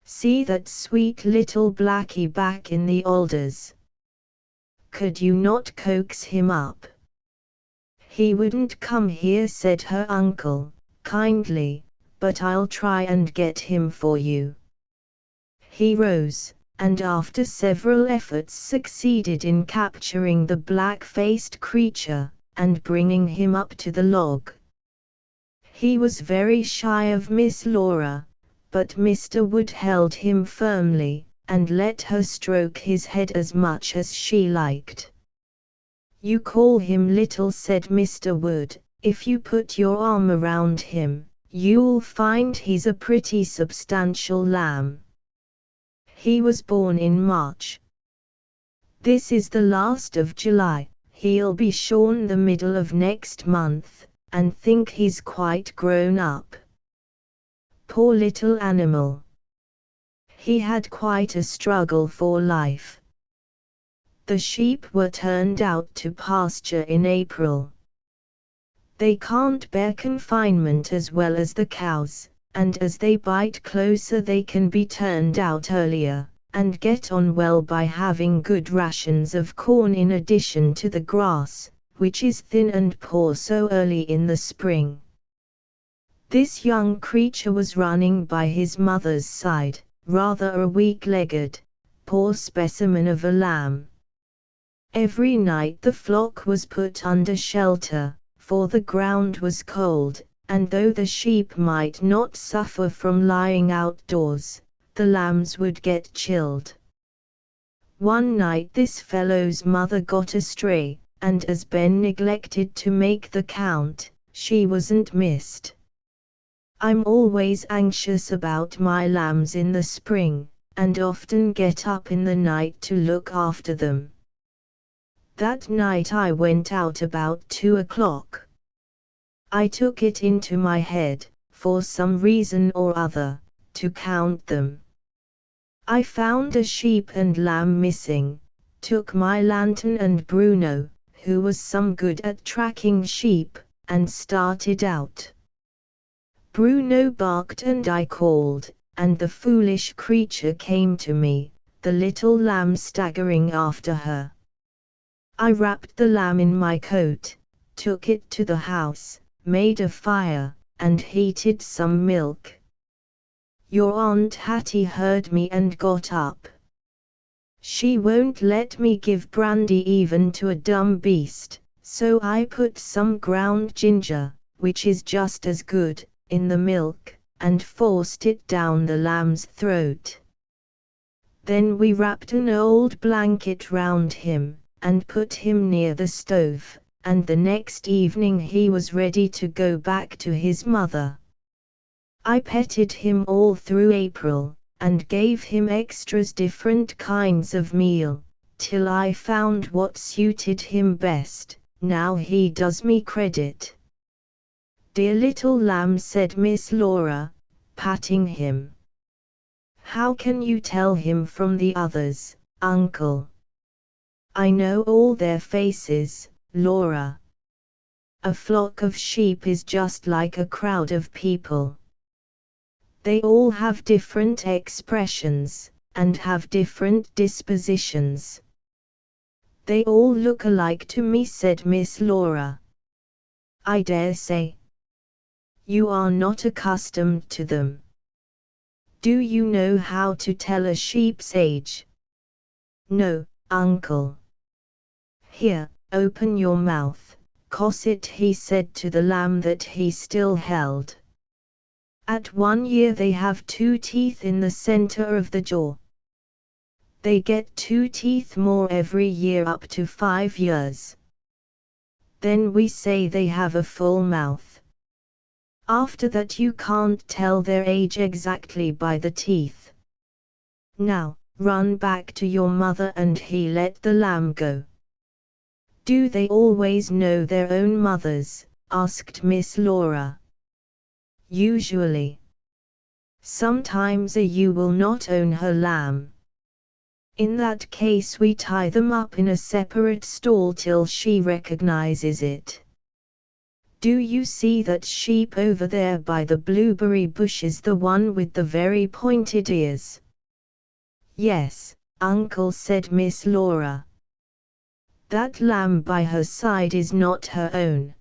"See that sweet little Blackie back in the alders. Could you not coax him up?" "He wouldn't come here," said her uncle, kindly, "but I'll try and get him for you." He rose, and after several efforts succeeded in capturing the black-faced creature, and bringing him up to the log. He was very shy of Miss Laura, but Mr. Wood held him firmly, and let her stroke his head as much as she liked. "You call him little," said Mr. Wood. "If you put your arm around him, you'll find he's a pretty substantial lamb. He was born in March. This is the last of July, he'll be shorn the middle of next month, and think he's quite grown up. Poor little animal. He had quite a struggle for life." The sheep were turned out to pasture in April. They can't bear confinement as well as the cows, and as they bite closer they can be turned out earlier, and get on well by having good rations of corn in addition to the grass, which is thin and poor so early in the spring. This young creature was running by his mother's side, rather a weak-legged, poor specimen of a lamb. Every night the flock was put under shelter, for the ground was cold, and though the sheep might not suffer from lying outdoors, the lambs would get chilled. One night this fellow's mother got astray, and as Ben neglected to make the count, she wasn't missed. I'm always anxious about my lambs in the spring, and often get up in the night to look after them. That night I went out about 2 o'clock. I took it into my head, for some reason or other, to count them. I found a sheep and lamb missing, took my lantern and Bruno, who was some good at tracking sheep, and started out. Bruno barked and I called, and the foolish creature came to me, the little lamb staggering after her. I wrapped the lamb in my coat, took it to the house, made a fire, and heated some milk. Your Aunt Hattie heard me and got up. She won't let me give brandy even to a dumb beast, so I put some ground ginger, which is just as good, in the milk, and forced it down the lamb's throat. Then we wrapped an old blanket round him, and put him near the stove, and the next evening he was ready to go back to his mother. I petted him all through April, and gave him extras different kinds of meal, till I found what suited him best. Now he does me credit. Dear little lamb, said Miss Laura, patting him. How can you tell him from the others, uncle? I know all their faces, Laura. A flock of sheep is just like a crowd of people. They all have different expressions, and have different dispositions. They all look alike to me, said Miss Laura. I dare say. You are not accustomed to them. Do you know how to tell a sheep's age? No, uncle. Here, open your mouth, Cosset, he said to the lamb that he still held. At 1 year they have 2 teeth in the center of the jaw. They get 2 teeth more every year up to 5 years. Then we say they have a full mouth. After that you can't tell their age exactly by the teeth. Now, run back to your mother, and he let the lamb go. Do they always know their own mothers? Asked Miss Laura. Usually. Sometimes a ewe will not own her lamb. In that case we tie them up in a separate stall till she recognizes it. Do you see that sheep over there by the blueberry bushes, the one with the very pointed ears? Yes, uncle, said Miss Laura. That lamb by her side is not her own.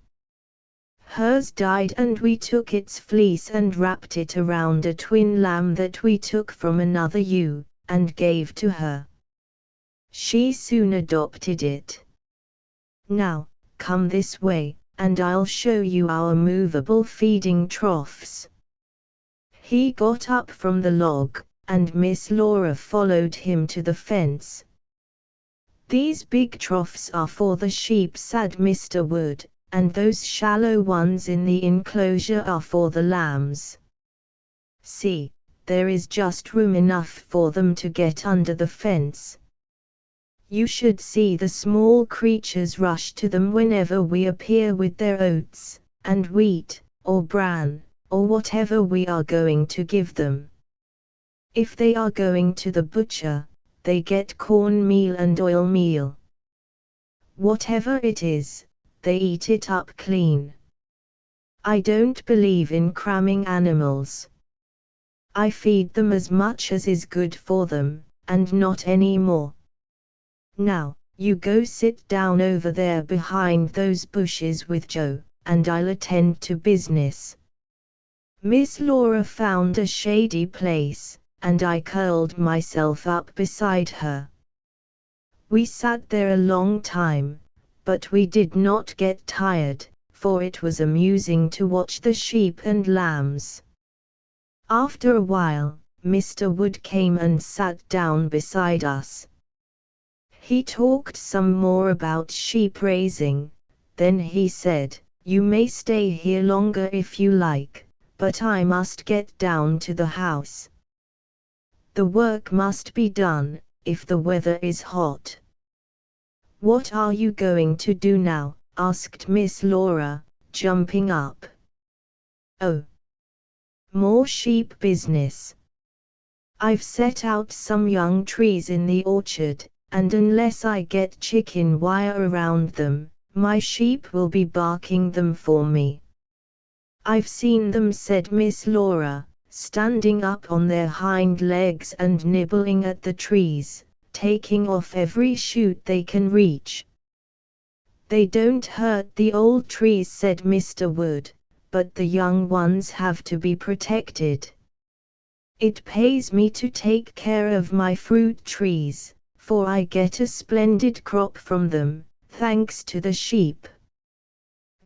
Hers died, and we took its fleece and wrapped it around a twin lamb that we took from another ewe, and gave to her. She soon adopted it. Now, come this way, and I'll show you our movable feeding troughs. He got up from the log, and Miss Laura followed him to the fence. These big troughs are for the sheep, said Mr. Wood, and those shallow ones in the enclosure are for the lambs. See, there is just room enough for them to get under the fence. You should see the small creatures rush to them whenever we appear with their oats, and wheat, or bran, or whatever we are going to give them. If they are going to the butcher, they get corn meal and oil meal. Whatever it is, they eat it up clean. I don't believe in cramming animals. I feed them as much as is good for them, and not any more. Now, you go sit down over there behind those bushes with Joe, and I'll attend to business. Miss Laura found a shady place, and I curled myself up beside her. We sat there a long time, but we did not get tired, for it was amusing to watch the sheep and lambs. After a while, Mr. Wood came and sat down beside us. He talked some more about sheep raising, then he said, "You may stay here longer if you like, but I must get down to the house. The work must be done, if the weather is hot." "What are you going to do now?" asked Miss Laura, jumping up. "Oh, more sheep business. I've set out some young trees in the orchard, and unless I get chicken wire around them, my sheep will be barking them for me." "I've seen them," said Miss Laura, standing up on their hind legs and nibbling at the trees, taking off every shoot they can reach. "They don't hurt the old trees," said Mr. Wood, but the young ones have to be protected. It pays me to take care of my fruit trees, for I get a splendid crop from them, thanks to the sheep.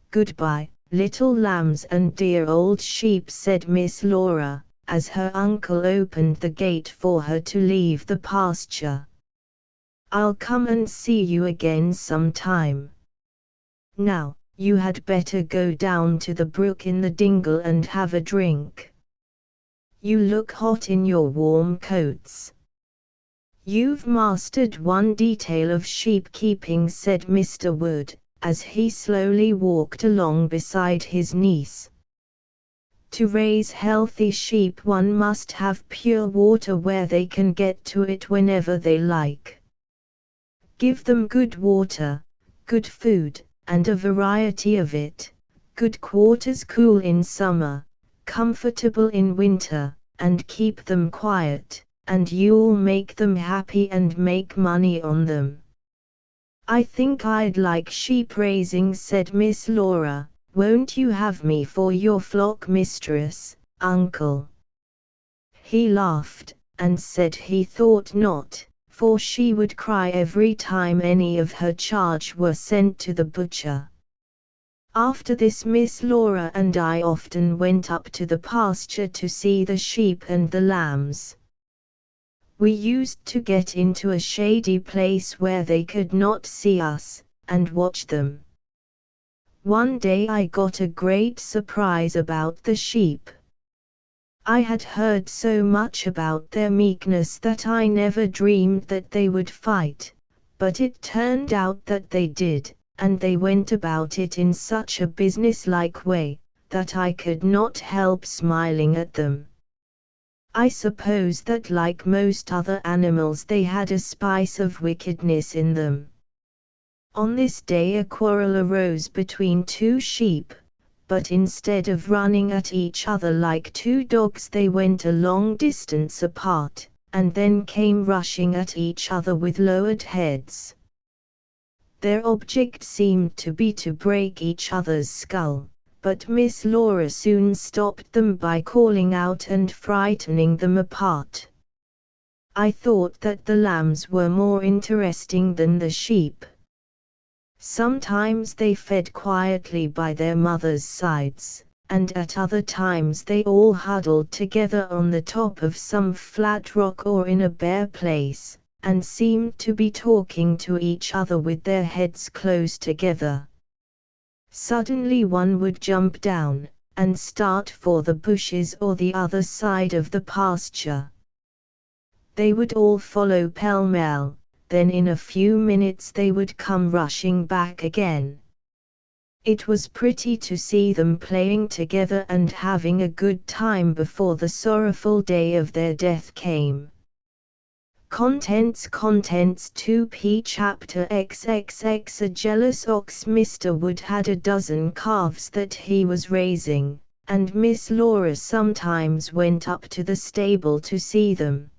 Goodbye, little lambs and dear old sheep, said Miss Laura, as her uncle opened the gate for her to leave the pasture. I'll come and see you again sometime. Now, you had better go down to the brook in the dingle and have a drink. You look hot in your warm coats. You've mastered one detail of sheep keeping, said Mr. Wood, as he slowly walked along beside his niece. To raise healthy sheep one must have pure water where they can get to it whenever they like. Give them good water, good food, and a variety of it, good quarters cool in summer, comfortable in winter, and keep them quiet, and you'll make them happy and make money on them. I think I'd like sheep raising, said Miss Laura. Won't you have me for your flock mistress, uncle? He laughed, and said he thought not, for she would cry every time any of her charge were sent to the butcher. After this Miss Laura and I often went up to the pasture to see the sheep and the lambs. We used to get into a shady place where they could not see us, and watch them. One day I got a great surprise about the sheep. I had heard so much about their meekness that I never dreamed that they would fight, but it turned out that they did, and they went about it in such a businesslike way, that I could not help smiling at them. I suppose that like most other animals they had a spice of wickedness in them. On this day a quarrel arose between two sheep, but instead of running at each other like two dogs they went a long distance apart, and then came rushing at each other with lowered heads. Their object seemed to be to break each other's skull, but Miss Laura soon stopped them by calling out and frightening them apart. I thought that the lambs were more interesting than the sheep. Sometimes they fed quietly by their mothers' sides, and at other times they all huddled together on the top of some flat rock or in a bare place, and seemed to be talking to each other with their heads close together. Suddenly one would jump down, and start for the bushes or the other side of the pasture. They would all follow pell-mell, then in a few minutes they would come rushing back again. It was pretty to see them playing together and having a good time before the sorrowful day of their death came. Contents 2p Chapter XXX A jealous ox. Mr. Wood had a dozen calves that he was raising, and Miss Laura sometimes went up to the stable to see them.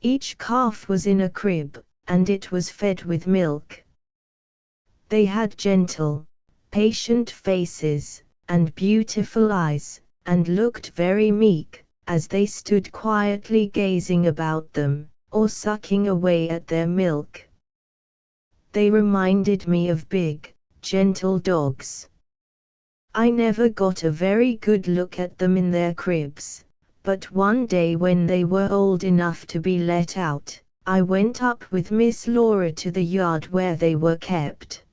Each calf was in a crib, and it was fed with milk. They had gentle, patient faces, and beautiful eyes, and looked very meek, as they stood quietly gazing about them, or sucking away at their milk. They reminded me of big, gentle dogs. I never got a very good look at them in their cribs, but one day when they were old enough to be let out, I went up with Miss Laura to the yard where they were kept.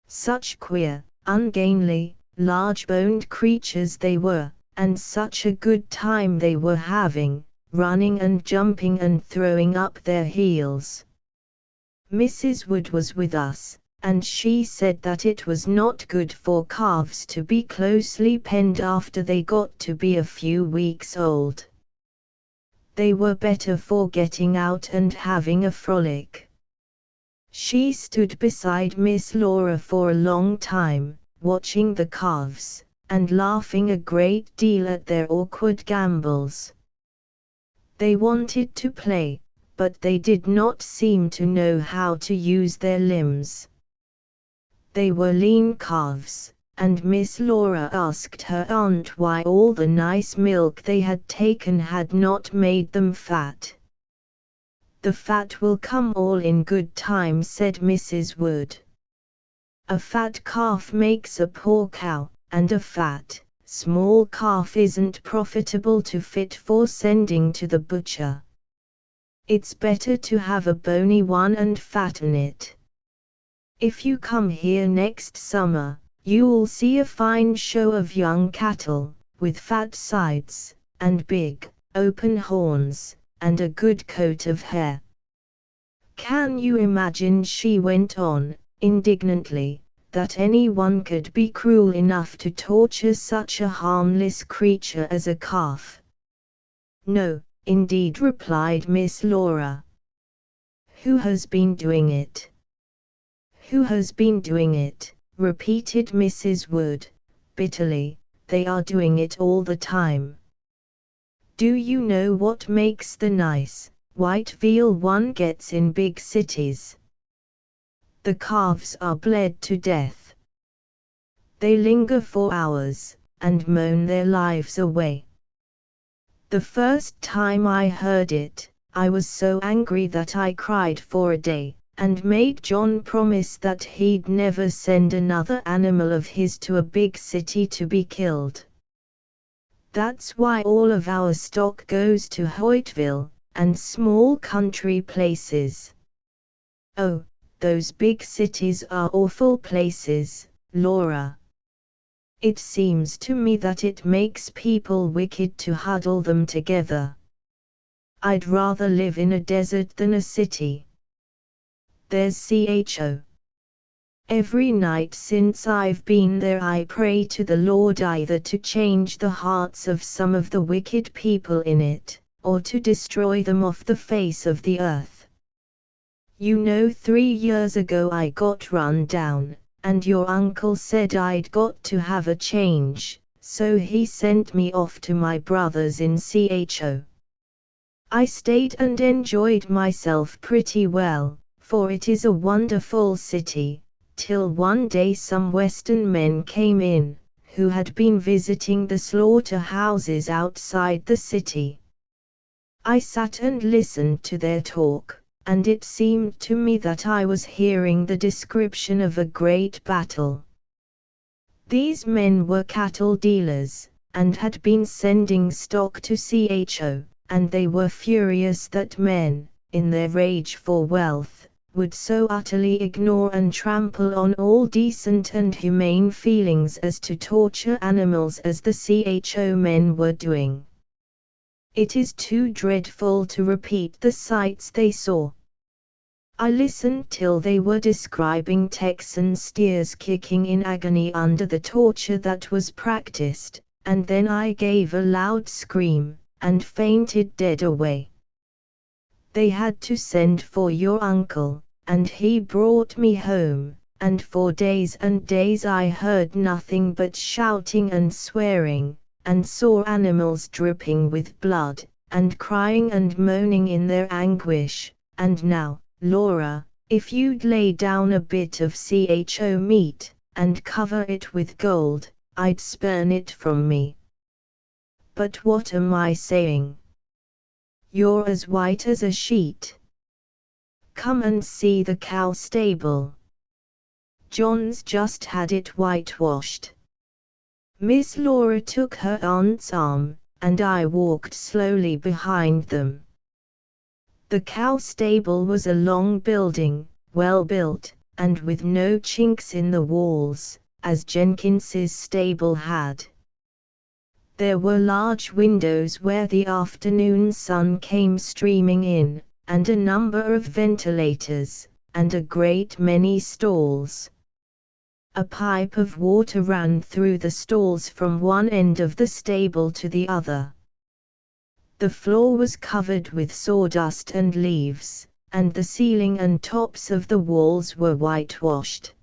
Such queer, ungainly, large-boned creatures they were, and such a good time they were having, running and jumping and throwing up their heels. Mrs. Wood was with us, and she said that it was not good for calves to be closely penned after they got to be a few weeks old. They were better for getting out and having a frolic. She stood beside Miss Laura for a long time, watching the calves, and laughing a great deal at their awkward gambols. They wanted to play, but they did not seem to know how to use their limbs. They were lean calves, and Miss Laura asked her aunt why all the nice milk they had taken had not made them fat. "The fat will come all in good time," said Mrs. Wood. "A fat calf makes a poor cow, and a fat, small calf isn't profitable to fit for sending to the butcher. It's better to have a bony one and fatten it. If you come here next summer, you'll see a fine show of young cattle, with fat sides, and big, open horns, and a good coat of hair." "Can you imagine," she went on, indignantly, "that anyone could be cruel enough to torture such a harmless creature as a calf?" "No, indeed," replied Miss Laura. "Who has been doing it?" "Who has been doing it?" repeated Mrs. Wood, bitterly. "They are doing it all the time. Do you know what makes the nice, white veal one gets in big cities? The calves are bled to death. They linger for hours, and moan their lives away. The first time I heard it, I was so angry that I cried for a day, and made John promise that he'd never send another animal of his to a big city to be killed. That's why all of our stock goes to Hoytville, and small country places." "Oh, those big cities are awful places, Laura. It seems to me that it makes people wicked to huddle them together. I'd rather live in a desert than a city. There's Cho. Every night since I've been there I pray to the Lord either to change the hearts of some of the wicked people in it, or to destroy them off the face of the earth. You know, 3 years ago I got run down, and your uncle said I'd got to have a change, so he sent me off to my brother's in Cho. I stayed and enjoyed myself pretty well, for it is a wonderful city, till one day some Western men came in, who had been visiting the slaughterhouses outside the city. I sat and listened to their talk, and it seemed to me that I was hearing the description of a great battle. These men were cattle dealers, and had been sending stock to Cho, and they were furious that men, in their rage for wealth, would so utterly ignore and trample on all decent and humane feelings as to torture animals as the Cho men were doing. It is too dreadful to repeat the sights they saw. I listened till they were describing Texan steers kicking in agony under the torture that was practiced, and then I gave a loud scream, and fainted dead away. They had to send for your uncle, and he brought me home, and for days and days I heard nothing but shouting and swearing, and saw animals dripping with blood, and crying and moaning in their anguish, and now, Laura, if you'd lay down a bit of Cho meat, and cover it with gold, I'd spurn it from me. But what am I saying? You're as white as a sheet. Come and see the cow stable. John's just had it whitewashed." Miss Laura took her aunt's arm, and I walked slowly behind them. The cow stable was a long building, well built, and with no chinks in the walls, as Jenkins's stable had. There were large windows where the afternoon sun came streaming in, and a number of ventilators, and a great many stalls. A pipe of water ran through the stalls from one end of the stable to the other. The floor was covered with sawdust and leaves, and the ceiling and tops of the walls were whitewashed.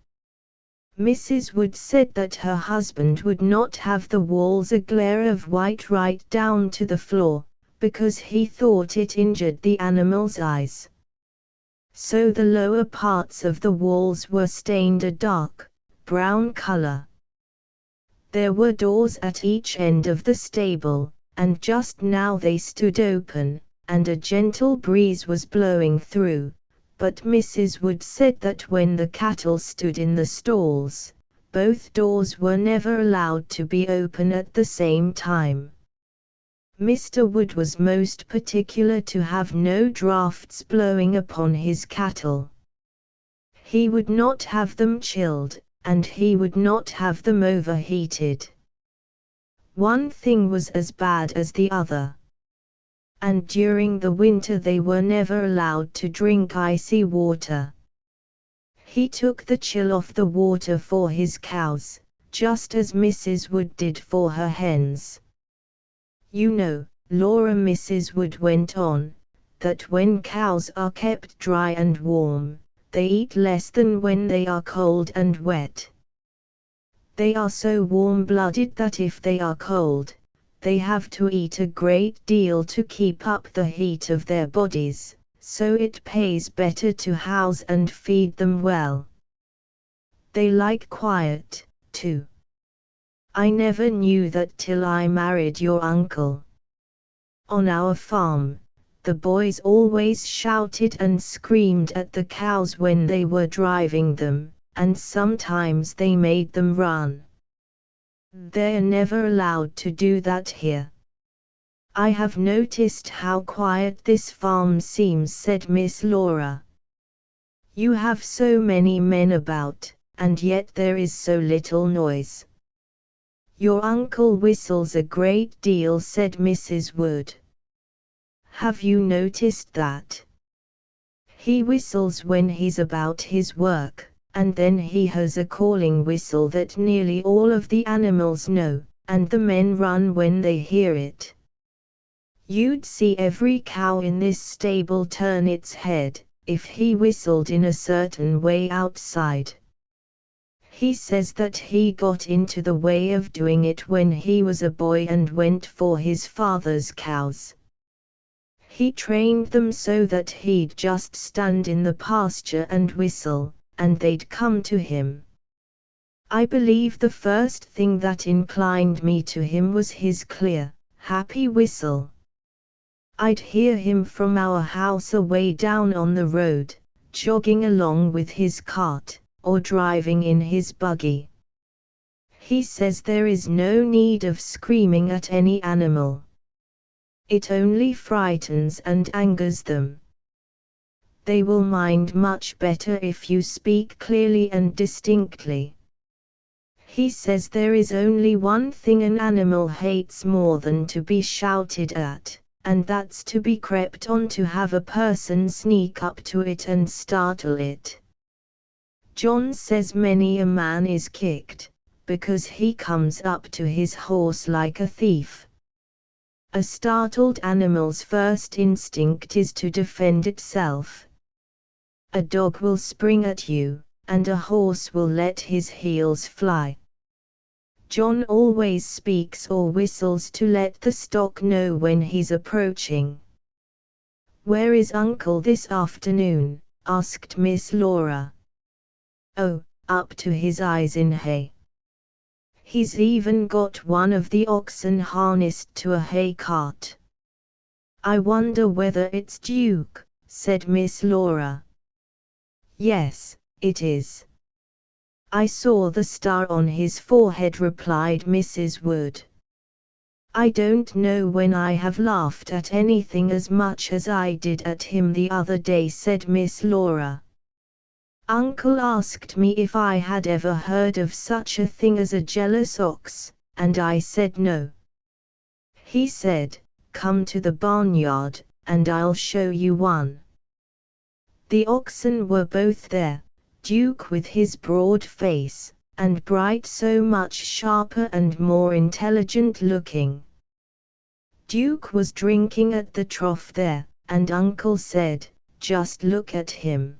Mrs. Wood said that her husband would not have the walls a glare of white right down to the floor, because he thought it injured the animals' eyes. So the lower parts of the walls were stained a dark brown color. There were doors at each end of the stable, and just now they stood open, and a gentle breeze was blowing through, but Mrs. Wood said that when the cattle stood in the stalls, both doors were never allowed to be open at the same time. Mr. Wood was most particular to have no draughts blowing upon his cattle. He would not have them chilled, and he would not have them overheated. One thing was as bad as the other. And during the winter they were never allowed to drink icy water. He took the chill off the water for his cows, just as Mrs. Wood did for her hens. You know, Laura, Mrs. Wood went on, that when cows are kept dry and warm, they eat less than when they are cold and wet. They are so warm-blooded that if they are cold, they have to eat a great deal to keep up the heat of their bodies, so it pays better to house and feed them well. They like quiet, too. I never knew that till I married your uncle. On our farm, the boys always shouted and screamed at the cows when they were driving them, and sometimes they made them run. They're never allowed to do that here. I have noticed how quiet this farm seems, said Miss Laura. You have so many men about, and yet there is so little noise. Your uncle whistles a great deal, said Mrs. Wood. Have you noticed that? He whistles when he's about his work, and then he has a calling whistle that nearly all of the animals know, and the men run when they hear it. You'd see every cow in this stable turn its head, if he whistled in a certain way outside. He says that he got into the way of doing it when he was a boy and went for his father's cows. He trained them so that he'd just stand in the pasture and whistle, and they'd come to him. I believe the first thing that inclined me to him was his clear, happy whistle. I'd hear him from our house away down on the road, jogging along with his cart, or driving in his buggy. He says there is no need of screaming at any animal. It only frightens and angers them. They will mind much better if you speak clearly and distinctly. He says there is only one thing an animal hates more than to be shouted at, and that's to be crept on, to have a person sneak up to it and startle it. John says many a man is kicked, because he comes up to his horse like a thief. A startled animal's first instinct is to defend itself. A dog will spring at you, and a horse will let his heels fly. John always speaks or whistles to let the stock know when he's approaching. Where is Uncle this afternoon? Asked Miss Laura. Oh, up to his eyes in hay. He's even got one of the oxen harnessed to a hay cart. I wonder whether it's Duke, said Miss Laura. Yes, it is. I saw the star on his forehead, replied Mrs. Wood. I don't know when I have laughed at anything as much as I did at him the other day, said Miss Laura. Uncle asked me if I had ever heard of such a thing as a jealous ox, and I said no. He said, come to the barnyard, and I'll show you one. The oxen were both there, Duke with his broad face, and Bright so much sharper and more intelligent looking. Duke was drinking at the trough there, and Uncle said, just look at him.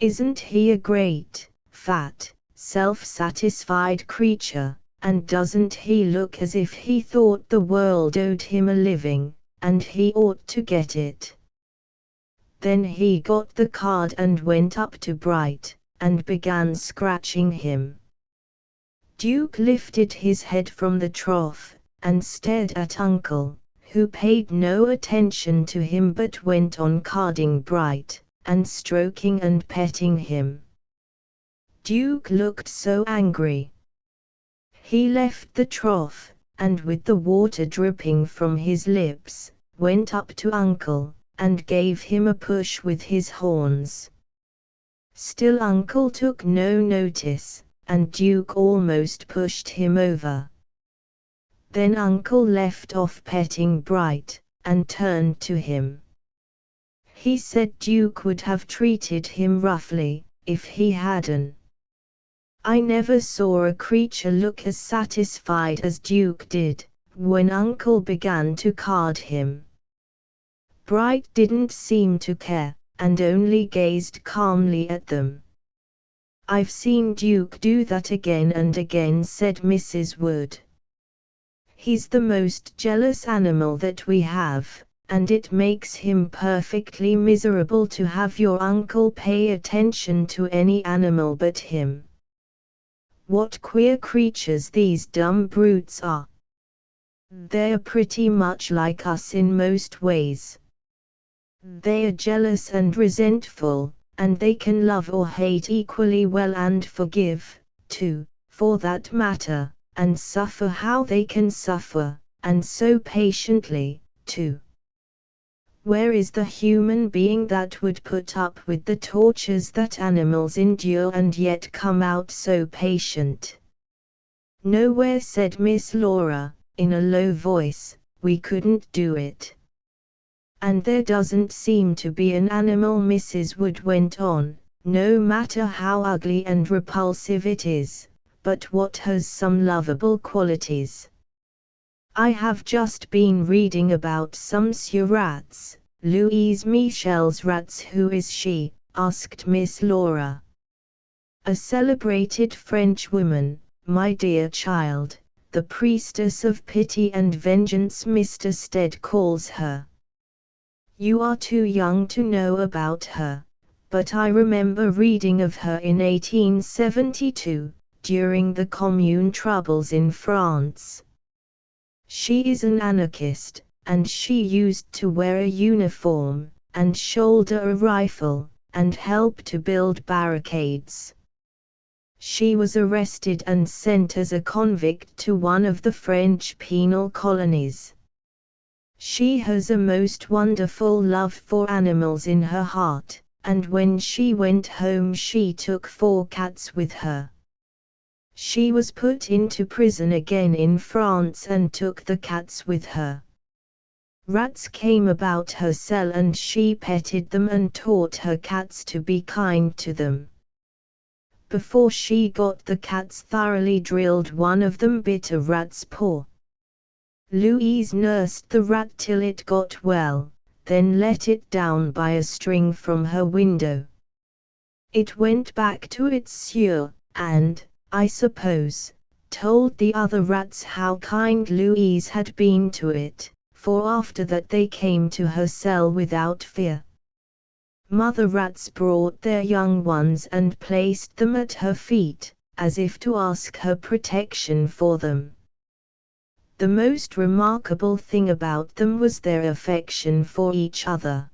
Isn't he a great, fat, self-satisfied creature, and doesn't he look as if he thought the world owed him a living, and he ought to get it? Then he got the card and went up to Bright, and began scratching him. Duke lifted his head from the trough, and stared at Uncle, who paid no attention to him but went on carding Bright, and stroking and petting him. Duke looked so angry. He left the trough, and with the water dripping from his lips, went up to Uncle, and gave him a push with his horns. Still Uncle took no notice, and Duke almost pushed him over. Then Uncle left off petting Bright, and turned to him. He said Duke would have treated him roughly, if he hadn't. I never saw a creature look as satisfied as Duke did, when Uncle began to card him. Bright didn't seem to care, and only gazed calmly at them. "I've seen Duke do that again and again," said Mrs. Wood. "He's the most jealous animal that we have, and it makes him perfectly miserable to have your uncle pay attention to any animal but him. What queer creatures these dumb brutes are. They're pretty much like us in most ways. They are jealous and resentful, and they can love or hate equally well and forgive, too, for that matter, and suffer how they can suffer, and so patiently, too. Where is the human being that would put up with the tortures that animals endure and yet come out so patient?" "Nowhere," said Miss Laura, in a low voice, "we couldn't do it." "And there doesn't seem to be an animal," Mrs. Wood went on, "no matter how ugly and repulsive it is, but what has some lovable qualities. I have just been reading about some Sioux rats." "Louise Michel's rats." "Who is she?" asked Miss Laura. "A celebrated French woman, my dear child, the priestess of pity and vengeance, Mr. Stead calls her. You are too young to know about her, but I remember reading of her in 1872, during the Commune troubles in France. She is an anarchist, and she used to wear a uniform, and shoulder a rifle, and help to build barricades. She was arrested and sent as a convict to one of the French penal colonies. She has a most wonderful love for animals in her heart, and when she went home she took 4 cats with her. She was put into prison again in France and took the cats with her. Rats came about her cell and she petted them and taught her cats to be kind to them. Before she got the cats thoroughly drilled, one of them bit a rat's paw. Louise nursed the rat till it got well, then let it down by a string from her window. It went back to its sewer, and, I suppose, told the other rats how kind Louise had been to it, for after that they came to her cell without fear. Mother rats brought their young ones and placed them at her feet, as if to ask her protection for them. The most remarkable thing about them was their affection for each other.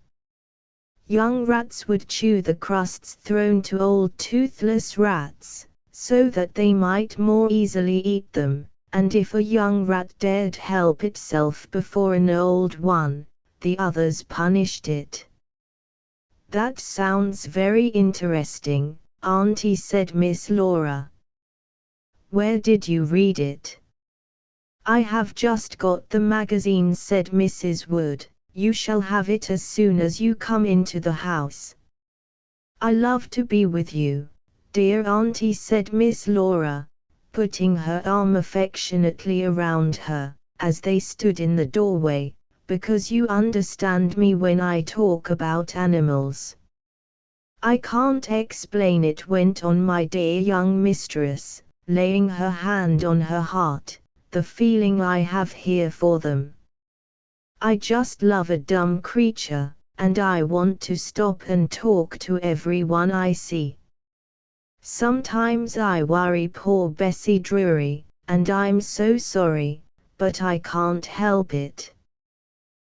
Young rats would chew the crusts thrown to old toothless rats, so that they might more easily eat them, and if a young rat dared help itself before an old one, the others punished it. "That sounds very interesting, Auntie," said Miss Laura. "Where did you read it?" "I have just got the magazine," said Mrs. Wood. "You shall have it as soon as you come into the house." "I love to be with you, dear Auntie," said Miss Laura, putting her arm affectionately around her, as they stood in the doorway, "because you understand me when I talk about animals." "I can't explain it," went on my dear young mistress, laying her hand on her heart, "the feeling I have here for them. I just love a dumb creature, and I want to stop and talk to everyone I see." Sometimes I worry poor Bessie Drury, and I'm so sorry, but I can't help it.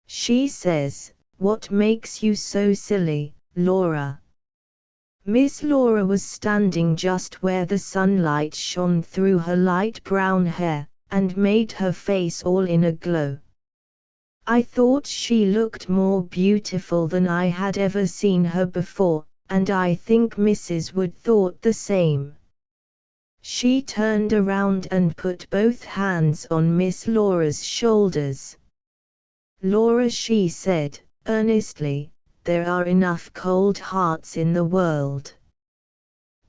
She says, "What makes you so silly, Laura?" Miss Laura was standing just where the sunlight shone through her light brown hair, and made her face all in a glow. I thought she looked more beautiful than I had ever seen her before, and I think Mrs. Wood thought the same. She turned around and put both hands on Miss Laura's shoulders. "Laura," she said, earnestly, "there are enough cold hearts in the world.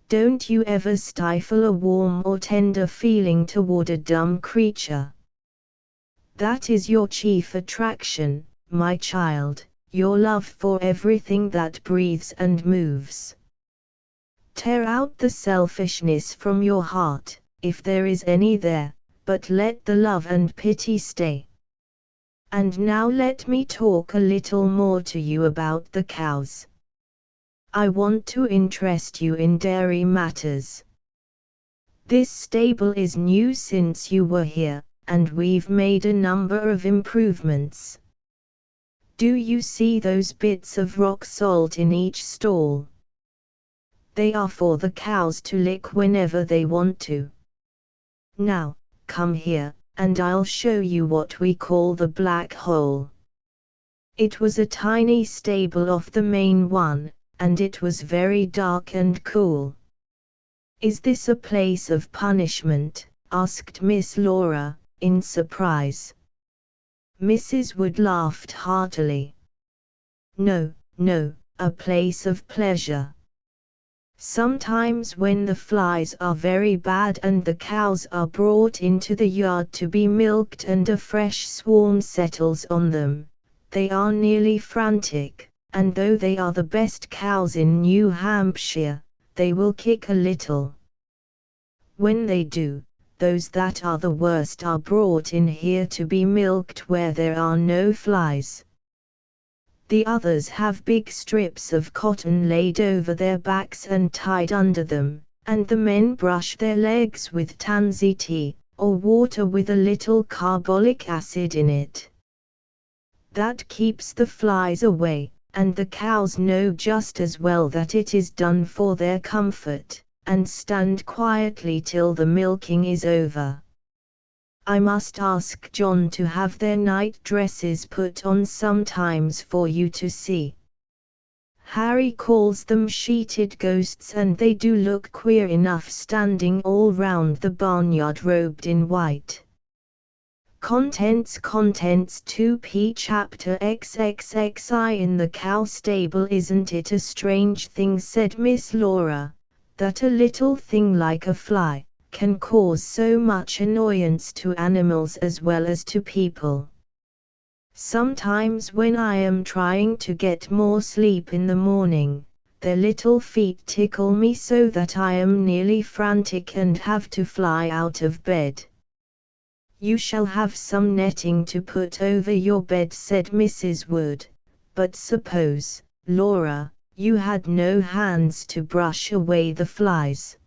Don't you ever stifle a warm or tender feeling toward a dumb creature. That is your chief attraction, my child, your love for everything that breathes and moves. Tear out the selfishness from your heart, if there is any there, but let the love and pity stay. And now let me talk a little more to you about the cows. I want to interest you in dairy matters. This stable is new since you were here, and we've made a number of improvements. Do you see those bits of rock salt in each stall? They are for the cows to lick whenever they want to. Now, come here, and I'll show you what we call the black hole." It was a tiny stable off the main one, and it was very dark and cool. "Is this a place of punishment?" asked Miss Laura, in surprise. Mrs. Wood laughed heartily. "No, no, a place of pleasure. Sometimes when the flies are very bad and the cows are brought into the yard to be milked and a fresh swarm settles on them, they are nearly frantic, and though they are the best cows in New Hampshire, they will kick a little. When they do, those that are the worst are brought in here to be milked where there are no flies. The others have big strips of cotton laid over their backs and tied under them, and the men brush their legs with tansy tea, or water with a little carbolic acid in it. That keeps the flies away, and the cows know just as well that it is done for their comfort, and stand quietly till the milking is over. I must ask John to have their night dresses put on sometimes for you to see. Harry calls them sheeted ghosts, and they do look queer enough standing all round the barnyard robed in white. Contents 2p Chapter XXXI In the cow stable. Isn't it a strange thing, said Miss Laura, that a little thing like a fly can cause so much annoyance to animals as well as to people. Sometimes when I am trying to get more sleep in the morning, their little feet tickle me so that I am nearly frantic and have to fly out of bed. You shall have some netting to put over your bed, said Mrs. Wood, but suppose, Laura, you had no hands to brush away the flies.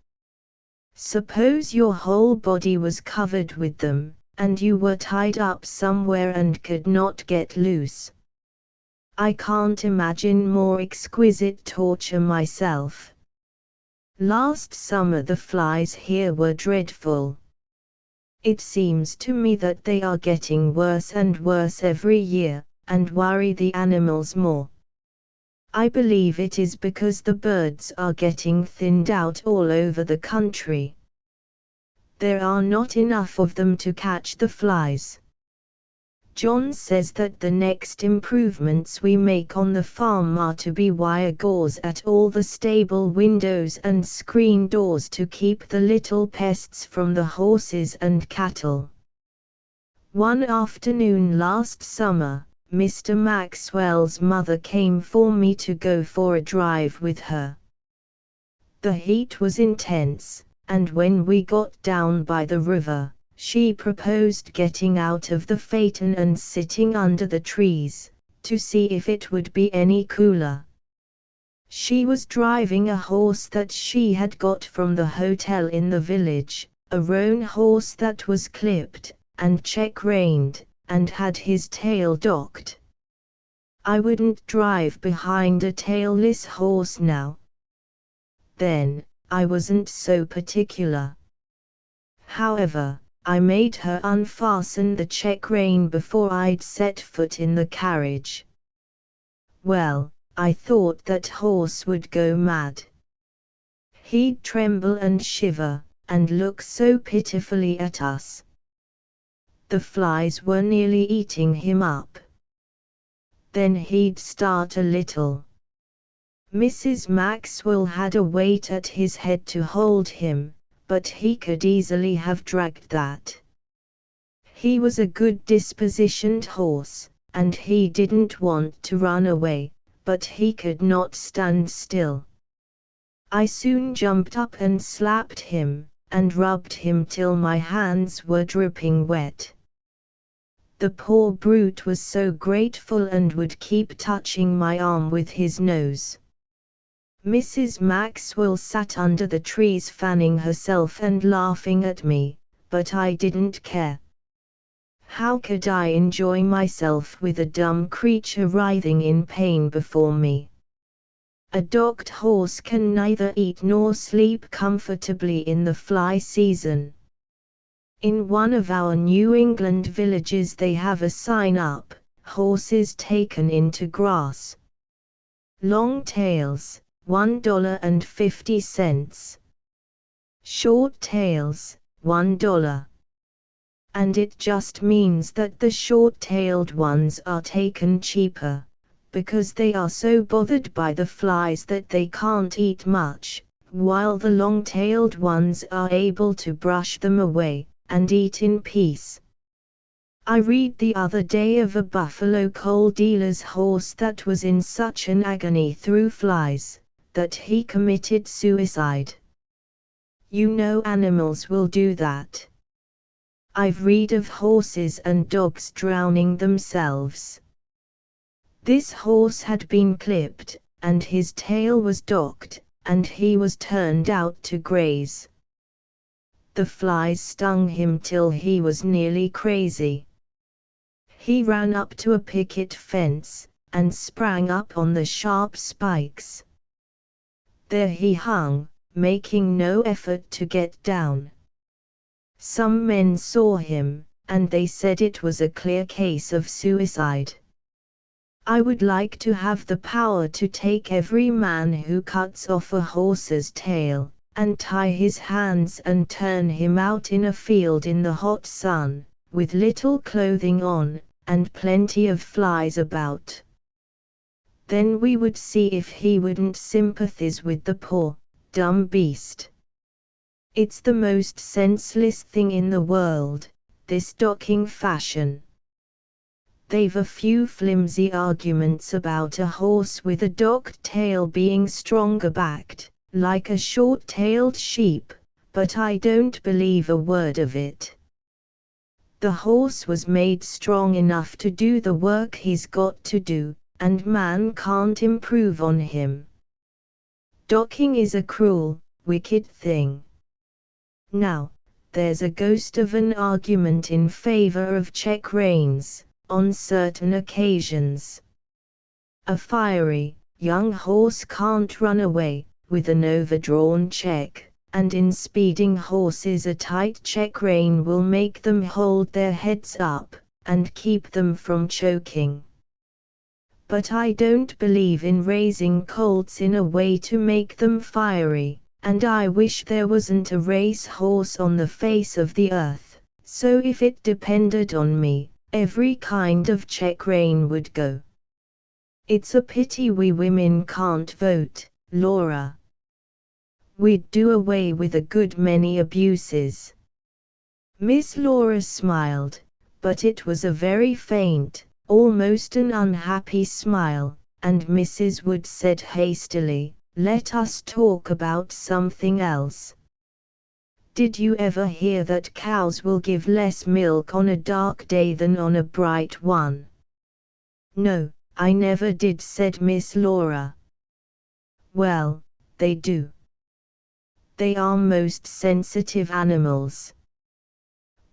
Suppose your whole body was covered with them, and you were tied up somewhere and could not get loose. I can't imagine more exquisite torture myself. Last summer the flies here were dreadful. It seems to me that they are getting worse and worse every year, and worry the animals more. I believe it is because the birds are getting thinned out all over the country. There are not enough of them to catch the flies. John says that the next improvements we make on the farm are to be wire gauze at all the stable windows and screen doors to keep the little pests from the horses and cattle. One afternoon last summer, Mr. Maxwell's mother came for me to go for a drive with her. The heat was intense, and when we got down by the river, she proposed getting out of the phaeton and sitting under the trees, to see if it would be any cooler. She was driving a horse that she had got from the hotel in the village, a roan horse that was clipped, and check-reined, and had his tail docked. I wouldn't drive behind a tailless horse now. Then, I wasn't so particular. However, I made her unfasten the check-rein before I'd set foot in the carriage. Well, I thought that horse would go mad. He'd tremble and shiver, and look so pitifully at us. The flies were nearly eating him up. Then he'd start a little. Mrs. Maxwell had a weight at his head to hold him, but he could easily have dragged that. He was a good-dispositioned horse, and he didn't want to run away, but he could not stand still. I soon jumped up and slapped him, and rubbed him till my hands were dripping wet. The poor brute was so grateful and would keep touching my arm with his nose. Mrs. Maxwell sat under the trees fanning herself and laughing at me, but I didn't care. How could I enjoy myself with a dumb creature writhing in pain before me? A docked horse can neither eat nor sleep comfortably in the fly season. In one of our New England villages they have a sign up, "Horses taken into grass. Long tails, $1.50. Short tails, $1. And it just means that the short-tailed ones are taken cheaper, because they are so bothered by the flies that they can't eat much, while the long-tailed ones are able to brush them away, and eat in peace. I read the other day of a buffalo coal dealer's horse that was in such an agony through flies, that he committed suicide. You know animals will do that. I've read of horses and dogs drowning themselves. This horse had been clipped, and his tail was docked, and he was turned out to graze. The flies stung him till he was nearly crazy. He ran up to a picket fence, and sprang up on the sharp spikes. There he hung, making no effort to get down. Some men saw him, and they said it was a clear case of suicide. I would like to have the power to take every man who cuts off a horse's tail, and tie his hands and turn him out in a field in the hot sun, with little clothing on, and plenty of flies about. Then we would see if he wouldn't sympathize with the poor, dumb beast. It's the most senseless thing in the world, this docking fashion. They've a few flimsy arguments about a horse with a docked tail being stronger backed, like a short-tailed sheep, but I don't believe a word of it. The horse was made strong enough to do the work he's got to do, and man can't improve on him. Docking is a cruel, wicked thing. Now, there's a ghost of an argument in favor of check reins, on certain occasions. A fiery, young horse can't run away, with an overdrawn check, and in speeding horses a tight check rein will make them hold their heads up, and keep them from choking. But I don't believe in raising colts in a way to make them fiery, and I wish there wasn't a race horse on the face of the earth, so if it depended on me, every kind of check rein would go. It's a pity we women can't vote, Laura. We'd do away with a good many abuses. Miss Laura smiled, but it was a very faint, almost an unhappy smile, and Mrs. Wood said hastily, "Let us talk about something else. Did you ever hear that cows will give less milk on a dark day than on a bright one?" "No, I never did," said Miss Laura. Well, they do. They are most sensitive animals.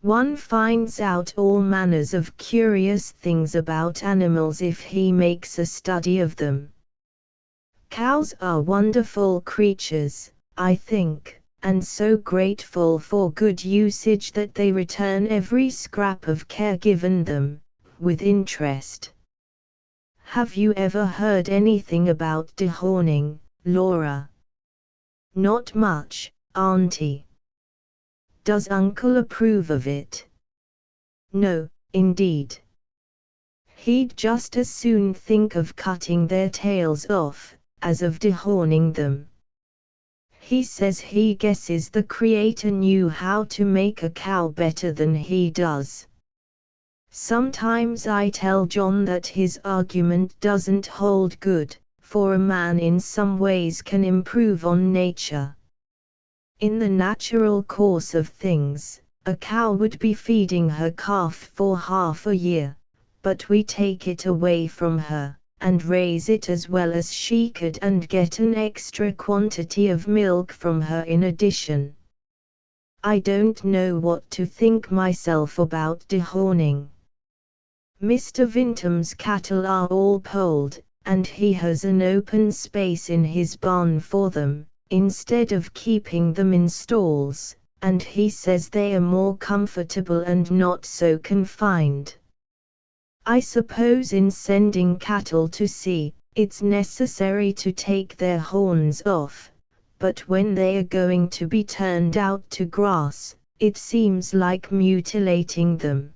One finds out all manners of curious things about animals if he makes a study of them. Cows are wonderful creatures, I think, and so grateful for good usage that they return every scrap of care given them, with interest. Have you ever heard anything about dehorning, Laura? Not much, Auntie. Does Uncle approve of it? No, indeed. He'd just as soon think of cutting their tails off, as of dehorning them. He says he guesses the Creator knew how to make a cow better than he does. Sometimes I tell John that his argument doesn't hold good, for a man in some ways can improve on nature. In the natural course of things, a cow would be feeding her calf for half a year, but we take it away from her, and raise it as well as she could and get an extra quantity of milk from her in addition. I don't know what to think myself about dehorning. Mr. Vintum's cattle are all polled, and he has an open space in his barn for them, instead of keeping them in stalls, and he says they are more comfortable and not so confined. I suppose in sending cattle to sea, it's necessary to take their horns off, but when they are going to be turned out to grass, it seems like mutilating them.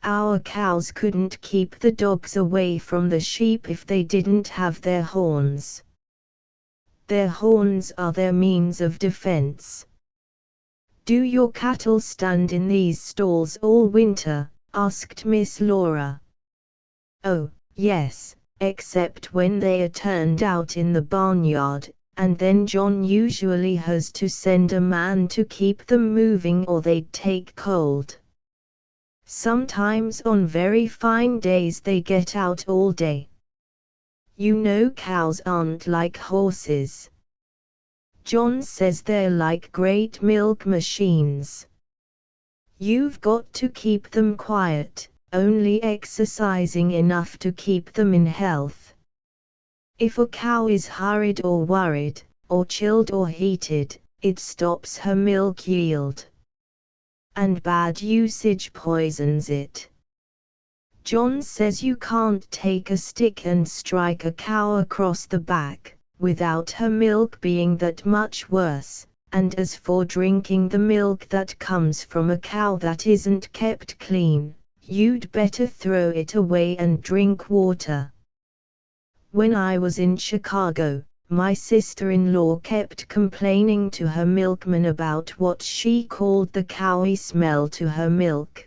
Our cows couldn't keep the dogs away from the sheep if they didn't have their horns. Their horns are their means of defense. Do your cattle stand in these stalls all winter? Asked Miss Laura. Oh, yes, except when they are turned out in the barnyard, and then John usually has to send a man to keep them moving or they'd take cold. Sometimes on very fine days they get out all day. You know cows aren't like horses. John says they're like great milk machines. You've got to keep them quiet, only exercising enough to keep them in health. If a cow is hurried or worried, or chilled or heated, it stops her milk yield. And bad usage poisons it. John says you can't take a stick and strike a cow across the back, without her milk being that much worse. And as for drinking the milk that comes from a cow that isn't kept clean, you'd better throw it away and drink water. When I was in Chicago, my sister-in-law kept complaining to her milkman about what she called the cowy smell to her milk.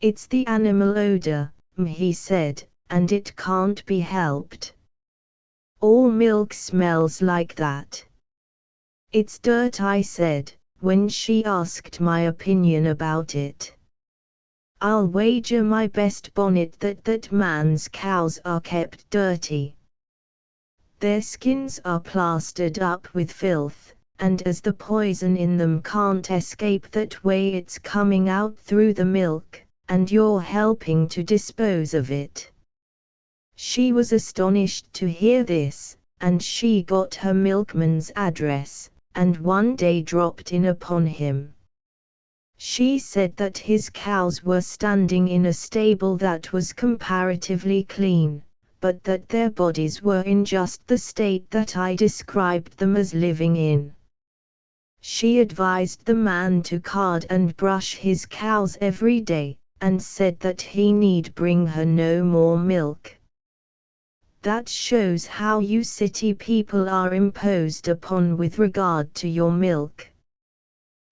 It's the animal odor, he said, and it can't be helped. All milk smells like that. It's dirt, I said, when she asked my opinion about it. I'll wager my best bonnet that man's cows are kept dirty. Their skins are plastered up with filth, and as the poison in them can't escape that way, it's coming out through the milk, and you're helping to dispose of it. She was astonished to hear this, and she got her milkman's address, and one day dropped in upon him. She said that his cows were standing in a stable that was comparatively clean, but that their bodies were in just the state that I described them as living in. She advised the man to card and brush his cows every day, and said that he need bring her no more milk. That shows how you city people are imposed upon with regard to your milk.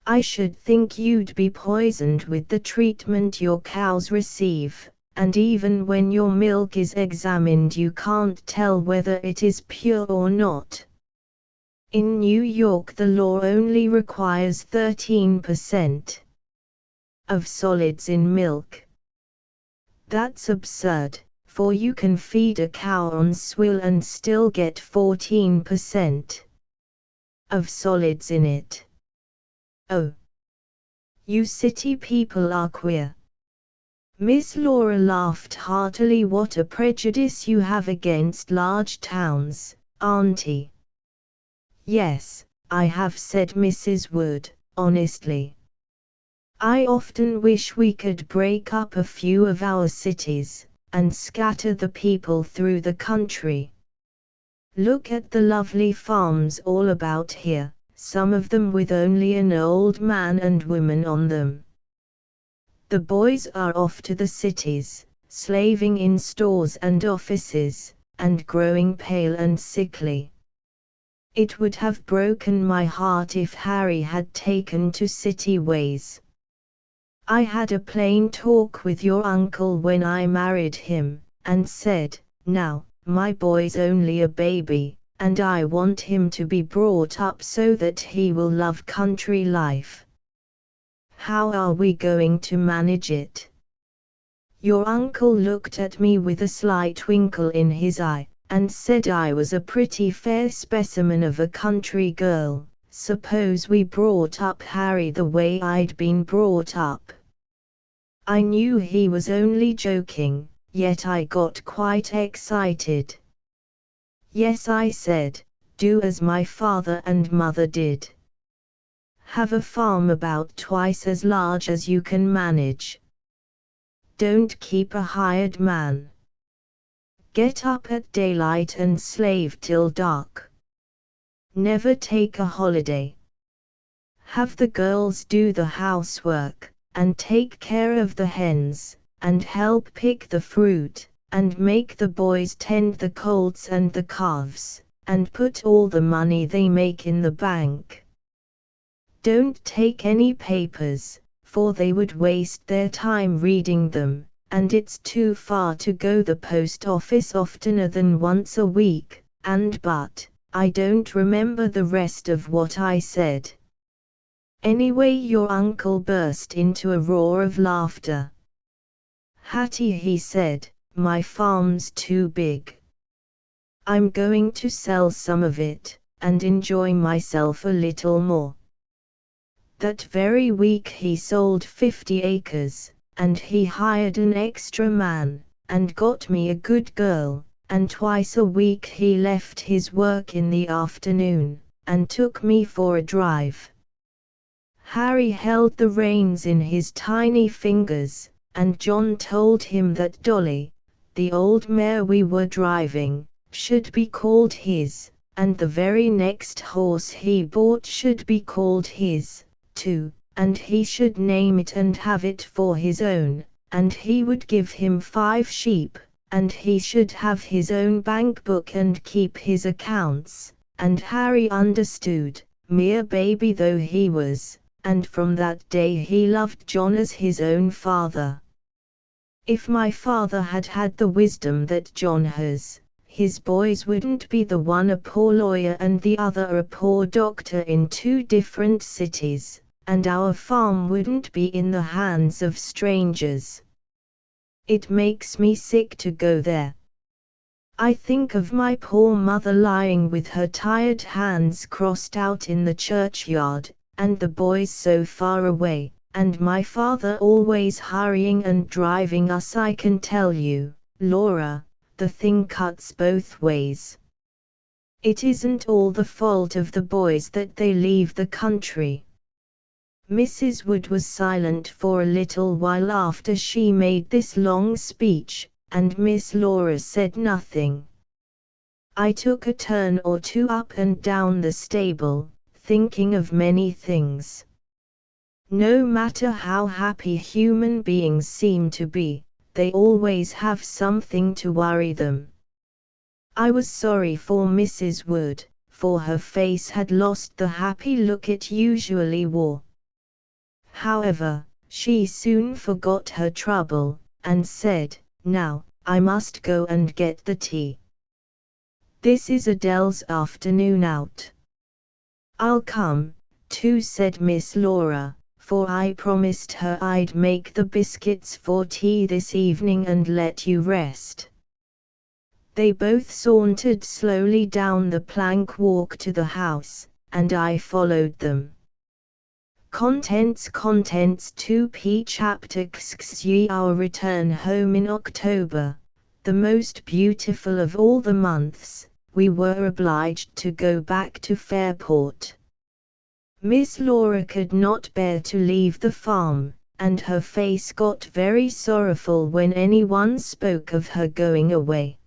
I should think you'd be poisoned with the treatment your cows receive, and even when your milk is examined you can't tell whether it is pure or not. In New York the law only requires 13% of solids in milk. That's absurd, for you can feed a cow on swill and still get 14% of solids in it. Oh, you city people are queer. Miss Laura laughed heartily. What a prejudice you have against large towns, auntie. Yes, I have, said Mrs. Wood, honestly. I often wish we could break up a few of our cities, and scatter the people through the country. Look at the lovely farms all about here, some of them with only an old man and woman on them. The boys are off to the cities, slaving in stores and offices, and growing pale and sickly. It would have broken my heart if Harry had taken to city ways. I had a plain talk with your uncle when I married him, and said, now, my boy's only a baby, and I want him to be brought up so that he will love country life. How are we going to manage it? Your uncle looked at me with a slight twinkle in his eye, and said I was a pretty fair specimen of a country girl. Suppose we brought up Harry the way I'd been brought up. I knew he was only joking, yet I got quite excited. Yes, I said, do as my father and mother did. Have a farm about twice as large as you can manage. Don't keep a hired man. Get up at daylight and slave till dark. Never take a holiday. Have the girls do the housework, and take care of the hens, and help pick the fruit, and make the boys tend the colts and the calves, and put all the money they make in the bank. Don't take any papers, for they would waste their time reading them, and it's too far to go the post office oftener than once a week, but I don't remember the rest of what I said. Anyway, your uncle burst into a roar of laughter. Hattie, he said, my farm's too big. I'm going to sell some of it, and enjoy myself a little more. That very week he sold 50 acres, and he hired an extra man, and got me a good girl, and twice a week he left his work in the afternoon, and took me for a drive. Harry held the reins in his tiny fingers, and John told him that Dolly, the old mare we were driving, should be called his, and the very next horse he bought should be called his, too, and he should name it and have it for his own, and he would give him 5 sheep, and he should have his own bank book and keep his accounts, and Harry understood, mere baby though he was, and from that day he loved John as his own father. If my father had had the wisdom that John has, his boys wouldn't be the one a poor lawyer and the other a poor doctor in 2 different cities, and our farm wouldn't be in the hands of strangers. It makes me sick to go there. I think of my poor mother lying with her tired hands crossed out in the churchyard, and the boys so far away, and my father always hurrying and driving us. I can tell you, Laura, the thing cuts both ways. It isn't all the fault of the boys that they leave the country. Mrs. Wood was silent for a little while after she made this long speech, and Miss Laura said nothing. I took a turn or 2 up and down the stable, thinking of many things. No matter how happy human beings seem to be, they always have something to worry them. I was sorry for Mrs. Wood, for her face had lost the happy look it usually wore. However, she soon forgot her trouble, and said, now, I must go and get the tea. This is Adele's afternoon out. I'll come, too, said Miss Laura, for I promised her I'd make the biscuits for tea this evening and let you rest. They both sauntered slowly down the plank walk to the house, and I followed them. Contents 2p Chapter XXX Our return home in October, the most beautiful of all the months, we were obliged to go back to Fairport. Miss Laura could not bear to leave the farm, and her face got very sorrowful when anyone spoke of her going away.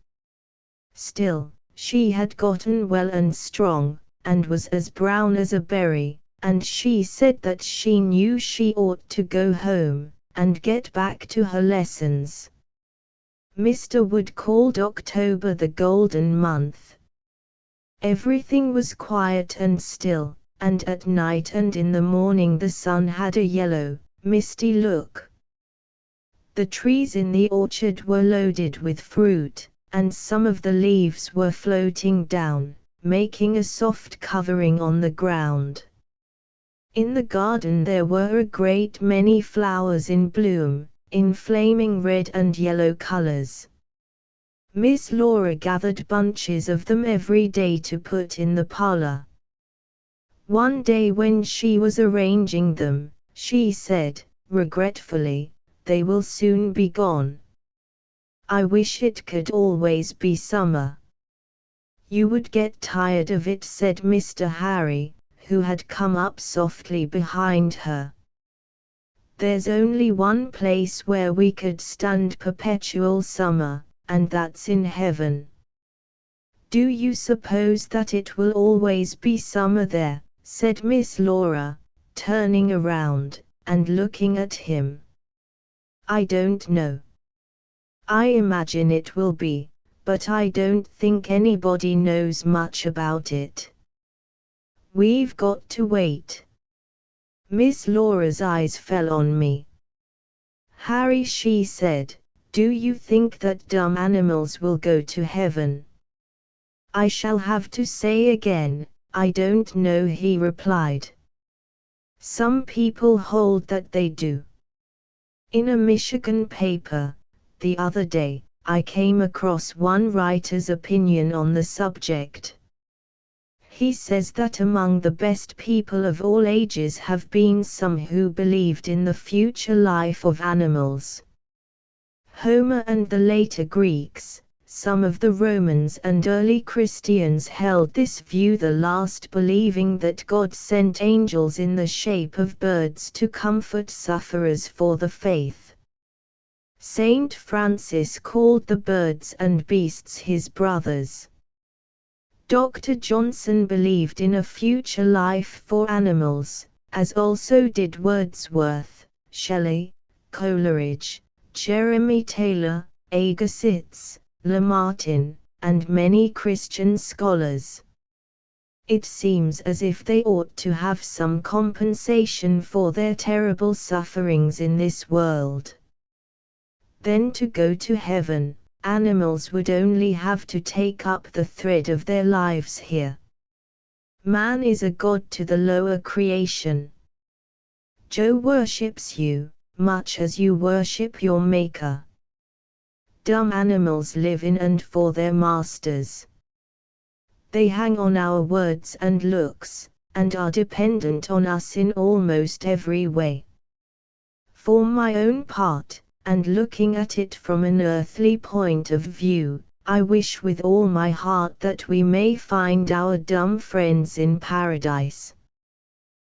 Still, she had gotten well and strong, and was as brown as a berry, and she said that she knew she ought to go home, and get back to her lessons. Mr. Wood called October the golden month. Everything was quiet and still, and at night and in the morning the sun had a yellow, misty look. The trees in the orchard were loaded with fruit, and some of the leaves were floating down, making a soft covering on the ground. In the garden there were a great many flowers in bloom, in flaming red and yellow colors. Miss Laura gathered bunches of them every day to put in the parlor. One day when she was arranging them, she said, regretfully, "They will soon be gone. I wish it could always be summer." "You would get tired of it," said Mr. Harry, who had come up softly behind her. "There's only one place where we could stand perpetual summer, and that's in heaven." "Do you suppose that it will always be summer there?" said Miss Laura, turning around, and looking at him. "I don't know. I imagine it will be, but I don't think anybody knows much about it. We've got to wait." Miss Laura's eyes fell on me. "Harry," she said, "do you think that dumb animals will go to heaven?" "I shall have to say again, I don't know," he replied. "Some people hold that they do. In a Michigan paper, the other day, I came across one writer's opinion on the subject. He says that among the best people of all ages have been some who believed in the future life of animals. Homer and the later Greeks, some of the Romans and early Christians held this view, the last believing that God sent angels in the shape of birds to comfort sufferers for the faith. Saint Francis called the birds and beasts his brothers. Dr. Johnson believed in a future life for animals, as also did Wordsworth, Shelley, Coleridge, Jeremy Taylor, Agassiz, Lamartine, and many Christian scholars. It seems as if they ought to have some compensation for their terrible sufferings in this world. Then to go to heaven, animals would only have to take up the thread of their lives here. Man is a god to the lower creation. Joe worships you, much as you worship your maker. Dumb animals live in and for their masters. They hang on our words and looks, and are dependent on us in almost every way. For my own part, and looking at it from an earthly point of view, I wish with all my heart that we may find our dumb friends in paradise.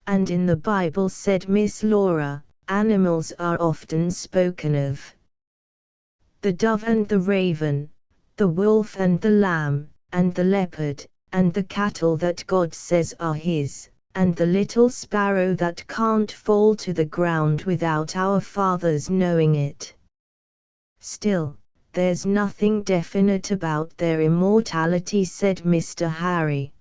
And in the Bible, said Miss Laura, animals are often spoken of. The dove and the raven, the wolf and the lamb, and the leopard, and the cattle that God says are his, and the little sparrow that can't fall to the ground without our fathers knowing it. Still, there's nothing definite about their immortality, said Mr. Harry.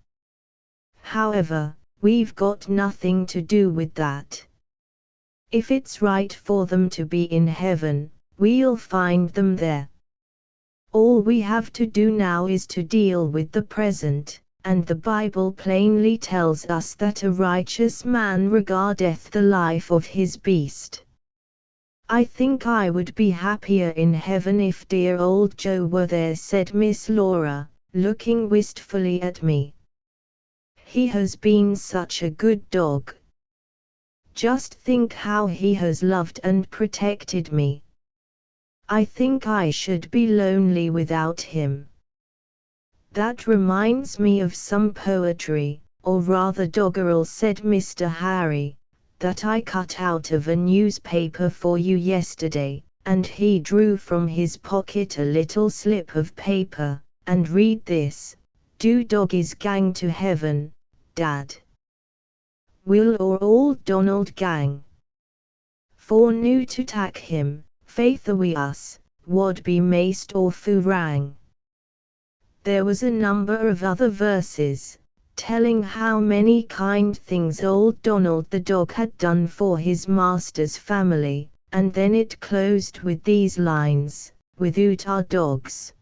However, we've got nothing to do with that. If it's right for them to be in heaven, we'll find them there. All we have to do now is to deal with the present, and the Bible plainly tells us that a righteous man regardeth the life of his beast. "I think I would be happier in heaven if dear old Joe were there," said Miss Laura, looking wistfully at me. "He has been such a good dog. Just think how he has loved and protected me. I think I should be lonely without him. That reminds me of some poetry, or rather doggerel," said Mr. Harry, "that I cut out of a newspaper for you yesterday," and he drew from his pocket a little slip of paper, "and read this: 'Do doggies gang to heaven, Dad? Will or old Donald gang? For new to tak him, faith awi us, wad be maist or furang.'" There was a number of other verses, telling how many kind things old Donald the dog had done for his master's family, and then it closed with these lines: "Without our dogs,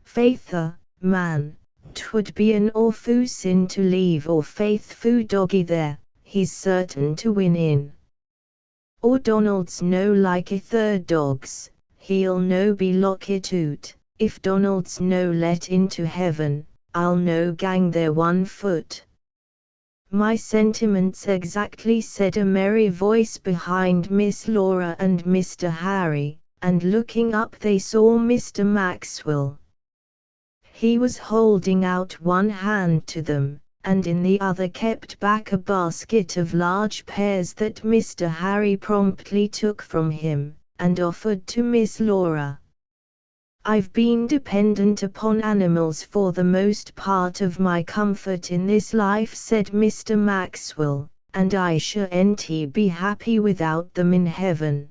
faith man, 'twould be an awfu' sin to leave our faithfu' doggy there, he's certain to win in. Or Donald's no like ither dogs, he'll no be lockit out. If Donald's no let into heaven, I'll no gang there 1 foot." "My sentiments exactly," said a merry voice behind Miss Laura and Mr. Harry, and looking up they saw Mr. Maxwell. He was holding out one hand to them, and in the other kept back a basket of large pears that Mr. Harry promptly took from him, and offered to Miss Laura. "I've been dependent upon animals for the most part of my comfort in this life," said Mr. Maxwell, "and I shan't be happy without them in heaven."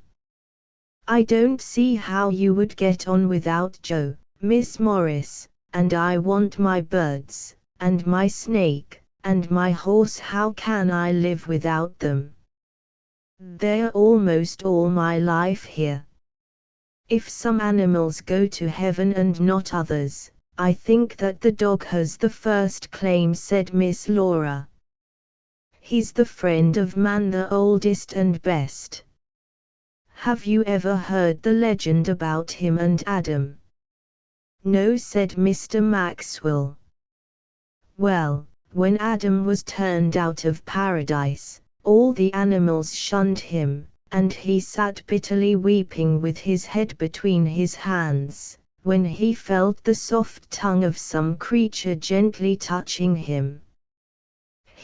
"I don't see how you would get on without Joe, Miss Morris, and I want my birds, and my snake, and my horse. How can I live without them? They're almost all my life here. If some animals go to heaven and not others, I think that the dog has the first claim," said Miss Laura. "He's the friend of man, the oldest and best. Have you ever heard the legend about him and Adam?" "No," said Mr. Maxwell. "Well, when Adam was turned out of paradise, all the animals shunned him, and he sat bitterly weeping with his head between his hands, when he felt the soft tongue of some creature gently touching him.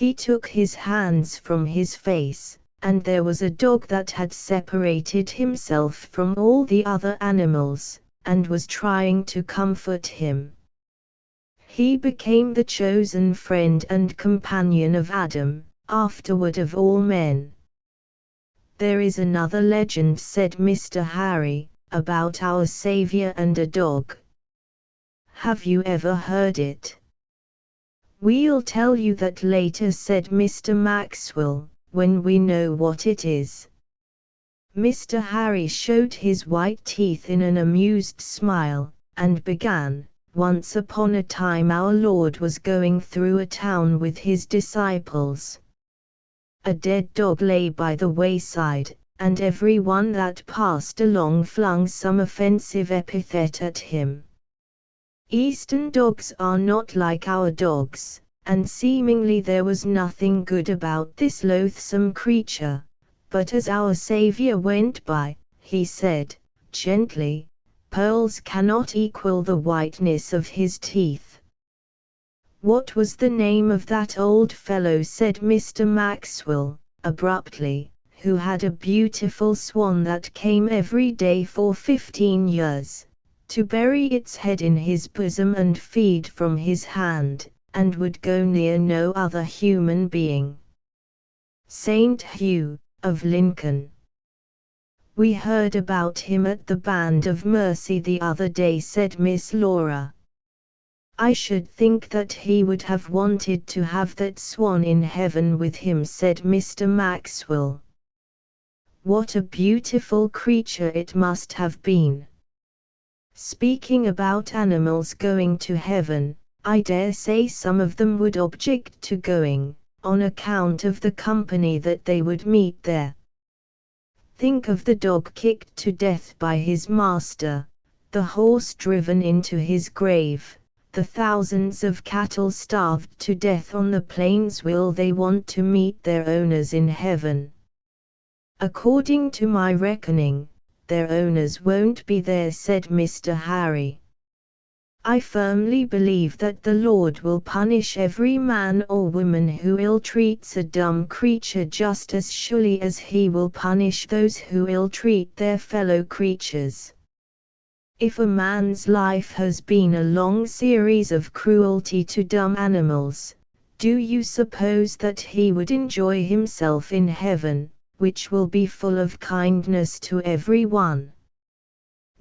He took his hands from his face, and there was a dog that had separated himself from all the other animals, and was trying to comfort him. He became the chosen friend and companion of Adam, afterward of all men." "There is another legend," said Mr. Harry, "about our Savior and a dog. Have you ever heard it?" "We'll tell you that later," said Mr. Maxwell, "when we know what it is." Mr. Harry showed his white teeth in an amused smile, and began: "Once upon a time our Lord was going through a town with his disciples. A dead dog lay by the wayside, and every one that passed along flung some offensive epithet at him. Eastern dogs are not like our dogs, and seemingly there was nothing good about this loathsome creature, but as our Savior went by, he said, gently, 'Pearls cannot equal the whiteness of his teeth.'" "What was the name of that old fellow," said Mr. Maxwell, abruptly, "who had a beautiful swan that came every day for 15 years, to bury its head in his bosom and feed from his hand, and would go near no other human being?" "Saint Hugh, of Lincoln. We heard about him at the Band of Mercy the other day," said Miss Laura. "I should think that he would have wanted to have that swan in heaven with him," said Mr. Maxwell. "What a beautiful creature it must have been. Speaking about animals going to heaven, I dare say some of them would object to going, on account of the company that they would meet there. think of the dog kicked to death by his master, the horse driven into his grave, the thousands of cattle starved to death on the plains. Will they want to meet their owners in heaven? According to my reckoning, their owners won't be there, said Mr. Harry. I firmly believe that the Lord will punish every man or woman who ill-treats a dumb creature just as surely as he will punish those who ill-treat their fellow creatures. If a man's life has been a long series of cruelty to dumb animals, do you suppose that he would enjoy himself in heaven, which will be full of kindness to every one?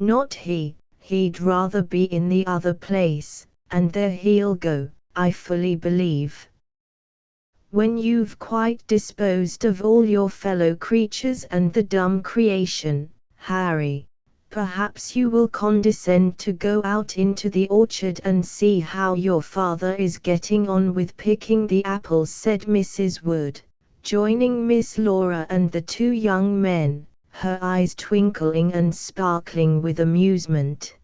Not he, he'd rather be in the other place, and there he'll go, I fully believe. When you've quite disposed of all your fellow creatures and the dumb creation, Harry, perhaps you will condescend to go out into the orchard and see how your father is getting on with picking the apples, said Mrs. Wood, joining Miss Laura and the two young men, her eyes twinkling and sparkling with amusement.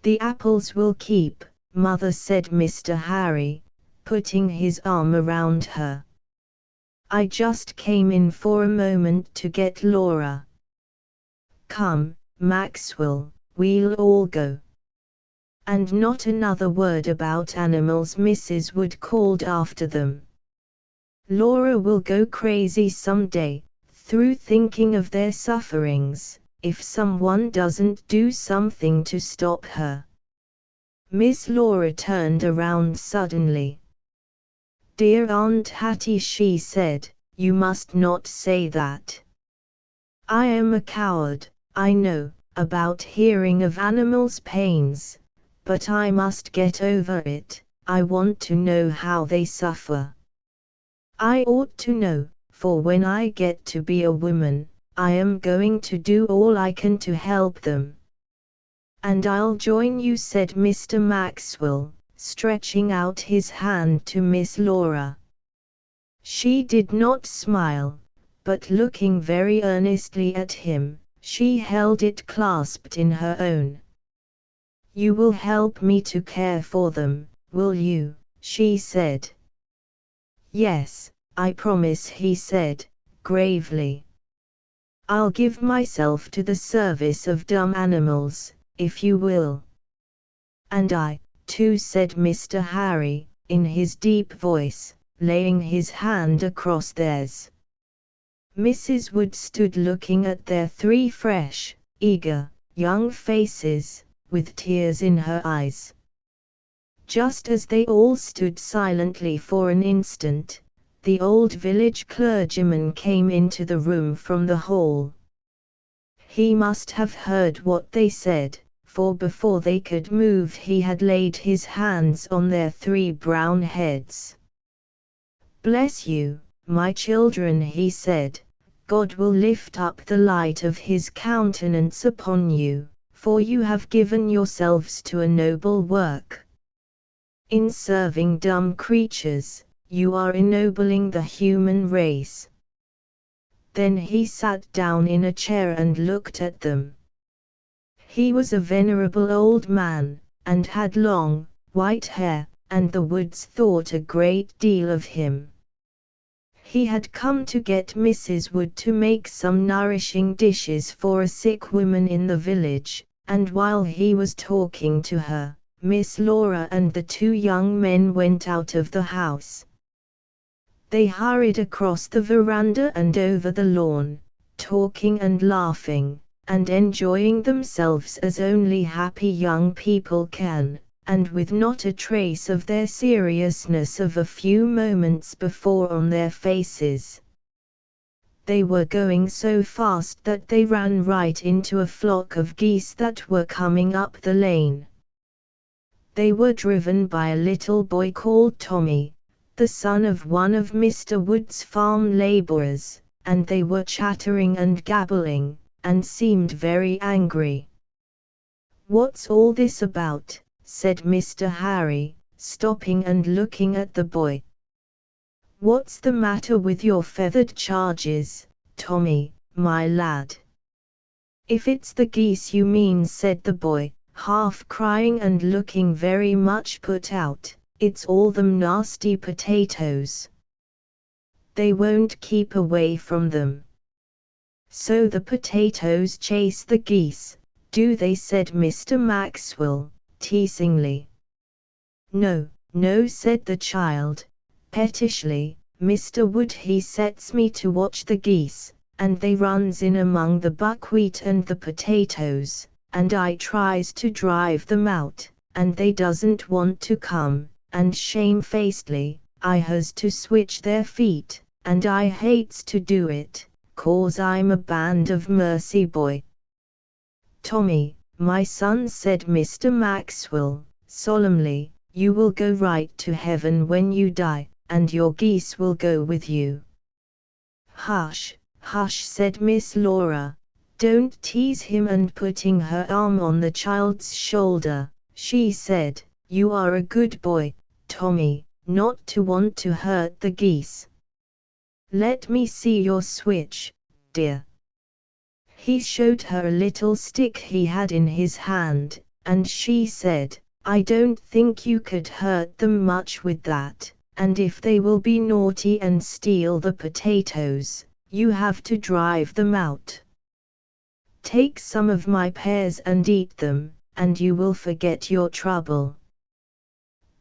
The apples will keep, Mother, said Mr. Harry, putting his arm around her. I just came in for a moment to get Laura. Come, Maxwell, we'll all go. And not another word about animals, Mrs. Wood called after them. Laura will go crazy someday, through thinking of their sufferings, if someone doesn't do something to stop her. Miss Laura turned around suddenly. Dear Aunt Hattie, she said, you must not say that. I am a coward, I know, about hearing of animals' pains, but I must get over it. I want to know how they suffer. I ought to know, for when I get to be a woman, I am going to do all I can to help them. And I'll join you, said Mr. Maxwell, stretching out his hand to Miss Laura. She did not smile, but looking very earnestly at him, she held it clasped in her own. You will help me to care for them, will you? She said. Yes, I promise, he said, gravely. I'll give myself to the service of dumb animals, if you will. And I, too, said Mr. Harry, in his deep voice, laying his hand across theirs. Mrs. Wood stood looking at their three fresh, eager, young faces, with tears in her eyes. Just as they all stood silently for an instant, the old village clergyman came into the room from the hall. He must have heard what they said, for before they could move he had laid his hands on their three brown heads. Bless you, my children, he said, God will lift up the light of his countenance upon you, for you have given yourselves to a noble work. In serving dumb creatures, you are ennobling the human race. Then he sat down in a chair and looked at them. He was a venerable old man, and had long, white hair, and the Woods thought a great deal of him. He had come to get Mrs. Wood to make some nourishing dishes for a sick woman in the village, and while he was talking to her, Miss Laura and the two young men went out of the house. They hurried across the veranda and over the lawn, talking and laughing, and enjoying themselves as only happy young people can, and with not a trace of their seriousness of a few moments before on their faces. They were going so fast that they ran right into a flock of geese that were coming up the lane. They were driven by a little boy called Tommy, the son of one of Mr. Wood's farm laborers, and they were chattering and gabbling, and seemed very angry. What's all this about? Said Mr. Harry, stopping and looking at the boy. What's the matter with your feathered charges, Tommy? my lad." "If it's the geese you mean," said the boy, half crying and looking very much put out, "it's all them nasty potatoes. They won't keep away from them." "So the potatoes chase the geese, do they?" said Mr. Maxwell, teasingly. "No, no," said the child, pettishly, "Mr. Wood he sets me to watch the geese, and they runs in among the buckwheat and the potatoes, and I tries to drive them out, and they doesn't want to come, and shamefacedly, I has to switch their feet, and I hates to do it, 'cause I'm a band of mercy boy." "Tommy, my son," said Mr. Maxwell, solemnly, "you will go right to heaven when you die, and your geese will go with you." "Hush, hush," said Miss Laura, "don't tease him," and putting her arm on the child's shoulder, she said, "You are a good boy, Tommy, not to want to hurt the geese. Let me see your switch, dear." He showed her a little stick he had in his hand, and she said, "I don't think you could hurt them much with that, and if they will be naughty and steal the potatoes, you have to drive them out. Take some of my pears and eat them, and you will forget your trouble."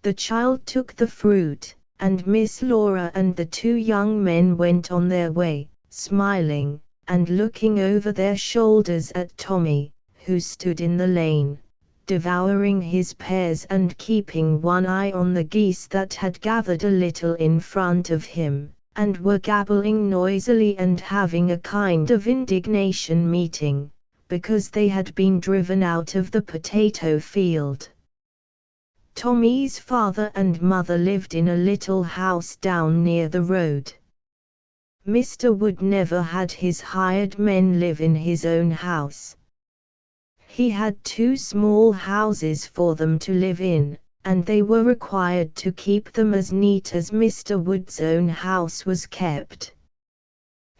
The child took the fruit, and Miss Laura and the two young men went on their way, smiling, and looking over their shoulders at Tommy, who stood in the lane, devouring his pears and keeping one eye on the geese that had gathered a little in front of him, and were gabbling noisily and having a kind of indignation meeting, because they had been driven out of the potato field. Tommy's father and mother lived in a little house down near the road. Mr. Wood never had his hired men live in his own house. He had two small houses for them to live in, and they were required to keep them as neat as Mr. Wood's own house was kept.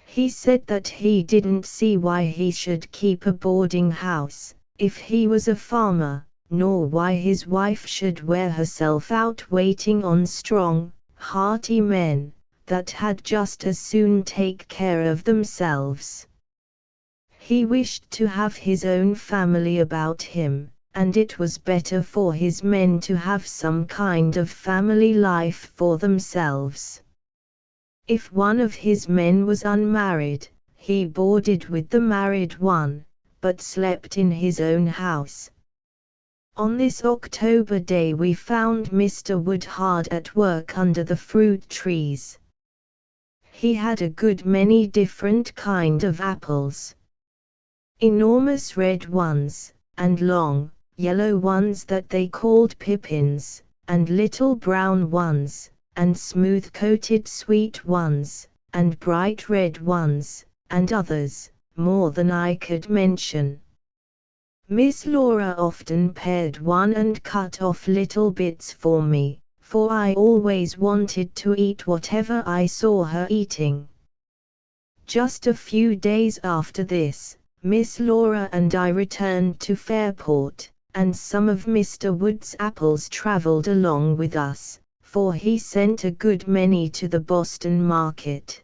He said that he didn't see why he should keep a boarding house, if he was a farmer, nor why his wife should wear herself out waiting on strong, hearty men, that had just as soon take care of themselves. He wished to have his own family about him, and it was better for his men to have some kind of family life for themselves. If one of his men was unmarried, he boarded with the married one, but slept in his own house. On this October day we found Mr. Wood hard at work under the fruit trees. He had a good many different kind of apples. Enormous red ones, and long, yellow ones that they called pippins, and little brown ones, and smooth-coated sweet ones, and bright red ones, and others, more than I could mention. Miss Laura often pared one and cut off little bits for me, for I always wanted to eat whatever I saw her eating. Just a few days after this, Miss Laura and I returned to Fairport, and some of Mr. Wood's apples traveled along with us, for he sent a good many to the Boston market.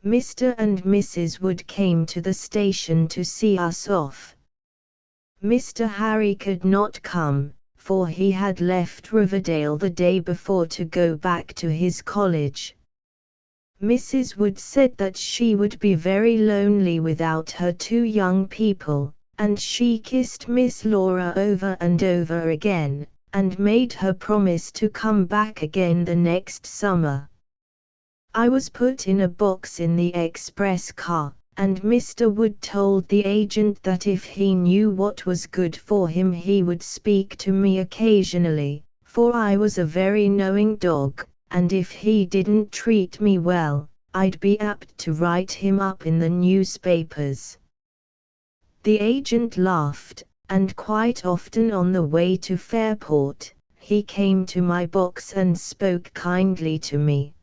Mr. and Mrs. Wood came to the station to see us off. Mr. Harry could not come, for he had left Riverdale the day before to go back to his college. Mrs. Wood said that she would be very lonely without her two young people, and she kissed Miss Laura over and over again, and made her promise to come back again the next summer. I was put in a box in the express car, and Mr. Wood told the agent that if he knew what was good for him he would speak to me occasionally, for I was a very knowing dog, and if he didn't treat me well, I'd be apt to write him up in the newspapers. The agent laughed, and quite often on the way to Fairport, he came to my box and spoke kindly to me.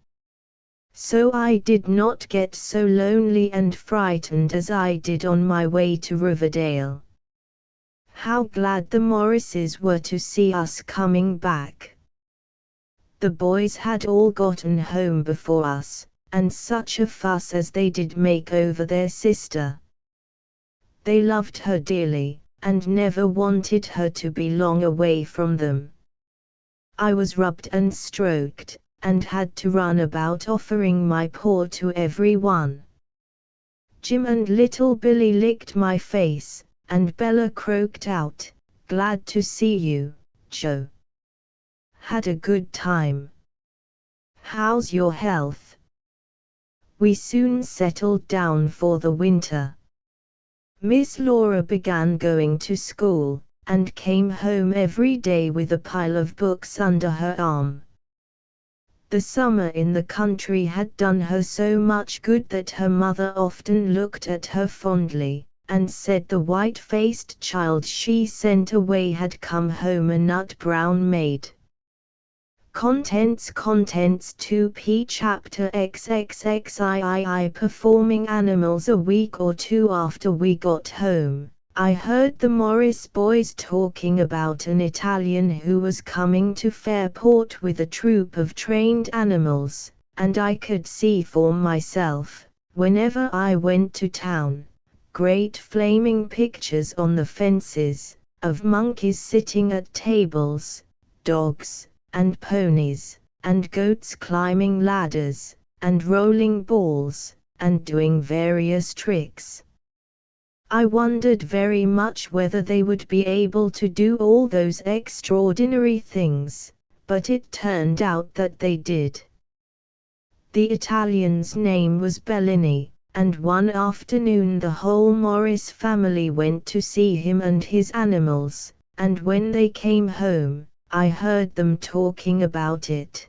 so I did not get so lonely and frightened as I did on my way to Riverdale. How glad the Morrises were to see us coming back. The boys had all gotten home before us, and such a fuss as they did make over their sister. They loved her dearly, and never wanted her to be long away from them. I was rubbed and stroked, and had to run about offering my paw to every one. Jim and little Billy licked my face, and Bella croaked out, "Glad to see you, Joe. Had a good time. How's your health?" We soon settled down for the winter. Miss Laura began going to school, and came home every day with a pile of books under her arm. The summer in the country had done her so much good that her mother often looked at her fondly, and said the white-faced child she sent away had come home a nut-brown maid. Contents 2p Chapter XXXIII Performing animals. A week or two after we got home, I heard the Morris boys talking about an Italian who was coming to Fairport with a troop of trained animals, and I could see for myself, whenever I went to town, great flaming pictures on the fences, of monkeys sitting at tables, dogs, and ponies, and goats climbing ladders, and rolling balls, and doing various tricks. I wondered very much whether they would be able to do all those extraordinary things, but it turned out that they did. The Italian's name was Bellini, and one afternoon the whole Morris family went to see him and his animals, and when they came home, I heard them talking about it.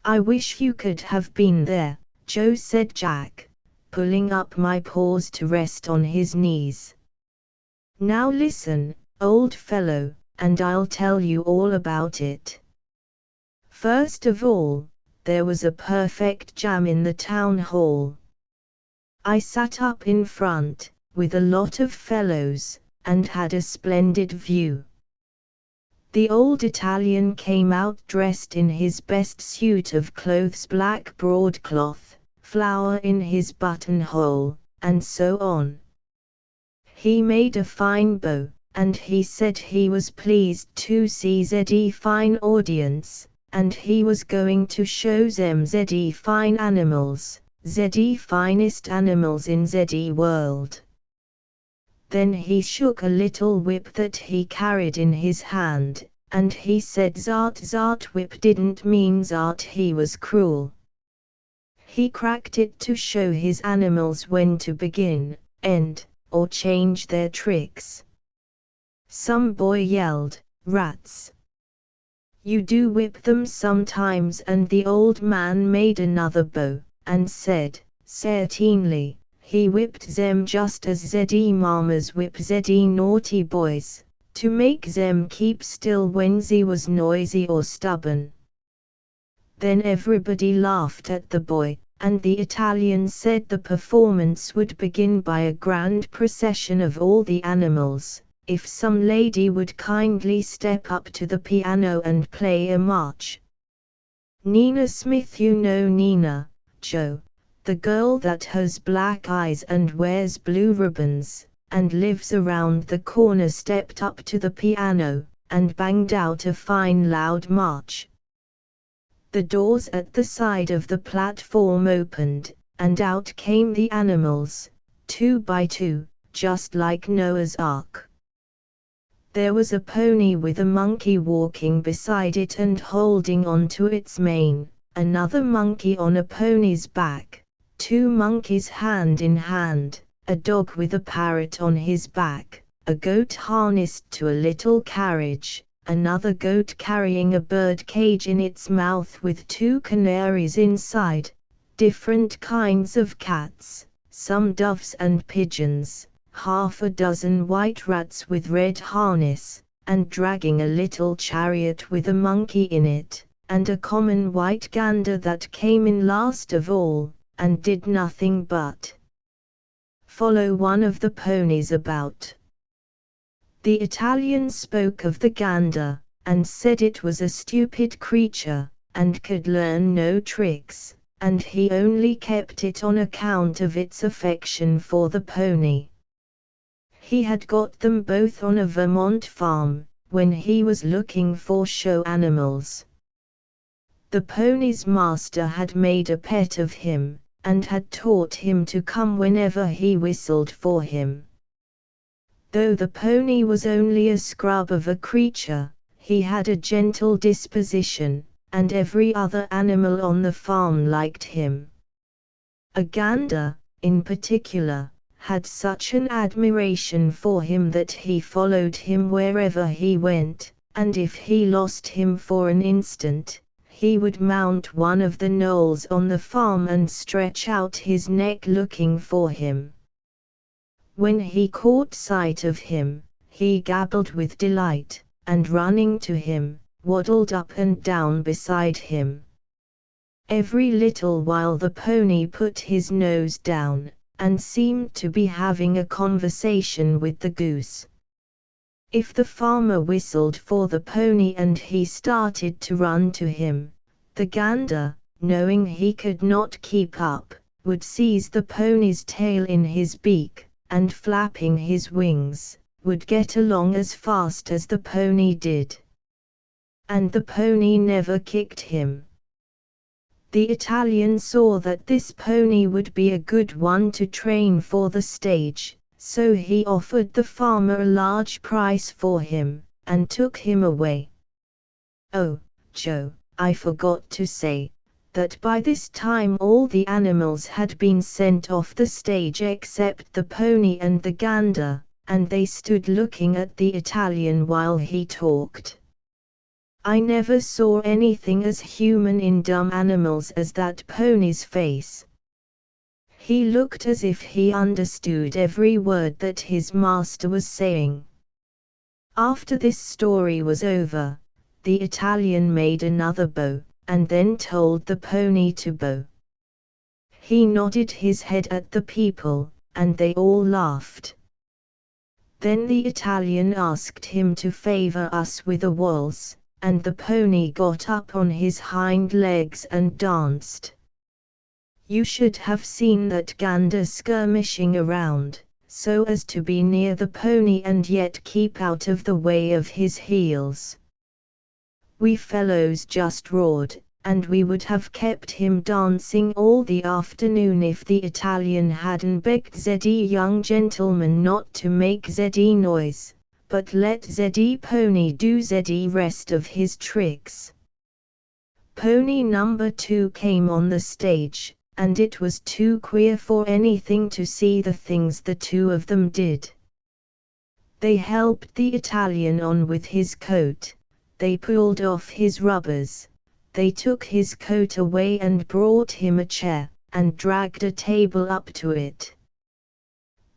"I wish you could have been there," Joe said Jack, pulling up my paws to rest on his knees. "Now listen, old fellow, and I'll tell you all about it. First of all, there was a perfect jam in the town hall. I sat up in front, with a lot of fellows, and had a splendid view. The old Italian came out dressed in his best suit of clothes, black broadcloth, flower in his buttonhole, and so on. He made a fine bow, and he said he was pleased to see ZE fine audience, and he was going to show them ZE fine animals, ZE finest animals in ZE world. Then he shook a little whip that he carried in his hand, and he said Zart whip didn't mean Zart he was cruel. He cracked it to show his animals when to begin, end, or change their tricks. Some boy yelled, "Rats! You do whip them sometimes," and the old man made another bow, and said, certainly, he whipped them just as ZE mamas whip ZE naughty boys, to make them keep still when ze was noisy or stubborn. Then everybody laughed at the boy, and the Italian said the performance would begin by a grand procession of all the animals, if some lady would kindly step up to the piano and play a march. Nina Smith, you know Nina, Joe, the girl that has black eyes and wears blue ribbons, and lives around the corner, stepped up to the piano, and banged out a fine loud march. The doors at the side of the platform opened, and out came the animals, 2 by 2, just like Noah's Ark. There was a pony with a monkey walking beside it and holding on to its mane, another monkey on a pony's back, 2 monkeys hand in hand, a dog with a parrot on his back, a goat harnessed to a little carriage, another goat carrying a bird cage in its mouth with 2 canaries inside, different kinds of cats, some doves and pigeons, half a dozen white rats with red harness, and dragging a little chariot with a monkey in it, and a common white gander that came in last of all, and did nothing but follow one of the ponies about. The Italian spoke of the gander, and said it was a stupid creature, and could learn no tricks, and he only kept it on account of its affection for the pony. He had got them both on a Vermont farm, when he was looking for show animals. The pony's master had made a pet of him, and had taught him to come whenever he whistled for him. Though the pony was only a scrub of a creature, he had a gentle disposition, and every other animal on the farm liked him. A gander, in particular, had such an admiration for him that he followed him wherever he went, and if he lost him for an instant, he would mount one of the knolls on the farm and stretch out his neck looking for him. When he caught sight of him, he gabbled with delight, and running to him, waddled up and down beside him. Every little while the pony put his nose down, and seemed to be having a conversation with the goose. If the farmer whistled for the pony and he started to run to him, the gander, knowing he could not keep up, would seize the pony's tail in his beak, and flapping his wings, would get along as fast as the pony did. And the pony never kicked him. The Italian saw that this pony would be a good one to train for the stage, so he offered the farmer a large price for him, and took him away. Oh, Joe, I forgot to say, that by this time all the animals had been sent off the stage except the pony and the gander, and they stood looking at the Italian while he talked. I never saw anything as human in dumb animals as that pony's face. He looked as if he understood every word that his master was saying. After this story was over, the Italian made another bow, and then told the pony to bow. He nodded his head at the people, and they all laughed. Then the Italian asked him to favor us with a waltz, and the pony got up on his hind legs and danced. You should have seen that gander skirmishing around, so as to be near the pony and yet keep out of the way of his heels. We fellows just roared, and we would have kept him dancing all the afternoon if the Italian hadn't begged Zeddy young gentleman not to make Zeddy noise, but let Zeddy pony do Zeddy rest of his tricks. Pony number 2 came on the stage, and it was too queer for anything to see the things the two of them did. They helped the Italian on with his coat, they pulled off his rubbers, they took his coat away and brought him a chair, and dragged a table up to it.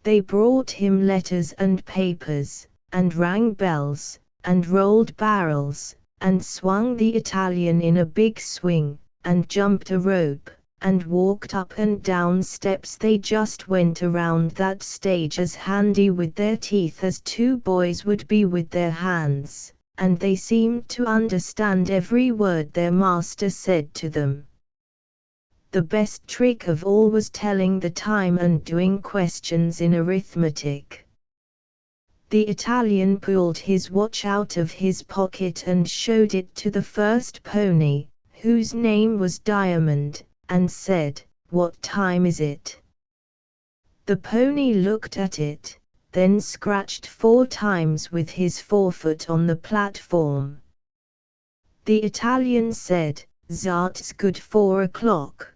They brought him letters and papers, and rang bells, and rolled barrels, and swung the Italian in a big swing, and jumped a rope, and walked up and down steps. They just went around that stage as handy with their teeth as two boys would be with their hands, and they seemed to understand every word their master said to them. The best trick of all was telling the time and doing questions in arithmetic. The Italian pulled his watch out of his pocket and showed it to the first pony, whose name was Diamond, and said, "What time is it?" The pony looked at it, then scratched 4 times with his forefoot on the platform. The Italian said, "That's good, 4 o'clock.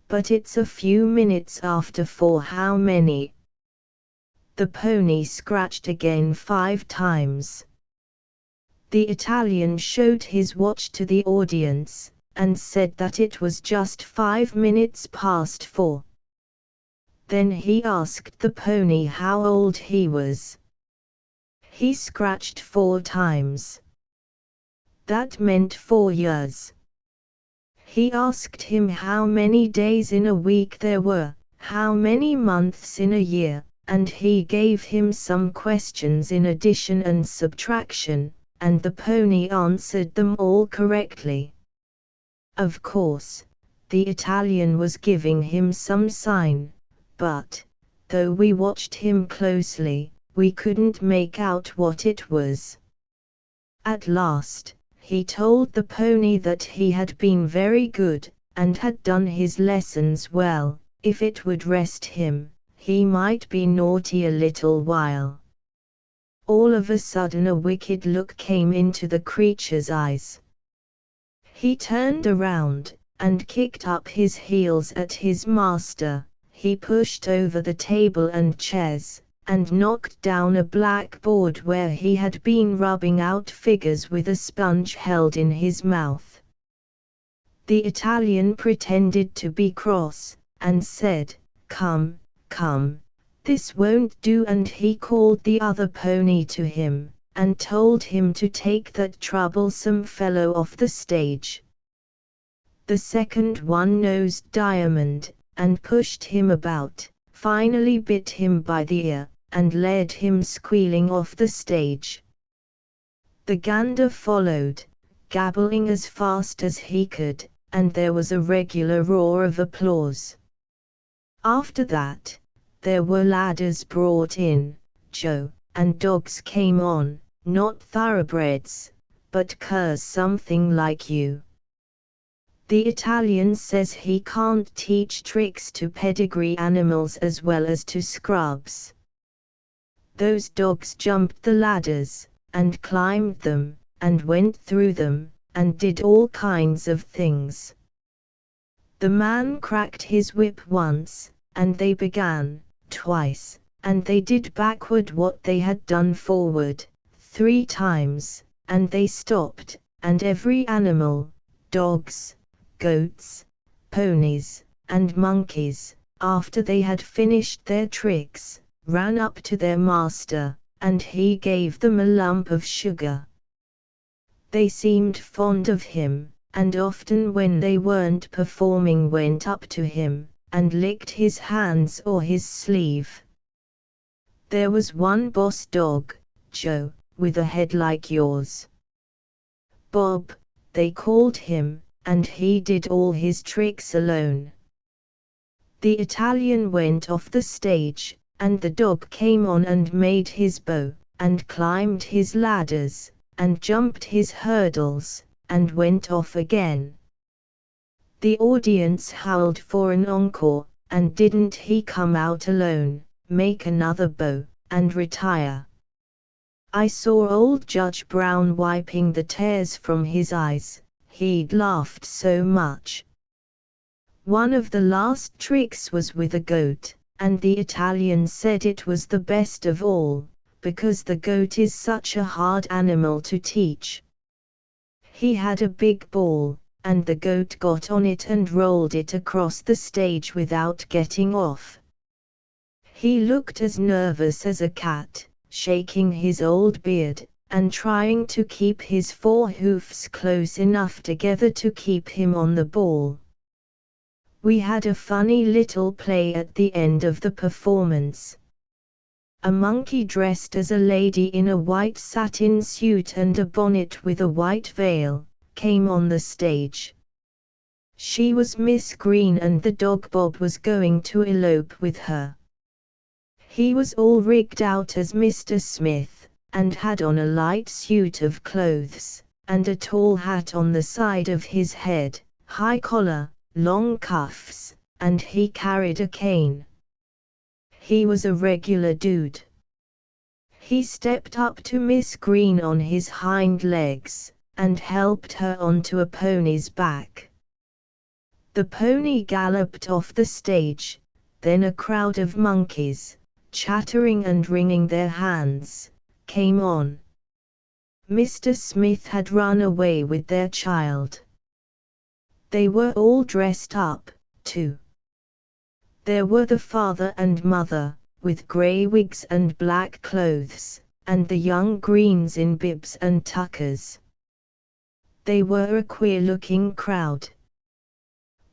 But it's a few minutes after 4. How many?" The pony scratched again 5 times. The Italian showed his watch to the audience, and said that it was just 5 minutes past 4. Then he asked the pony how old he was. He scratched 4 times. That meant 4 years. He asked him how many days in a week there were, how many months in a year, and he gave him some questions in addition and subtraction, and the pony answered them all correctly. Of course, the Italian was giving him some sign, but, though we watched him closely, we couldn't make out what it was. At last, he told the pony that he had been very good, and had done his lessons well. If it would rest him, he might be naughty a little while. All of a sudden a wicked look came into the creature's eyes. He turned around, and kicked up his heels at his master. He pushed over the table and chairs, and knocked down a blackboard where he had been rubbing out figures with a sponge held in his mouth. The Italian pretended to be cross, and said, "Come, come, this won't do," and he called the other pony to him, and told him to take that troublesome fellow off the stage. The second one nosed Diamond, and pushed him about, finally bit him by the ear, and led him squealing off the stage. The gander followed, gabbling as fast as he could, and there was a regular roar of applause. After that, there were ladders brought in, Joe, and dogs came on, not thoroughbreds, but curs something like you. The Italian says he can't teach tricks to pedigree animals as well as to scrubs. Those dogs jumped the ladders, and climbed them, and went through them, and did all kinds of things. The man cracked his whip once, and they began, twice, and they did backward what they had done forward, 3 times, and they stopped, and every animal, dogs, goats, ponies, and monkeys, after they had finished their tricks, ran up to their master, and he gave them a lump of sugar. They seemed fond of him, and often when they weren't performing went up to him, and licked his hands or his sleeve. There was one boss dog, Joe, with a head like yours. Bob, they called him, and he did all his tricks alone. The Italian went off the stage, and the dog came on and made his bow, and climbed his ladders, and jumped his hurdles, and went off again. The audience howled for an encore, and didn't he come out alone, make another bow, and retire? I saw old Judge Brown wiping the tears from his eyes, he'd laughed so much. One of the last tricks was with a goat, and the Italian said it was the best of all, because the goat is such a hard animal to teach. He had a big ball, and the goat got on it and rolled it across the stage without getting off. He looked as nervous as a cat, shaking his old beard, and trying to keep his 4 hoofs close enough together to keep him on the ball. We had a funny little play at the end of the performance. A monkey dressed as a lady in a white satin suit and a bonnet with a white veil, came on the stage. She was Miss Green and the dog Bob was going to elope with her. He was all rigged out as Mr. Smith, and had on a light suit of clothes, and a tall hat on the side of his head, high collar, long cuffs, and he carried a cane. He was a regular dude. He stepped up to Miss Green on his hind legs, and helped her onto a pony's back. The pony galloped off the stage, then a crowd of monkeys, chattering and wringing their hands, came on. Mr. Smith had run away with their child. They were all dressed up, too. There were the father and mother, with grey wigs and black clothes, and the young Greens in bibs and tuckers. They were a queer-looking crowd.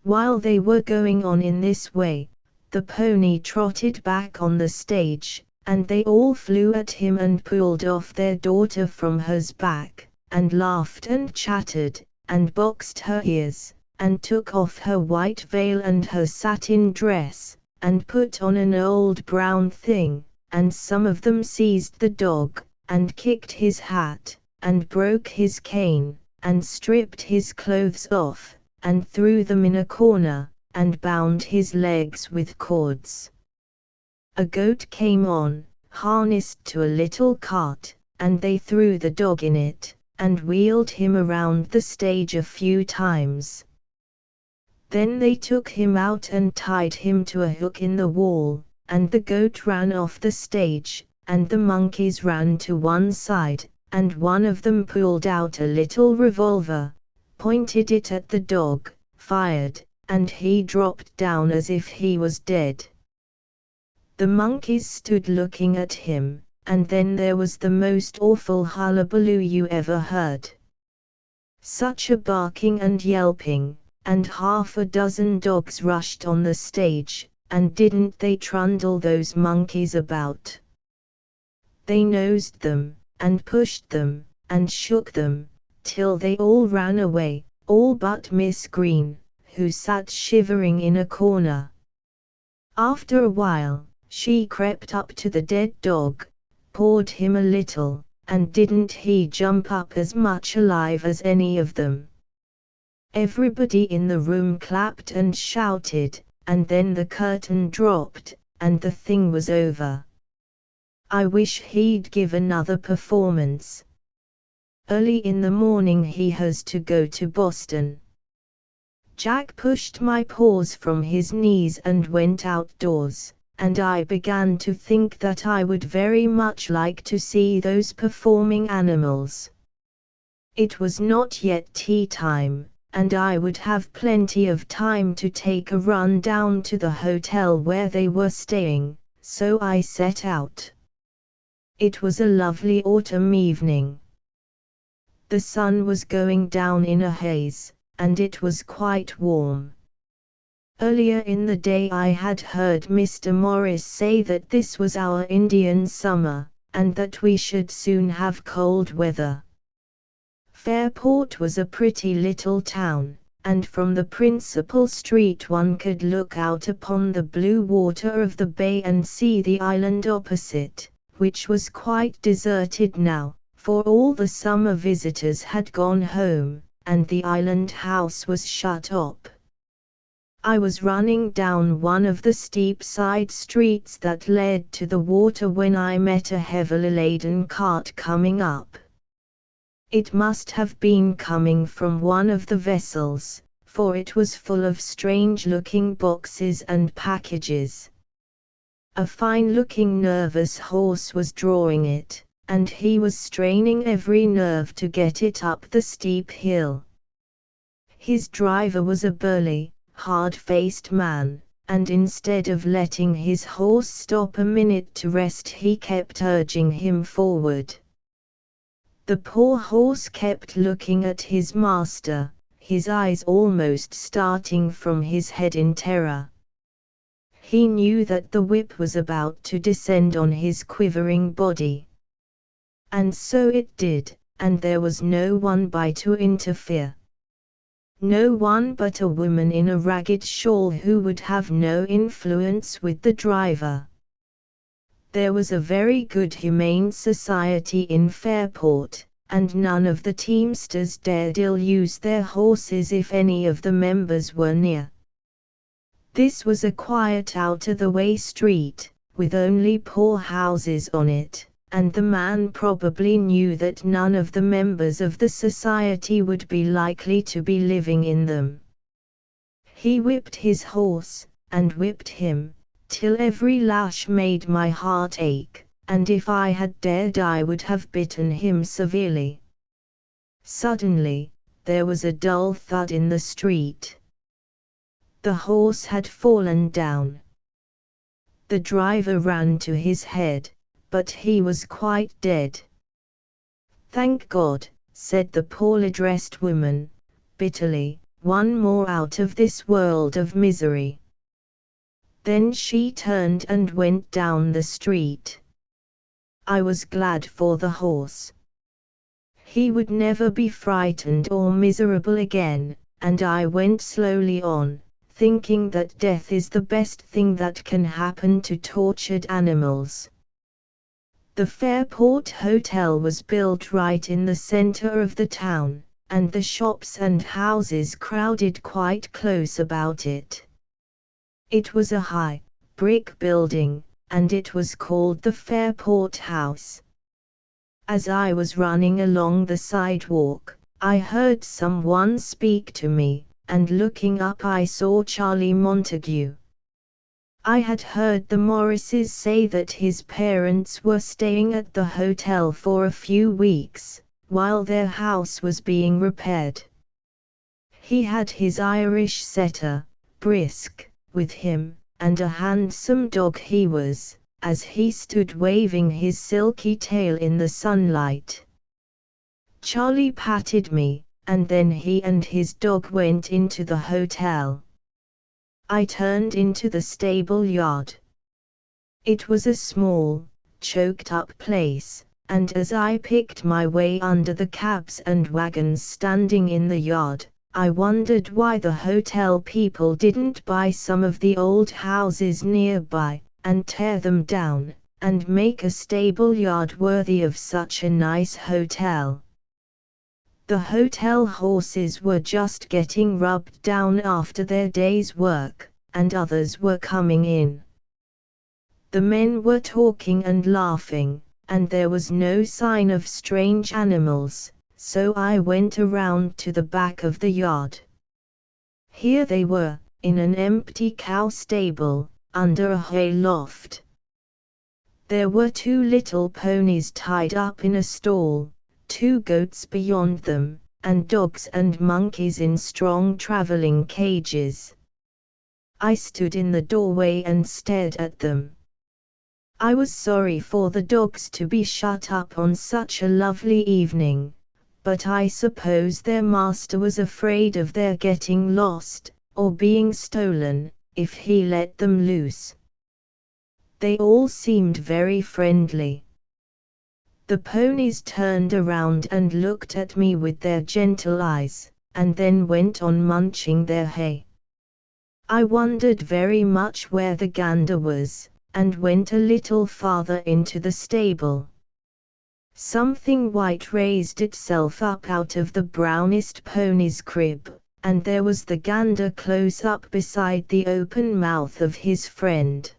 While they were going on in this way, the pony trotted back on the stage, and they all flew at him and pulled off their daughter from hers back, and laughed and chattered, and boxed her ears, and took off her white veil and her satin dress, and put on an old brown thing, and some of them seized the dog, and kicked his hat, and broke his cane, and stripped his clothes off, and threw them in a corner, and bound his legs with cords. A goat came on, harnessed to a little cart, and they threw the dog in it, and wheeled him around the stage a few times. Then they took him out and tied him to a hook in the wall, and the goat ran off the stage, and the monkeys ran to one side, and one of them pulled out a little revolver, pointed it at the dog, fired, and he dropped down as if he was dead. The monkeys stood looking at him, and then there was the most awful hullabaloo you ever heard. Such a barking and yelping, and half a dozen dogs rushed on the stage, and didn't they trundle those monkeys about? They nosed them, and pushed them, and shook them, till they all ran away, all but Miss Green, who sat shivering in a corner. After a while, she crept up to the dead dog, pawed him a little, and didn't he jump up as much alive as any of them? Everybody in the room clapped and shouted, and then the curtain dropped, and the thing was over. I wish he'd give another performance. Early in the morning he has to go to Boston. Jack pushed my paws from his knees and went outdoors, and I began to think that I would very much like to see those performing animals. It was not yet tea time, and I would have plenty of time to take a run down to the hotel where they were staying, so I set out. It was a lovely autumn evening. The sun was going down in a haze, and it was quite warm. Earlier in the day I had heard Mr. Morris say that this was our Indian summer, and that we should soon have cold weather. Fairport was a pretty little town, and from the principal street one could look out upon the blue water of the bay and see the island opposite, which was quite deserted now, for all the summer visitors had gone home, and the island house was shut up. I was running down one of the steep side streets that led to the water when I met a heavily laden cart coming up. It must have been coming from one of the vessels, for it was full of strange-looking boxes and packages. A fine-looking nervous horse was drawing it, and he was straining every nerve to get it up the steep hill. His driver was a burly, hard-faced man, and instead of letting his horse stop a minute to rest he kept urging him forward. The poor horse kept looking at his master, his eyes almost starting from his head in terror. He knew that the whip was about to descend on his quivering body. And so it did, and there was no one by to interfere. No one but a woman in a ragged shawl who would have no influence with the driver. There was a very good humane society in Fairport, and none of the teamsters dared ill-use their horses if any of the members were near. This was a quiet out-of-the-way street, with only poor houses on it, and the man probably knew that none of the members of the society would be likely to be living in them. He whipped his horse, and whipped him, till every lash made my heart ache, and if I had dared I would have bitten him severely. Suddenly, there was a dull thud in the street. The horse had fallen down. The driver ran to his head, but he was quite dead. "Thank God," said the poorly-dressed woman, bitterly, "one more out of this world of misery." Then she turned and went down the street. I was glad for the horse. He would never be frightened or miserable again, and I went slowly on, thinking that death is the best thing that can happen to tortured animals. The Fairport Hotel was built right in the center of the town, and the shops and houses crowded quite close about it. It was a high, brick building, and it was called the Fairport House. As I was running along the sidewalk, I heard someone speak to me, and looking up I saw Charlie Montague. I had heard the Morrises say that his parents were staying at the hotel for a few weeks, while their house was being repaired. He had his Irish setter, Brisk, with him, and a handsome dog he was, as he stood waving his silky tail in the sunlight. Charlie patted me, and then he and his dog went into the hotel. I turned into the stable yard. It was a small, choked-up place, and as I picked my way under the cabs and wagons standing in the yard, I wondered why the hotel people didn't buy some of the old houses nearby, and tear them down, and make a stable yard worthy of such a nice hotel. The hotel horses were just getting rubbed down after their day's work, and others were coming in. The men were talking and laughing, and there was no sign of strange animals, so I went around to the back of the yard. Here they were, in an empty cow stable, under a hay loft. There were 2 little ponies tied up in a stall, 2 goats beyond them, and dogs and monkeys in strong traveling cages. I stood in the doorway and stared at them. I was sorry for the dogs to be shut up on such a lovely evening, but I suppose their master was afraid of their getting lost, or being stolen, if he let them loose. They all seemed very friendly. The ponies turned around and looked at me with their gentle eyes, and then went on munching their hay. I wondered very much where the gander was, and went a little farther into the stable. Something white raised itself up out of the brownest pony's crib, and there was the gander close up beside the open mouth of his friend.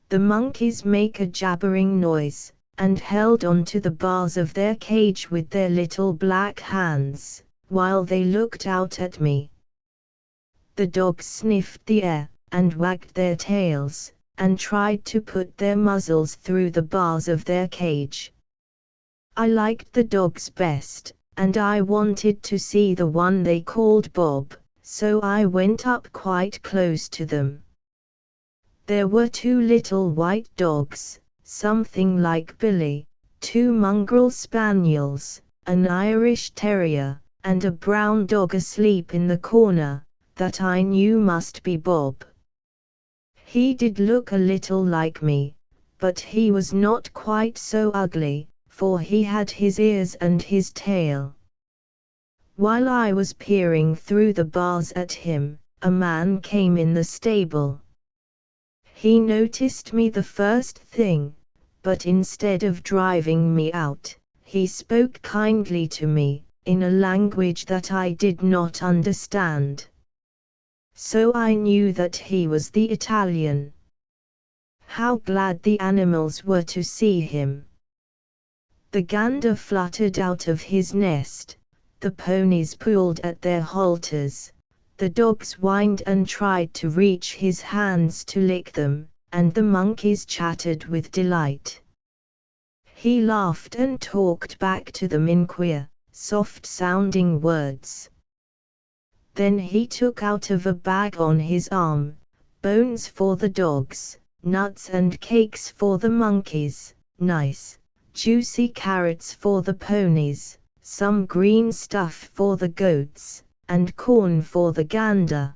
The monkeys make a jabbering noise, and held on to the bars of their cage with their little black hands, while they looked out at me. The dogs sniffed the air, and wagged their tails, and tried to put their muzzles through the bars of their cage. I liked the dogs best, and I wanted to see the one they called Bob, so I went up quite close to them. There were 2 little white dogs, something like Billy, 2 mongrel spaniels, an Irish terrier, and a brown dog asleep in the corner, that I knew must be Bob. He did look a little like me, but he was not quite so ugly, for he had his ears and his tail. While I was peering through the bars at him, a man came in the stable. He noticed me the first thing, but instead of driving me out, he spoke kindly to me, in a language that I did not understand. So I knew that he was the Italian. How glad the animals were to see him. The gander fluttered out of his nest, the ponies pulled at their halters, the dogs whined and tried to reach his hands to lick them, and the monkeys chattered with delight. He laughed and talked back to them in queer, soft-sounding words. Then he took out of a bag on his arm, bones for the dogs, nuts and cakes for the monkeys, nice, juicy carrots for the ponies, some green stuff for the goats, and corn for the gander.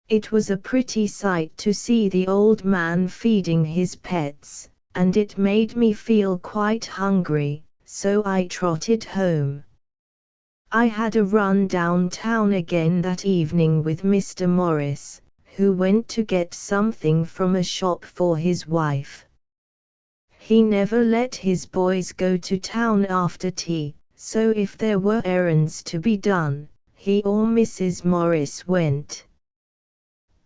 It was a pretty sight to see the old man feeding his pets, and it made me feel quite hungry, so I trotted home. I had a run downtown again that evening with Mr. Morris, who went to get something from a shop for his wife. He never let his boys go to town after tea, so if there were errands to be done, he or Mrs. Morris went.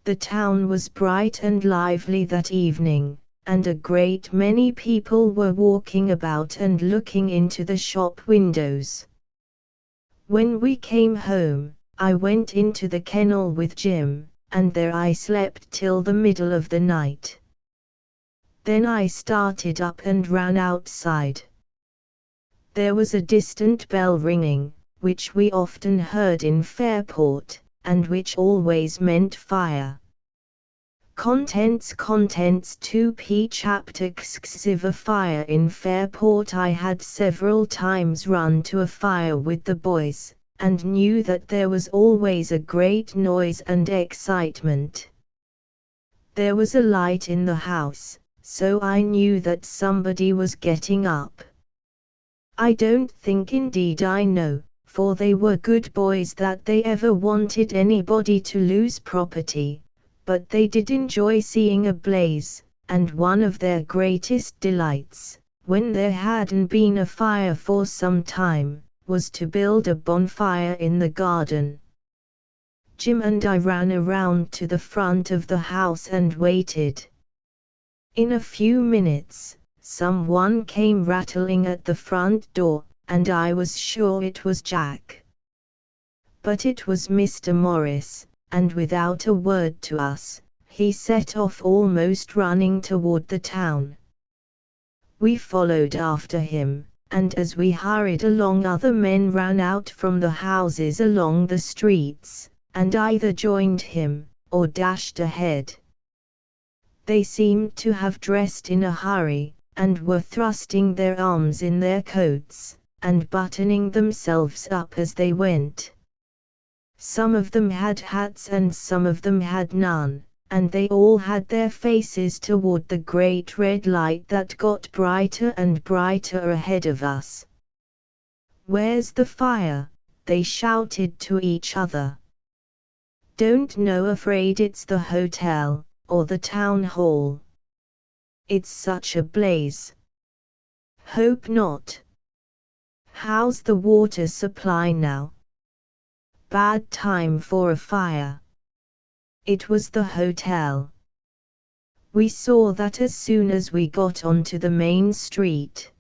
The town was bright and lively that evening, and a great many people were walking about and looking into the shop windows. When we came home, I went into the kennel with Jim, and there I slept till the middle of the night. Then I started up and ran outside. There was a distant bell ringing, which we often heard in Fairport, and which always meant fire. Contents 2p Chapter Xxiv A fire in Fairport. I had several times run to a fire with the boys, and knew that there was always a great noise and excitement. There was a light in the house, so I knew that somebody was getting up. I don't think, indeed I know, for they were good boys, that they ever wanted anybody to lose property, but they did enjoy seeing a blaze, and one of their greatest delights, when there hadn't been a fire for some time, was to build a bonfire in the garden. Jim and I ran around to the front of the house and waited. In a few minutes, someone came rattling at the front door, and I was sure it was Jack. But it was Mr. Morris, and without a word to us, he set off almost running toward the town. We followed after him, and as we hurried along, other men ran out from the houses along the streets, and either joined him, or dashed ahead. They seemed to have dressed in a hurry, and were thrusting their arms in their coats, and buttoning themselves up as they went. Some of them had hats and some of them had none, and they all had their faces toward the great red light that got brighter and brighter ahead of us. "Where's the fire?" they shouted to each other. "Don't know, afraid it's the hotel, or the town hall. It's such a blaze." "Hope not." "How's the water supply now?" "Bad time for a fire." It was the hotel. We saw that as soon as we got onto the main street.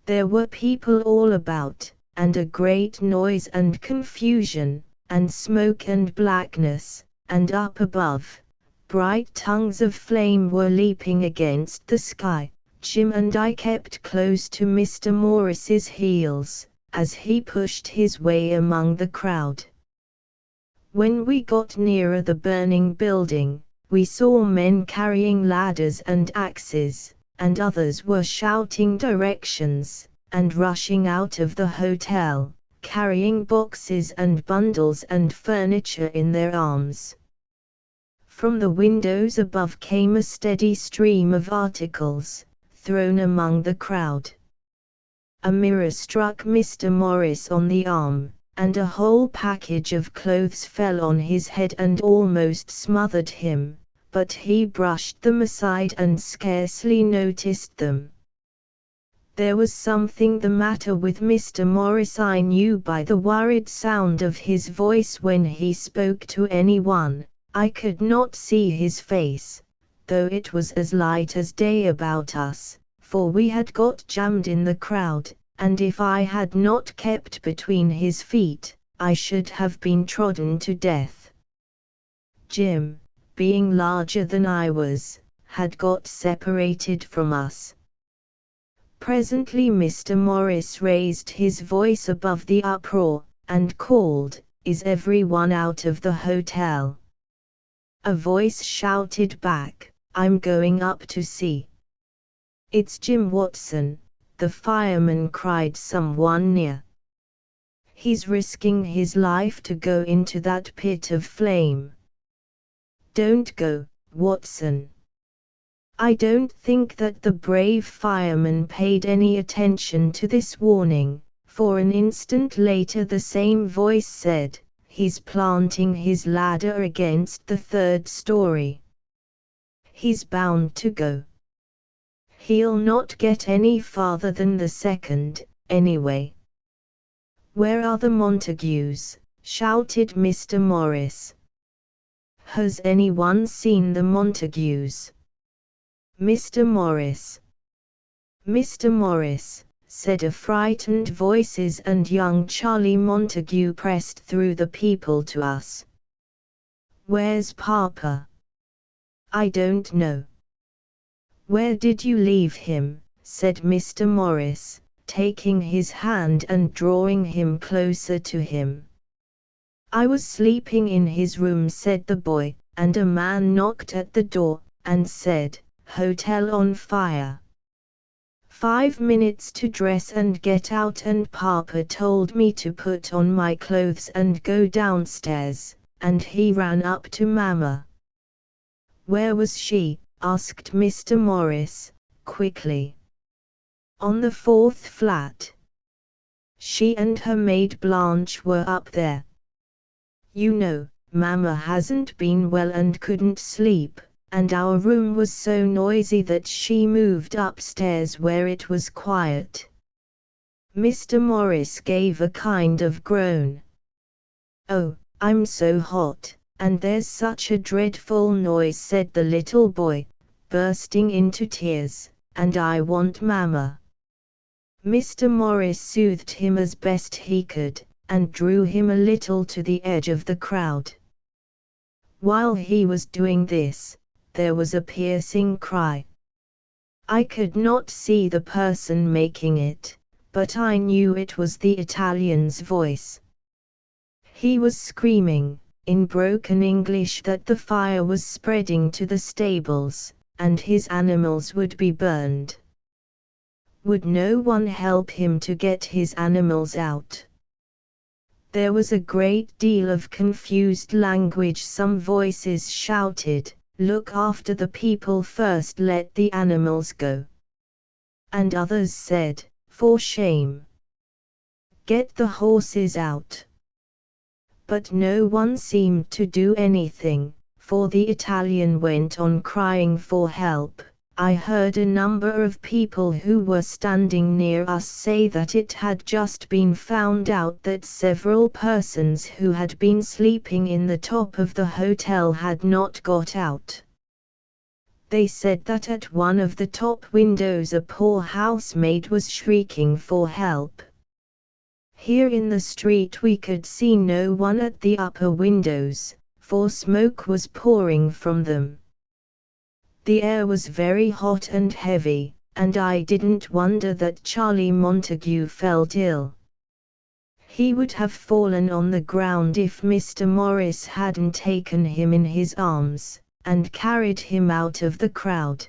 There were people all about, and a great noise and confusion, and smoke and blackness, and up above, bright tongues of flame were leaping against the sky. Jim and I kept close to Mr. Morris's heels, as he pushed his way among the crowd. When we got nearer the burning building, we saw men carrying ladders and axes, and others were shouting directions, and rushing out of the hotel, carrying boxes and bundles and furniture in their arms. From the windows above came a steady stream of articles, thrown among the crowd. A mirror struck Mr. Morris on the arm, and a whole package of clothes fell on his head and almost smothered him, but he brushed them aside and scarcely noticed them. There was something the matter with Mr. Morris. I knew by the worried sound of his voice when he spoke to anyone. I could not see his face, though it was as light as day about us, for we had got jammed in the crowd, and if I had not kept between his feet, I should have been trodden to death. Jim, being larger than I was, had got separated from us. Presently Mr. Morris raised his voice above the uproar, and called, "Is everyone out of the hotel?" A voice shouted back, "I'm going up to see." "It's Jim Watson," the fireman cried someone near. He's risking his life to go into that pit of flame. Don't go, Watson. I don't think that the brave fireman paid any attention to this warning, for an instant later the same voice said, he's planting his ladder against the third story. He's bound to go. He'll not get any farther than the second, anyway. Where are the Montagues? Shouted Mr. Morris. Has anyone seen the Montagues? Mr. Morris. Mr. Morris, said a frightened voices, and young Charlie Montague pressed through the people to us. Where's Papa? I don't know. Where did you leave him? Said Mr. Morris, taking his hand and drawing him closer to him. I was sleeping in his room, said the boy, and a man knocked at the door, and said, Hotel on fire. 5 minutes to dress and get out, and Papa told me to put on my clothes and go downstairs, and he ran up to Mama. Where was she? Asked Mr. Morris, quickly. On the 4th flat. She and her maid Blanche were up there. You know, Mama hasn't been well and couldn't sleep, and our room was so noisy that she moved upstairs where it was quiet. Mr. Morris gave a kind of groan. Oh, I'm so hot, and there's such a dreadful noise, said the little boy, bursting into tears, and I want Mama. Mr. Morris soothed him as best he could, and drew him a little to the edge of the crowd. While he was doing this, there was a piercing cry. I could not see the person making it, but I knew it was the Italian's voice. He was screaming, in broken English, that the fire was spreading to the stables, and his animals would be burned. Would no one help him to get his animals out? There was a great deal of confused language. Some voices shouted, Look after the people first, let the animals go. And others said, For shame. Get the horses out. But no one seemed to do anything, for the Italian went on crying for help. I heard a number of people who were standing near us say that it had just been found out that several persons who had been sleeping in the top of the hotel had not got out. They said that at one of the top windows a poor housemaid was shrieking for help. Here in the street we could see no one at the upper windows, for smoke was pouring from them. The air was very hot and heavy, and I didn't wonder that Charlie Montague felt ill. He would have fallen on the ground if Mr. Morris hadn't taken him in his arms, and carried him out of the crowd.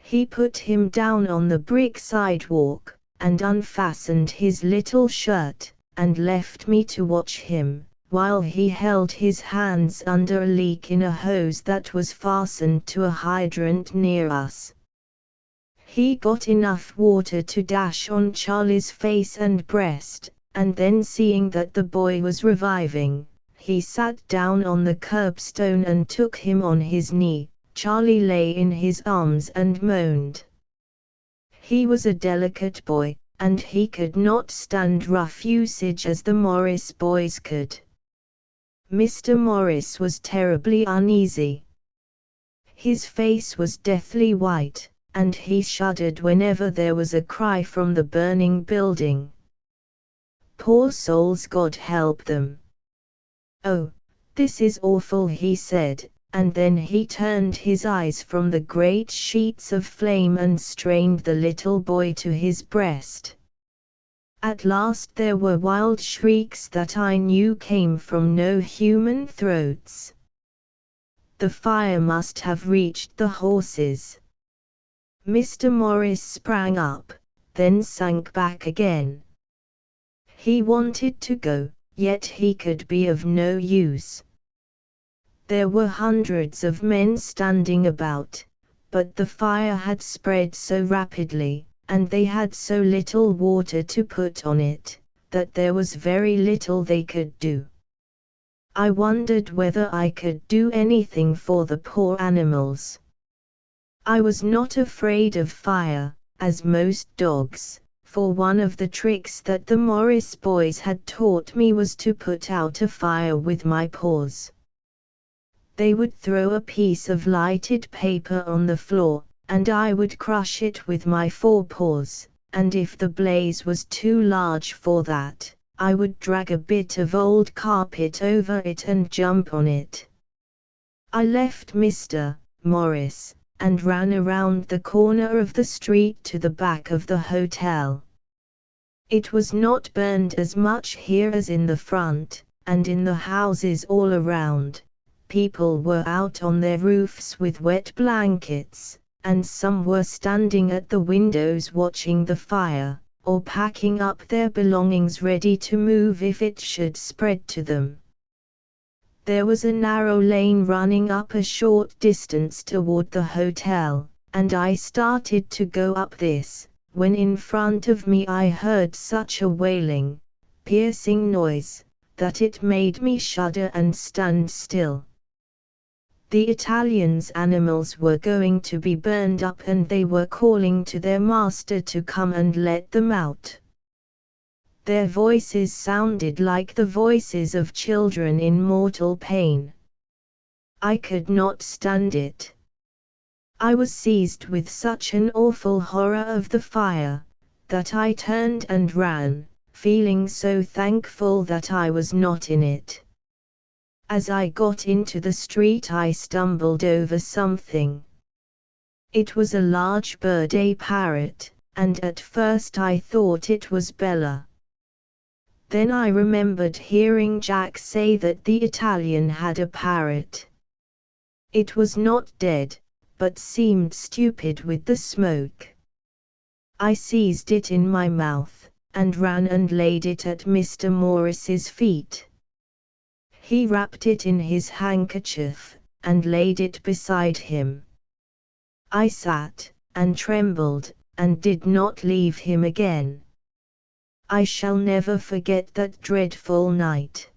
He put him down on the brick sidewalk, and unfastened his little shirt, and left me to watch him, while he held his hands under a leak in a hose that was fastened to a hydrant near us. He got enough water to dash on Charlie's face and breast, and then, seeing that the boy was reviving, he sat down on the curbstone and took him on his knee. Charlie lay in his arms and moaned. He was a delicate boy, and he could not stand rough usage as the Morris boys could. Mr. Morris was terribly uneasy. His face was deathly white, and he shuddered whenever there was a cry from the burning building. Poor souls, God help them. Oh, this is awful, he said, and then he turned his eyes from the great sheets of flame and strained the little boy to his breast. At last there were wild shrieks that I knew came from no human throats. The fire must have reached the horses. Mr. Morris sprang up, then sank back again. He wanted to go, yet he could be of no use. There were hundreds of men standing about, but the fire had spread so rapidly, and they had so little water to put on it, that there was very little they could do. I wondered whether I could do anything for the poor animals. I was not afraid of fire, as most dogs, for one of the tricks that the Morris boys had taught me was to put out a fire with my paws. They would throw a piece of lighted paper on the floor, and I would crush it with my forepaws, and if the blaze was too large for that, I would drag a bit of old carpet over it and jump on it. I left Mr. Morris, and ran around the corner of the street to the back of the hotel. It was not burned as much here as in the front, and in the houses all around. People were out on their roofs with wet blankets, and some were standing at the windows watching the fire, or packing up their belongings ready to move if it should spread to them. There was a narrow lane running up a short distance toward the hotel, and I started to go up this, when in front of me I heard such a wailing, piercing noise, that it made me shudder and stand still. The Italians' animals were going to be burned up and they were calling to their master to come and let them out. Their voices sounded like the voices of children in mortal pain. I could not stand it. I was seized with such an awful horror of the fire, that I turned and ran, feeling so thankful that I was not in it. As I got into the street I stumbled over something. It was a large bird, a parrot, and at first I thought it was Bella. Then I remembered hearing Jack say that the Italian had a parrot. It was not dead, but seemed stupid with the smoke. I seized it in my mouth, and ran and laid it at Mr. Morris's feet. He wrapped it in his handkerchief, and laid it beside him. I sat, and trembled, and did not leave him again. I shall never forget that dreadful night.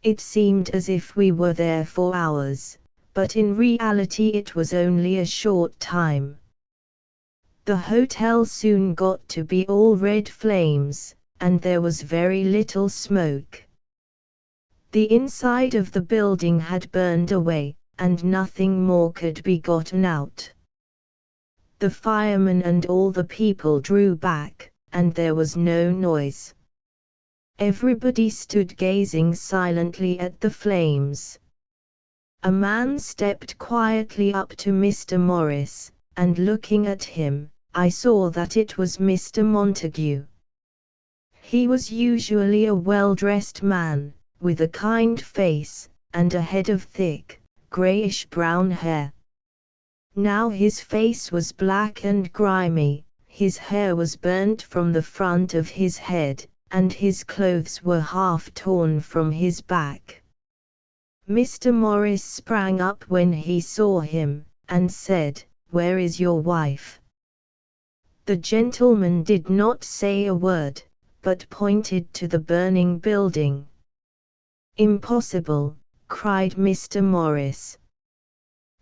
It seemed as if we were there for hours, but in reality it was only a short time. The hotel soon got to be all red flames, and there was very little smoke. The inside of the building had burned away, and nothing more could be gotten out. The firemen and all the people drew back, and there was no noise. Everybody stood gazing silently at the flames. A man stepped quietly up to Mr. Morris, and looking at him, I saw that it was Mr. Montague. He was usually a well-dressed man, with a kind face, and a head of thick, greyish-brown hair. Now his face was black and grimy, his hair was burnt from the front of his head, and his clothes were half torn from his back. Mr. Morris sprang up when he saw him, and said, "Where is your wife?" The gentleman did not say a word, but pointed to the burning building. "Impossible," cried Mr. Morris.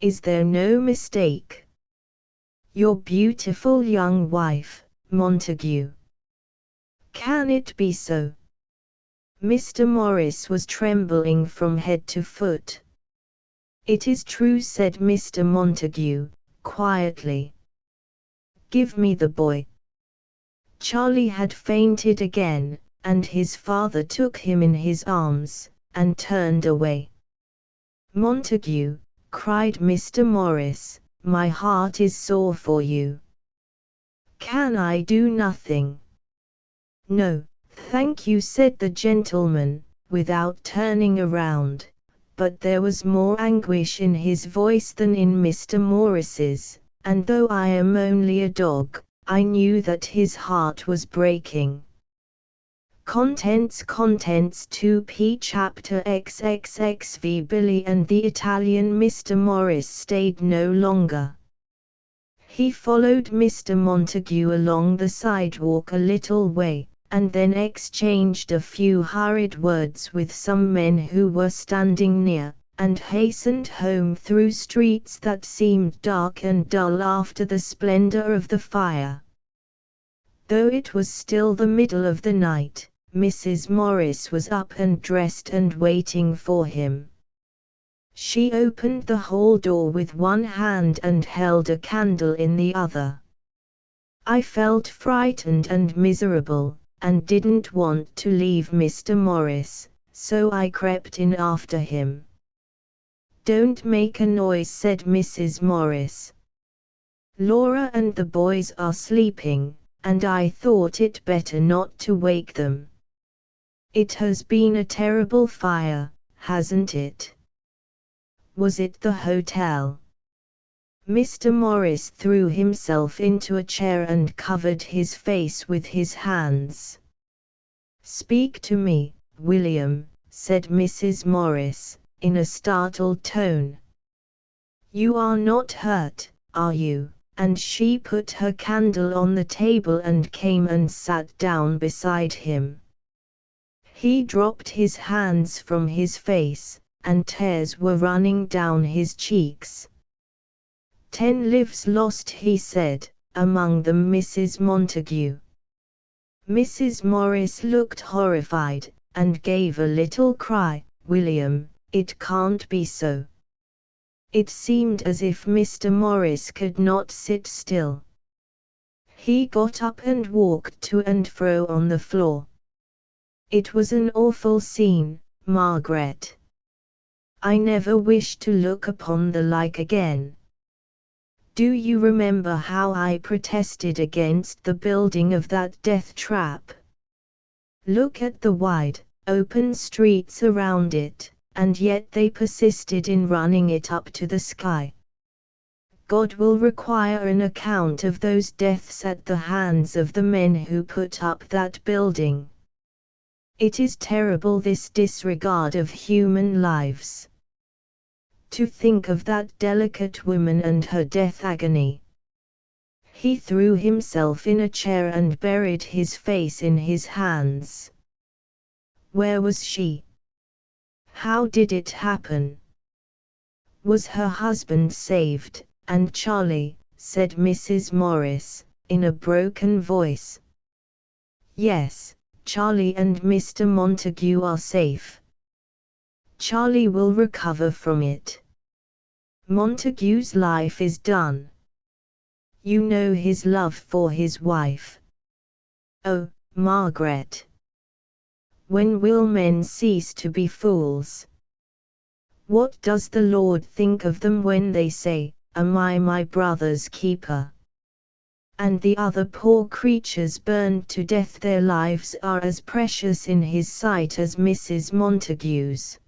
"Is there no mistake? Your beautiful young wife, Montague. Can it be so?" Mr. Morris was trembling from head to foot. "It is true," said Mr. Montague, quietly. "Give me the boy." Charlie had fainted again, and his father took him in his arms, and turned away. "Montague," cried Mr. Morris, "my heart is sore for you. Can I do nothing?" "No, thank you," said the gentleman, without turning around, but there was more anguish in his voice than in Mr. Morris's, "and though I am only a dog, I knew that his heart was breaking. Contents 2p Chapter XXXV Billy and the Italian Mr. Morris stayed no longer. He followed Mr. Montague along the sidewalk a little way, and then exchanged a few hurried words with some men who were standing near, and hastened home through streets that seemed dark and dull after the splendor of the fire. Though it was still the middle of the night, Mrs. Morris was up and dressed and waiting for him. She opened the hall door with one hand and held a candle in the other. I felt frightened and miserable, and didn't want to leave Mr. Morris, so I crept in after him. "Don't make a noise," said Mrs. Morris. "Laura and the boys are sleeping, and I thought it better not to wake them. It has been a terrible fire, hasn't it?" "Was it the hotel?" Mr. Morris threw himself into a chair and covered his face with his hands. "Speak to me, William," said Mrs. Morris, in a startled tone. "You are not hurt, are you?" And she put her candle on the table and came and sat down beside him. He dropped his hands from his face, and tears were running down his cheeks. "10 lives lost," he said, "among them Mrs. Montague." Mrs. Morris looked horrified, and gave a little cry. "William, it can't be so." It seemed as if Mr. Morris could not sit still. He got up and walked to and fro on the floor. "It was an awful scene, Margaret. I never wish to look upon the like again. Do you remember how I protested against the building of that death trap? Look at the wide, open streets around it, and yet they persisted in running it up to the sky. God will require an account of those deaths at the hands of the men who put up that building. It is terrible, this disregard of human lives. To think of that delicate woman and her death agony." He threw himself in a chair and buried his face in his hands. Where was she? How did it happen? Was her husband saved? "And Charlie," said Mrs. Morris, in a broken voice. "Yes, Charlie and Mr. Montague are safe. Charlie will recover from it. Montague's life is done. You know his love for his wife. Oh, Margaret! When will men cease to be fools? What does the Lord think of them when they say, 'Am I my brother's keeper?' And the other poor creatures burned to death, their lives are as precious in his sight as Mrs. Montague's."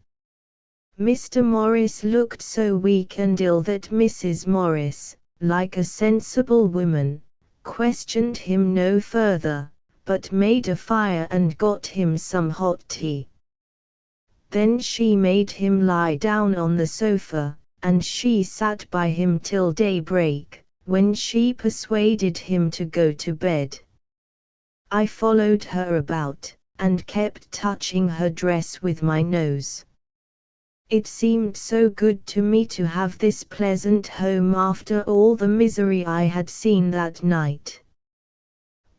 Mr. Morris looked so weak and ill that Mrs. Morris, like a sensible woman, questioned him no further, but made a fire and got him some hot tea. Then she made him lie down on the sofa, and she sat by him till daybreak, when she persuaded him to go to bed. I followed her about, and kept touching her dress with my nose. It seemed so good to me to have this pleasant home after all the misery I had seen that night.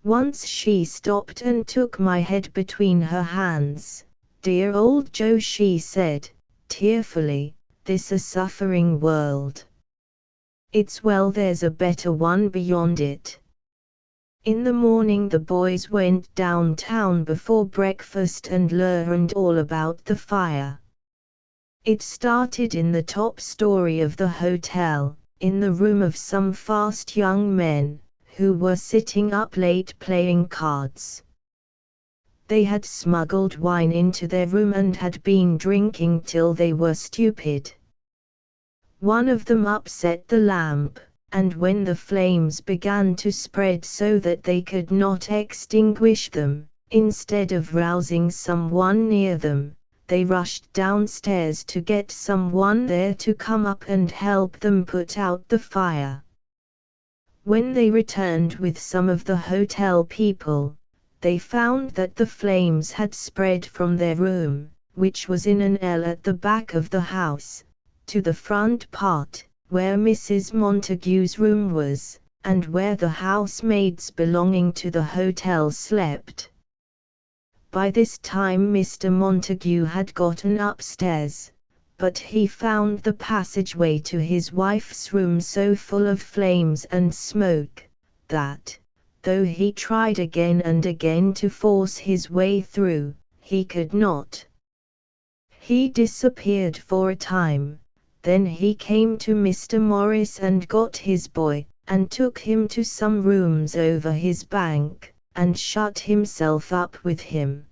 Once she stopped and took my head between her hands. "Dear old Joe," she said, tearfully, "this a suffering world. It's well there's a better one beyond it." In the morning the boys went downtown before breakfast and learned all about the fire. It started in the top story of the hotel, in the room of some fast young men, who were sitting up late playing cards. They had smuggled wine into their room and had been drinking till they were stupid. One of them upset the lamp, and when the flames began to spread so that they could not extinguish them, instead of rousing someone near them, they rushed downstairs to get someone there to come up and help them put out the fire. When they returned with some of the hotel people, they found that the flames had spread from their room, which was in an L at the back of the house, to the front part, where Mrs. Montague's room was, and where the housemaids belonging to the hotel slept. By this time Mr. Montague had gotten upstairs, but he found the passageway to his wife's room so full of flames and smoke, that, though he tried again and again to force his way through, he could not. He disappeared for a time, then he came to Mr. Morris and got his boy, and took him to some rooms over his bank, and shut himself up with him.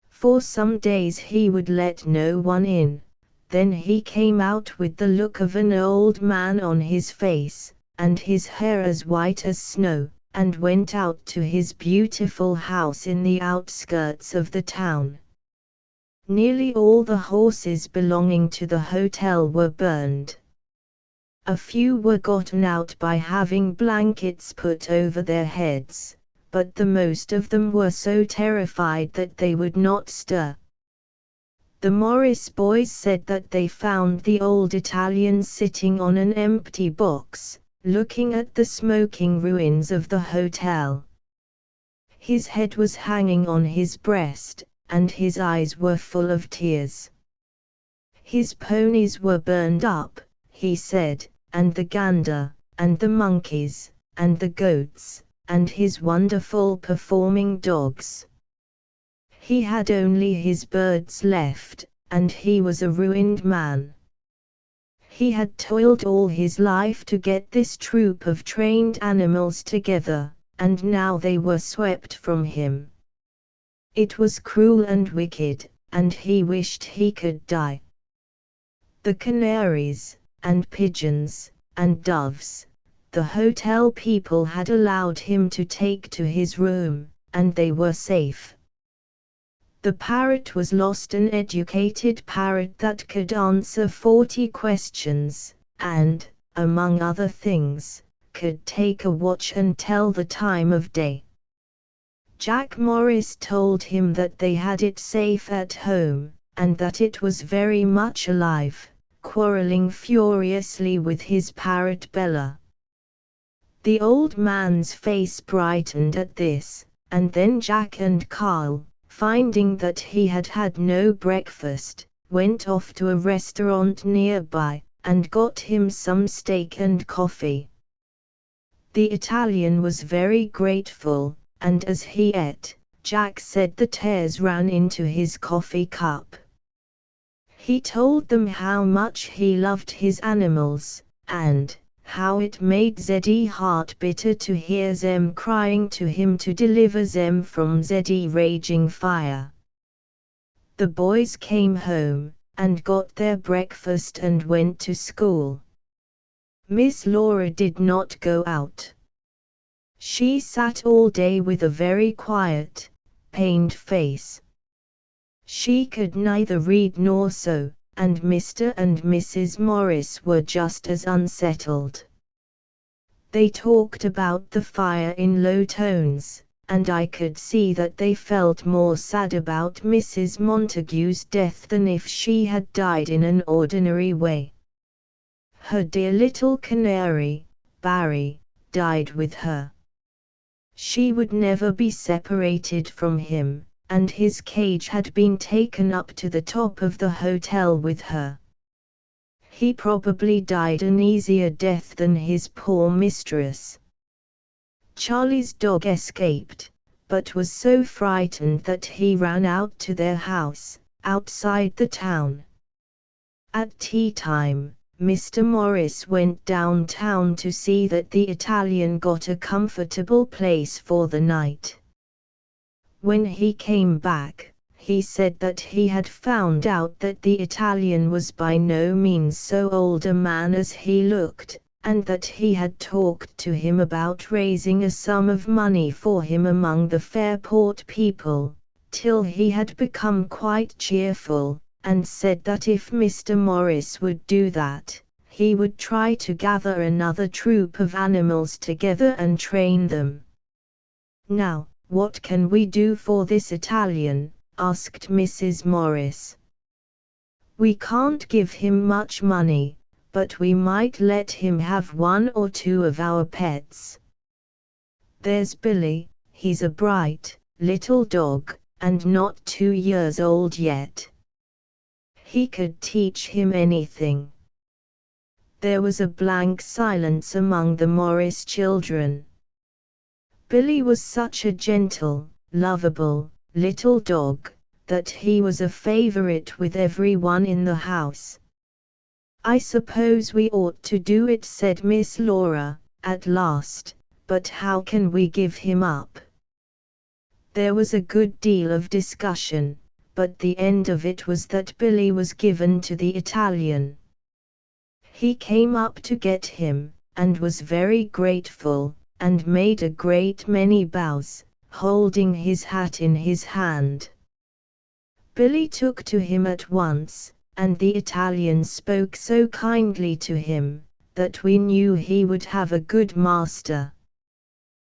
For some days he would let no one in. Then he came out with the look of an old man on his face, and his hair as white as snow, and went out to his beautiful house in the outskirts of the town. Nearly all the horses belonging to the hotel were burned. A few were gotten out by having blankets put over their heads, but the most of them were so terrified that they would not stir. The Morris boys said that they found the old Italian sitting on an empty box, looking at the smoking ruins of the hotel. His head was hanging on his breast, and his eyes were full of tears. His ponies were burned up, he said, and the gander, and the monkeys, and the goats, and his wonderful performing dogs. He had only his birds left, and he was a ruined man. He had toiled all his life to get this troop of trained animals together, and now they were swept from him. It was cruel and wicked, and he wished he could die. The canaries, and pigeons, and doves, the hotel people had allowed him to take to his room, and they were safe. The parrot was lost, an educated parrot that could answer 40 questions, and, among other things, could take a watch and tell the time of day. Jack Morris told him that they had it safe at home, and that it was very much alive, quarreling furiously with his parrot Bella. The old man's face brightened at this, and then Jack and Carl, finding that he had had no breakfast, went off to a restaurant nearby, and got him some steak and coffee. The Italian was very grateful, and as he ate, Jack said the tears ran into his coffee cup. He told them how much he loved his animals, and how it made Zeddy heart bitter to hear them crying to him to deliver them from Zeddy raging fire. The boys came home, and got their breakfast and went to school. Miss Laura did not go out. She sat all day with a very quiet, pained face. She could neither read nor sew, and Mr. and Mrs. Morris were just as unsettled. They talked about the fire in low tones, and I could see that they felt more sad about Mrs. Montague's death than if she had died in an ordinary way. Her dear little canary, Barry, died with her. She would never be separated from him, and his cage had been taken up to the top of the hotel with her. He probably died an easier death than his poor mistress. Charlie's dog escaped, but was so frightened that he ran out to their house, outside the town. At tea time, Mr. Morris went downtown to see that the Italian got a comfortable place for the night. When he came back, he said that he had found out that the Italian was by no means so old a man as he looked, and that he had talked to him about raising a sum of money for him among the Fairport people, till he had become quite cheerful, and said that if Mr. Morris would do that, he would try to gather another troop of animals together and train them. "Now, what can we do for this Italian?" asked Mrs. Morris. "We can't give him much money, but we might let him have one or two of our pets. There's Billy, he's a bright little dog, and not 2 years old yet. He could teach him anything." There was a blank silence among the Morris children. Billy was such a gentle, lovable little dog, that he was a favorite with everyone in the house. "I suppose we ought to do it," said Miss Laura, at last, "but how can we give him up?" There was a good deal of discussion, but the end of it was that Billy was given to the Italian. He came up to get him, and was very grateful, and made a great many bows, holding his hat in his hand. Billy took to him at once, and the Italian spoke so kindly to him, that we knew he would have a good master.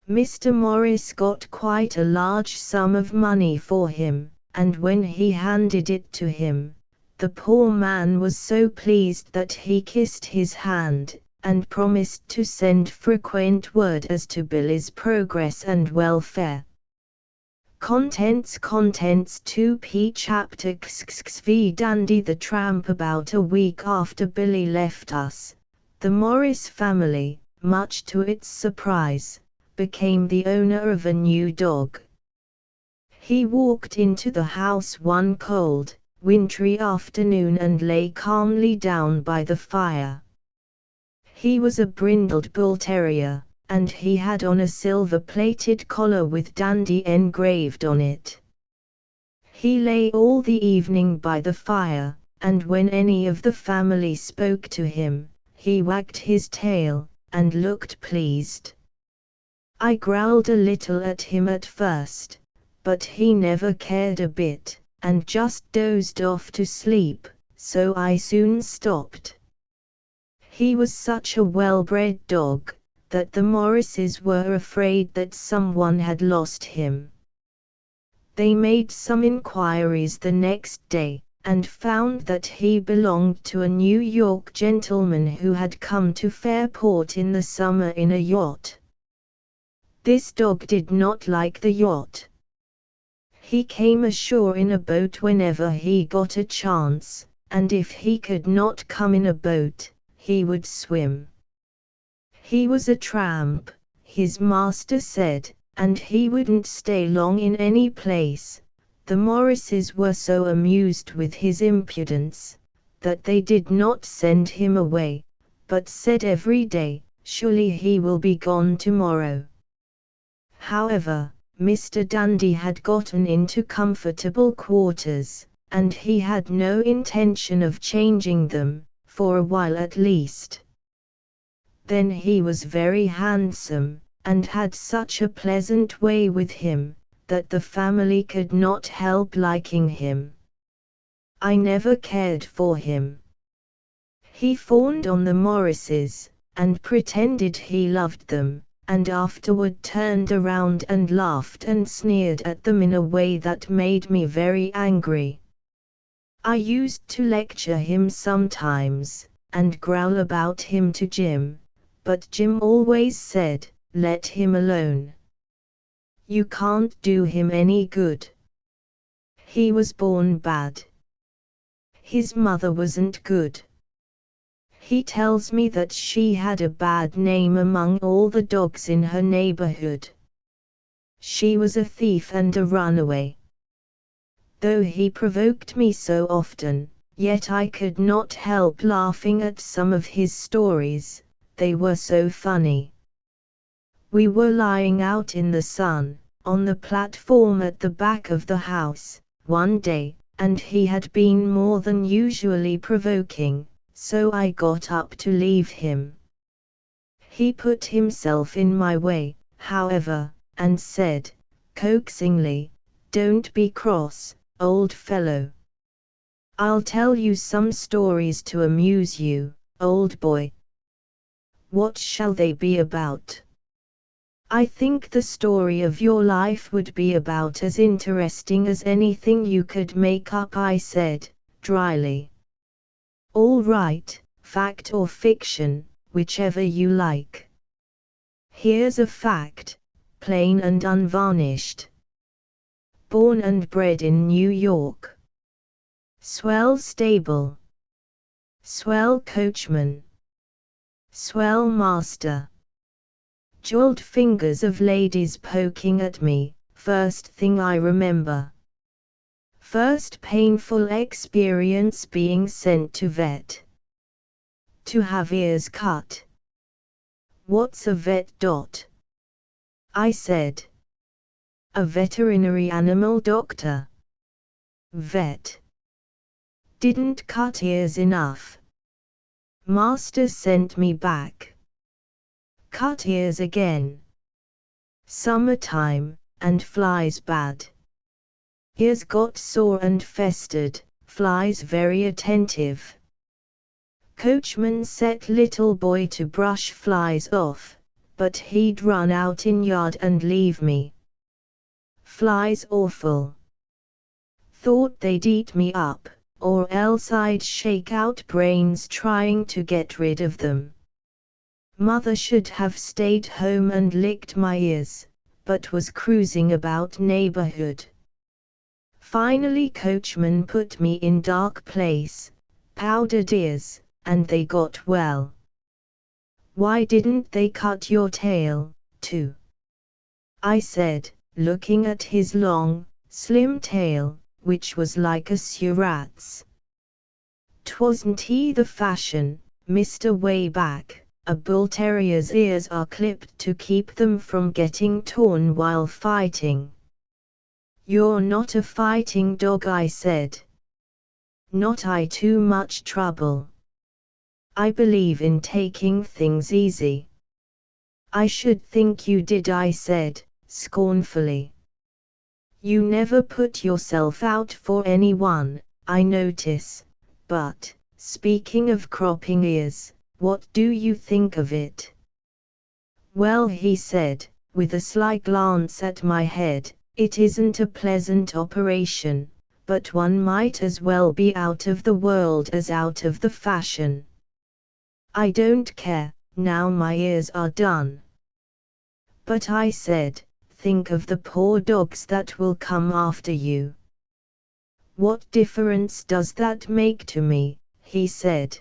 Mr. Morris got quite a large sum of money for him, and when he handed it to him, the poor man was so pleased that he kissed his hand, and promised to send frequent word as to Billy's progress and welfare. Contents 2p Chapter XXV Dandy the Tramp. About a week after Billy left us, the Morris family, much to its surprise, became the owner of a new dog. He walked into the house one cold, wintry afternoon and lay calmly down by the fire. He was a brindled bull terrier, and he had on a silver-plated collar with Dandy engraved on it. He lay all the evening by the fire, and when any of the family spoke to him, he wagged his tail, and looked pleased. I growled a little at him at first, but he never cared a bit, and just dozed off to sleep, so I soon stopped. He was such a well-bred dog, that the Morrises were afraid that someone had lost him. They made some inquiries the next day, and found that he belonged to a New York gentleman who had come to Fairport in the summer in a yacht. This dog did not like the yacht. He came ashore in a boat whenever he got a chance, and if he could not come in a boat, he would swim. He was a tramp, his master said, and he wouldn't stay long in any place. The Morrises were so amused with his impudence, that they did not send him away, but said every day, "Surely he will be gone tomorrow." However, Mr. Dandy had gotten into comfortable quarters, and he had no intention of changing them, for a while at least. Then he was very handsome, and had such a pleasant way with him, that the family could not help liking him. I never cared for him. He fawned on the Morrises, and pretended he loved them, and afterward turned around and laughed and sneered at them in a way that made me very angry. I used to lecture him sometimes, and growl about him to Jim, but Jim always said, "Let him alone. You can't do him any good. He was born bad. His mother wasn't good. He tells me that she had a bad name among all the dogs in her neighborhood. She was a thief and a runaway." Though he provoked me so often, yet I could not help laughing at some of his stories, they were so funny. We were lying out in the sun, on the platform at the back of the house, one day, and he had been more than usually provoking, so I got up to leave him. He put himself in my way, however, and said, coaxingly, "Don't be cross, old fellow. I'll tell you some stories to amuse you, old boy." "What shall they be about?" "I think the story of your life would be about as interesting as anything you could make up," I said, dryly. "All right, fact or fiction, whichever you like. Here's a fact, plain and unvarnished. Born and bred in New York. Swell stable. Swell coachman. Swell master. Jeweled fingers of ladies poking at me, first thing I remember. First painful experience being sent to vet. To have ears cut. What's a vet? I said. A veterinary animal doctor. Vet. Didn't cut ears enough. Master sent me back. Cut ears again. Summertime, and flies bad. Ears got sore and festered, flies very attentive. Coachman set little boy to brush flies off, but he'd run out in yard and leave me. Flies awful. Thought they'd eat me up, or else I'd shake out brains trying to get rid of them. Mother should have stayed home and licked my ears, but was cruising about neighborhood. Finally coachman put me in dark place, powdered ears, and they got well. "Why didn't they cut your tail, too?" I said, looking at his long, slim tail, which was like a surat's. "'Twasn't he the fashion, Mr. Way back. A bull terrier's ears are clipped to keep them from getting torn while fighting." "You're not a fighting dog," I said. "Not I. Too much trouble. I believe in taking things easy." "I should think you did," I said, scornfully. "You never put yourself out for anyone, I notice, but, speaking of cropping ears, what do you think of it?" "Well," he said, with a sly glance at my head, "it isn't a pleasant operation, but one might as well be out of the world as out of the fashion. I don't care, now my ears are done." "But," I said, "think of the poor dogs that will come after you." "What difference does that make to me?" he said.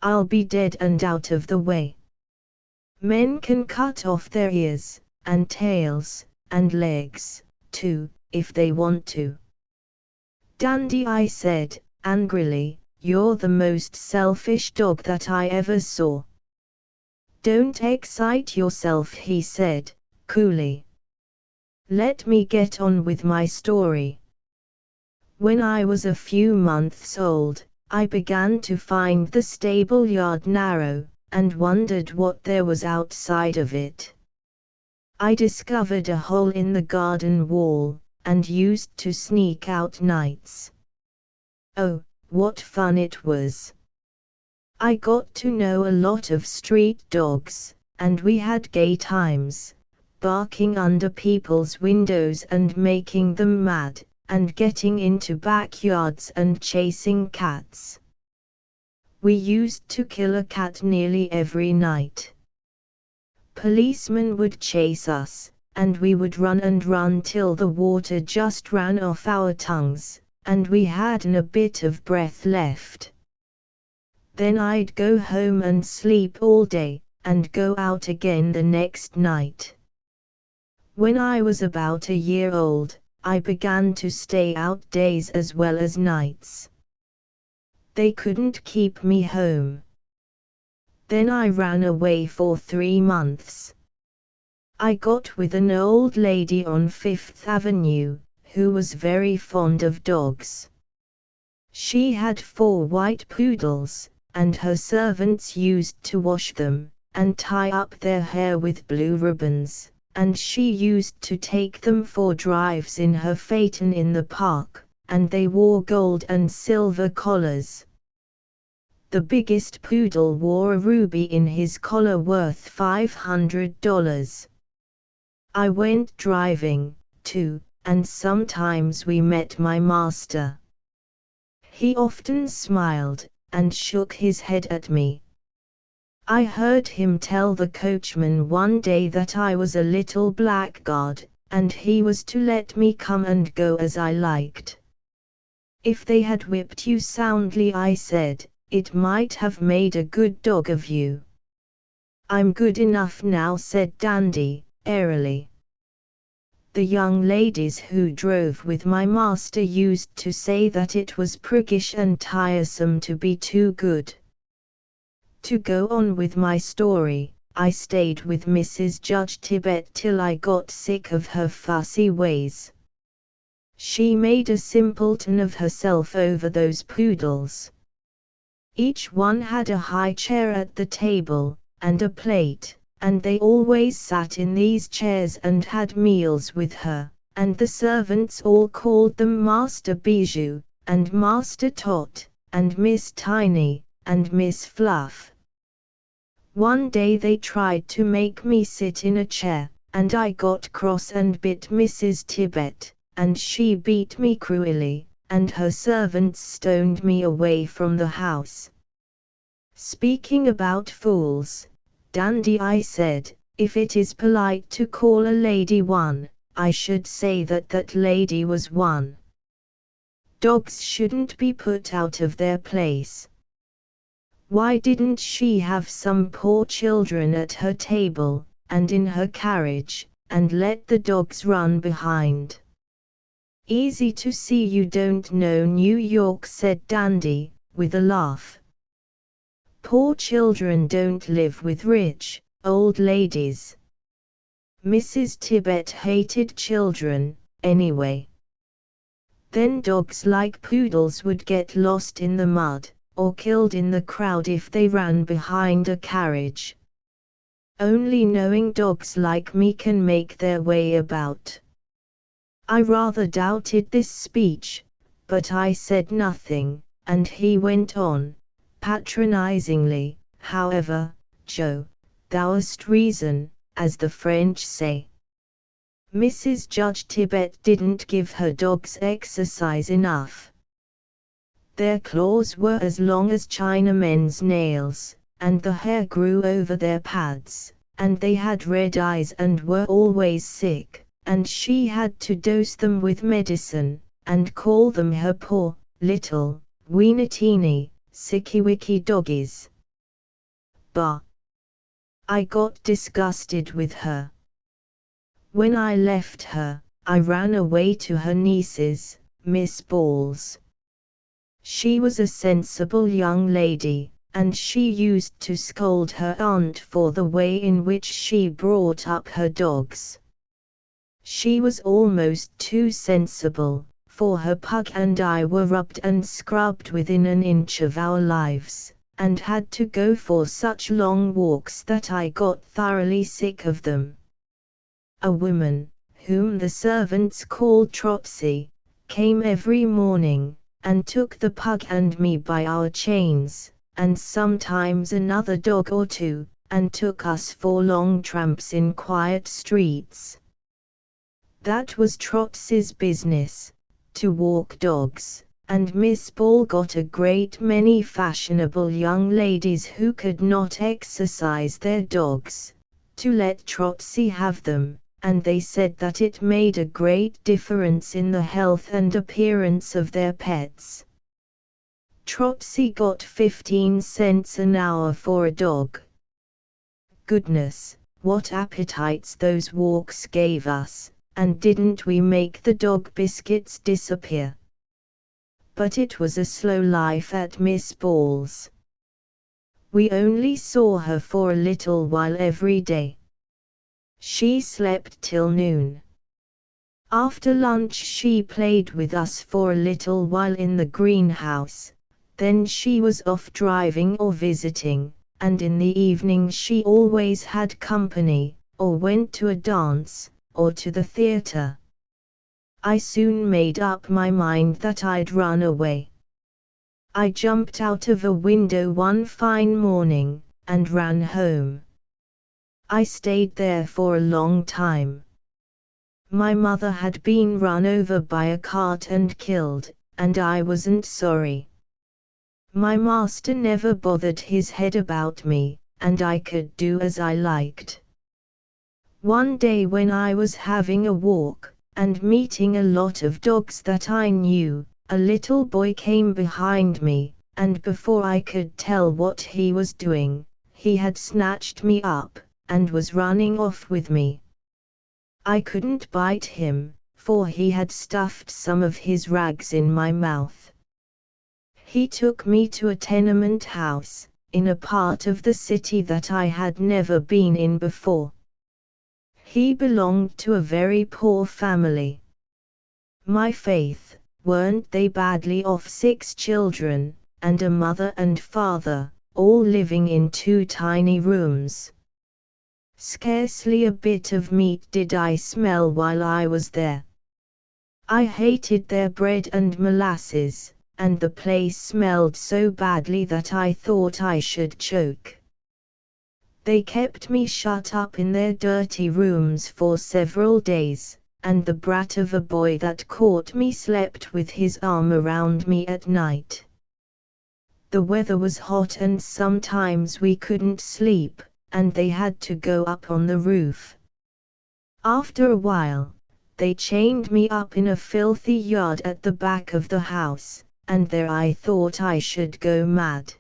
"I'll be dead and out of the way. Men can cut off their ears, and tails, and legs, too, if they want to." "Dandy," I said, angrily, "you're the most selfish dog that I ever saw." "Don't excite yourself," he said, coolly. "Let me get on with my story. When I was a few months old, I began to find the stable yard narrow, and wondered what there was outside of it. I discovered a hole in the garden wall, and used to sneak out nights. Oh, what fun it was! I got to know a lot of street dogs, and we had gay times, barking under people's windows and making them mad, and getting into backyards and chasing cats. We used to kill a cat nearly every night. Policemen would chase us, and we would run and run till the water just ran off our tongues, and we hadn't a bit of breath left. Then I'd go home and sleep all day, and go out again the next night. When I was about a year old, I began to stay out days as well as nights. They couldn't keep me home. Then I ran away for 3 months. I got with an old lady on Fifth Avenue, who was very fond of dogs. She had 4 white poodles, and her servants used to wash them, and tie up their hair with blue ribbons, and she used to take them for drives in her phaeton in the park, and they wore gold and silver collars. The biggest poodle wore a ruby in his collar worth $500. I went driving, too, and sometimes we met my master. He often smiled, and shook his head at me. I heard him tell the coachman one day that I was a little blackguard, and he was to let me come and go as I liked. If they had whipped you soundly, I said, it might have made a good dog of you. I'm good enough now, said Dandy, airily. The young ladies who drove with my master used to say that it was priggish and tiresome to be too good. To go on with my story, I stayed with Mrs. Judge Tibbet till I got sick of her fussy ways. She made a simpleton of herself over those poodles. Each one had a high chair at the table, and a plate, and they always sat in these chairs and had meals with her, and the servants all called them Master Bijou, and Master Tot, and Miss Tiny, and Miss Fluff. One day they tried to make me sit in a chair, and I got cross and bit Mrs. Tibbet, and she beat me cruelly, and her servants stoned me away from the house. Speaking about fools, Dandy, I said, if it is polite to call a lady one, I should say that that lady was one. Dogs shouldn't be put out of their place. Why didn't she have some poor children at her table, and in her carriage, and let the dogs run behind? Easy to see you don't know New York, said Dandy, with a laugh. Poor children don't live with rich, old ladies. Mrs. Tibbet hated children, anyway. Then dogs like poodles would get lost in the mud, or killed in the crowd if they ran behind a carriage. Only knowing dogs like me can make their way about. I rather doubted this speech, but I said nothing, and he went on, patronizingly, however, Joe, thou'st reason, as the French say. Mrs. Judge Tibbet didn't give her dogs exercise enough. Their claws were as long as Chinamen's nails, and the hair grew over their pads, and they had red eyes and were always sick, and she had to dose them with medicine, and call them her poor, little, weeny-teeny, sicky-wicky doggies. Bah! I got disgusted with her. When I left her, I ran away to her niece's, Miss Ball's. She was a sensible young lady, and she used to scold her aunt for the way in which she brought up her dogs. She was almost too sensible, for her pug and I were rubbed and scrubbed within an inch of our lives, and had to go for such long walks that I got thoroughly sick of them. A woman, whom the servants called Trotsy, came every morning, and took the pug and me by our chains, and sometimes another dog or two, and took us for long tramps in quiet streets. That was Trotsy's business, to walk dogs, and Miss Ball got a great many fashionable young ladies who could not exercise their dogs, to let Trotsy have them, and they said that it made a great difference in the health and appearance of their pets. Trotsy got 15 cents an hour for a dog. Goodness, what appetites those walks gave us, and didn't we make the dog biscuits disappear? But it was a slow life at Miss Ball's. We only saw her for a little while every day. She slept till noon. After lunch she played with us for a little while in the greenhouse, then she was off driving or visiting, and in the evening she always had company, or went to a dance, or to the theater. I soon made up my mind that I'd run away. I jumped out of a window one fine morning, and ran home. I stayed there for a long time. My mother had been run over by a cart and killed, and I wasn't sorry. My master never bothered his head about me, and I could do as I liked. One day when I was having a walk, and meeting a lot of dogs that I knew, a little boy came behind me, and before I could tell what he was doing, he had snatched me up, and was running off with me. I couldn't bite him, for he had stuffed some of his rags in my mouth. He took me to a tenement house, in a part of the city that I had never been in before. He belonged to a very poor family. My faith, weren't they badly off? 6 children, and a mother and father, all living in 2 tiny rooms. Scarcely a bit of meat did I smell while I was there. I hated their bread and molasses, and the place smelled so badly that I thought I should choke. They kept me shut up in their dirty rooms for several days, and the brat of a boy that caught me slept with his arm around me at night. The weather was hot and sometimes we couldn't sleep, and they had to go up on the roof. After a while, they chained me up in a filthy yard at the back of the house, and there I thought I should go mad.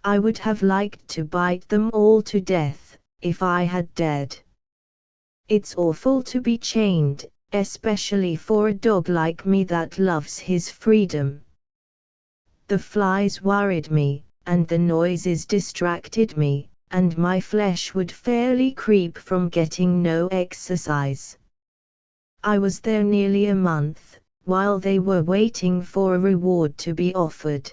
I would have liked to bite them all to death, if I had dared. It's awful to be chained, especially for a dog like me that loves his freedom. The flies worried me, and the noises distracted me, and my flesh would fairly creep from getting no exercise. I was there nearly a month, while they were waiting for a reward to be offered.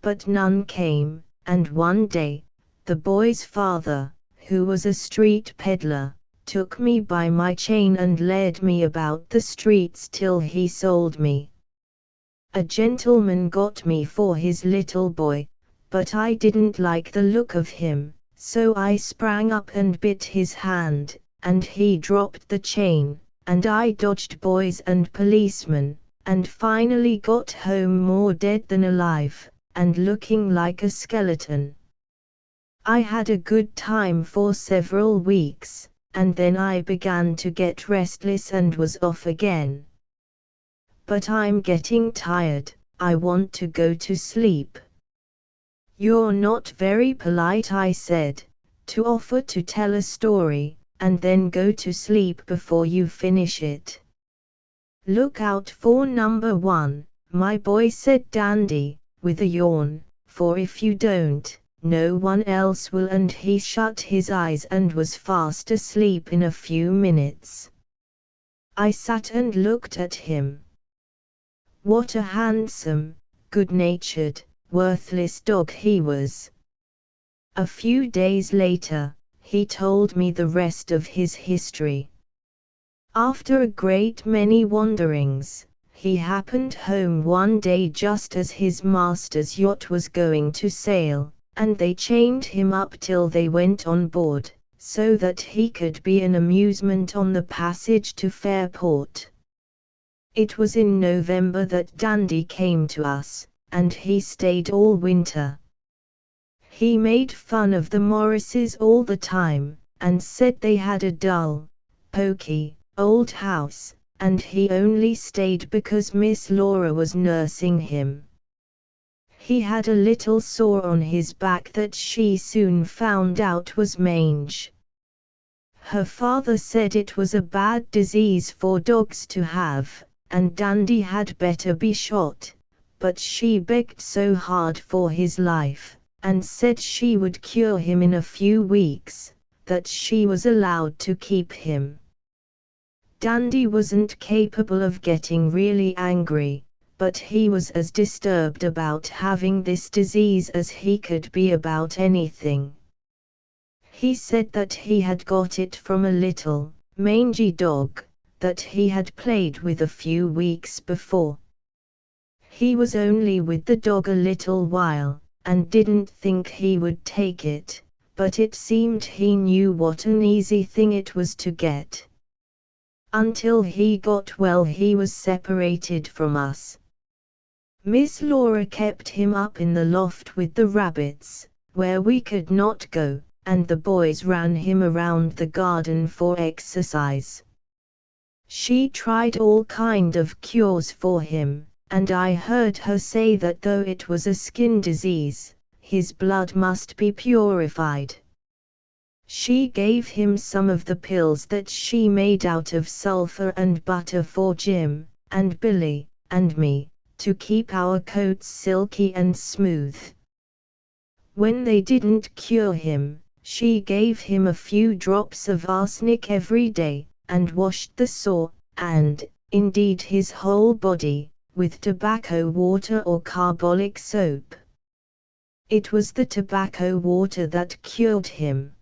But none came, and one day, the boy's father, who was a street peddler, took me by my chain and led me about the streets till he sold me. A gentleman got me for his little boy, but I didn't like the look of him, so I sprang up and bit his hand, and he dropped the chain, and I dodged boys and policemen, and finally got home more dead than alive, and looking like a skeleton. I had a good time for several weeks, and then I began to get restless and was off again. But I'm getting tired, I want to go to sleep. You're not very polite, I said, to offer to tell a story, and then go to sleep before you finish it. Look out for number 1, my boy, said Dandy, with a yawn, for if you don't, no one else will, and he shut his eyes and was fast asleep in a few minutes. I sat and looked at him. What a handsome, good-natured, worthless dog he was. A few days later, he told me the rest of his history. After a great many wanderings, he happened home one day just as his master's yacht was going to sail, and they chained him up till they went on board, so that he could be an amusement on the passage to Fairport. It was in November that Dandy came to us, and he stayed all winter. He made fun of the Morrises all the time, and said they had a dull, poky, old house, and he only stayed because Miss Laura was nursing him. He had a little sore on his back that she soon found out was mange. Her father said it was a bad disease for dogs to have, and Dandy had better be shot, but she begged so hard for his life, and said she would cure him in a few weeks, that she was allowed to keep him. Dandy wasn't capable of getting really angry, but he was as disturbed about having this disease as he could be about anything. He said that he had got it from a little, mangy dog that he had played with a few weeks before. He was only with the dog a little while, and didn't think he would take it, but it seemed he knew what an easy thing it was to get. Until he got well he was separated from us. Miss Laura kept him up in the loft with the rabbits, where we could not go, and the boys ran him around the garden for exercise. She tried all kind of cures for him, and I heard her say that though it was a skin disease, his blood must be purified. She gave him some of the pills that she made out of sulfur and butter for Jim, and Billy, and me, to keep our coats silky and smooth. When they didn't cure him, she gave him a few drops of arsenic every day, and washed the sore, and, indeed his whole body, with tobacco water or carbolic soap. It was the tobacco water that cured him.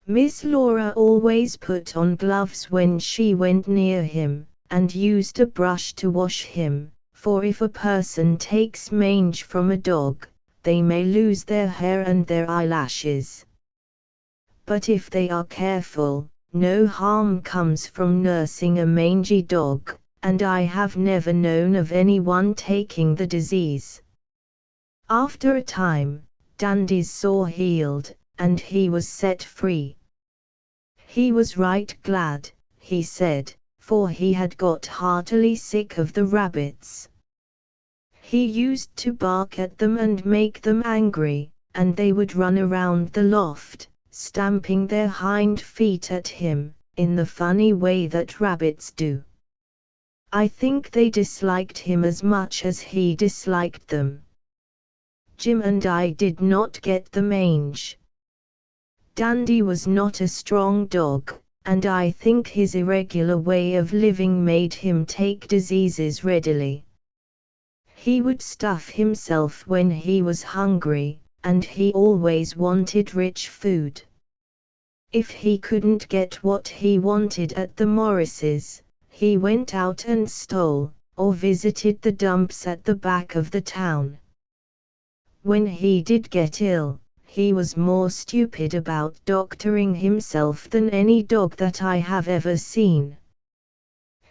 Miss Laura always put on gloves when she went near him, and used a brush to wash him, for if a person takes mange from a dog, they may lose their hair and their eyelashes. But if they are careful, no harm comes from nursing a mangy dog, and I have never known of anyone taking the disease. After a time, Dandy's sore healed, and he was set free. He was right glad, he said, for he had got heartily sick of the rabbits. He used to bark at them and make them angry, and they would run around the loft, stamping their hind feet at him, in the funny way that rabbits do. I think they disliked him as much as he disliked them. Jim and I did not get the mange. Dandy was not a strong dog, and I think his irregular way of living made him take diseases readily. He would stuff himself when he was hungry, and he always wanted rich food. If he couldn't get what he wanted at the Morrises, he went out and stole, or visited the dumps at the back of the town. When he did get ill, he was more stupid about doctoring himself than any dog that I have ever seen.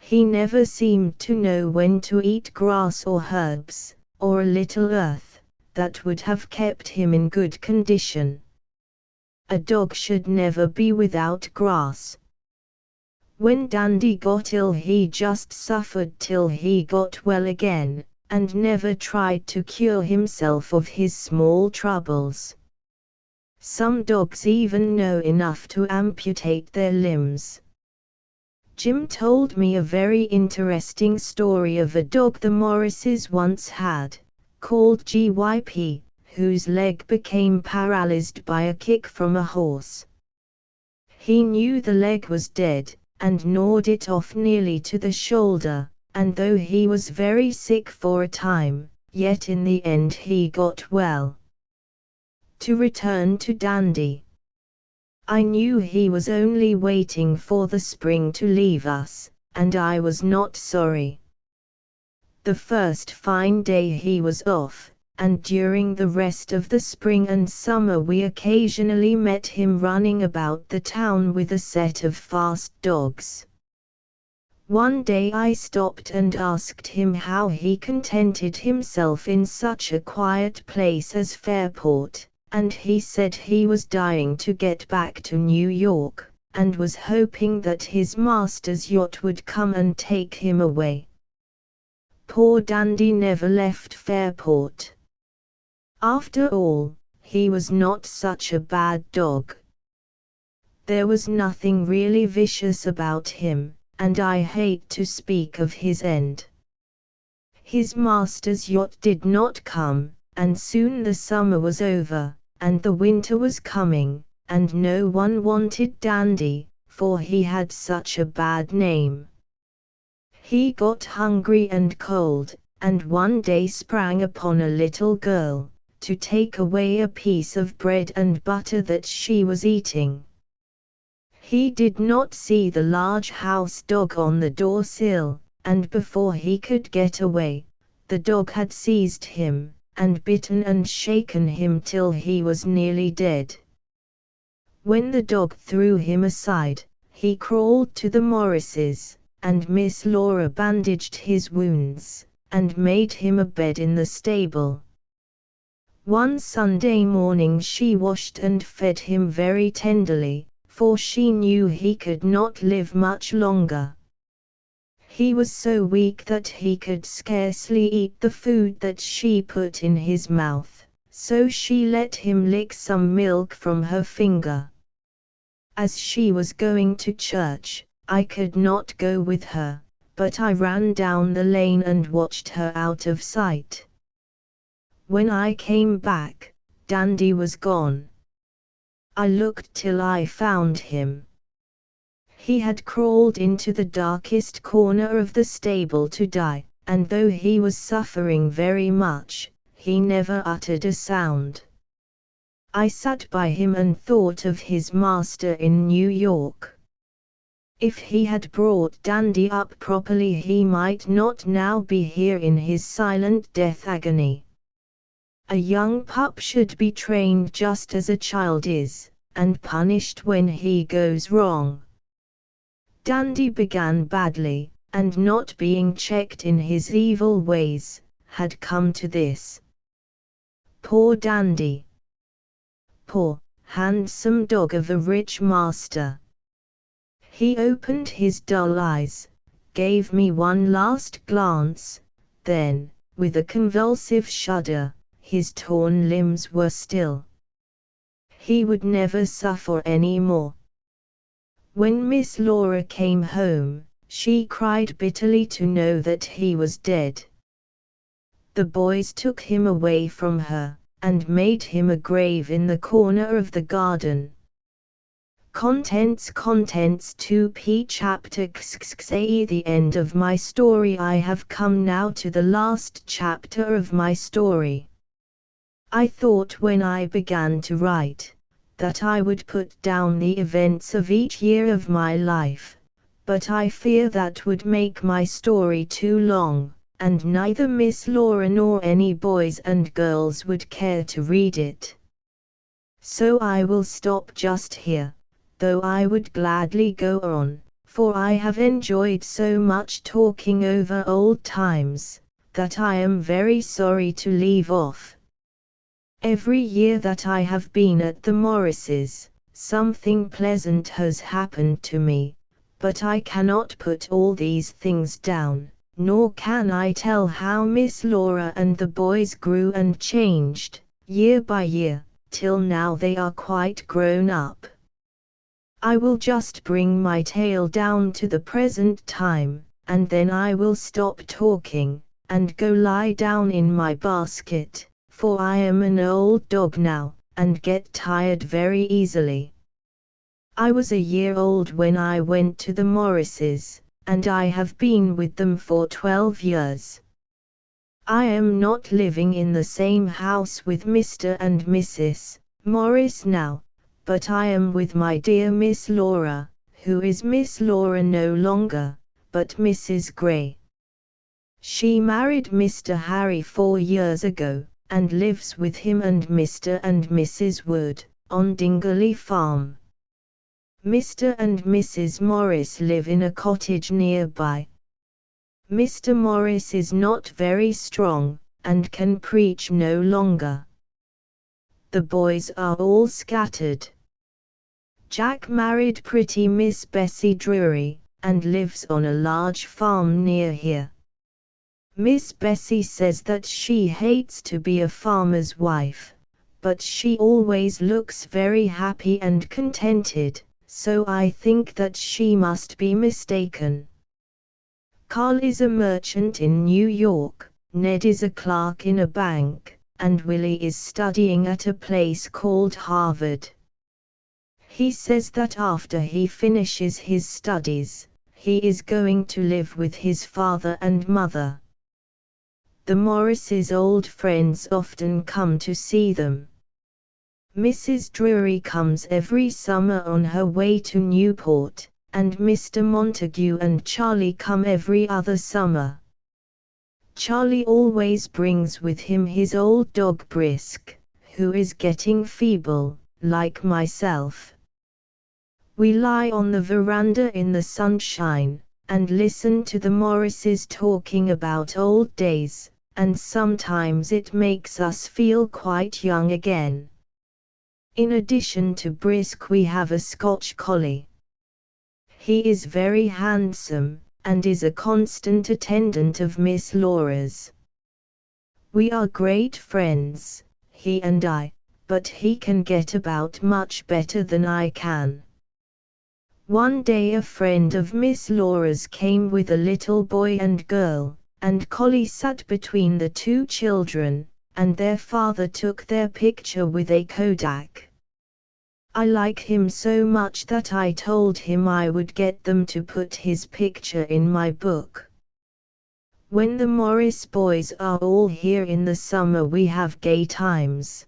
He never seemed to know when to eat grass or herbs, or a little earth, that would have kept him in good condition. A dog should never be without grass. When Dandy got ill he just suffered till he got well again, and never tried to cure himself of his small troubles. Some dogs even know enough to amputate their limbs. Jim told me a very interesting story of a dog the Morrises once had, called GYP, whose leg became paralyzed by a kick from a horse. He knew the leg was dead, and gnawed it off nearly to the shoulder, and though he was very sick for a time, yet in the end he got well. To return to Dandy. I knew he was only waiting for the spring to leave us, and I was not sorry. The first fine day he was off, and during the rest of the spring and summer we occasionally met him running about the town with a set of fast dogs. One day I stopped and asked him how he contented himself in such a quiet place as Fairport, and he said he was dying to get back to New York, and was hoping that his master's yacht would come and take him away. Poor Dandy never left Fairport. After all, he was not such a bad dog. There was nothing really vicious about him, and I hate to speak of his end. His master's yacht did not come, and soon the summer was over, and the winter was coming, and no one wanted Dandy, for he had such a bad name. He got hungry and cold, and one day sprang upon a little girl, to take away a piece of bread and butter that she was eating. He did not see the large house dog on the door-sill, and before he could get away, the dog had seized him, and bitten and shaken him till he was nearly dead. When the dog threw him aside, he crawled to the Morrises, and Miss Laura bandaged his wounds, and made him a bed in the stable. One Sunday morning she washed and fed him very tenderly, for she knew he could not live much longer. He was so weak that he could scarcely eat the food that she put in his mouth, so she let him lick some milk from her finger. As she was going to church, I could not go with her, but I ran down the lane and watched her out of sight. When I came back, Dandy was gone. I looked till I found him. He had crawled into the darkest corner of the stable to die, and though he was suffering very much, he never uttered a sound. I sat by him and thought of his master in New York. If he had brought Dandy up properly, he might not now be here in his silent death agony. A young pup should be trained just as a child is, and punished when he goes wrong. Dandy began badly, and not being checked in his evil ways, had come to this. Poor Dandy! Poor, handsome dog of a rich master! He opened his dull eyes, gave me one last glance, then, with a convulsive shudder, his torn limbs were still. He would never suffer any more. When Miss Laura came home, she cried bitterly to know that he was dead. The boys took him away from her, and made him a grave in the corner of the garden. Contents 2p Chapter XXA The end of my story. I have come now to the last chapter of my story. I thought when I began to write, that I would put down the events of each year of my life, but I fear that would make my story too long, and neither Miss Laura nor any boys and girls would care to read it. So I will stop just here, though I would gladly go on, for I have enjoyed so much talking over old times, that I am very sorry to leave off. Every year that I have been at the Morrises, something pleasant has happened to me, but I cannot put all these things down, nor can I tell how Miss Laura and the boys grew and changed, year by year, till now they are quite grown up. I will just bring my tale down to the present time, and then I will stop talking, and go lie down in my basket, for I am an old dog now, and get tired very easily. I was a year old when I went to the Morrises, and I have been with them for 12 years. I am not living in the same house with Mr. and Mrs. Morris now, but I am with my dear Miss Laura, who is Miss Laura no longer, but Mrs. Gray. She married Mr. Harry 4 years ago, and lives with him and Mr. and Mrs. Wood, on Dingley Farm. Mr. and Mrs. Morris live in a cottage nearby. Mr. Morris is not very strong, and can preach no longer. The boys are all scattered. Jack married pretty Miss Bessie Drury, and lives on a large farm near here. Miss Bessie says that she hates to be a farmer's wife, but she always looks very happy and contented, so I think that she must be mistaken. Carl is a merchant in New York, Ned is a clerk in a bank, and Willie is studying at a place called Harvard. He says that after he finishes his studies, he is going to live with his father and mother. The Morrises' old friends often come to see them. Mrs. Drury comes every summer on her way to Newport, and Mr. Montague and Charlie come every other summer. Charlie always brings with him his old dog Brisk, who is getting feeble, like myself. We lie on the veranda in the sunshine, and listen to the Morrises talking about old days, and sometimes it makes us feel quite young again. In addition to Brisk we have a Scotch collie. He is very handsome, and is a constant attendant of Miss Laura's. We are great friends, he and I, but he can get about much better than I can. One day a friend of Miss Laura's came with a little boy and girl, and Collie sat between the two children, and their father took their picture with a Kodak. I like him so much that I told him I would get them to put his picture in my book. When the Morris boys are all here in the summer we have gay times.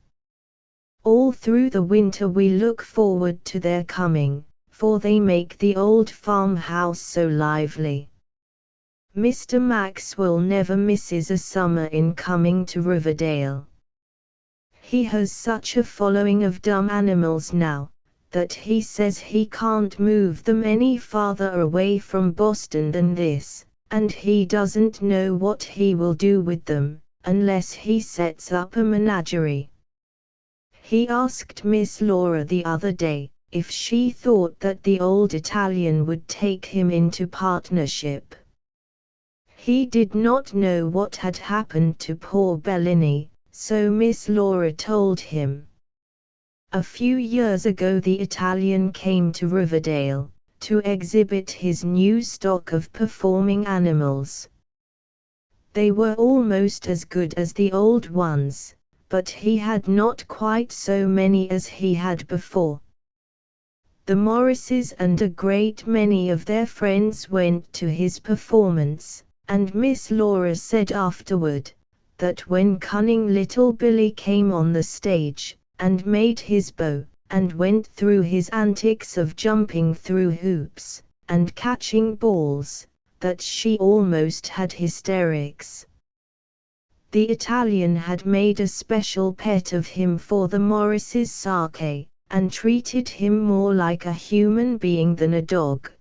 All through the winter we look forward to their coming, for they make the old farmhouse so lively. Mr. Maxwell never misses a summer in coming to Riverdale. He has such a following of dumb animals now, that he says he can't move them any farther away from Boston than this, and he doesn't know what he will do with them, unless he sets up a menagerie. He asked Miss Laura the other day, if she thought that the old Italian would take him into partnership. He did not know what had happened to poor Bellini, so Miss Laura told him. A few years ago the Italian came to Riverdale, to exhibit his new stock of performing animals. They were almost as good as the old ones, but he had not quite so many as he had before. The Morrises and a great many of their friends went to his performance, and Miss Laura said afterward, that when cunning little Billy came on the stage, and made his bow, and went through his antics of jumping through hoops, and catching balls, that she almost had hysterics. The Italian had made a special pet of him for the Morrises' sake, and treated him more like a human being than a dog.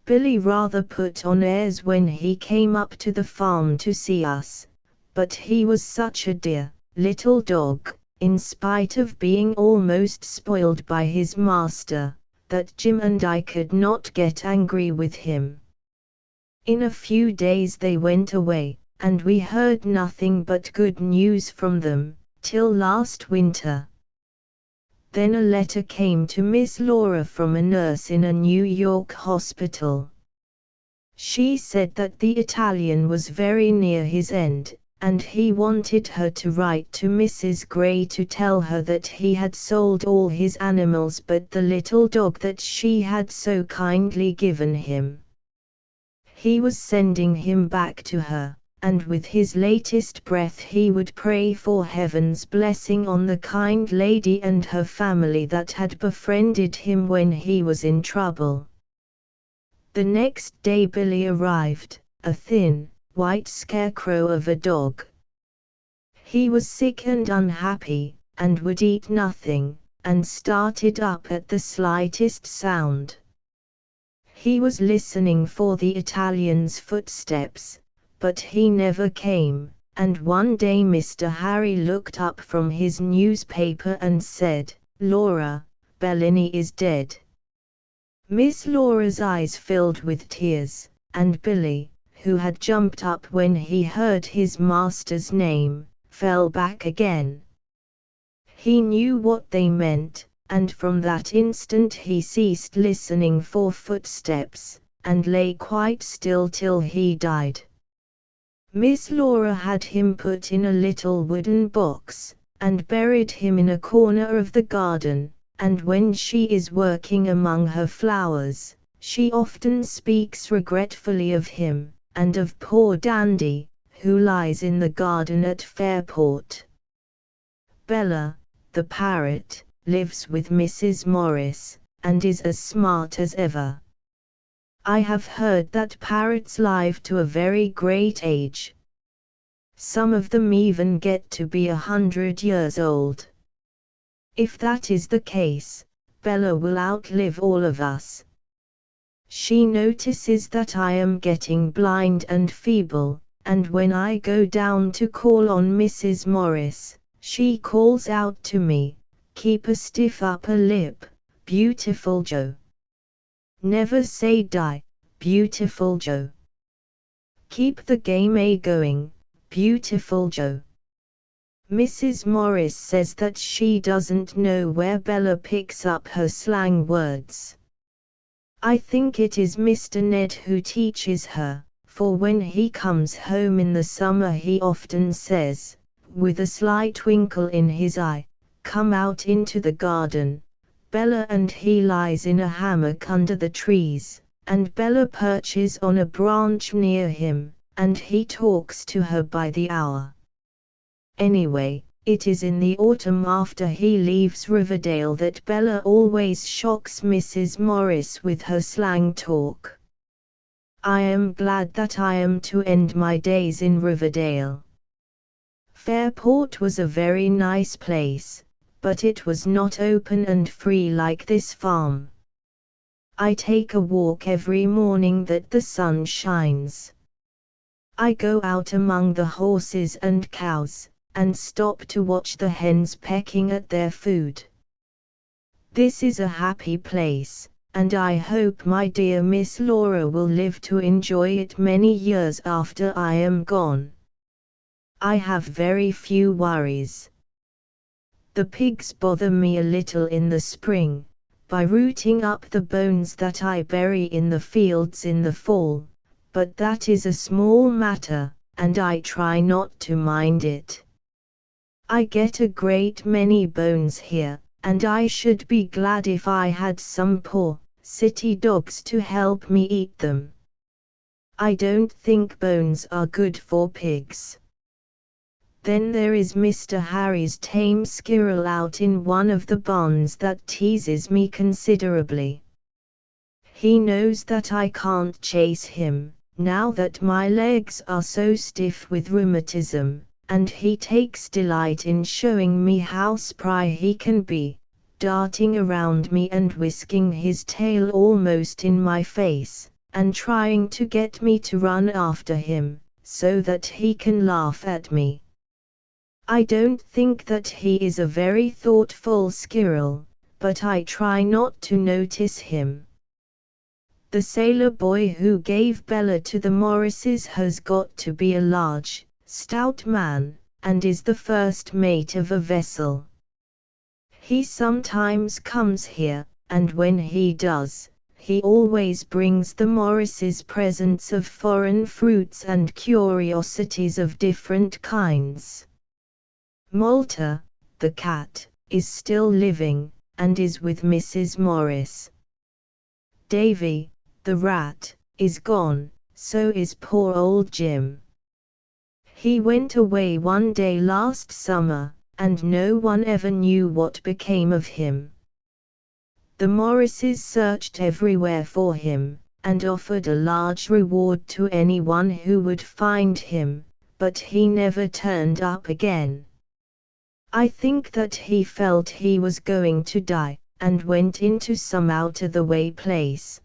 Billy rather put on airs when he came up to the farm to see us, but he was such a dear, little dog, in spite of being almost spoiled by his master, that Jim and I could not get angry with him. In a few days they went away, and we heard nothing but good news from them, till last winter. Then a letter came to Miss Laura from a nurse in a New York hospital. She said that the Italian was very near his end, and he wanted her to write to Mrs. Gray to tell her that he had sold all his animals but the little dog that she had so kindly given him. He was sending him back to her, and with his latest breath he would pray for heaven's blessing on the kind lady and her family that had befriended him when he was in trouble. The next day Billy arrived, a thin, white scarecrow of a dog. He was sick and unhappy, and would eat nothing, and started up at the slightest sound. He was listening for the Italian's footsteps, but he never came, and one day Mr. Harry looked up from his newspaper and said, "Laura, Bellini is dead." Miss Laura's eyes filled with tears, and Billy, who had jumped up when he heard his master's name, fell back again. He knew what they meant, and from that instant he ceased listening for footsteps, and lay quite still till he died. Miss Laura had him put in a little wooden box, and buried him in a corner of the garden, and when she is working among her flowers, she often speaks regretfully of him, and of poor Dandy, who lies in the garden at Fairport. Bella, the parrot, lives with Mrs. Morris, and is as smart as ever. I have heard that parrots live to a very great age. Some of them even get to be 100 years old. If that is the case, Bella will outlive all of us. She notices that I am getting blind and feeble, and when I go down to call on Mrs. Morris, she calls out to me, "Keep a stiff upper lip, beautiful Joe. Never say die, beautiful Joe. Keep the game going, beautiful Joe." Mrs. Morris says that she doesn't know where Bella picks up her slang words. I think it is Mr. Ned who teaches her, for when he comes home in the summer he often says, with a slight twinkle in his eye, "Come out into the garden, Bella," and he lies in a hammock under the trees, and Bella perches on a branch near him, and he talks to her by the hour. Anyway, it is in the autumn after he leaves Riverdale that Bella always shocks Mrs. Morris with her slang talk. I am glad that I am to end my days in Riverdale. Fairport was a very nice place, but it was not open and free like this farm. I take a walk every morning that the sun shines. I go out among the horses and cows, and stop to watch the hens pecking at their food. This is a happy place, and I hope my dear Miss Laura will live to enjoy it many years after I am gone. I have very few worries. The pigs bother me a little in the spring, by rooting up the bones that I bury in the fields in the fall, but that is a small matter, and I try not to mind it. I get a great many bones here, and I should be glad if I had some poor, city dogs to help me eat them. I don't think bones are good for pigs. Then there is Mr. Harry's tame squirrel out in one of the barns that teases me considerably. He knows that I can't chase him, now that my legs are so stiff with rheumatism, and he takes delight in showing me how spry he can be, darting around me and whisking his tail almost in my face, and trying to get me to run after him, so that he can laugh at me. I don't think that he is a very thoughtful squirrel, but I try not to notice him. The sailor boy who gave Bella to the Morrises has got to be a large, stout man, and is the first mate of a vessel. He sometimes comes here, and when he does, he always brings the Morrises presents of foreign fruits and curiosities of different kinds. Malta, the cat, is still living, and is with Mrs. Morris. Davy, the rat, is gone, so is poor old Jim. He went away one day last summer, and no one ever knew what became of him. The Morrises searched everywhere for him, and offered a large reward to anyone who would find him, but he never turned up again. I think that he felt he was going to die, and went into some out-of-the-way place.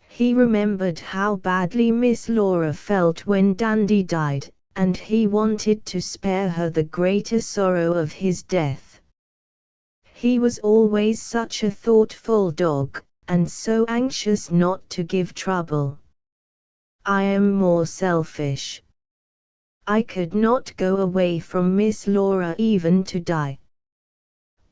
He remembered how badly Miss Laura felt when Dandy died, and he wanted to spare her the greater sorrow of his death. He was always such a thoughtful dog, and so anxious not to give trouble. I am more selfish. I could not go away from Miss Laura even to die.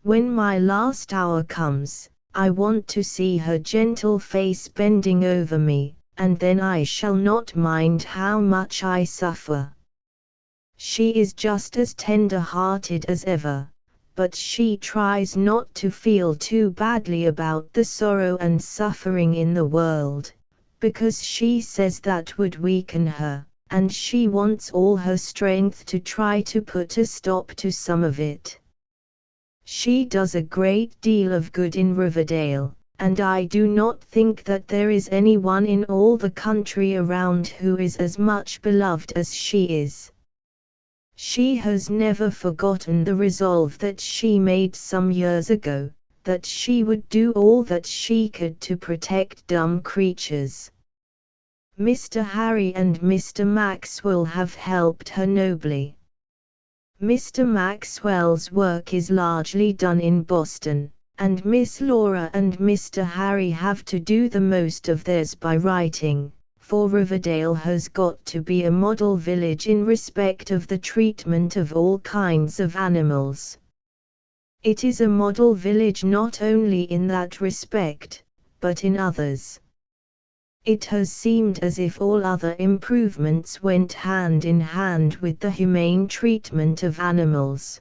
When my last hour comes, I want to see her gentle face bending over me, and then I shall not mind how much I suffer. She is just as tender-hearted as ever, but she tries not to feel too badly about the sorrow and suffering in the world, because she says that would weaken her, and she wants all her strength to try to put a stop to some of it. She does a great deal of good in Riverdale, and I do not think that there is anyone in all the country around who is as much beloved as she is. She has never forgotten the resolve that she made some years ago, that she would do all that she could to protect dumb creatures. Mr. Harry and Mr. Maxwell have helped her nobly. Mr. Maxwell's work is largely done in Boston, and Miss Laura and Mr. Harry have to do the most of theirs by writing, for Riverdale has got to be a model village in respect of the treatment of all kinds of animals. It is a model village not only in that respect, but in others. It has seemed as if all other improvements went hand in hand with the humane treatment of animals.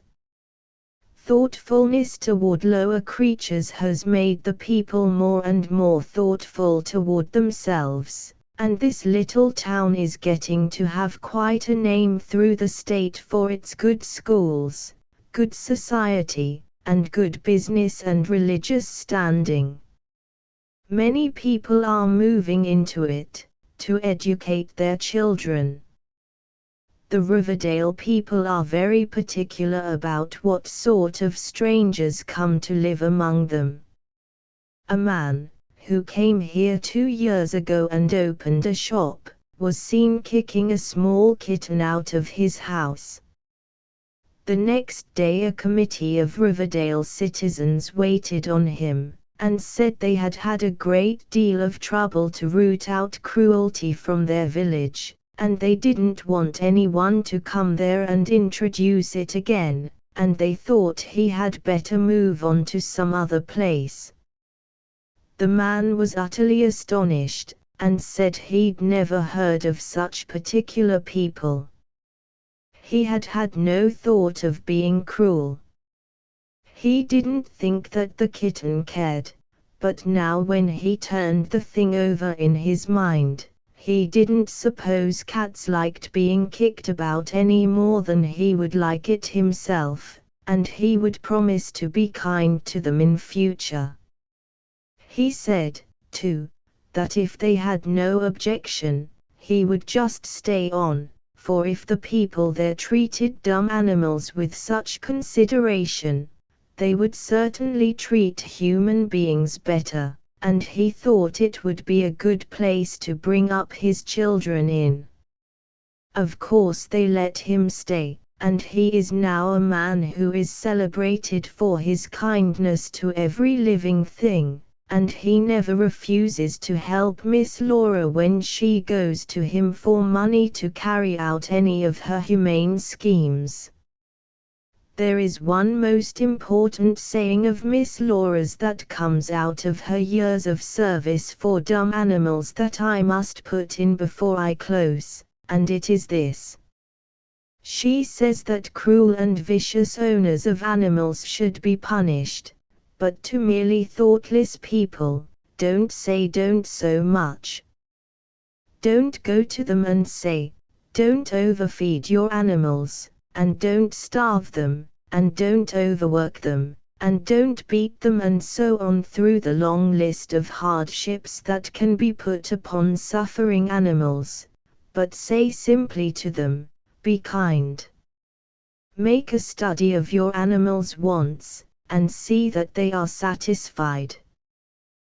Thoughtfulness toward lower creatures has made the people more and more thoughtful toward themselves, and this little town is getting to have quite a name through the state for its good schools, good society, and good business and religious standing. Many people are moving into it, to educate their children. The Riverdale people are very particular about what sort of strangers come to live among them. A man, who came here 2 years ago and opened a shop, was seen kicking a small kitten out of his house. The next day a committee of Riverdale citizens waited on him, and said they had had a great deal of trouble to root out cruelty from their village, and they didn't want anyone to come there and introduce it again, and they thought he had better move on to some other place. The man was utterly astonished, and said he'd never heard of such particular people. He had had no thought of being cruel. He didn't think that the kitten cared, but now when he turned the thing over in his mind, he didn't suppose cats liked being kicked about any more than he would like it himself, and he would promise to be kind to them in future. He said, too, that if they had no objection, he would just stay on, for if the people there treated dumb animals with such consideration, they would certainly treat human beings better, and he thought it would be a good place to bring up his children in. Of course they let him stay, and he is now a man who is celebrated for his kindness to every living thing, and he never refuses to help Miss Laura when she goes to him for money to carry out any of her humane schemes. There is one most important saying of Miss Laura's that comes out of her years of service for dumb animals that I must put in before I close, and it is this. She says that cruel and vicious owners of animals should be punished, but to merely thoughtless people, don't so much. Don't go to them and say, don't overfeed your animals, and don't starve them, and don't overwork them, and don't beat them, and so on through the long list of hardships that can be put upon suffering animals, but say simply to them, be kind. Make a study of your animals' wants, and see that they are satisfied.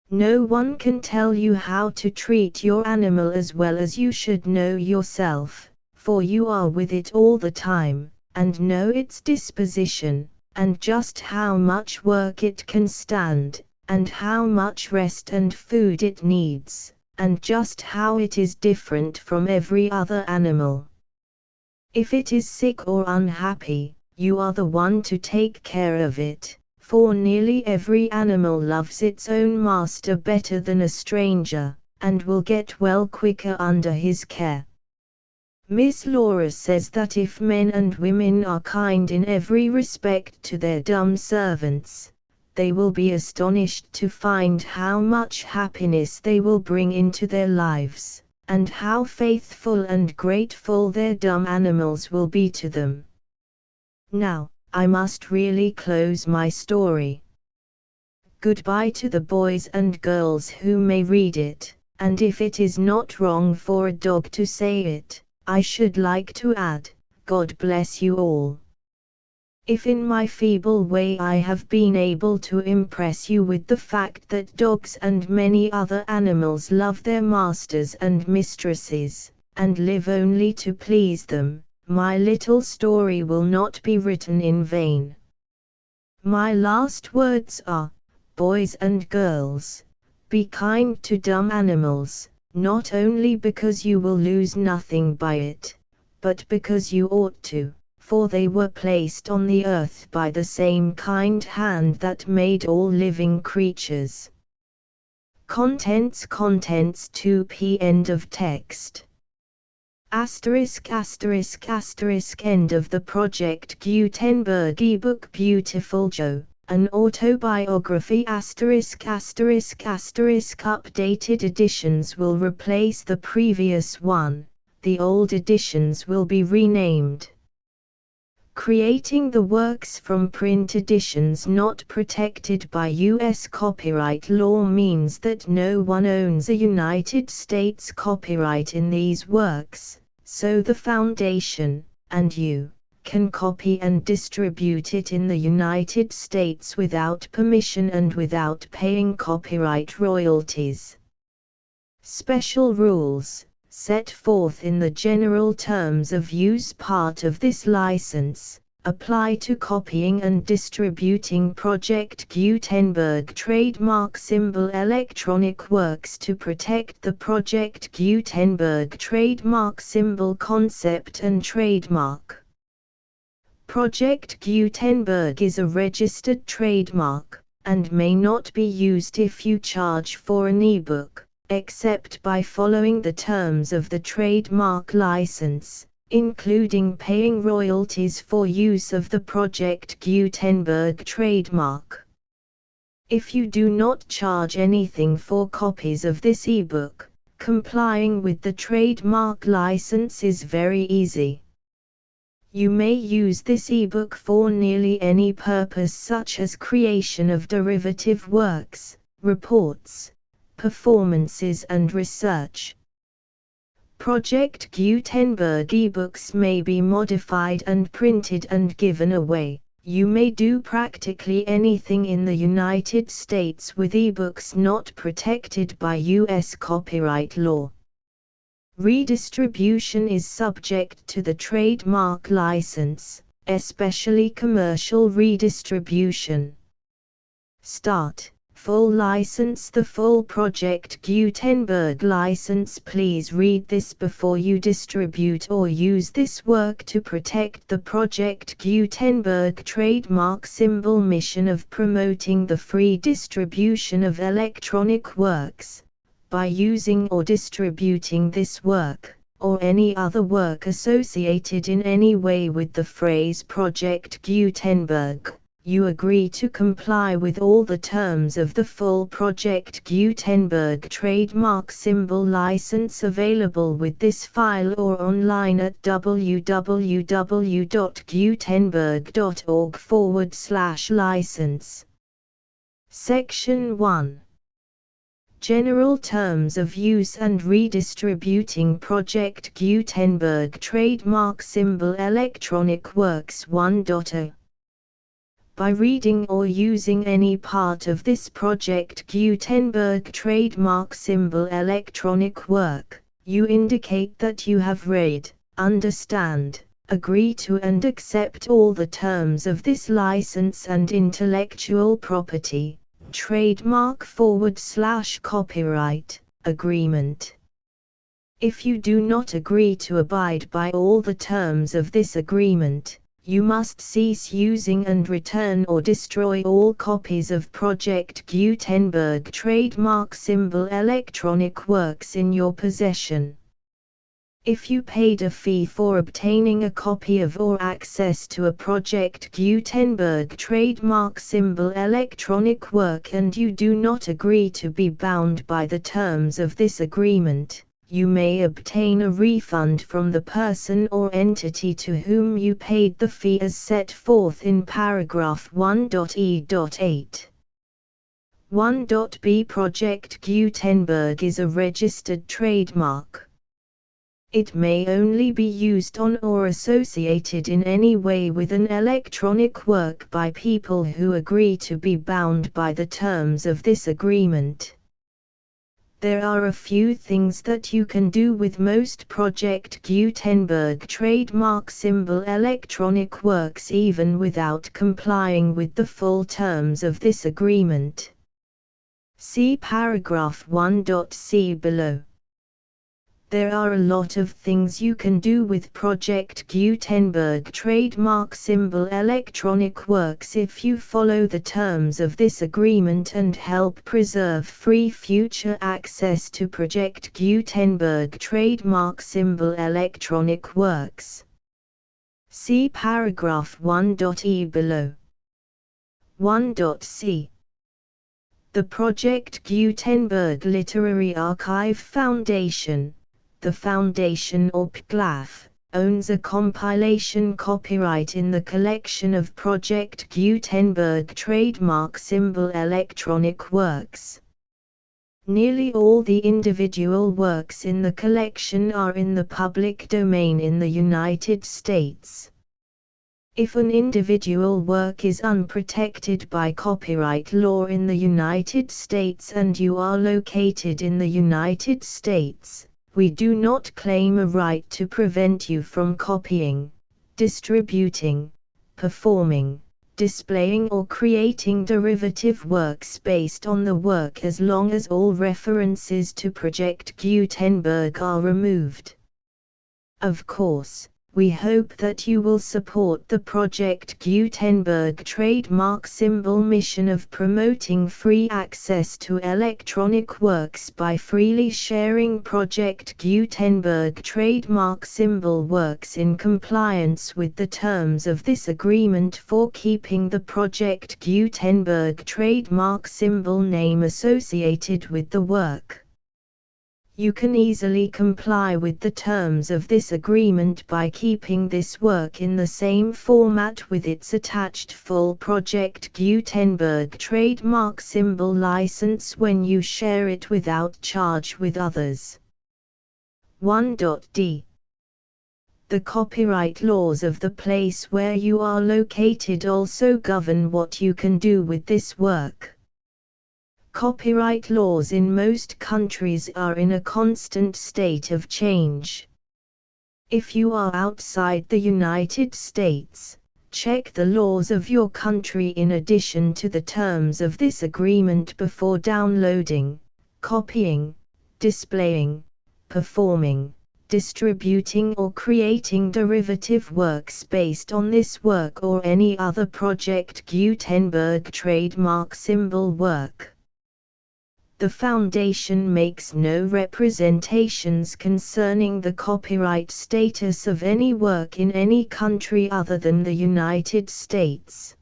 No one can tell you how to treat your animal as well as you should know yourself, for you are with it all the time, and know its disposition, and just how much work it can stand, and how much rest and food it needs, and just how it is different from every other animal. If it is sick or unhappy, you are the one to take care of it, for nearly every animal loves its own master better than a stranger, and will get well quicker under his care. Miss Laura says that if men and women are kind in every respect to their dumb servants, they will be astonished to find how much happiness they will bring into their lives, and how faithful and grateful their dumb animals will be to them. Now, I must really close my story. Goodbye to the boys and girls who may read it, and if it is not wrong for a dog to say it, I should like to add, God bless you all. If in my feeble way I have been able to impress you with the fact that dogs and many other animals love their masters and mistresses, and live only to please them, my little story will not be written in vain. My last words are, boys and girls, be kind to dumb animals, not only because you will lose nothing by it, but because you ought to, for they were placed on the earth by the same kind hand that made all living creatures. Contents 2p End of text. Asterisk end of the Project Gutenberg ebook Beautiful Joe, an autobiography updated editions will replace the previous one, the old editions will be renamed. Creating the works from print editions not protected by U.S. copyright law means that no one owns a United States copyright in these works, so the Foundation, and you, can copy and distribute it in the United States without permission and without paying copyright royalties. Special rules, set forth in the general terms of use part of this license, apply to copying and distributing Project Gutenberg trademark symbol electronic works to protect the Project Gutenberg trademark symbol concept and trademark. Project Gutenberg is a registered trademark, and may not be used if you charge for an ebook, except by following the terms of the trademark license, including paying royalties for use of the Project Gutenberg trademark. If you do not charge anything for copies of this ebook, complying with the trademark license is very easy. You may use this ebook for nearly any purpose such as creation of derivative works, reports, performances and research. Project Gutenberg ebooks may be modified and printed and given away. You may do practically anything in the United States with ebooks not protected by U.S. copyright law. Redistribution is subject to the trademark license, especially commercial redistribution. Start. Full license. The full Project Gutenberg license. Please read this before you distribute or use this work to protect the Project Gutenberg trademark symbol mission of promoting the free distribution of electronic works, by using or distributing this work, or any other work associated in any way with the phrase Project Gutenberg. You agree to comply with all the terms of the full Project Gutenberg trademark symbol license available with this file or online at www.gutenberg.org/license. Section 1. General Terms of Use and Redistributing Project Gutenberg Trademark Symbol Electronic Works 1.0. By reading or using any part of this Project Gutenberg trademark symbol electronic work, you indicate that you have read, understand, agree to and accept all the terms of this license and intellectual property, trademark/copyright, agreement. If you do not agree to abide by all the terms of this agreement, you must cease using and return or destroy all copies of Project Gutenberg trademark symbol electronic works in your possession. If you paid a fee for obtaining a copy of or access to a Project Gutenberg trademark symbol electronic work and you do not agree to be bound by the terms of this agreement, you may obtain a refund from the person or entity to whom you paid the fee as set forth in paragraph 1.e.8. 1.b Project Gutenberg is a registered trademark. It may only be used on or associated in any way with an electronic work by people who agree to be bound by the terms of this agreement. There are a few things that you can do with most Project Gutenberg trademark symbol electronic works even without complying with the full terms of this agreement. See paragraph 1.c below. There are a lot of things you can do with Project Gutenberg trademark symbol electronic works if you follow the terms of this agreement and help preserve free future access to Project Gutenberg trademark symbol electronic works. See paragraph 1.e below. 1.c The Project Gutenberg Literary Archive Foundation, the Foundation or PGLAF, owns a compilation copyright in the collection of Project Gutenberg trademark symbol electronic works. Nearly all the individual works in the collection are in the public domain in the United States. If an individual work is unprotected by copyright law in the United States and you are located in the United States, we do not claim a right to prevent you from copying, distributing, performing, displaying or creating derivative works based on the work as long as all references to Project Gutenberg are removed. Of course, we hope that you will support the Project Gutenberg trademark symbol mission of promoting free access to electronic works by freely sharing Project Gutenberg trademark symbol works in compliance with the terms of this agreement for keeping the Project Gutenberg trademark symbol name associated with the work. You can easily comply with the terms of this agreement by keeping this work in the same format with its attached full Project Gutenberg trademark symbol license when you share it without charge with others. 1.d The copyright laws of the place where you are located also govern what you can do with this work. Copyright laws in most countries are in a constant state of change. If you are outside the United States, check the laws of your country in addition to the terms of this agreement before downloading, copying, displaying, performing, distributing or creating derivative works based on this work or any other Project Gutenberg trademark symbol work. The Foundation makes no representations concerning the copyright status of any work in any country other than the United States.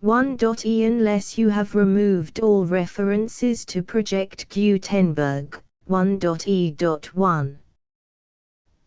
1.e Unless you have removed all references to Project Gutenberg, 1.e.1.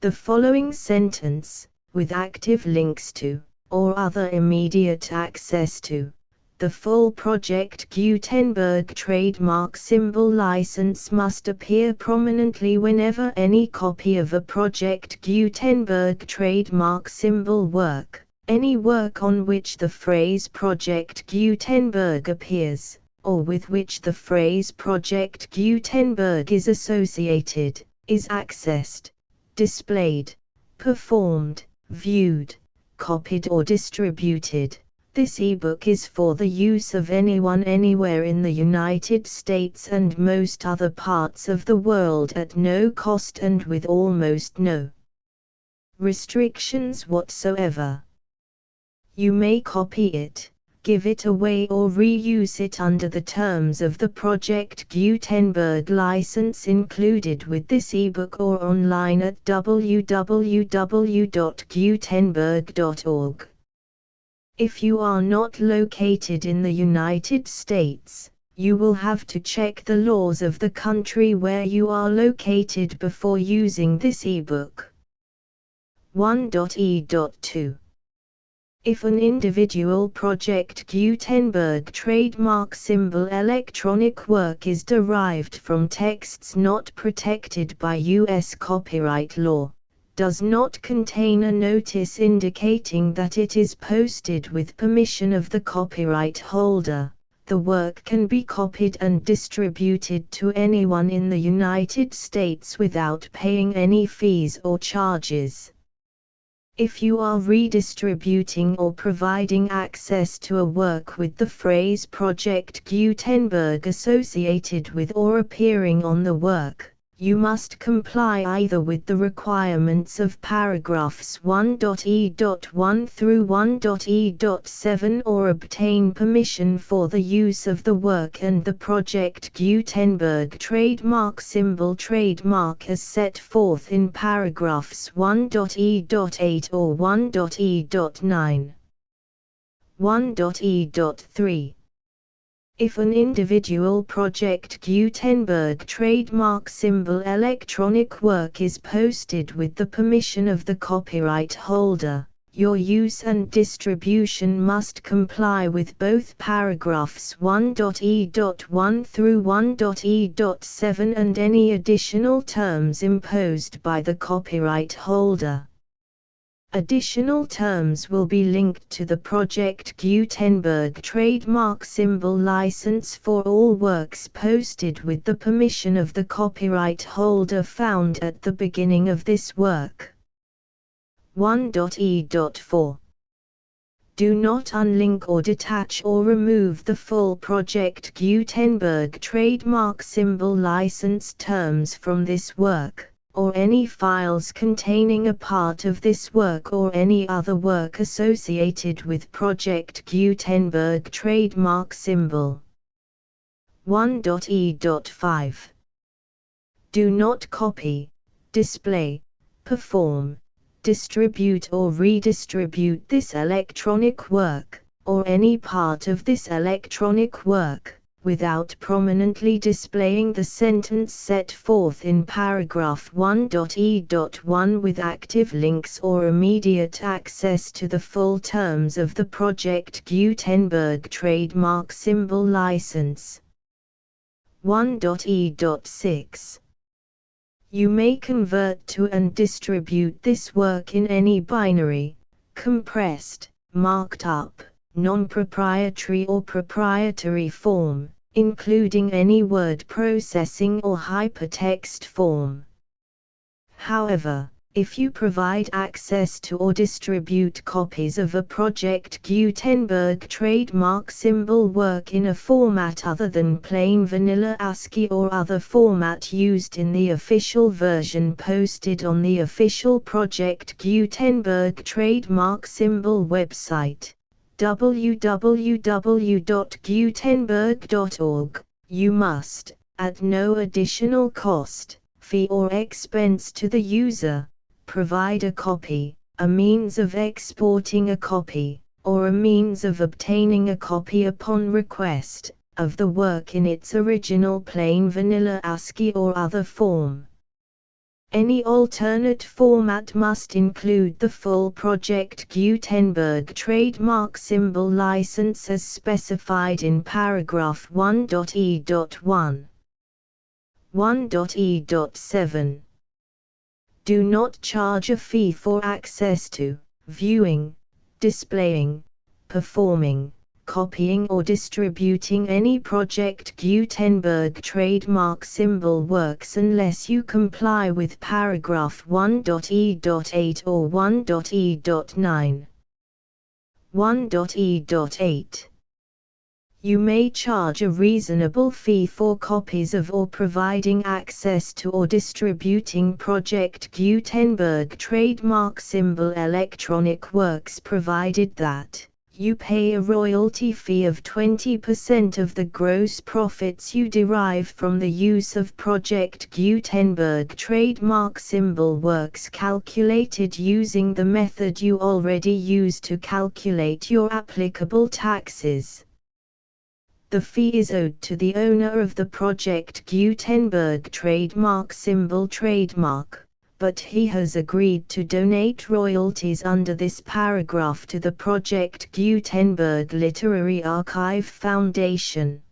The following sentence, with active links to, or other immediate access to, the full Project Gutenberg trademark symbol license must appear prominently whenever any copy of a Project Gutenberg trademark symbol work, any work on which the phrase Project Gutenberg appears, or with which the phrase Project Gutenberg is associated, is accessed, displayed, performed, viewed, copied or distributed. This ebook is for the use of anyone anywhere in the United States and most other parts of the world at no cost and with almost no restrictions whatsoever. You may copy it, give it away or reuse it under the terms of the Project Gutenberg license included with this ebook or online at www.gutenberg.org. If you are not located in the United States, You will have to check the laws of the country where you are located before using this ebook. 1.e.2 If an individual Project Gutenberg trademark symbol electronic work is derived from texts not protected by U.S. copyright law, does not contain a notice indicating that it is posted with permission of the copyright holder, the work can be copied and distributed to anyone in the United States without paying any fees or charges. If you are redistributing or providing access to a work with the phrase Project Gutenberg associated with or appearing on the work, you must comply either with the requirements of paragraphs 1.e.1 through 1.e.7 or obtain permission for the use of the work and the Project Gutenberg trademark symbol trademark as set forth in paragraphs 1.e.8 or 1.e.9. 1.e.3 If an individual Project Gutenberg trademark symbol electronic work is posted with the permission of the copyright holder, your use and distribution must comply with both paragraphs 1.e.1 through 1.e.7 and any additional terms imposed by the copyright holder. Additional terms will be linked to the Project Gutenberg trademark symbol license for all works posted with the permission of the copyright holder found at the beginning of this work. 1.e.4 Do not unlink or detach or remove the full Project Gutenberg trademark symbol license terms from this work, or any files containing a part of this work or any other work associated with Project Gutenberg trademark symbol. 1.e.5 Do not copy, display, perform, distribute or redistribute this electronic work, or any part of this electronic work, without prominently displaying the sentence set forth in paragraph 1.e.1 with active links or immediate access to the full terms of the Project Gutenberg trademark symbol license. 1.e.6 You may convert to and distribute this work in any binary, compressed, marked up, non-proprietary or proprietary form, including any word processing or hypertext form. However, if you provide access to or distribute copies of a Project Gutenberg trademark symbol work in a format other than plain vanilla ASCII or other format used in the official version posted on the official Project Gutenberg trademark symbol website, www.gutenberg.org, you must, at no additional cost, fee or expense to the user, provide a copy, a means of exporting a copy, or a means of obtaining a copy upon request, of the work in its original plain vanilla ASCII or other form. Any alternate format must include the full Project Gutenberg trademark symbol license as specified in paragraph 1.e.1. 1.e.7 Do not charge a fee for access to, viewing, displaying, performing, copying or distributing any Project Gutenberg trademark symbol works unless you comply with paragraph 1.e.8 or 1.e.9. 1.e.8 You may charge a reasonable fee for copies of or providing access to or distributing Project Gutenberg trademark symbol electronic works provided that you pay a royalty fee of 20% of the gross profits you derive from the use of Project Gutenberg trademark symbol works calculated using the method you already use to calculate your applicable taxes. The fee is owed to the owner of the Project Gutenberg trademark symbol trademark, but he has agreed to donate royalties under this paragraph to the Project Gutenberg Literary Archive Foundation.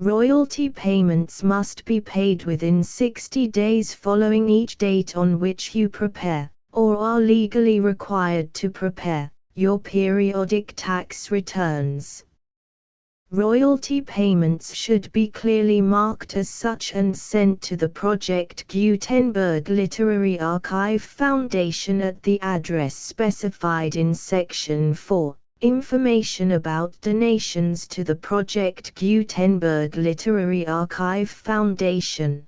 Royalty payments must be paid within 60 days following each date on which you prepare, or are legally required to prepare, your periodic tax returns. Royalty payments should be clearly marked as such and sent to the Project Gutenberg Literary Archive Foundation at the address specified in Section 4. Information about donations to the Project Gutenberg Literary Archive Foundation.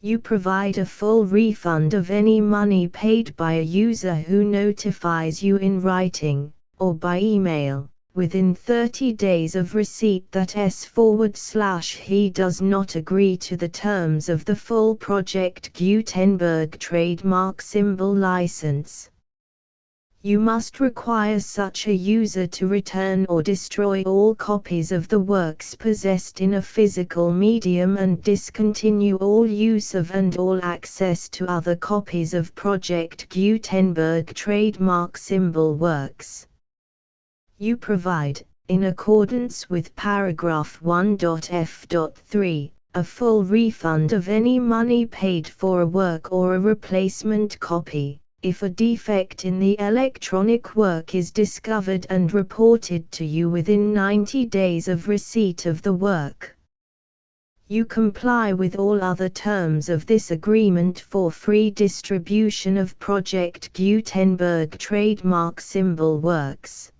You provide a full refund of any money paid by a user who notifies you in writing, or by email, within 30 days of receipt that he does not agree to the terms of the full Project Gutenberg trademark symbol license. You must require such a user to return or destroy all copies of the works possessed in a physical medium and discontinue all use of and all access to other copies of Project Gutenberg trademark symbol works. You provide, in accordance with paragraph 1.f.3, a full refund of any money paid for a work or a replacement copy, if a defect in the electronic work is discovered and reported to you within 90 days of receipt of the work. You comply with all other terms of this agreement for free distribution of Project Gutenberg trademark symbol works.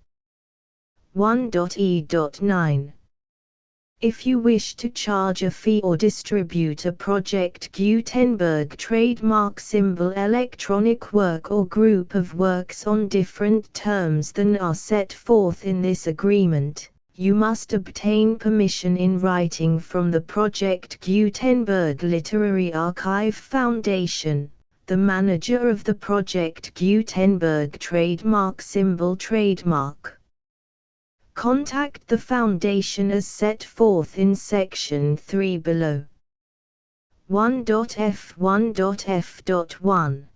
1.e.9. If you wish to charge a fee or distribute a Project Gutenberg trademark symbol electronic work or group of works on different terms than are set forth in this agreement, you must obtain permission in writing from the Project Gutenberg Literary Archive Foundation, the manager of the Project Gutenberg trademark symbol trademark. Contact the Foundation as set forth in Section 3 below. 1.f1.f.1.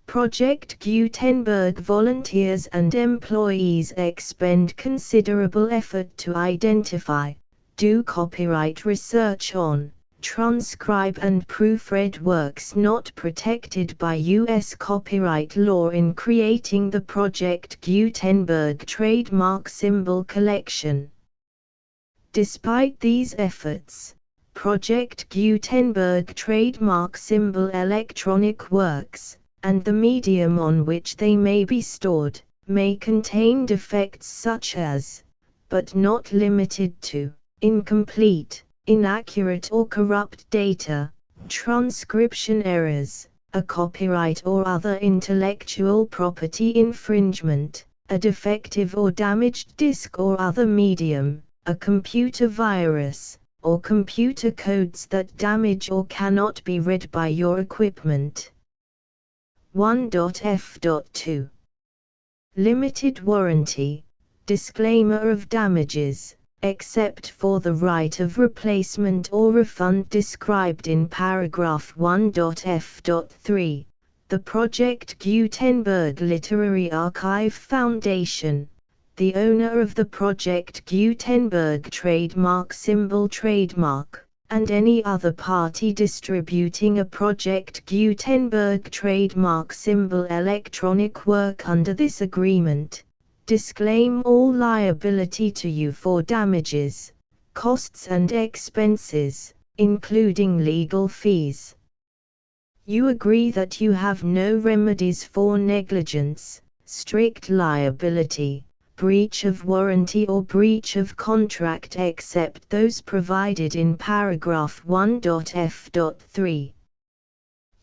Project Gutenberg volunteers and employees expend considerable effort to identify, do copyright research on, transcribe and proofread works not protected by U.S. copyright law in creating the Project Gutenberg trademark symbol collection. Despite these efforts, Project Gutenberg trademark symbol electronic works, and the medium on which they may be stored, may contain defects such as, but not limited to, incomplete, inaccurate or corrupt data, transcription errors, a copyright or other intellectual property infringement, a defective or damaged disk or other medium, a computer virus, or computer codes that damage or cannot be read by your equipment. 1.f.2. Limited warranty, disclaimer of damages, except for the right of replacement or refund described in paragraph 1.f.3, the Project Gutenberg Literary Archive Foundation, the owner of the Project Gutenberg trademark symbol trademark, and any other party distributing a Project Gutenberg trademark symbol electronic work under this agreement, disclaim all liability to you for damages, costs and expenses, including legal fees. You agree that you have no remedies for negligence, strict liability, breach of warranty or breach of contract except those provided in paragraph 1.f.3.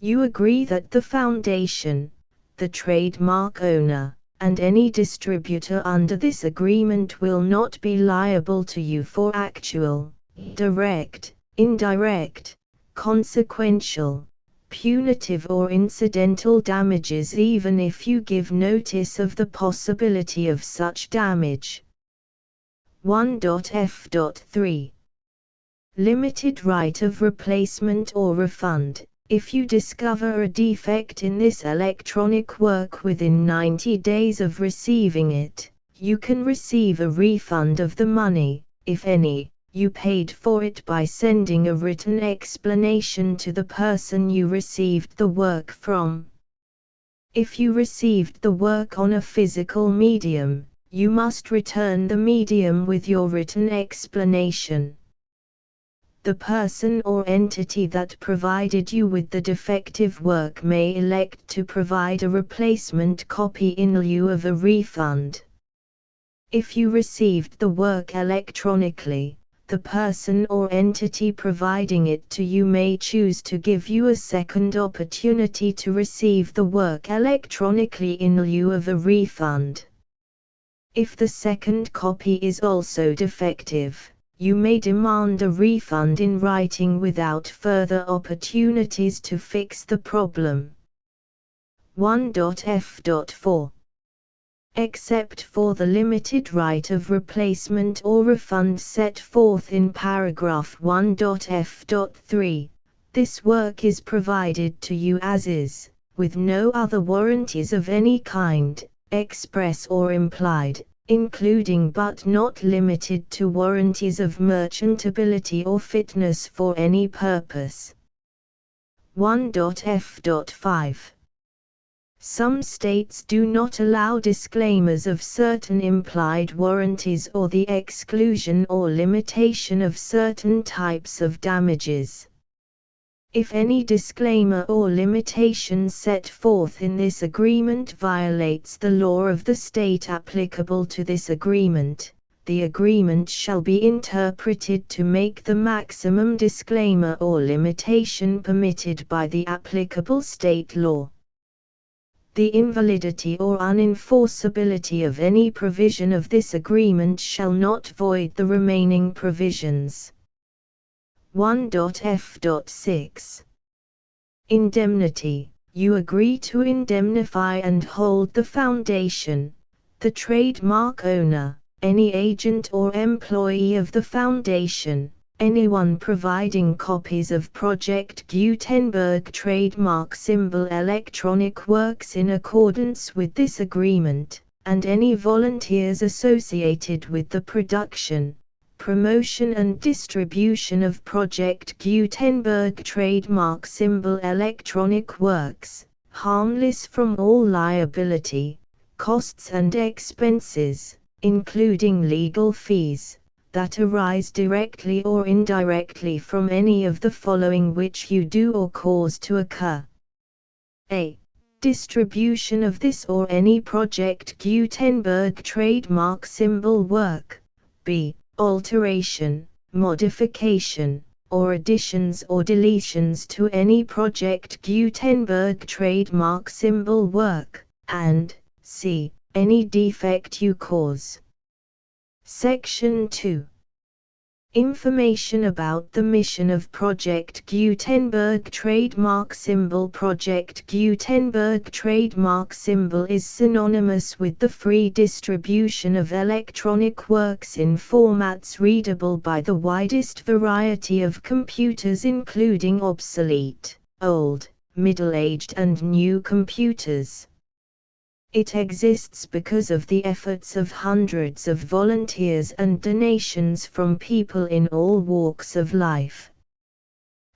You agree that the Foundation, the trademark owner, and any distributor under this agreement will not be liable to you for actual, direct, indirect, consequential, punitive or incidental damages even if you give notice of the possibility of such damage. 1.f.3 Limited right of replacement or refund. If you discover a defect in this electronic work within 90 days of receiving it, you can receive a refund of the money, if any, you paid for it by sending a written explanation to the person you received the work from. If you received the work on a physical medium, you must return the medium with your written explanation. The person or entity that provided you with the defective work may elect to provide a replacement copy in lieu of a refund. If you received the work electronically, the person or entity providing it to you may choose to give you a second opportunity to receive the work electronically in lieu of a refund. If the second copy is also defective, you may demand a refund in writing without further opportunities to fix the problem. 1.f.4 Except for the limited right of replacement or refund set forth in paragraph 1.f.3, this work is provided to you as is, with no other warranties of any kind, express or implied, including but not limited to warranties of merchantability or fitness for any purpose. 1.f.5 Some states do not allow disclaimers of certain implied warranties or the exclusion or limitation of certain types of damages. If any disclaimer or limitation set forth in this agreement violates the law of the state applicable to this agreement, the agreement shall be interpreted to make the maximum disclaimer or limitation permitted by the applicable state law. The invalidity or unenforceability of any provision of this agreement shall not void the remaining provisions. 1.f.6 Indemnity. You agree to indemnify and hold the foundation, the trademark owner, any agent or employee of the foundation, anyone providing copies of Project Gutenberg trademark symbol electronic works in accordance with this agreement, and any volunteers associated with the production, promotion and distribution of Project Gutenberg trademark symbol electronic works, harmless from all liability, costs and expenses, including legal fees, that arise directly or indirectly from any of the following which you do or cause to occur. A. Distribution of this or any Project Gutenberg trademark symbol work. B. Alteration, modification, or additions or deletions to any Project Gutenberg trademark symbol work, and C. Any defect you cause. Section 2. Information about the mission of Project Gutenberg trademark symbol. Project Gutenberg trademark symbol is synonymous with the free distribution of electronic works in formats readable by the widest variety of computers, including obsolete, old, middle-aged and new computers. It exists because of the efforts of hundreds of volunteers and donations from people in all walks of life.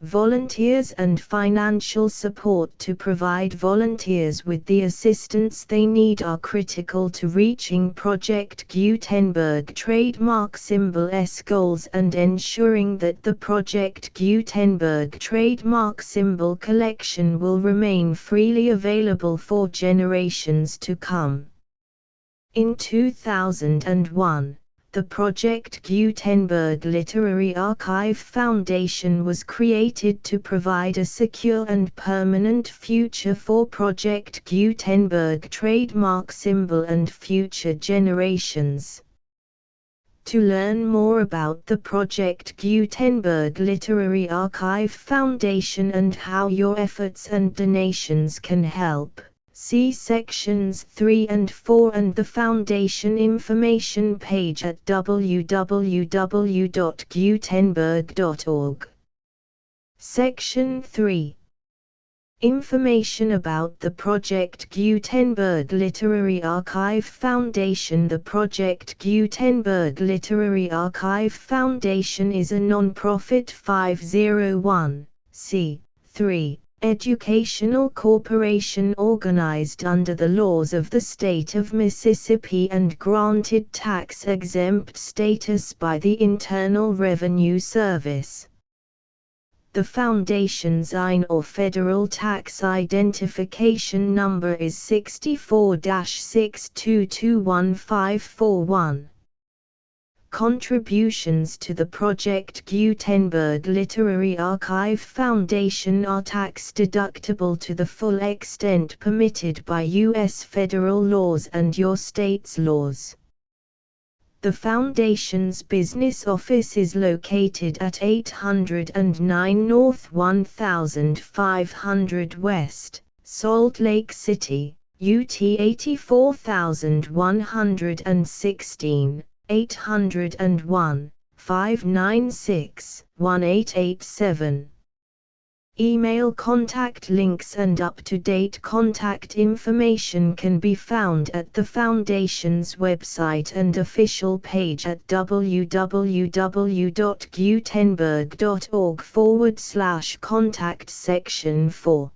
Volunteers and financial support to provide volunteers with the assistance they need are critical to reaching Project Gutenberg trademark symbol's goals and ensuring that the Project Gutenberg trademark symbol collection will remain freely available for generations to come. In 2001, the Project Gutenberg Literary Archive Foundation was created to provide a secure and permanent future for Project Gutenberg trademark symbol and future generations. To learn more about the Project Gutenberg Literary Archive Foundation and how your efforts and donations can help, See sections 3 and 4 and the Foundation information page at www.gutenberg.org. Section 3. Information about the Project Gutenberg Literary Archive Foundation. The Project Gutenberg Literary Archive Foundation is a non-profit 501(c)(3) educational corporation organized under the laws of the state of Mississippi and granted tax-exempt status by the Internal Revenue Service. The Foundation's IN or Federal Tax Identification Number is 64-6221541. Contributions to the Project Gutenberg Literary Archive Foundation are tax-deductible to the full extent permitted by U.S. federal laws and your state's laws. The Foundation's business office is located at 809 North 1500 West, Salt Lake City, UT 84116, 801-596-1887. Email contact links and up-to-date contact information can be found at the Foundation's website and official page at www.gutenberg.org/contact section 4.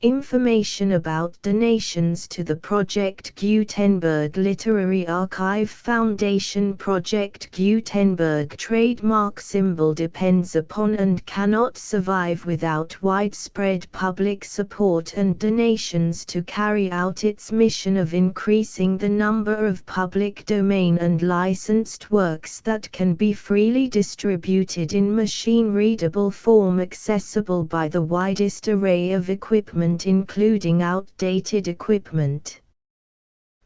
Information about donations to the Project Gutenberg Literary Archive Foundation. Project Gutenberg trademark symbol depends upon and cannot survive without widespread public support and donations to carry out its mission of increasing the number of public domain and licensed works that can be freely distributed in machine-readable form accessible by the widest array of equipment including outdated equipment.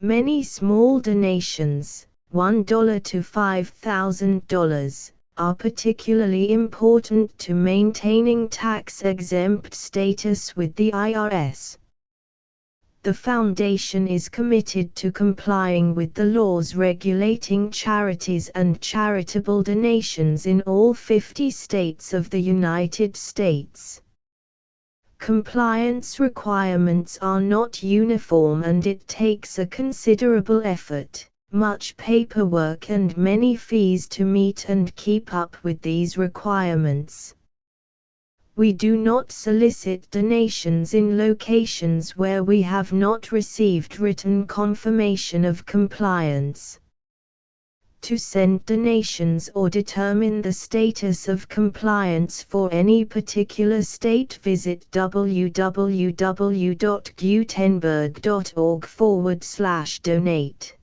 Many small donations, $1 to $5,000, are particularly important to maintaining tax-exempt status with the IRS. The Foundation is committed to complying with the laws regulating charities and charitable donations in all 50 states of the United States. Compliance requirements are not uniform and it takes a considerable effort, much paperwork and many fees to meet and keep up with these requirements. We do not solicit donations in locations where we have not received written confirmation of compliance. To send donations or determine the status of compliance for any particular state, visit www.gutenberg.org/donate.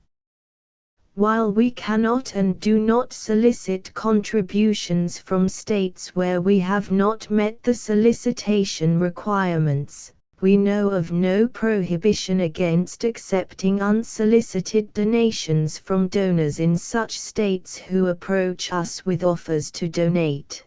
While we cannot and do not solicit contributions from states where we have not met the solicitation requirements, we know of no prohibition against accepting unsolicited donations from donors in such states who approach us with offers to donate.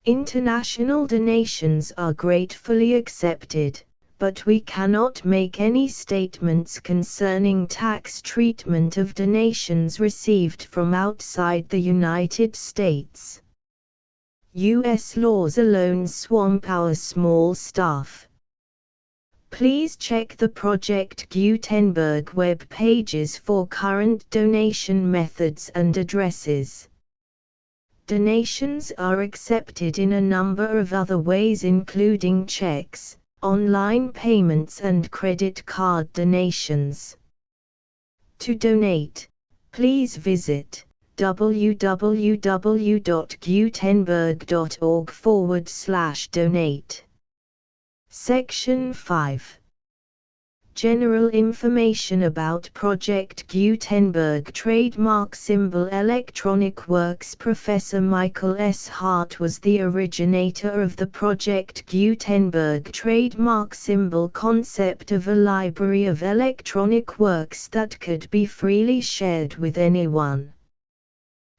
International donations are gratefully accepted, but we cannot make any statements concerning tax treatment of donations received from outside the United States. U.S. laws alone swamp our small staff. Please check the Project Gutenberg web pages for current donation methods and addresses. Donations are accepted in a number of other ways including checks, online payments and credit card donations. To donate, please visit www.gutenberg.org/donate. Section 5. General information about Project Gutenberg trademark symbol electronic works. Professor Michael S. Hart was the originator of the Project Gutenberg trademark symbol concept of a library of electronic works that could be freely shared with anyone.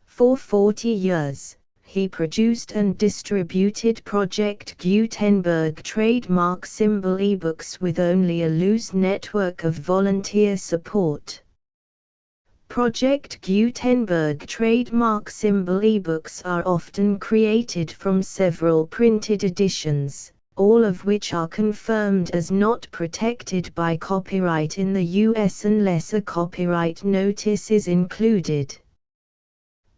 For 40 years, He produced and distributed Project Gutenberg trademark symbol ebooks with only a loose network of volunteer support. Project Gutenberg trademark symbol ebooks are often created from several printed editions, all of which are confirmed as not protected by copyright in the US unless a copyright notice is included.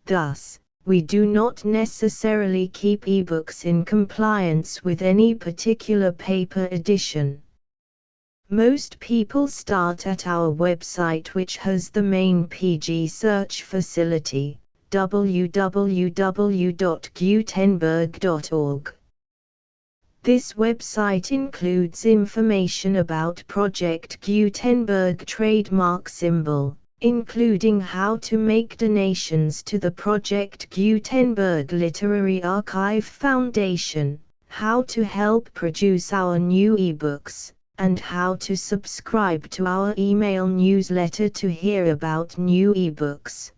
Thus, we do not necessarily keep ebooks in compliance with any particular paper edition. Most people start at our website, which has the main PG search facility, www.gutenberg.org. This website includes information about Project Gutenberg trademark symbol, including how to make donations to the Project Gutenberg Literary Archive Foundation, how to help produce our new ebooks, and how to subscribe to our email newsletter to hear about new ebooks.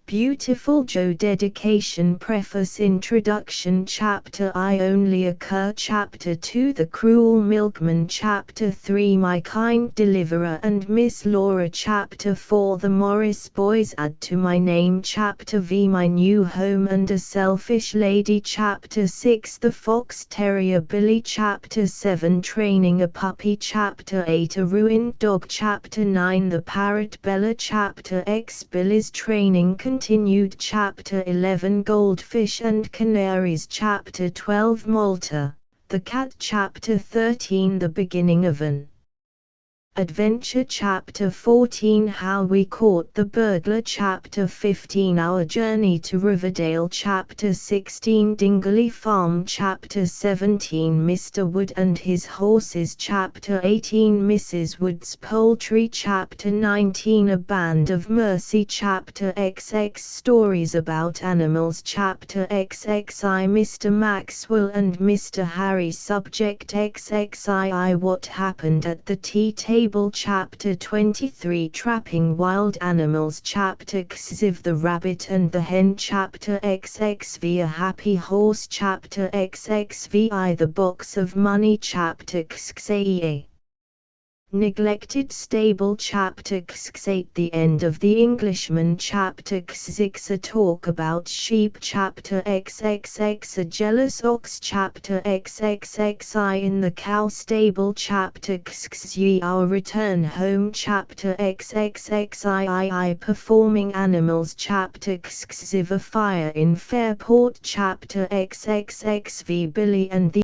Beautiful Joe Dedication Preface Introduction Chapter I Only Occur Chapter 2 The Cruel Milkman Chapter 3 My Kind Deliverer and Miss Laura Chapter 4 The Morris Boys Add to My Name Chapter V My New Home and a Selfish Lady Chapter 6 The Fox Terrier Billy Chapter 7 Training a Puppy Chapter 8 A Ruined Dog Chapter 9 The Parrot Bella Chapter X Billy's Training Continued Chapter 11 Goldfish and Canaries Chapter 12 Malta, the Cat Chapter 13 The Beginning of an Adventure Chapter 14 How We Caught the Burglar Chapter 15 Our Journey to Riverdale Chapter 16 Dingley Farm Chapter 17 Mr. Wood and His Horses Chapter 18 Mrs. Wood's Poultry Chapter 19 A Band of Mercy Chapter XX Stories about Animals Chapter XXI Mr. Maxwell and Mr. Harry Subject XXII What Happened at the Tea Table Chapter 23 Trapping Wild Animals Chapter XXV The Rabbit and the Hen Chapter XXV A Happy Horse Chapter XXVI The Box of Money Chapter XXVIII Neglected Stable Chapter XXVIII The End of the Englishman Chapter XXVI A Talk About Sheep Chapter XXX A Jealous Ox Chapter XXXI In the Cow Stable Chapter XXI Our Return Home Chapter XXXII Performing Animals Chapter XXV A Fire in Fairport Chapter XXXV Billy and the